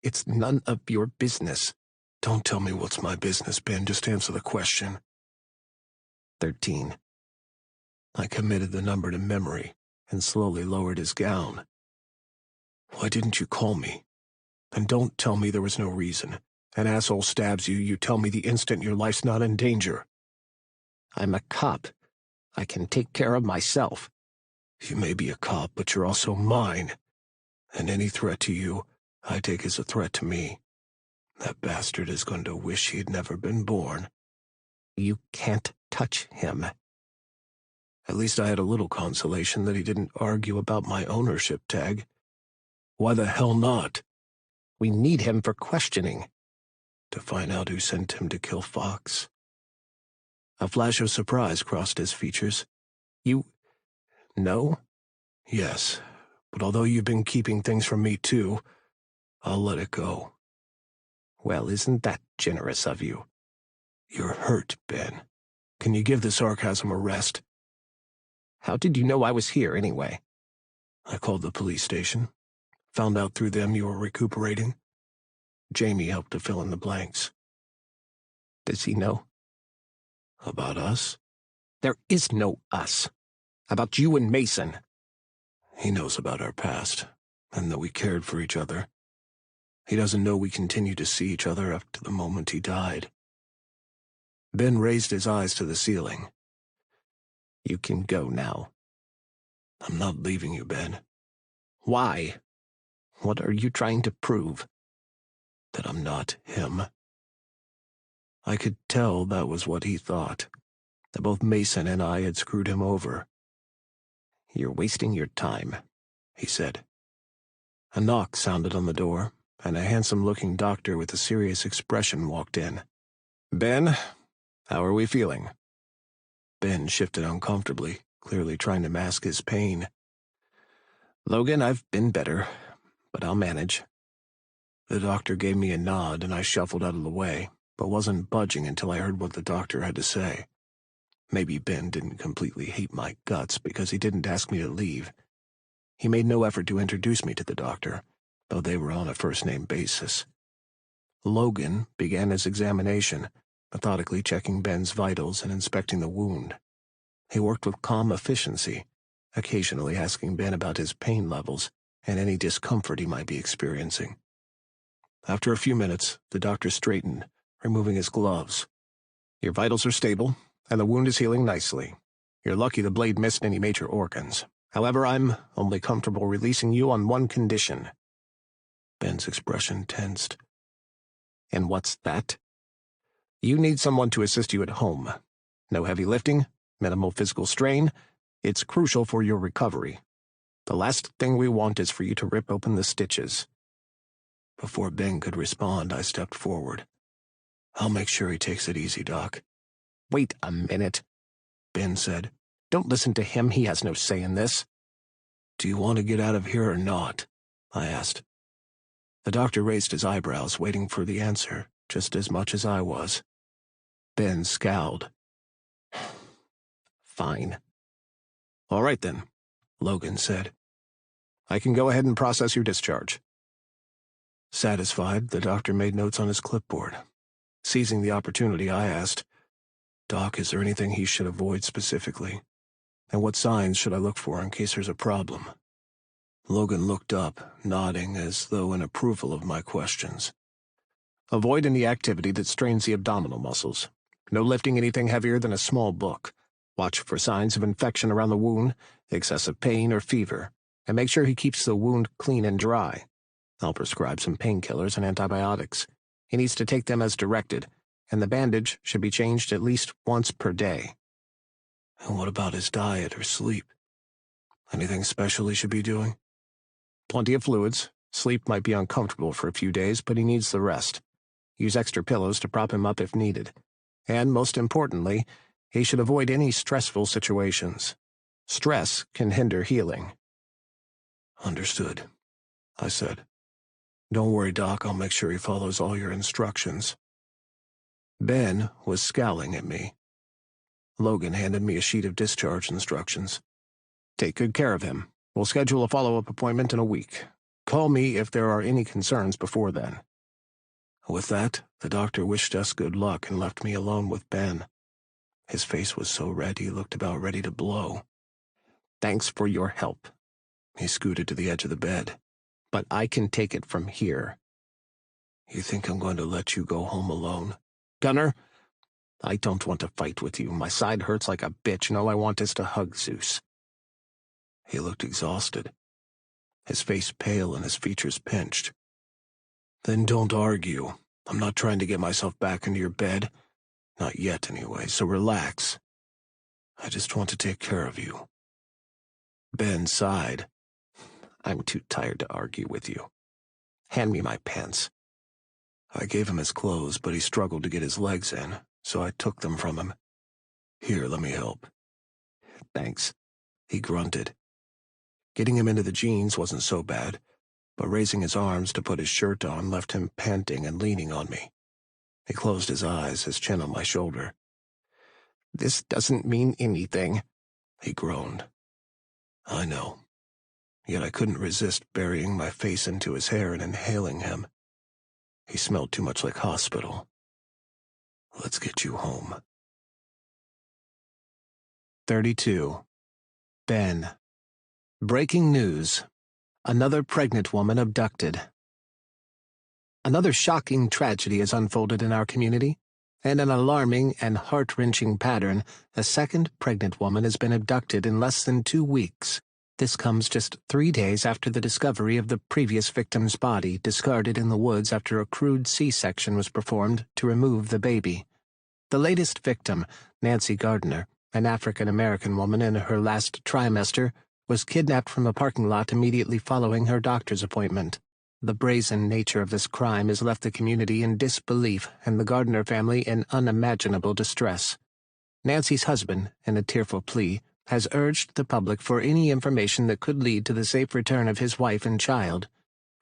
It's none of your business. Don't tell me what's my business, Ben. Just answer the question. 13. I committed the number to memory and slowly lowered his gown. Why didn't you call me? And don't tell me there was no reason. An asshole stabs you, you tell me the instant your life's not in danger. I'm a cop. I can take care of myself. You may be a cop, but you're also mine. And any threat to you, I take as a threat to me. That bastard is going to wish he'd never been born. You can't touch him. At least I had a little consolation that he didn't argue about my ownership tag. Why the hell not? We need him for questioning. To find out who sent him to kill Fox. A flash of surprise crossed his features. You know? Yes, but although you've been keeping things from me too, I'll let it go. Well, isn't that generous of you? You're hurt, Ben. Can you give the sarcasm a rest? How did you know I was here, anyway? I called the police station. Found out through them you were recuperating. Jamie helped to fill in the blanks. Does he know? About us? There is no us. About you and Mason. He knows about our past, and that we cared for each other. He doesn't know we continued to see each other up to the moment he died. Ben raised his eyes to the ceiling. You can go now. I'm not leaving you, Ben. Why? What are you trying to prove? That I'm not him. I could tell that was what he thought, that both Mason and I had screwed him over. You're wasting your time, he said. A knock sounded on the door, and a handsome-looking doctor with a serious expression walked in. Ben, how are we feeling? Ben shifted uncomfortably, clearly trying to mask his pain. Logan, I've been better, but I'll manage. The doctor gave me a nod, and I shuffled out of the way, but wasn't budging until I heard what the doctor had to say. Maybe Ben didn't completely hate my guts because he didn't ask me to leave. He made no effort to introduce me to the doctor, though they were on a first-name basis. Logan began his examination, methodically checking Ben's vitals and inspecting the wound. He worked with calm efficiency, occasionally asking Ben about his pain levels and any discomfort he might be experiencing. After a few minutes, the doctor straightened, removing his gloves. Your vitals are stable, and the wound is healing nicely. You're lucky the blade missed any major organs. However, I'm only comfortable releasing you on one condition. Ben's expression tensed. And what's that? You need someone to assist you at home. No heavy lifting, minimal physical strain. It's crucial for your recovery. The last thing we want is for you to rip open the stitches. Before Ben could respond, I stepped forward. I'll make sure he takes it easy, Doc. Wait a minute, Ben said. Don't listen to him, he has no say in this. Do you want to get out of here or not? I asked. The doctor raised his eyebrows, waiting for the answer, just as much as I was. Ben scowled. Fine. All right then, Logan said. I can go ahead and process your discharge. Satisfied, the doctor made notes on his clipboard. Seizing the opportunity, I asked, Doc, is there anything he should avoid specifically? And what signs should I look for in case there's a problem? Logan looked up, nodding as though in approval of my questions. Avoid any activity that strains the abdominal muscles. No lifting anything heavier than a small book. Watch for signs of infection around the wound, excessive pain or fever, and make sure he keeps the wound clean and dry. I'll prescribe some painkillers and antibiotics. He needs to take them as directed, and the bandage should be changed at least once per day. And what about his diet or sleep? Anything special he should be doing? Plenty of fluids. Sleep might be uncomfortable for a few days, but he needs the rest. Use extra pillows to prop him up if needed. And most importantly, he should avoid any stressful situations. Stress can hinder healing. Understood, I said. Don't worry, Doc, I'll make sure he follows all your instructions. Ben was scowling at me. Logan handed me a sheet of discharge instructions. Take good care of him. We'll schedule a follow-up appointment in a week. Call me if there are any concerns before then. With that, the doctor wished us good luck and left me alone with Ben. His face was so red he looked about ready to blow. Thanks for your help. He scooted to the edge of the bed. But I can take it from here. You think I'm going to let you go home alone? Gunner, I don't want to fight with you. My side hurts like a bitch, and all I want is to hug Zeus. He looked exhausted, his face pale and his features pinched. Then don't argue. I'm not trying to get myself back into your bed. Not yet, anyway, so relax. I just want to take care of you. Ben sighed. I'm too tired to argue with you. Hand me my pants. I gave him his clothes, but he struggled to get his legs in, so I took them from him. Here, let me help. Thanks, he grunted. Getting him into the jeans wasn't so bad, but raising his arms to put his shirt on left him panting and leaning on me. He closed his eyes, his chin on my shoulder. This doesn't mean anything, he groaned. I know. Yet I couldn't resist burying my face into his hair and inhaling him. He smelled too much like hospital. Let's get you home. 32. Ben. Breaking news. Another pregnant woman abducted. Another shocking tragedy has unfolded in our community. In an alarming and heart-wrenching pattern, a second pregnant woman has been abducted in less than 2 weeks. This comes just 3 days after the discovery of the previous victim's body discarded in the woods after a crude C-section was performed to remove the baby. The latest victim, Nancy Gardner, an African-American woman in her last trimester, was kidnapped from a parking lot immediately following her doctor's appointment. The brazen nature of this crime has left the community in disbelief and the Gardner family in unimaginable distress. Nancy's husband, in a tearful plea, has urged the public for any information that could lead to the safe return of his wife and child.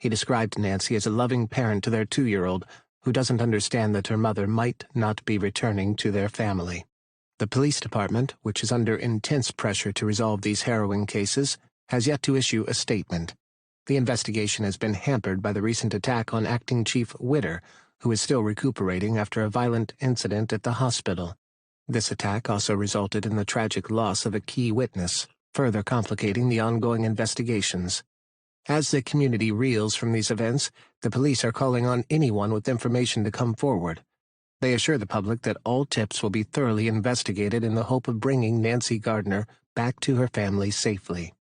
He described Nancy as a loving parent to their 2-year-old, who doesn't understand that her mother might not be returning to their family. The police department, which is under intense pressure to resolve these harrowing cases, has yet to issue a statement. The investigation has been hampered by the recent attack on Acting Chief Witter, who is still recuperating after a violent incident at the hospital. This attack also resulted in the tragic loss of a key witness, further complicating the ongoing investigations. As the community reels from these events, the police are calling on anyone with information to come forward. They assure the public that all tips will be thoroughly investigated in the hope of bringing Nancy Gardner back to her family safely.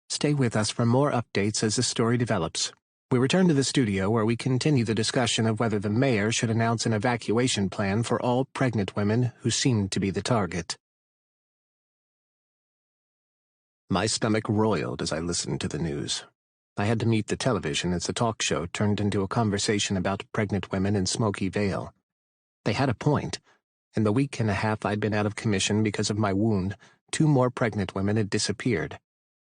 Stay with us for more updates as the story develops. We return to the studio where we continue the discussion of whether the mayor should announce an evacuation plan for all pregnant women who seem to be the target. My stomach roiled as I listened to the news. I had to mute the television as the talk show turned into a conversation about pregnant women in Smoky, Vale. They had a point. In the week and a half I'd been out of commission because of my wound, 2 more pregnant women had disappeared.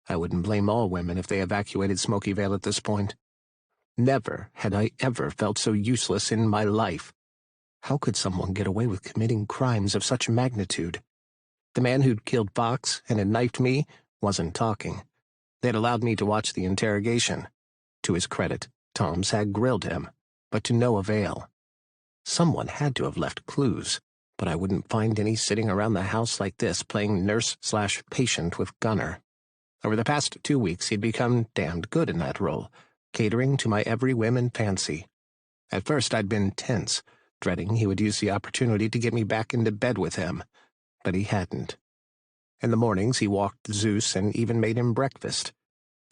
I wouldn't blame all women if they evacuated Smoky Vale at this point. Never had I ever felt so useless in my life. How could someone get away with committing crimes of such magnitude? The man who'd killed Fox and had knifed me wasn't talking. They'd allowed me to watch the interrogation. To his credit, Tom's had grilled him, but to no avail. Someone had to have left clues, but I wouldn't find any sitting around the house like this playing nurse/patient with Gunner. Over the past 2 weeks he'd become damned good in that role, catering to my every whim and fancy. At first I'd been tense, dreading he would use the opportunity to get me back into bed with him, but he hadn't. In the mornings he walked Zeus and even made him breakfast.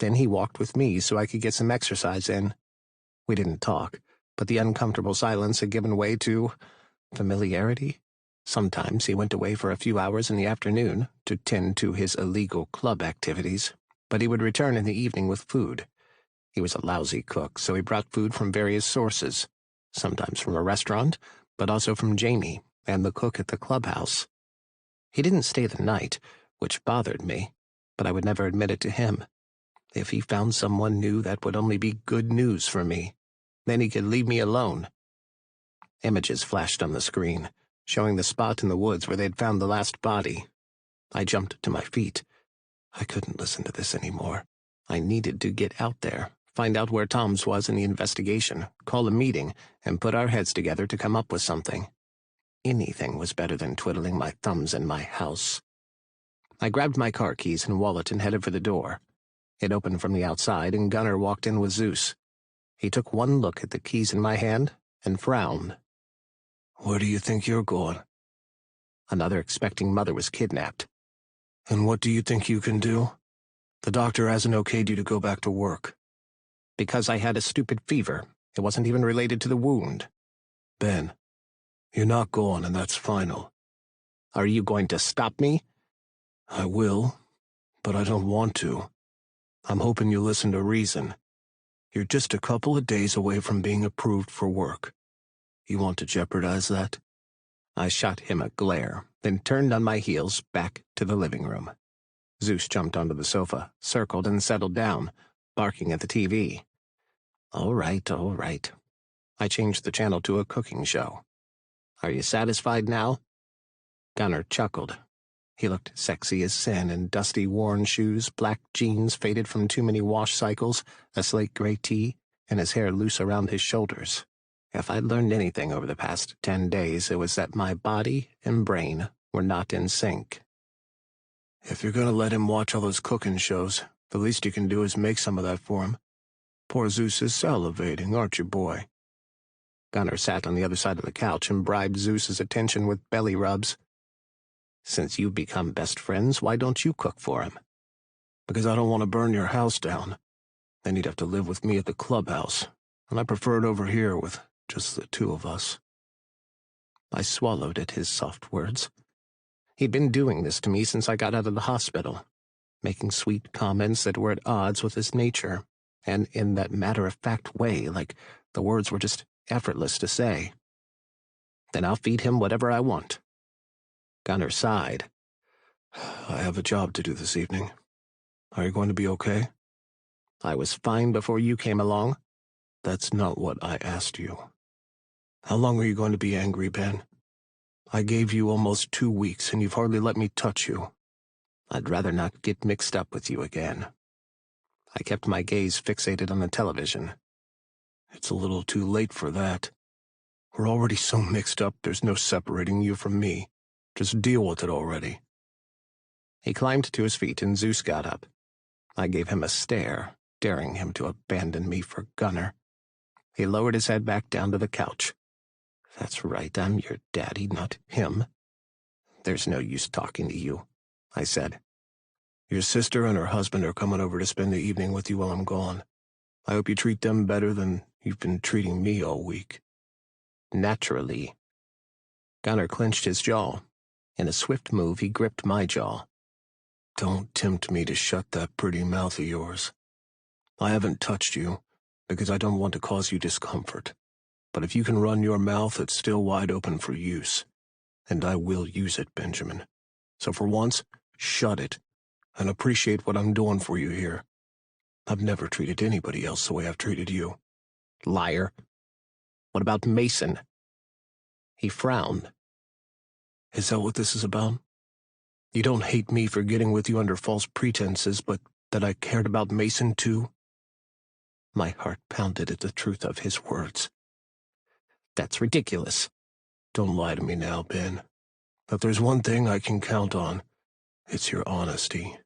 Then he walked with me so I could get some exercise in. We didn't talk, but the uncomfortable silence had given way to familiarity. Sometimes he went away for a few hours in the afternoon to tend to his illegal club activities, but he would return in the evening with food. He was a lousy cook, so he brought food from various sources, sometimes from a restaurant, but also from Jamie and the cook at the clubhouse. He didn't stay the night, which bothered me, but I would never admit it to him. If he found someone new, that would only be good news for me. Then he could leave me alone. Images flashed on the screen, showing the spot in the woods where they'd found the last body. I jumped to my feet. I couldn't listen to this anymore. I needed to get out there, find out where Tom's was in the investigation, call a meeting, and put our heads together to come up with something. Anything was better than twiddling my thumbs in my house. I grabbed my car keys and wallet and headed for the door. It opened from the outside, and Gunner walked in with Zeus. He took one look at the keys in my hand and frowned. Where do you think you're going? Another expecting mother was kidnapped. And what do you think you can do? The doctor hasn't okayed you to go back to work. Because I had a stupid fever. It wasn't even related to the wound. Ben, you're not going, and that's final. Are you going to stop me? I will, but I don't want to. I'm hoping you listen to reason. You're just a couple of days away from being approved for work. You want to jeopardize that? I shot him a glare, then turned on my heels back to the living room. Zeus jumped onto the sofa, circled, and settled down, barking at the TV. All right, all right. I changed the channel to a cooking show. Are you satisfied now? Gunner chuckled. He looked sexy as sin in dusty, worn shoes, black jeans faded from too many wash cycles, a slate gray tee, and his hair loose around his shoulders. If I'd learned anything over the past 10 days, it was that my body and brain were not in sync. If you're gonna let him watch all those cooking shows, the least you can do is make some of that for him. Poor Zeus is salivating, aren't you, boy? Gunner sat on the other side of the couch and bribed Zeus's attention with belly rubs. Since you've become best friends, why don't you cook for him? because I don't want to burn your house down. Then you'd have to live with me at the clubhouse, and I prefer it over here with just the two of us." I swallowed at his soft words. He'd been doing this to me since I got out of the hospital, making sweet comments that were at odds with his nature, and in that matter-of-fact way, like the words were just effortless to say. "Then I'll feed him whatever I want." Gunnar sighed. "I have a job to do this evening. Are you going to be okay?" "I was fine before you came along." "That's not what I asked you. How long are you going to be angry, Ben? I gave you almost 2 weeks, and you've hardly let me touch you." "I'd rather not get mixed up with you again." I kept my gaze fixated on the television. "It's a little too late for that. We're already so mixed up there's no separating you from me. Just deal with it already." He climbed to his feet and Zeus got up. I gave him a stare, daring him to abandon me for Gunnar. He lowered his head back down to the couch. "That's right, I'm your daddy, not him." "There's no use talking to you," I said. "Your sister and her husband are coming over to spend the evening with you while I'm gone. I hope you treat them better than you've been treating me all week." "Naturally." Gunnar clenched his jaw. In a swift move, he gripped my jaw. "Don't tempt me to shut that pretty mouth of yours. I haven't touched you, because I don't want to cause you discomfort. But if you can run your mouth, it's still wide open for use. And I will use it, Benjamin. So for once, shut it, and appreciate what I'm doing for you here. I've never treated anybody else the way I've treated you." "Liar. What about Mason?" He frowned. "Is that what this is about? You don't hate me for getting with you under false pretenses, but that I cared about Mason too?" My heart pounded at the truth of his words. "That's ridiculous." "Don't lie to me now, Ben. If there's one thing I can count on, it's your honesty."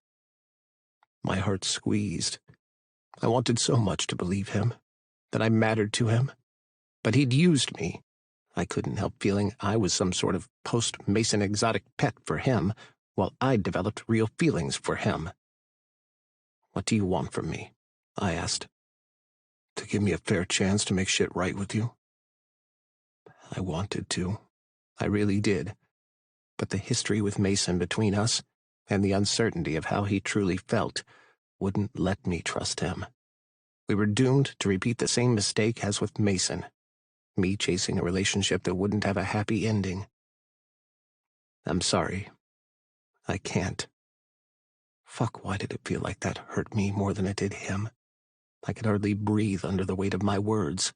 My heart squeezed. I wanted so much to believe him, that I mattered to him. But he'd used me. I couldn't help feeling I was some sort of post-Mason exotic pet for him, while I'd developed real feelings for him. "What do you want from me?" I asked. "To give me a fair chance to make shit right with you." I wanted to. I really did. But the history with Mason between us, and the uncertainty of how he truly felt, wouldn't let me trust him. We were doomed to repeat the same mistake as with Mason. Me chasing a relationship that wouldn't have a happy ending. "I'm sorry. I can't." Fuck, why did it feel like that hurt me more than it did him? I could hardly breathe under the weight of my words.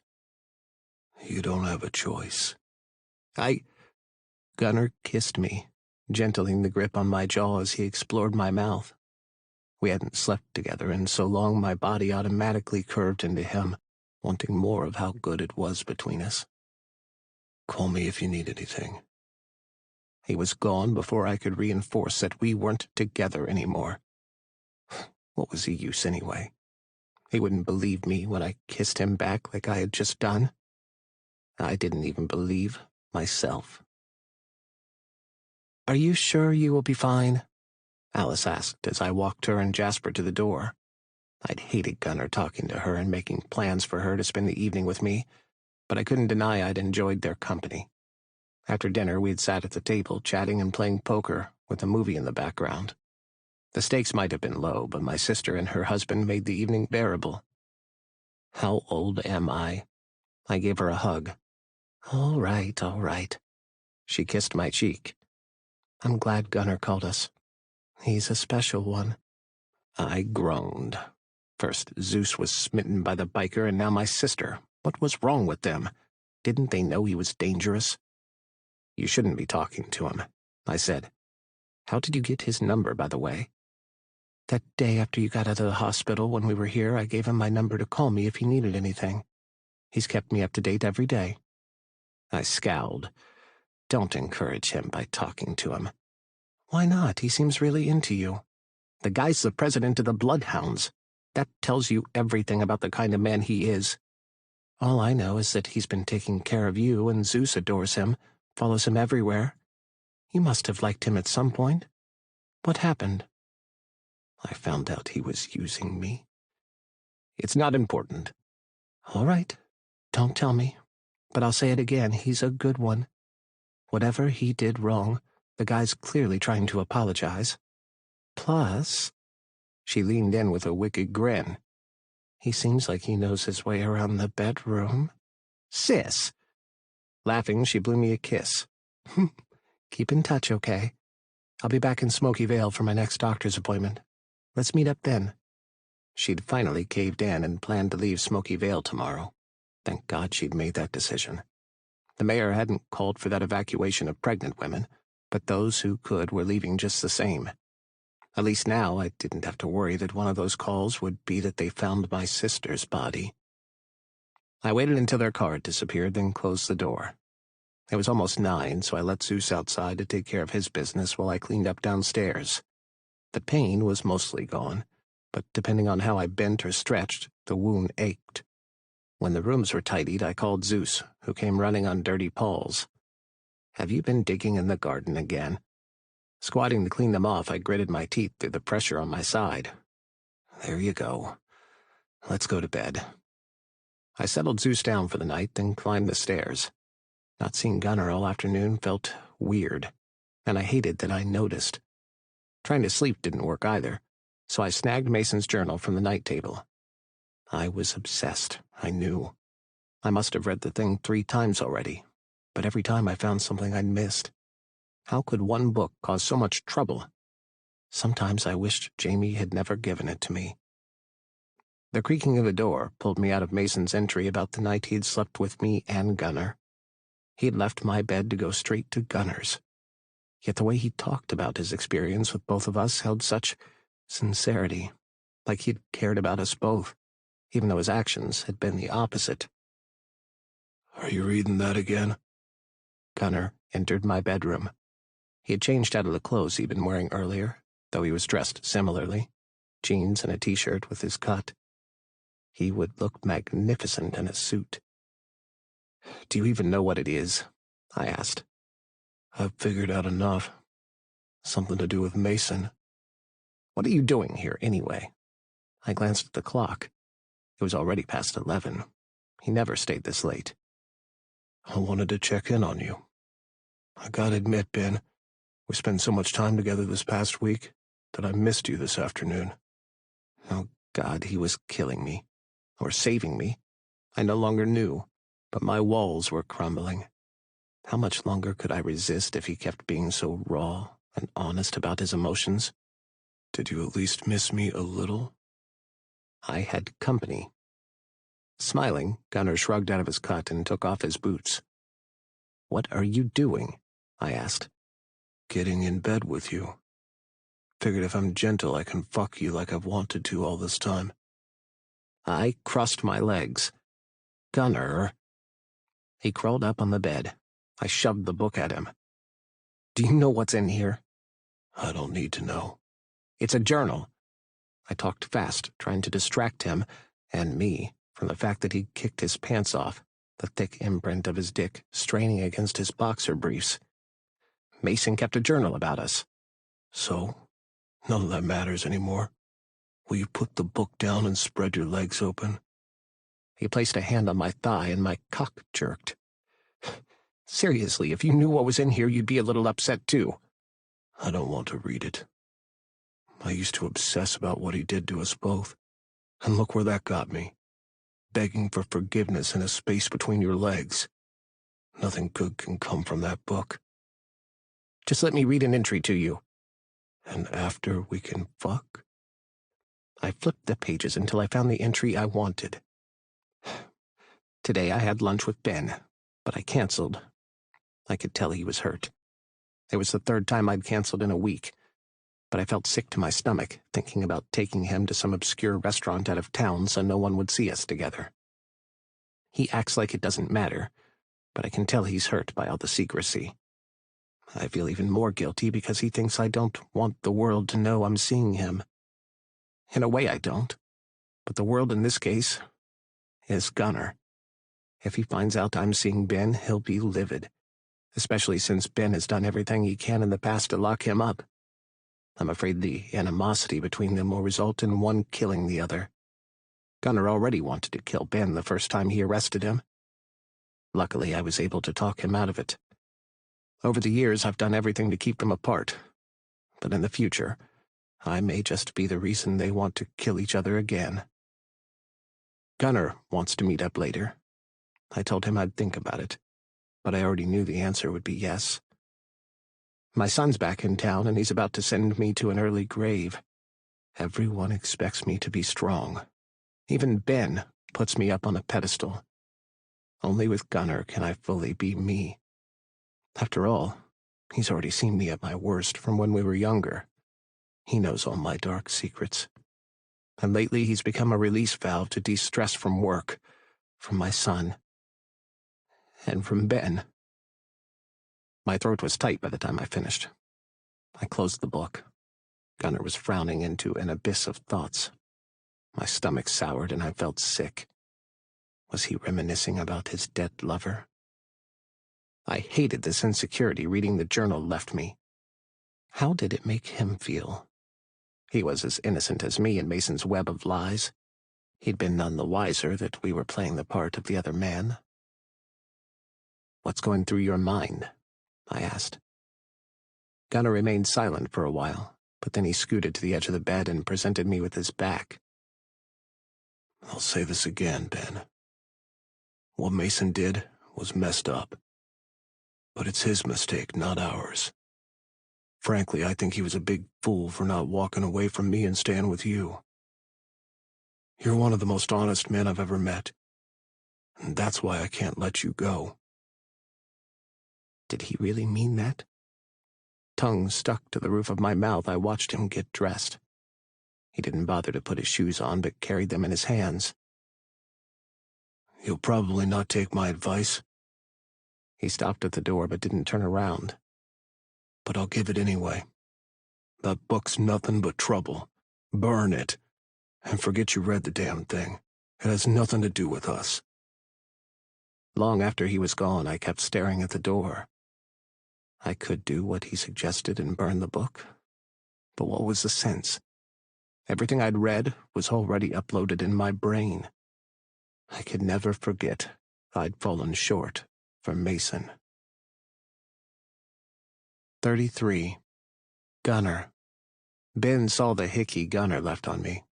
"You don't have a choice." Gunnar kissed me, gentling the grip on my jaw as he explored my mouth. We hadn't slept together in so long my body automatically curved into him, wanting more of how good it was between us. "Call me if you need anything." He was gone before I could reinforce that we weren't together anymore. What was the use anyway? He wouldn't believe me when I kissed him back like I had just done. I didn't even believe myself. "Are you sure you will be fine?" Alice asked as I walked her and Jasper to the door. I'd hated Gunnar talking to her and making plans for her to spend the evening with me, but I couldn't deny I'd enjoyed their company. After dinner, we'd sat at the table chatting and playing poker, with a movie in the background. The stakes might have been low, but my sister and her husband made the evening bearable. "How old am I?" I gave her a hug. All right, all right." She kissed my cheek. "I'm glad Gunnar called us. He's a special one." I groaned. First, Zeus was smitten by the biker, and now my sister. What was wrong with them? Didn't they know he was dangerous? "You shouldn't be talking to him," I said. "How did you get his number, by the way?" "That day after you got out of the hospital when we were here, I gave him my number to call me if he needed anything. He's kept me up to date every day." I scowled. "Don't encourage him by talking to him." "Why not? He seems really into you. The guy's the president of the Bloodhounds. That tells you everything about the kind of man he is. All I know is that he's been taking care of you, and Zeus adores him, follows him everywhere. You must have liked him at some point. What happened?" I found out he was using me. It's not important. All right, don't tell me, but I'll say it again, he's a good one. Whatever he did wrong, the guy's clearly trying to apologize. Plus, she leaned in with a wicked grin. He seems like he knows his way around the bedroom. Sis! Laughing, she blew me a kiss. Keep in touch, okay? I'll be back in Smoky Vale for my next doctor's appointment. Let's meet up then. She'd finally caved in and planned to leave Smoky Vale tomorrow. Thank God she'd made that decision. The mayor hadn't called for that evacuation of pregnant women, but those who could were leaving just the same. At least now I didn't have to worry that one of those calls would be that they found my sister's body. I waited until their car had disappeared, then closed the door. It was almost 9, so I let Zeus outside to take care of his business while I cleaned up downstairs. The pain was mostly gone, but depending on how I bent or stretched, the wound ached. When the rooms were tidied, I called Zeus, who came running on dirty paws. Have you been digging in the garden again? Squatting to clean them off, I gritted my teeth through the pressure on my side. There you go. Let's go to bed. I settled Zeus down for the night, then climbed the stairs. Not seeing Gunnar all afternoon felt weird, and I hated that I noticed. Trying to sleep didn't work either, so I snagged Mason's journal from the night table. I was obsessed, I knew. I must have read the thing 3 times already, but every time I found something I'd missed. How could one book cause so much trouble? Sometimes I wished Jamie had never given it to me. The creaking of the door pulled me out of Mason's entry about the night he'd slept with me and Gunnar. He'd left my bed to go straight to Gunnar's. Yet the way he talked about his experience with both of us held such sincerity, like he'd cared about us both, even though his actions had been the opposite. Are you reading that again? Gunnar entered my bedroom. He had changed out of the clothes he'd been wearing earlier, though he was dressed similarly, jeans and a t-shirt with his cut. He would look magnificent in a suit. Do you even know what it is? I asked. I've figured out enough. Something to do with Mason. What are you doing here, anyway? I glanced at the clock. It was already past 11. He never stayed this late. I wanted to check in on you. I gotta admit, Ben, we spent so much time together this past week that I missed you this afternoon. Oh, God, he was killing me. Or saving me. I no longer knew, but my walls were crumbling. How much longer could I resist if he kept being so raw and honest about his emotions? Did you at least miss me a little? I had company. Smiling, Gunnar shrugged out of his cut and took off his boots. What are you doing? I asked. Getting in bed with you. Figured if I'm gentle, I can fuck you like I've wanted to all this time. I crossed my legs. Gunnar. He crawled up on the bed. I shoved the book at him. Do you know what's in here? I don't need to know. It's a journal. I talked fast, trying to distract him, and me, from the fact that he'd kicked his pants off, the thick imprint of his dick straining against his boxer briefs. Mason kept a journal about us. So, none of that matters anymore. Will you put the book down and spread your legs open? He placed a hand on my thigh and my cock jerked. Seriously, if you knew what was in here, you'd be a little upset too. I don't want to read it. I used to obsess about what he did to us both. And look where that got me. Begging for forgiveness in a space between your legs. Nothing good can come from that book. Just let me read an entry to you. And after we can fuck? I flipped the pages until I found the entry I wanted. Today I had lunch with Ben, but I canceled. I could tell he was hurt. It was the 3rd time I'd canceled in a week, but I felt sick to my stomach, thinking about taking him to some obscure restaurant out of town so no one would see us together. He acts like it doesn't matter, but I can tell he's hurt by all the secrecy. I feel even more guilty because he thinks I don't want the world to know I'm seeing him. In a way I don't, but the world in this case is Gunnar. If he finds out I'm seeing Ben, he'll be livid, especially since Ben has done everything he can in the past to lock him up. I'm afraid the animosity between them will result in one killing the other. Gunnar already wanted to kill Ben the first time he arrested him. Luckily, I was able to talk him out of it. Over the years, I've done everything to keep them apart. But in the future, I may just be the reason they want to kill each other again. Gunnar wants to meet up later. I told him I'd think about it, but I already knew the answer would be yes. My son's back in town, and he's about to send me to an early grave. Everyone expects me to be strong. Even Ben puts me up on a pedestal. Only with Gunnar can I fully be me. After all, he's already seen me at my worst from when we were younger. He knows all my dark secrets. And lately he's become a release valve to de-stress from work, from my son, and from Ben. My throat was tight by the time I finished. I closed the book. Gunnar was frowning into an abyss of thoughts. My stomach soured and I felt sick. Was he reminiscing about his dead lover? I hated this insecurity reading the journal left me. How did it make him feel? He was as innocent as me in Mason's web of lies. He'd been none the wiser that we were playing the part of the other man. "What's going through your mind?" I asked. Gunnar remained silent for a while, but then he scooted to the edge of the bed and presented me with his back. "I'll say this again, Ben. What Mason did was messed up. But it's his mistake, not ours. Frankly, I think he was a big fool for not walking away from me and staying with you. You're one of the most honest men I've ever met, and that's why I can't let you go." Did he really mean that? Tongue stuck to the roof of my mouth, I watched him get dressed. He didn't bother to put his shoes on, but carried them in his hands. "You'll probably not take my advice." He stopped at the door but didn't turn around. "But I'll give it anyway. That book's nothing but trouble. Burn it. And forget you read the damn thing. It has nothing to do with us." Long after he was gone, I kept staring at the door. I could do what he suggested and burn the book. But what was the sense? Everything I'd read was already uploaded in my brain. I could never forget I'd fallen short for Mason. 33. Gunnar. Ben saw the hickey Gunnar left on me.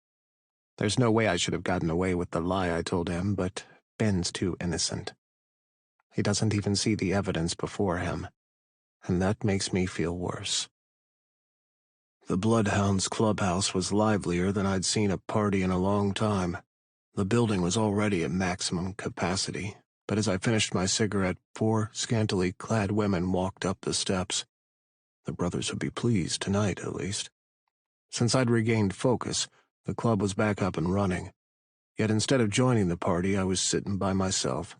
There's no way I should have gotten away with the lie I told him, but Ben's too innocent. He doesn't even see the evidence before him, and that makes me feel worse. The Bloodhounds clubhouse was livelier than I'd seen a party in a long time. The building was already at maximum capacity, but as I finished my cigarette, 4 scantily clad women walked up the steps. The brothers would be pleased tonight, at least. Since I'd regained focus, the club was back up and running. Yet instead of joining the party, I was sitting by myself,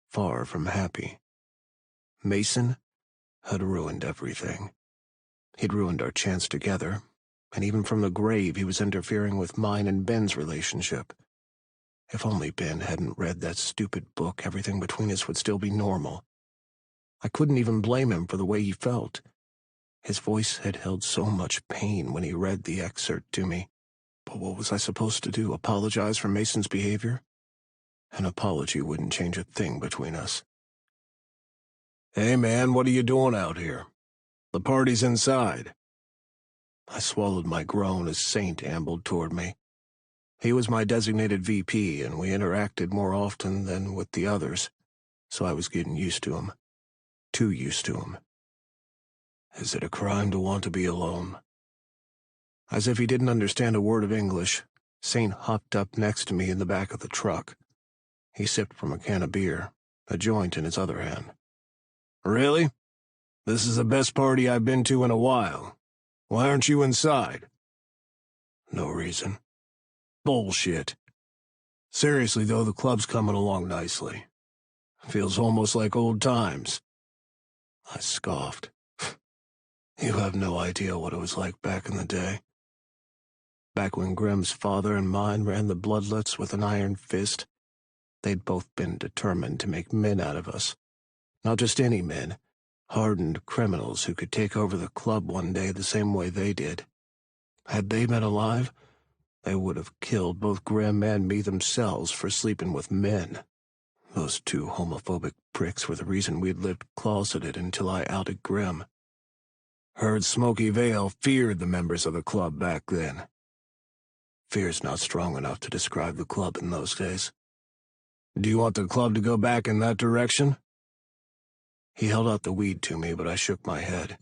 far from happy. Mason had ruined everything. He'd ruined our chance together, and even from the grave he was interfering with mine and Ben's relationship. If only Ben hadn't read that stupid book, everything between us would still be normal. I couldn't even blame him for the way he felt. His voice had held so much pain when he read the excerpt to me. But what was I supposed to do, apologize for Mason's behavior? An apology wouldn't change a thing between us. "Hey man, what are you doing out here? The party's inside." I swallowed my groan as Saint ambled toward me. He was my designated VP, and we interacted more often than with the others, so I was getting used to him. Too used to him. "Is it a crime to want to be alone?" As if he didn't understand a word of English, Saint hopped up next to me in the back of the truck. He sipped from a can of beer, a joint in his other hand. "Really? This is the best party I've been to in a while. Why aren't you inside?" "No reason." "Bullshit. Seriously, though, the club's coming along nicely. Feels almost like old times." I scoffed. "You have no idea what it was like back in the day. Back when Grimm's father and mine ran the Bloodlets with an iron fist. They'd both been determined to make men out of us. Not just any men, hardened criminals who could take over the club one day the same way they did. Had they been alive, they would have killed both Grim and me themselves for sleeping with men. Those two homophobic pricks were the reason we'd lived closeted until I outed Grim. Heard Smoky Vale feared the members of the club back then. Fear's not strong enough to describe the club in those days. Do you want the club to go back in that direction? He held out the weed to me, but I shook my head.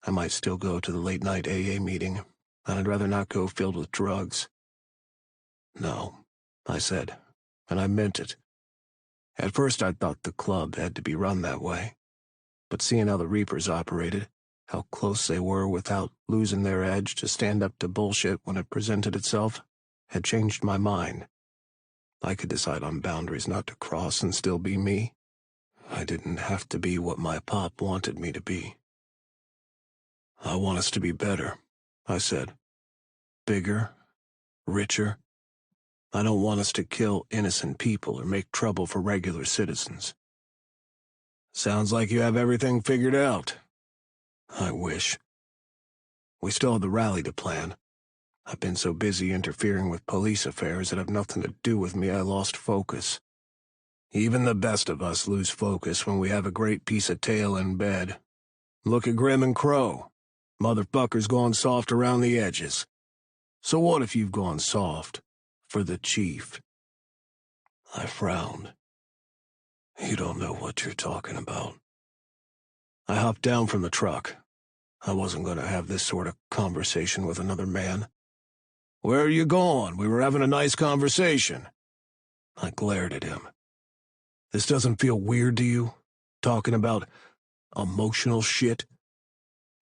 I might still go to the late-night AA meeting, and I'd rather not go filled with drugs. No, I said, and I meant it. At first I thought the club had to be run that way, but seeing how the Reapers operated, how close they were without losing their edge to stand up to bullshit when it presented itself, had changed my mind. I could decide on boundaries not to cross and still be me. I didn't have to be what my pop wanted me to be. I want us to be better, I said. Bigger, richer. I don't want us to kill innocent people or make trouble for regular citizens. Sounds like you have everything figured out. I wish. We still have the rally to plan. I've been so busy interfering with police affairs that have nothing to do with me I lost focus. Even the best of us lose focus when we have a great piece of tail in bed. Look at Grim and Crow. Motherfuckers gone soft around the edges. So what if you've gone soft for the chief? I frowned. You don't know what you're talking about. I hopped down from the truck. I wasn't going to have this sort of conversation with another man. Where are you going? We were having a nice conversation. I glared at him. This doesn't feel weird to you? Talking about emotional shit?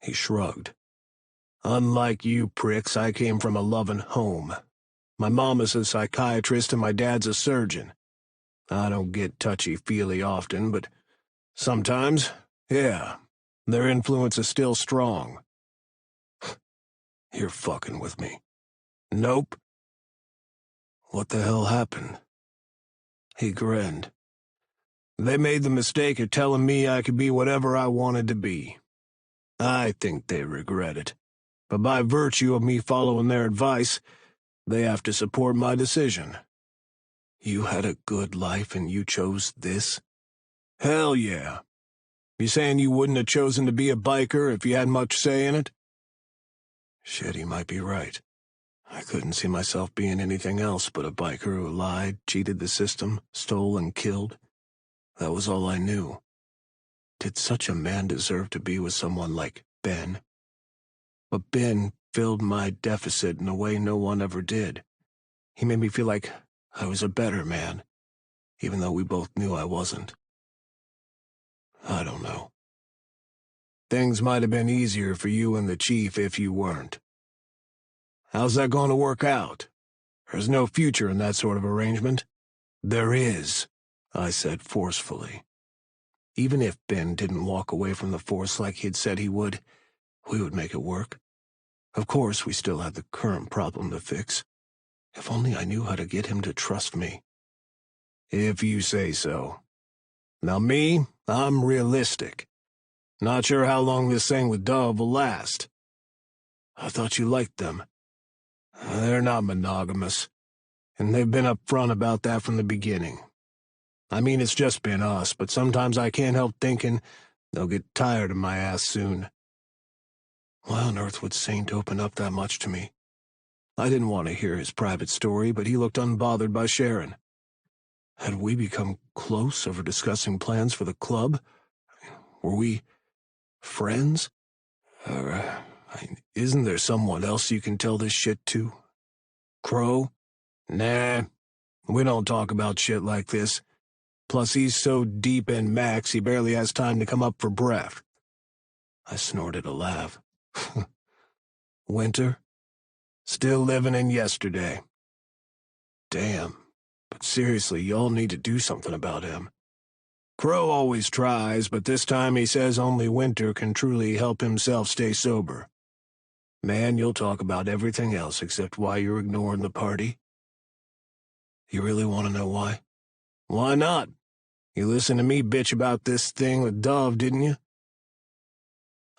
He shrugged. Unlike you pricks, I came from a loving home. My mom is a psychiatrist and my dad's a surgeon. I don't get touchy-feely often, but sometimes, yeah, their influence is still strong. You're fucking with me. Nope. What the hell happened? He grinned. They made the mistake of telling me I could be whatever I wanted to be. I think they regret it. But by virtue of me following their advice, they have to support my decision. You had a good life and you chose this? Hell yeah. You saying you wouldn't have chosen to be a biker if you had much say in it? Shit, he might be right. I couldn't see myself being anything else but a biker who lied, cheated the system, stole and killed. That was all I knew. Did such a man deserve to be with someone like Ben? But Ben filled my deficit in a way no one ever did. He made me feel like I was a better man, even though we both knew I wasn't. I don't know. Things might have been easier for you and the chief if you weren't. How's that going to work out? There's no future in that sort of arrangement. There is, I said forcefully. Even if Ben didn't walk away from the force like he'd said he would, we would make it work. Of course, we still had the current problem to fix. If only I knew how to get him to trust me. If you say so. Now me, I'm realistic. Not sure how long this thing with Dove will last. I thought you liked them. They're not monogamous, and they've been upfront about that from the beginning. I mean, it's just been us, but sometimes I can't help thinking they'll get tired of my ass soon. Why on earth would Saint open up that much to me? I didn't want to hear his private story, but he looked unbothered by sharing. Had we become close over discussing plans for the club? Were we friends? Isn't there someone else you can tell this shit to? Crow? Nah, we don't talk about shit like this. Plus, he's so deep in Max, he barely has time to come up for breath. I snorted a laugh. Winter? Still living in yesterday. Damn, but seriously, y'all need to do something about him. Crow always tries, but this time he says only Winter can truly help himself stay sober. Man, you'll talk about everything else except why you're ignoring the party. You really want to know why? Why not? You listened to me bitch about this thing with Dove, didn't you?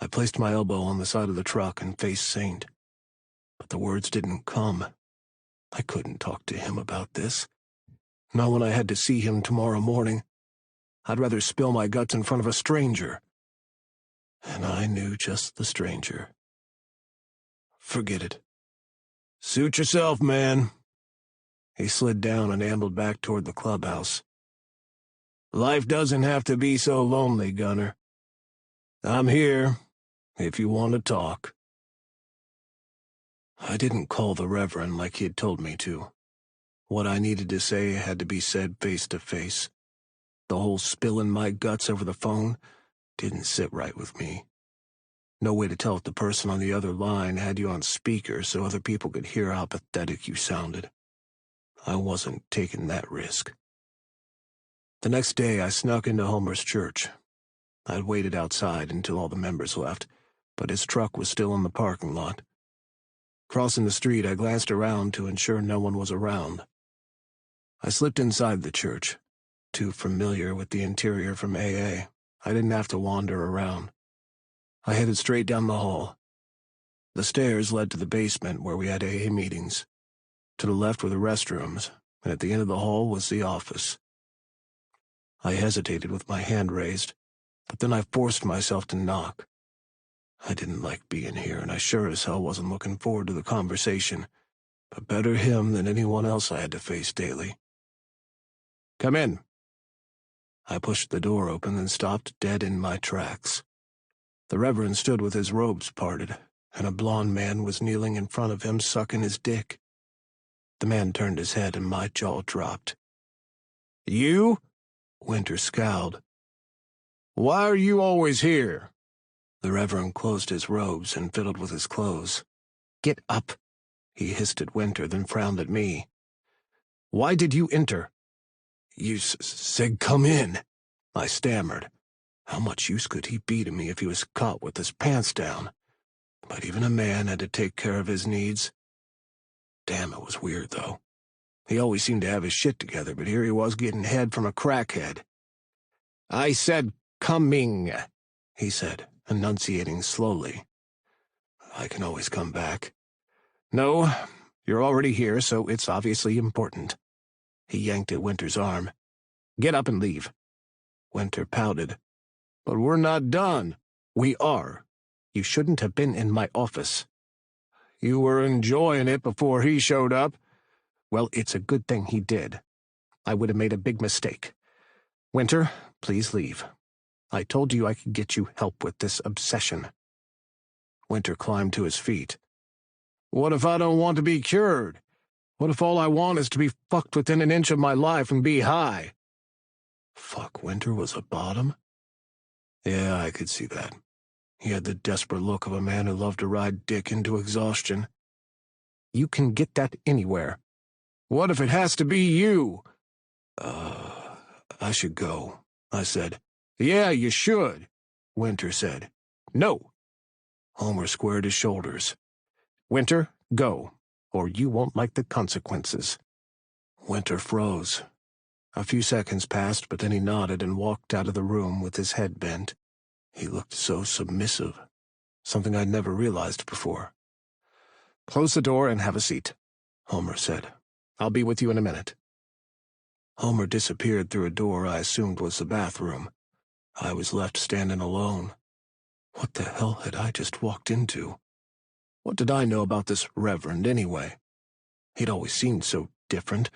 I placed my elbow on the side of the truck and faced Saint. But The words didn't come. I couldn't talk to him about this. Not when I had to see him tomorrow morning. I'd rather spill my guts in front of a stranger. And I knew just the stranger. Forget it. Suit yourself, man. He slid down and ambled back toward the clubhouse. Life doesn't have to be so lonely, Gunner. I'm here, if you want to talk. I didn't call the Reverend like he had told me to. What I needed to say had to be said face to face. The whole spilling my guts over the phone didn't sit right with me. No way to tell if the person on the other line had you on speaker so other people could hear how pathetic you sounded. I wasn't taking that risk. The next day, I snuck into Homer's church. I'd waited outside until all the members left, but his truck was still in the parking lot. Crossing the street, I glanced around to ensure no one was around. I slipped inside the church. Too familiar with the interior from AA, I didn't have to wander around. I headed straight down the hall. The stairs led to the basement where we had AA meetings. To the left were the restrooms, and at the end of the hall was the office. I hesitated with my hand raised, but then I forced myself to knock. I didn't like being here, and I sure as hell wasn't looking forward to the conversation, but better him than anyone else I had to face daily. Come in. I pushed the door open and stopped dead in my tracks. The Reverend stood with his robes parted, and a blond man was kneeling in front of him sucking his dick. The man turned his head and my jaw dropped. You? Winter scowled. Why are you always here? The Reverend closed his robes and fiddled with his clothes. Get up, he hissed at Winter, then frowned at me. Why did you enter? You said come in, I stammered. How much use could he be to me if he was caught with his pants down? But even a man had to take care of his needs. Damn, it was weird, though. He always seemed to have his shit together, but here he was getting head from a crackhead. I said coming, he said, enunciating slowly. I can always come back. No, you're already here, so it's obviously important. He yanked at Winter's arm. Get up and leave. Winter pouted. But we're not done. We are. You shouldn't have been in my office. You were enjoying it before he showed up. Well, it's a good thing he did. I would have made a big mistake. Winter, please leave. I told you I could get you help with this obsession. Winter climbed to his feet. What if I don't want to be cured? What if all I want is to be fucked within an inch of my life and be high? Fuck, Winter was a bottom? Yeah, I could see that. He had the desperate look of a man who loved to ride dick into exhaustion. You can get that anywhere. What if it has to be you? I should go, I said. Yeah, you should, Winter said. No. Homer squared his shoulders. Winter, go, or you won't like the consequences. Winter froze. A few seconds passed, but then he nodded and walked out of the room with his head bent. He looked so submissive, something I'd never realized before. Close the door and have a seat, Homer said. I'll be with you in a minute. Homer disappeared through a door I assumed was the bathroom. I was left standing alone. What the hell had I just walked into? What did I know about this Reverend anyway? He'd always seemed so different,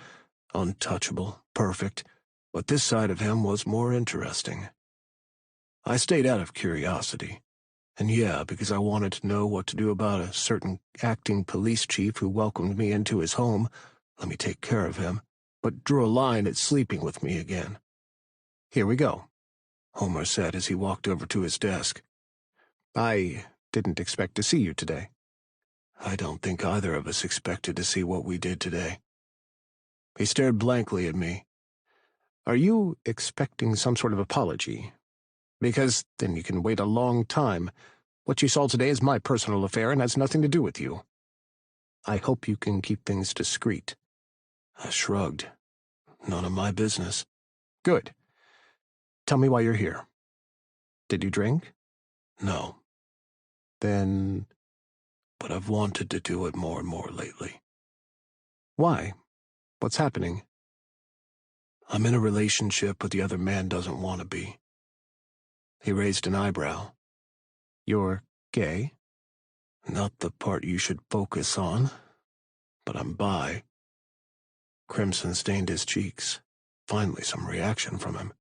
untouchable, perfect, but this side of him was more interesting. I stayed out of curiosity. And yeah, because I wanted to know what to do about a certain acting police chief who welcomed me into his home, let me take care of him, but drew a line at sleeping with me again. Here we go, Homer said as he walked over to his desk. I didn't expect to see you today. I don't think either of us expected to see what we did today. He stared blankly at me. Are you expecting some sort of apology? Because then you can wait a long time. What you saw today is my personal affair and has nothing to do with you. I hope you can keep things discreet. I shrugged. None of my business. Good. Tell me why you're here. Did you drink? No. Then... but I've wanted to do it more and more lately. Why? What's happening? I'm in a relationship, but the other man doesn't want to be. He raised an eyebrow. You're gay? Not the part you should focus on, but I'm bi. Crimson stained his cheeks. Finally, some reaction from him.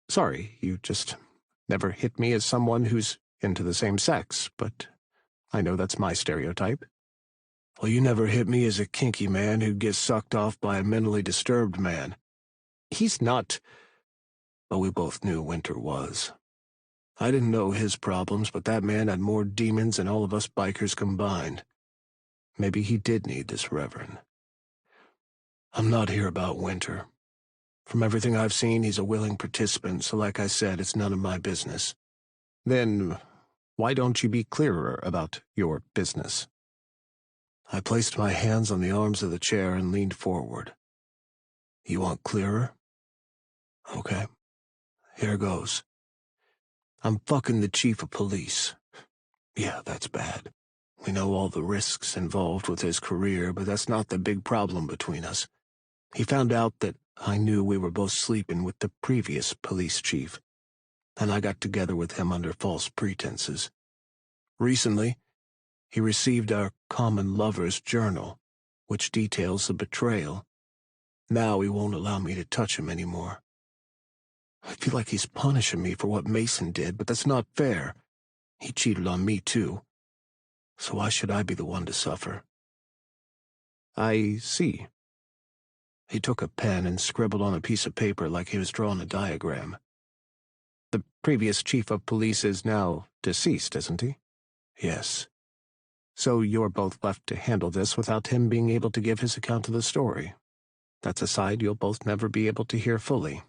Sorry, you just never hit me as someone who's into the same sex, but I know that's my stereotype. Well, you never hit me as a kinky man who gets sucked off by a mentally disturbed man. He's not. But we both knew Winter was. I didn't know his problems, but that man had more demons than all of us bikers combined. Maybe he did need this Reverend. I'm not here about Winter. From everything I've seen, he's a willing participant, so like I said, it's none of my business. Then why don't you be clearer about your business? I placed my hands on the arms of the chair and leaned forward. You want clearer? Okay. Here goes. I'm fucking the chief of police. Yeah, that's bad. We know all the risks involved with his career, but that's not the big problem between us. He found out that I knew we were both sleeping with the previous police chief, and I got together with him under false pretenses. Recently, he received our common lover's journal, which details the betrayal. Now he won't allow me to touch him anymore. I feel like he's punishing me for what Mason did, but that's not fair. He cheated on me, too. So why should I be the one to suffer? I see. He took a pen and scribbled on a piece of paper like he was drawing a diagram. The previous chief of police is now deceased, isn't he? Yes. So you're both left to handle this without him being able to give his account of the story. That's a side you'll both never be able to hear fully.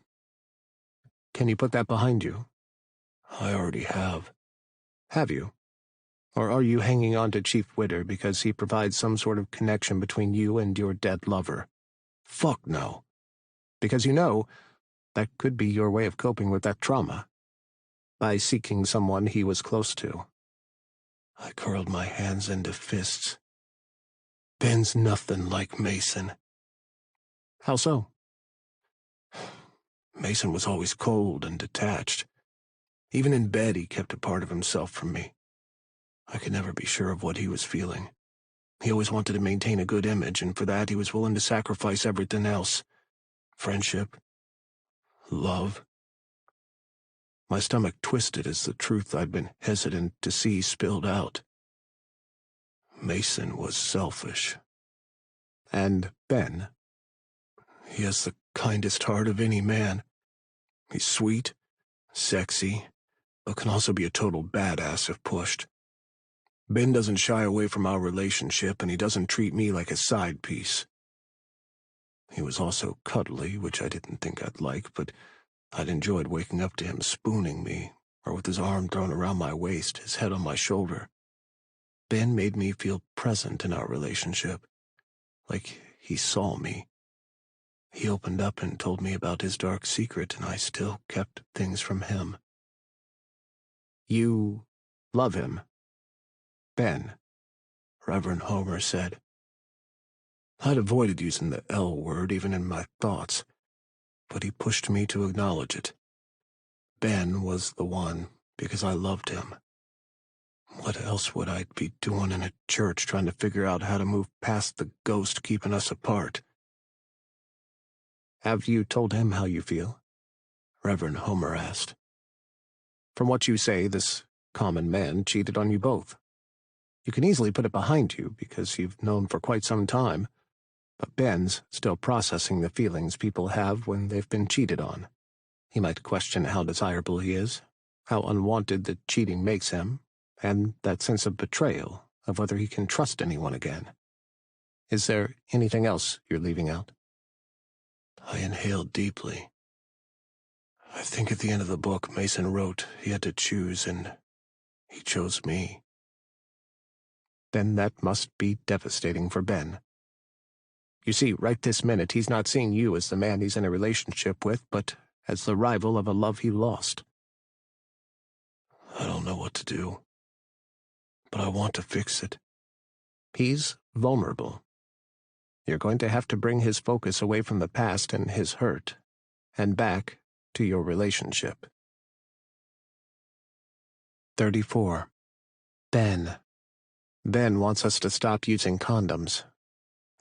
Can you put that behind you? I already have. Have you? Or are you hanging on to Chief Witter because he provides some sort of connection between you and your dead lover? Fuck no. Because you know, that could be your way of coping with that trauma. By seeking someone he was close to. I curled my hands into fists. Ben's nothing like Mason. How so? Mason was always cold and detached. Even in bed, he kept a part of himself from me. I could never be sure of what he was feeling. He always wanted to maintain a good image, and for that he was willing to sacrifice everything else. Friendship. Love. My stomach twisted as the truth I'd been hesitant to see spilled out. Mason was selfish. And Ben? He has the kindest heart of any man. He's sweet, sexy, but can also be a total badass if pushed. Ben doesn't shy away from our relationship, and he doesn't treat me like a side piece. He was also cuddly, which I didn't think I'd like, but I'd enjoyed waking up to him spooning me, or with his arm thrown around my waist, his head on my shoulder. Ben made me feel present in our relationship, like he saw me. He opened up and told me about his dark secret, and I still kept things from him. You love him? Ben, Reverend Homer said. I'd avoided using the L word even in my thoughts, but he pushed me to acknowledge it. Ben was the one because I loved him. What else would I be doing in a church trying to figure out how to move past the ghost keeping us apart? Have you told him how you feel? Reverend Homer asked. From what you say, this common man cheated on you both. You can easily put it behind you because you've known for quite some time, but Ben's still processing the feelings people have when they've been cheated on. He might question how desirable he is, how unwanted the cheating makes him, and that sense of betrayal, of whether he can trust anyone again. Is there anything else you're leaving out? I inhaled deeply. I think at the end of the book, Mason wrote he had to choose, and he chose me. Then that must be devastating for Ben. You see, right this minute, he's not seeing you as the man he's in a relationship with, but as the rival of a love he lost. I don't know what to do. but I want to fix it. He's vulnerable. You're going to have to bring his focus away from the past and his hurt, and back to your relationship. 34. Ben. Ben wants us to stop using condoms.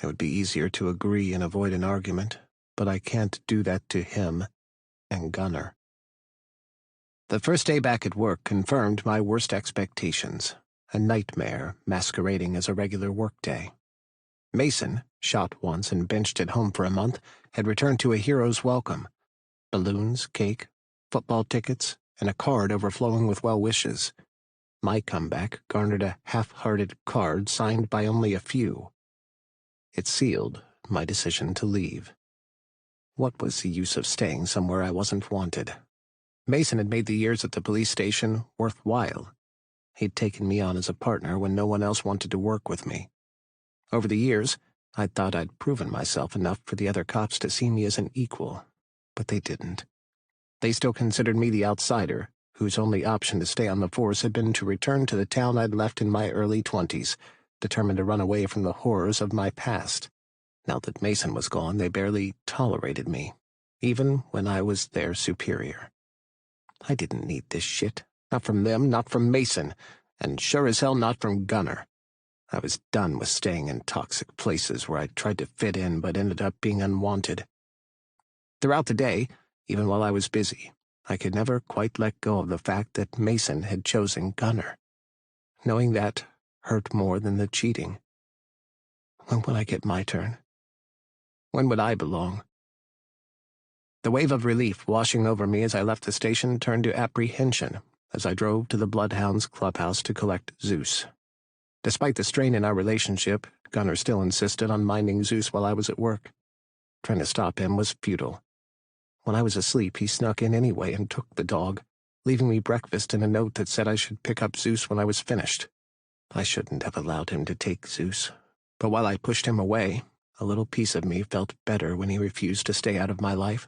It would be easier to agree and avoid an argument, but I can't do that to him and Gunnar. The first day back at work confirmed my worst expectations, a nightmare masquerading as a regular workday. Mason, shot once and benched at home for a month, had returned to a hero's welcome. Balloons, cake, football tickets, and a card overflowing with well wishes. My comeback garnered a half-hearted card signed by only a few. It sealed my decision to leave. What was the use of staying somewhere I wasn't wanted? Mason had made the years at the police station worthwhile. He'd taken me on as a partner when no one else wanted to work with me. Over the years, I'd thought I'd proven myself enough for the other cops to see me as an equal, but they didn't. They still considered me the outsider, whose only option to stay on the force had been to return to the town I'd left in my early 20s, determined to run away from the horrors of my past. Now that Mason was gone, they barely tolerated me, even when I was their superior. I didn't need this shit. Not from them, not from Mason, and sure as hell not from Gunnar. I was done with staying in toxic places where I tried to fit in but ended up being unwanted. Throughout the day, even while I was busy, I could never quite let go of the fact that Mason had chosen Gunnar. Knowing that hurt more than the cheating. When would I get my turn? When would I belong? The wave of relief washing over me as I left the station turned to apprehension as I drove to the Bloodhounds clubhouse to collect Zeus. Despite the strain in our relationship, Gunnar still insisted on minding Zeus while I was at work. Trying to stop him was futile. When I was asleep, he snuck in anyway and took the dog, leaving me breakfast and a note that said I should pick up Zeus when I was finished. I shouldn't have allowed him to take Zeus, but while I pushed him away, a little piece of me felt better when he refused to stay out of my life.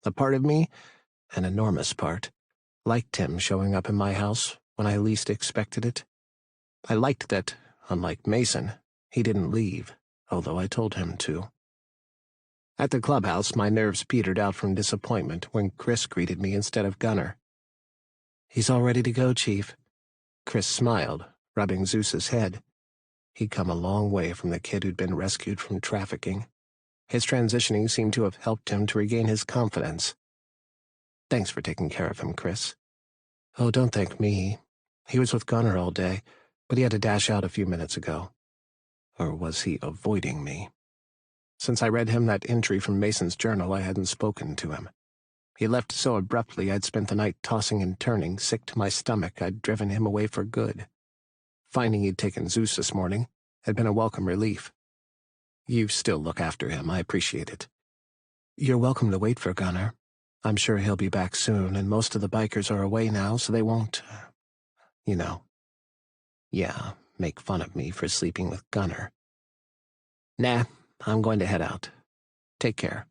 A part of me, an enormous part, liked him showing up in my house when I least expected it. I liked that, unlike Mason, he didn't leave, although I told him to. At the clubhouse, my nerves petered out from disappointment when Chris greeted me instead of Gunnar. "He's all ready to go, Chief." Chris smiled, rubbing Zeus's head. He'd come a long way from the kid who'd been rescued from trafficking. His transitioning seemed to have helped him to regain his confidence. "Thanks for taking care of him, Chris." "Oh, don't thank me. He was with Gunnar all day, but he had to dash out a few minutes ago." Or was he avoiding me? Since I read him that entry from Mason's journal, I hadn't spoken to him. He left so abruptly I'd spent the night tossing and turning, sick to my stomach. I'd driven him away for good. Finding he'd taken Zeus this morning had been a welcome relief. "You still look after him. I appreciate it." "You're welcome to wait for Gunnar. I'm sure he'll be back soon, and most of the bikers are away now, so they won't, you know. Yeah, make fun of me for sleeping with Gunnar. Nah, I'm going to head out. Take care."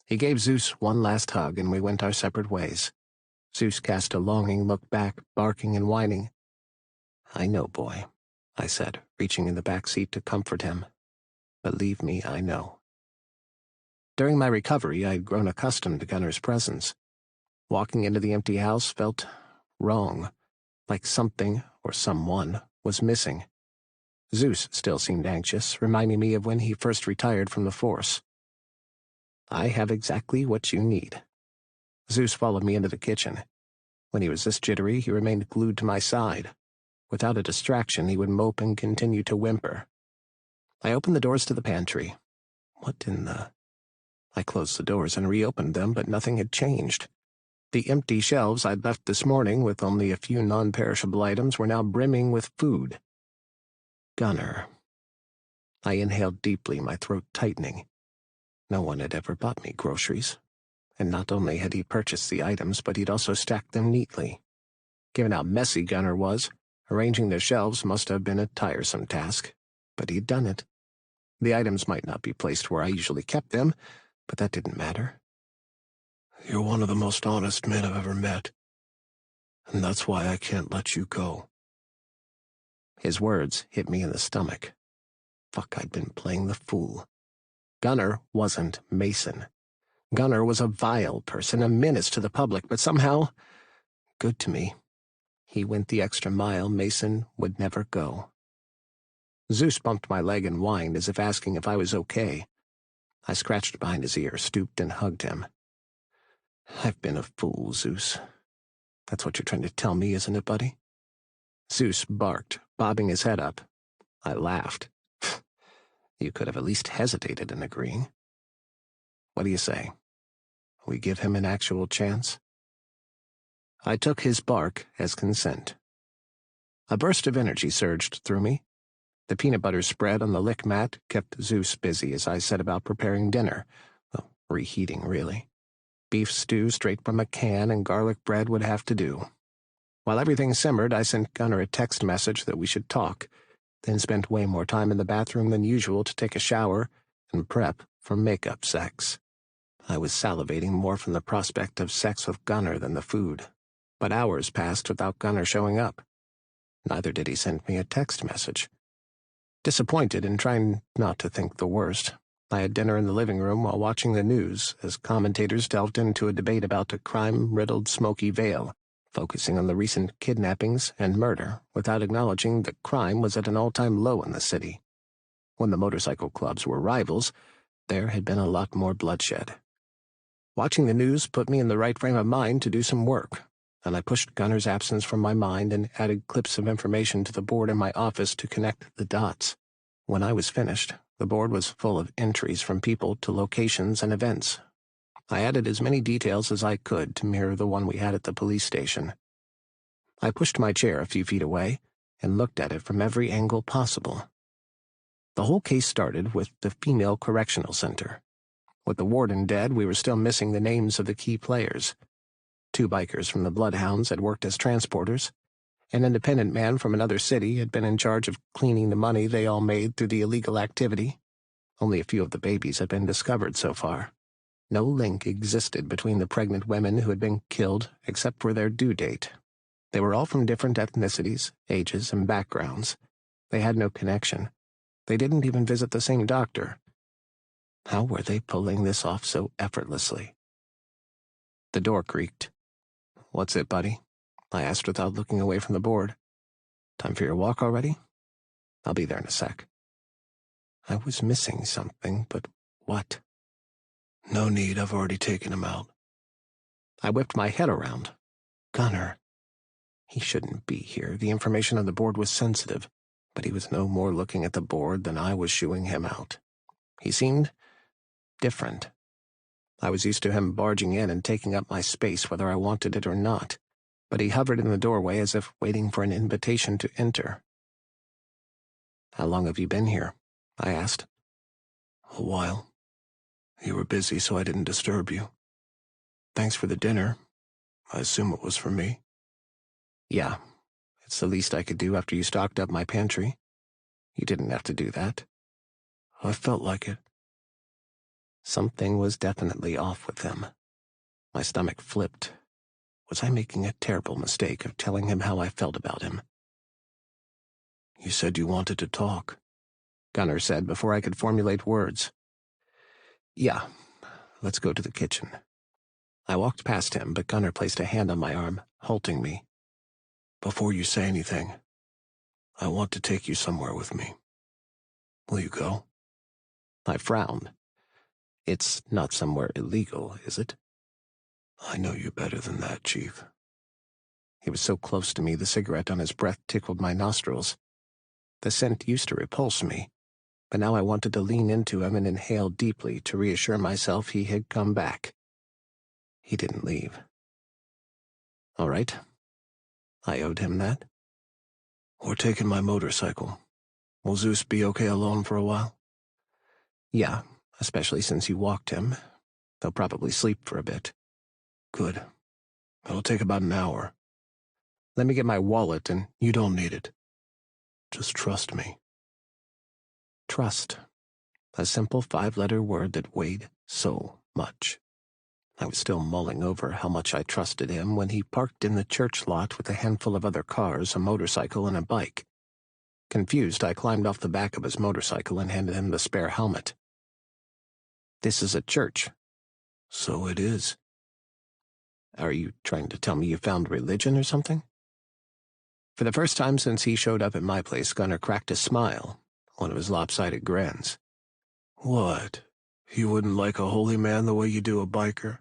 He gave Zeus one last hug, and we went our separate ways. Zeus cast a longing look back, barking and whining. "I know, boy," I said, reaching in the back seat to comfort him. "Believe me, I know." During my recovery, I'd grown accustomed to Gunnar's presence. Walking into the empty house felt wrong, like something or someone was missing. Zeus still seemed anxious, reminding me of when he first retired from the force. "I have exactly what you need." Zeus followed me into the kitchen. When he was this jittery, he remained glued to my side. Without a distraction, he would mope and continue to whimper. I opened the doors to the pantry. What in the... I closed the doors and reopened them, but nothing had changed. The empty shelves I'd left this morning, with only a few non-perishable items, were now brimming with food. Gunnar. I inhaled deeply, my throat tightening. No one had ever bought me groceries. And not only had he purchased the items, but he'd also stacked them neatly. Given how messy Gunnar was, arranging the shelves must have been a tiresome task. But he'd done it. The items might not be placed where I usually kept them, but that didn't matter. "You're one of the most honest men I've ever met, and that's why I can't let you go." His words hit me in the stomach. Fuck, I'd been playing the fool. Gunnar wasn't Mason. Gunnar was a vile person, a menace to the public, but somehow good to me. He went the extra mile Mason would never go. Zeus bumped my leg and whined as if asking if I was okay. I scratched behind his ear, stooped, and hugged him. I've been a fool, Zeus. That's what you're trying to tell me, isn't it, buddy? Zeus barked, bobbing his head up. I laughed. You could have at least hesitated in agreeing. What do you say? We give him an actual chance? I took his bark as consent. A burst of energy surged through me. The peanut butter spread on the lick mat kept Zeus busy as I set about preparing dinner. Well, reheating, really. Beef stew straight from a can and garlic bread would have to do. While everything simmered, I sent Gunnar a text message that we should talk, then spent way more time in the bathroom than usual to take a shower and prep for makeup sex. I was salivating more from the prospect of sex with Gunnar than the food, but hours passed without Gunnar showing up. Neither did he send me a text message. Disappointed and trying not to think the worst, I had dinner in the living room while watching the news as commentators delved into a debate about a crime-riddled Smoky Vale, focusing on the recent kidnappings and murder without acknowledging that crime was at an all-time low in the city. When the motorcycle clubs were rivals, there had been a lot more bloodshed. Watching the news put me in the right frame of mind to do some work, and I pushed Gunnar's absence from my mind and added clips of information to the board in my office to connect the dots. When I was finished, the board was full of entries from people to locations and events. I added as many details as I could to mirror the one we had at the police station. I pushed my chair a few feet away and looked at it from every angle possible. The whole case started with the female correctional center. With the warden dead, we were still missing the names of the key players. 2 bikers from the Bloodhounds had worked as transporters. An independent man from another city had been in charge of cleaning the money they all made through the illegal activity. Only a few of the babies had been discovered so far. No link existed between the pregnant women who had been killed except for their due date. They were all from different ethnicities, ages, and backgrounds. They had no connection. They didn't even visit the same doctor. How were they pulling this off so effortlessly? The door creaked. "What's it, buddy?" I asked without looking away from the board. "Time for your walk already?" "I'll be there in a sec." I was missing something, but what? No need, I've already taken him out. I whipped my head around. Gunnar. He shouldn't be here. The information on the board was sensitive, but he was no more looking at the board than I was shooing him out. He seemed different. I was used to him barging in and taking up my space whether I wanted it or not, but he hovered in the doorway as if waiting for an invitation to enter. "How long have you been here?" I asked. "A while. You were busy, so I didn't disturb you. Thanks for the dinner. I assume it was for me." "Yeah, it's the least I could do after you stocked up my pantry. You didn't have to do that." "I felt like it." Something was definitely off with him. My stomach flipped. Was I making a terrible mistake of telling him how I felt about him? "You said you wanted to talk," Gunnar said before I could formulate words. "Yeah, let's go to the kitchen." I walked past him, but Gunnar placed a hand on my arm, halting me. "Before you say anything, I want to take you somewhere with me. Will you go?" I frowned. "It's not somewhere illegal, is it?" "I know you better than that, Chief." He was so close to me the cigarette on his breath tickled my nostrils. The scent used to repulse me, but now I wanted to lean into him and inhale deeply to reassure myself he had come back. He didn't leave. All right. I owed him that. "We're taking my motorcycle. Will Zeus be okay alone for a while?" "Yeah, especially since you walked him. They'll probably sleep for a bit." "Good. It'll take about an hour." "Let me get my wallet and—" "You don't need it. Just trust me." Trust. A simple 5-letter word that weighed so much. I was still mulling over how much I trusted him when he parked in the church lot with a handful of other cars, a motorcycle, and a bike. Confused, I climbed off the back of his motorcycle and handed him the spare helmet. "This is a church." "So it is." "Are you trying to tell me you found religion or something?" For the first time since he showed up at my place, Gunnar cracked a smile, one of his lopsided grins. "What? You wouldn't like a holy man the way you do a biker?"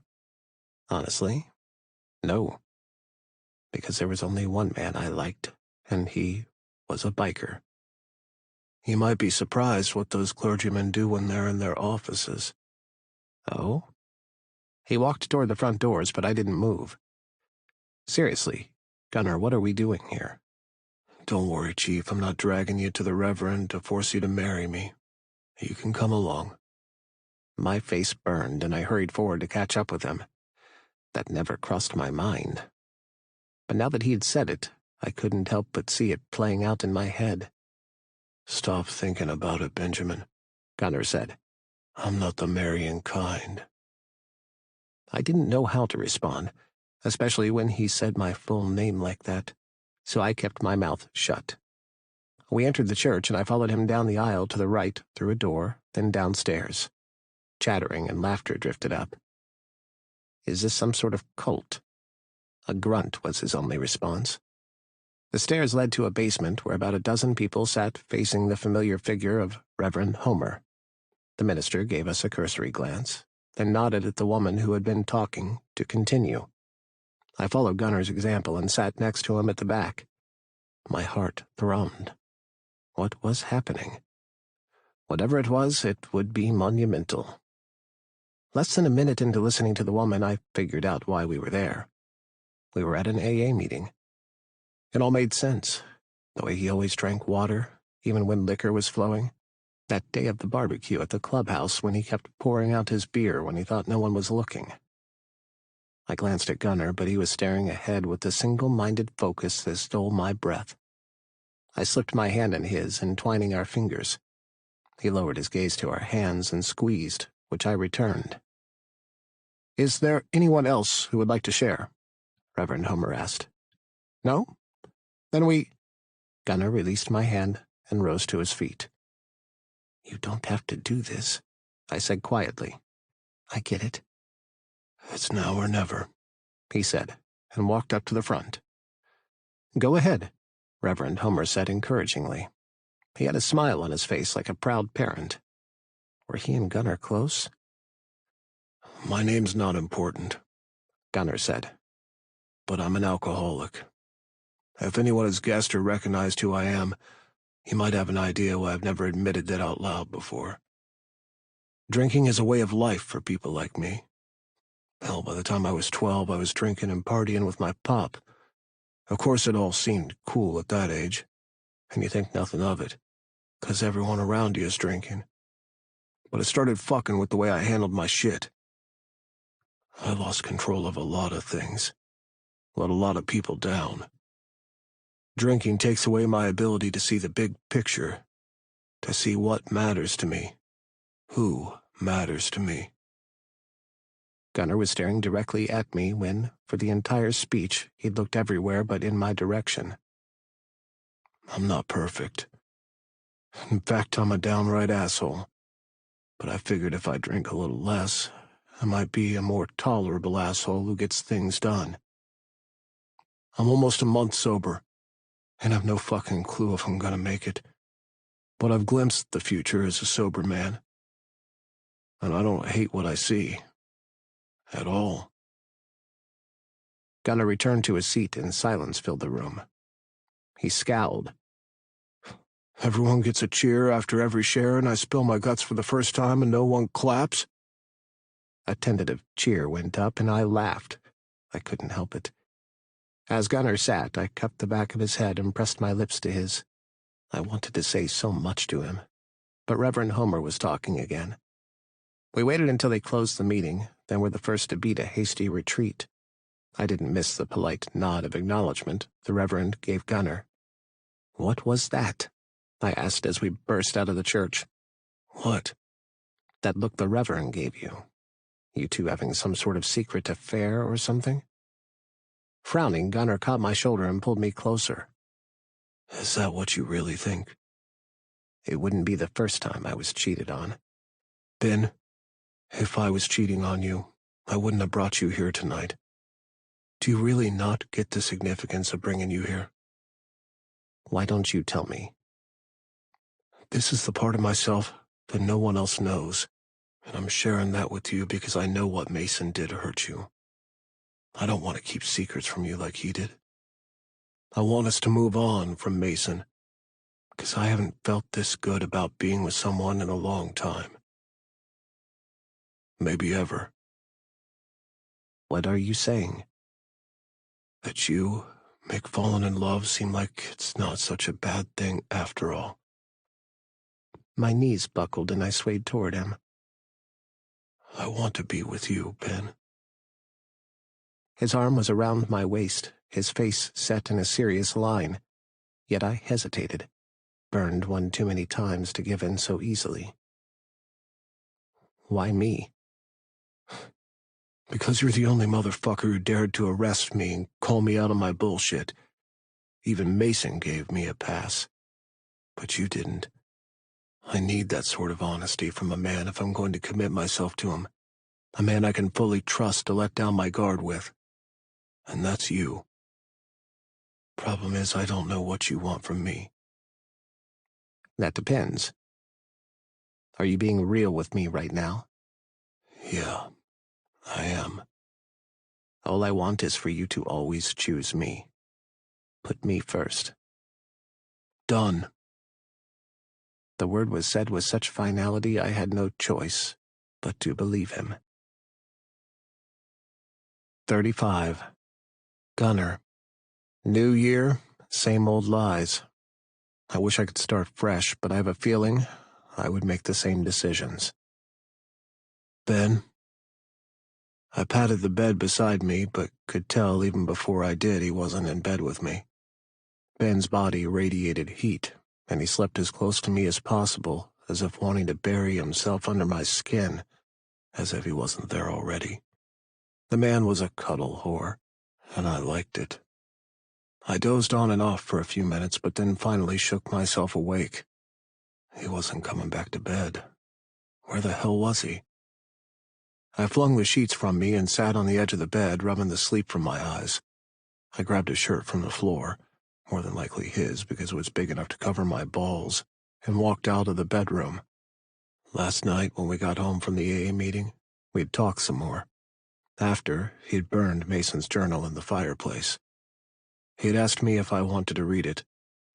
"Honestly, no. Because there was only one man I liked, and he was a biker." "You might be surprised what those clergymen do when they're in their offices." "Oh?" He walked toward the front doors, but I didn't move. "Seriously, Gunnar, what are we doing here?" "Don't worry, Chief. I'm not dragging you to the Reverend to force you to marry me. You can come along." My face burned, and I hurried forward to catch up with him. That never crossed my mind. But now that he had said it, I couldn't help but see it playing out in my head. "Stop thinking about it, Benjamin," Gunnar said. "I'm not the marrying kind." I didn't know how to respond, especially when he said my full name like that, so I kept my mouth shut. We entered the church, and I followed him down the aisle to the right, through a door, then downstairs. Chattering and laughter drifted up. "Is this some sort of cult?" A grunt was his only response. The stairs led to a basement where about a dozen people sat facing the familiar figure of Reverend Homer. The minister gave us a cursory glance, then nodded at the woman who had been talking to continue. I followed Gunnar's example and sat next to him at the back. My heart thrummed. What was happening? Whatever it was, it would be monumental. Less than a minute into listening to the woman, I figured out why we were there. We were at an AA meeting. It all made sense. The way he always drank water, even when liquor was flowing. That day of the barbecue at the clubhouse when he kept pouring out his beer when he thought no one was looking. I glanced at Gunnar, but he was staring ahead with a single-minded focus that stole my breath. I slipped my hand in his, entwining our fingers. He lowered his gaze to our hands and squeezed, which I returned. "Is there anyone else who would like to share?" Reverend Homer asked. "No? Then we—" Gunnar released my hand and rose to his feet. "You don't have to do this," I said quietly. "I get it." "It's now or never," he said, and walked up to the front. "Go ahead," Reverend Homer said encouragingly. He had a smile on his face like a proud parent. Were he and Gunnar close? "My name's not important," Gunnar said. "But I'm an alcoholic. If anyone has guessed or recognized who I am, you might have an idea why I've never admitted that out loud before. Drinking is a way of life for people like me. Hell, by the time I was 12, I was drinking and partying with my pop. Of course, it all seemed cool at that age, and you think nothing of it, 'cause everyone around you is drinking. But it started fucking with the way I handled my shit. I lost control of a lot of things, let a lot of people down. Drinking takes away my ability to see the big picture, to see what matters to me, who matters to me." Gunnar was staring directly at me when, for the entire speech, he looked everywhere but in my direction. "I'm not perfect. In fact, I'm a downright asshole. But I figured if I drink a little less, I might be a more tolerable asshole who gets things done. I'm almost a month sober, and I've no fucking clue if I'm gonna make it. But I've glimpsed the future as a sober man. And I don't hate what I see. At all." Gunnar returned to his seat and silence filled the room. He scowled. "Everyone gets a cheer after every share and I spill my guts for the first time and no one claps?" A tentative cheer went up and I laughed. I couldn't help it. As Gunnar sat, I cupped the back of his head and pressed my lips to his. I wanted to say so much to him. But Reverend Homer was talking again. We waited until they closed the meeting, then were the first to beat a hasty retreat. I didn't miss the polite nod of acknowledgement the Reverend gave Gunnar. "What was that?" I asked as we burst out of the church. "What?" "That look the Reverend gave you. You two having some sort of secret affair or something?" Frowning, Gunnar caught my shoulder and pulled me closer. "Is that what you really think?" It wouldn't be the first time I was cheated on. Ben, if I was cheating on you, I wouldn't have brought you here tonight. Do you really not get the significance of bringing you here? Why don't you tell me? This is the part of myself that no one else knows, and I'm sharing that with you because I know what Mason did hurt you. I don't want to keep secrets from you like he did. I want us to move on from Mason, because I haven't felt this good about being with someone in a long time. Maybe ever. What are you saying? That you make falling in love seem like it's not such a bad thing after all. My knees buckled and I swayed toward him. I want to be with you, Ben. His arm was around my waist, his face set in a serious line. Yet I hesitated, burned one too many times to give in so easily. Why me? Because you're the only motherfucker who dared to arrest me and call me out on my bullshit. Even Mason gave me a pass. But you didn't. I need that sort of honesty from a man if I'm going to commit myself to him. A man I can fully trust to let down my guard with. And that's you. Problem is, I don't know what you want from me. That depends. Are you being real with me right now? Yeah, I am. All I want is for you to always choose me. Put me first. Done. The word was said with such finality I had no choice but to believe him. 35. Gunner. New year, same old lies. I wish I could start fresh, but I have a feeling I would make the same decisions. Ben. I patted the bed beside me, but could tell even before I did he wasn't in bed with me. Ben's body radiated heat, and he slept as close to me as possible, as if wanting to bury himself under my skin, as if he wasn't there already. The man was a cuddle whore, and I liked it. I dozed on and off for a few minutes, but then finally shook myself awake. He wasn't coming back to bed. Where the hell was he? I flung the sheets from me and sat on the edge of the bed, rubbing the sleep from my eyes. I grabbed a shirt from the floor, more than likely his because it was big enough to cover my balls, and walked out of the bedroom. Last night, when we got home from the AA meeting, we'd talked some more. After, he'd burned Mason's journal in the fireplace. He'd asked me if I wanted to read it,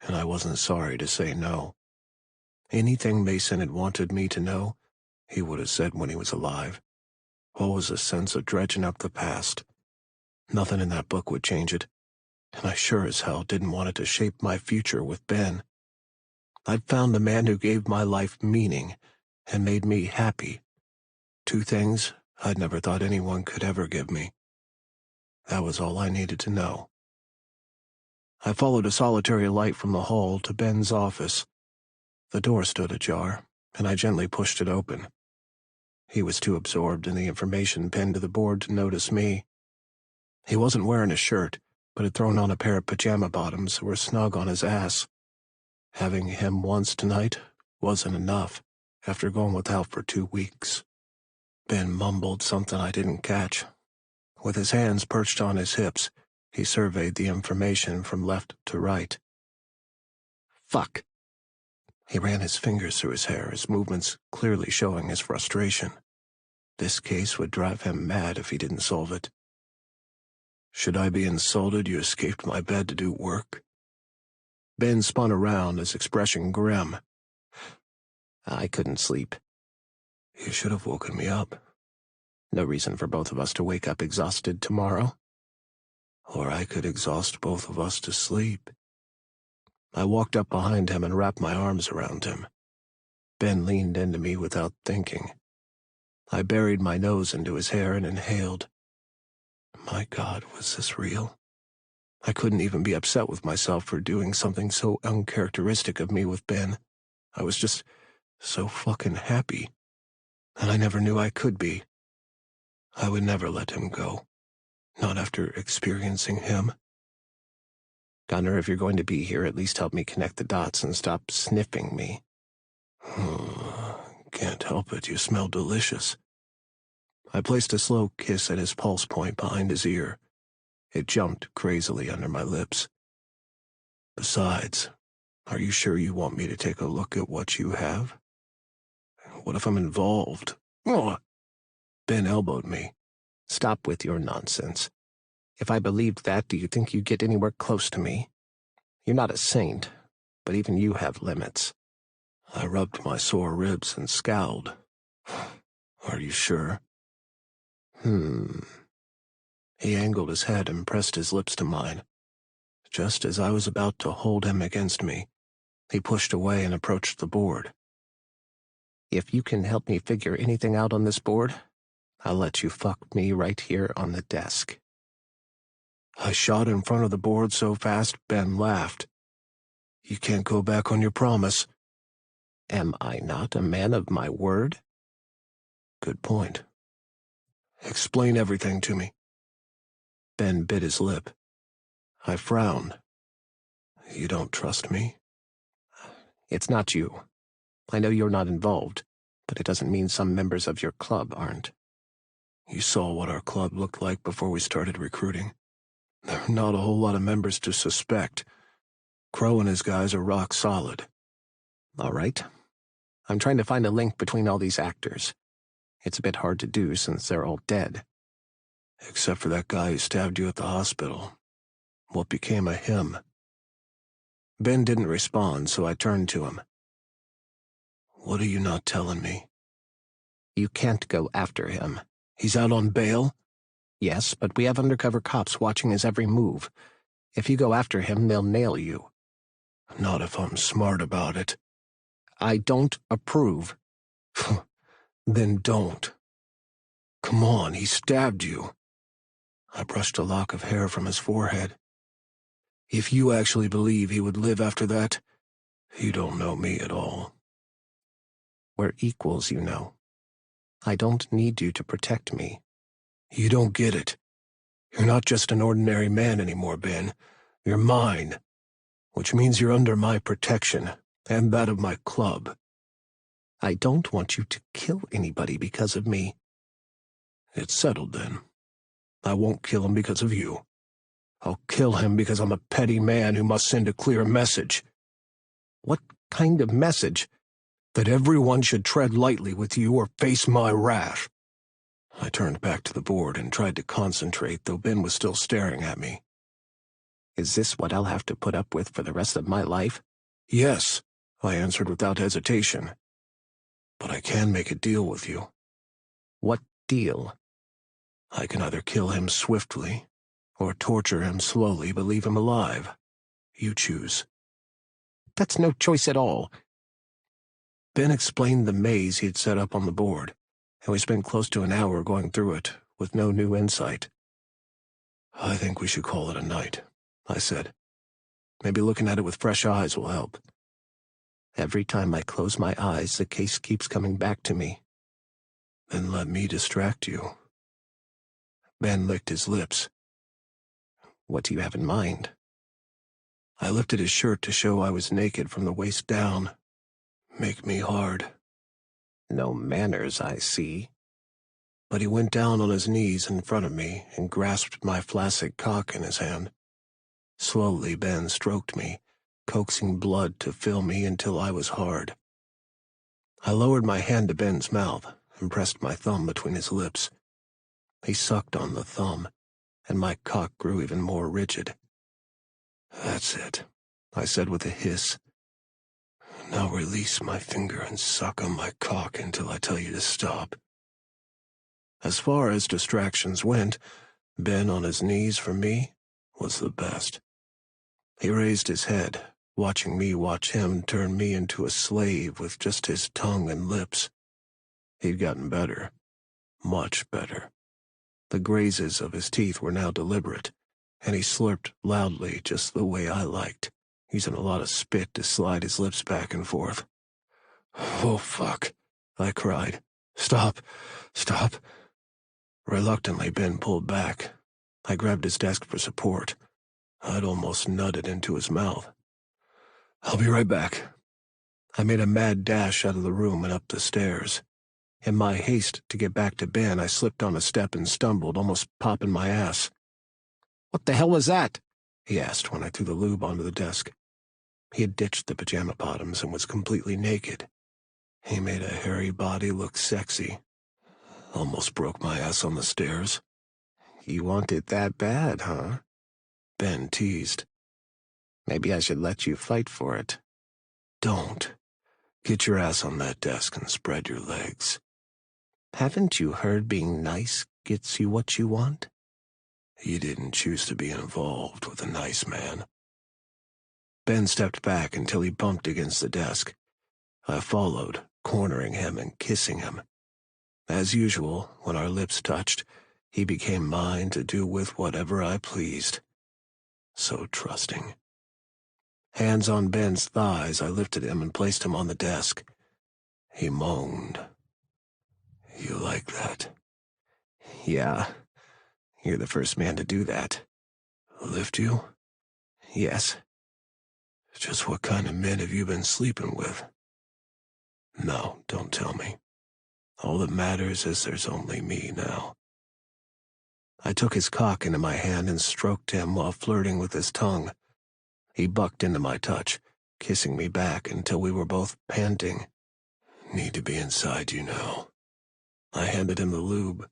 and I wasn't sorry to say no. Anything Mason had wanted me to know, he would have said when he was alive. Always a sense of dredging up the past. Nothing in that book would change it, and I sure as hell didn't want it to shape my future with Ben. I'd found the man who gave my life meaning and made me happy. Two things I'd never thought anyone could ever give me. That was all I needed to know. I followed a solitary light from the hall to Ben's office. The door stood ajar, and I gently pushed it open. He was too absorbed in the information pinned to the board to notice me. He wasn't wearing a shirt, but had thrown on a pair of pajama bottoms that were snug on his ass. Having him once tonight wasn't enough, after going without for 2 weeks. Ben mumbled something I didn't catch. With his hands perched on his hips, he surveyed the information from left to right. Fuck. He ran his fingers through his hair, his movements clearly showing his frustration. This case would drive him mad if he didn't solve it. Should I be insulted you escaped my bed to do work? Ben spun around, his expression grim. I couldn't sleep. You should have woken me up. No reason for both of us to wake up exhausted tomorrow. Or I could exhaust both of us to sleep. I walked up behind him and wrapped my arms around him. Ben leaned into me without thinking. I buried my nose into his hair and inhaled. My God, was this real? I couldn't even be upset with myself for doing something so uncharacteristic of me with Ben. I was just so fucking happy. And I never knew I could be. I would never let him go. Not after experiencing him. Gunner, if you're going to be here, at least help me connect the dots and stop sniffing me. Can't help it, you smell delicious. I placed a slow kiss at his pulse point behind his ear. It jumped crazily under my lips. Besides, are you sure you want me to take a look at what you have? What if I'm involved? Oh! Ben elbowed me. Stop with your nonsense. If I believed that, do you think you'd get anywhere close to me? You're not a saint, but even you have limits. I rubbed my sore ribs and scowled. Are you sure? He angled his head and pressed his lips to mine. Just as I was about to hold him against me, he pushed away and approached the board. If you can help me figure anything out on this board, I'll let you fuck me right here on the desk. I shot in front of the board so fast Ben laughed. You can't go back on your promise. Am I not a man of my word? Good point. Explain everything to me. Ben bit his lip. I frowned. You don't trust me? It's not you. I know you're not involved, but it doesn't mean some members of your club aren't. You saw what our club looked like before we started recruiting. There are not a whole lot of members to suspect. Crow and his guys are rock solid. All right. I'm trying to find a link between all these actors. It's a bit hard to do since they're all dead. Except for that guy who stabbed you at the hospital. What became of him? Ben didn't respond, so I turned to him. What are you not telling me? You can't go after him. He's out on bail? Yes, but we have undercover cops watching his every move. If you go after him, they'll nail you. Not if I'm smart about it. I don't approve. Then don't. Come on, he stabbed you. I brushed a lock of hair from his forehead. If you actually believe he would live after that, you don't know me at all. We're equals, you know. I don't need you to protect me. You don't get it. You're not just an ordinary man anymore, Ben. You're mine, which means you're under my protection, and that of my club. I don't want you to kill anybody because of me. It's settled, then. I won't kill him because of you. I'll kill him because I'm a petty man who must send a clear message. What kind of message? That everyone should tread lightly with you or face my wrath. I turned back to the board and tried to concentrate, though Ben was still staring at me. Is this what I'll have to put up with for the rest of my life? Yes, I answered without hesitation. But I can make a deal with you. What deal? I can either kill him swiftly, or torture him slowly but leave him alive. You choose. That's no choice at all. Ben explained the maze he'd set up on the board, and we spent close to an hour going through it, with no new insight. I think we should call it a night, I said. Maybe looking at it with fresh eyes will help. Every time I close my eyes, the case keeps coming back to me. Then let me distract you. Ben licked his lips. What do you have in mind? I lifted his shirt to show I was naked from the waist down. Make me hard. No manners, I see. But he went down on his knees in front of me and grasped my flaccid cock in his hand. Slowly, Ben stroked me, coaxing blood to fill me until I was hard. I lowered my hand to Ben's mouth and pressed my thumb between his lips. He sucked on the thumb, and my cock grew even more rigid. That's it, I said with a hiss. Now release my finger and suck on my cock until I tell you to stop. As far as distractions went, Ben on his knees for me was the best. He raised his head, watching me watch him turn me into a slave with just his tongue and lips. He'd gotten better, much better. The grazes of his teeth were now deliberate, and he slurped loudly just the way I liked, using a lot of spit to slide his lips back and forth. Oh, fuck, I cried. Stop, stop. Reluctantly, Ben pulled back. I grabbed his desk for support. I'd almost nutted into his mouth. I'll be right back. I made a mad dash out of the room and up the stairs. In my haste to get back to Ben, I slipped on a step and stumbled, almost popping my ass. "What the hell was that?" he asked when I threw the lube onto the desk. He had ditched the pajama bottoms and was completely naked. He made a hairy body look sexy. Almost broke my ass on the stairs. "You want it that bad, huh?" Ben teased. "Maybe I should let you fight for it." "Don't. Get your ass on that desk and spread your legs." "Haven't you heard being nice gets you what you want?" You didn't choose to be involved with a nice man. Ben stepped back until he bumped against the desk. I followed, cornering him and kissing him. As usual, when our lips touched, he became mine to do with whatever I pleased. So trusting. Hands on Ben's thighs, I lifted him and placed him on the desk. He moaned. "You like that?" "Yeah. You're the first man to do that." "Lift you?" "Yes." "Just what kind of men have you been sleeping with?" "No, don't tell me. All that matters is there's only me now." I took his cock into my hand and stroked him while flirting with his tongue. He bucked into my touch, kissing me back until we were both panting. "Need to be inside you now." I handed him the lube.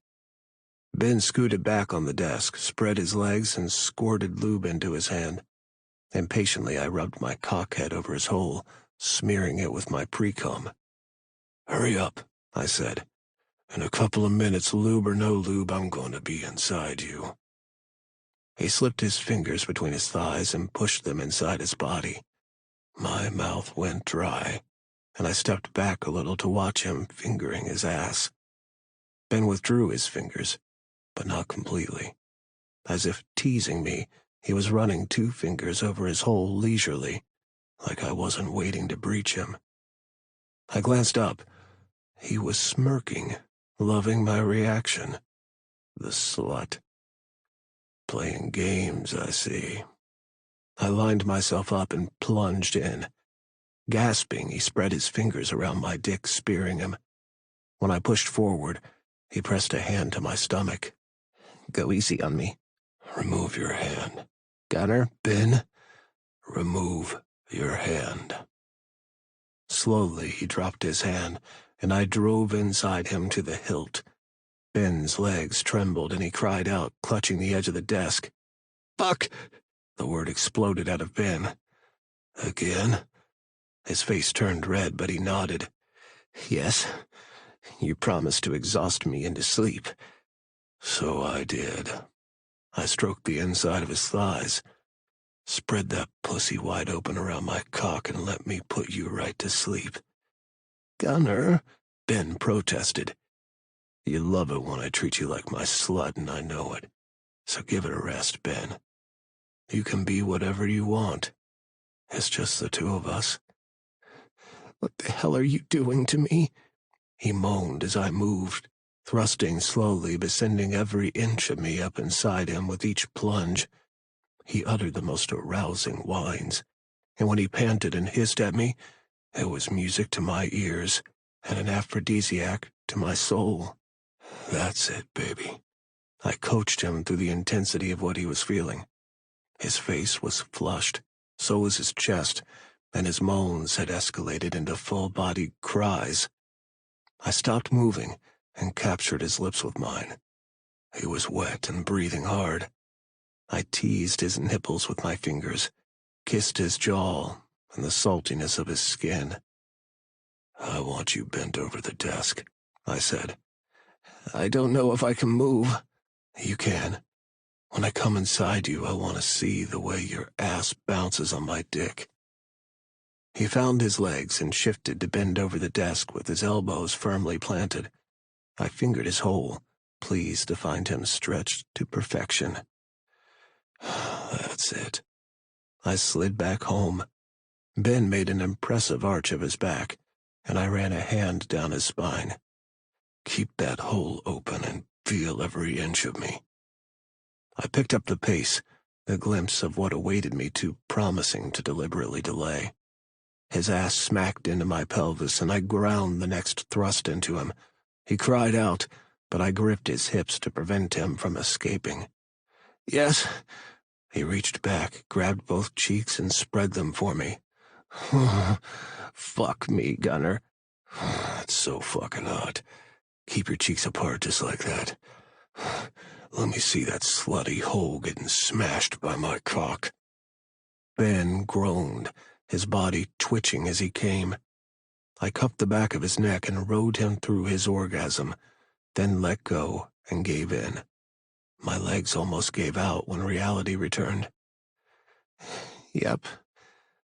Ben scooted back on the desk, spread his legs, and squirted lube into his hand. Impatiently, I rubbed my cockhead over his hole, smearing it with my pre-cum. "Hurry up," I said. "In a couple of minutes, lube or no lube, I'm going to be inside you." He slipped his fingers between his thighs and pushed them inside his body. My mouth went dry, and I stepped back a little to watch him fingering his ass. Ben withdrew his fingers, but not completely. As if teasing me, he was running 2 fingers over his hole leisurely, like I wasn't waiting to breach him. I glanced up. He was smirking, loving my reaction. The slut. Playing games, I see. I lined myself up and plunged in. Gasping, he spread his fingers around my dick, spearing him. When I pushed forward, he pressed a hand to my stomach. "Go easy on me." "Remove your hand." "Gunner?" "Ben, remove your hand." Slowly, he dropped his hand, and I drove inside him to the hilt. Ben's legs trembled, and he cried out, clutching the edge of the desk. "Fuck!" The word exploded out of Ben. "Again?" His face turned red, but he nodded. "Yes. You promised to exhaust me into sleep." "So I did." I stroked the inside of his thighs. "Spread that pussy wide open around my cock and let me put you right to sleep." "Gunner," Ben protested. "You love it when I treat you like my slut, and I know it. So give it a rest, Ben. You can be whatever you want. It's just the 2 of us." "What the hell are you doing to me?" He moaned as I moved, thrusting slowly, but sending every inch of me up inside him with each plunge. He uttered the most arousing whines, and when he panted and hissed at me, it was music to my ears and an aphrodisiac to my soul. "That's it, baby." I coached him through the intensity of what he was feeling. His face was flushed, so was his chest, and his moans had escalated into full-bodied cries. I stopped moving and captured his lips with mine. He was wet and breathing hard. I teased his nipples with my fingers, kissed his jaw and the saltiness of his skin. "I want you bent over the desk," I said. "I don't know if I can move." "You can. When I come inside you, I want to see the way your ass bounces on my dick." He found his legs and shifted to bend over the desk with his elbows firmly planted. I fingered his hole, pleased to find him stretched to perfection. "That's it." I slid back home. Ben made an impressive arch of his back, and I ran a hand down his spine. "Keep that hole open and feel every inch of me." I picked up the pace, a glimpse of what awaited me too promising to deliberately delay. His ass smacked into my pelvis, and I ground the next thrust into him. He cried out, but I gripped his hips to prevent him from escaping. "Yes." He reached back, grabbed both cheeks, and spread them for me. "Fuck me, Gunner." "That's so fucking hot. Keep your cheeks apart just like that. Let me see that slutty hole getting smashed by my cock." Ben groaned, his body twitching as he came. I cupped the back of his neck and rode him through his orgasm, then let go and gave in. My legs almost gave out when reality returned. "Yep,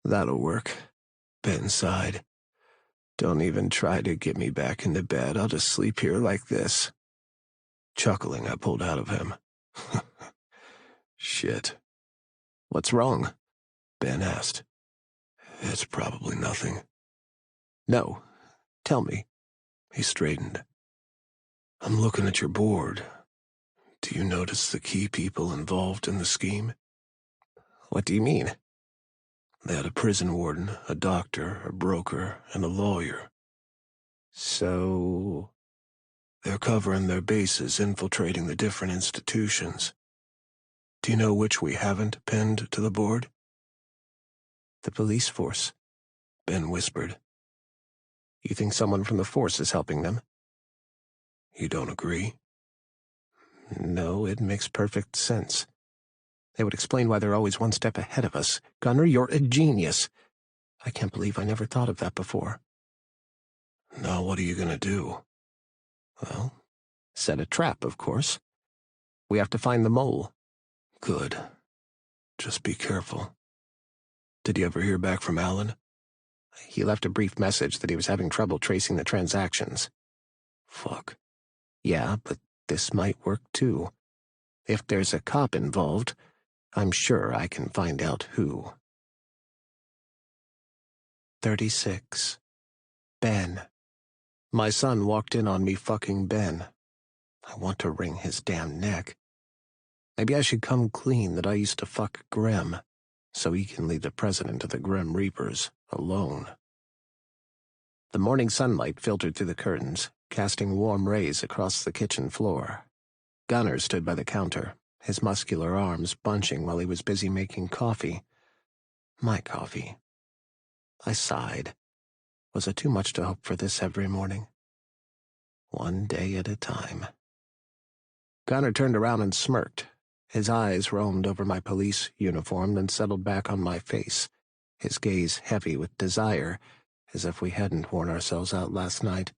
that'll work," Ben sighed. "Don't even try to get me back into bed. I'll just sleep here like this." Chuckling, I pulled out of him. "Shit." "What's wrong?" Ben asked. "It's probably nothing." "No, tell me." He straightened. "I'm looking at your board. Do you notice the key people involved in the scheme?" "What do you mean?" "They had a prison warden, a doctor, a broker, and a lawyer." "So—" "They're covering their bases, infiltrating the different institutions. Do you know which we haven't pinned to the board?" "The police force," Ben whispered. "You think someone from the force is helping them?" "You don't agree?" "No, it makes perfect sense. They would explain why they're always one step ahead of us. Gunner, you're a genius. I can't believe I never thought of that before." "Now what are you going to do?" "Well, set a trap, of course. We have to find the mole." "Good. Just be careful. Did you ever hear back from Alan?" He left a brief message that he was having trouble tracing the transactions. Fuck. "Yeah, but this might work too. If there's a cop involved, I'm sure I can find out who." 36. Ben. My son walked in on me fucking Ben. I want to wring his damn neck. Maybe I should come clean that I used to fuck Grim, so he can lead the president of the Grim Reapers alone. The morning sunlight filtered through the curtains, casting warm rays across the kitchen floor. Gunner stood by the counter, his muscular arms bunching while he was busy making coffee. My coffee. I sighed. Was it too much to hope for this every morning? One day at a time. Gunner turned around and smirked. His eyes roamed over my police uniform, then settled back on my face, his gaze heavy with desire, as if we hadn't worn ourselves out last night.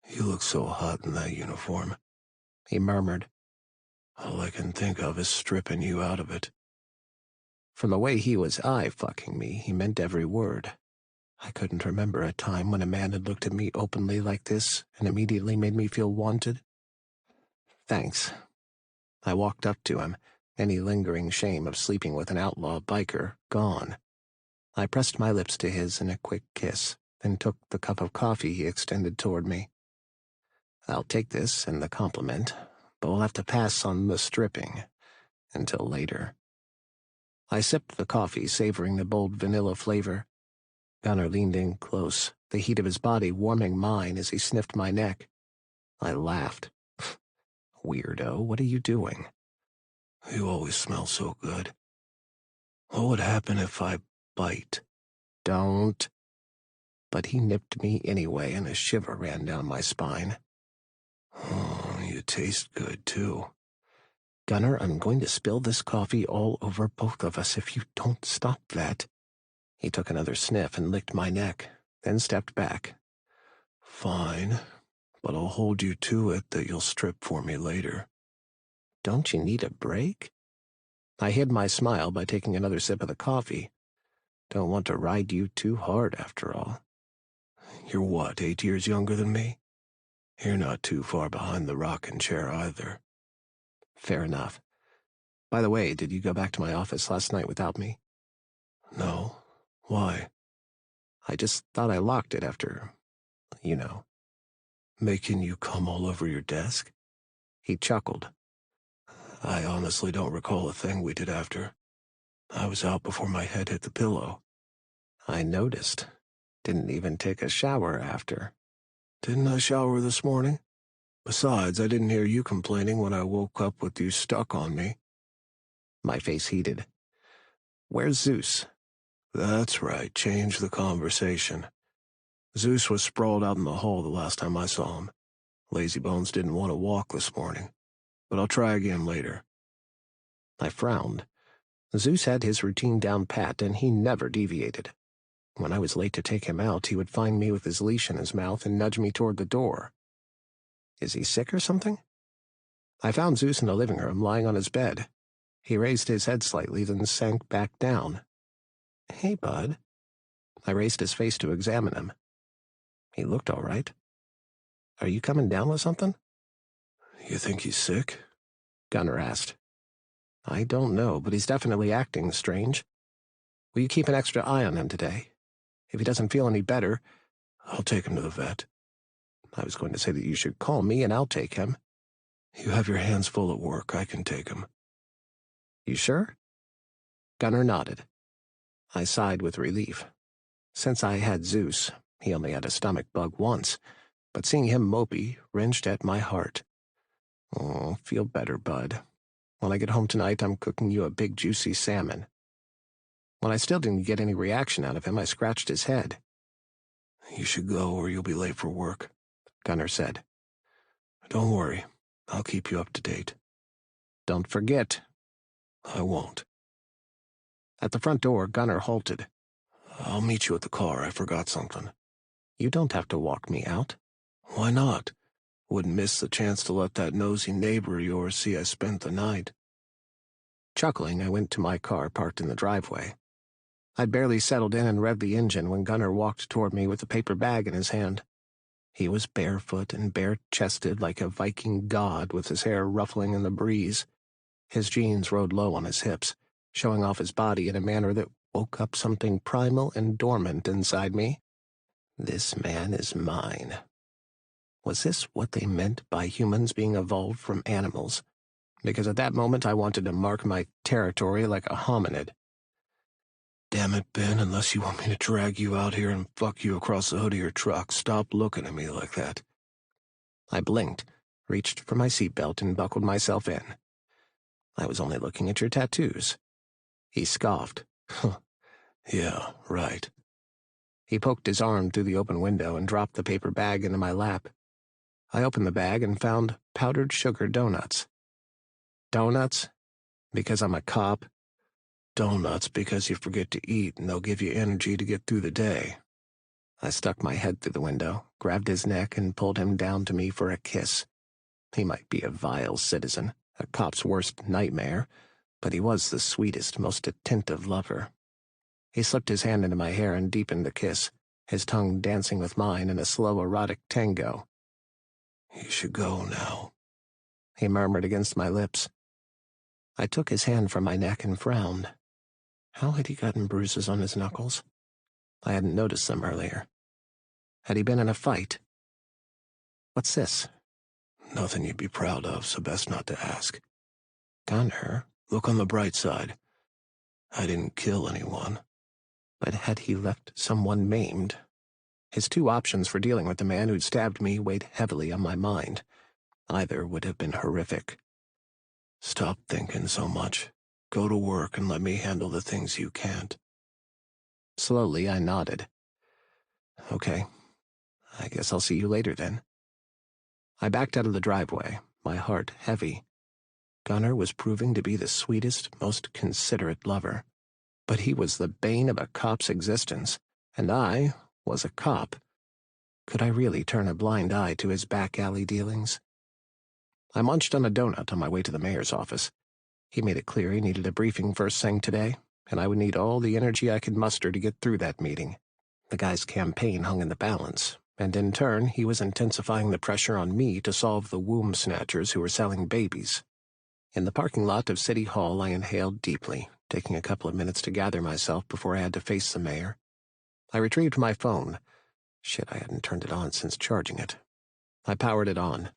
"You look so hot in that uniform," he murmured. "All I can think of is stripping you out of it." From the way he was eye-fucking me, he meant every word. I couldn't remember a time when a man had looked at me openly like this and immediately made me feel wanted. "Thanks." I walked up to him, any lingering shame of sleeping with an outlaw biker gone. I pressed my lips to his in a quick kiss, then took the cup of coffee he extended toward me. "I'll take this and the compliment, but we'll have to pass on the stripping until later." I sipped the coffee, savoring the bold vanilla flavor. Gunner leaned in close, the heat of his body warming mine as he sniffed my neck. I laughed. "Weirdo, what are you doing?" "You always smell so good. What would happen if I bite?" "Don't." But he nipped me anyway, and a shiver ran down my spine. "Oh, you taste good, too." "Gunner, I'm going to spill this coffee all over both of us if you don't stop that." He took another sniff and licked my neck, then stepped back. "Fine, but I'll hold you to it that you'll strip for me later." "Don't you need a break?" I hid my smile by taking another sip of the coffee. Don't want to ride you too hard, after all. "You're what, 8 years younger than me? You're not too far behind the rocking chair either." Fair enough. By the way, did you go back to my office last night without me? "No. Why?" I just thought I locked it after, you know." "Making you come all over your desk?" He chuckled. "I honestly don't recall a thing we did after. I was out before my head hit the pillow." I noticed. Didn't even take a shower after. Didn't I shower this morning? Besides, I didn't hear you complaining when I woke up with you stuck on me. My face heated. Where's Zeus? That's right, change the conversation. Zeus was sprawled out in the hall the last time I saw him. Lazybones didn't want to walk this morning, but I'll try again later. I frowned. Zeus had his routine down pat, and he never deviated. When I was late to take him out, he would find me with his leash in his mouth and nudge me toward the door. Is he sick or something? I found Zeus in the living room, lying on his bed. He raised his head slightly, then sank back down. Hey, bud. I raised his face to examine him. He looked all right. Are you coming down with something? You think he's sick? Gunnar asked. I don't know, but he's definitely acting strange. Will you keep an extra eye on him today? If he doesn't feel any better, I'll take him to the vet. I was going to say that you should call me and I'll take him. You have your hands full at work. I can take him. You sure? Gunnar nodded. I sighed with relief. Since I had Zeus, he only had a stomach bug once, but seeing him mopey wrenched at my heart. Oh, feel better, bud. When I get home tonight, I'm cooking you a big juicy salmon. When I still didn't get any reaction out of him, I scratched his head. You should go or you'll be late for work, Gunnar said. Don't worry. I'll keep you up to date. Don't forget. I won't. At the front door, Gunnar halted. I'll meet you at the car. I forgot something. You don't have to walk me out. Why not? Wouldn't miss the chance to let that nosy neighbor of yours see I spent the night. Chuckling, I went to my car parked in the driveway. I'd barely settled in and revved the engine when Gunnar walked toward me with a paper bag in his hand. He was barefoot and bare-chested like a Viking god with his hair ruffling in the breeze. His jeans rode low on his hips, showing off his body in a manner that woke up something primal and dormant inside me. This man is mine. Was this what they meant by humans being evolved from animals? Because at that moment I wanted to mark my territory like a hominid. Damn it, Ben, unless you want me to drag you out here and fuck you across the hood of your truck, stop looking at me like that. I blinked, reached for my seatbelt, and buckled myself in. I was only looking at your tattoos. He scoffed. Yeah, right. He poked his arm through the open window and dropped the paper bag into my lap. I opened the bag and found powdered sugar donuts. Donuts? Because I'm a cop? Donuts because you forget to eat and they'll give you energy to get through the day. I stuck my head through the window, grabbed his neck, and pulled him down to me for a kiss. He might be a vile citizen, a cop's worst nightmare, but he was the sweetest, most attentive lover. He slipped his hand into my hair and deepened the kiss, his tongue dancing with mine in a slow, erotic tango. You should go now, he murmured against my lips. I took his hand from my neck and frowned. How had he gotten bruises on his knuckles? I hadn't noticed them earlier. Had he been in a fight? What's this? Nothing you'd be proud of, so best not to ask. Gunnar? Look on the bright side. I didn't kill anyone. But had he left someone maimed? His two options for dealing with the man who'd stabbed me weighed heavily on my mind. Either would have been horrific. Stop thinking so much. Go to work and let me handle the things you can't. Slowly, I nodded. Okay. I guess I'll see you later, then. I backed out of the driveway, my heart heavy. Gunnar was proving to be the sweetest, most considerate lover. But he was the bane of a cop's existence, and I was a cop. Could I really turn a blind eye to his back-alley dealings? I munched on a donut on my way to the mayor's office. He made it clear he needed a briefing first thing today, and I would need all the energy I could muster to get through that meeting. The guy's campaign hung in the balance, and in turn he was intensifying the pressure on me to solve the womb snatchers who were selling babies. In the parking lot of City Hall, I inhaled deeply, taking a couple of minutes to gather myself before I had to face the mayor. I retrieved my phone. Shit, I hadn't turned it on since charging it. I powered it on.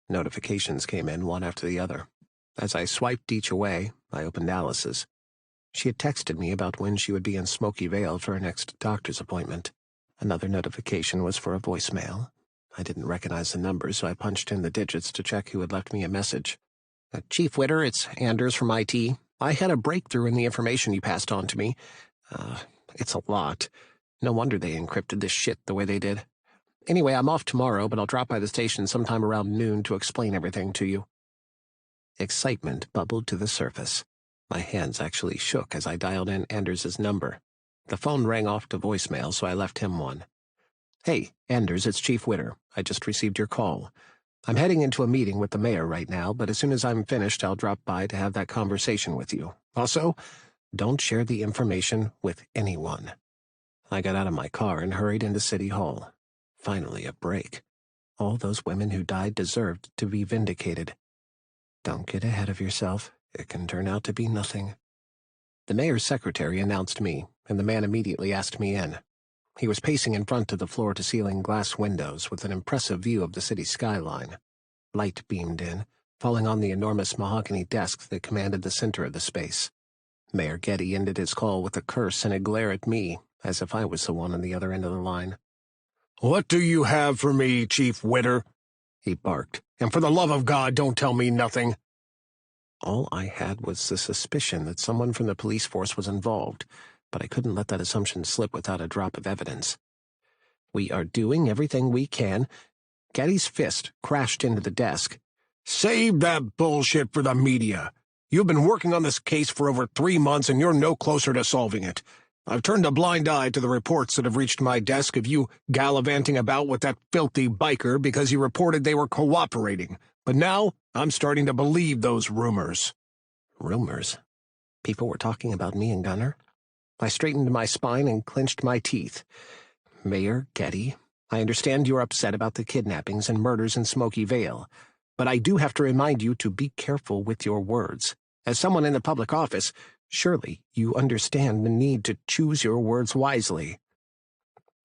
Notifications came in one after the other. As I swiped each away, I opened Alice's. She had texted me about when she would be in Smoky Vale for her next doctor's appointment. Another notification was for a voicemail. I didn't recognize the number, so I punched in the digits to check who had left me a message. Chief Witter, it's Anders from IT. I had a breakthrough in the information you passed on to me. It's a lot. No wonder they encrypted this shit the way they did. Anyway, I'm off tomorrow, but I'll drop by the station sometime around noon to explain everything to you. Excitement bubbled to the surface. My hands actually shook as I dialed in Anders's number. The phone rang off to voicemail, so I left him one. Hey, Anders, it's Chief Witter. I just received your call. I'm heading into a meeting with the mayor right now, but as soon as I'm finished, I'll drop by to have that conversation with you. Also, don't share the information with anyone. I got out of my car and hurried into City Hall. Finally, a break. All those women who died deserved to be vindicated. Don't get ahead of yourself. It can turn out to be nothing. The mayor's secretary announced me, and the man immediately asked me in. He was pacing in front of the floor-to-ceiling glass windows with an impressive view of the city skyline. Light beamed in, falling on the enormous mahogany desk that commanded the center of the space. Mayor Getty ended his call with a curse and a glare at me, as if I was the one on the other end of the line. "What do you have for me, Chief Witter?" he barked. "And for the love of God, don't tell me nothing." All I had was the suspicion that someone from the police force was involved, but I couldn't let that assumption slip without a drop of evidence. We are doing everything we can. Getty's fist crashed into the desk. "Save that bullshit for the media. You've been working on this case for over 3 months, and you're no closer to solving it. I've turned a blind eye to the reports that have reached my desk of you gallivanting about with that filthy biker because you reported they were cooperating. But now I'm starting to believe those rumors." Rumors? People were talking about me and Gunner? I straightened my spine and clenched my teeth. Mayor Getty, I understand you're upset about the kidnappings and murders in Smoky Vale, but I do have to remind you to be careful with your words. As someone in the public office, surely you understand the need to choose your words wisely.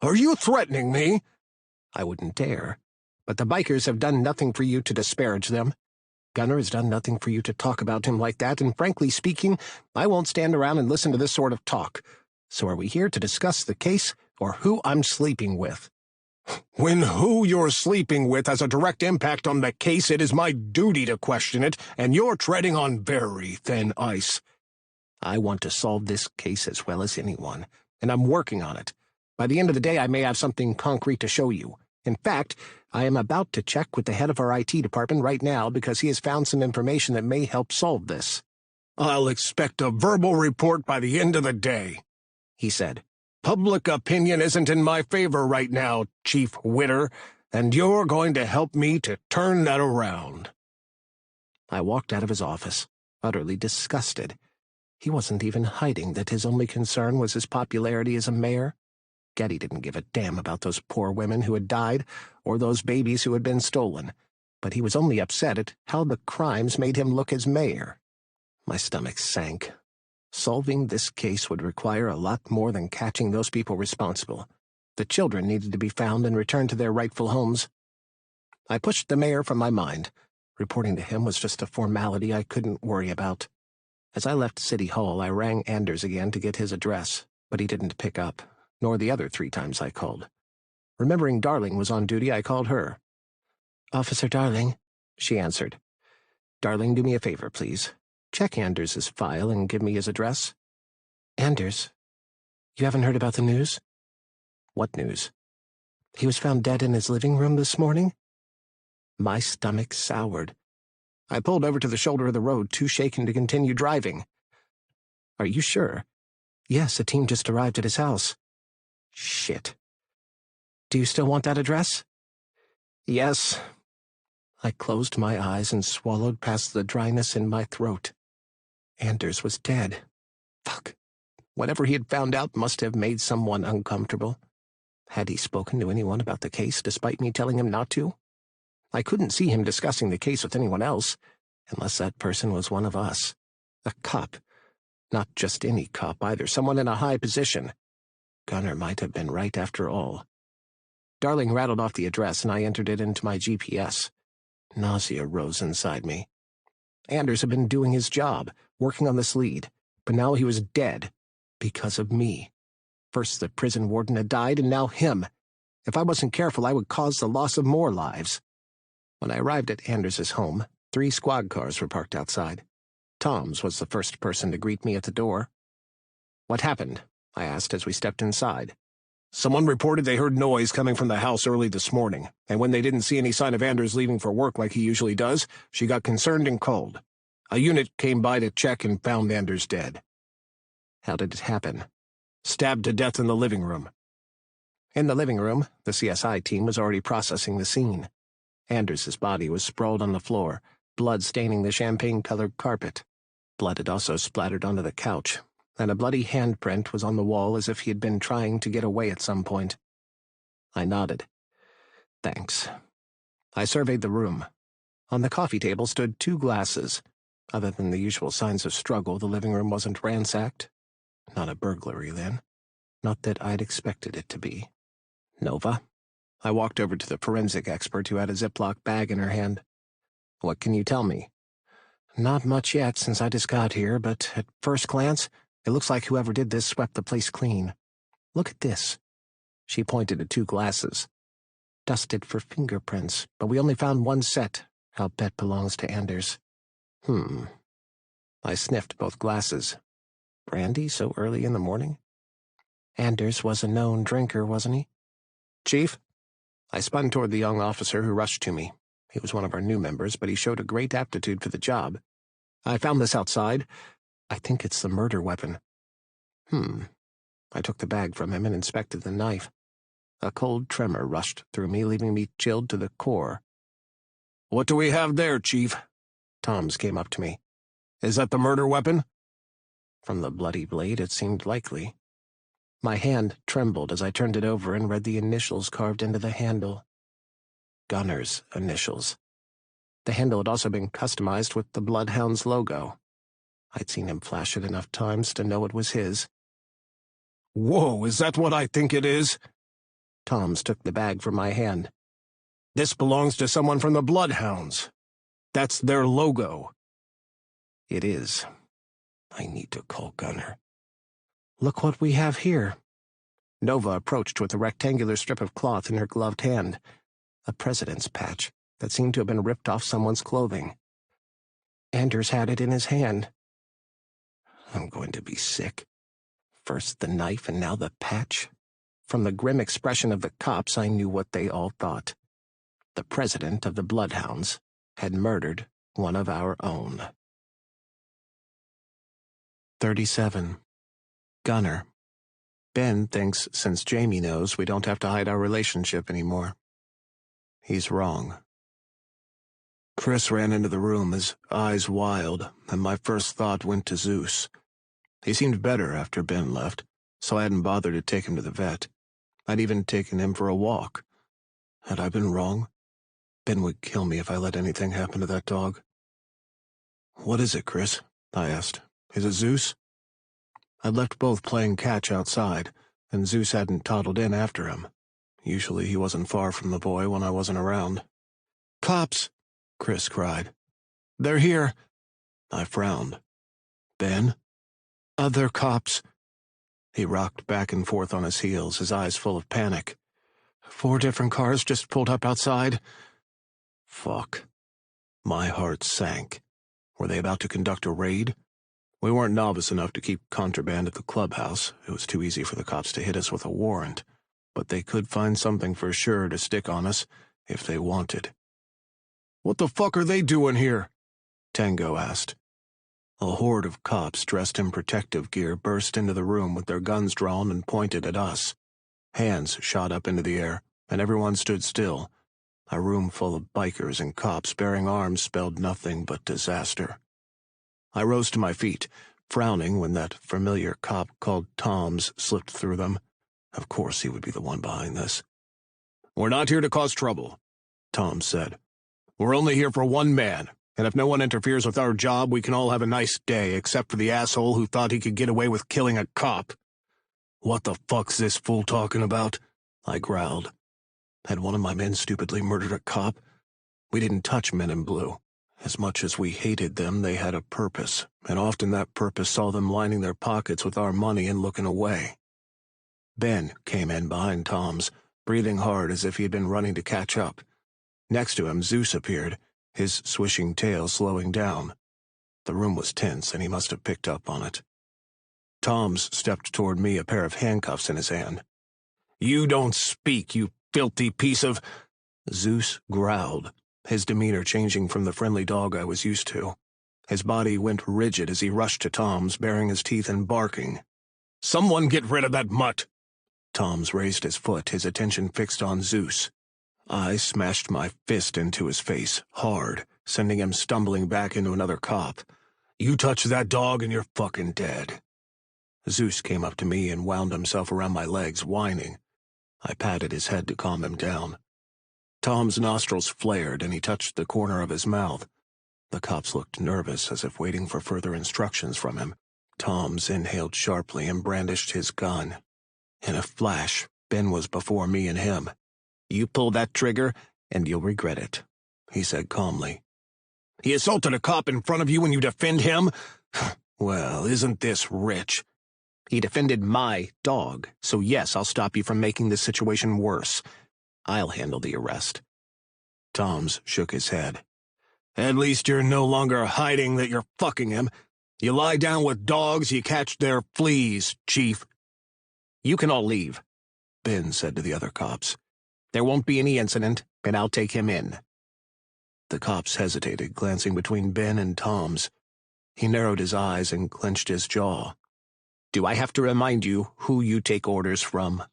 "Are you threatening me?" I wouldn't dare. But the bikers have done nothing for you to disparage them. Gunner has done nothing for you to talk about him like that, and frankly speaking, I won't stand around and listen to this sort of talk. So are we here to discuss the case, or who I'm sleeping with? "When who you're sleeping with has a direct impact on the case, it is my duty to question it, and you're treading on very thin ice." I want to solve this case as well as anyone, and I'm working on it. By the end of the day, I may have something concrete to show you. In fact, I am about to check with the head of our IT department right now because he has found some information that may help solve this. "I'll expect a verbal report by the end of the day," he said. "Public opinion isn't in my favor right now, Chief Witter, and you're going to help me to turn that around." I walked out of his office, utterly disgusted. He wasn't even hiding that his only concern was his popularity as a mayor. Getty didn't give a damn about those poor women who had died, or those babies who had been stolen, but he was only upset at how the crimes made him look as mayor. My stomach sank. Solving this case would require a lot more than catching those people responsible. The children needed to be found and returned to their rightful homes. I pushed the mayor from my mind. Reporting to him was just a formality I couldn't worry about. As I left City Hall, I rang Anders again to get his address, but he didn't pick up, nor the other 3 times I called. Remembering Darling was on duty, I called her. "Officer Darling," she answered. "Darling, do me a favor, please. Check Anders's file and give me his address." "Anders? You haven't heard about the news?" "What news?" "He was found dead in his living room this morning." My stomach soured. I pulled over to the shoulder of the road, too shaken to continue driving. "Are you sure?" "Yes, a team just arrived at his house." "Shit. Do you still want that address?" "Yes." I closed my eyes and swallowed past the dryness in my throat. Anders was dead. Fuck. Whatever he had found out must have made someone uncomfortable. Had he spoken to anyone about the case, despite me telling him not to? I couldn't see him discussing the case with anyone else, unless that person was one of us. A cop. Not just any cop either, someone in a high position. Gunner might have been right after all. Darling rattled off the address, and I entered it into my GPS. Nausea rose inside me. Anders had been doing his job, working on this lead. But now he was dead. Because of me. First the prison warden had died, and now him. If I wasn't careful, I would cause the loss of more lives. When I arrived at Anders's home, 3 squad cars were parked outside. Tom's was the first person to greet me at the door. "What happened?" I asked as we stepped inside. "Someone reported they heard noise coming from the house early this morning, and when they didn't see any sign of Anders leaving for work like he usually does, she got concerned and called. A unit came by to check and found Anders dead." "How did it happen?" "Stabbed to death in the living room." In the living room, the CSI team was already processing the scene. Anders's body was sprawled on the floor, blood staining the champagne-colored carpet. Blood had also splattered onto the couch, and a bloody handprint was on the wall as if he had been trying to get away at some point. I nodded. "Thanks." I surveyed the room. On the coffee table stood 2 glasses. Other than the usual signs of struggle, the living room wasn't ransacked. Not a burglary, then. Not that I'd expected it to be. "Nova?" I walked over to the forensic expert who had a Ziploc bag in her hand. "What can you tell me?" "Not much yet since I just got here, but at first glance, it looks like whoever did this swept the place clean. Look at this." She pointed to 2 glasses. "Dusted for fingerprints, but we only found 1 set. I'll bet belongs to Anders." I sniffed both glasses. Brandy so early in the morning? Anders was a known drinker, wasn't he? "Chief?" I spun toward the young officer who rushed to me. He was one of our new members, but he showed a great aptitude for the job. "I found this outside. I think it's the murder weapon." I took the bag from him and inspected the knife. A cold tremor rushed through me, leaving me chilled to the core. "What do we have there, Chief?" Tom's came up to me. "Is that the murder weapon?" From the bloody blade, it seemed likely. My hand trembled as I turned it over and read the initials carved into the handle. Gunner's initials. The handle had also been customized with the Bloodhound's logo. I'd seen him flash it enough times to know it was his. "Whoa, is that what I think it is?" Tom's took the bag from my hand. "This belongs to someone from the Bloodhounds. That's their logo." "It is. I need to call Gunner." "Look what we have here." Nova approached with a rectangular strip of cloth in her gloved hand. A president's patch that seemed to have been ripped off someone's clothing. Anders had it in his hand. I'm going to be sick. First the knife and now the patch. From the grim expression of the cops, I knew what they all thought. The president of the Bloodhounds had murdered one of our own. 37. Gunner. Ben thinks since Jamie knows, we don't have to hide our relationship anymore. He's wrong. Chris ran into the room, his eyes wild, and my first thought went to Zeus. He seemed better after Ben left, so I hadn't bothered to take him to the vet. I'd even taken him for a walk. Had I been wrong? Ben would kill me if I let anything happen to that dog. "What is it, Chris?" I asked. "Is it Zeus?" I'd left both playing catch outside, and Zeus hadn't toddled in after him. Usually he wasn't far from the boy when I wasn't around. "Cops!" Chris cried. "They're here!" I frowned. "Ben?" "Other cops." He rocked back and forth on his heels, his eyes full of panic. 4 different cars just pulled up outside. Fuck. My heart sank. Were they about to conduct a raid? We weren't novice enough to keep contraband at the clubhouse. It was too easy for the cops to hit us with a warrant. But they could find something for sure to stick on us if they wanted. "What the fuck are they doing here?" Tango asked. A horde of cops dressed in protective gear burst into the room with their guns drawn and pointed at us. Hands shot up into the air, and everyone stood still. A room full of bikers and cops bearing arms spelled nothing but disaster. I rose to my feet, frowning when that familiar cop called Tom's slipped through them. Of course he would be the one behind this. "We're not here to cause trouble," Tom said. "We're only here for one man, and if no one interferes with our job, we can all have a nice day, except for the asshole who thought he could get away with killing a cop." "What the fuck's this fool talking about?" I growled. Had one of my men stupidly murdered a cop? We didn't touch Men in Blue. As much as we hated them, they had a purpose, and often that purpose saw them lining their pockets with our money and looking away. Ben came in behind Tom's, breathing hard as if he had been running to catch up. Next to him, Zeus appeared, his swishing tail slowing down. The room was tense, and he must have picked up on it. Tom's stepped toward me, a pair of handcuffs in his hand. "You don't speak, you filthy piece of—" Zeus growled, his demeanor changing from the friendly dog I was used to. His body went rigid as he rushed to Tom's, baring his teeth and barking. "Someone get rid of that mutt!" Tom's raised his foot, his attention fixed on Zeus. I smashed my fist into his face, hard, sending him stumbling back into another cop. "You touch that dog and you're fucking dead." Zeus came up to me and wound himself around my legs, whining. I patted his head to calm him down. Tom's nostrils flared and he touched the corner of his mouth. The cops looked nervous, as if waiting for further instructions from him. Tom's inhaled sharply and brandished his gun. In a flash, Ben was before me and him. "You pull that trigger, and you'll regret it," he said calmly. "He assaulted a cop in front of you and you defend him? Well, isn't this rich?" "He defended my dog, so yes, I'll stop you from making this situation worse. I'll handle the arrest." Tom's shook his head. "At least you're no longer hiding that you're fucking him. You lie down with dogs, you catch their fleas, Chief." "You can all leave," Ben said to the other cops. "There won't be any incident, and I'll take him in." The cops hesitated, glancing between Ben and Tom's. He narrowed his eyes and clenched his jaw. "Do I have to remind you who you take orders from?"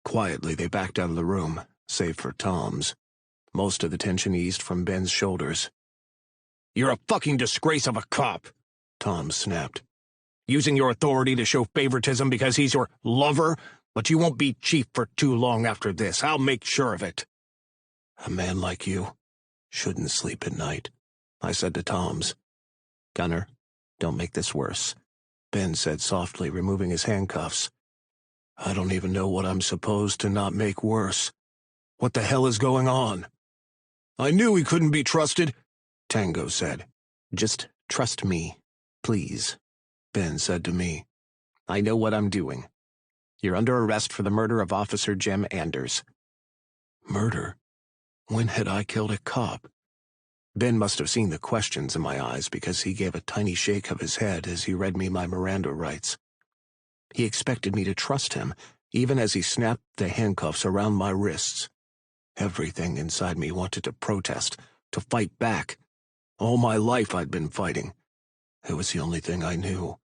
Quietly, they backed out of the room, save for Tom's. Most of the tension eased from Ben's shoulders. "You're a fucking disgrace of a cop," Tom snapped. "Using your authority to show favoritism because he's your lover, but you won't be chief for too long after this. I'll make sure of it." "A man like you shouldn't sleep at night," I said to Tom's. "Gunner, don't make this worse," Ben said softly, removing his handcuffs. "I don't even know what I'm supposed to not make worse. What the hell is going on?" "I knew he couldn't be trusted," Tango said. "Just trust me, please," Ben said to me. "I know what I'm doing. You're under arrest for the murder of Officer Jim Anders." Murder? When had I killed a cop? Ben must have seen the questions in my eyes because he gave a tiny shake of his head as he read me my Miranda rights. He expected me to trust him, even as he snapped the handcuffs around my wrists. Everything inside me wanted to protest, to fight back. All my life I'd been fighting. It was the only thing I knew.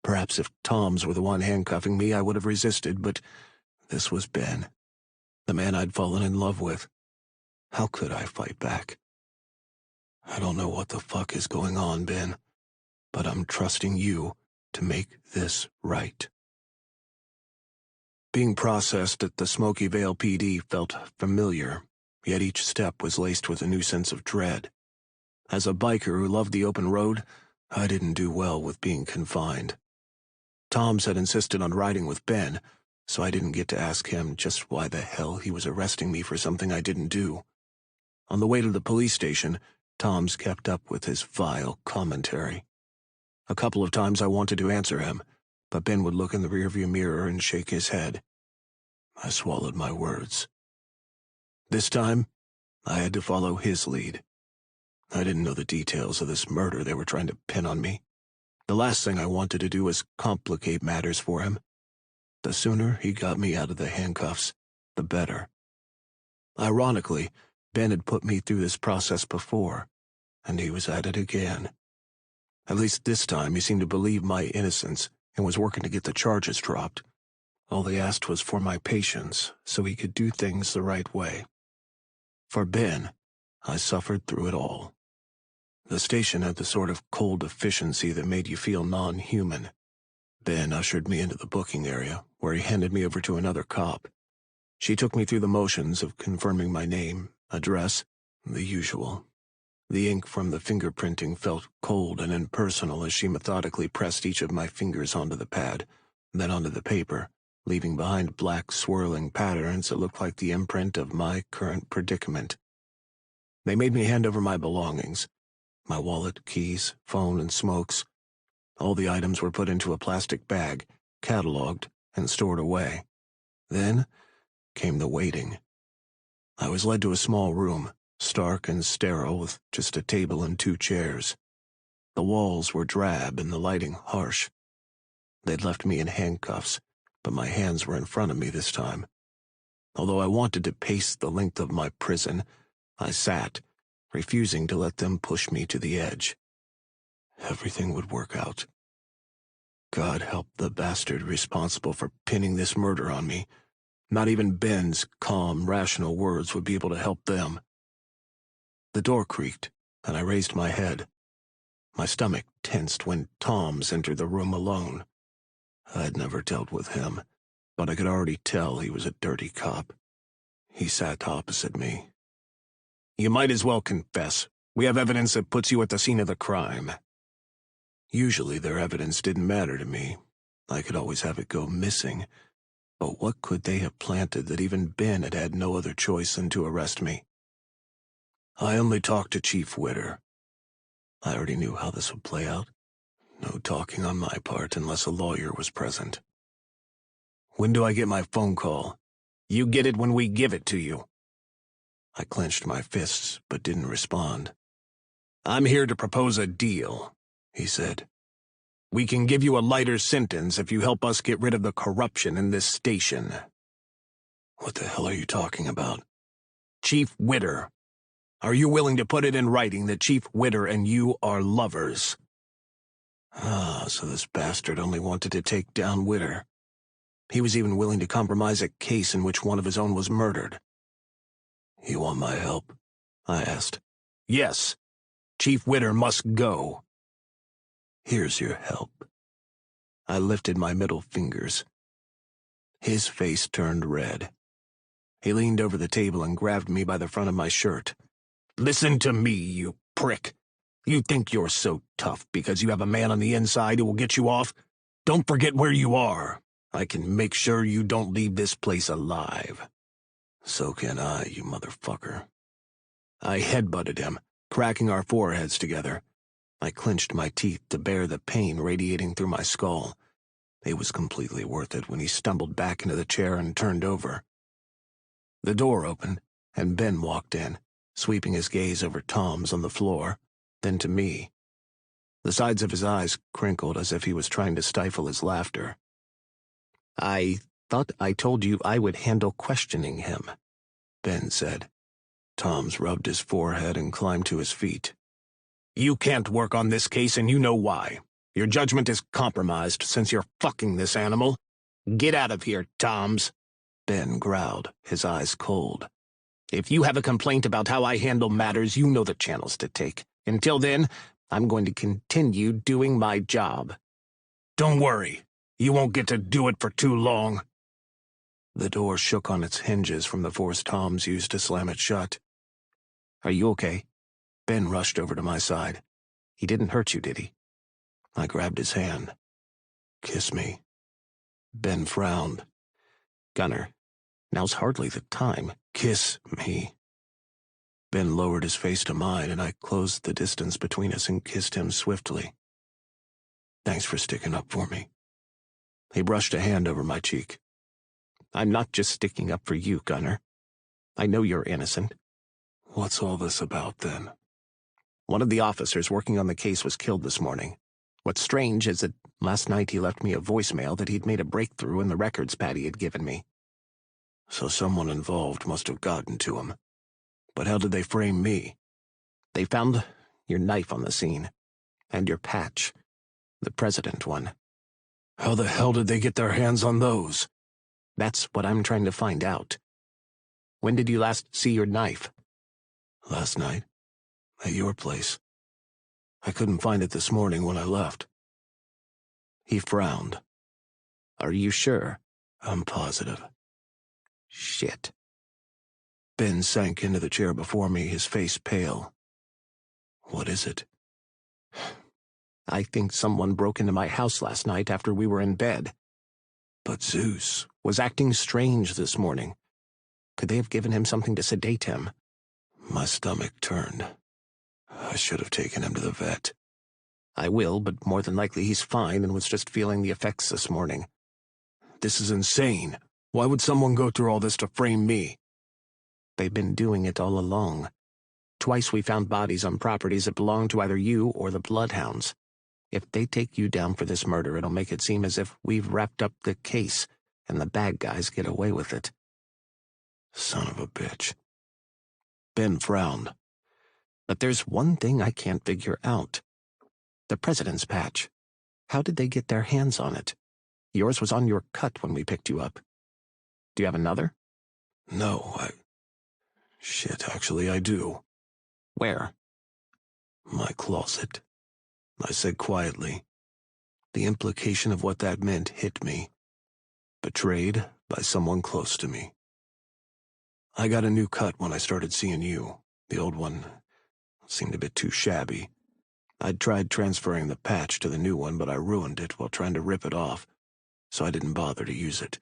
Perhaps if Tom's were the one handcuffing me, I would have resisted, but this was Ben, the man I'd fallen in love with. How could I fight back? "I don't know what the fuck is going on, Ben, but I'm trusting you to make this right." Being processed at the Smoky Vale PD felt familiar, yet each step was laced with a new sense of dread. As a biker who loved the open road, I didn't do well with being confined. Tom's had insisted on riding with Ben, so I didn't get to ask him just why the hell he was arresting me for something I didn't do. On the way to the police station, Tom's kept up with his vile commentary. A couple of times I wanted to answer him, but Ben would look in the rearview mirror and shake his head. I swallowed my words. This time, I had to follow his lead. I didn't know the details of this murder they were trying to pin on me. The last thing I wanted to do was complicate matters for him. The sooner he got me out of the handcuffs, the better. Ironically, Ben had put me through this process before, and he was at it again. At least this time he seemed to believe my innocence and was working to get the charges dropped. All they asked was for my patience, so he could do things the right way. For Ben, I suffered through it all. The station had the sort of cold efficiency that made you feel non-human. Ben ushered me into the booking area, where he handed me over to another cop. She took me through the motions of confirming my name, address, the usual. The ink from the fingerprinting felt cold and impersonal as she methodically pressed each of my fingers onto the pad, then onto the paper, leaving behind black swirling patterns that looked like the imprint of my current predicament. They made me hand over my belongings. My wallet, keys, phone, and smokes. All the items were put into a plastic bag, cataloged, and stored away. Then came the waiting. I was led to a small room, stark and sterile, with just a table and 2 chairs. The walls were drab and the lighting harsh. They'd left me in handcuffs, but my hands were in front of me this time. Although I wanted to pace the length of my prison, I sat, refusing to let them push me to the edge. Everything would work out. God help the bastard responsible for pinning this murder on me. Not even Ben's calm, rational words would be able to help them. The door creaked, and I raised my head. My stomach tensed when Tom's entered the room alone. I'd never dealt with him, but I could already tell he was a dirty cop. He sat opposite me. "You might as well confess. We have evidence that puts you at the scene of the crime." Usually their evidence didn't matter to me. I could always have it go missing. But what could they have planted that even Ben had had no other choice than to arrest me? "I only talked to Chief Witter." I already knew how this would play out. No talking on my part unless a lawyer was present. "When do I get my phone call?" "You get it when we give it to you." I clenched my fists, but didn't respond. "I'm here to propose a deal," he said. "We can give you a lighter sentence if you help us get rid of the corruption in this station." "What the hell are you talking about?" "Chief Witter. Are you willing to put it in writing that Chief Witter and you are lovers?" So this bastard only wanted to take down Witter. He was even willing to compromise a case in which one of his own was murdered. "You want my help?" I asked. "Yes. Chief Witter must go." "Here's your help." I lifted my middle fingers. His face turned red. He leaned over the table and grabbed me by the front of my shirt. "Listen to me, you prick. You think you're so tough because you have a man on the inside who will get you off? Don't forget where you are. I can make sure you don't leave this place alive." "So can I, you motherfucker." I headbutted him, cracking our foreheads together. I clenched my teeth to bear the pain radiating through my skull. It was completely worth it when he stumbled back into the chair and turned over. The door opened, and Ben walked in, sweeping his gaze over Tom's on the floor, then to me. The sides of his eyes crinkled as if he was trying to stifle his laughter. "I thought I told you I would handle questioning him," Ben said. Tom's rubbed his forehead and climbed to his feet. "You can't work on this case, and you know why. Your judgment is compromised since you're fucking this animal. Get out of here, Toms." Ben growled, his eyes cold. "If you have a complaint about how I handle matters, you know the channels to take. Until then, I'm going to continue doing my job." "Don't worry. You won't get to do it for too long." The door shook on its hinges from the force Tom's used to slam it shut. "Are you okay?" Ben rushed over to my side. "He didn't hurt you, did he?" I grabbed his hand. "Kiss me." Ben frowned. "Gunner, now's hardly the time." "Kiss me." Ben lowered his face to mine, and I closed the distance between us and kissed him swiftly. "Thanks for sticking up for me." He brushed a hand over my cheek. "I'm not just sticking up for you, Gunner. I know you're innocent." "What's all this about, then?" "One of the officers working on the case was killed this morning. What's strange is that last night he left me a voicemail that he'd made a breakthrough in the records Patty had given me." "So someone involved must have gotten to him. But how did they frame me?" "They found your knife on the scene. And your patch. The president one." "How the hell did they get their hands on those?" "That's what I'm trying to find out. When did you last see your knife?" "Last night. At your place. I couldn't find it this morning when I left." He frowned. "Are you sure?" "I'm positive." "Shit." Ben sank into the chair before me, his face pale. "What is it?" "I think someone broke into my house last night after we were in bed." "But Zeus "Was acting strange this morning. Could they have given him something to sedate him?" My stomach turned. I should have taken him to the vet. I will, but more than likely he's fine and was just feeling the effects this morning. This is insane. Why would someone go through all this to frame me? They've been doing it all along. Twice we found bodies on properties that belonged to either you or the bloodhounds. If they take you down for this murder, it'll make it seem as if we've wrapped up the case, and the bad guys get away with it. Son of a bitch. Ben frowned. But there's one thing I can't figure out. The president's patch. How did they get their hands on it? Yours was on your cut when we picked you up. Do you have another? No, Shit, actually I do. Where? My closet. I said quietly. The implication of what that meant hit me. Betrayed by someone close to me. I got a new cut when I started seeing you. The old one seemed a bit too shabby. I'd tried transferring the patch to the new one, but I ruined it while trying to rip it off, so I didn't bother to use it.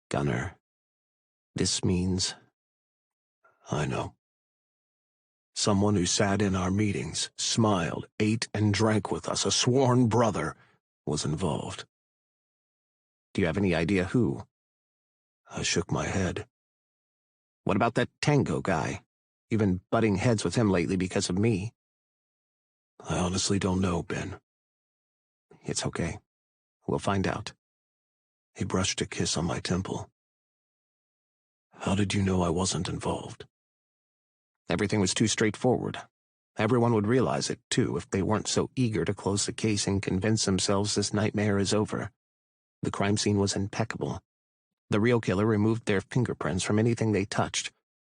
Gunner, this means... I know. Someone who sat in our meetings, smiled, ate, and drank with us, a sworn brother, was involved. Do you have any idea who? I shook my head. What about that Tango guy? You've been butting heads with him lately because of me. I honestly don't know, Ben. It's okay. We'll find out. He brushed a kiss on my temple. How did you know I wasn't involved? Everything was too straightforward. Everyone would realize it, too, if they weren't so eager to close the case and convince themselves this nightmare is over. The crime scene was impeccable. The real killer removed their fingerprints from anything they touched.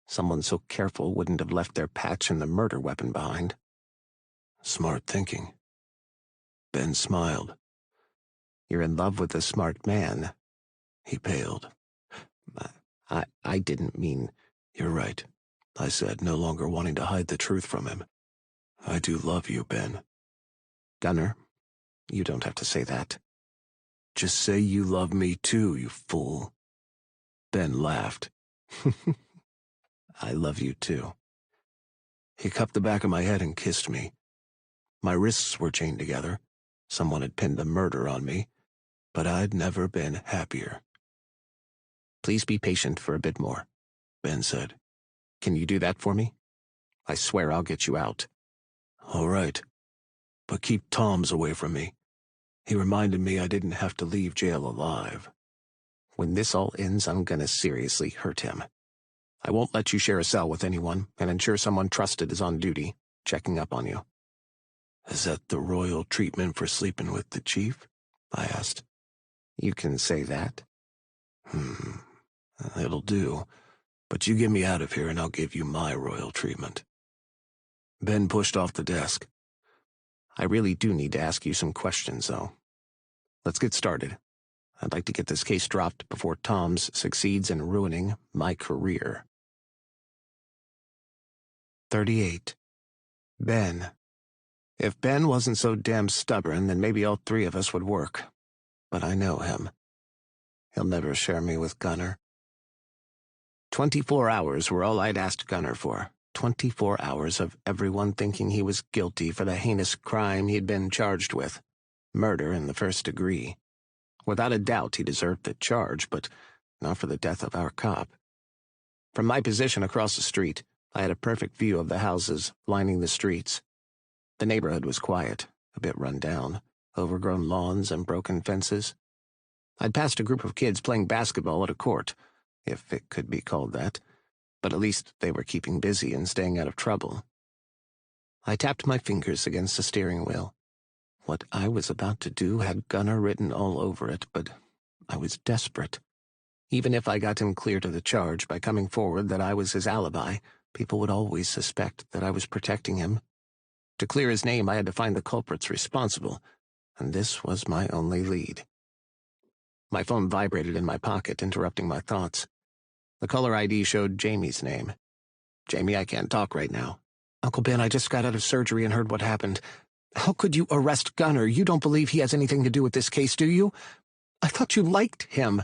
Someone so careful wouldn't have left their patch and the murder weapon behind. Smart thinking. Ben smiled. You're in love with a smart man. He paled. I didn't mean... You're right, I said, no longer wanting to hide the truth from him. I do love you, Ben. Gunner, you don't have to say that. Just say you love me too, you fool. Ben laughed. I love you too. He cupped the back of my head and kissed me. My wrists were chained together. Someone had pinned the murder on me, but I'd never been happier. Please be patient for a bit more, Ben said. Can you do that for me? I swear I'll get you out. All right, but keep Tom's away from me. He reminded me I didn't have to leave jail alive. When this all ends, I'm gonna seriously hurt him. I won't let you share a cell with anyone, and ensure someone trusted is on duty, checking up on you. Is that the royal treatment for sleeping with the chief? I asked. You can say that. It'll do. But you get me out of here and I'll give you my royal treatment. Ben pushed off the desk. I really do need to ask you some questions, though. Let's get started. I'd like to get this case dropped before Tom's succeeds in ruining my career. 38. Ben. If Ben wasn't so damn stubborn, then maybe all three of us would work. But I know him. He'll never share me with Gunner. 24 hours were all I'd asked Gunner for. 24 hours of everyone thinking he was guilty for the heinous crime he'd been charged with. Murder in the first degree. Without a doubt, he deserved the charge, but not for the death of our cop. From my position across the street, I had a perfect view of the houses lining the streets. The neighborhood was quiet, a bit run down, overgrown lawns and broken fences. I'd passed a group of kids playing basketball at a court, if it could be called that, but at least they were keeping busy and staying out of trouble. I tapped my fingers against the steering wheel. What I was about to do had Gunner written all over it, but I was desperate. Even if I got him clear to the charge by coming forward that I was his alibi, people would always suspect that I was protecting him. To clear his name, I had to find the culprits responsible, and this was my only lead. My phone vibrated in my pocket, interrupting my thoughts. The caller ID showed Jamie's name. Jamie, I can't talk right now. Uncle Ben, I just got out of surgery and heard what happened. How could you arrest Gunner? You don't believe he has anything to do with this case, do you? I thought you liked him.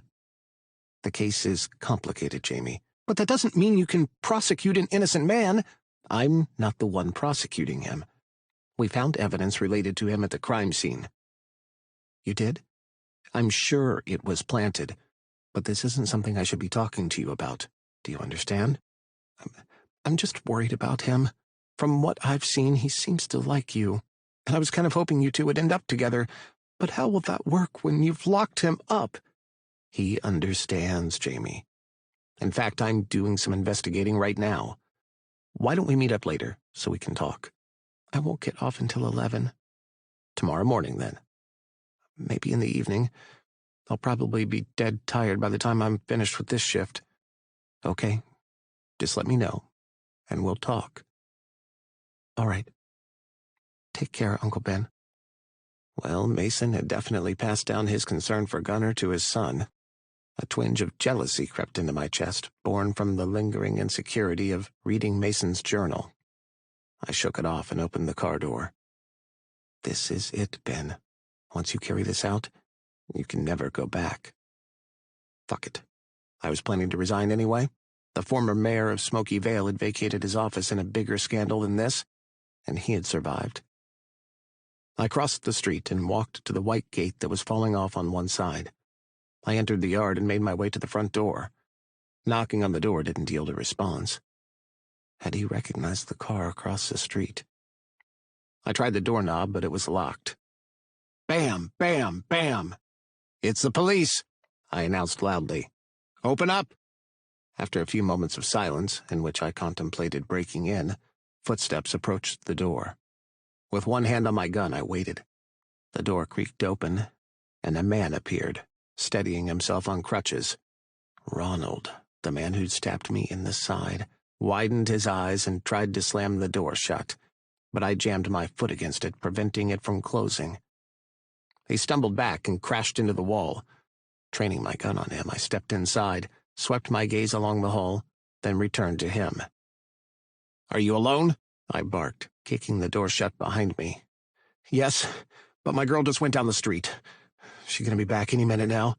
The case is complicated, Jamie, But that doesn't mean you can prosecute an innocent man. I'm not the one prosecuting him. We found evidence related to him at the crime scene. You did? I'm sure it was planted, but this isn't something I should be talking to you about. Do you understand? I'm just worried about him. From what I've seen, he seems to like you, and I was kind of hoping you two would end up together. But how will that work when you've locked him up? He understands, Jamie. In fact, I'm doing some investigating right now. Why don't we meet up later so we can talk? I won't get off until 11. Tomorrow morning, then. Maybe in the evening. I'll probably be dead tired by the time I'm finished with this shift. Okay, just let me know, and we'll talk. All right. Take care, Uncle Ben. Well, Mason had definitely passed down his concern for Gunnar to his son. A twinge of jealousy crept into my chest, born from the lingering insecurity of reading Mason's journal. I shook it off and opened the car door. This is it, Ben. Once you carry this out, you can never go back. Fuck it. I was planning to resign anyway. The former mayor of Smoky Vale had vacated his office in a bigger scandal than this, and he had survived. I crossed the street and walked to the white gate that was falling off on one side. I entered the yard and made my way to the front door. Knocking on the door didn't yield a response. Had he recognized the car across the street? I tried the doorknob, but it was locked. Bam! Bam! Bam! It's the police, I announced loudly. Open up! After a few moments of silence, in which I contemplated breaking in, footsteps approached the door. With one hand on my gun, I waited. The door creaked open, and a man appeared, steadying himself on crutches. Ronald, the man who'd stabbed me in the side, widened his eyes and tried to slam the door shut, but I jammed my foot against it, preventing it from closing. He stumbled back and crashed into the wall. Training my gun on him, I stepped inside, swept my gaze along the hall, then returned to him. "Are you alone?" I barked, kicking the door shut behind me. "Yes, but my girl just went down the street. She gonna be back any minute now?"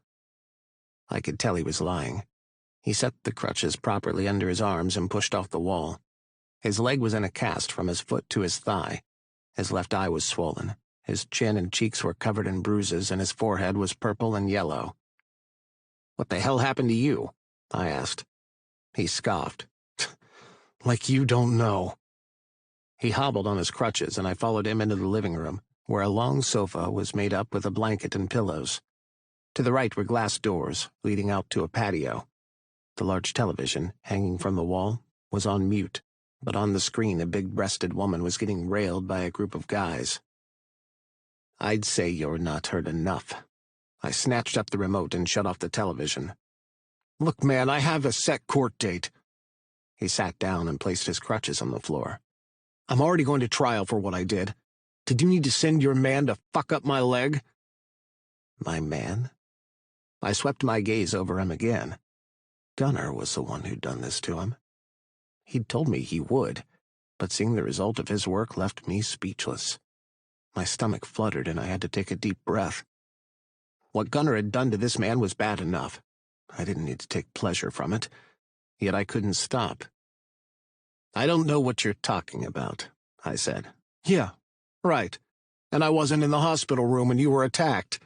I could tell he was lying. He set the crutches properly under his arms and pushed off the wall. His leg was in a cast from his foot to his thigh. His left eye was swollen. His chin and cheeks were covered in bruises, and his forehead was purple and yellow. "What the hell happened to you?" I asked. He scoffed. "Like you don't know." He hobbled on his crutches, and I followed him into the living room, where a long sofa was made up with a blanket and pillows. To the right were glass doors, leading out to a patio. The large television, hanging from the wall, was on mute, but on the screen a big-breasted woman was getting railed by a group of guys. "I'd say you're not heard enough." I snatched up the remote and shut off the television. "Look, man, I have a set court date." He sat down and placed his crutches on the floor. "I'm already going to trial for what I did. Did you need to send your man to fuck up my leg?" My man? I swept my gaze over him again. Gunnar was the one who'd done this to him. He'd told me he would, but seeing the result of his work left me speechless. My stomach fluttered and I had to take a deep breath. What Gunnar had done to this man was bad enough. I didn't need to take pleasure from it, yet I couldn't stop. "I don't know what you're talking about," I said. "Yeah, right. And I wasn't in the hospital room when you were attacked."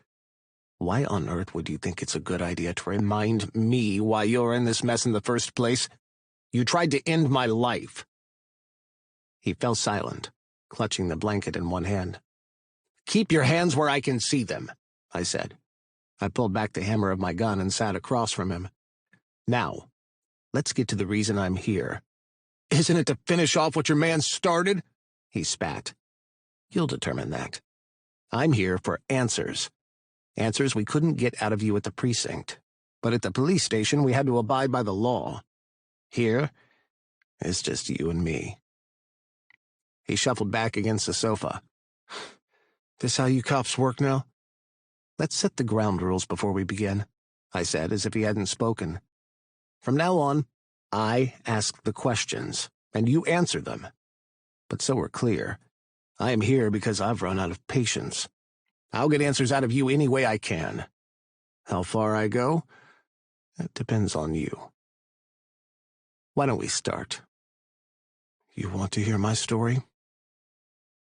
"Why on earth would you think it's a good idea to remind me why you're in this mess in the first place? You tried to end my life." He fell silent, clutching the blanket in one hand. "Keep your hands where I can see them," I said. I pulled back the hammer of my gun and sat across from him. "Now, let's get to the reason I'm here." "Isn't it to finish off what your man started?" He spat. "You'll determine that. I'm here for answers. Answers we couldn't get out of you at the precinct. But at the police station, we had to abide by the law. Here, it's just you and me." He shuffled back against the sofa. "This how you cops work now?" "Let's set the ground rules before we begin," I said, as if he hadn't spoken. "From now on, I ask the questions, and you answer them. But so we're clear, I am here because I've run out of patience. I'll get answers out of you any way I can. How far I go? That depends on you." Why don't we start? You want to hear my story?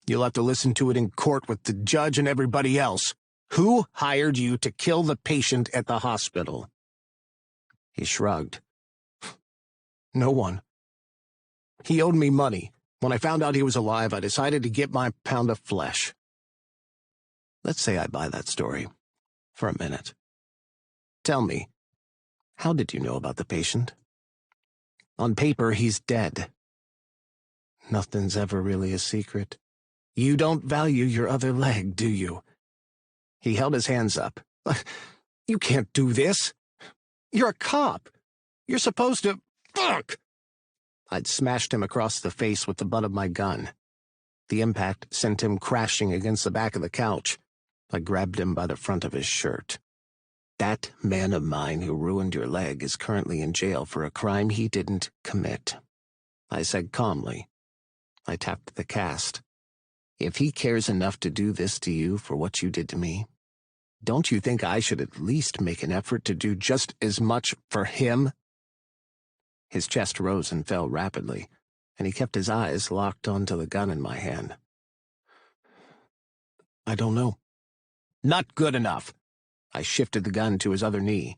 You'll have to listen to it in court with the judge and everybody else. Who hired you to kill the patient at the hospital? He shrugged. No one. He owed me money. When I found out he was alive, I decided to get my pound of flesh. Let's say I buy that story. For a minute. Tell me, how did you know about the patient? On paper, he's dead. Nothing's ever really a secret. You don't value your other leg, do you? He held his hands up. You can't do this. You're a cop. You're supposed to... Fuck! I'd smashed him across the face with the butt of my gun. The impact sent him crashing against the back of the couch. I grabbed him by the front of his shirt. That man of mine who ruined your leg is currently in jail for a crime he didn't commit. I said calmly. I tapped the cast. If he cares enough to do this to you for what you did to me, don't you think I should at least make an effort to do just as much for him? His chest rose and fell rapidly, and he kept his eyes locked onto the gun in my hand. I don't know. Not good enough. I shifted the gun to his other knee.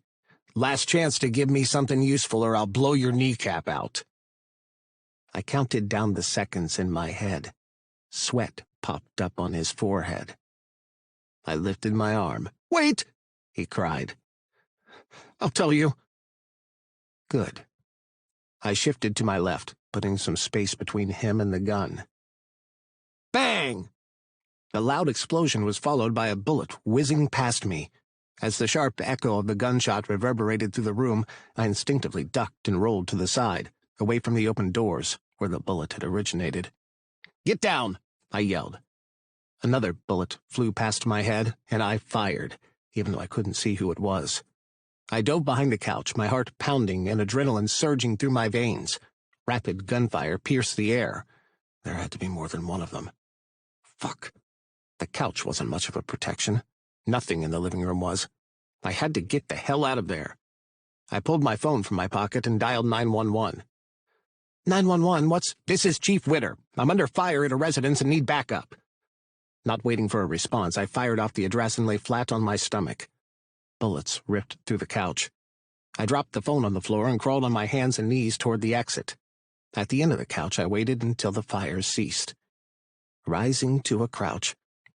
Last chance to give me something useful or I'll blow your kneecap out. I counted down the seconds in my head. Sweat popped up on his forehead. I lifted my arm. Wait! He cried. I'll tell you. Good. I shifted to my left, putting some space between him and the gun. Bang! The loud explosion was followed by a bullet whizzing past me. As the sharp echo of the gunshot reverberated through the room, I instinctively ducked and rolled to the side, away from the open doors, where the bullet had originated. Get down! I yelled. Another bullet flew past my head, and I fired, even though I couldn't see who it was. I dove behind the couch, my heart pounding and adrenaline surging through my veins. Rapid gunfire pierced the air. There had to be more than one of them. Fuck. The couch wasn't much of a protection. Nothing in the living room was. I had to get the hell out of there. I pulled my phone from my pocket and dialed 911. 911, This is Chief Witter. I'm under fire at a residence and need backup. Not waiting for a response, I fired off the address and lay flat on my stomach. Bullets ripped through the couch. I dropped the phone on the floor and crawled on my hands and knees toward the exit. At the end of the couch, I waited until the fire ceased. Rising to a crouch,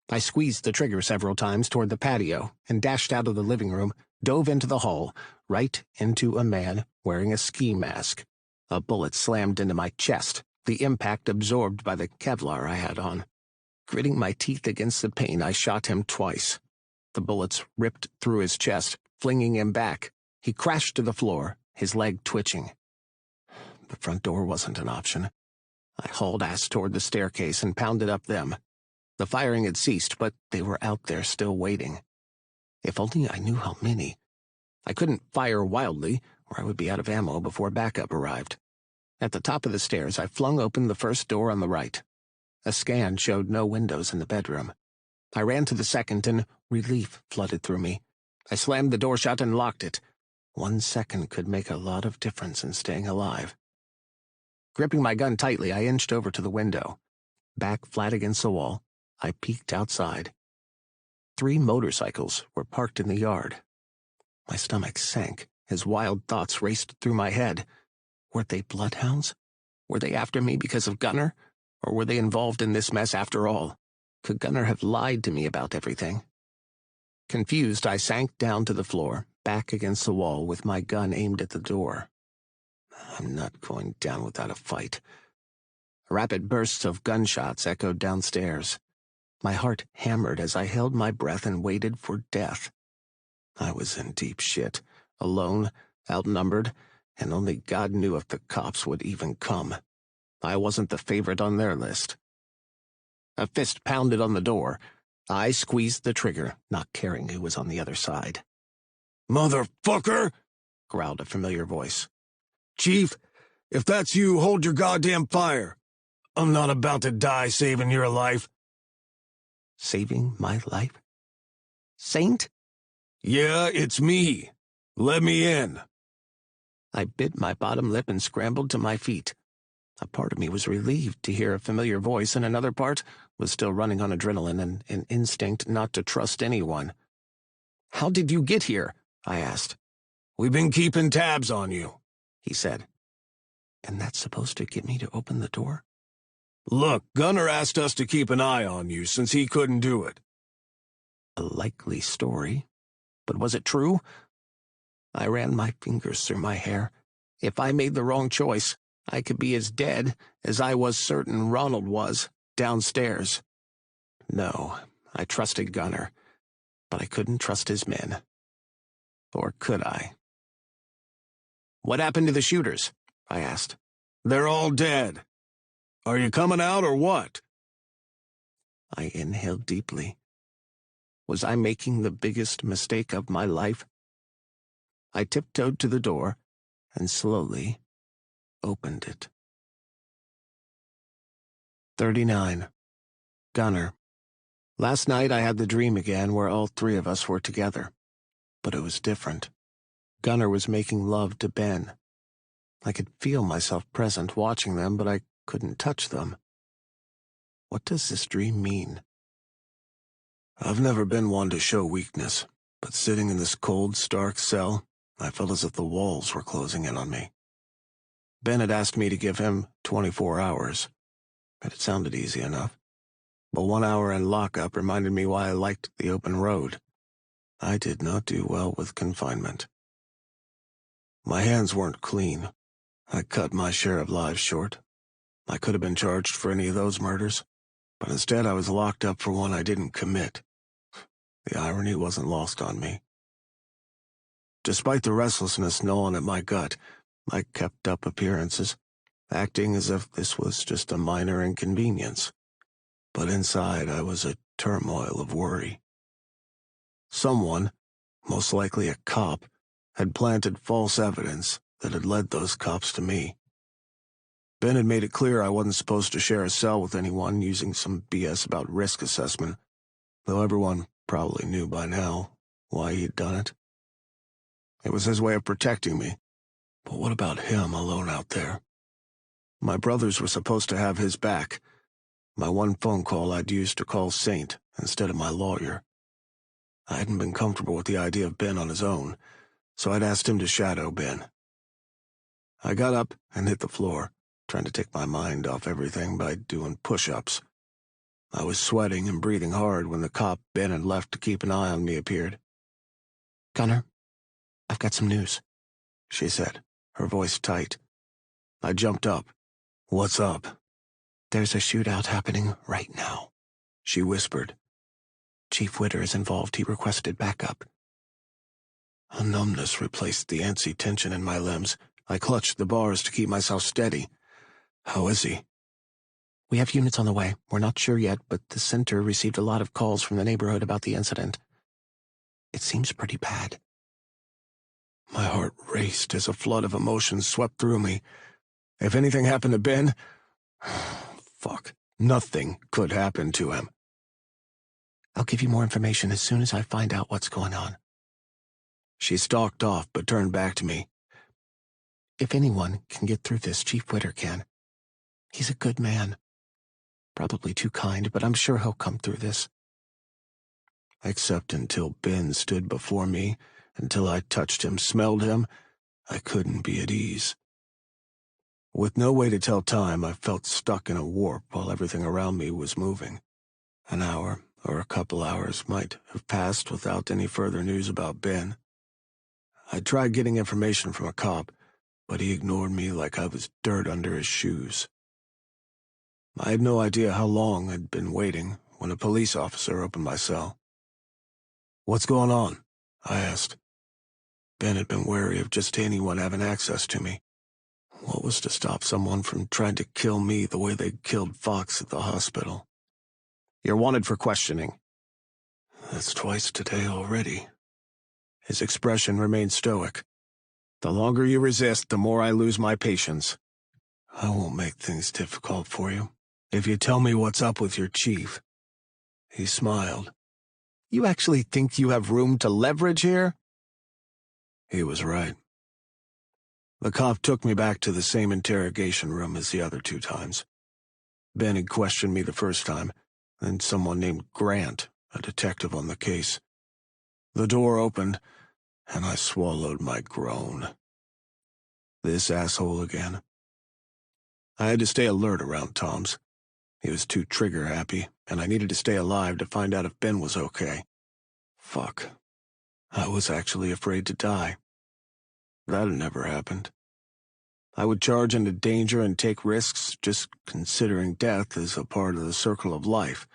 I squeezed the trigger several times toward the patio and dashed out of the living room, dove into the hall, right into a man wearing a ski mask. A bullet slammed into my chest, the impact absorbed by the Kevlar I had on. Gritting my teeth against the pain, I shot him twice. The bullets ripped through his chest, flinging him back. He crashed to the floor, his leg twitching. The front door wasn't an option. I hauled ass toward the staircase and pounded up them. The firing had ceased, but they were out there still waiting. If only I knew how many. I couldn't fire wildly, or I would be out of ammo before backup arrived. At the top of the stairs, I flung open the first door on the right. A scan showed no windows in the bedroom. I ran to the second, and relief flooded through me. I slammed the door shut and locked it. 1 second could make a lot of difference in staying alive. Gripping my gun tightly, I inched over to the window. Back flat against the wall, I peeked outside. 3 motorcycles were parked in the yard. My stomach sank as wild thoughts raced through my head. Were they bloodhounds? Were they after me because of Gunner? Or were they involved in this mess after all? Could Gunner have lied to me about everything? Confused, I sank down to the floor, back against the wall with my gun aimed at the door. I'm not going down without a fight. Rapid bursts of gunshots echoed downstairs. My heart hammered as I held my breath and waited for death. I was in deep shit, alone, outnumbered, and only God knew if the cops would even come. I wasn't the favorite on their list. A fist pounded on the door. I squeezed the trigger, not caring who was on the other side. "Motherfucker!" growled a familiar voice. "Chief, if that's you, hold your goddamn fire. I'm not about to die saving your life." Saving my life? Saint? "Yeah, it's me. Let me in." I bit my bottom lip and scrambled to my feet. A part of me was relieved to hear a familiar voice, and another part was still running on adrenaline and an instinct not to trust anyone. "How did you get here?" I asked. "We've been keeping tabs on you," he said. "And that's supposed to get me to open the door?" "Look, Gunner asked us to keep an eye on you since he couldn't do it." A likely story. But was it true? I ran my fingers through my hair. If I made the wrong choice, I could be as dead as I was certain Ronald was, downstairs. No, I trusted Gunner, but I couldn't trust his men. Or could I? "What happened to the shooters?" I asked. "They're all dead. Are you coming out or what?" I inhaled deeply. Was I making the biggest mistake of my life? I tiptoed to the door and slowly opened it. 39. Gunner. Last night I had the dream again where all three of us were together. But it was different. Gunner was making love to Ben. I could feel myself present watching them, but I couldn't touch them. What does this dream mean? I've never been one to show weakness, but sitting in this cold, stark cell, I felt as if the walls were closing in on me. Ben had asked me to give him 24 hours. It sounded easy enough. But 1 hour in lockup reminded me why I liked the open road. I did not do well with confinement. My hands weren't clean. I cut my share of lives short. I could have been charged for any of those murders, but instead I was locked up for one I didn't commit. The irony wasn't lost on me. Despite the restlessness gnawing at my gut, I kept up appearances, acting as if this was just a minor inconvenience. But inside I was a turmoil of worry. Someone, most likely a cop, had planted false evidence that had led those cops to me. Ben had made it clear I wasn't supposed to share a cell with anyone, using some BS about risk assessment, though everyone probably knew by now why he'd done it. It was his way of protecting me. But what about him alone out there? My brothers were supposed to have his back. My one phone call I'd used to call Saint instead of my lawyer. I hadn't been comfortable with the idea of Ben on his own, so I'd asked him to shadow Ben. I got up and hit the floor, trying to take my mind off everything by doing push-ups. I was sweating and breathing hard when the cop Ben had left to keep an eye on me appeared. "Gunner, I've got some news," she said, her voice tight. I jumped up. "What's up?" "There's a shootout happening right now," she whispered. "Chief Witter is involved. He requested backup." A numbness replaced the antsy tension in my limbs. I clutched the bars to keep myself steady. "How is he?" "We have units on the way. We're not sure yet, but the center received a lot of calls from the neighborhood about the incident. It seems pretty bad." My heart raced as a flood of emotions swept through me. If anything happened to Ben, fuck, nothing could happen to him. "I'll give you more information as soon as I find out what's going on." She stalked off but turned back to me. "If anyone can get through this, Chief Witter can. He's a good man. Probably too kind, but I'm sure he'll come through this." Except until Ben stood before me, until I touched him, smelled him, I couldn't be at ease. With no way to tell time, I felt stuck in a warp while everything around me was moving. An hour or a couple hours might have passed without any further news about Ben. I tried getting information from a cop, but he ignored me like I was dirt under his shoes. I had no idea how long I'd been waiting when a police officer opened my cell. "What's going on?" I asked. Ben had been wary of just anyone having access to me. What was to stop someone from trying to kill me the way they killed Fox at the hospital? "You're wanted for questioning." "That's twice today already." His expression remained stoic. "The longer you resist, the more I lose my patience." "I won't make things difficult for you if you tell me what's up with your chief." He smiled. "You actually think you have room to leverage here?" He was right. The cop took me back to the same interrogation room as the other 2 times. Ben had questioned me the first time, then someone named Grant, a detective on the case. The door opened, and I swallowed my groan. This asshole again. I had to stay alert around Tom's. He was too trigger-happy, and I needed to stay alive to find out if Ben was okay. Fuck. I was actually afraid to die. That had never happened. I would charge into danger and take risks, just considering death as a part of the circle of life.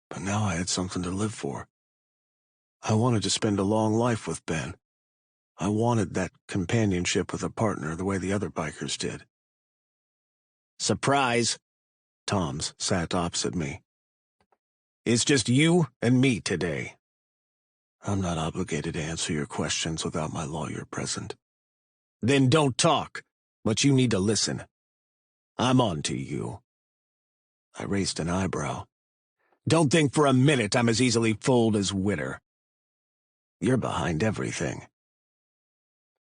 But now I had something to live for. I wanted to spend a long life with Ben. I wanted that companionship with a partner the way the other bikers did. Surprise! Tom's sat opposite me. It's just you and me today. I'm not obligated to answer your questions without my lawyer present. Then don't talk, but you need to listen. I'm on to you. I raised an eyebrow. Don't think for a minute I'm as easily fooled as Witter. You're behind everything.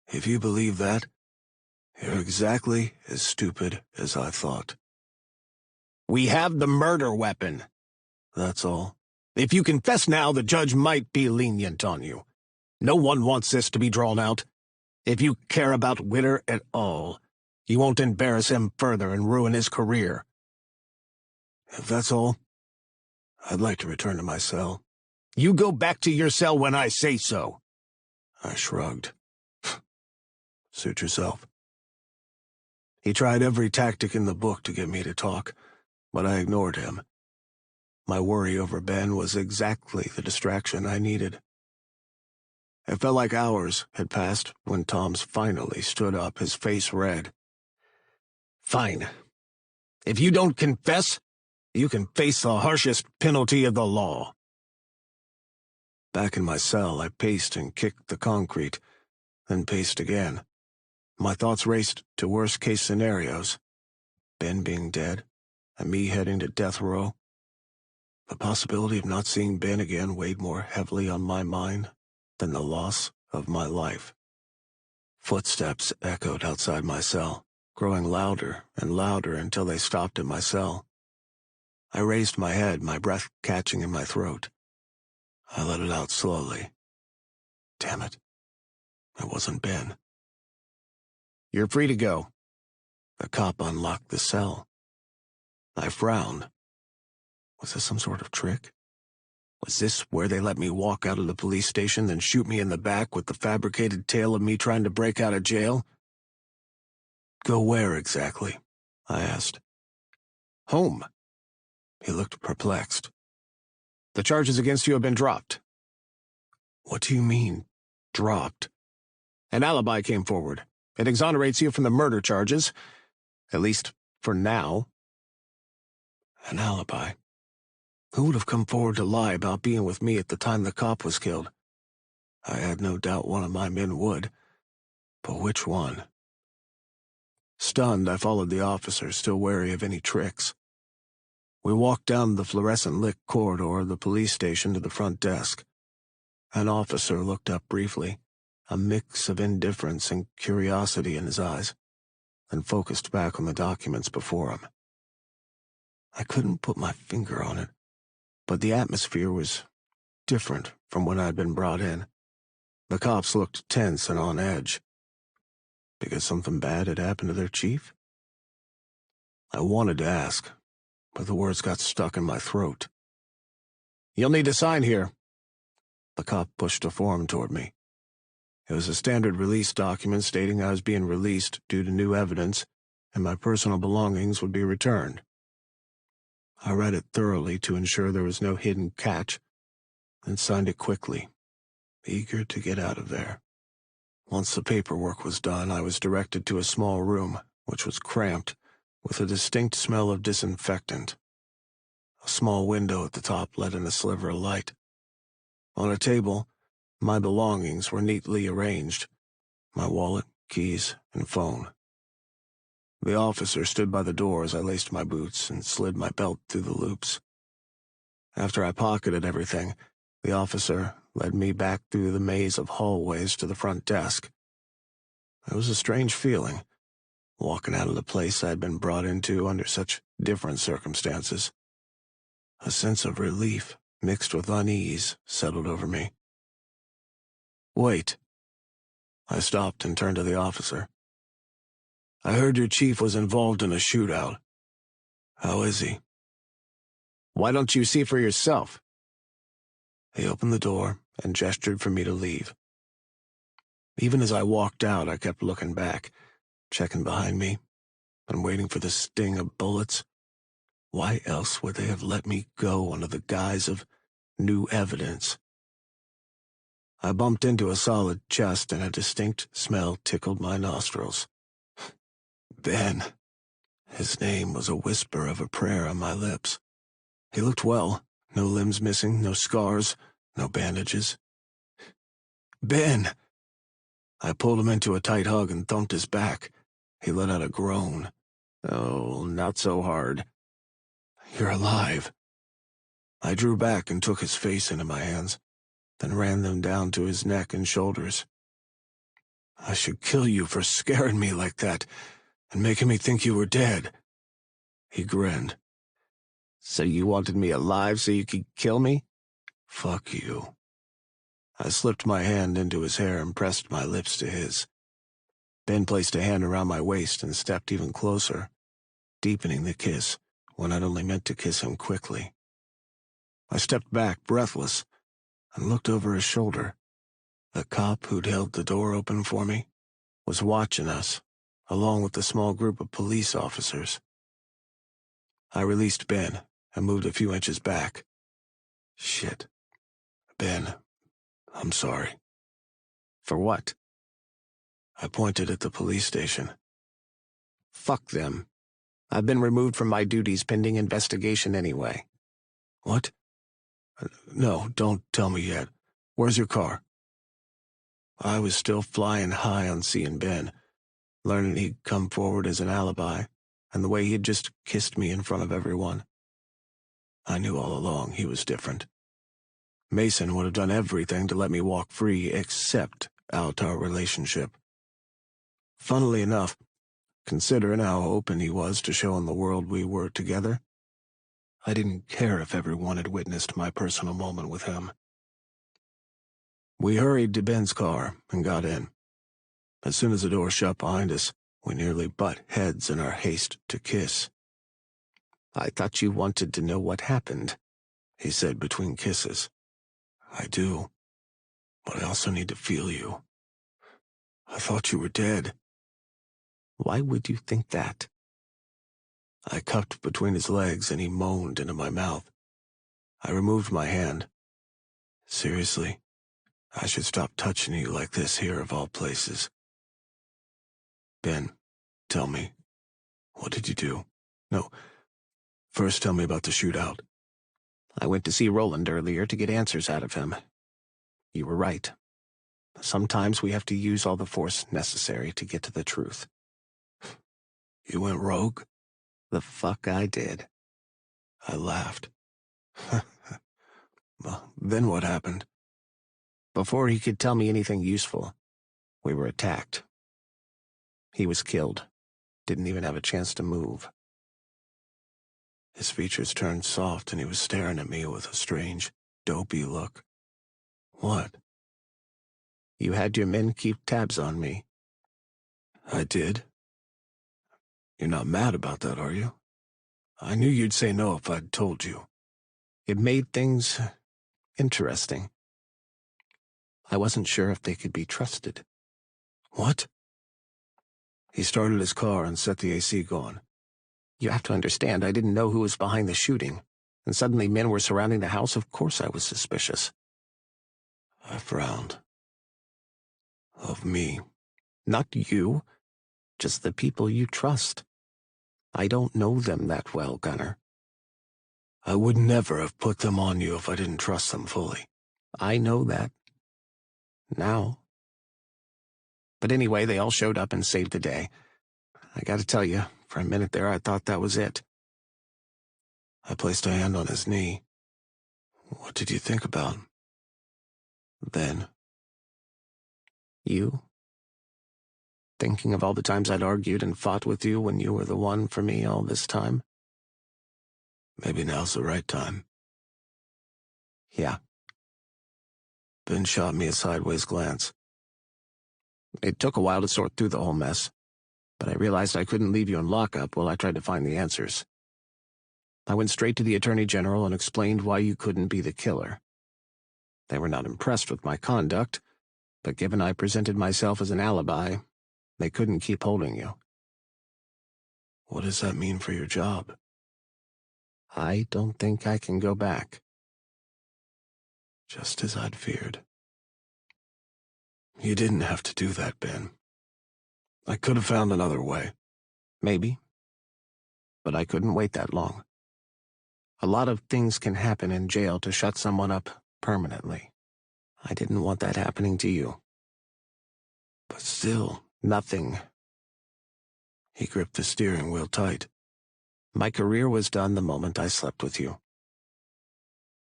If you believe that, you're exactly as stupid as I thought. We have the murder weapon. That's all. If you confess now, the judge might be lenient on you. No one wants this to be drawn out. If you care about Witter at all, you won't embarrass him further and ruin his career. If that's all, I'd like to return to my cell. You go back to your cell when I say so. I shrugged. Suit yourself. He tried every tactic in the book to get me to talk, but I ignored him. My worry over Ben was exactly the distraction I needed. It felt like hours had passed when Tom's finally stood up, his face red. Fine. If you don't confess, you can face the harshest penalty of the law. Back in my cell, I paced and kicked the concrete, then paced again. My thoughts raced to worst-case scenarios. Ben being dead, and me heading to death row. The possibility of not seeing Ben again weighed more heavily on my mind than the loss of my life. Footsteps echoed outside my cell, growing louder and louder until they stopped at my cell. I raised my head, my breath catching in my throat. I let it out slowly. Damn it. It wasn't Ben. You're free to go. The cop unlocked the cell. I frowned. Was this some sort of trick? Was this where they let me walk out of the police station, then shoot me in the back with the fabricated tale of me trying to break out of jail? Go where exactly? I asked. Home. He looked perplexed. The charges against you have been dropped. What do you mean, dropped? An alibi came forward. It exonerates you from the murder charges, at least for now. An alibi? Who would have come forward to lie about being with me at the time the cop was killed? I had no doubt one of my men would, but which one? Stunned, I followed the officer, still wary of any tricks. We walked down the fluorescent-lit corridor of the police station to the front desk. An officer looked up briefly, a mix of indifference and curiosity in his eyes, then focused back on the documents before him. I couldn't put my finger on it, but the atmosphere was different from when I'd been brought in. The cops looked tense and on edge. Because something bad had happened to their chief? I wanted to ask, but the words got stuck in my throat. You'll need to sign here. The cop pushed a form toward me. It was a standard release document stating I was being released due to new evidence, and my personal belongings would be returned. I read it thoroughly to ensure there was no hidden catch, then signed it quickly, eager to get out of there. Once the paperwork was done, I was directed to a small room, which was cramped, with a distinct smell of disinfectant. A small window at the top let in a sliver of light. On a table, my belongings were neatly arranged, my wallet, keys, and phone. The officer stood by the door as I laced my boots and slid my belt through the loops. After I pocketed everything, the officer led me back through the maze of hallways to the front desk. It was a strange feeling, walking out of the place I'd been brought into under such different circumstances. A sense of relief, mixed with unease, settled over me. "Wait." I stopped and turned to the officer. "I heard your chief was involved in a shootout. How is he?" Why don't you see for yourself? He opened the door and gestured for me to leave. Even as I walked out, I kept looking back, checking behind me, and waiting for the sting of bullets. Why else would they have let me go under the guise of new evidence? I bumped into a solid chest, and a distinct smell tickled my nostrils. Ben. His name was a whisper of a prayer on my lips. He looked well, no limbs missing, no scars, no bandages. "Ben!" I pulled him into a tight hug and thumped his back. He let out a groan. Oh, not so hard. "You're alive." I drew back and took his face into my hands, then ran them down to his neck and shoulders. "I should kill you for scaring me like that and making me think you were dead." He grinned. So you wanted me alive so you could kill me? "Fuck you." I slipped my hand into his hair and pressed my lips to his. Ben placed a hand around my waist and stepped even closer, deepening the kiss when I'd only meant to kiss him quickly. I stepped back, breathless, and looked over his shoulder. The cop who'd held the door open for me was watching us, along with a small group of police officers. I released Ben and moved a few inches back. "Shit. Ben, I'm sorry." For what? I pointed at the police station. Fuck them. I've been removed from my duties pending investigation anyway. "What? No, don't tell me yet. Where's your car?" I was still flying high on seeing Ben, learning he'd come forward as an alibi, and the way he'd just kissed me in front of everyone. I knew all along he was different. Mason would have done everything to let me walk free except out our relationship. Funnily enough, considering how open he was to showing the world we were together, I didn't care if everyone had witnessed my personal moment with him. We hurried to Ben's car and got in. As soon as the door shut behind us, we nearly butt heads in our haste to kiss. I thought you wanted to know what happened, he said between kisses. "I do, but I also need to feel you. I thought you were dead." Why would you think that? I cupped between his legs and he moaned into my mouth. I removed my hand. "Seriously, I should stop touching you like this here of all places." "Ben, tell me, what did you do? No, first tell me about the shootout." I went to see Roland earlier to get answers out of him. You were right. Sometimes we have to use all the force necessary to get to the truth. "You went rogue?" The fuck I did. I laughed. "Well, then what happened?" Before he could tell me anything useful, we were attacked. He was killed. Didn't even have a chance to move. His features turned soft and he was staring at me with a strange, dopey look. "What?" You had your men keep tabs on me. "I did. You're not mad about that, are you? I knew you'd say no if I'd told you." It made things interesting. I wasn't sure if they could be trusted. "What?" He started his car and set the AC going. You have to understand, I didn't know who was behind the shooting, and suddenly men were surrounding the house. Of course I was suspicious. I frowned. "Of me?" Not you, just the people you trust. I don't know them that well, Gunner. "I would never have put them on you if I didn't trust them fully." I know that. Now. But anyway, they all showed up and saved the day. I gotta tell you, for a minute there I thought that was it. I placed a hand on his knee. "What did you think about then?" You? thinking of all the times I'd argued and fought with you when you were the one for me all this time. Maybe now's the right time. Yeah. Ben shot me a sideways glance. It took a while to sort through the whole mess, but I realized I couldn't leave you in lockup while I tried to find the answers. I went straight to the Attorney General and explained why you couldn't be the killer. They were not impressed with my conduct, but given I presented myself as an alibi, they couldn't keep holding you. What does that mean for your job? I don't think I can go back. Just as I'd feared. You didn't have to do that, Ben. I could have found another way. Maybe. But I couldn't wait that long. A lot of things can happen in jail to shut someone up permanently. I didn't want that happening to you. But still, Nothing. he gripped the steering wheel tight. My career was done the moment I slept with you.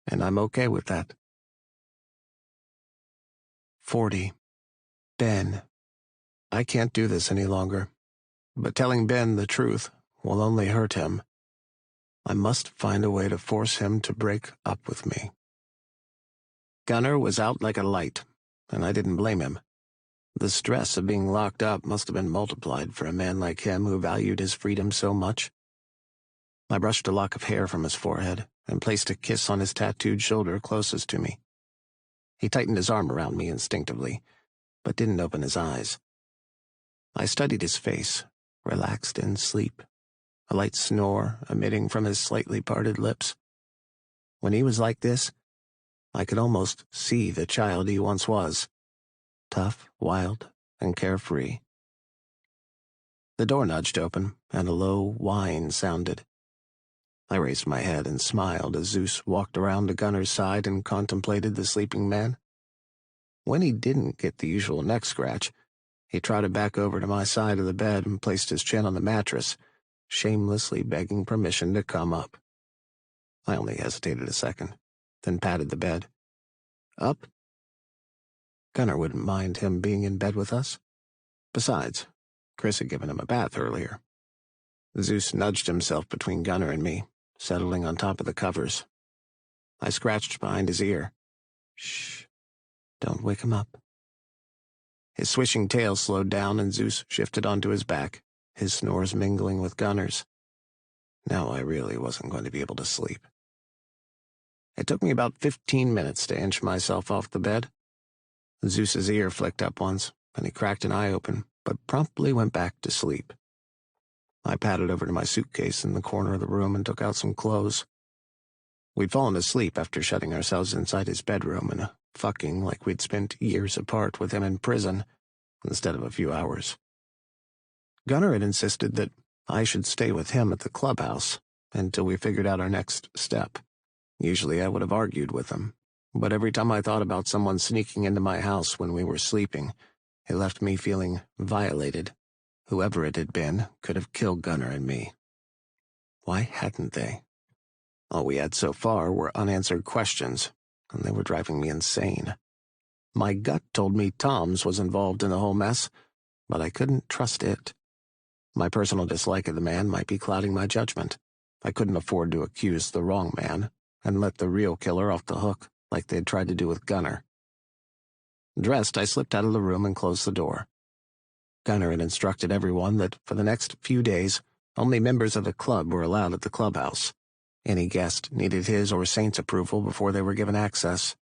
And I'm okay with that. 40. Ben. I can't do this any longer. But telling Ben the truth will only hurt him. I must find a way to force him to break up with me. Gunnar was out like a light, and I didn't blame him. The stress of being locked up must have been multiplied for a man like him who valued his freedom so much. I brushed a lock of hair from his forehead and placed a kiss on his tattooed shoulder closest to me. He tightened his arm around me instinctively, but didn't open his eyes. I studied his face, relaxed in sleep, a light snore emitting from his slightly parted lips. When he was like this, I could almost see the child he once was, tough, wild, and carefree. The door nudged open, and a low whine sounded. I raised my head and smiled as Zeus walked around to Gunnar's side and contemplated the sleeping man. When he didn't get the usual neck scratch, he trotted back over to my side of the bed and placed his chin on the mattress, shamelessly begging permission to come up. I only hesitated a second, then patted the bed. Up? Gunnar wouldn't mind him being in bed with us. Besides, Chris had given him a bath earlier. Zeus nudged himself between Gunnar and me, settling on top of the covers. I scratched behind his ear. Shh, don't wake him up. His swishing tail slowed down and Zeus shifted onto his back, his snores mingling with Gunnar's. Now I really wasn't going to be able to sleep. It took me about 15 minutes to inch myself off the bed. Zeus's ear flicked up once, and he cracked an eye open, but promptly went back to sleep. I padded over to my suitcase in the corner of the room and took out some clothes. We'd fallen asleep after shutting ourselves inside his bedroom and fucking like we'd spent years apart with him in prison, instead of a few hours. Gunnar had insisted that I should stay with him at the clubhouse until we figured out our next step. Usually I would have argued with him, but every time I thought about someone sneaking into my house when we were sleeping, it left me feeling violated. Whoever it had been could have killed Gunnar and me. Why hadn't they? All we had so far were unanswered questions, and they were driving me insane. My gut told me Tom's was involved in the whole mess, but I couldn't trust it. My personal dislike of the man might be clouding my judgment. I couldn't afford to accuse the wrong man and let the real killer off the hook, like they'd tried to do with Gunnar. Dressed, I slipped out of the room and closed the door. Gunnar had instructed everyone that for the next few days, only members of the club were allowed at the clubhouse. Any guest needed his or Saint's approval before they were given access.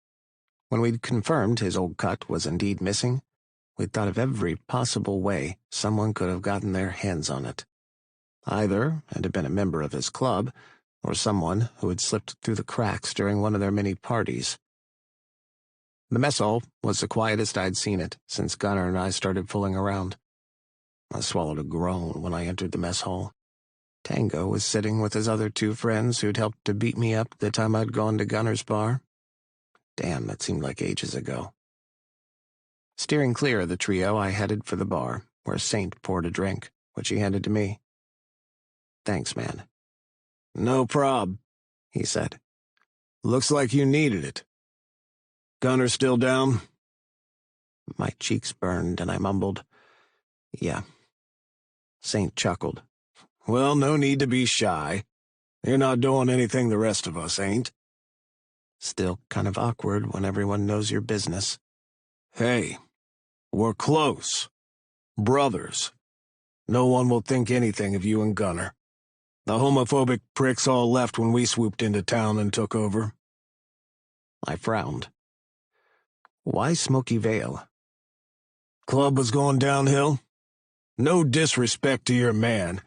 When we'd confirmed his old cut was indeed missing, we'd thought of every possible way someone could have gotten their hands on it. Either it had been a member of his club, or someone who had slipped through the cracks during one of their many parties. The mess hall was the quietest I'd seen it since Gunnar and I started fooling around. I swallowed a groan when I entered the mess hall. Tango was sitting with his other two friends who'd helped to beat me up the time I'd gone to Gunnar's bar. Damn, that seemed like ages ago. Steering clear of the trio, I headed for the bar, where Saint poured a drink, which he handed to me. Thanks, man. No prob, He said. Looks like you needed it. Gunnar still down? My cheeks burned, and I mumbled, Yeah. Saint chuckled. Well, no need to be shy. You're not doing anything the rest of us ain't. Still kind of awkward when everyone knows your business. Hey, we're close. Brothers. No one will think anything of you and Gunner. The homophobic pricks all left when we swooped into town and took over. I frowned. Why Smoky Vale? Club was going downhill. No disrespect to your man,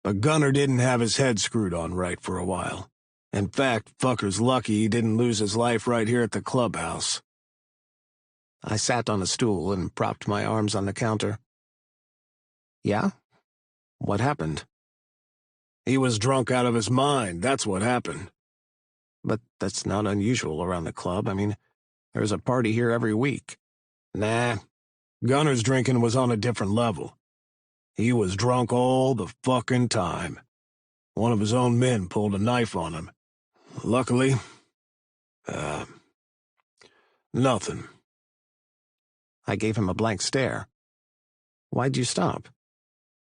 but Gunner didn't have his head screwed on right for a while. In fact, fucker's lucky he didn't lose his life right here at the clubhouse. I sat on a stool and propped my arms on the counter. Yeah? What happened? He was drunk out of his mind, that's what happened. But that's not unusual around the club. I mean, there's a party here every week. Nah, Gunner's drinking was on a different level. He was drunk all the fucking time. One of his own men pulled a knife on him. Luckily, nothing. I gave him a blank stare. Why'd you stop?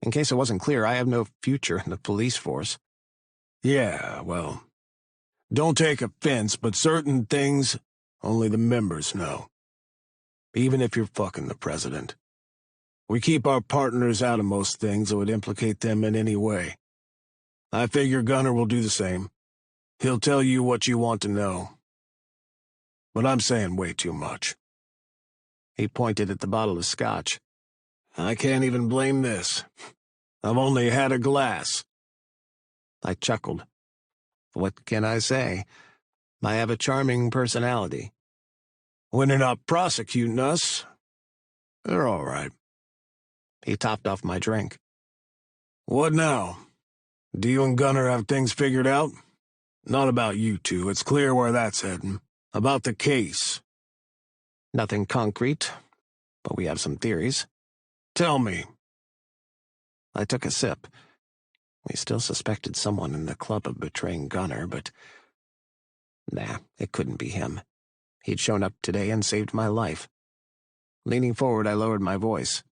In case it wasn't clear, I have no future in the police force. Yeah, well, don't take offense, but certain things only the members know. Even if you're fucking the president. We keep our partners out of most things that would implicate them in any way. I figure Gunner will do the same. He'll tell you what you want to know. But I'm saying way too much. He pointed at the bottle of scotch. I can't even blame this. I've only had a glass. I chuckled. What can I say? I have a charming personality. When they're not prosecuting us, they're all right. He topped off my drink. What now? Do you and Gunner have things figured out? Not about you two, it's clear where that's heading. About the case. Nothing concrete, but we have some theories. Tell me. I took a sip. We still suspected someone in the club of betraying Gunner, but... Nah, it couldn't be him. He'd shown up today and saved my life. Leaning forward, I lowered my voice.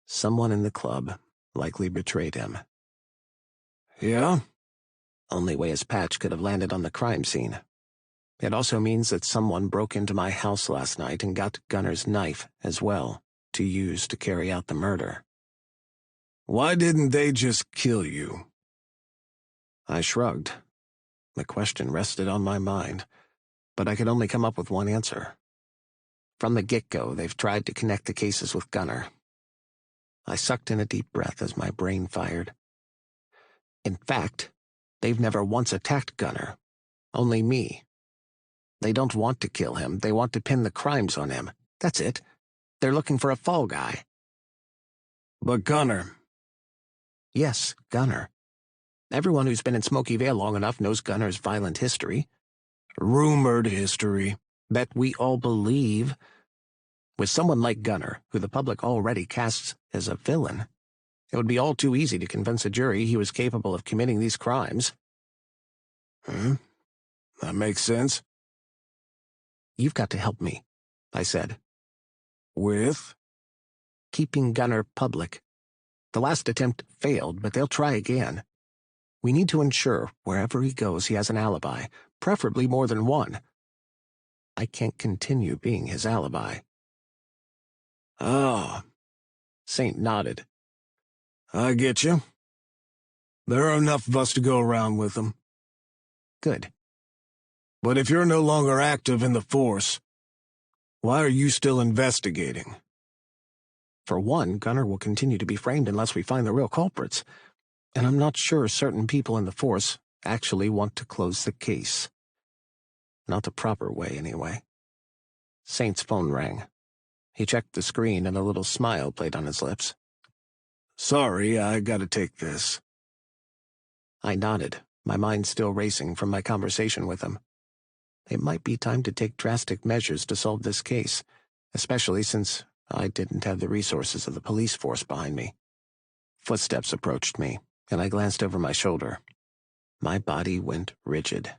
Someone in the club likely betrayed him. Yeah? Only way his patch could have landed on the crime scene. It also means that someone broke into my house last night and got Gunner's knife as well, to use to carry out the murder. Why didn't they just kill you? I shrugged. The question rested on my mind, but I could only come up with one answer. From the get-go, they've tried to connect the cases with Gunner. I sucked in a deep breath as my brain fired. In fact, they've never once attacked Gunner. Only me. They don't want to kill him. They want to pin the crimes on him. That's it. They're looking for a fall guy. But Gunner. Yes, Gunner. Everyone who's been in Smoky Vale long enough knows Gunner's violent history. Rumored history. That we all believe. With someone like Gunner, who the public already casts as a villain, it would be all too easy to convince a jury he was capable of committing these crimes. That makes sense. You've got to help me, I said. With? Keeping Gunner public. The last attempt failed, but they'll try again. We need to ensure, wherever he goes, he has an alibi, preferably more than one. I can't continue being his alibi. Oh. Saint nodded. I get you. There are enough of us to go around with them. Good. But if you're no longer active in the force, why are you still investigating? For one, Gunner will continue to be framed unless we find the real culprits. And I'm not sure certain people in the force actually want to close the case. Not the proper way, anyway. Saint's phone rang. He checked the screen and a little smile played on his lips. Sorry, I gotta take this. I nodded, my mind still racing from my conversation with him. It might be time to take drastic measures to solve this case, especially since I didn't have the resources of the police force behind me. Footsteps approached me, and I glanced over my shoulder. My body went rigid.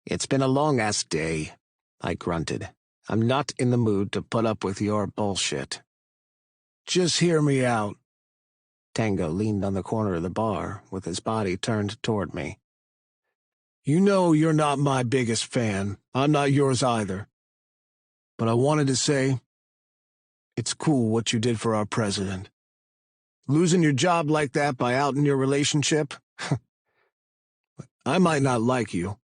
It's been a long-ass day, I grunted. I'm not in the mood to put up with your bullshit. Just hear me out. Tango leaned on the corner of the bar, with his body turned toward me. You know you're not my biggest fan. I'm not yours either. But I wanted to say, it's cool what you did for our president. Losing your job like that by outing your relationship? I might not like you,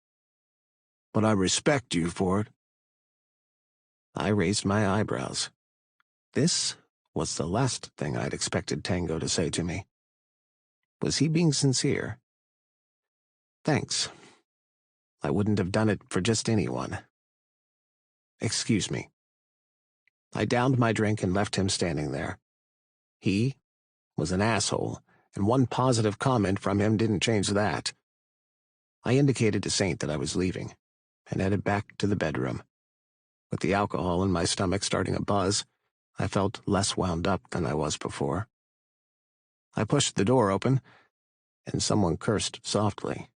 but I respect you for it. I raised my eyebrows. This was the last thing I'd expected Tango to say to me. Was he being sincere? Thanks. I wouldn't have done it for just anyone. Excuse me. I downed my drink and left him standing there. He was an asshole, and one positive comment from him didn't change that. I indicated to Saint that I was leaving, and headed back to the bedroom. With the alcohol in my stomach starting a buzz, I felt less wound up than I was before. I pushed the door open, and someone cursed softly.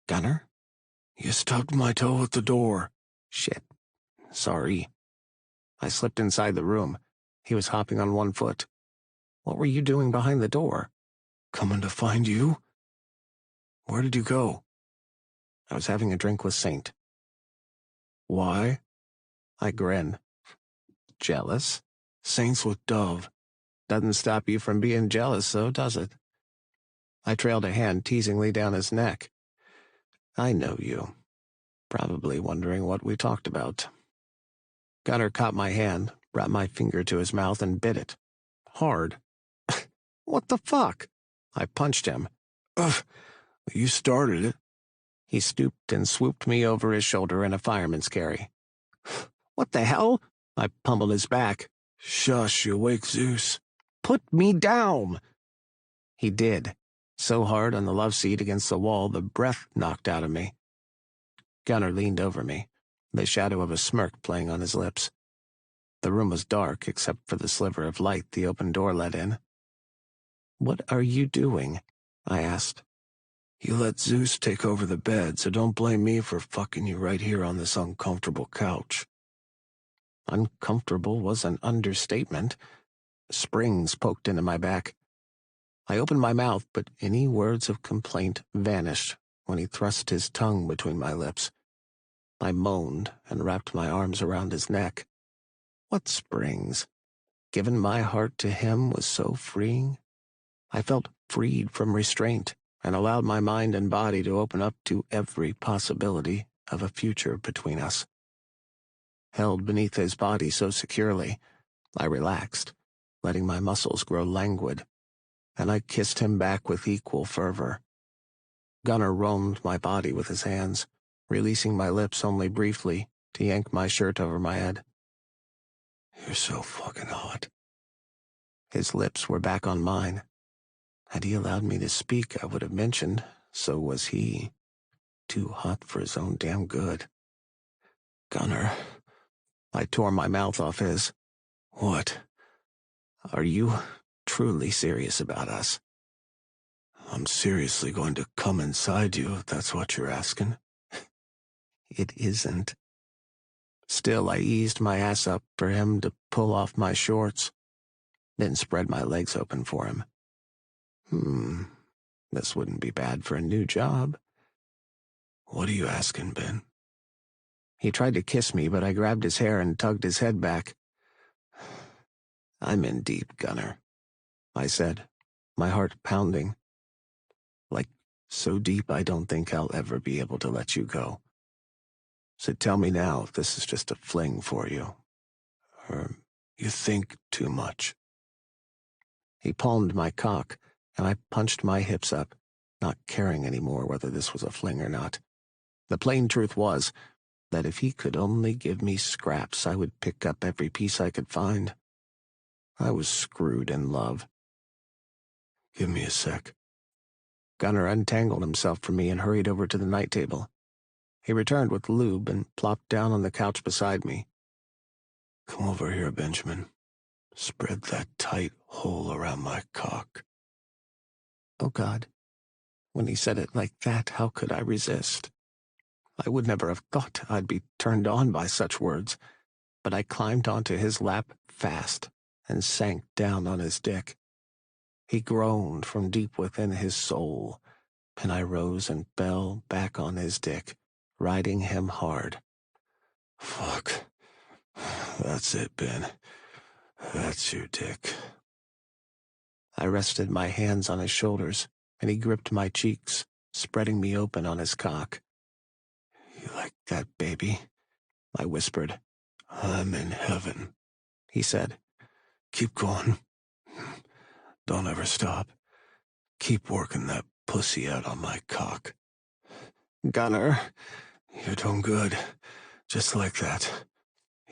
Gunner? You stubbed my toe at the door. Shit. Sorry. I slipped inside the room. He was hopping on one foot. What were you doing behind the door? Coming to find you? Where did you go? I was having a drink with Saint. Why? I grinned. Jealous? Saint's with Dove. Doesn't stop you from being jealous, though, does it? I trailed a hand teasingly down his neck. I know you. Probably wondering what we talked about. Gunner caught my hand, brought my finger to his mouth, and bit it. Hard. What the fuck? I punched him. Ugh, you started it. He stooped and swooped me over his shoulder in a fireman's carry. What the hell? I pummeled his back. Shush, you wake Zeus. Put me down! He did, so hard on the love seat against the wall the breath knocked out of me. Gunner leaned over me, the shadow of a smirk playing on his lips. The room was dark except for the sliver of light the open door let in. What are you doing? I asked. You let Zeus take over the bed, so don't blame me for fucking you right here on this uncomfortable couch. Uncomfortable was an understatement. Springs poked into my back. I opened my mouth, but any words of complaint vanished when he thrust his tongue between my lips. I moaned and wrapped my arms around his neck. What springs? Giving my heart to him was so freeing. I felt freed from restraint and allowed my mind and body to open up to every possibility of a future between us. Held beneath his body so securely, I relaxed, letting my muscles grow languid, and I kissed him back with equal fervor. Gunner roamed my body with his hands, releasing my lips only briefly to yank my shirt over my head. You're so fucking hot. His lips were back on mine. Had he allowed me to speak, I would have mentioned, so was he. Too hot for his own damn good. Gunner. I tore my mouth off his. What? Are you truly serious about us? I'm seriously going to come inside you, if that's what you're asking. It isn't. Still, I eased my ass up for him to pull off my shorts, then spread my legs open for him. This wouldn't be bad for a new job. What are you asking, Ben? He tried to kiss me, but I grabbed his hair and tugged his head back. I'm in deep, Gunner, I said, my heart pounding. Like, so deep I don't think I'll ever be able to let you go. So tell me now if this is just a fling for you, or you think too much. He palmed my cock, and I punched my hips up, not caring anymore whether this was a fling or not. The plain truth was that if he could only give me scraps, I would pick up every piece I could find. I was screwed in love. Give me a sec. Gunner untangled himself from me and hurried over to the night table. He returned with lube and plopped down on the couch beside me. Come over here, Benjamin. Spread that tight hole around my cock. Oh, God. When he said it like that, how could I resist? I would never have thought I'd be turned on by such words, but I climbed onto his lap fast and sank down on his dick. He groaned from deep within his soul, and I rose and fell back on his dick, riding him hard. Fuck. That's it, Ben. That's your dick. I rested my hands on his shoulders, and he gripped my cheeks, spreading me open on his cock. You like that, baby? I whispered. I'm in heaven, he said. Keep going. Don't ever stop. Keep working that pussy out on my cock. Gunner. You're doing good. Just like that.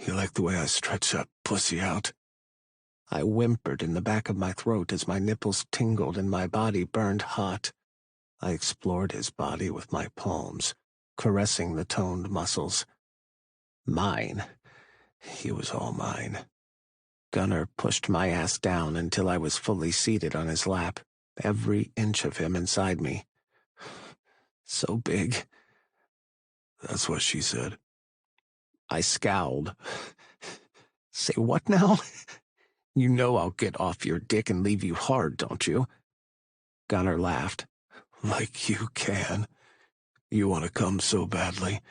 You like the way I stretch that pussy out? I whimpered in the back of my throat as my nipples tingled and my body burned hot. I explored his body with my palms, caressing the toned muscles. Mine. He was all mine. Gunner pushed my ass down until I was fully seated on his lap, every inch of him inside me. So big. That's what she said. I scowled. Say what now? You know I'll get off your dick and leave you hard, don't you? Gunner laughed. Like you can. You want to come so badly.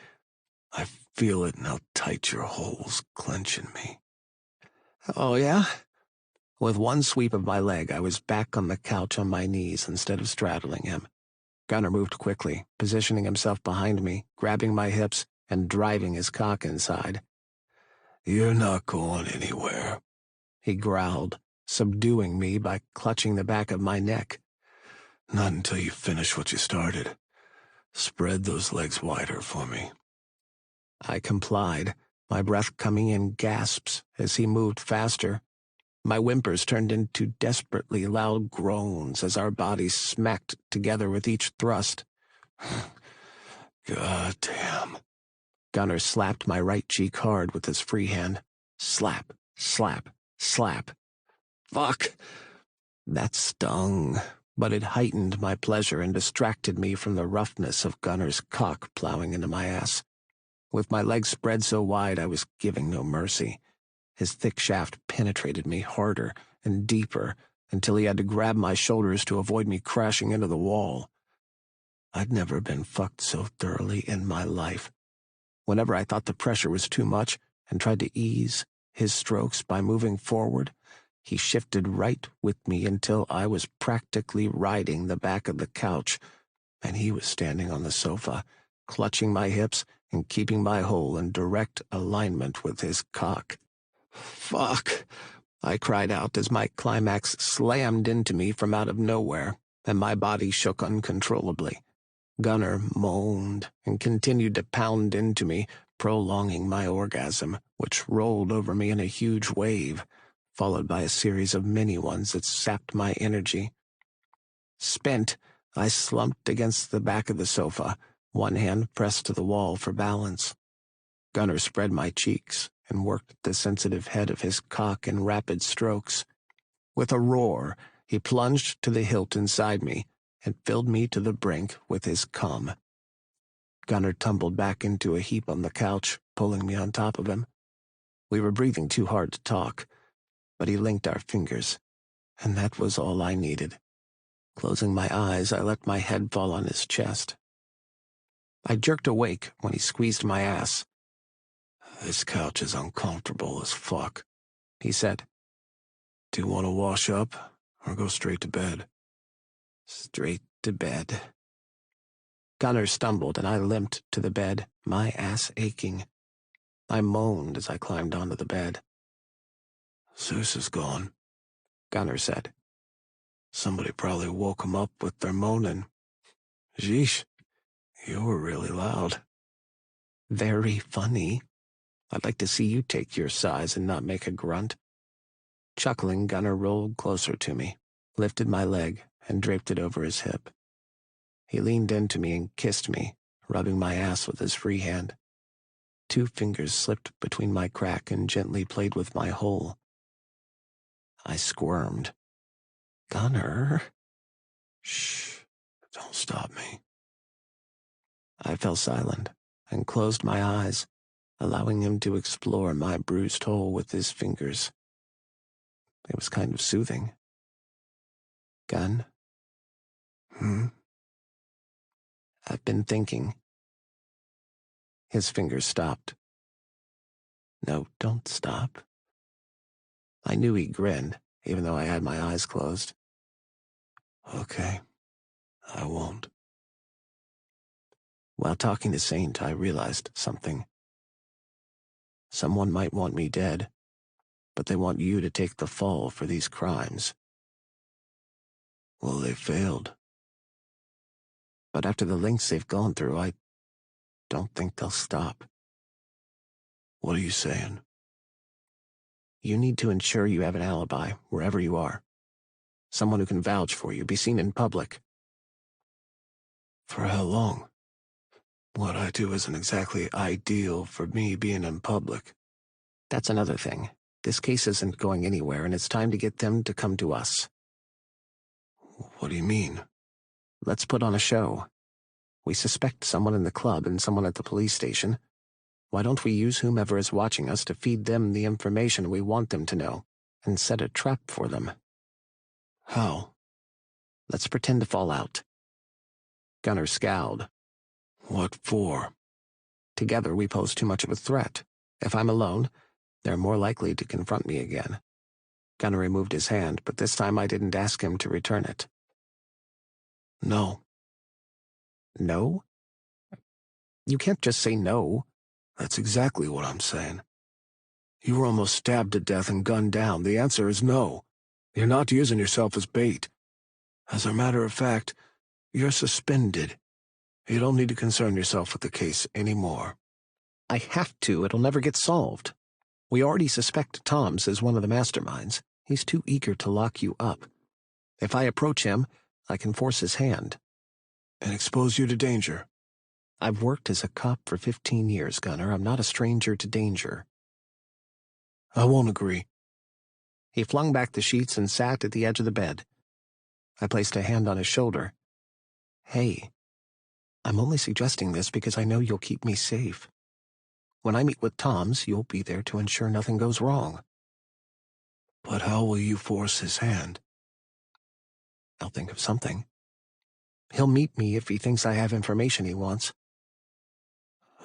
I feel it in how tight your hole's clenching me. Oh, yeah? With one sweep of my leg, I was back on the couch on my knees instead of straddling him. Gunner moved quickly, positioning himself behind me, grabbing my hips, and driving his cock inside. You're not going anywhere, he growled, subduing me by clutching the back of my neck. Not until you finish what you started. Spread those legs wider for me. I complied, my breath coming in gasps as he moved faster. My whimpers turned into desperately loud groans as our bodies smacked together with each thrust. God damn. Gunner slapped my right cheek hard with his free hand. Slap, slap, slap. Fuck! That stung, but it heightened my pleasure and distracted me from the roughness of Gunner's cock plowing into my ass. With my legs spread so wide, I was giving no mercy. His thick shaft penetrated me harder and deeper until he had to grab my shoulders to avoid me crashing into the wall. I'd never been fucked so thoroughly in my life. Whenever I thought the pressure was too much and tried to ease his strokes by moving forward, he shifted right with me until I was practically riding the back of the couch, and he was standing on the sofa, clutching my hips and keeping my hole in direct alignment with his cock. Fuck! I cried out as my climax slammed into me from out of nowhere, and my body shook uncontrollably. Gunner moaned and continued to pound into me, prolonging my orgasm, which rolled over me in a huge wave, followed by a series of mini ones that sapped my energy. Spent, I slumped against the back of the sofa, one hand pressed to the wall for balance. Gunner spread my cheeks and worked the sensitive head of his cock in rapid strokes. With a roar, he plunged to the hilt inside me and filled me to the brink with his cum. Gunner tumbled back into a heap on the couch, pulling me on top of him. We were breathing too hard to talk, but he linked our fingers, and that was all I needed. Closing my eyes, I let my head fall on his chest. I jerked awake when he squeezed my ass. This couch is uncomfortable as fuck, he said. Do you want to wash up or go straight to bed? Straight to bed. Gunner stumbled and I limped to the bed, my ass aching. I moaned as I climbed onto the bed. Zeus is gone, Gunner said. Somebody probably woke him up with their moaning. Sheesh, you were really loud. Very funny. I'd like to see you take your size and not make a grunt. Chuckling, Gunner rolled closer to me, lifted my leg, and draped it over his hip. He leaned into me and kissed me, rubbing my ass with his free hand. 2 fingers slipped between my crack and gently played with my hole. I squirmed. Gunner. Shh, don't stop me. I fell silent and closed my eyes, allowing him to explore my bruised hole with his fingers. It was kind of soothing. Gun? I've been thinking. His fingers stopped. No, don't stop. I knew he grinned, even though I had my eyes closed. Okay, I won't. While talking to Saint, I realized something. Someone might want me dead, but they want you to take the fall for these crimes. Well, they failed. But after the lengths they've gone through, I don't think they'll stop. What are you saying? You need to ensure you have an alibi, wherever you are. Someone who can vouch for you, be seen in public. For how long? What I do isn't exactly ideal for me being in public. That's another thing. This case isn't going anywhere, and it's time to get them to come to us. What do you mean? Let's put on a show. We suspect someone in the club and someone at the police station. Why don't we use whomever is watching us to feed them the information we want them to know, and set a trap for them? How? Let's pretend to fall out. Gunner scowled. What for? Together we pose too much of a threat. If I'm alone, they're more likely to confront me again. Gunner removed his hand, but this time I didn't ask him to return it. No. No? You can't just say no. That's exactly what I'm saying. You were almost stabbed to death and gunned down. The answer is no. You're not using yourself as bait. As a matter of fact, you're suspended. You don't need to concern yourself with the case anymore. I have to. It'll never get solved. We already suspect Tom's as one of the masterminds. He's too eager to lock you up. If I approach him, I can force his hand. And expose you to danger. I've worked as a cop for 15 years, Gunner. I'm not a stranger to danger. I won't agree. He flung back the sheets and sat at the edge of the bed. I placed a hand on his shoulder. Hey, I'm only suggesting this because I know you'll keep me safe. When I meet with Tom's, you'll be there to ensure nothing goes wrong. But how will you force his hand? I'll think of something. He'll meet me if he thinks I have information he wants.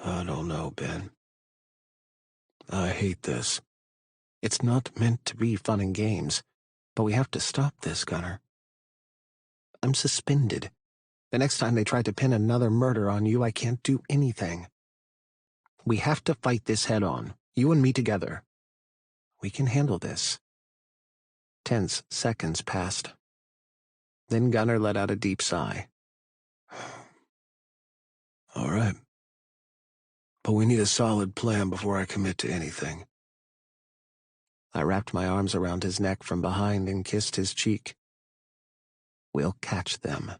I don't know, Ben. I hate this. It's not meant to be fun and games, but we have to stop this, Gunner. I'm suspended. The next time they try to pin another murder on you, I can't do anything. We have to fight this head on, you and me together. We can handle this. Tense seconds passed. Then Gunner let out a deep sigh. All right. But we need a solid plan before I commit to anything. I wrapped my arms around his neck from behind and kissed his cheek. We'll catch them.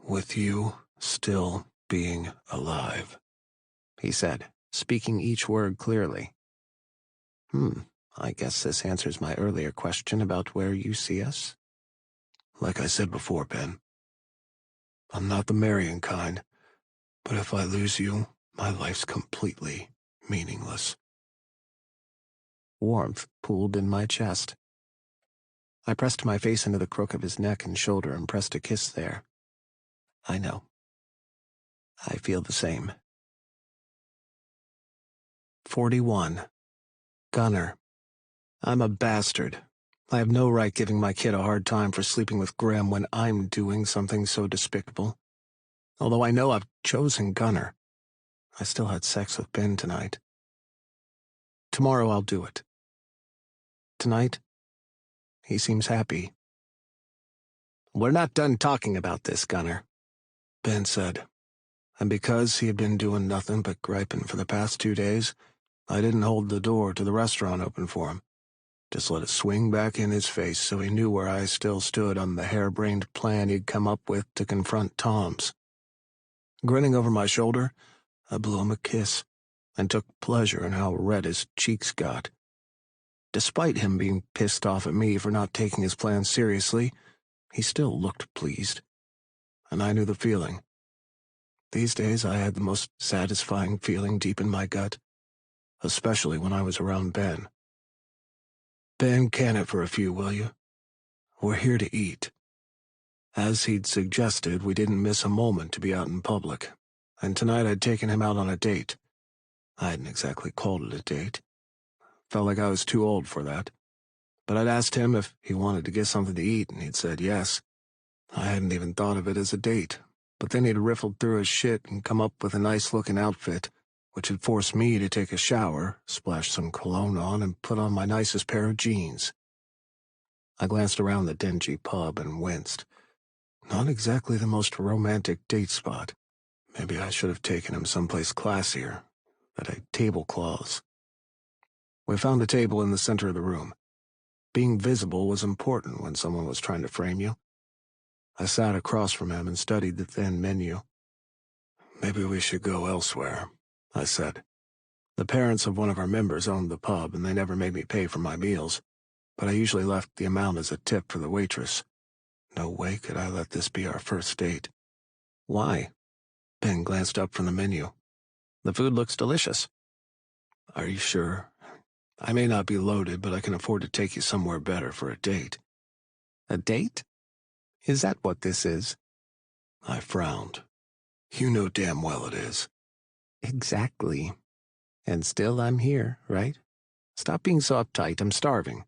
With you still being alive, he said, speaking each word clearly. I guess this answers my earlier question about where you see us. Like I said before, Ben, I'm not the marrying kind, but if I lose you, my life's completely meaningless. Warmth pooled in my chest. I pressed my face into the crook of his neck and shoulder and pressed a kiss there. I know. I feel the same. 41. Gunner. I'm a bastard. I have no right giving my kid a hard time for sleeping with Graham when I'm doing something so despicable. Although I know I've chosen Gunner, I still had sex with Ben tonight. Tomorrow I'll do it. Tonight, he seems happy. We're not done talking about this, Gunner, Ben said. And because he had been doing nothing but griping for the past 2 days, I didn't hold the door to the restaurant open for him. Just let it swing back in his face so he knew where I still stood on the harebrained plan he'd come up with to confront Tom's. Grinning over my shoulder, I blew him a kiss and took pleasure in how red his cheeks got. Despite him being pissed off at me for not taking his plan seriously, he still looked pleased. And I knew the feeling. These days I had the most satisfying feeling deep in my gut, especially when I was around Ben. Ben, can it for a few, will you? We're here to eat. As he'd suggested, we didn't miss a moment to be out in public, and tonight I'd taken him out on a date. I hadn't exactly called it a date. Felt like I was too old for that. But I'd asked him if he wanted to get something to eat, and he'd said yes. I hadn't even thought of it as a date, but then he'd riffled through his shit and come up with a nice-looking outfit, which had forced me to take a shower, splash some cologne on, and put on my nicest pair of jeans. I glanced around the dingy pub and winced. Not exactly the most romantic date spot. Maybe I should have taken him someplace classier, that had tablecloths. We found a table in the center of the room. Being visible was important when someone was trying to frame you. I sat across from him and studied the thin menu. Maybe we should go elsewhere, I said. The parents of one of our members owned the pub, and they never made me pay for my meals, but I usually left the amount as a tip for the waitress. No way could I let this be our first date. Why? Ben glanced up from the menu. The food looks delicious. Are you sure? I may not be loaded, but I can afford to take you somewhere better for a date. A date? Is that what this is? I frowned. You know damn well it is. Exactly. And still I'm here, right? Stop being so uptight, I'm starving.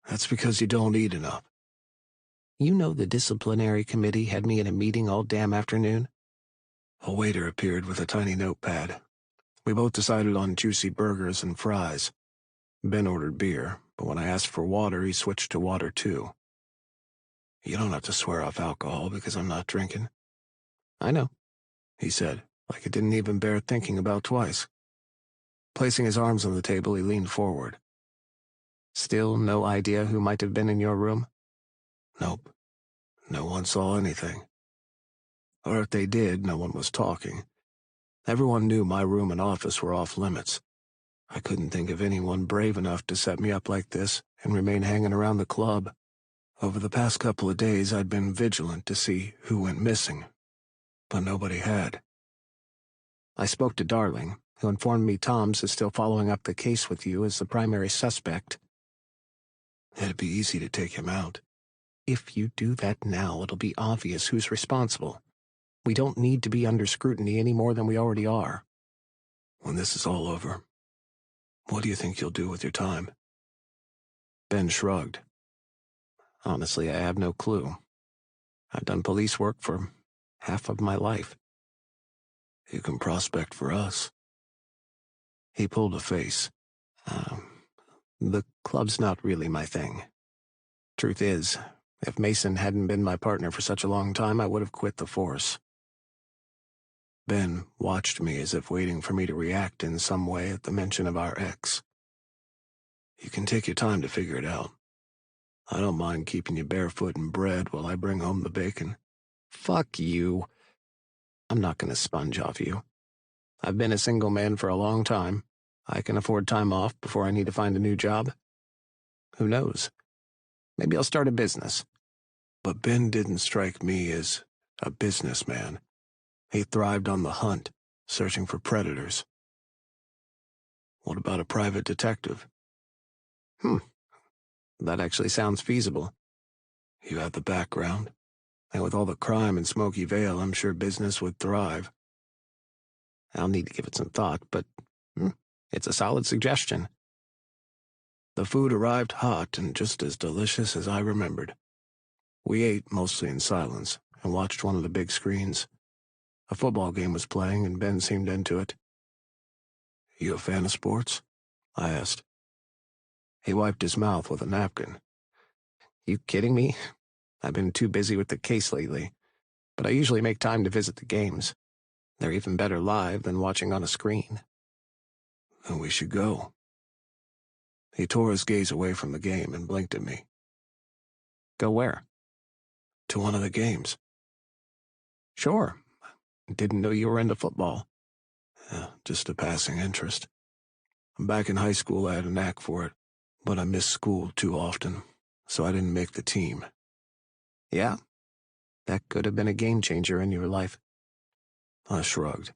That's because you don't eat enough. You know the disciplinary committee had me in a meeting all damn afternoon? A waiter appeared with a tiny notepad. We both decided on juicy burgers and fries. Ben ordered beer, but when I asked for water, he switched to water too. You don't have to swear off alcohol because I'm not drinking. I know, he said, like it didn't even bear thinking about twice. Placing his arms on the table, he leaned forward. Still no idea who might have been in your room? Nope. No one saw anything. Or if they did, no one was talking. Everyone knew my room and office were off limits. I couldn't think of anyone brave enough to set me up like this and remain hanging around the club. Over the past couple of days, I'd been vigilant to see who went missing, but nobody had. I spoke to Darling, who informed me Tom's is still following up the case with you as the primary suspect. It'd be easy to take him out. If you do that now, it'll be obvious who's responsible. We don't need to be under scrutiny any more than we already are. When this is all over, what do you think you'll do with your time? Ben shrugged. Honestly, I have no clue. I've done police work for half of my life. You can prospect for us. He pulled a face. The club's not really my thing. Truth is, if Mason hadn't been my partner for such a long time, I would have quit the force. Ben watched me as if waiting for me to react in some way at the mention of our ex. You can take your time to figure it out. I don't mind keeping you barefoot and bread while I bring home the bacon. Fuck you. I'm not going to sponge off you. I've been a single man for a long time. I can afford time off before I need to find a new job. Who knows? Maybe I'll start a business. But Ben didn't strike me as a businessman. He thrived on the hunt, searching for predators. What about a private detective? That actually sounds feasible. You have the background, and with all the crime in Smoky Vale, I'm sure business would thrive. I'll need to give it some thought, but it's a solid suggestion. The food arrived hot and just as delicious as I remembered. We ate mostly in silence and watched one of the big screens. A football game was playing, and Ben seemed into it. You a fan of sports? I asked. He wiped his mouth with a napkin. You kidding me? I've been too busy with the case lately, but I usually make time to visit the games. They're even better live than watching on a screen. Then we should go. He tore his gaze away from the game and blinked at me. Go where? To one of the games. Sure. Didn't know you were into football. Just a passing interest. Back in high school, I had a knack for it, but I missed school too often, so I didn't make the team. Yeah? That could have been a game changer in your life. I shrugged.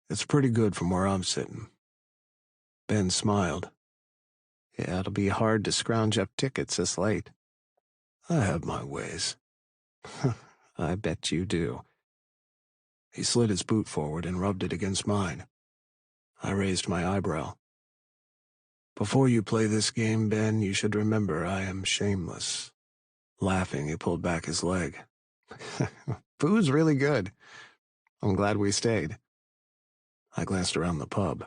It's pretty good from where I'm sitting. Ben smiled. Yeah, it'll be hard to scrounge up tickets this late. I have my ways. I bet you do. He slid his boot forward and rubbed it against mine. I raised my eyebrow. Before you play this game, Ben, you should remember I am shameless. Laughing, he pulled back his leg. Food's really good. I'm glad we stayed. I glanced around the pub.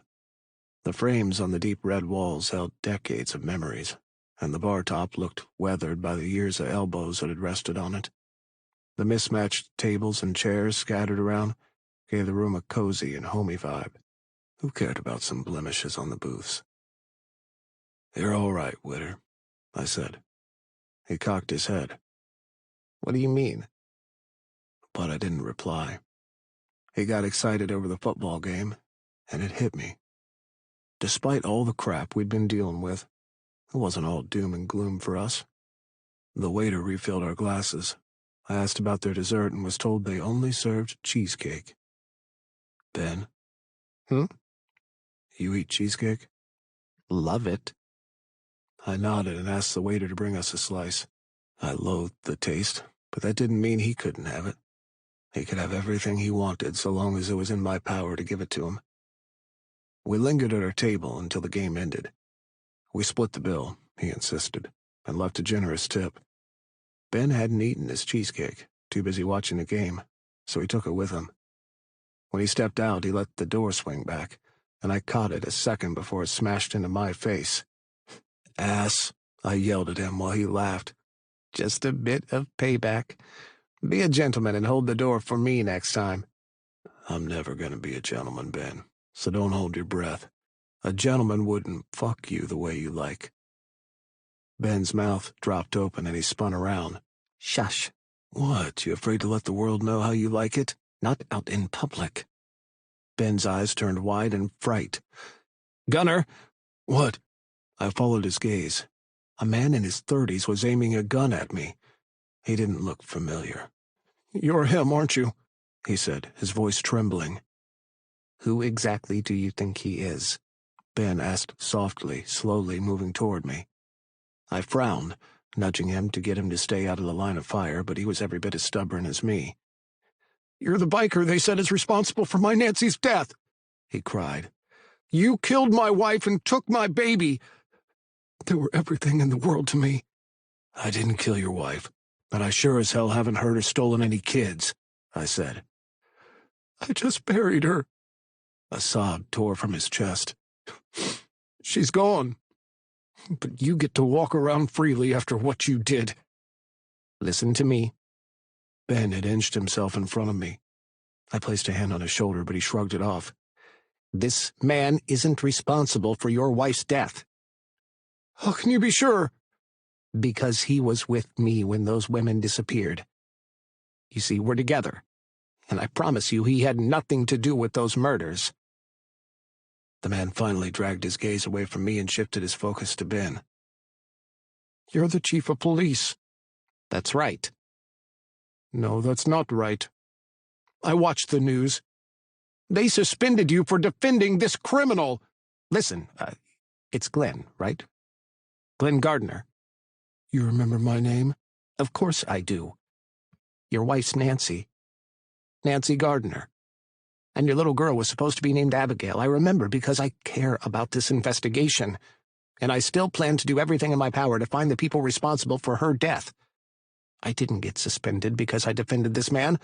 The frames on the deep red walls held decades of memories, and the bar top looked weathered by the years of elbows that had rested on it. The mismatched tables and chairs scattered around gave the room a cozy and homey vibe. Who cared about some blemishes on the booths? "You're all right, Witter," I said. He cocked his head. What do you mean? But I didn't reply. He got excited over the football game, and it hit me. Despite all the crap we'd been dealing with, it wasn't all doom and gloom for us. The waiter refilled our glasses. I asked about their dessert and was told they only served cheesecake. Ben? Hmm? You eat cheesecake? Love it. I nodded and asked the waiter to bring us a slice. I loathed the taste, but that didn't mean he couldn't have it. He could have everything he wanted so long as it was in my power to give it to him. We lingered at our table until the game ended. We split the bill, he insisted, and left a generous tip. Ben hadn't eaten his cheesecake, too busy watching the game, so he took it with him. When he stepped out, he let the door swing back, and I caught it a second before it smashed into my face. "Ass," I yelled at him while he laughed. Just a bit of payback. Be a gentleman and hold the door for me next time. I'm never going to be a gentleman, Ben, so don't hold your breath. A gentleman wouldn't fuck you the way you like. Ben's mouth dropped open and he spun around. Shush. What, you afraid to let the world know how you like it? Not out in public. Ben's eyes turned wide in fright. Gunner! What? I followed his gaze. A man in his 30s was aiming a gun at me. He didn't look familiar. You're him, aren't you? He said, his voice trembling. Who exactly do you think he is? Ben asked softly, slowly moving toward me. I frowned, nudging him to get him to stay out of the line of fire, but he was every bit as stubborn as me. You're the biker they said is responsible for my Nancy's death, he cried. You killed my wife and took my baby. They were everything in the world to me. I didn't kill your wife, but I sure as hell haven't hurt or stolen any kids, I said. I just buried her. A sob tore from his chest. She's gone. But you get to walk around freely after what you did. Listen to me. Ben had inched himself in front of me. I placed a hand on his shoulder, but he shrugged it off. This man isn't responsible for your wife's death. How can you be sure? Because he was with me when those women disappeared. You see, we're together, and I promise you he had nothing to do with those murders. The man finally dragged his gaze away from me and shifted his focus to Ben. You're the chief of police. That's right. No, that's not right. I watched the news. They suspended you for defending this criminal. Listen, it's Glenn, right? Glenn Gardner. You remember my name? Of course I do. Your wife's Nancy. Nancy Gardner. And your little girl was supposed to be named Abigail. I remember because I care about this investigation. And I still plan to do everything in my power to find the people responsible for her death. I didn't get suspended because I defended this man.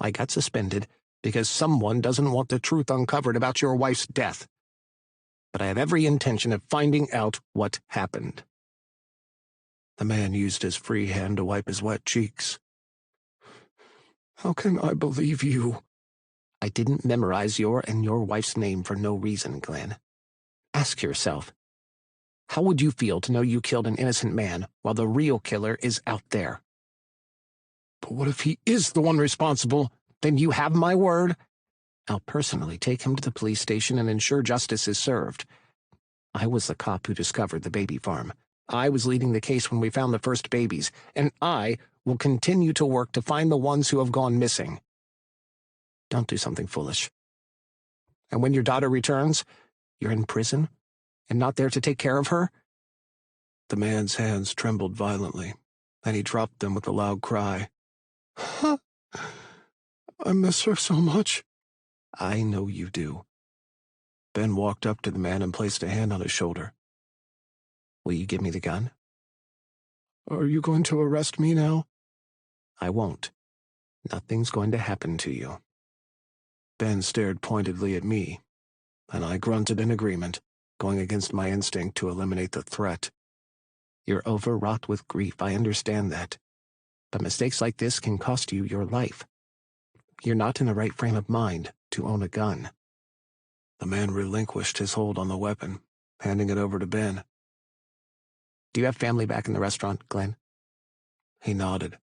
I got suspended because someone doesn't want the truth uncovered about your wife's death. But I have every intention of finding out what happened. The man used his free hand to wipe his wet cheeks. How can I believe you? I didn't memorize your and your wife's name for no reason, Glenn. Ask yourself, how would you feel to know you killed an innocent man while the real killer is out there? But what if he is the one responsible? Then you have my word. I'll personally take him to the police station and ensure justice is served. I was the cop who discovered the baby farm. I was leading the case when we found the first babies, and I will continue to work to find the ones who have gone missing. Don't do something foolish. And when your daughter returns, you're in prison and not there to take care of her? The man's hands trembled violently, and he dropped them with a loud cry. I miss her so much. I know you do. Ben walked up to the man and placed a hand on his shoulder. Will you give me the gun? Are you going to arrest me now? I won't. Nothing's going to happen to you. Ben stared pointedly at me, and I grunted in agreement, going against my instinct to eliminate the threat. You're overwrought with grief, I understand that. But mistakes like this can cost you your life. You're not in the right frame of mind to own a gun. The man relinquished his hold on the weapon, handing it over to Ben. Do you have family back in the restaurant, Glenn? He nodded.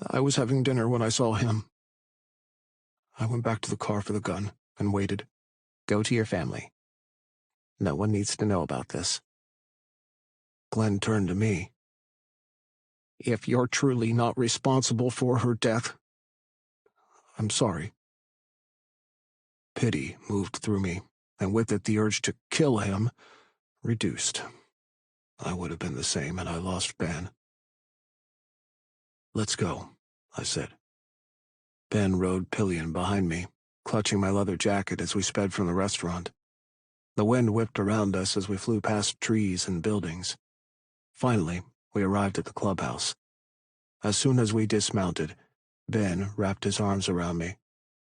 I was having dinner when I saw him. I went back to the car for the gun and waited. Go to your family. No one needs to know about this. Glenn turned to me. If you're truly not responsible for her death, I'm sorry. Pity moved through me, and with it the urge to kill him reduced. I would have been the same had I lost Ben. Let's go, I said. Ben rode pillion behind me, clutching my leather jacket as we sped from the restaurant. The wind whipped around us as we flew past trees and buildings. Finally, we arrived at the clubhouse. As soon as we dismounted, Ben wrapped his arms around me.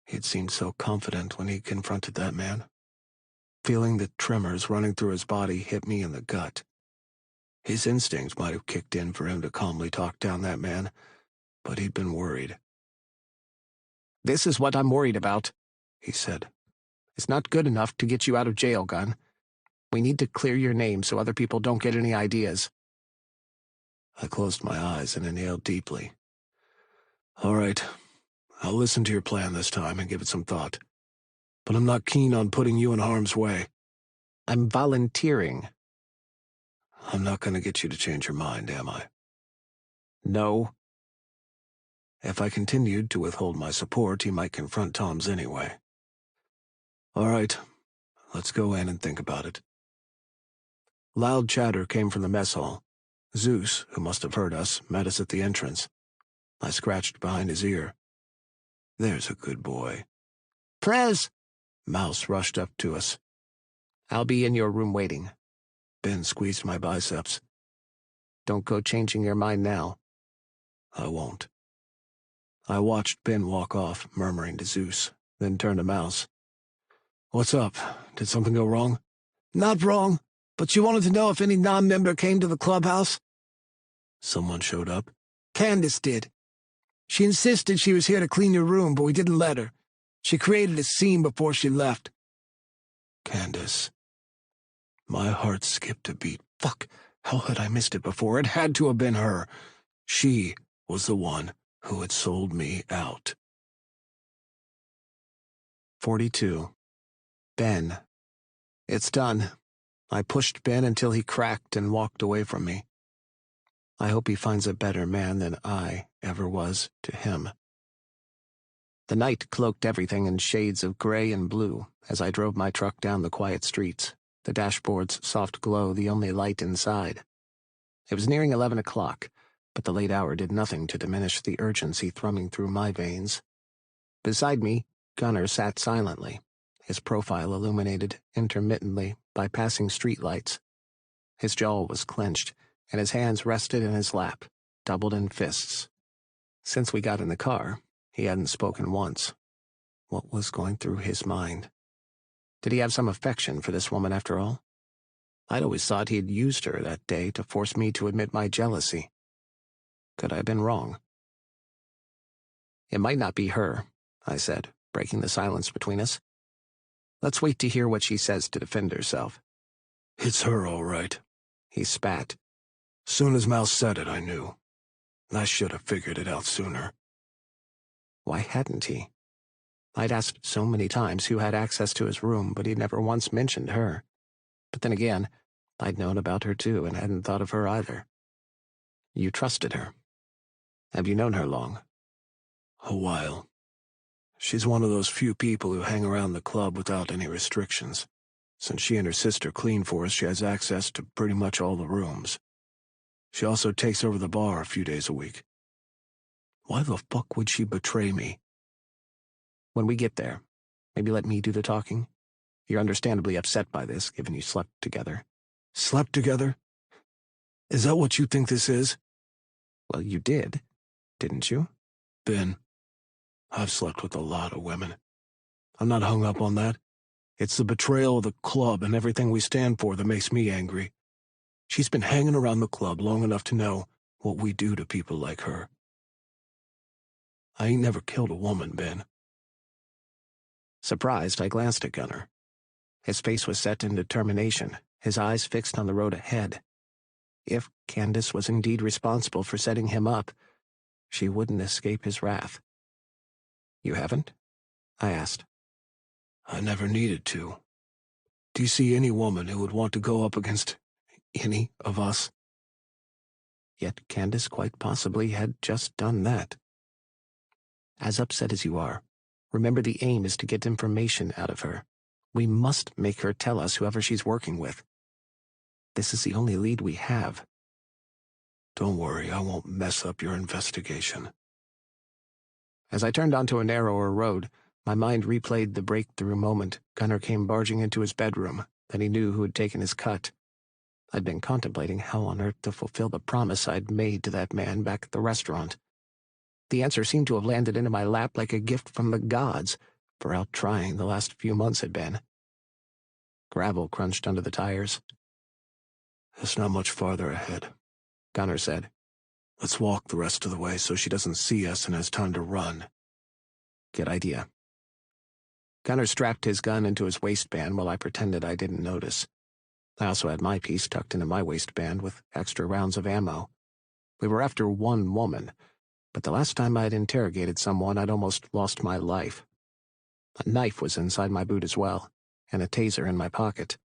He'd seemed so confident when he confronted that man. Feeling the tremors running through his body hit me in the gut. His instincts might have kicked in for him to calmly talk down that man, but he'd been worried. This is what I'm worried about, he said. It's not good enough to get you out of jail, Gun. We need to clear your name so other people don't get any ideas. I closed my eyes and inhaled deeply. All right, I'll listen to your plan this time and give it some thought. But I'm not keen on putting you in harm's way. I'm volunteering. I'm not going to get you to change your mind, am I? No. If I continued to withhold my support, he might confront Tom's anyway. All right, let's go in and think about it. Loud chatter came from the mess hall. Zeus, who must have heard us, met us at the entrance. I scratched behind his ear. There's a good boy. Prez! Mouse rushed up to us. I'll be in your room waiting. Ben squeezed my biceps. Don't go changing your mind now. I won't. I watched Ben walk off, murmuring to Zeus, then turned to Mouse. What's up? Did something go wrong? Not wrong, but you wanted to know if any non-member came to the clubhouse? Someone showed up? Candace did. She insisted she was here to clean your room, but we didn't let her. She created a scene before she left. Candace. My heart skipped a beat. Fuck, how had I missed it before? It had to have been her. She was the one who had sold me out. 42. Ben. It's done. I pushed Ben until he cracked and walked away from me. I hope he finds a better man than I ever was to him. The night cloaked everything in shades of gray and blue as I drove my truck down the quiet streets, the dashboard's soft glow the only light inside. It was nearing 11 o'clock, but the late hour did nothing to diminish the urgency thrumming through my veins. Beside me, Gunner sat silently, his profile illuminated intermittently by passing streetlights. His jaw was clenched, and his hands rested in his lap, doubled in fists. Since we got in the car, he hadn't spoken once. What was going through his mind? Did he have some affection for this woman after all? I'd always thought he'd used her that day to force me to admit my jealousy. Could I have been wrong? It might not be her, I said, breaking the silence between us. Let's wait to hear what she says to defend herself. It's her, all right, he spat. Soon as Mouse said it, I knew. I should have figured it out sooner. Why hadn't he? I'd asked so many times who had access to his room, but he'd never once mentioned her. But then again, I'd known about her too and hadn't thought of her either. You trusted her. Have you known her long? A while. She's one of those few people who hang around the club without any restrictions. Since she and her sister clean for us, she has access to pretty much all the rooms. She also takes over the bar a few days a week. Why the fuck would she betray me? When we get there, maybe let me do the talking. You're understandably upset by this, given you slept together. Slept together? Is that what you think this is? Well, you did, didn't you? Ben, I've slept with a lot of women. I'm not hung up on that. It's the betrayal of the club and everything we stand for that makes me angry. She's been hanging around the club long enough to know what we do to people like her. I ain't never killed a woman, Ben. Surprised, I glanced at Gunnar. His face was set in determination, his eyes fixed on the road ahead. If Candace was indeed responsible for setting him up, she wouldn't escape his wrath. You haven't? I asked. I never needed to. Do you see any woman who would want to go up against any of us? Yet Candace quite possibly had just done that. As upset as you are, remember the aim is to get information out of her. We must make her tell us whoever she's working with. This is the only lead we have. Don't worry, I won't mess up your investigation. As I turned onto a narrower road, my mind replayed the breakthrough moment Gunnar came barging into his bedroom, then he knew who had taken his cut. I'd been contemplating how on earth to fulfill the promise I'd made to that man back at the restaurant. The answer seemed to have landed into my lap like a gift from the gods, for how trying the last few months had been. Gravel crunched under the tires. It's not much farther ahead, Gunnar said. Let's walk the rest of the way so she doesn't see us and has time to run. Good idea. Gunnar strapped his gun into his waistband while I pretended I didn't notice. I also had my piece tucked into my waistband with extra rounds of ammo. We were after one woman, but the last time I'd interrogated someone, I'd almost lost my life. A knife was inside my boot as well, and a taser in my pocket.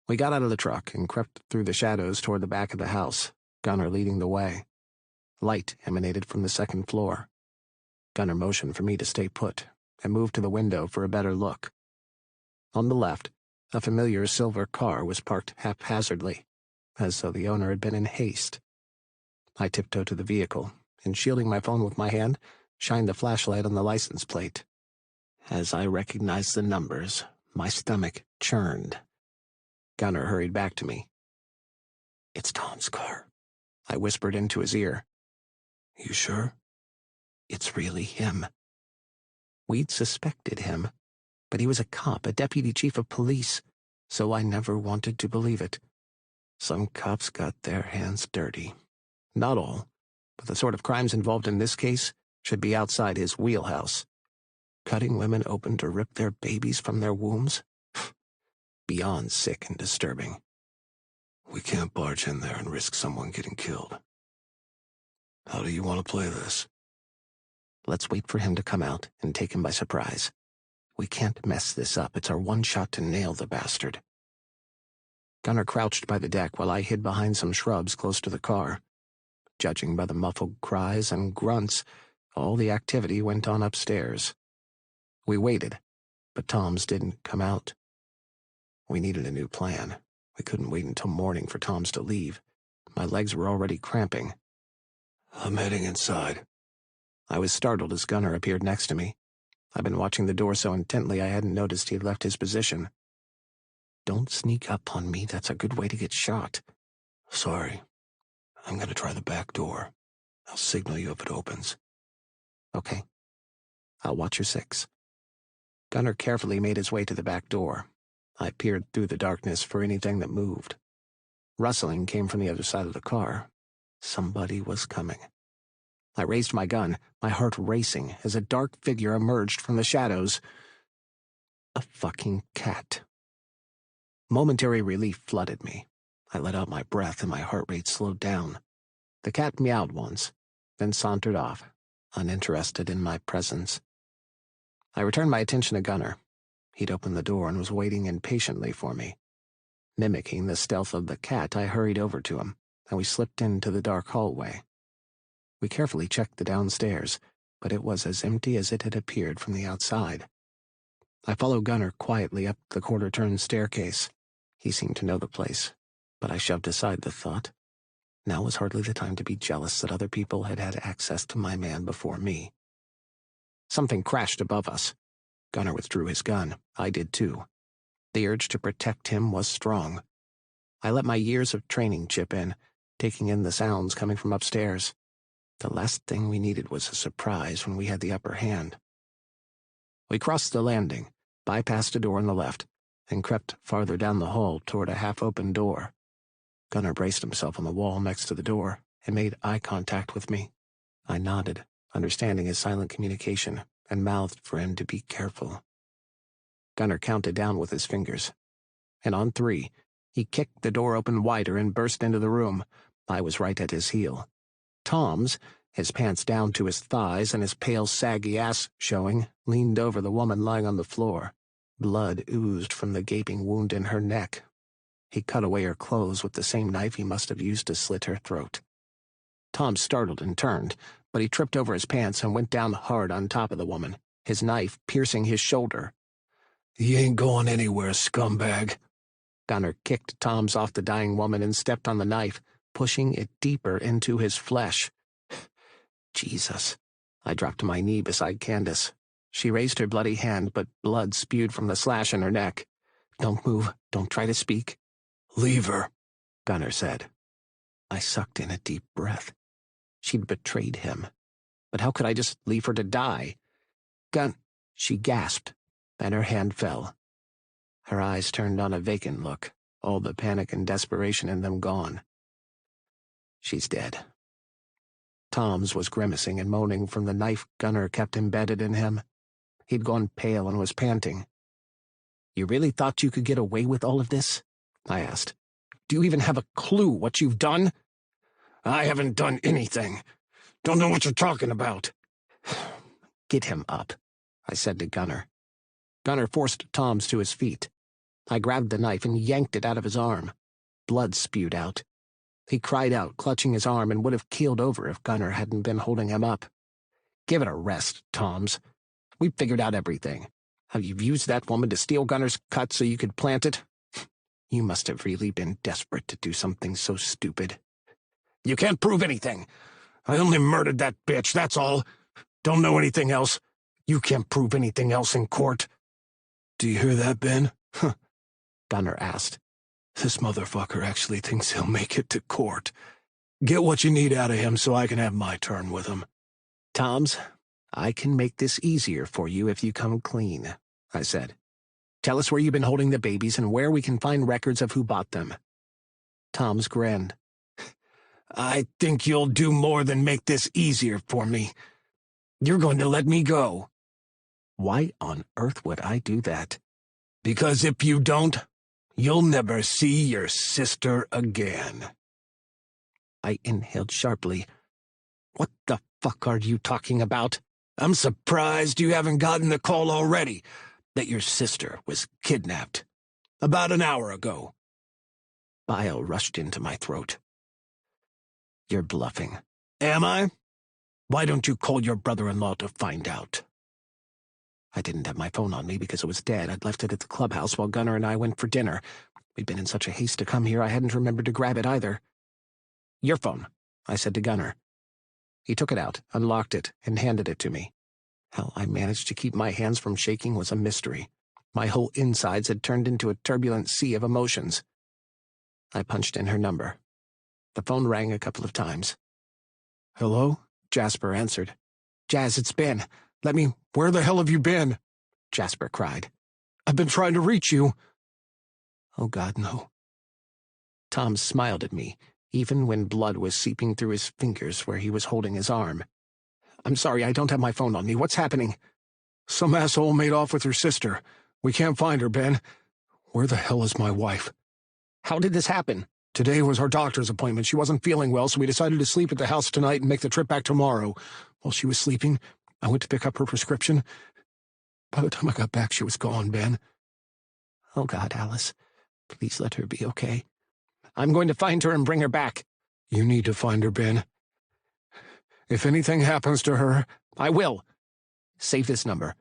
We got out of the truck and crept through the shadows toward the back of the house, Gunnar leading the way. Light emanated from the second floor. Gunnar motioned for me to stay put and moved to the window for a better look. On the left, a familiar silver car was parked haphazardly, as though the owner had been in haste. I tiptoed to the vehicle, and shielding my phone with my hand, shined the flashlight on the license plate. As I recognized the numbers, my stomach churned. Gunnar hurried back to me. "It's Tom's car," I whispered into his ear. You sure? It's really him. We'd suspected him, but he was a cop, a deputy chief of police, so I never wanted to believe it. Some cops got their hands dirty. Not all, but the sort of crimes involved in this case should be outside his wheelhouse. Cutting women open to rip their babies from their wombs? Beyond sick and disturbing. We can't barge in there and risk someone getting killed. How do you want to play this? Let's wait for him to come out and take him by surprise. We can't mess this up. It's our one shot to nail the bastard. Gunnar crouched by the deck while I hid behind some shrubs close to the car. Judging by the muffled cries and grunts, all the activity went on upstairs. We waited, but Tom's didn't come out. We needed a new plan. We couldn't wait until morning for Tom's to leave. My legs were already cramping. I'm heading inside. I was startled as Gunnar appeared next to me. I'd been watching the door so intently I hadn't noticed he'd left his position. Don't sneak up on me. That's a good way to get shot. Sorry. I'm going to try the back door. I'll signal you if it opens. Okay. I'll watch your six. Gunnar carefully made his way to the back door. I peered through the darkness for anything that moved. Rustling came from the other side of the car. Somebody was coming. I raised my gun, my heart racing, as a dark figure emerged from the shadows. A fucking cat. Momentary relief flooded me. I let out my breath and my heart rate slowed down. The cat meowed once, then sauntered off, uninterested in my presence. I returned my attention to Gunnar. He'd opened the door and was waiting impatiently for me. Mimicking the stealth of the cat, I hurried over to him, and we slipped into the dark hallway. We carefully checked the downstairs, but it was as empty as it had appeared from the outside. I followed Gunnar quietly up the quarter-turn staircase. He seemed to know the place, but I shoved aside the thought. Now was hardly the time to be jealous that other people had had access to my man before me. Something crashed above us. Gunnar withdrew his gun. I did too. The urge to protect him was strong. I let my years of training chip in, taking in the sounds coming from upstairs. The last thing we needed was a surprise when we had the upper hand. We crossed the landing, bypassed a door on the left, and crept farther down the hall toward a half-open door. Gunnar braced himself on the wall next to the door and made eye contact with me. I nodded, understanding his silent communication, and mouthed for him to be careful. Gunnar counted down with his fingers, and on 3, he kicked the door open wider and burst into the room. I was right at his heel. Tom's, his pants down to his thighs and his pale, saggy ass showing, leaned over the woman lying on the floor. Blood oozed from the gaping wound in her neck. He cut away her clothes with the same knife he must have used to slit her throat. Tom startled and turned, but he tripped over his pants and went down hard on top of the woman, his knife piercing his shoulder. "You ain't going anywhere, scumbag." Gunnar kicked Tom's off the dying woman and stepped on the knife, pushing it deeper into his flesh. Jesus. I dropped to my knee beside Candace. She raised her bloody hand, but blood spewed from the slash in her neck. "Don't move. Don't try to speak." "Leave her," Gunnar said. I sucked in a deep breath. She'd betrayed him. But how could I just leave her to die? She gasped, and her hand fell. Her eyes turned on a vacant look, all the panic and desperation in them gone. She's dead. Tom's was grimacing and moaning from the knife Gunnar kept embedded in him. He'd gone pale and was panting. "You really thought you could get away with all of this?" I asked. "Do you even have a clue what you've done?" "I haven't done anything. Don't know what you're talking about." "Get him up," I said to Gunnar. Gunnar forced Tom's to his feet. I grabbed the knife and yanked it out of his arm. Blood spewed out. He cried out, clutching his arm, and would have keeled over if Gunnar hadn't been holding him up. "Give it a rest, Toms. We've figured out everything. How you've used that woman to steal Gunnar's cut so you could plant it? You must have really been desperate to do something so stupid." "You can't prove anything. I only murdered that bitch, that's all. Don't know anything else. You can't prove anything else in court." "Do you hear that, Ben?" Gunnar asked. "This motherfucker actually thinks he'll make it to court. Get what you need out of him so I can have my turn with him." "Toms, I can make this easier for you if you come clean," I said. "Tell us where you've been holding the babies and where we can find records of who bought them." Toms grinned. "I think you'll do more than make this easier for me. You're going to let me go." "Why on earth would I do that?" "Because if you don't, you'll never see your sister again." I inhaled sharply. "What the fuck are you talking about?" "I'm surprised you haven't gotten the call already that your sister was kidnapped. About an hour ago." Bile rushed into my throat. "You're bluffing." "Am I? Why don't you call your brother-in-law to find out?" I didn't have my phone on me because it was dead. I'd left it at the clubhouse while Gunnar and I went for dinner. We'd been in such a haste to come here I hadn't remembered to grab it either. "Your phone," I said to Gunnar. He took it out, unlocked it, and handed it to me. How I managed to keep my hands from shaking was a mystery. My whole insides had turned into a turbulent sea of emotions. I punched in her number. The phone rang a couple of times. "Hello?" Jasper answered. "Jazz, it's Ben. Where the hell have you been?" Jasper cried. "I've been trying to reach you." "Oh, God, no." Tom smiled at me, even when blood was seeping through his fingers where he was holding his arm. "I'm sorry, I don't have my phone on me. What's happening?" "Some asshole made off with her sister. We can't find her, Ben. Where the hell is my wife?" "How did this happen?" "Today was her doctor's appointment. She wasn't feeling well, so we decided to sleep at the house tonight and make the trip back tomorrow. While she was sleeping, I went to pick up her prescription. By the time I got back, she was gone, Ben." "Oh, God, Alice. Please let her be okay. I'm going to find her and bring her back." "You need to find her, Ben. If anything happens to her..." "I will. Save this number.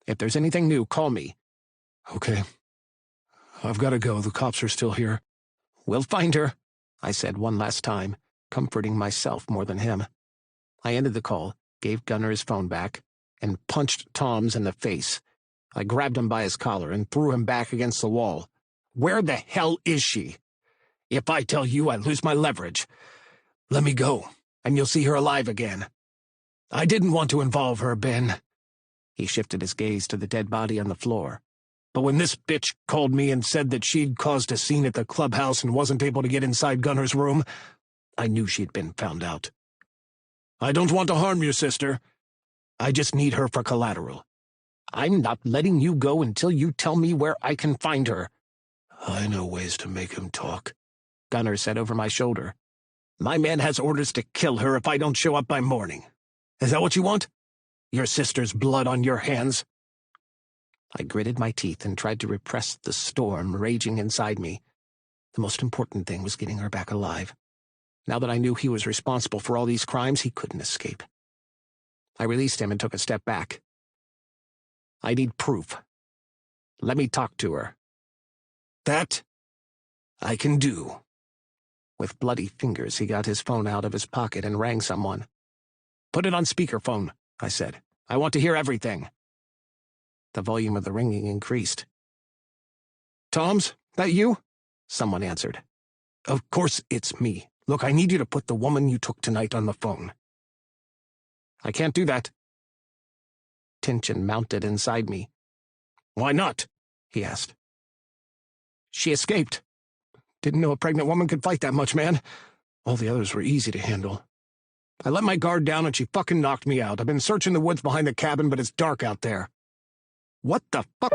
If there's anything new, call me. Okay. I've got to go. The cops are still here. We'll find her, I said one last time, comforting myself more than him. I ended the call, gave Gunner his phone back, and punched Tom's in the face. I grabbed him by his collar and threw him back against the wall. Where the hell is she? If I tell you, I lose my leverage. Let me go, and you'll see her alive again. I didn't want to involve her, Ben. He shifted his gaze to the dead body on the floor. But when this bitch called me and said that she'd caused a scene at the clubhouse and wasn't able to get inside Gunner's room, I knew she'd been found out. I don't want to harm your sister. I just need her for collateral. I'm not letting you go until you tell me where I can find her. I know ways to make him talk, Gunner said over my shoulder. My man has orders to kill her if I don't show up by morning. Is that what you want? Your sister's blood on your hands? I gritted my teeth and tried to repress the storm raging inside me. The most important thing was getting her back alive. Now that I knew he was responsible for all these crimes, he couldn't escape. I released him and took a step back. I need proof. Let me talk to her. That I can do. With bloody fingers, he got his phone out of his pocket and rang someone. Put it on speakerphone, I said. I want to hear everything. The volume of the ringing increased. Tom's, that you? Someone answered. Of course it's me. Look, I need you to put the woman you took tonight on the phone. I can't do that. Tension mounted inside me. Why not? He asked. She escaped. Didn't know a pregnant woman could fight that much, man. All the others were easy to handle. I let my guard down and she fucking knocked me out. I've been searching the woods behind the cabin, but it's dark out there. What the fuck?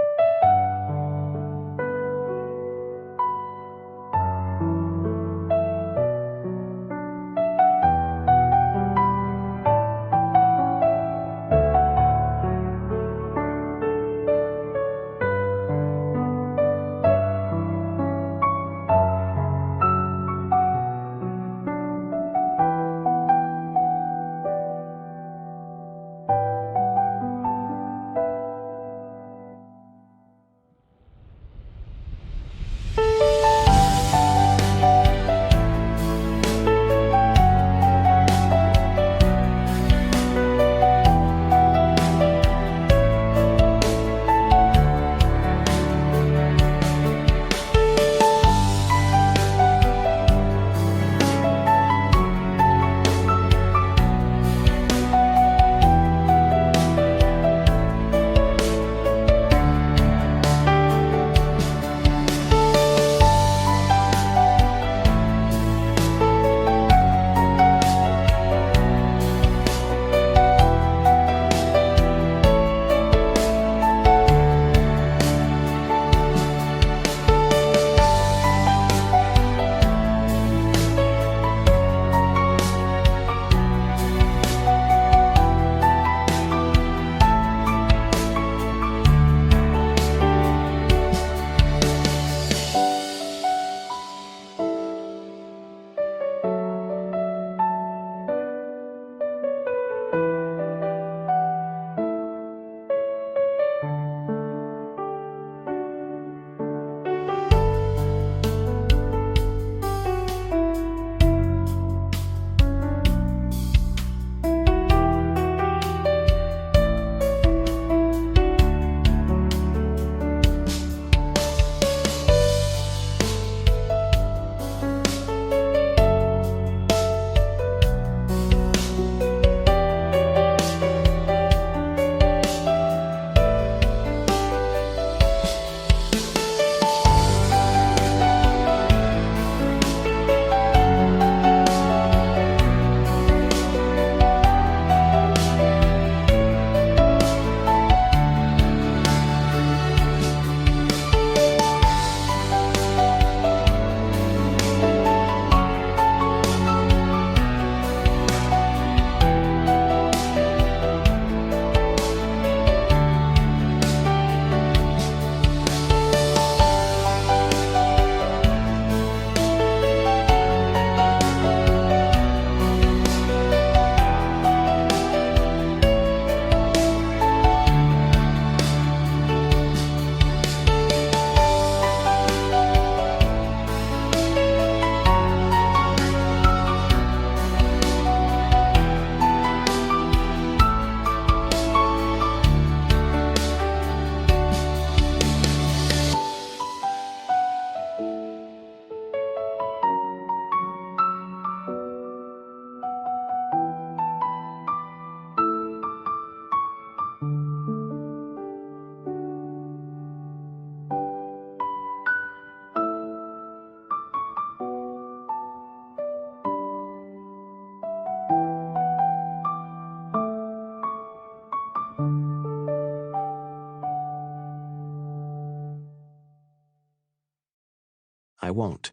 I won't.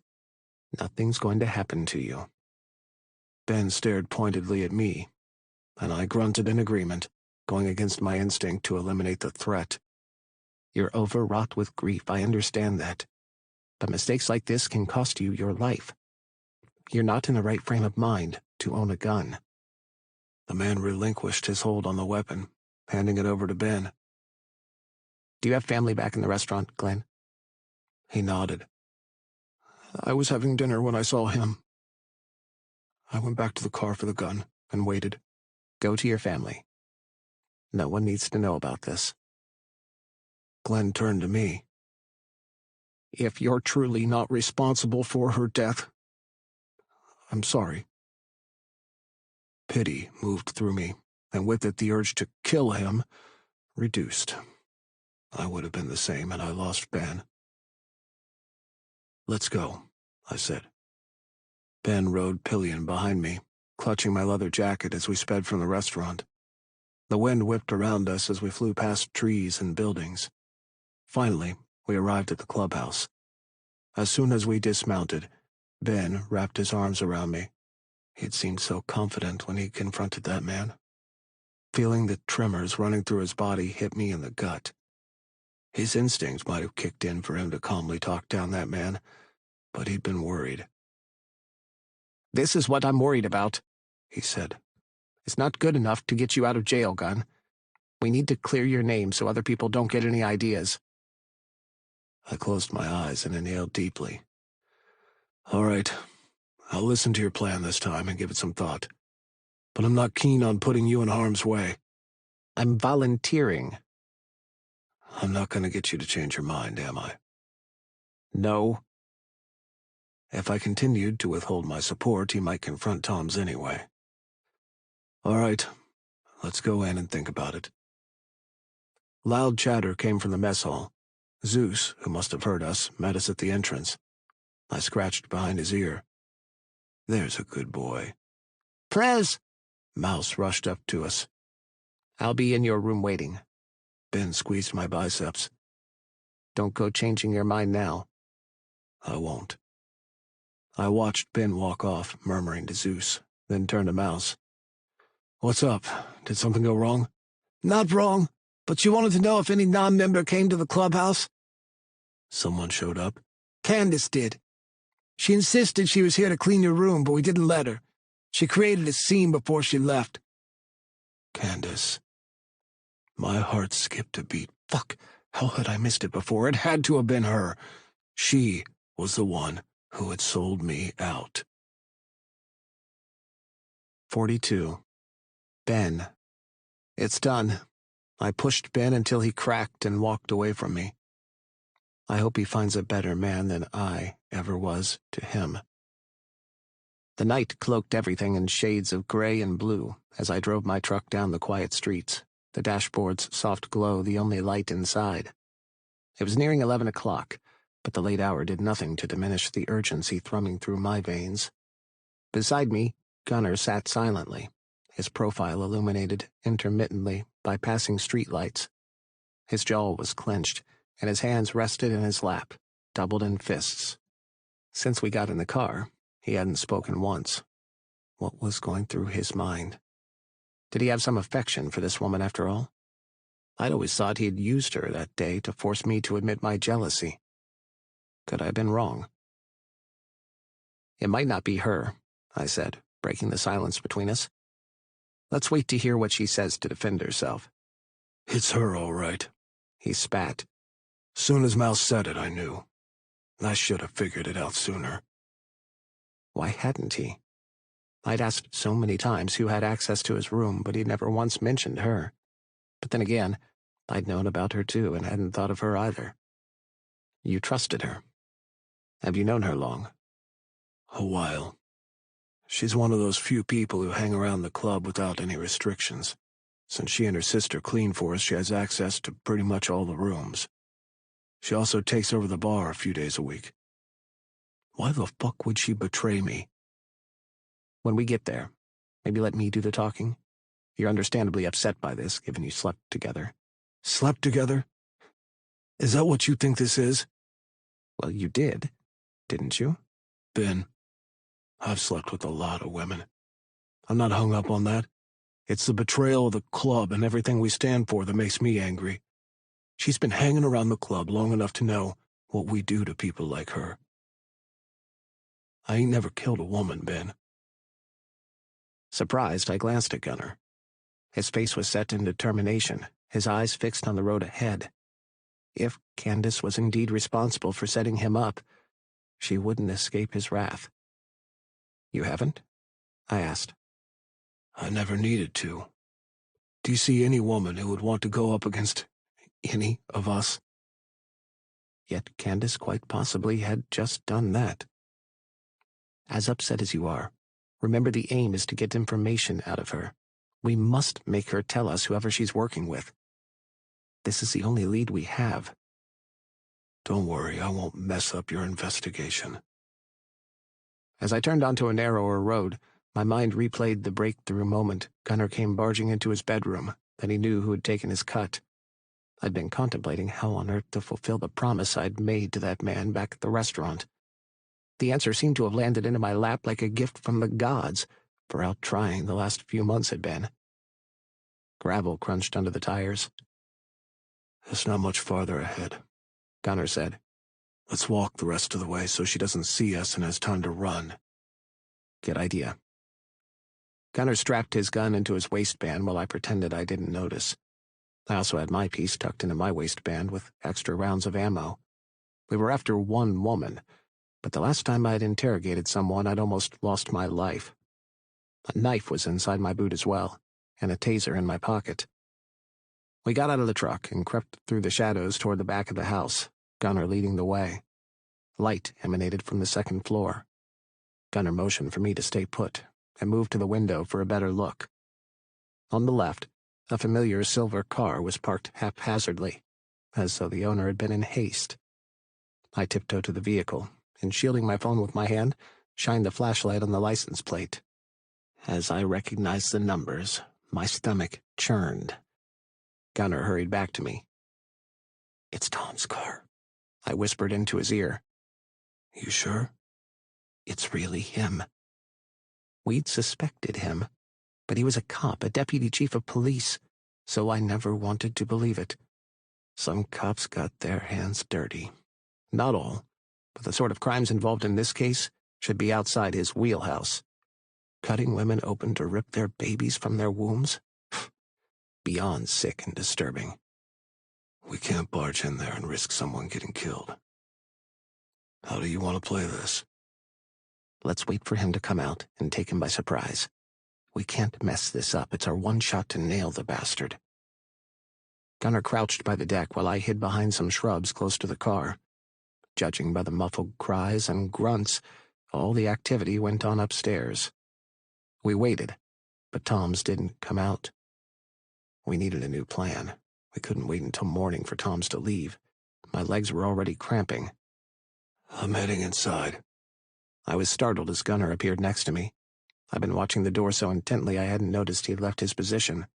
Nothing's going to happen to you. Ben stared pointedly at me, and I grunted in agreement, going against my instinct to eliminate the threat. You're overwrought with grief, I understand that. But mistakes like this can cost you your life. You're not in the right frame of mind to own a gun. The man relinquished his hold on the weapon, handing it over to Ben. Do you have family back in the restaurant, Glenn? He nodded. I was having dinner when I saw him. I went back to the car for the gun and waited. Go to your family. No one needs to know about this. Glenn turned to me. If you're truly not responsible for her death, I'm sorry. Pity moved through me, and with it the urge to kill him reduced. I would have been the same had I lost Ben. Let's go, I said. Ben rode pillion behind me, clutching my leather jacket as we sped from the restaurant. The wind whipped around us as we flew past trees and buildings. Finally, we arrived at the clubhouse. As soon as we dismounted, Ben wrapped his arms around me. He had seemed so confident when he confronted that man. Feeling the tremors running through his body hit me in the gut. His instincts might have kicked in for him to calmly talk down that man, but he'd been worried. This is what I'm worried about, he said. It's not good enough to get you out of jail, Gun. We need to clear your name so other people don't get any ideas. I closed my eyes and inhaled deeply. All right, I'll listen to your plan this time and give it some thought. But I'm not keen on putting you in harm's way. I'm volunteering. I'm not going to get you to change your mind, am I? No. If I continued to withhold my support, he might confront Tom's anyway. All right, let's go in and think about it. Loud chatter came from the mess hall. Zeus, who must have heard us, met us at the entrance. I scratched behind his ear. There's a good boy. Prez! Mouse rushed up to us. I'll be in your room waiting. Ben squeezed my biceps. Don't go changing your mind now. I won't. I watched Ben walk off, murmuring to Zeus, then turned to Mouse. What's up? Did something go wrong? Not wrong, but you wanted to know if any non-member came to the clubhouse? Someone showed up? Candace did. She insisted she was here to clean your room, but we didn't let her. She created a scene before she left. Candace. My heart skipped a beat. Fuck, how had I missed it before? It had to have been her. She was the one who had sold me out. 42. Ben. It's done. I pushed Ben until he cracked and walked away from me. I hope he finds a better man than I ever was to him. The night cloaked everything in shades of gray and blue as I drove my truck down the quiet streets, the dashboard's soft glow the only light inside. It was nearing 11 o'clock, but the late hour did nothing to diminish the urgency thrumming through my veins. Beside me, Gunner sat silently, his profile illuminated intermittently by passing streetlights. His jaw was clenched, and his hands rested in his lap, doubled in fists. Since we got in the car, he hadn't spoken once. What was going through his mind? Did he have some affection for this woman after all? I'd always thought he'd used her that day to force me to admit my jealousy. Could I have been wrong? It might not be her, I said, breaking the silence between us. Let's wait to hear what she says to defend herself. It's her, all right. He spat. Soon as Mouse said it, I knew. I should have figured it out sooner. Why hadn't he? I'd asked so many times who had access to his room, but he'd never once mentioned her. But then again, I'd known about her too and hadn't thought of her either. You trusted her. Have you known her long? A while. She's one of those few people who hang around the club without any restrictions. Since she and her sister clean for us, she has access to pretty much all the rooms. She also takes over the bar a few days a week. Why the fuck would she betray me? When we get there, maybe let me do the talking. You're understandably upset by this, given you slept together. Slept together? Is that what you think this is? Well, you did. Didn't you? Ben, I've slept with a lot of women. I'm not hung up on that. It's the betrayal of the club and everything we stand for that makes me angry. She's been hanging around the club long enough to know what we do to people like her. I ain't never killed a woman, Ben. Surprised, I glanced at Gunnar. His face was set in determination, his eyes fixed on the road ahead. If Candace was indeed responsible for setting him up, she wouldn't escape his wrath. You haven't? I asked. I never needed to. Do you see any woman who would want to go up against any of us? Yet Candace quite possibly had just done that. As upset as you are, remember the aim is to get information out of her. We must make her tell us whoever she's working with. This is the only lead we have. Don't worry, I won't mess up your investigation. As I turned onto a narrower road, my mind replayed the breakthrough moment Gunnar came barging into his bedroom, then he knew who had taken his cut. I'd been contemplating how on earth to fulfill the promise I'd made to that man back at the restaurant. The answer seemed to have landed into my lap like a gift from the gods, for how trying the last few months had been. Gravel crunched under the tires. It's not much farther ahead, Gunnar said. Let's walk the rest of the way so she doesn't see us and has time to run. Good idea. Gunnar strapped his gun into his waistband while I pretended I didn't notice. I also had my piece tucked into my waistband with extra rounds of ammo. We were after one woman, but the last time I'd interrogated someone, I'd almost lost my life. A knife was inside my boot as well, and a taser in my pocket. We got out of the truck and crept through the shadows toward the back of the house, Gunnar leading the way. Light emanated from the second floor. Gunnar motioned for me to stay put and moved to the window for a better look. On the left, a familiar silver car was parked haphazardly, as though the owner had been in haste. I tiptoed to the vehicle, and shielding my phone with my hand, shined the flashlight on the license plate. As I recognized the numbers, my stomach churned. Gunnar hurried back to me. "It's Tom's car," I whispered into his ear. You sure? It's really him. We'd suspected him, but he was a cop, a deputy chief of police, so I never wanted to believe it. Some cops got their hands dirty. Not all, but the sort of crimes involved in this case should be outside his wheelhouse. Cutting women open to rip their babies from their wombs? Beyond sick and disturbing. We can't barge in there and risk someone getting killed. How do you want to play this? Let's wait for him to come out and take him by surprise. We can't mess this up. It's our one shot to nail the bastard. Gunnar crouched by the deck while I hid behind some shrubs close to the car. Judging by the muffled cries and grunts, all the activity went on upstairs. We waited, but Tom's didn't come out. We needed a new plan. We couldn't wait until morning for Tom's to leave. My legs were already cramping. I'm heading inside. I was startled as Gunnar appeared next to me. I'd been watching the door so intently I hadn't noticed he'd left his position.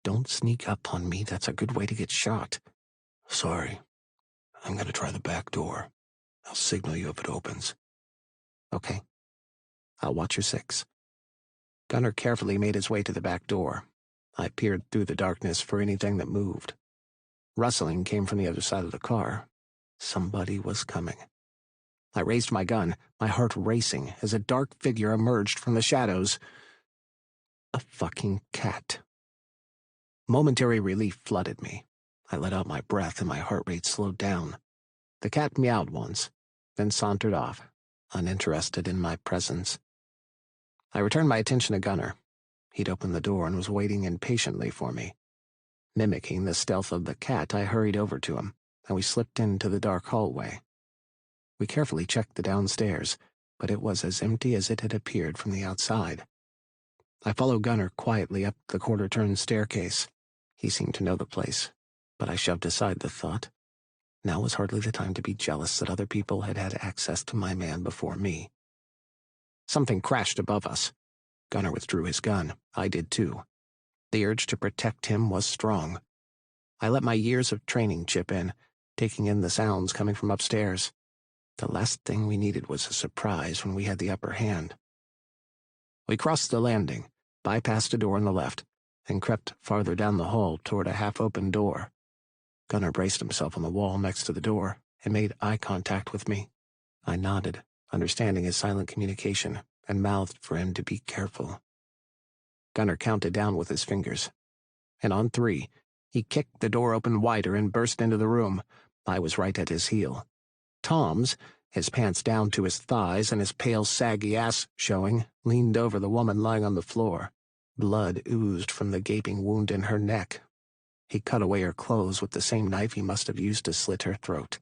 Don't sneak up on me. That's a good way to get shot. Sorry. I'm going to try the back door. I'll signal you if it opens. Okay. I'll watch your six. Gunnar carefully made his way to the back door. I peered through the darkness for anything that moved. Rustling came from the other side of the car. Somebody was coming. I raised my gun, my heart racing, as a dark figure emerged from the shadows. A fucking cat. Momentary relief flooded me. I let out my breath and my heart rate slowed down. The cat meowed once, then sauntered off, uninterested in my presence. I returned my attention to Gunnar. He'd opened the door and was waiting impatiently for me. Mimicking the stealth of the cat, I hurried over to him, and we slipped into the dark hallway. We carefully checked the downstairs, but it was as empty as it had appeared from the outside. I followed Gunnar quietly up the quarter-turn staircase. He seemed to know the place, but I shoved aside the thought. Now was hardly the time to be jealous that other people had had access to my man before me. Something crashed above us. Gunnar withdrew his gun. I did too. The urge to protect him was strong. I let my years of training chip in, taking in the sounds coming from upstairs. The last thing we needed was a surprise when we had the upper hand. We crossed the landing, bypassed a door on the left, and crept farther down the hall toward a half-open door. Gunnar braced himself on the wall next to the door and made eye contact with me. I nodded, understanding his silent communication, and mouthed for him to be careful. Gunnar counted down with his fingers, and on 3, he kicked the door open wider and burst into the room. I was right at his heel. Tom's, his pants down to his thighs and his pale, saggy ass showing, leaned over the woman lying on the floor. Blood oozed from the gaping wound in her neck. He cut away her clothes with the same knife he must have used to slit her throat.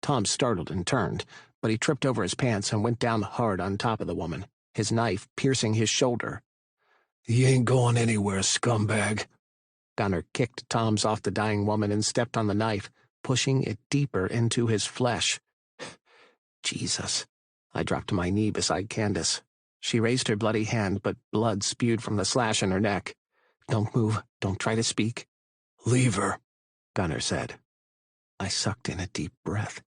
Tom startled and turned, but he tripped over his pants and went down hard on top of the woman, his knife piercing his shoulder. "You ain't going anywhere, scumbag." Gunnar kicked Tom's off the dying woman and stepped on the knife, pushing it deeper into his flesh. Jesus. I dropped to my knee beside Candace. She raised her bloody hand, but blood spewed from the slash in her neck. "Don't move. Don't try to speak." "Leave her," Gunnar said. I sucked in a deep breath.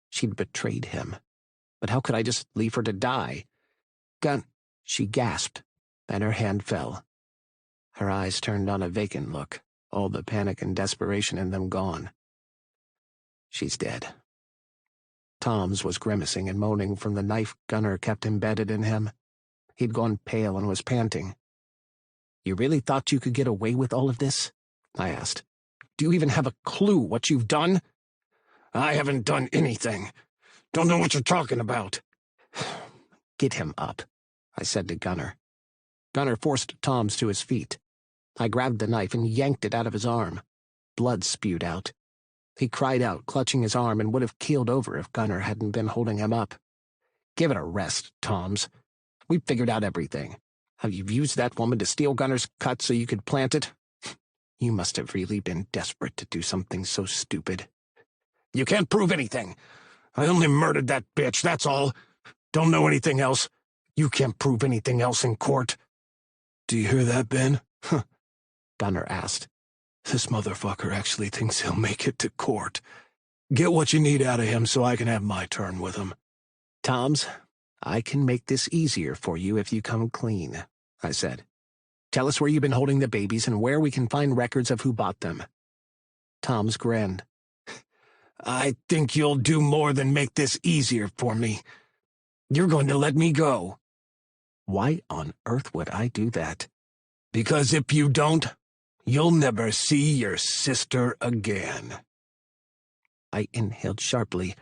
She'd betrayed him. But how could I just leave her to die? She gasped, and her hand fell. Her eyes turned on a vacant look, all the panic and desperation in them gone. She's dead. Tom's was grimacing and moaning from the knife Gunnar kept embedded in him. He'd gone pale and was panting. "You really thought you could get away with all of this?" I asked. "Do you even have a clue what you've done?" "I haven't done anything. Don't know what you're talking about." "Get him up," I said to Gunnar. Gunnar forced Tom's to his feet. I grabbed the knife and yanked it out of his arm. Blood spewed out. He cried out, clutching his arm, and would have keeled over if Gunnar hadn't been holding him up. "Give it a rest, Toms. We've figured out everything. How you've used that woman to steal Gunnar's cut so you could plant it? You must have really been desperate to do something so stupid." "You can't prove anything. I only murdered that bitch, that's all. Don't know anything else. You can't prove anything else in court." "Do you hear that, Ben?" Gunnar asked. "This motherfucker actually thinks he'll make it to court. Get what you need out of him so I can have my turn with him." "Toms, I can make this easier for you if you come clean," I said. "Tell us where you've been holding the babies and where we can find records of who bought them." Toms grinned. "I think you'll do more than make this easier for me. You're going to let me go." "Why on earth would I do that?" "Because if you don't, you'll never see your sister again." I inhaled sharply.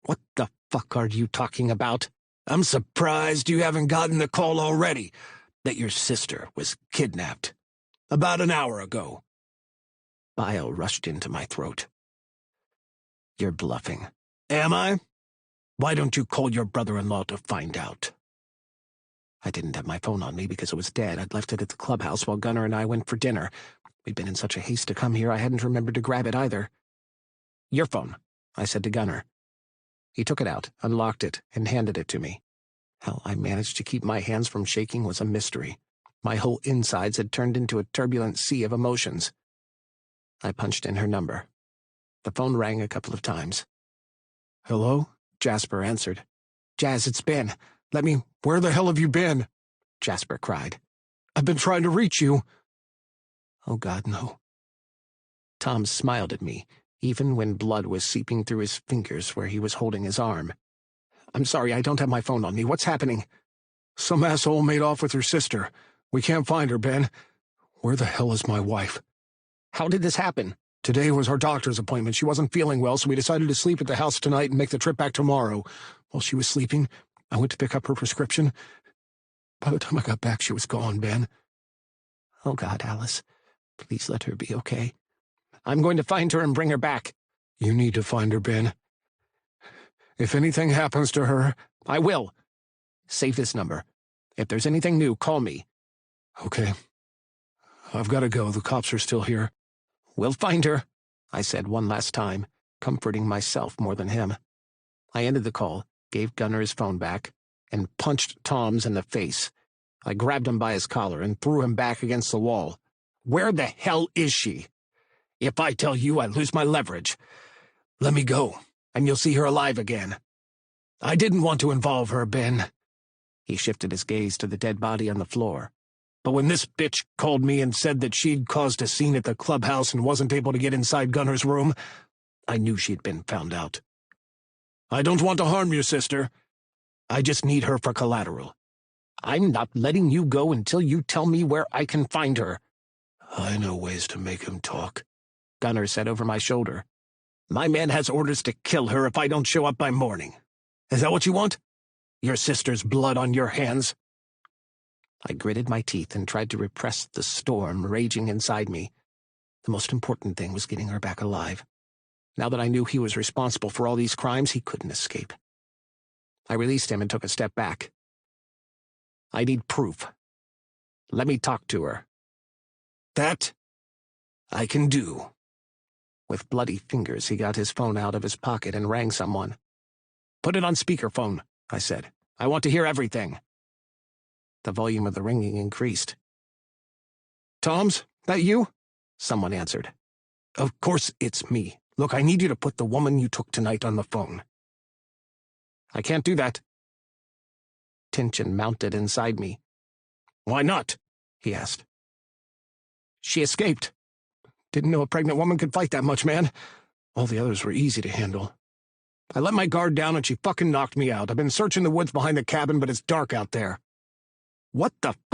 "What the fuck are you talking about?" "I'm surprised you haven't gotten the call already that your sister was kidnapped. About an hour ago." Bile rushed into my throat. "You're bluffing." "Am I? Why don't you call your brother-in-law to find out?" I didn't have my phone on me because it was dead. I'd left it at the clubhouse while Gunnar and I went for dinner. We'd been in such a haste to come here I hadn't remembered to grab it either. "Your phone," I said to Gunnar. He took it out, unlocked it, and handed it to me. How I managed to keep my hands from shaking was a mystery. My whole insides had turned into a turbulent sea of emotions. I punched in her number. The phone rang a couple of times. "Hello?" Jasper answered. "Jazz, it's Ben. Where the hell have you been?" Jasper cried. "I've been trying to reach you." "Oh, God, no." Tom smiled at me, even when blood was seeping through his fingers where he was holding his arm. "I'm sorry, I don't have my phone on me. What's happening?" "Some asshole made off with her sister. We can't find her, Ben. Where the hell is my wife?" "How did this happen?" "Today was her doctor's appointment. She wasn't feeling well, so we decided to sleep at the house tonight and make the trip back tomorrow. While she was sleeping, I went to pick up her prescription. By the time I got back, she was gone, Ben." "Oh, God, Alice. Please let her be okay. I'm going to find her and bring her back." "You need to find her, Ben. If anything happens to her..." "I will. Save this number. If there's anything new, call me." "Okay. I've got to go. The cops are still here." "We'll find her," I said one last time, comforting myself more than him. I ended the call, gave Gunnar his phone back, and punched Tom's in the face. I grabbed him by his collar and threw him back against the wall. "Where the hell is she? If I tell you, I lose my leverage." "Let me go. and you'll see her alive again. I didn't want to involve her, Ben." He shifted his gaze to the dead body on the floor. "But when this bitch called me and said that she'd caused a scene at the clubhouse and wasn't able to get inside Gunner's room, I knew she'd been found out. I don't want to harm your sister. I just need her for collateral. I'm not letting you go until you tell me where I can find her." "I know ways to make him talk," Gunner said over my shoulder. "My man has orders to kill her if I don't show up by morning. Is that what you want? Your sister's blood on your hands?" I gritted my teeth and tried to repress the storm raging inside me. The most important thing was getting her back alive. Now that I knew he was responsible for all these crimes, he couldn't escape. I released him and took a step back. "I need proof. Let me talk to her." "That I can do." With bloody fingers, he got his phone out of his pocket and rang someone. "Put it on speakerphone," I said. "I want to hear everything." The volume of the ringing increased. "Tom's, that you?" Someone answered. "Of course it's me. Look, I need you to put the woman you took tonight on the phone." "I can't do that." Tension mounted inside me. "Why not?" he asked. "She escaped. Didn't know a pregnant woman could fight that much, man. All the others were easy to handle. I let my guard down and she fucking knocked me out. I've been searching the woods behind the cabin, but it's dark out there." "What the fuck?"